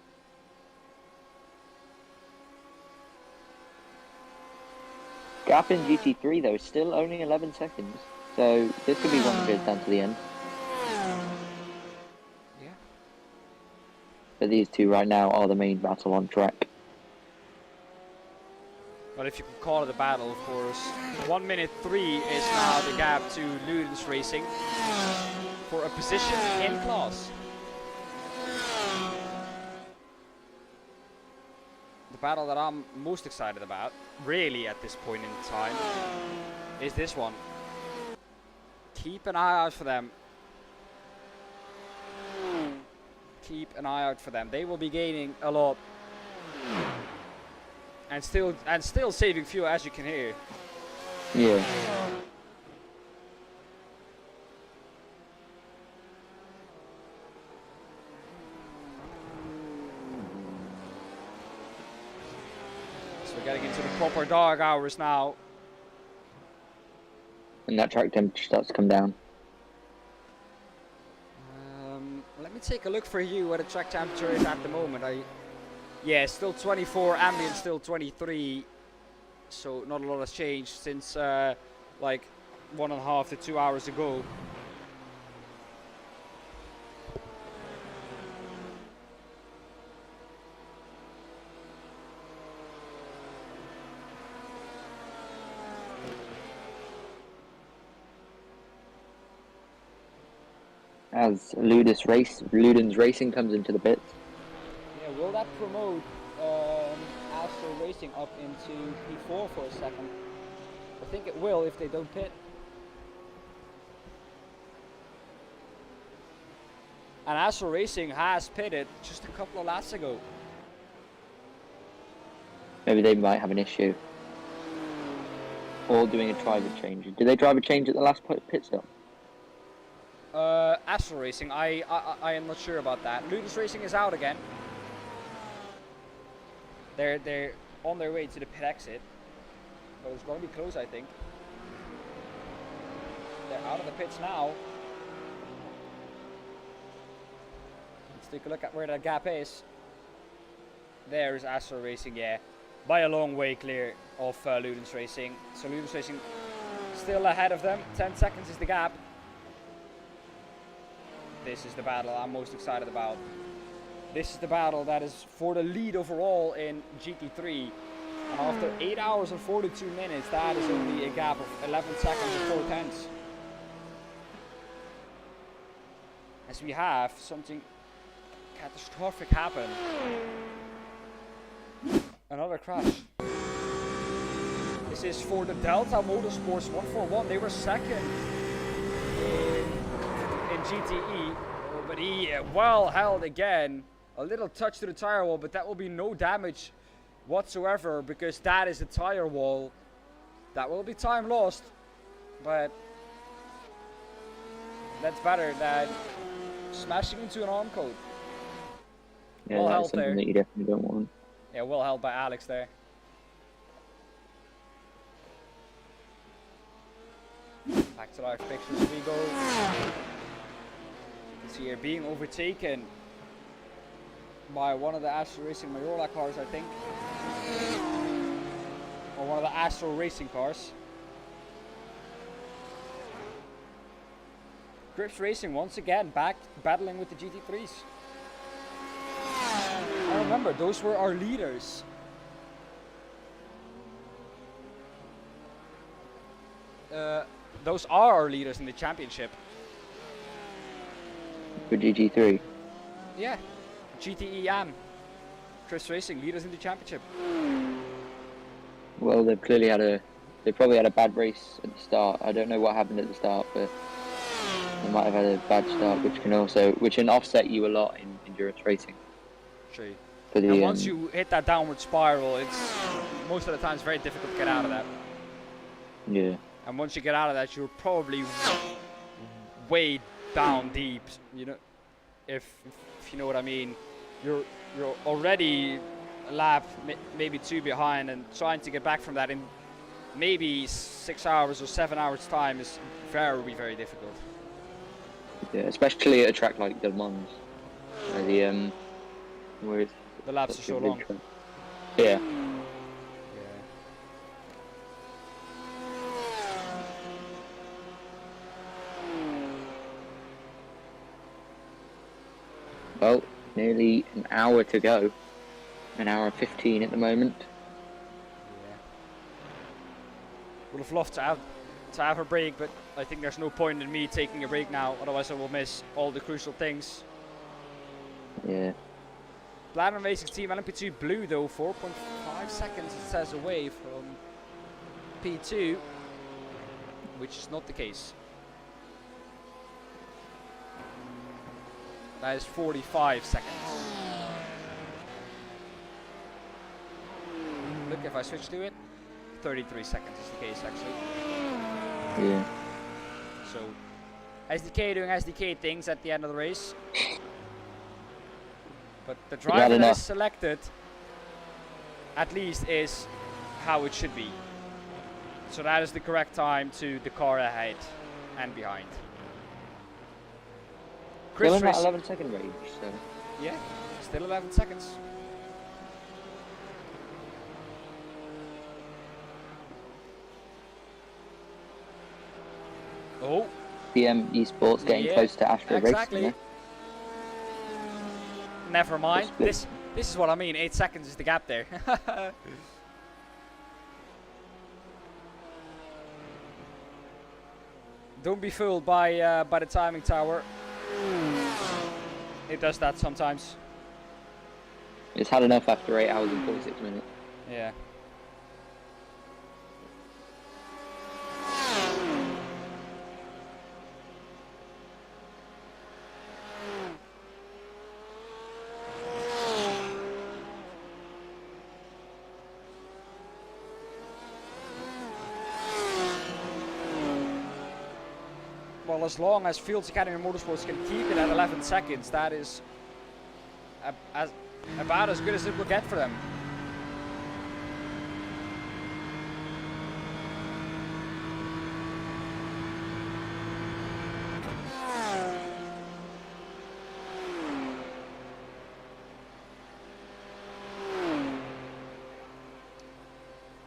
Gap in GT3 though is still only 11 seconds, so this could be one that goes down to the end. Yeah. But these two right now are the main battle on track. Well, if you can call it a battle, of course. 1 minute 3 is now the gap to Ludens Racing for a position in class. The battle that I'm most excited about, really at this point in time, is this one. Keep an eye out for them. Keep an eye out for them. They will be gaining a lot. And still saving fuel, as you can hear. Yeah. So we're getting into the proper dog hours now. And that track temperature starts to come down. Let me take a look for you what the track temperature is at the moment. Yeah, still 24, ambient still 23. So not a lot has changed since like 1.5 to 2 hours ago. As Ludens Racing comes into the pits. Yeah, will that promote Astro Racing up into P4 for a second? I think it will if they don't pit. And Astro Racing has pitted just a couple of laps ago. Maybe they might have an issue. Or doing a driver change. Did they driver change at the last pit stop? Astro Racing, I am not sure about that. Ludens Racing is out again. They're on their way to the pit exit. So it's going to be close, I think. They're out of the pits now. Let's take a look at where that gap is. There's Astro Racing, yeah. By a long way clear of Ludens Racing. So Ludens Racing still ahead of them. 10 seconds is the gap. This is the battle I'm most excited about. This is the battle that is for the lead overall in GT3. And after 8 hours and 42 minutes, that is only a gap of 11 seconds and 4/10. As we have something catastrophic happen. Another crash. This is for the Delta Motorsports 141. They were second in GTE, but he well held again. A little touch to the tire wall, but that will be no damage whatsoever because that is a tire wall. That will be time lost, but that's better than smashing into an arm coat. Yeah, well that's held something there. that you definitely don't want. Yeah, well held by Alex there. Back to live pictures we go. You can see here being overtaken by one of the Astro Racing Mayola cars, I think. Or one of the Astro Racing cars. Grips Racing once again back battling with the GT3s. I remember, those were our leaders. those are our leaders in the championship. For GG3. Yeah, GTE and Chris Racing leaders in the championship. Well, they probably had a bad race at the start. I don't know what happened at the start, but they might have had a bad start, which can offset you a lot in endurance racing. True. For the, And once you hit that downward spiral, it's most of the time it's very difficult to get out of that. Yeah. And once you get out of that, you're probably way down deep. You know, if you know what I mean. You're already a lap, maybe 2 behind, and trying to get back from that in maybe 6 hours or 7 hours time is very, very difficult. Yeah, especially at a track like Le Mans, where The laps are so long. Yeah. Well, nearly an hour to go. An hour and 15 at the moment. Yeah. Would have loved to have a break, but I think there's no point in me taking a break now, otherwise I will miss all the crucial things. Yeah. Platinum Racing Team LMP2 Blue though, 4.5 seconds it says away from P2, which is not the case. That is 45 seconds. Look, if I switch to it, 33 seconds is the case actually. Yeah. So, SDK doing SDK things at the end of the race. But the driver that is selected, at least, is how it should be. So that is the correct time to the car ahead and behind. Still in that 11-second range, so. Yeah, still 11 seconds. Oh. BM Esports getting close to Astro exactly. Racing. Never mind. This is what I mean. 8 seconds is the gap there. Don't be fooled by the timing tower. It does that sometimes. It's had enough after 8 hours and 46 minutes. Yeah. Well, as long as Fields Academy Motorsports can keep it at 11 seconds, that is about as good as it will get for them.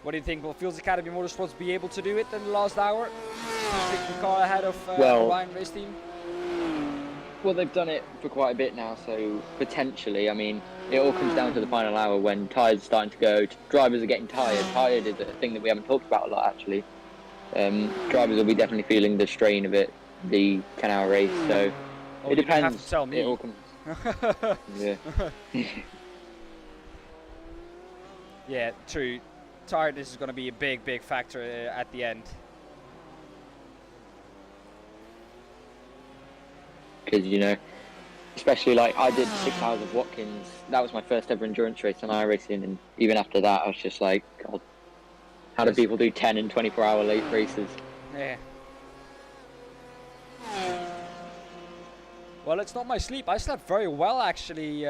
What do you think? Will Fields Academy Motorsports be able to do it in the last hour? Take the car ahead of Orion Race Team? Well, they've done it for quite a bit now, so potentially. I mean, it all comes down to the final hour when tyres are starting to go. Drivers are getting tired. Tired is a thing that we haven't talked about a lot, actually. Drivers will be definitely feeling the strain of it, the 10-hour race. So it depends. You have to tell me. It all comes. Yeah. Yeah, true. Tiredness is going to be a big, big factor at the end. Because, you know, especially like I did 6 hours of Watkins. That was my first ever endurance race on iRacing, and even after that, I was just like, God, how do people do 10 and 24-hour late races? Yeah. Well, it's not my sleep. I slept very well actually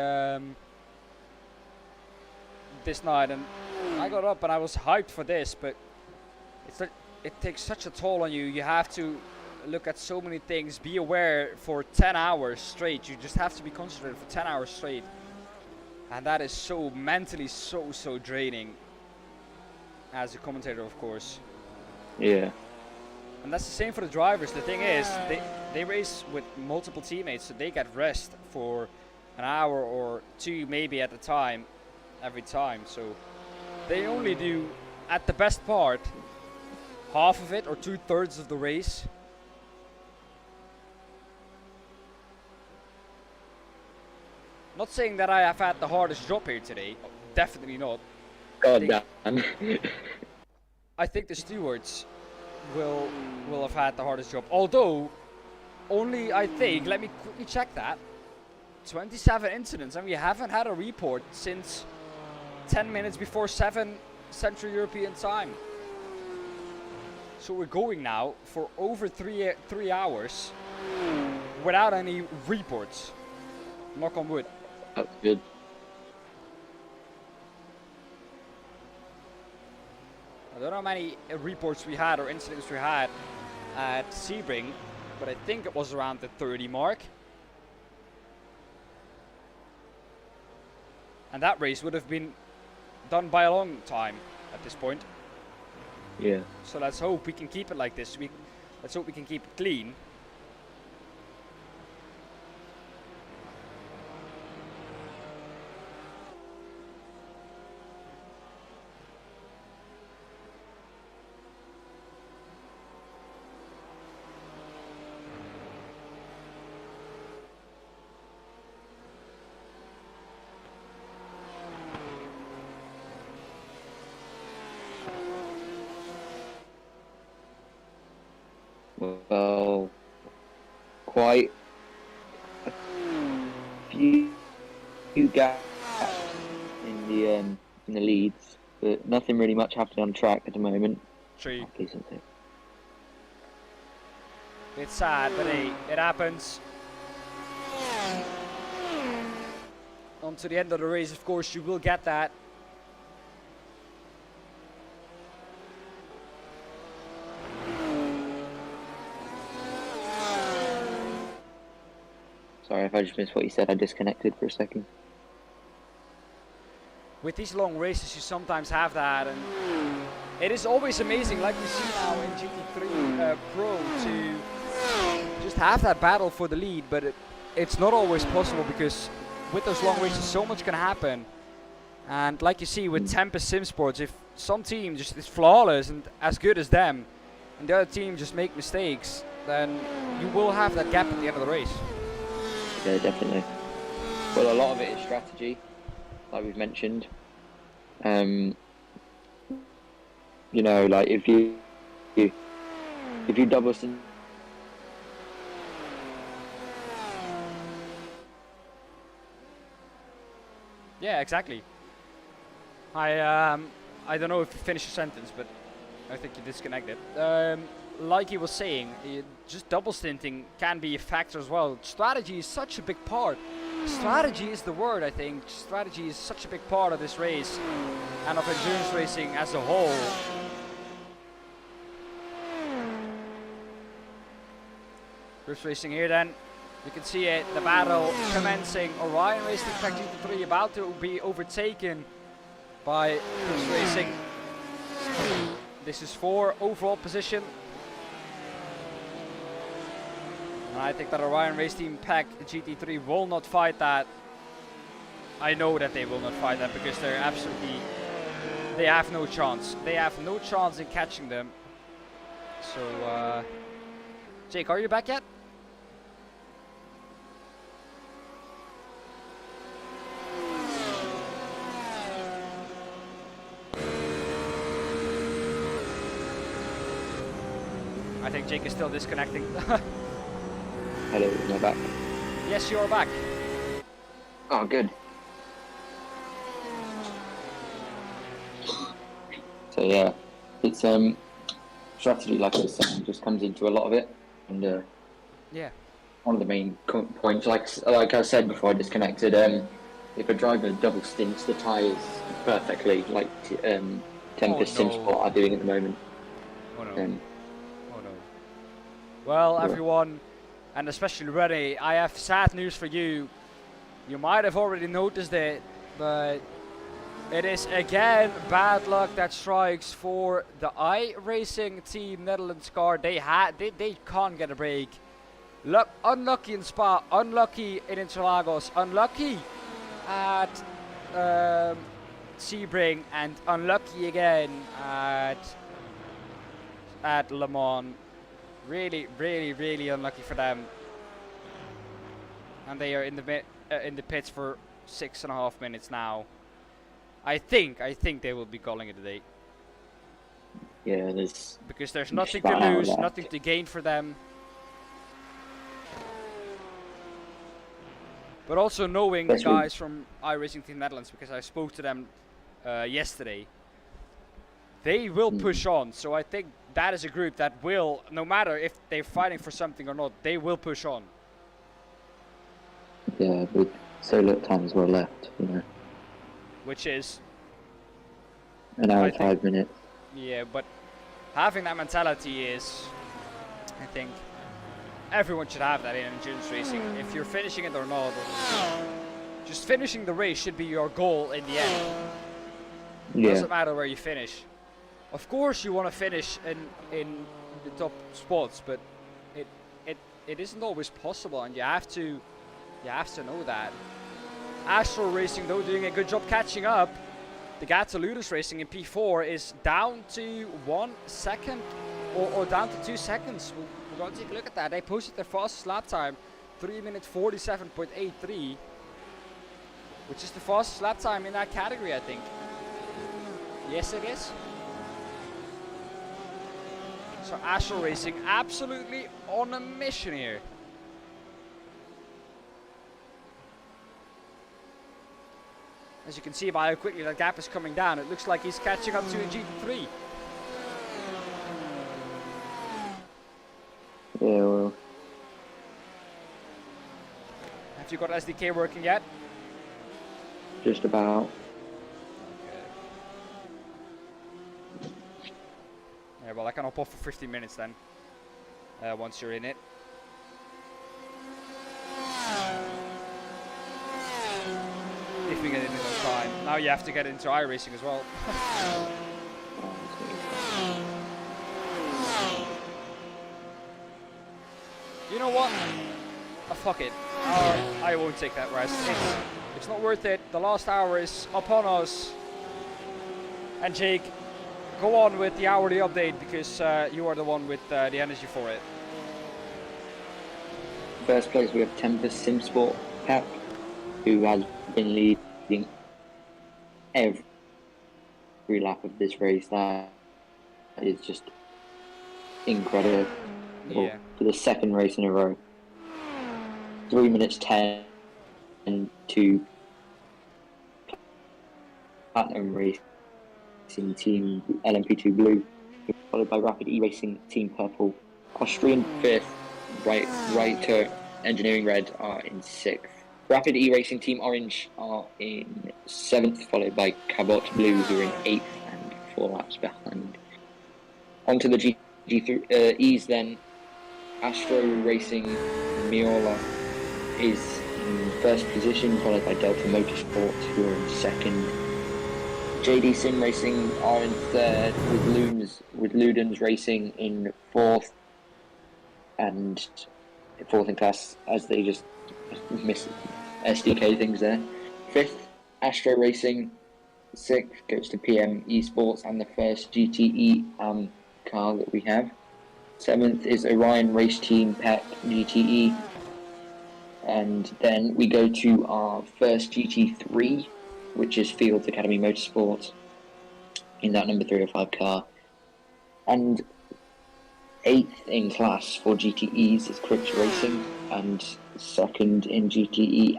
this night, and I got up and I was hyped for this, but it takes such a toll on you. You have to look at so many things, be aware for 10 hours straight. You just have to be concentrated for 10 hours straight, and that is so mentally so draining as a commentator, of course. Yeah. And that's the same for the drivers. The thing is, they race with multiple teammates, so they get rest for an hour or two maybe at a time, every time. So they only do, at the best part, half of it or 2/3 of the race. Not saying that I have had the hardest job here today. Definitely not. God damn. I think the stewards will have had the hardest job. Although, only I think, let me quickly check that. 27 incidents, and we haven't had a report since 10 minutes before 7 Central European time. So we're going now for over three hours without any reports. Knock on wood. That's good. I don't know how many reports we had or incidents we had at Sebring, but I think it was around the 30 mark. And that race would have been done by a long time at this point. Yeah. So let's hope we can keep it like this. Let's hope we can keep it clean. Well, quite a few gaps in the leads, but nothing really much happening on track at the moment. True. Decently. It's sad, but hey, it happens. On to the end of the race, of course, you will get that. Sorry if I just missed what you said. I disconnected for a second. With these long races, you sometimes have that, and it is always amazing, like we see now in GT3 Pro, to just have that battle for the lead, but it's not always possible because with those long races, so much can happen. And like you see with Tempest Sim Sports, if some team just is flawless and as good as them, and the other team just make mistakes, then you will have that gap at the end of the race. Yeah, definitely. Well, a lot of it is strategy, like we've mentioned. You know, like if you double sim. Yeah, exactly. I don't know if you finished your sentence, but I think you disconnected. Like he was saying, just double stinting can be a factor as well. Strategy is such a big part. Strategy is the word, I think. Strategy is such a big part of this race and of endurance racing as a whole. First racing here then. You can see it, the battle commencing. Orion Racing Track GT3 about to be overtaken by First Racing. This is for overall position. And I think that Orion Race Team Pack GT3 will not fight that. I know that they will not fight that because they're absolutely... They have no chance. They have no chance in catching them. So, Jake, are you back yet? I think Jake is still disconnecting. Hello, am I back? Yes, you are back. Oh, good. So yeah, it's strategy, like I was saying, just comes into a lot of it, and Yeah. one of the main points, like I said before I disconnected, if a driver double stints the tyres perfectly, like Tempest Sim Sport are doing at the moment. Oh no. Well, Yeah. everyone, and especially Rennie, I have sad news for you. You might have already noticed it, but it is again bad luck that strikes for the iRacing Team Netherlands car. They can't get a break. Unlucky in Spa, unlucky in Interlagos, unlucky at Sebring, and unlucky again at at Le Mans. Really, really, really unlucky for them. And they are in the pits for 6.5 minutes now. I think they will be calling it a day. Yeah, there's Because there's nothing about to an hour lose, left. nothing to gain for them. But also knowing the Especially- guys from iRacing Team Netherlands, because I spoke to them yesterday, they will push on. So I think that is a group that will, no matter if they're fighting for something or not, they will push on. Yeah, with so little time as well left, you know. Which is, An hour I and 5 minutes. yeah, but having that mentality is, I think, everyone should have that in endurance racing. If you're finishing it or not, just finishing the race should be your goal in the end. Yeah, Doesn't matter where you finish. Of course you want to finish in the top spots, but it isn't always possible, and you have to know that. Astral Racing though doing a good job catching up. The gap to Ludus Racing in P4 is down to 1 second or down to 2 seconds. We're going to take a look at that. They posted their fastest lap time, 3 minutes 47.83, which is the fastest lap time in that category, I think. Yes, it is. So Astral Racing absolutely on a mission here. As you can see by how quickly that gap is coming down, it looks like he's catching up to a GT3. yeah, well, Have you got SDK working yet? just about. Yeah, well, I can hop off for 15 minutes then. Once you're in it. If we get in it on time. Now you have to get into iRacing as well. You know what? Fuck it. I won't take that rest. It's not worth it. The last hour is upon us. And Jake, go on with the hourly update because you are the one with the energy for it. First place we have Tempest Simsport Pep, who has been leading every lap of this race. That is just incredible. Yeah. For the second race in a row. 3 minutes 10 to Platinum Racing Team LMP2 Blue, followed by Rapid E-Racing Team Purple. Austrian 5th, Right Engineering Red are in 6th. Rapid E-Racing Team Orange are in 7th, followed by Cabot Blue, who are in 8th and 4 laps behind. On to the GT3Es then. Astro Racing Miola is in first position, followed by Delta Motorsports, who are in 2nd. JD Sim Racing are in 3rd, with Ludens Racing in 4th, and 4th in class, as they just miss SDK things there. 5th, Astro Racing. 6th goes to PM Esports and the first GTE car that we have. 7th is Orion Race Team PEC GTE. And then we go to our first GT3, which is Fields Academy Motorsport, in that number 305 car. And 8th in class for GTEs is Cripps Racing, and 2nd in GTE.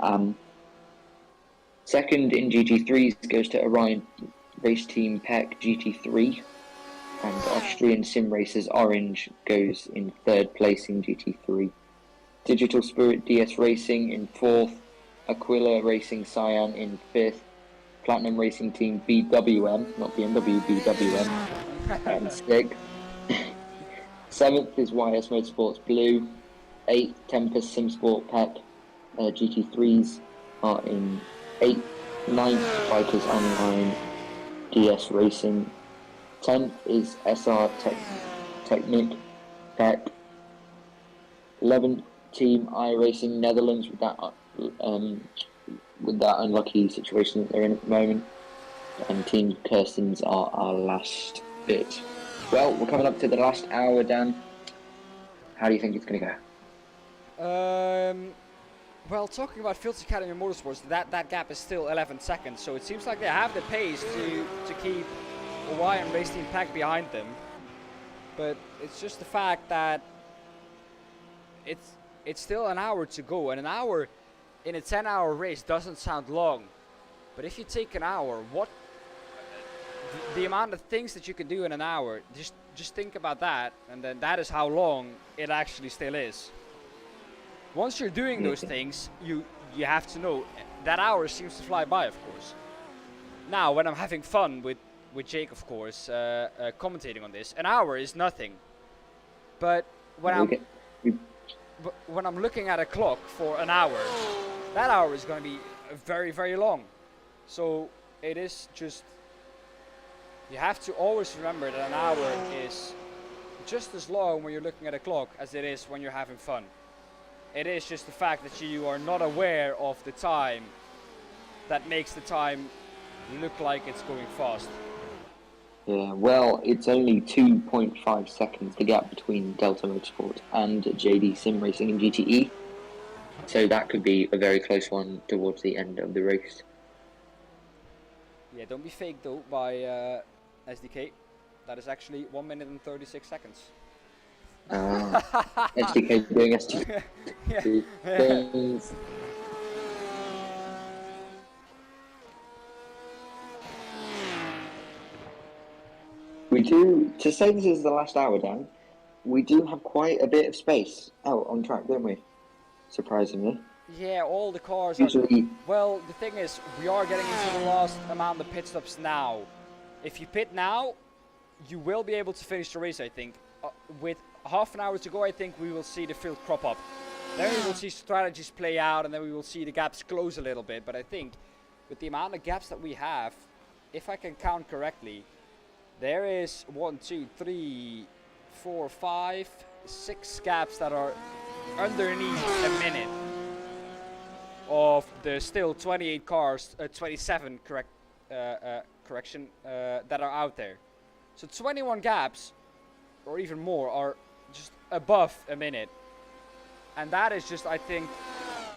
2nd in GT3s goes to Orion Race Team PEC GT3. And Austrian Sim Racers Orange goes in 3rd place in GT3. Digital Spirit DS Racing in 4th. Aquila Racing Cyan in 5th. Platinum Racing Team BWM, not BMW, BWM, and 6th. 7th is YS Motorsports Blue. 8th, Tempest Simsport PEC GT3s are in 8th. 9th, Bikers Online DS Racing. 10th is SR Technic PEC. 11th, Team iRacing Netherlands with that unlucky situation that they're in at the moment. And Team Kirstens are our last bit. Well, we're coming up to the last hour, Dan. How do you think it's going to go? Well, talking about Fields Academy Motorsports, that gap is still 11 seconds, so it seems like they have the pace to keep Hawaiian race team pack behind them. But it's just the fact that it's still an hour to go, and an hour in a 10-hour race doesn't sound long. But if you take an hour, the amount of things that you can do in an hour, just think about that, and then that is how long it actually still is. Once you're doing those things, you have to know that hour seems to fly by, of course. Now, when I'm having fun with Jake, of course, commentating on this, an hour is nothing. But when I'm looking at a clock for an hour, that hour is going to be very, very long. So it is just, you have to always remember that an hour is just as long when you're looking at a clock as it is when you're having fun. It is just the fact that you are not aware of the time that makes the time look like it's going fast. Yeah, well, it's only 2.5 seconds the gap between Delta Motorsport and JD Sim Racing in GTE. So that could be a very close one towards the end of the race. Yeah, don't be fake though by SDK. That is actually 1 minute and 36 seconds. SDK doing SDK things. We do, to say this is the last hour, Dan, we do have quite a bit of space out on track, don't we? Surprisingly. Yeah, all the cars Usually, well, the thing is, we are getting into the last amount of pit stops now. If you pit now, you will be able to finish the race, I think. With half an hour to go, I think we will see the field crop up. Then we will see strategies play out, and then we will see the gaps close a little bit. But I think with the amount of gaps that we have, if I can count correctly, there is 1, 2, 3, 4, 5, 6 gaps that are underneath a minute of the still 28 cars, 27 correction, that are out there. So 21 gaps, or even more, are just above a minute. And that is just, I think,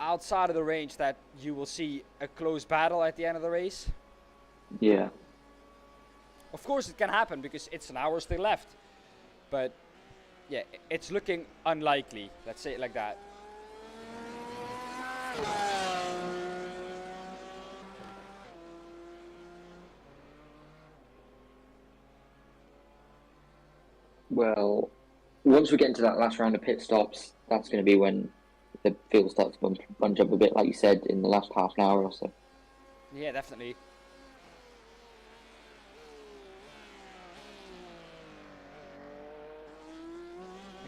outside of the range that you will see a close battle at the end of the race. yeah. Of course it can happen because it's an hour still left. But yeah, it's looking unlikely, let's say it like that. Well, once we get into that last round of pit stops, that's going to be when the field starts to bunch up a bit, like you said, in the last half an hour or so. Yeah, definitely.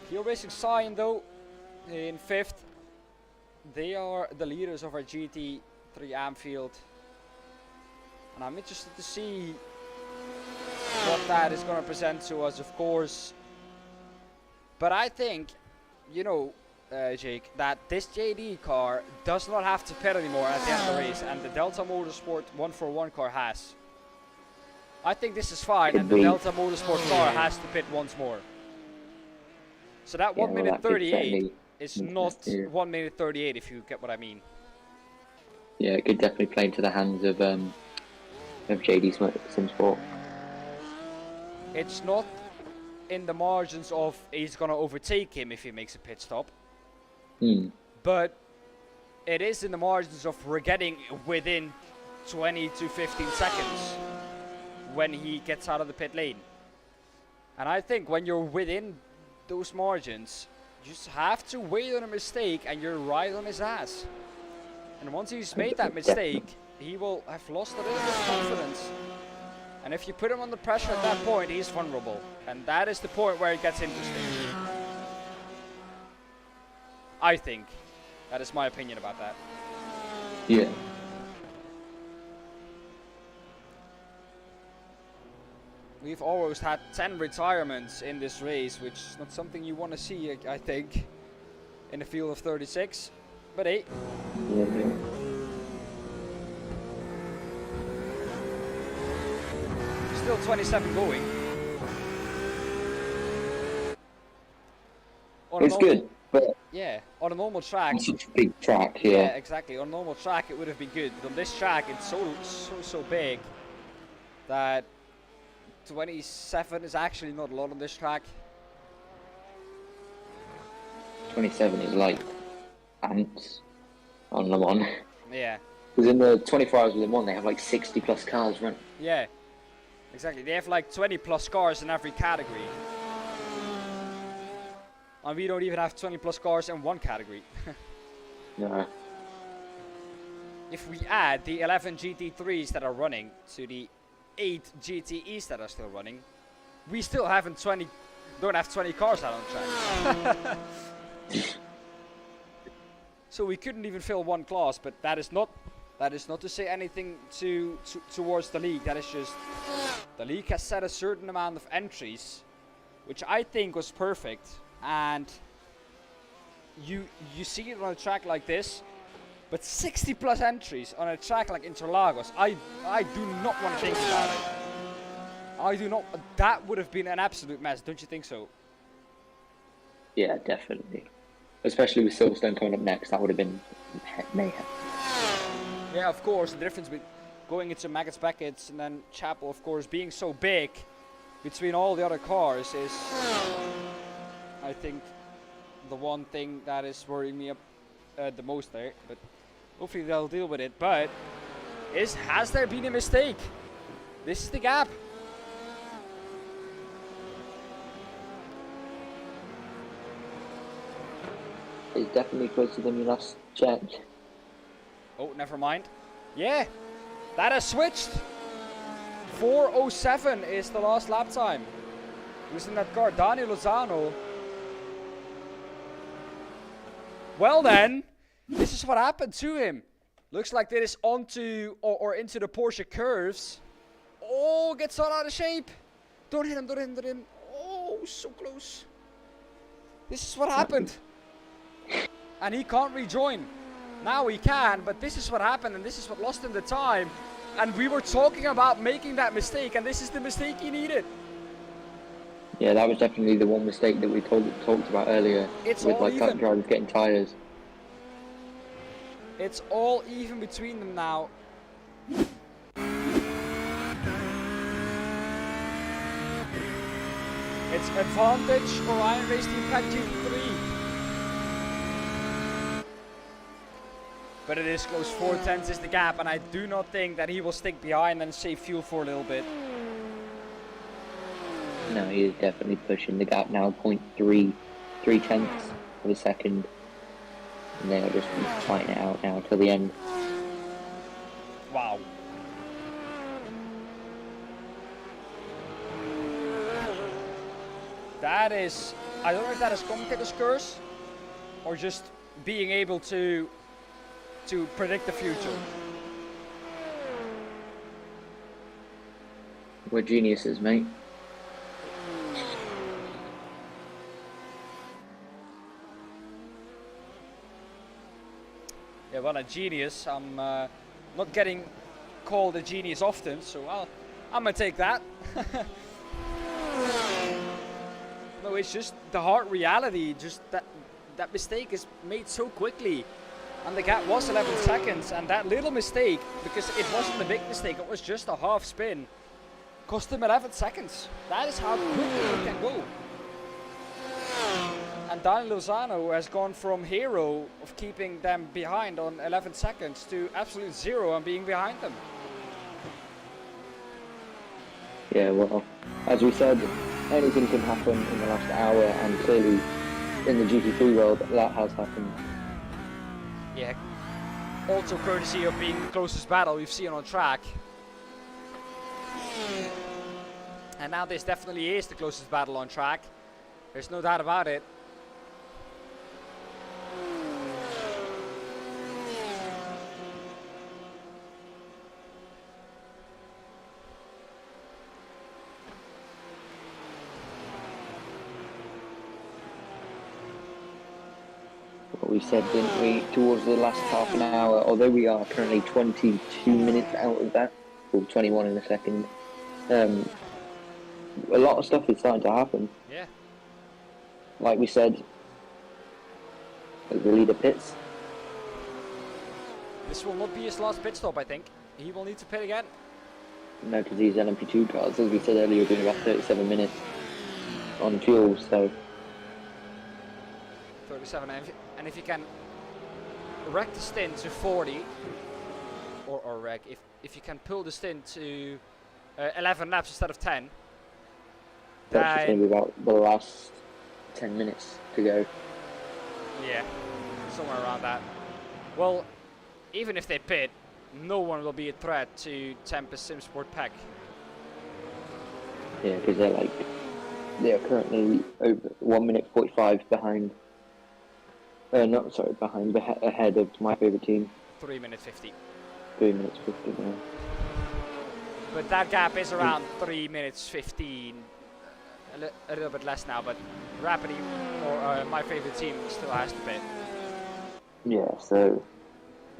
Heel Racing Cyan, though, in 5th. They are the leaders of our GT3 Amfield. And I'm interested to see what that is going to present to us, of course. But I think, you know, Jake, that this JD car does not have to pit anymore at the end of the race, and the Delta Motorsport 141 car has. I think this is fine, and the Delta Motorsport car has to pit once more. So that 1 minute 38 is not 1 minute 38, if you get what I mean. Yeah, it could definitely play into the hands of JD Sim Sport. It's not in the margins of he's going to overtake him if he makes a pit stop. But it is in the margins of we're getting within 20 to 15 seconds when he gets out of the pit lane. And I think when you're within those margins, you just have to wait on a mistake and you're right on his ass. And once he's made that mistake, he will have lost a little bit of confidence. And if you put him under pressure at that point, he's vulnerable. And that is the point where it gets interesting. I think. That is my opinion about that. Yeah. We've almost had 10 retirements in this race, which is not something you want to see, I think, in a field of 36. But hey. Yeah. Still 27 going. on a It's normal, good, but yeah, on a normal track. on such a big track, Yeah, yeah. exactly. On a normal track, it would have been good, but on this track, it's so big that 27 is actually not a lot on this track. 27 is like ants on Le Mans. Yeah, Because in the 24 hours of Le Mans, they have like 60 plus cars run. yeah, exactly. They have like 20 plus cars in every category. And we don't even have 20 plus cars in one category. No. If we add the 11 GT3s that are running to the 8 GTEs that are still running, we still don't have 20 cars out on track. So we couldn't even fill one class, but that is not to say anything towards the league. That is just the league has set a certain amount of entries, which I think was perfect. And you see it on a track like this, but 60 plus entries on a track like Interlagos, I do not want to think about it. I do not. That would have been an absolute mess, don't you think so? Yeah, definitely. Especially with Silverstone coming up next, that would have been mayhem. Yeah, of course. The difference with going into Maggots Beckett and then Chapel, of course, being so big between all the other cars is, I think, the one thing that is worrying me up the most there. But hopefully they'll deal with it. But has there been a mistake? This is the gap. It's definitely closer than you last checked. Oh, never mind. Yeah, that has switched. 4:07 is the last lap time. Who's in that car? Daniel Lozano. Well then, this is what happened to him. Looks like that is onto or into the Porsche curves. Oh, gets all out of shape. Don't hit him, don't hit him, don't hit him. Oh, so close. This is what happened. And he can't rejoin. Now he can, but this is what happened, and this is what lost him the time. And we were talking about making that mistake, and this is the mistake he needed. Yeah, that was definitely the one mistake that we talked about earlier. It's with all like even. drivers getting tyres. It's all even between them now. It's advantage Orion Race Team Pack GT3. But it is close. 4/10 is the gap, and I do not think that he will stick behind and save fuel for a little bit. No, he is definitely pushing the gap now. 0.3 tenths of a second. And they'll just be fighting it out now till the end. Wow. That is, I don't know if that is commentator's curse or just being able to predict the future. We're geniuses, mate. Yeah, well, a genius. I'm not getting called a genius often, so I'm gonna take that. No, it's just the hard reality. Just that mistake is made so quickly, and the gap was 11 seconds. And that little mistake, because it wasn't a big mistake, it was just a half spin, cost him 11 seconds. That is how quickly it can go. And Daniel Lozano has gone from hero of keeping them behind on 11 seconds to absolute zero and being behind them. Yeah, well, as we said, anything can happen in the last hour, and clearly in the GT3 world, that has happened. Yeah, also courtesy of being the closest battle we've seen on track. And now this definitely is the closest battle on track. There's no doubt about it. What we said, didn't we, towards the last half an hour, although we are currently 22 minutes out of that, or 21 in a second, a lot of stuff is starting to happen. Yeah. Like we said, as the leader pits. This will not be his last pit stop, I think. He will need to pit again. No, because these LMP2 cars, as we said earlier, are doing about 37 minutes on fuel, so 37, and if you can wreck the stint to 40, or wreck, if you can pull the stint to 11 laps instead of 10, that's just going to then be about the last 10 minutes to go. yeah, somewhere around that. Well, even if they pit, no one will be a threat to Tempest Simsport Pack. Yeah, because they are currently over 1 minute 45 behind. Ahead of my favourite team. 3 minute 50. 3 minutes 50 now. But that gap is around 3 minutes 15. A little bit less now, but Rapidly, or my favourite team, still has to pit. Yeah, so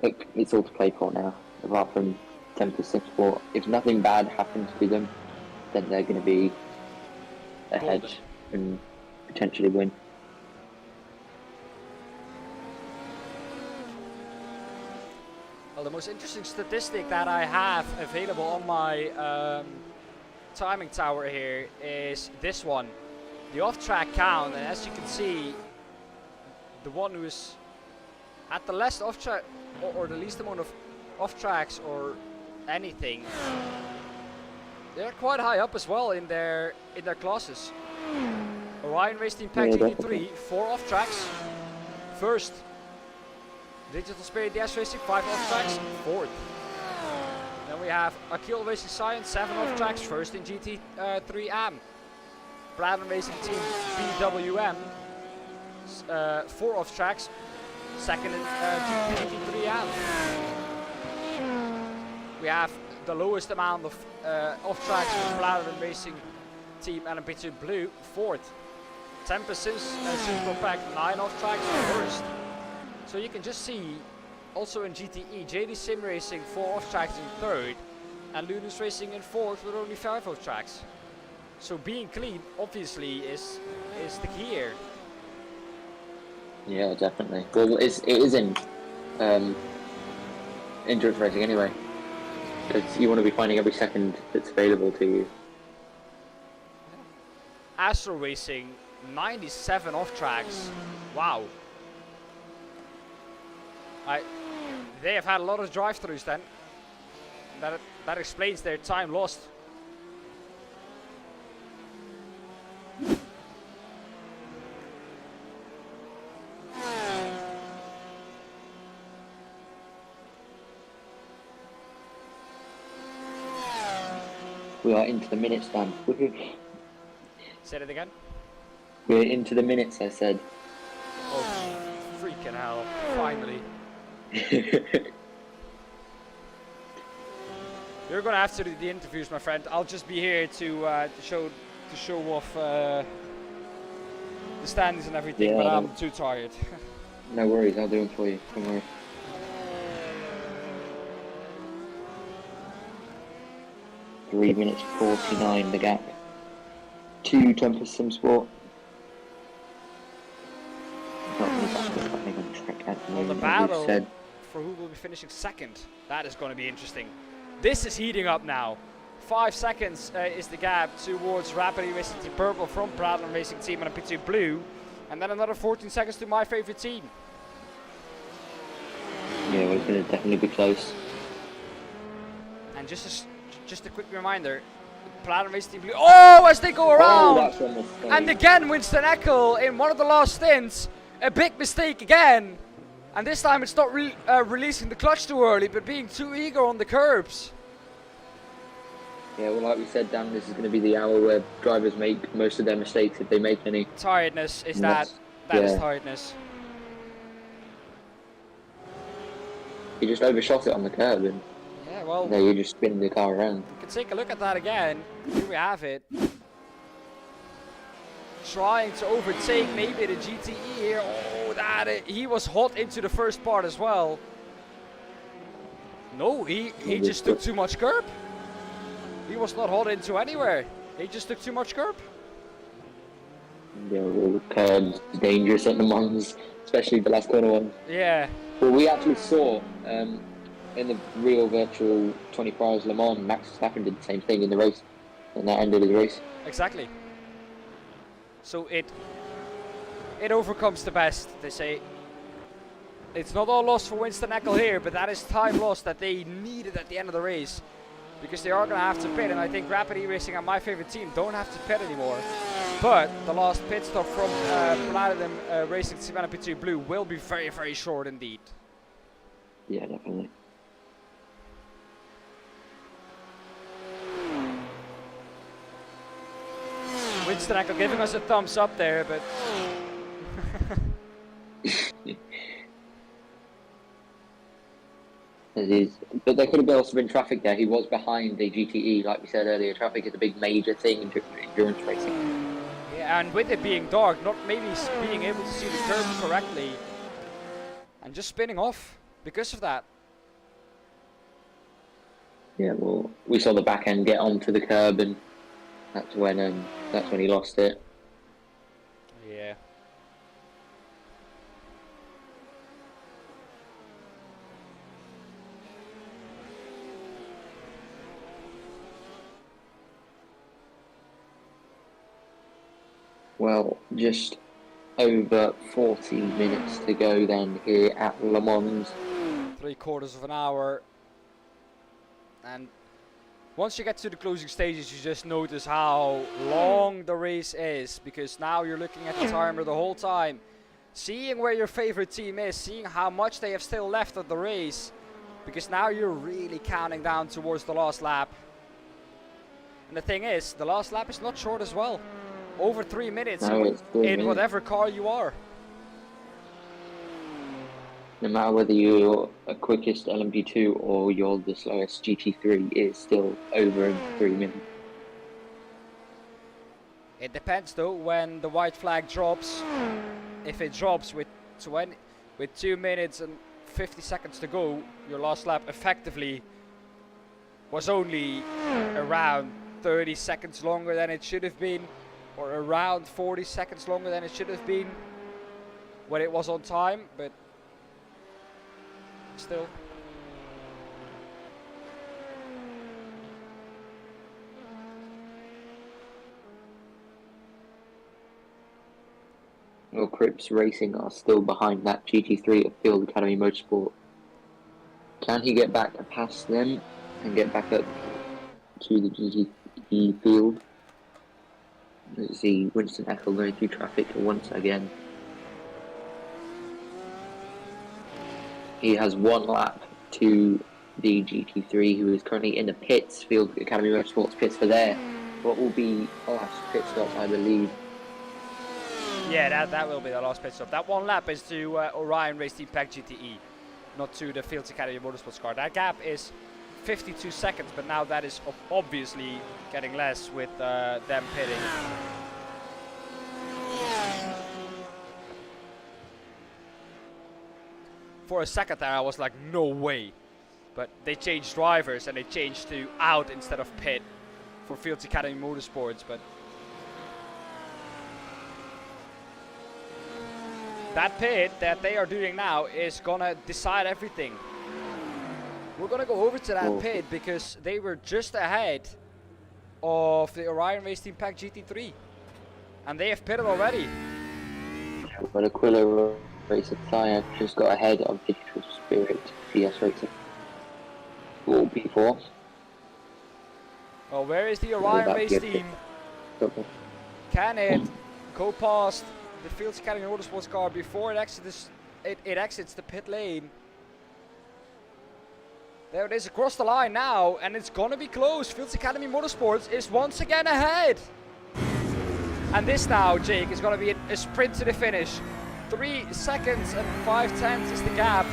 it's all to play for now. Apart from Tempest Simsport, if nothing bad happens to them, then they're going to be ahead Golden. and potentially win. Well, the most interesting statistic that I have available on my timing tower here is this one, the off-track count. And as you can see, the one who is at the least off-track or the least amount of off-tracks or anything, they're quite high up as well in their classes. Orion Race Team Pack Yeah, GT3, definitely. 4 off-tracks. First. Digital Spirit DS Racing, 5 off-tracks, 4th. Then we have Akil Racing Science, 7 off-tracks, first in GT3 AM. Platinum Racing Team BWM, 4 off-tracks, second in GT3 AM. We have the lowest amount of off-tracks for Platinum Racing Team LMP2 Blue, 4th. Tempest Super Pack, 9 off-tracks, 1st. So you can just see, also in GTE, JD Sim Racing 4 off-tracks in 3rd, and Lunus Racing in 4th with only 5 off-tracks. So being clean, obviously, is the key here. Yeah, definitely. Well, it is in endurance racing anyway, because you want to be finding every second that's available to you. Astro Racing, 97 off-tracks. Wow. They have had a lot of drive-thrus then. That explains their time lost. We are into the minutes, Dan. Say it again. We're into the minutes, I said. Oh, freaking hell. Finally. You're gonna have to do the interviews, my friend. I'll just be here to show off the standings and everything, Yeah, but I'm no. too tired. No worries, I'll do them for you. Don't worry. Three minutes 49, the gap. 2 Tempest Simsport. Not really back on track at the The moment, as battle we've said. for who will be finishing second. That is going to be interesting. This is heating up now. 5 seconds is the gap towards Rapidly Racing Team Purple from Platinum Racing Team and P2 Blue. And then another 14 seconds to my favorite team. Yeah, we're going to definitely be close. And just a quick reminder, Platinum Racing Team Blue. Oh, as they go around! that's a mistake. And again, Winston Eckel in one of the last stints. A big mistake again. And this time it's not releasing the clutch too early, but being too eager on the curbs. Yeah, well, like we said, Dan, this is going to be the hour where drivers make most of their mistakes, if they make any. Tiredness is And that. that's- That is yeah. tiredness. You just overshot it on the curb, and Yeah, well, there you're just spinning the car around. we can take a look at that again. Here we have it. Trying to overtake maybe the GTE here. Oh, he was hot into the first part as well. No, he just took too much curb. He was not hot into anywhere. He just took too much curb. You know, the curbs dangerous at Le Mans, especially the last corner ones. Yeah. Well, we actually saw in the real virtual 24 hours Le Mans, Max Verstappen did the same thing in the race, and that ended his race. Exactly. So it overcomes the best, they say. It's not all lost for Winston Eckel here, but that is time lost that they needed at the end of the race. Because they are going to have to pit, and I think Rapid E-Racing and my favorite team don't have to pit anymore. But the last pit stop from Platinum Racing Team LMP2 Blue will be very, very short indeed. Yeah, definitely. Winston Eckel giving us a thumbs up there, but... But there could have also been traffic there. He was behind the GTE, like we said earlier. Traffic is a big major thing in endurance racing. Yeah, and with it being dark, not maybe being able to see the curve correctly, and just spinning off because of that. Yeah, well, we saw the back end get onto the curb, and that's when he lost it. Yeah. Well, just over 40 minutes to go then here at Le Mans. 3/4 of an hour. And once you get to the closing stages, you just notice how long the race is, because now you're looking at the timer the whole time, seeing where your favorite team is, seeing how much they have still left of the race, because now you're really counting down towards the last lap. And the thing is, the last lap is not short as well. Over 3 minutes in whatever car you are. No matter whether you're a quickest LMP2 or you're the slowest GT3, it's still over in 3 minutes. It depends though when the white flag drops. If it drops with 2 minutes and 50 seconds to go, your last lap effectively was only around 30 seconds longer than it should have been, or around 40 seconds longer than it should have been when it was on time, but still. Well, Crips Racing are still behind that GT3 of Field Academy Motorsport. Can he get back past them and get back up to the GT field? Let's see Winston Eckel going through traffic once again. He has one lap to the GT3, who is currently in the pits, Field Academy Motorsports pits for there. What will be last pit stop, I believe. Yeah, that will be the last pit stop. That one lap is to Orion Race Team Pack GTE, not to the Fields Academy Motorsports car. That gap is 52 seconds, but now that is obviously getting less with them pitting. For a second there I was like, no way. But they changed drivers and they changed to out instead of pit for Fields Academy Motorsports, but that pit that they are doing now is gonna decide everything. We're gonna go over to that pit because they were just ahead of the Orion Race Team Pack GT3, and they have pitted already. But Aquila Racer Tire just got ahead of Digital Spirit CS Racing. Will be fourth. Well, where is the Orion Race Team? Can it go past the Fields Academy Motorsports car before it exits the pit lane? There it is across the line now, and it's gonna be close. Fields Academy Motorsports is once again ahead. And this now, Jake, is gonna be a sprint to the finish. 3 seconds and 5/10 is the gap.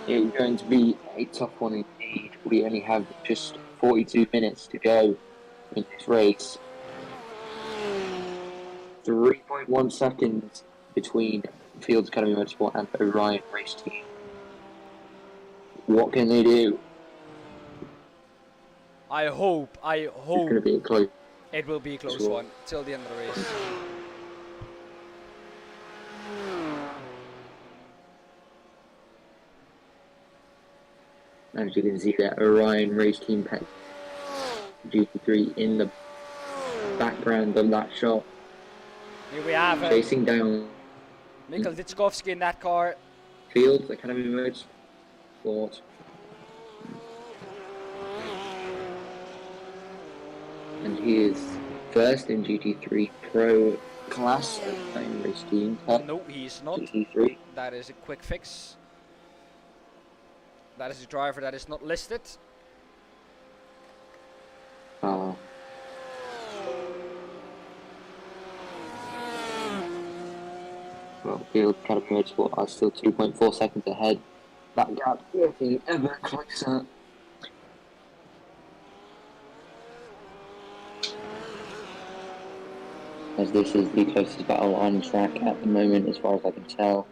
It's going to be a tough one indeed. We only have just 42 minutes to go in this race. 3.1 seconds between Fields Academy Motorsport and Orion Race Team. What can they do? I hope It's going to be a close. it will be a close Sure. one till the end of the race. As you can see, that Orion Race Team Pet GT3 in the background of that shot, Here we have chasing down Mikkel Ditschkowski in that car. Fields Academy Motorsport. And he is first in GT3 Pro class at Orion Race Team Pet No, he's not. GT3. That is a quick fix. That is a driver that is not listed. Well, Field Academy Motorsport are still 2.4 seconds ahead. That gap getting ever closer. As this is the closest battle on track at the moment, as far as I can tell.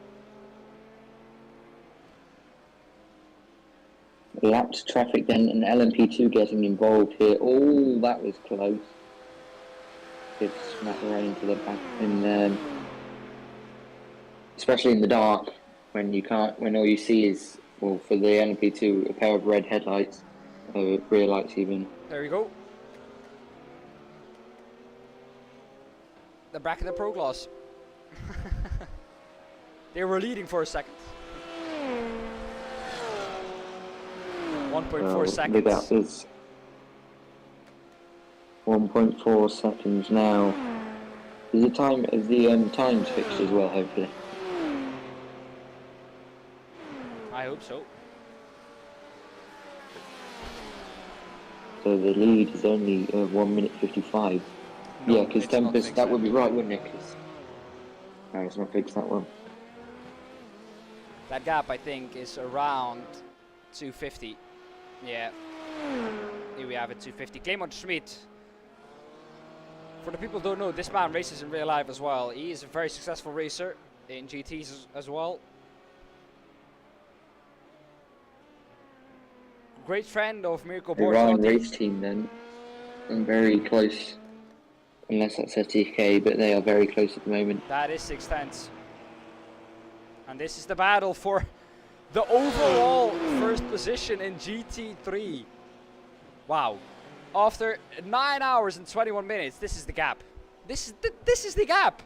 Lapped traffic then, and LMP2 getting involved here. Oh, that was close. Good smack right into the back, and especially in the dark, when all you see is, well, for the LMP2, a pair of red headlights, rear lights even. There we go. The back of the Pro Class. They were leading for a second. 1.4 The seconds. gap is 1.4 seconds now. Is the time times fixed as well? Hopefully. I hope so. So the lead is only 1 minute 55. No, Yeah, because it's not Tempest, fixed that yet. would be right, wouldn't it? 'Cause- no, it's not fixed, that one. That gap, I think, is around 250. Yeah. Here we have it, 250. Clement Schmid. For the people who don't know, this man races in real life as well. He is a very successful racer in GTs as well. Great friend of Mirko The Ryan Bortotti. race team then, and very close, unless that's STK, but they are very close at the moment. That is 6 tenths. And this is the battle for the overall first position in GT3. Wow. After 9 hours and 21 minutes, this is the gap. This is the gap.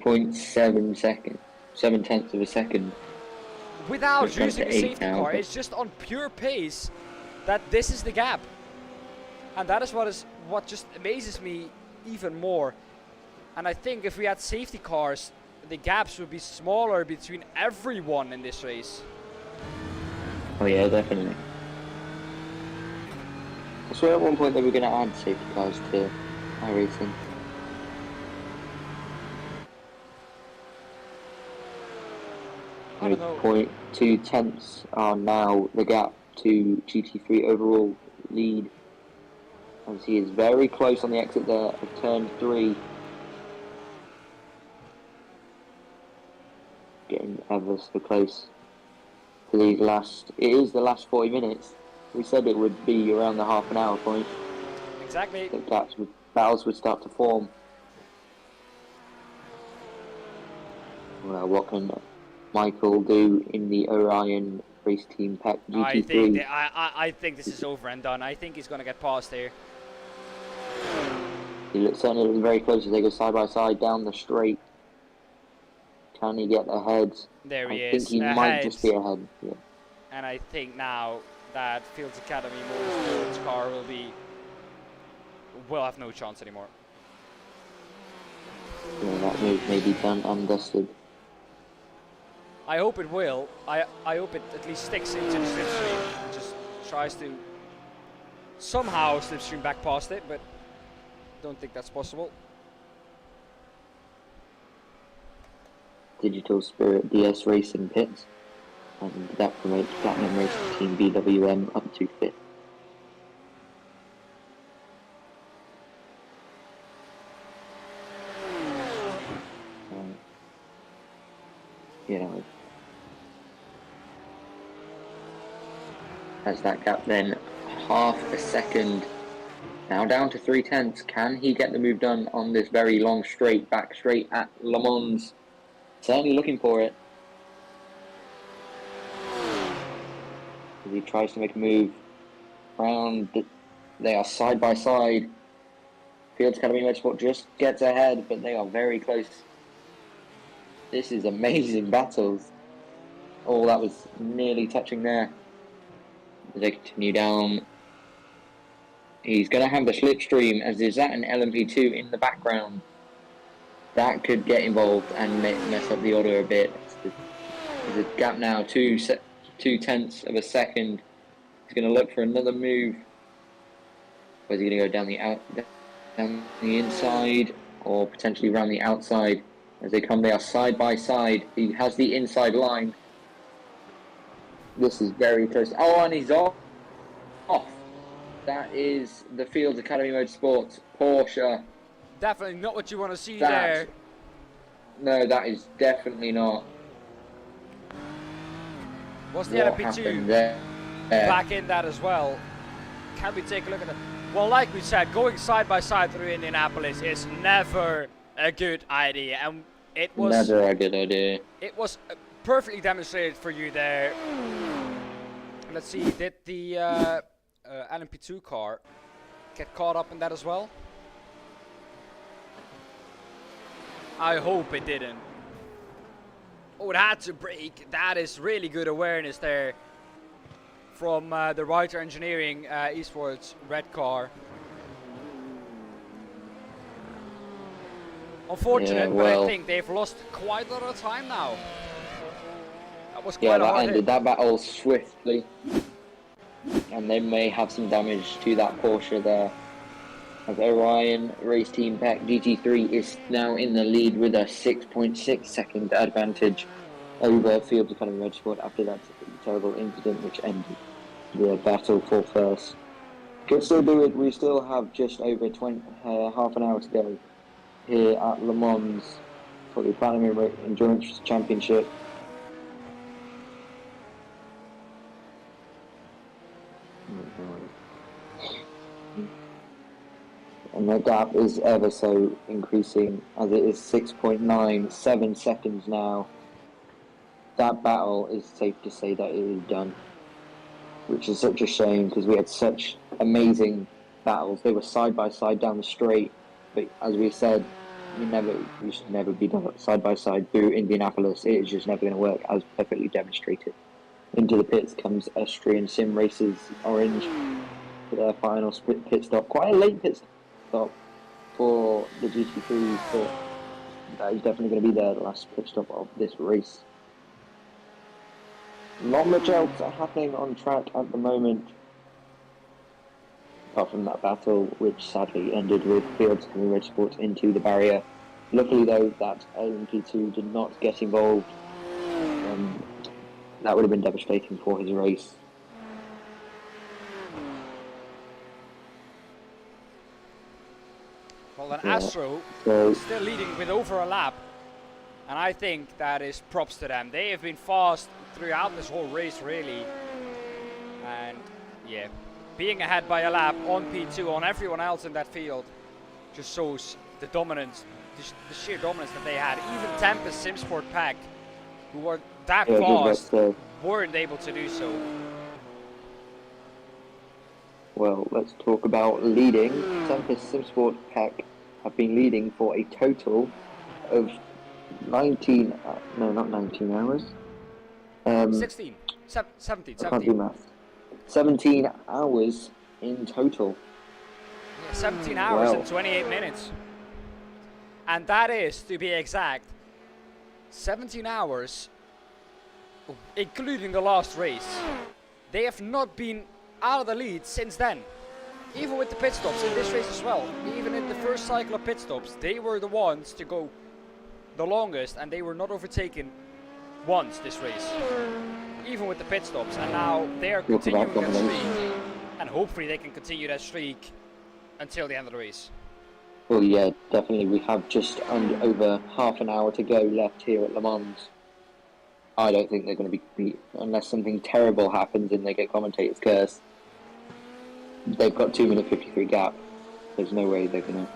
0.7 seconds, 7/10 of a second. Without It's gone using to a 8 safety now, car, but- it's just on pure pace that this is the gap. And that is what just amazes me even more. And I think if we had safety cars, the gaps would be smaller between everyone in this race. Oh yeah, definitely. I swear at one point they were going to add safety cars to iRacing. I don't know. 0.2 tenths are now the gap to GT3 overall lead. As he is very close on the exit there of turn 3. Getting ever so close to these it is the last 40 minutes. We said it would be around the half an hour point. Exactly. The battles would start to form. Well, what can Michael do in the Orion race team Pep GT3? I think this is over and done. I think he's going to get past here. He certainly very close as they go side by side down the straight. Can he get ahead? There he I is. think he might ahead. just be ahead. Yeah. And I think now that Fields Academy Motorsports car will have no chance anymore. Yeah, that move may be done and dusted. I hope it will. I hope it at least sticks into the slipstream and just tries to somehow slipstream back past it, but don't think that's possible. Digital Spirit DS Racing pits, and that promotes Platinum Racing Team BWM up to 5th. Yeah. As that gap then half a second. Now down to 3/10. Can he get the move done on this very long straight, back straight at Le Mans? Certainly looking for it. As he tries to make a move round. They are side by side. Fields Academy Motorsport just gets ahead, but they are very close. This is amazing battles. Oh, that was nearly touching there. They continue down. He's going to have the slipstream, as there's that an LMP2 in the background. That could get involved and mess up the order a bit. There's a gap now, 2/10 of a second. He's going to look for another move. Or is he going to go down the inside, or potentially around the outside? As they come, they are side by side. He has the inside line. This is very close. Oh, and he's off. That is the Fields Academy Motorsports Porsche. Definitely not what you want to see there. No, that is definitely not. Was the What LMP2 happened there? back in that as well? Can we take a look at it? Well, like we said, going side by side through Indianapolis is never a good idea, and it was Never a good idea. It was perfectly demonstrated for you there. Let's see, did the LMP2 car get caught up in that as well? I hope it didn't. Oh, it had to brake. That is really good awareness there from the Writer Engineering Eastwards red car. Unfortunate, but I think they've lost quite a lot of time now. That was quite a hard ended hit. that battle swiftly. And they may have some damage to that Porsche there. As Orion Race Team Pack GT3 is now in the lead with a 6.6 second advantage over Fields Academy Motorsport after that terrible incident which ended the battle for first. Could still do it. We still have just over half an hour to go here at Le Mans for the Platinum Endurance Championship. And the gap is ever so increasing, as it is 6.97 seconds now. That battle is safe to say that it is done, which is such a shame because we had such amazing battles. They were side by side down the straight, but as we said, we should never be done side by side through Indianapolis. It is just never going to work, as perfectly demonstrated. Into the pits comes Austrian Sim Racers Orange for their final pit stop. Quite a late pit stop for the GT3s, but that is definitely going to be their last pit stop of this race. Not much else happening on track at the moment, apart from that battle, which sadly ended with Fields Academy Motorsport into the barrier. Luckily, though, that LMP2 did not get involved. That would have been devastating for his race. Well, then Astro still leading with over a lap, and I think that is props to them. They have been fast throughout this whole race, really, and yeah, being ahead by a lap on P2 on everyone else in that field just shows the dominance, the sheer dominance that they had. Even Tempest Simsport Pack, who were that fast, weren't able to do so. Well, let's talk about leading. Tempest Simsport Pack have been leading for a total of 17 hours. 17. I can't do math. 17 hours in total. Yeah, 17 hours and 28 minutes. And that is, to be exact, 17 hours, including the last race. They have not been out of the lead since then. Even with the pit stops in this race as well. Even in the first cycle of pit stops, they were the ones to go the longest, and they were not overtaken once this race. Even with the pit stops, and now they are continuing that streak, and hopefully they can continue that streak until the end of the race. Well, yeah, definitely. We have just over half an hour to go left here at Le Mans. I don't think they're going to be beat unless something terrible happens and they get commentator's curse. they've got 2-minute 53 gap. There's no way they're gonna.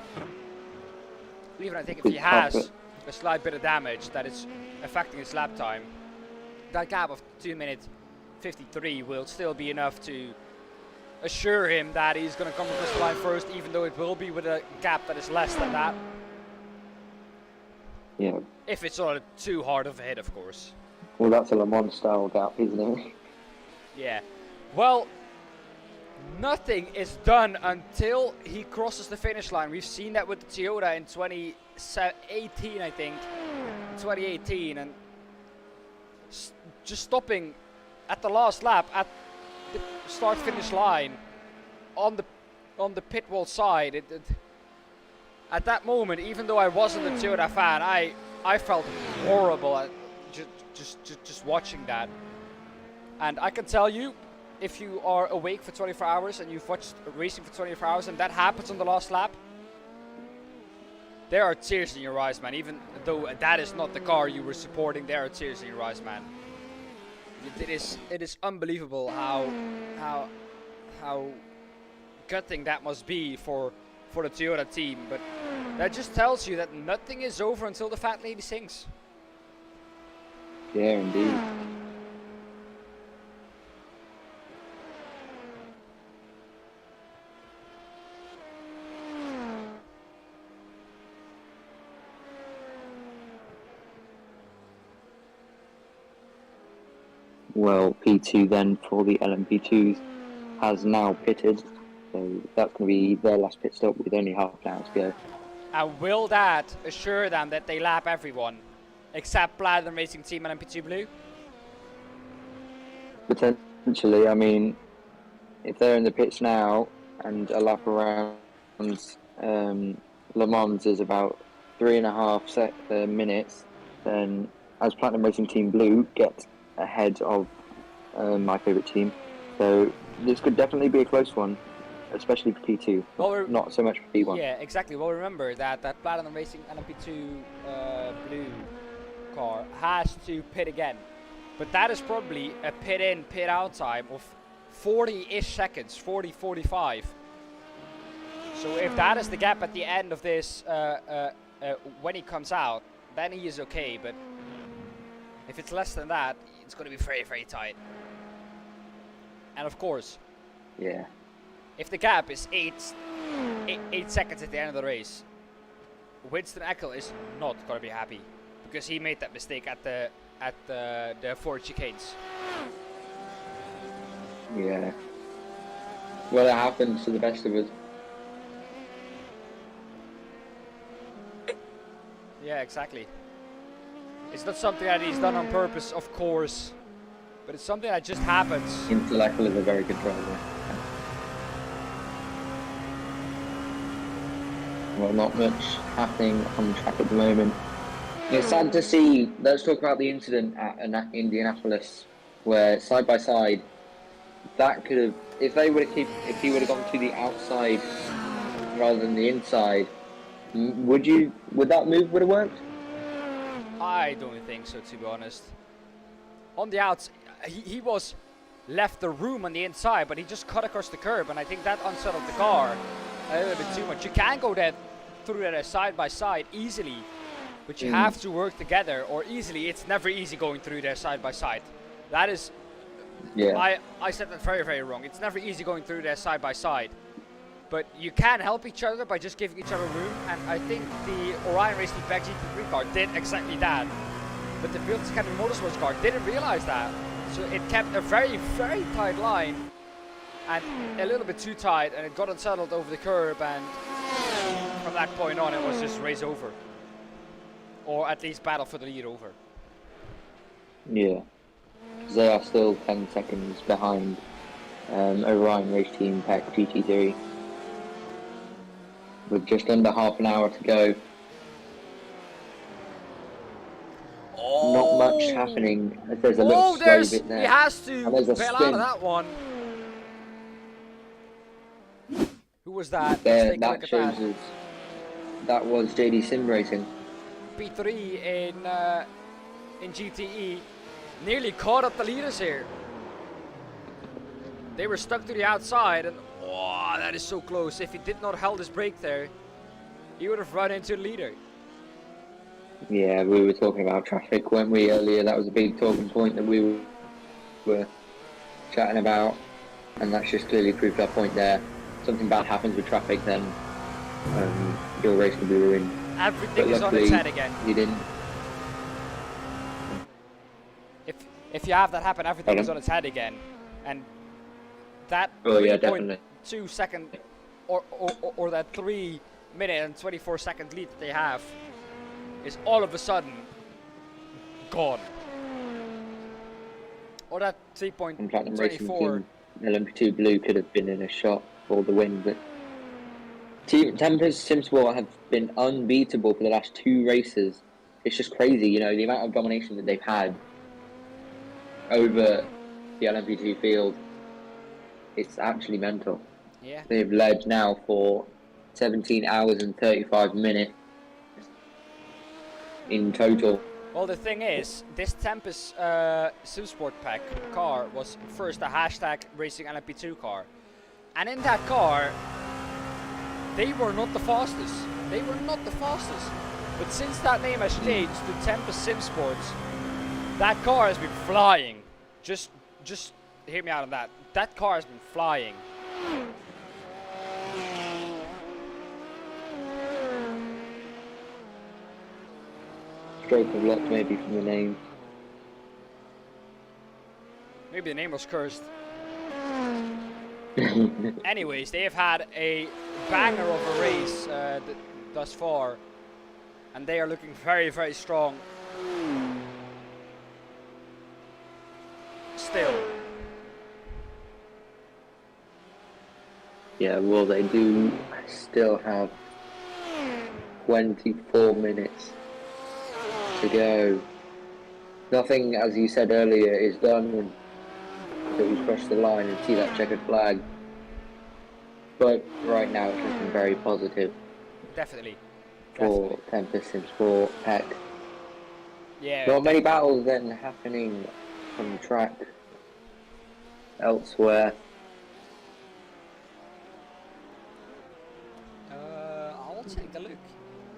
Even I think if he has a slight bit of damage that is affecting his lap time, that gap of 2-minute 53 will still be enough to assure him that he's going to come across the line first, even though it will be with a gap that is less than that. Yeah. If it's not too hard of a hit, of course. Well, that's a Le Mans style gap, isn't it? Yeah. Well, nothing is done until he crosses the finish line. We've seen that with the Toyota in 2018, I think. 2018, and just stopping at the last lap at the start-finish line on the pit wall side. At that moment, even though I wasn't a Toyota fan, I felt horrible at just watching that. And I can tell you, if you are awake for 24 hours and you've watched racing for 24 hours and that happens on the last lap, there are tears in your eyes, man. Even though that is not the car you were supporting, there are tears in your eyes, man. It is unbelievable how gutting that must be for the Toyota team. But that just tells you that nothing is over until the fat lady sings. Yeah, indeed. Well, P2 then for the LMP2s has now pitted, so that's going to be their last pit stop with only half an hour to go. And will that assure them that they lap everyone, except Platinum Racing Team and LMP2 Blue? Potentially, I mean, if they're in the pits now and a lap around Le Mans is about 3.5 minutes, then as Platinum Racing Team Blue get ahead of my favourite team. So this could definitely be a close one, especially for P2, well, not so much for P1. Yeah, exactly. Well, remember that Platinum Racing LMP2 Blue car has to pit again. But that is probably a pit in, pit out time of 40-ish seconds, 40, 45. So if that is the gap at the end of this, when he comes out, then he is okay. But if it's less than that, it's going to be very, very tight. And of course, yeah, if the gap is 8 seconds at the end of the race, Winston Eckel is not going to be happy because he made that mistake at the Ford chicanes. Yeah. Well, it happens to the best of us. Yeah, exactly. It's not something that he's done on purpose, of course, but it's something that just happens. Intellectual is a very good driver. Well, not much happening on track at the moment. It's sad to see. Let's talk about the incident at Indianapolis, where side by side, that could have, if he would have gone to the outside rather than the inside, would that move would have worked? I don't think so, to be honest. On the outs, he was left the room on the inside, but he just cut across the curb, and I think that unsettled the car a little bit too much. You can go through that side by side easily, but you have to work together, or easily. It's never easy going through there side by side. That is, yeah. I said that very, very wrong. It's never easy going through there side by side. But you can help each other by just giving each other room, and I think the Orion Racing Back GT3 car did exactly that. But the Field Academy Motorsports car didn't realize that. So it kept a very, very tight line, and a little bit too tight, and it got unsettled over the curb, and from that point on it was just race over. Or at least battle for the lead over. Yeah. Because they are still 10 seconds behind Orion Race Team Pack GT3. With just under half an hour to go. Not much happening. There's a little slow bit there. He has to bail out spin. of that one. Who was that? There, that shows us that was JD Sim Racing. P3 in GTE nearly caught up the leaders here. They were stuck to the outside, and Oh, that is so close. If he did not hold his brake there, he would have run into the leader. Yeah, we were talking about traffic, weren't we, earlier? That was a big talking point that we were chatting about, and that's just clearly proved our point there. Something bad happens with traffic, then your race can be ruined. Everything But is on luckily, its head again. you didn't. If you have that happen, everything is on its head again, and that Oh yeah, definitely. 3.2 second or that 3 minute and 24 second lead that they have is all of a sudden gone. Or that And Platinum Racing 3.24. Team LMP2 Blue could have been in a shot for the win, but Team Tempest Simsport have been unbeatable for the last 2 races. It's just crazy, you know, the amount of domination that they've had over the LMP2 field. It's actually mental. Yeah. They've led now for 17 hours and 35 minutes in total. Well, the thing is, this Tempest Simsport pack car was first a hashtag Racing LMP2 car. And in that car, they were not the fastest. They were not the fastest. But since that name has changed to Tempest Simsports, that car has been flying. Just hear me out on that. That car has been flying. Stroke of luck maybe from the name. Maybe the name was cursed. Anyways, they have had a banger of a race thus far, and they are looking very, very strong. Still. Yeah, well, they do still have 24 minutes to go. Nothing, as you said earlier, is done until we cross the line and see that checkered flag. But right now, it's looking very positive Definitely. for Tempest Simsport Pack. Yeah. Not many battles then happening on track elsewhere. I'll take a look.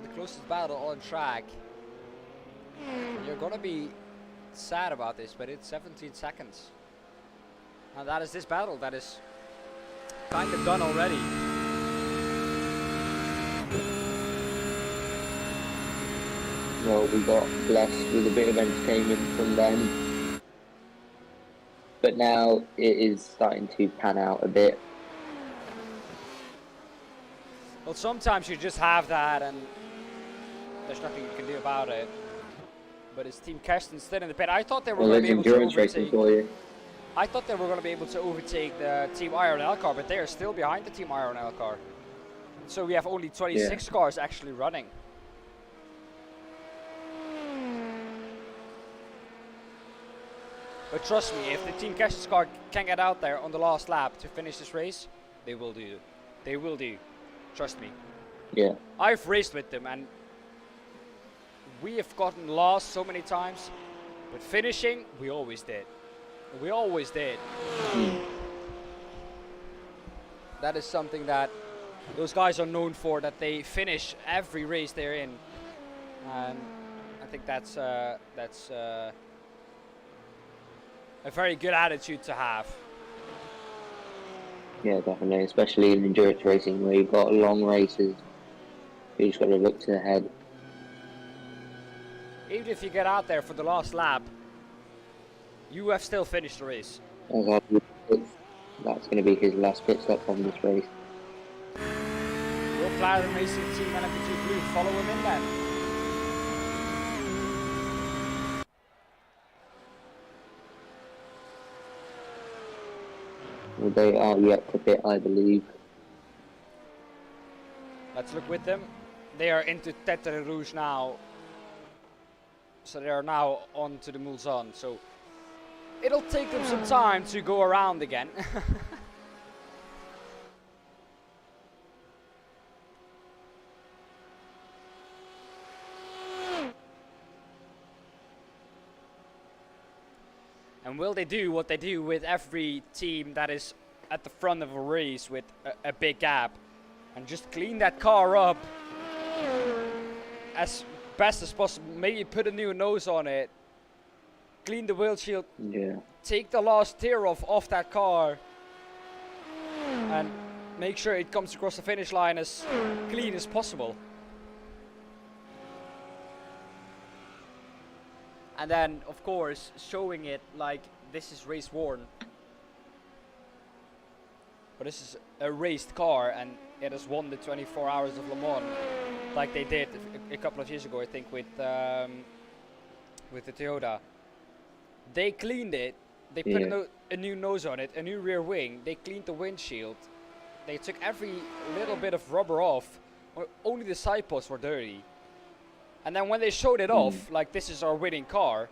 The closest battle on track. You're gonna be sad about this, but it's 17 seconds. And that is this battle. That is kind of done already. Well, we got blessed with a bit of entertainment from them. But now it is starting to pan out a bit. Well, sometimes you just have that, and there's nothing you can do about it. But it's Team Kersten still in the pit. I thought they were Well, going to there's be able to endurance racing overtake. for you. I thought they were going to be able to overtake the Team IRL car, but they are still behind the Team IRL car. So we have only 26 cars actually running. But trust me, if the Team Kersten's car can get out there on the last lap to finish this race, they will do. They will do. Trust me. Yeah. I've raced with them, and we have gotten lost so many times, but finishing, we always did. We always did. That is something that those guys are known for, that they finish every race they're in. And I think that's a very good attitude to have. Yeah, definitely, especially in endurance racing where you've got long races. You just got to look to the head. Even if you get out there for the last lap, you have still finished the race. That's going to be his last pit stop on this race. Will Platinum Racing Team LMP2 Blue follow him in then? Well, they are yet to pit, I believe. Let's look with them. They are into Tête Rouge now. So they are now on to the Mulsanne. So it'll take them some time to go around again. And will they do what they do with every team that is at the front of a race with a big gap and just clean that car up as best as possible. Maybe put a new nose on it, clean the windshield, Yeah. take the last tear off that car, and make sure it comes across the finish line as clean as possible. And then, of course, showing it like this is race worn. But this is a raced car, and it has won the 24 Hours of Le Mans, like they did a couple of years ago, I think, with the Toyota. They cleaned it. They put a new nose on it, a new rear wing. They cleaned the windshield. They took every little bit of rubber off. Only the side posts were dirty. And then when they showed it off, like this is our winning car,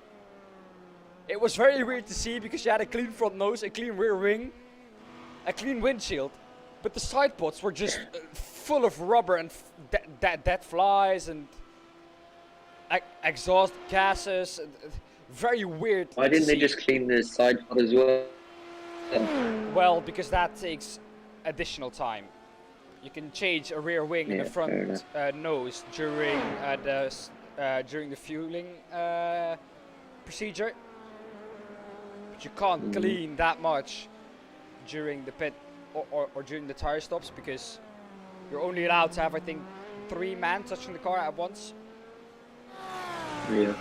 it was very weird to see because you had a clean front nose, a clean rear wing, a clean windshield, but the side pods were just full of rubber and dead flies and exhaust gases. Very weird. Why didn't they just clean the side pod as well? Well, because that takes additional time. You can change a rear wing and a front nose during the fueling procedure, but you can't clean that much during the pit or during the tire stops because you're only allowed to have, I think, 3 men touching the car at once. Yeah.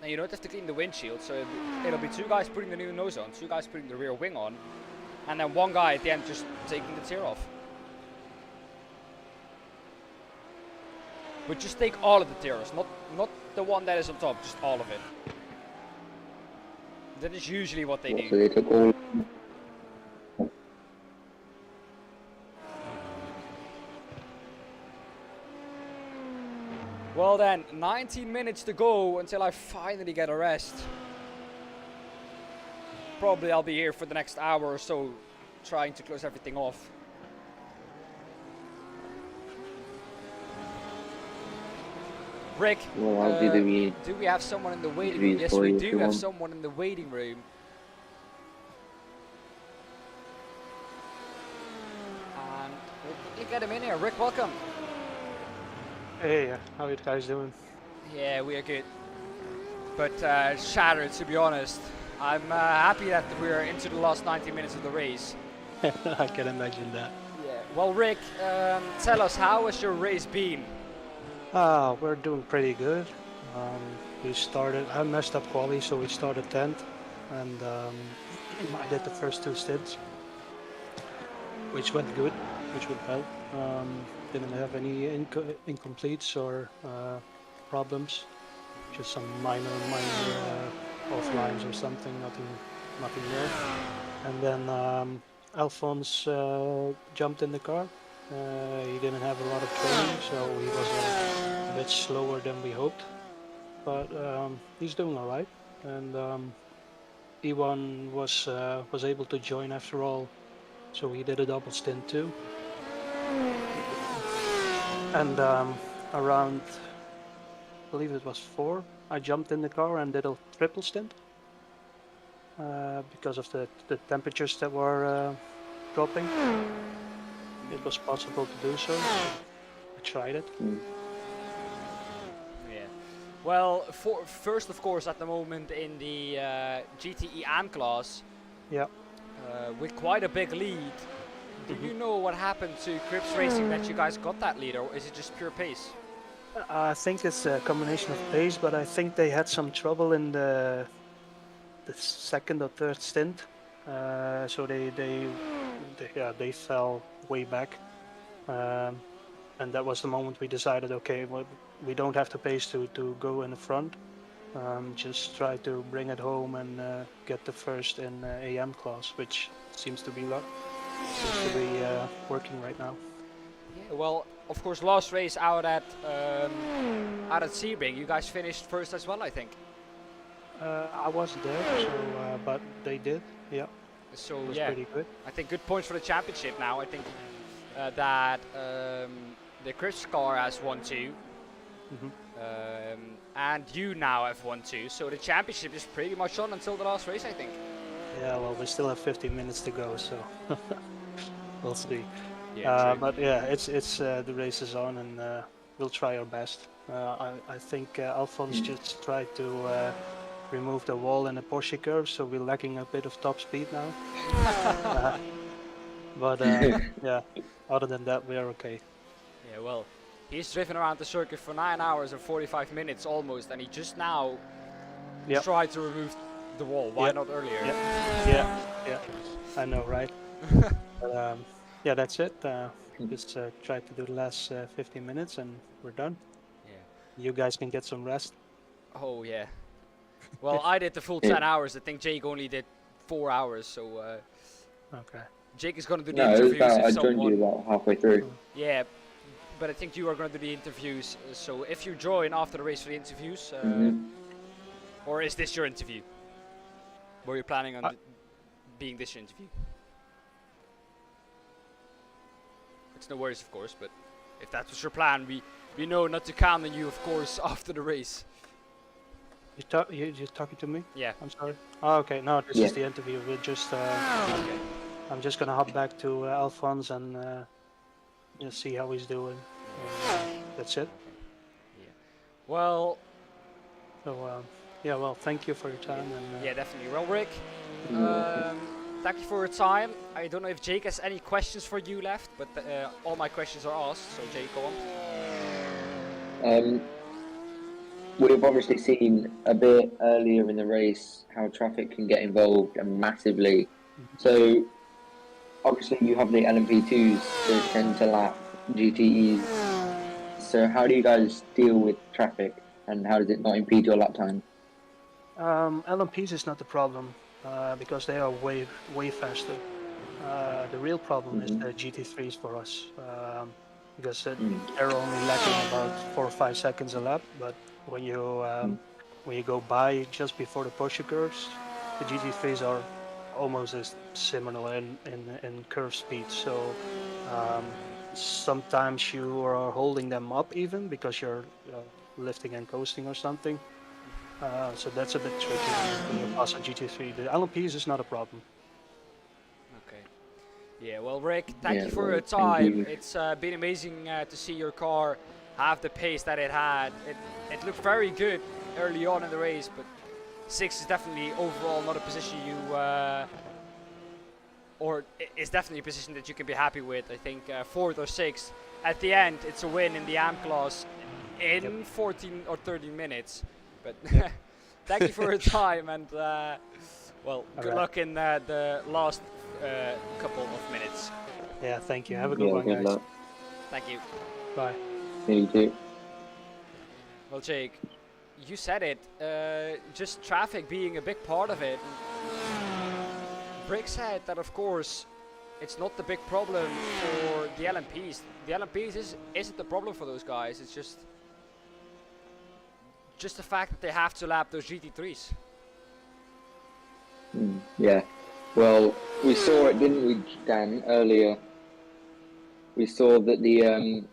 And you don't have to clean the windshield, so it'll be 2 guys putting the new nose on, 2 guys putting the rear wing on, and then 1 guy at the end just taking the tear off. But just take all of the tears, not the one that is on top, just all of it. That is usually what they do. So they took all. Well then, 19 minutes to go until I finally get a rest. Probably I'll be here for the next hour or so, trying to close everything off. Rick, Well, I'll do the do we have someone in the waiting room? Yes, we if do you have want. someone in the waiting room. And we'll quickly get him in here. Rick, welcome. Hey, how are you guys doing? Yeah, we are good. But shattered, to be honest. I'm happy that we're into the last 90 minutes of the race. I can imagine that. Yeah. Well, Rick, tell us, how has your race been? We're doing pretty good. I messed up quali, so we started 10th, and I did the first 2 stints, which went good, which went well. Didn't have any incompletes or problems, just some minor offlines or something, nothing more. And then Alphonse jumped in the car. He didn't have a lot of training, so he was a bit slower than we hoped. But he's doing all right. And Iwan was able to join after all, so he did a double stint too. And around, I believe it was 4, I jumped in the car and did a triple stint because of the temperatures that were dropping. It was possible to do so. I tried it. Yeah. Well, first, of course, at the moment in the GTE AM class, Yeah. with quite a big lead. Do you know what happened to Crips Racing that you guys got that lead, or is it just pure pace? I think it's a combination of pace, but I think they had some trouble in the second or third stint, so they fell way back, and that was the moment we decided, okay, well, we don't have to pace to go in the front, just try to bring it home and get the first in AM class, which seems to be working right now. Yeah, well, of course, last race out at Sebring, you guys finished first as well, I think. I wasn't there, so but they did. Yeah. So It was yeah, pretty good. I think good points for the championship now. I think that the Chris car has won 2, And you now have won 2, so the championship is pretty much on until the last race, I think. Yeah, well, we still have 15 minutes to go, so we'll see. Yeah, true. But yeah, it's the race is on, and we'll try our best. I think Alphonse just tried to remove the wall in the Porsche curve, so we're lacking a bit of top speed now. But yeah, other than that, we are okay. Yeah, well, he's driven around the circuit for 9 hours and 45 minutes almost, and he just now Yep. tried to remove the wall. Why Yep. not earlier? Yeah, I know, right? But yeah, that's it. Just try to do the last 15 minutes, and we're done. Yeah. You guys can get some rest. Oh, yeah. Well, I did the full 10 hours. I think Jake only did 4 hours, so Okay. Jake is going to do the No, it was interviews about, if I joined someone... you about halfway through. Yeah, but I think you are going to do the interviews, so if you join after the race for the interviews, or is this your interview? Were you planning on being this your interview? It's no worries, of course, but if that was your plan, we know not to count on you, of course, after the race. You're talking to me? Yeah. I'm sorry. Oh, okay. No, this Yeah. is the interview. We're just. Okay. I'm just gonna hop back to Alphonse and just see how he's doing. That's it. Well, So yeah, well, thank you for your time. And yeah, definitely. Well, Rick, thank you for your time. I don't know if Jake has any questions for you left, but all my questions are asked, so Jake, go on. We've obviously seen a bit earlier in the race how traffic can get involved and massively. So obviously you have the LMP2s that tend to lap GTEs. So how do you guys deal with traffic and how does it not impede your lap time? LMPs is not the problem because they are way faster. The real problem is the GT3s for us because they're only lacking about 4 or 5 seconds a lap. But when you go by just before the Porsche curves, the GT3s are almost as similar in curve speed. So sometimes you are holding them up even because you're lifting and coasting or something. So that's a bit tricky when you pass a GT3. The LMPs is not a problem. Okay. Yeah, well, Rick, thank Yeah, you for well, your thank time. you. It's been amazing to see your car have the pace that it had. It looked very good early on in the race, but 6 is definitely overall not a position you, or is definitely a position that you can be happy with. I think 4th or 6th. At the end, it's a win in the AM class in 14 or 13 minutes. But thank you for your time, and well, good luck in the last couple of minutes. Yeah, thank you. Have a good one, good guys. luck. Thank you. Bye. Yeah, you too. Well, Jake, you said it. Just traffic being a big part of it. Brick said that, of course, it's not the big problem for the LMPs. The LMPs isn't the problem for those guys. It's just the fact that they have to lap those GT3s. Yeah. Well, we saw it, didn't we, Dan, earlier? We saw that the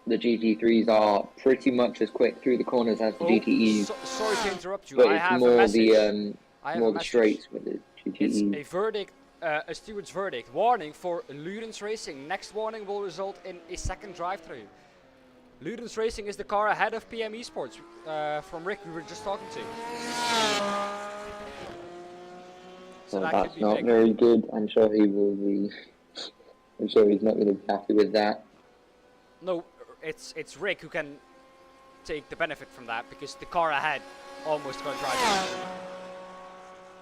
GT3s are pretty much as quick through the corners as the GTEs. Sorry to interrupt you. But I it's have more a message. the straights with the It's GTEs. a verdict, a steward's verdict. Warning for Ludens Racing. Next warning will result in a second drive-through. Ludens Racing is the car ahead of PM Esports, from Rick we were just talking to. So that that's could be not big. very good. I'm sure he will be. I'm sure he's not going to be happy with that. No, it's Rick who can take the benefit from that because the car ahead almost got drive through.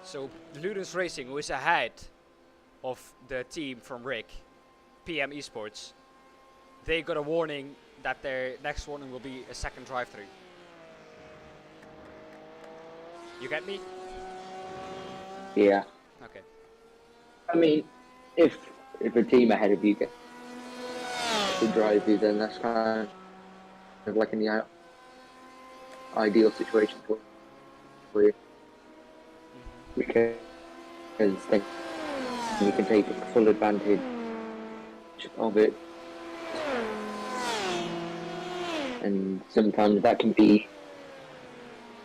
So Ludens Racing, who is ahead of the team from Rick, PM Esports, they got a warning that their next warning will be a second drive-through. You get me? Yeah. Okay. I mean, if a team ahead of you gets to drive you, then that's kind of like in the ideal situation for you. Because then you can take full advantage of it. and sometimes that can be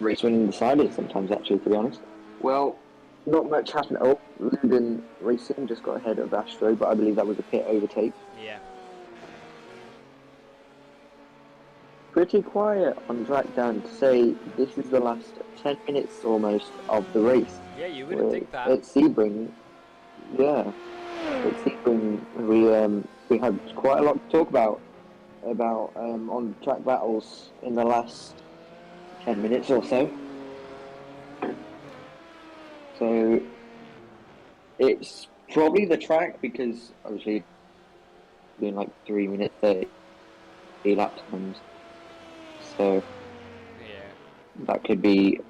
race winning decided. Sometimes, actually, to be honest. Well, not much happened. Oh, Luden Racing just got ahead of Astro, but I believe that was a pit overtake. Yeah. Pretty quiet on track, Dan, to say this is the last 10 minutes almost of the race. Yeah, you wouldn't think that. At Sebring, yeah. At Sebring, we had quite a lot to talk about on track battles in the last 10 minutes or so. So it's probably the track, because obviously doing like 3 minutes 30 lap times. So Yeah. that could be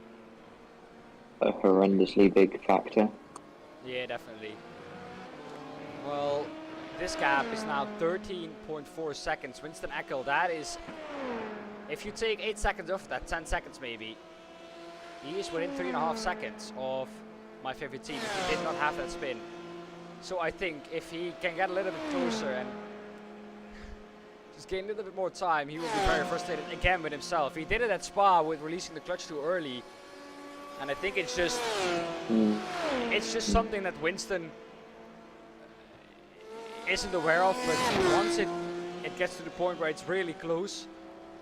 a horrendously big factor. Yeah, definitely. Well, this gap is now 13.4 seconds. Winston Eckel, that is, if you take 8 seconds off that, 10 seconds maybe, he is within 3.5 seconds of my favorite team if he did not have that spin. So I think if he can get a little bit closer and just gain a little bit more time, he will be very frustrated again with himself. He did it at Spa with releasing the clutch too early, and I think it's just something that Winston isn't aware of. But once it gets to the point where it's really close,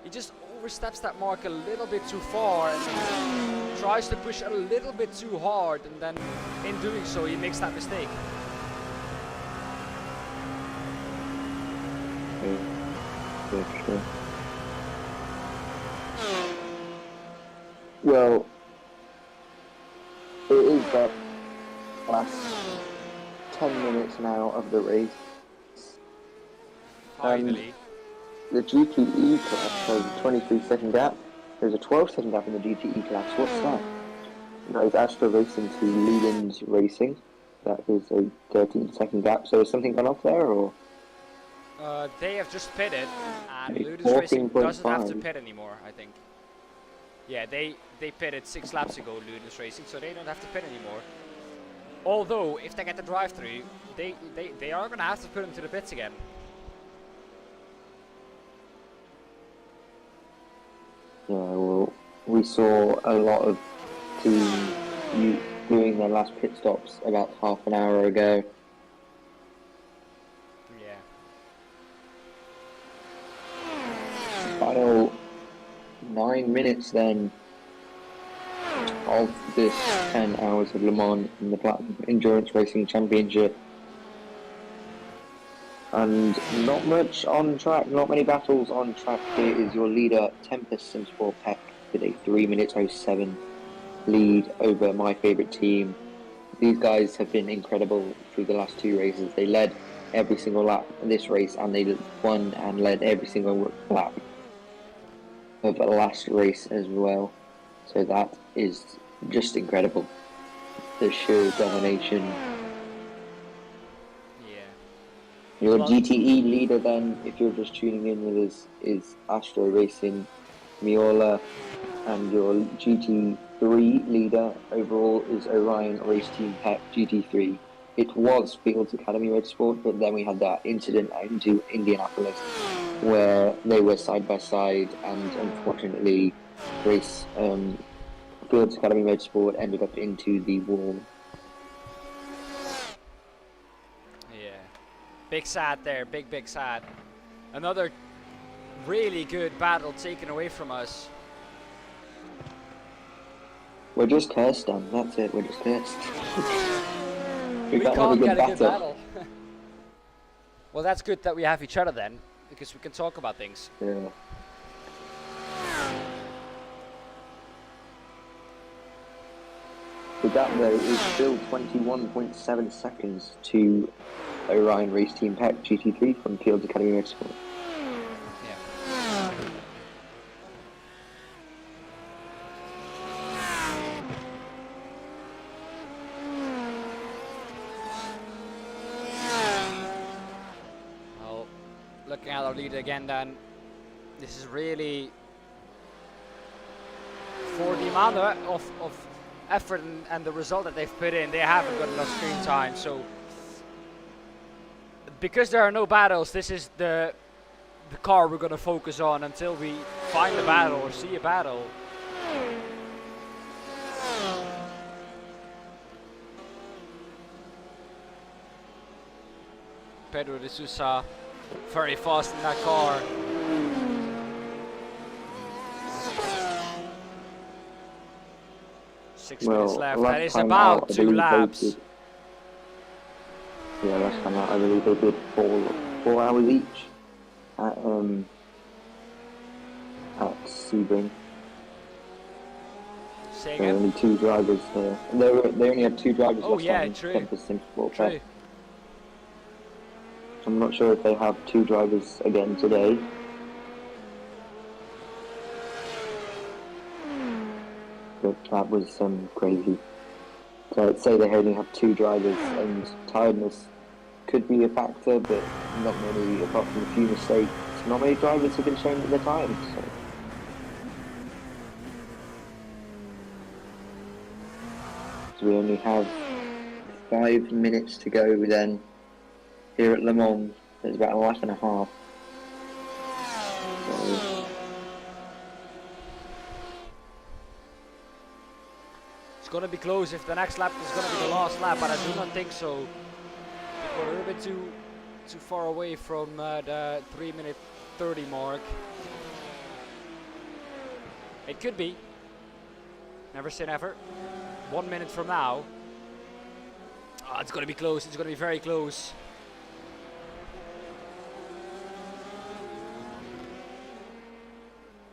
he just oversteps that mark a little bit too far and tries to push a little bit too hard, and then in doing so he makes that mistake. Sure. Well, it is the last 10 minutes now of the race. Finally. The GTE class has a 23-second gap. There's a 12-second gap in the GTE class. What's that? That is Astro Racing to Luden's Racing. That is a 13-second gap. So has something gone off there, or? They have just pitted, and Okay, Luden's Racing doesn't have to 14.5. pit anymore, I think. Yeah, they pitted 6 laps ago, Luden's Racing, so they don't have to pit anymore. Although, if they get the drive-through, they are going to have to put them to the pits again. Yeah, well, we saw a lot of teams doing their last pit stops about half an hour ago. Yeah. Final 9 minutes then of this 10 hours of Le Mans in the Platinum Endurance Racing Championship. And not much on track, not many battles on track. Here is your leader, Tempest Simsport Peck, with a 3 minutes 07 lead over my favourite team. These guys have been incredible through the last 2 races. They led every single lap of this race, and they won and led every single lap of the last race as well. So that is just incredible. The sheer domination. Your GTE leader then, if you're just tuning in with us, is Astro Racing Miola, and your GT3 leader overall is Orion Race Team Pep GT3. It was Fields Academy Motorsport, but then we had that incident out into Indianapolis where they were side by side, and unfortunately Fields Academy Motorsport ended up into the wall. Big sad there, big sad. Another really good battle taken away from us. We're just cursed, Dan. That's it. We're just cursed. We can't can't have get a good battle. Well, that's good that we have each other then, because we can talk about things. Yeah. The gap though is still 21.7 seconds to Orion Race Team Pep GT3 from Fields Academy Motorsport. Yeah. Well, looking at our leader again then, this is really, for the amount of effort and the result that they've put in, they haven't got enough screen time. So because there are no battles, this is the the car we're gonna focus on until we find a battle or see a battle. Pedro de Sousa, very fast in that car. Six minutes left. That is about 2 laps. Yeah, last time out, I believe they did 4 hours each at Sebring. Say There were again? only 2 drivers there. They only had 2 drivers Oh, last yeah, time in true. Tempest Simple True. Cup. I'm not sure if they have 2 drivers again today. But that was crazy. So I'd say they only have 2 drivers, and tiredness could be a factor, but not many, apart from a few mistakes, not many drivers have been shown that they're tired. So we only have 5 minutes to go then. Here at Le Mans, there's about a lap and a half. So, It's gonna be close if the next lap is gonna be the last lap, but I do not think so. We're a little bit too far away from the 3-minute 30 mark. It could be. Never say never. 1 minute from now. Oh, it's gonna be close. It's gonna be very close.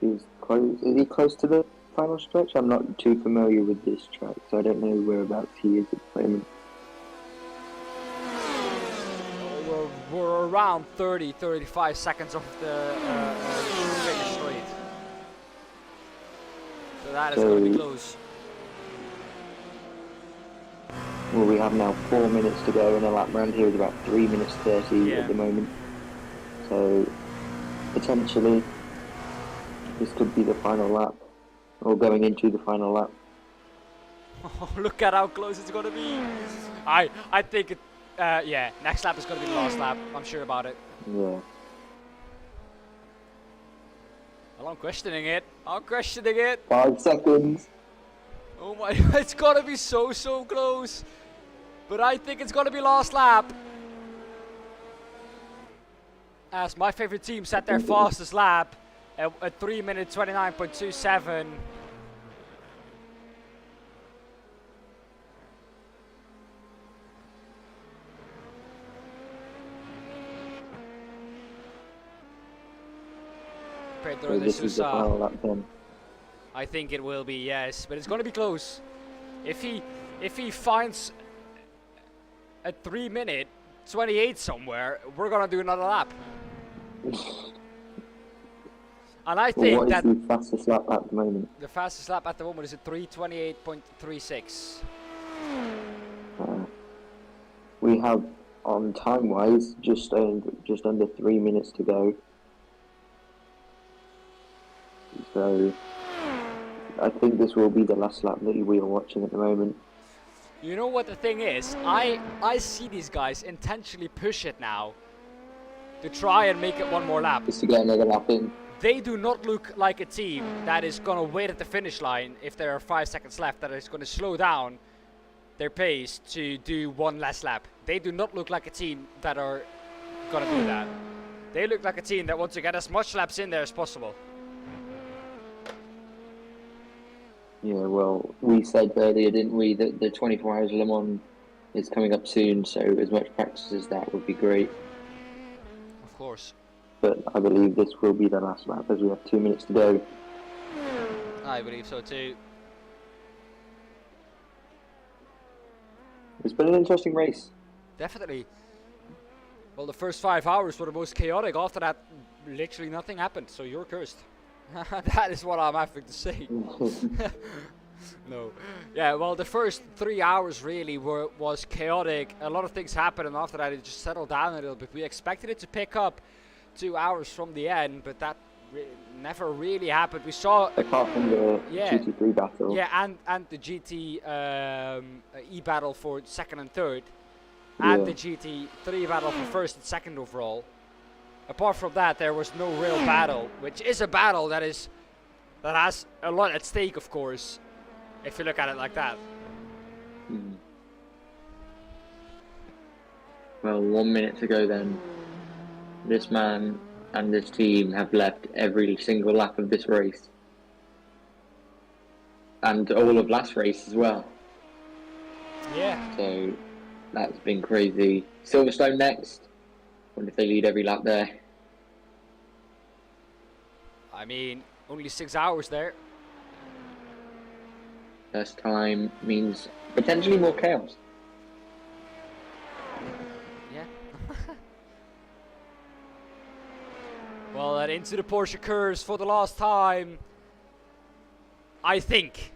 he's close. Is he close to the final stretch? I'm not too familiar with this track, so I don't know whereabouts he is at the moment. We're around 35 seconds off the finish straight. So that is going to be close. Well, we have now 4 minutes to go, and a lap round here is about 3 minutes 30 at the moment. So potentially this could be the final lap, or going into the final lap. Oh, look at how close it's going to be. I think it. Yeah, next lap is going to be the last lap. I'm sure about it. Yeah. Well, I'm questioning it. I'm questioning it. 5 seconds. Oh my, it's going to be so close. But I think it's going to be last lap. As my favorite team set their fastest lap at 3 minutes 29.27. Pedro So de this is the Sousa. final lap then. I think it will be, yes, but it's going to be close. If he finds a 3 minute 28 somewhere, we're going to do another lap. And I think What is that the fastest lap at the moment? the fastest lap at the moment is a 3:28.36. We have, on time-wise, just under 3 minutes to go. So I think this will be the last lap that we are watching at the moment. You know what the thing is? I see these guys intentionally push it now to try and make it one more lap. Just to get another lap in. They do not look like a team that is going to wait at the finish line if there are 5 seconds left, that is going to slow down their pace to do one last lap. They do not look like a team that are going to do that. They look like a team that wants to get as much laps in there as possible. Yeah, well, we said earlier, didn't we, that the 24 Hours Le Mans is coming up soon, so as much practice as that would be great. Of course. But I believe this will be the last lap as we have 2 minutes to go. I believe so too. It's been an interesting race. Definitely. Well, the first 5 hours were the most chaotic. After that, literally nothing happened, so you're cursed. That is what I'm having to say. No. Yeah, well, the first 3 hours really was chaotic. A lot of things happened, and after that it just settled down a little bit. We expected it to pick up 2 hours from the end, but that never really happened. We saw... Apart from the GT3 battle. Yeah, and the GT E-battle for second and third. And the GT3 battle for first and second overall. apart from that, there was no real battle, which is a battle that has a lot at stake, of course, if you look at it like that. Mm. Well, 1 minute to go then. This man and this team have left every single lap of this race. And all of last race as well. Yeah. So that's been crazy. Silverstone next. Wonder if they lead every lap there. I mean, only 6 hours there. First time means potentially more chaos. Yeah. Well, into the Porsche curves for the last time. I think.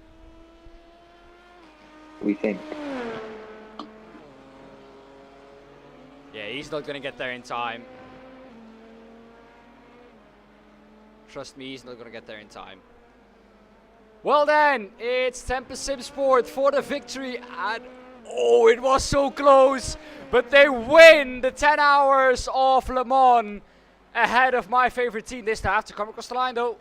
We think. Yeah, he's not gonna get there in time. Trust me, he's not gonna get there in time. Well then, it's Tempest Sim Sport for the victory, and oh, it was so close, but they win the 10 hours of Le Mans ahead of my favorite team. This time have to come across the line though.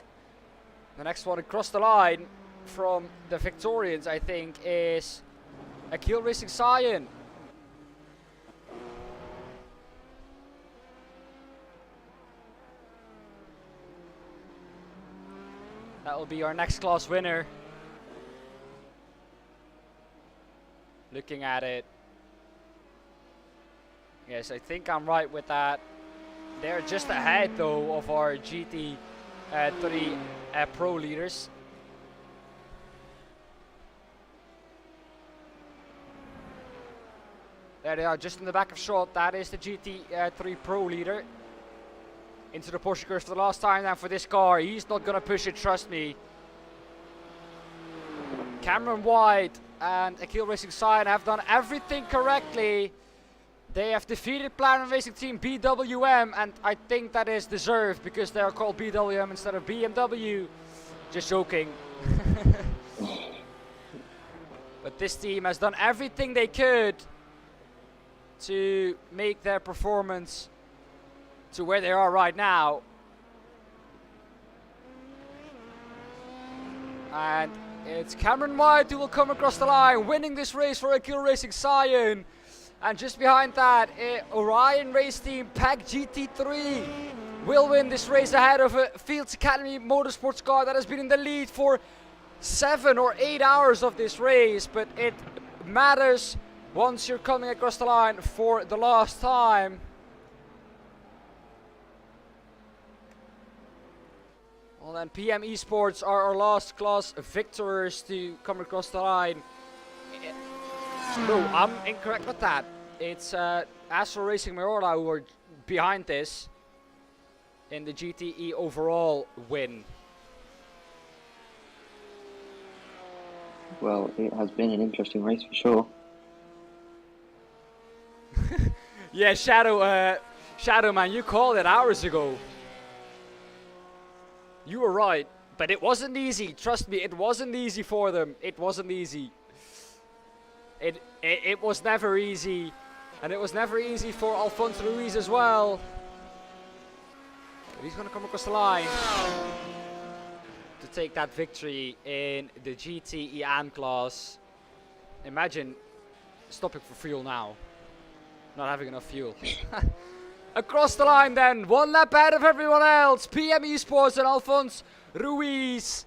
The next one across the line from the Victorians, I think, is Akil Racing Cyan. That will be our next class winner. Looking at it. Yes, I think I'm right with that. They're just ahead though of our GT3 Pro leaders. There they are, just in the back of shot. That is the GT3 Pro leader. Into the Porsche curve for the last time now for this car. He's not going to push it, trust me. Cameron White and Akil Racing Cyan have done everything correctly. They have defeated Platinum Racing Team BWM, and I think that is deserved because they are called BWM instead of BMW. Just joking. But this team has done everything they could to make their performance to where they are right now. And it's Cameron White who will come across the line, winning this race for Akil Racing Cyan. And just behind that, Orion Race Team Pack GT3 will win this race ahead of a Fields Academy Motorsports car that has been in the lead for 7 or 8 hours of this race. But it matters once you're coming across the line for the last time. Well then, PM Esports are our last class victors to come across the line. No, I'm incorrect with that. It's Astro Racing Mayorla who are behind this in the GTE overall win. Well, it has been an interesting race for sure. Yeah, Shadow man, you called it hours ago. You were right, but it wasn't easy. Trust me, it wasn't easy for them. It wasn't easy. It was never easy, and it was never easy for Alfonso Ruiz as well. But he's gonna come across the line to take that victory in the GT EAN class. Imagine stopping for fuel now, not having enough fuel. Across the line then, 1 lap ahead of everyone else. PM Esports and Alfonso Ruiz.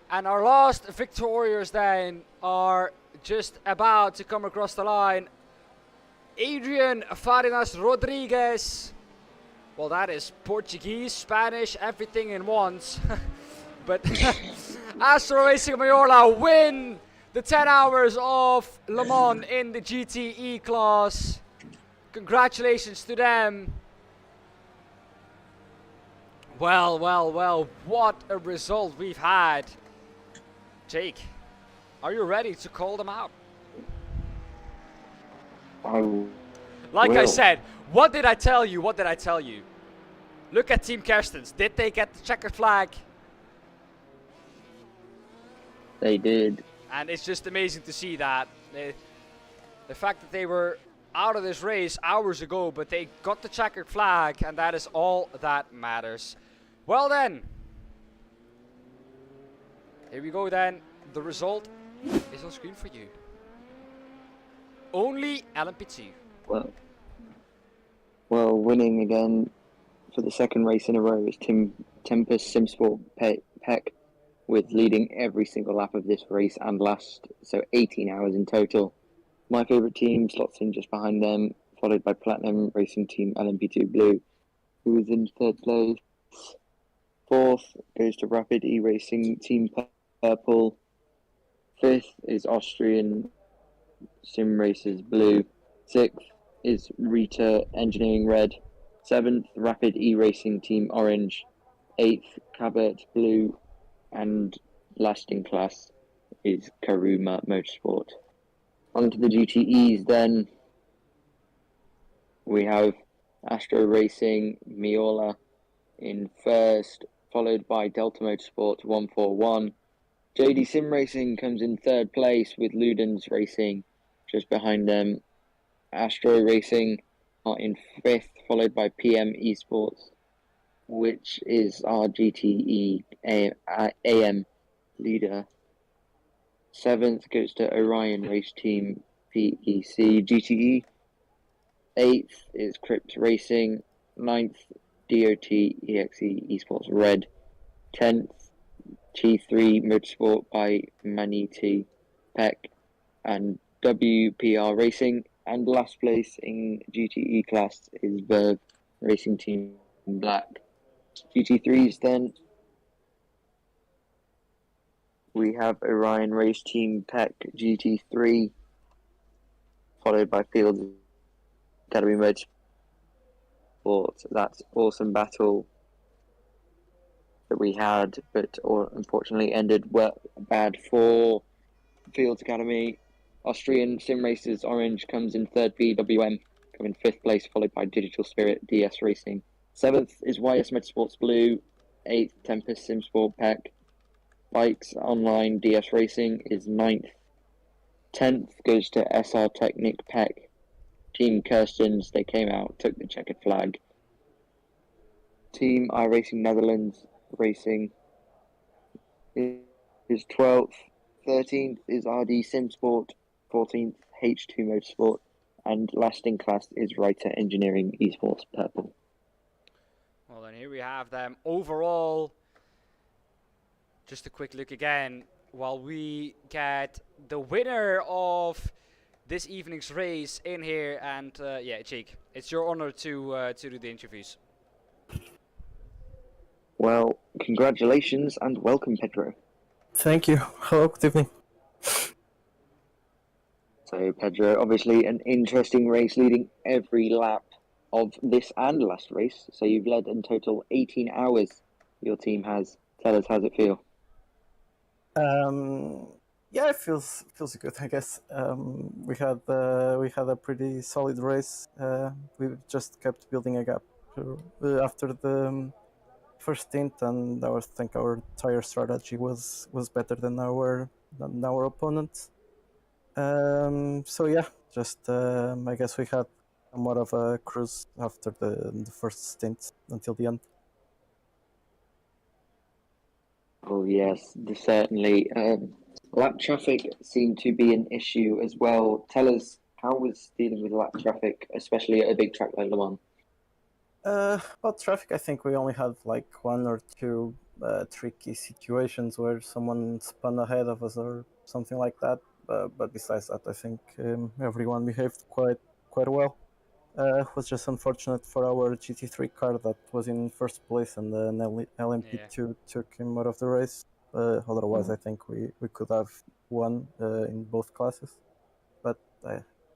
And our last victorious then are just about to come across the line. Adrian Farinas Rodriguez. Well, that is Portuguese, Spanish, everything in once. But Astro Racing Mayorla win the 10 hours of Le Mans in the GTE class. Congratulations to them. Well, what a result we've had. Jake, are you ready to call them out? Like I said, what did I tell you? What did I tell you? Look at Team Kerstens. Did they get the checkered flag? They did. And it's just amazing to see that. The fact that they were out of this race hours ago, but they got the checkered flag, and that is all that matters. Well then, here we go then. The result is on screen for you. Only LMP2. Well, winning again for the second race in a row is Tempest Simsport Peck, with leading every single lap of this race and last, so 18 hours in total. My favourite team slots in just behind them, followed by Platinum Racing Team LMP2 Blue, who is in third place. Fourth goes to Rapid E-Racing Team Purple. Fifth is Austrian Sim Racers Blue. Sixth is Rita Engineering Red. Seventh, Rapid E-Racing Team Orange. Eighth, Cabot Blue. And last in class is Karuma Motorsport. On to the GTEs then. We have Astro Racing Miola in first, followed by Delta Motorsport 141. JD Sim Racing comes in third place with Ludens Racing just behind them. Astro Racing are in fifth, followed by PM Esports, which is our GTE AM leader. Seventh goes to Orion Race Team PEC GTE. Eighth is Crypt Racing. Ninth, DOT EXE Esports Red. 10th, T3 Motorsport by Maniti Peck and WPR Racing. And last place in GTE class is Verve Racing Team Black. GT3s then. We have Orion Race Team Peck GT3, followed by Fields Academy Motorsport. That's awesome battle that we had, but unfortunately ended bad for Fields Academy. Austrian Sim Racers Orange comes in third, BWM come in fifth place, followed by Digital Spirit DS Racing. Seventh is YS Motorsports Blue. Eighth, Tempest Sim Sport Peck. Bikes Online DS Racing is ninth. 10th goes to SR Technic Peck. Team Kirstens, they came out, took the checkered flag. Team iRacing Netherlands Racing is 12th. 13th is RD Simsport. 14th, H2 Motorsport. And last in class is Writer Engineering Esports Purple. Well, then here we have them. Overall, just a quick look again, while we get the winner of this evening's race in here, and yeah, Jake, it's your honor to do the interviews. Well, congratulations and welcome, Pedro. Thank you. Hello, good evening. So, Pedro, obviously an interesting race leading every lap of this and last race. So you've led in total 18 hours, your team has. Tell us, how's it feel? Yeah, it feels good, I guess. We had a pretty solid race. We just kept building a gap after the first stint, and I think our tire strategy was better than our opponents. So yeah, just I guess we had more of a cruise after the first stint until the end. Oh yes, certainly. Lap traffic seemed to be an issue as well. Tell us, how was dealing with lap traffic, especially at a big track like Le Mans? About traffic, I think we only had like one or two tricky situations where someone spun ahead of us or something like that. But besides that, I think everyone behaved quite well. It was just unfortunate for our GT3 car that was in first place, and then LMP2 took him out of the race. Otherwise, I think we could have won in both classes. But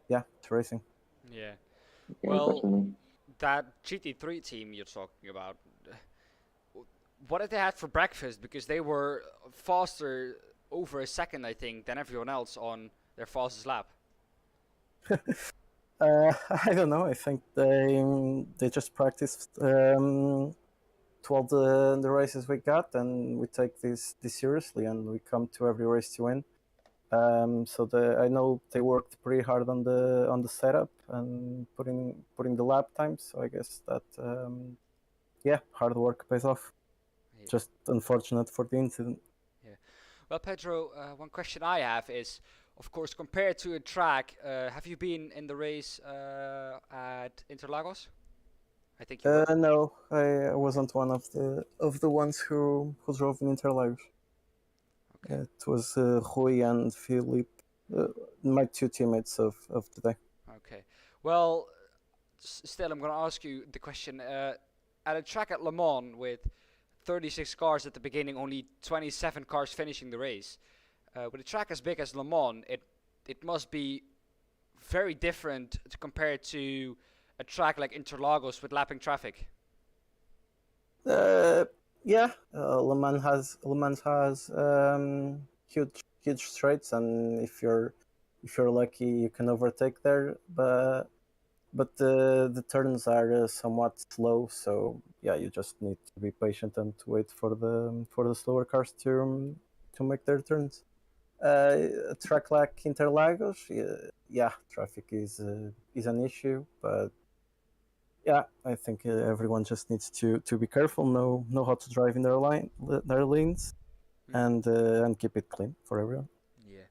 yeah, it's racing. Yeah. Yeah, Well, definitely. that GT3 team you're talking about, what did they have for breakfast? Because they were faster over a second, I think, than everyone else on their fastest lap. I don't know. I think they just practiced to all the races we got, and we take this seriously, and we come to every race to win. I know they worked pretty hard on the setup and putting the lap times. So I guess that hard work pays off. Yeah. Just unfortunate for the incident. Yeah. Well, Pedro, one question I have is, of course, compared to a track, have you been in the race at Interlagos? I think you were. No, I wasn't one of the ones who drove in Interlagos. Okay. It was Rui and Philippe, my two teammates of the day. Okay. Well, still, I'm going to ask you the question. At a track at Le Mans with 36 cars at the beginning, only 27 cars finishing the race. With a track as big as Le Mans, it must be very different to compare to a track like Interlagos with lapping traffic. Le Mans has huge straights, and if you're lucky, you can overtake there. But the turns are somewhat slow, so yeah, you just need to be patient and to wait for the slower cars to make their turns. A track like Interlagos, traffic is an issue, but yeah, I think everyone just needs to be careful, know how to drive in their lanes, and keep it clean for everyone. Yeah.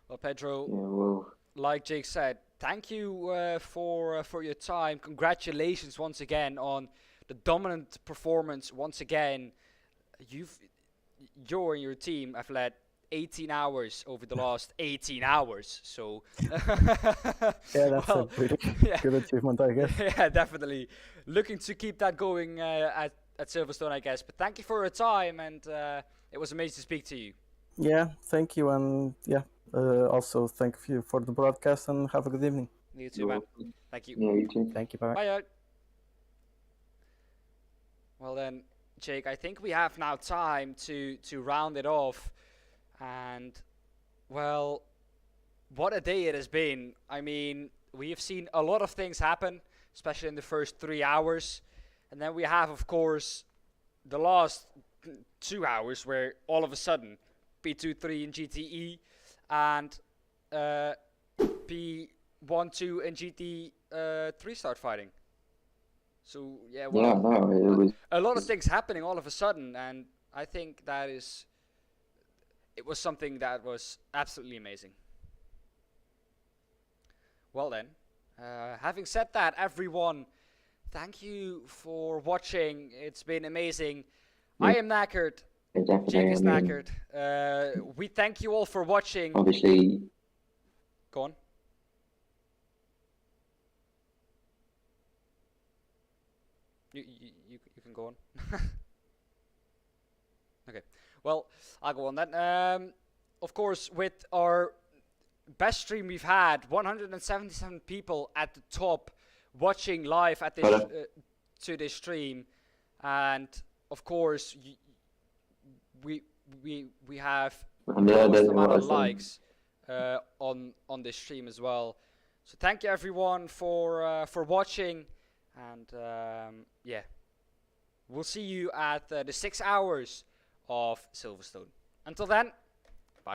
Well, Pedro, Yeah, well, like Jake said, thank you for your time. Congratulations once again on the dominant performance. Once again, you and your team have led 18 hours over the last 18 hours. So Yeah, that's a pretty good achievement, I guess. Yeah, definitely. Looking to keep that going at Silverstone, I guess. But thank you for your time, and it was amazing to speak to you. Yeah, thank you, and also thank you for the broadcast, and have a good evening. You too, man. Thank you. yeah, you too. Thank you, bye. Bye. Well then, Jake, I think we have now time to round it off. And, well, what a day it has been. I mean, we have seen a lot of things happen, especially in the first 3 hours. And then we have, of course, the last 2 hours where all of a sudden P2-3 in GTE and P1-2 and GT3 start fighting. So, yeah, well, it was. a lot of things happening all of a sudden, and I think it was something that was absolutely amazing. Well then, having said that, everyone, thank you for watching. It's been amazing. I am knackered. Jake is knackered. We thank you all for watching. Obviously. Go on. You can go on. Okay. Well, I'll go on then. Of course, with our best stream we've had, 177 people at the top watching live at this to this stream, and of course we have the amount of likes on this stream as well. So thank you everyone for watching, and yeah, we'll see you at the 6 hours of Silverstone. Until then,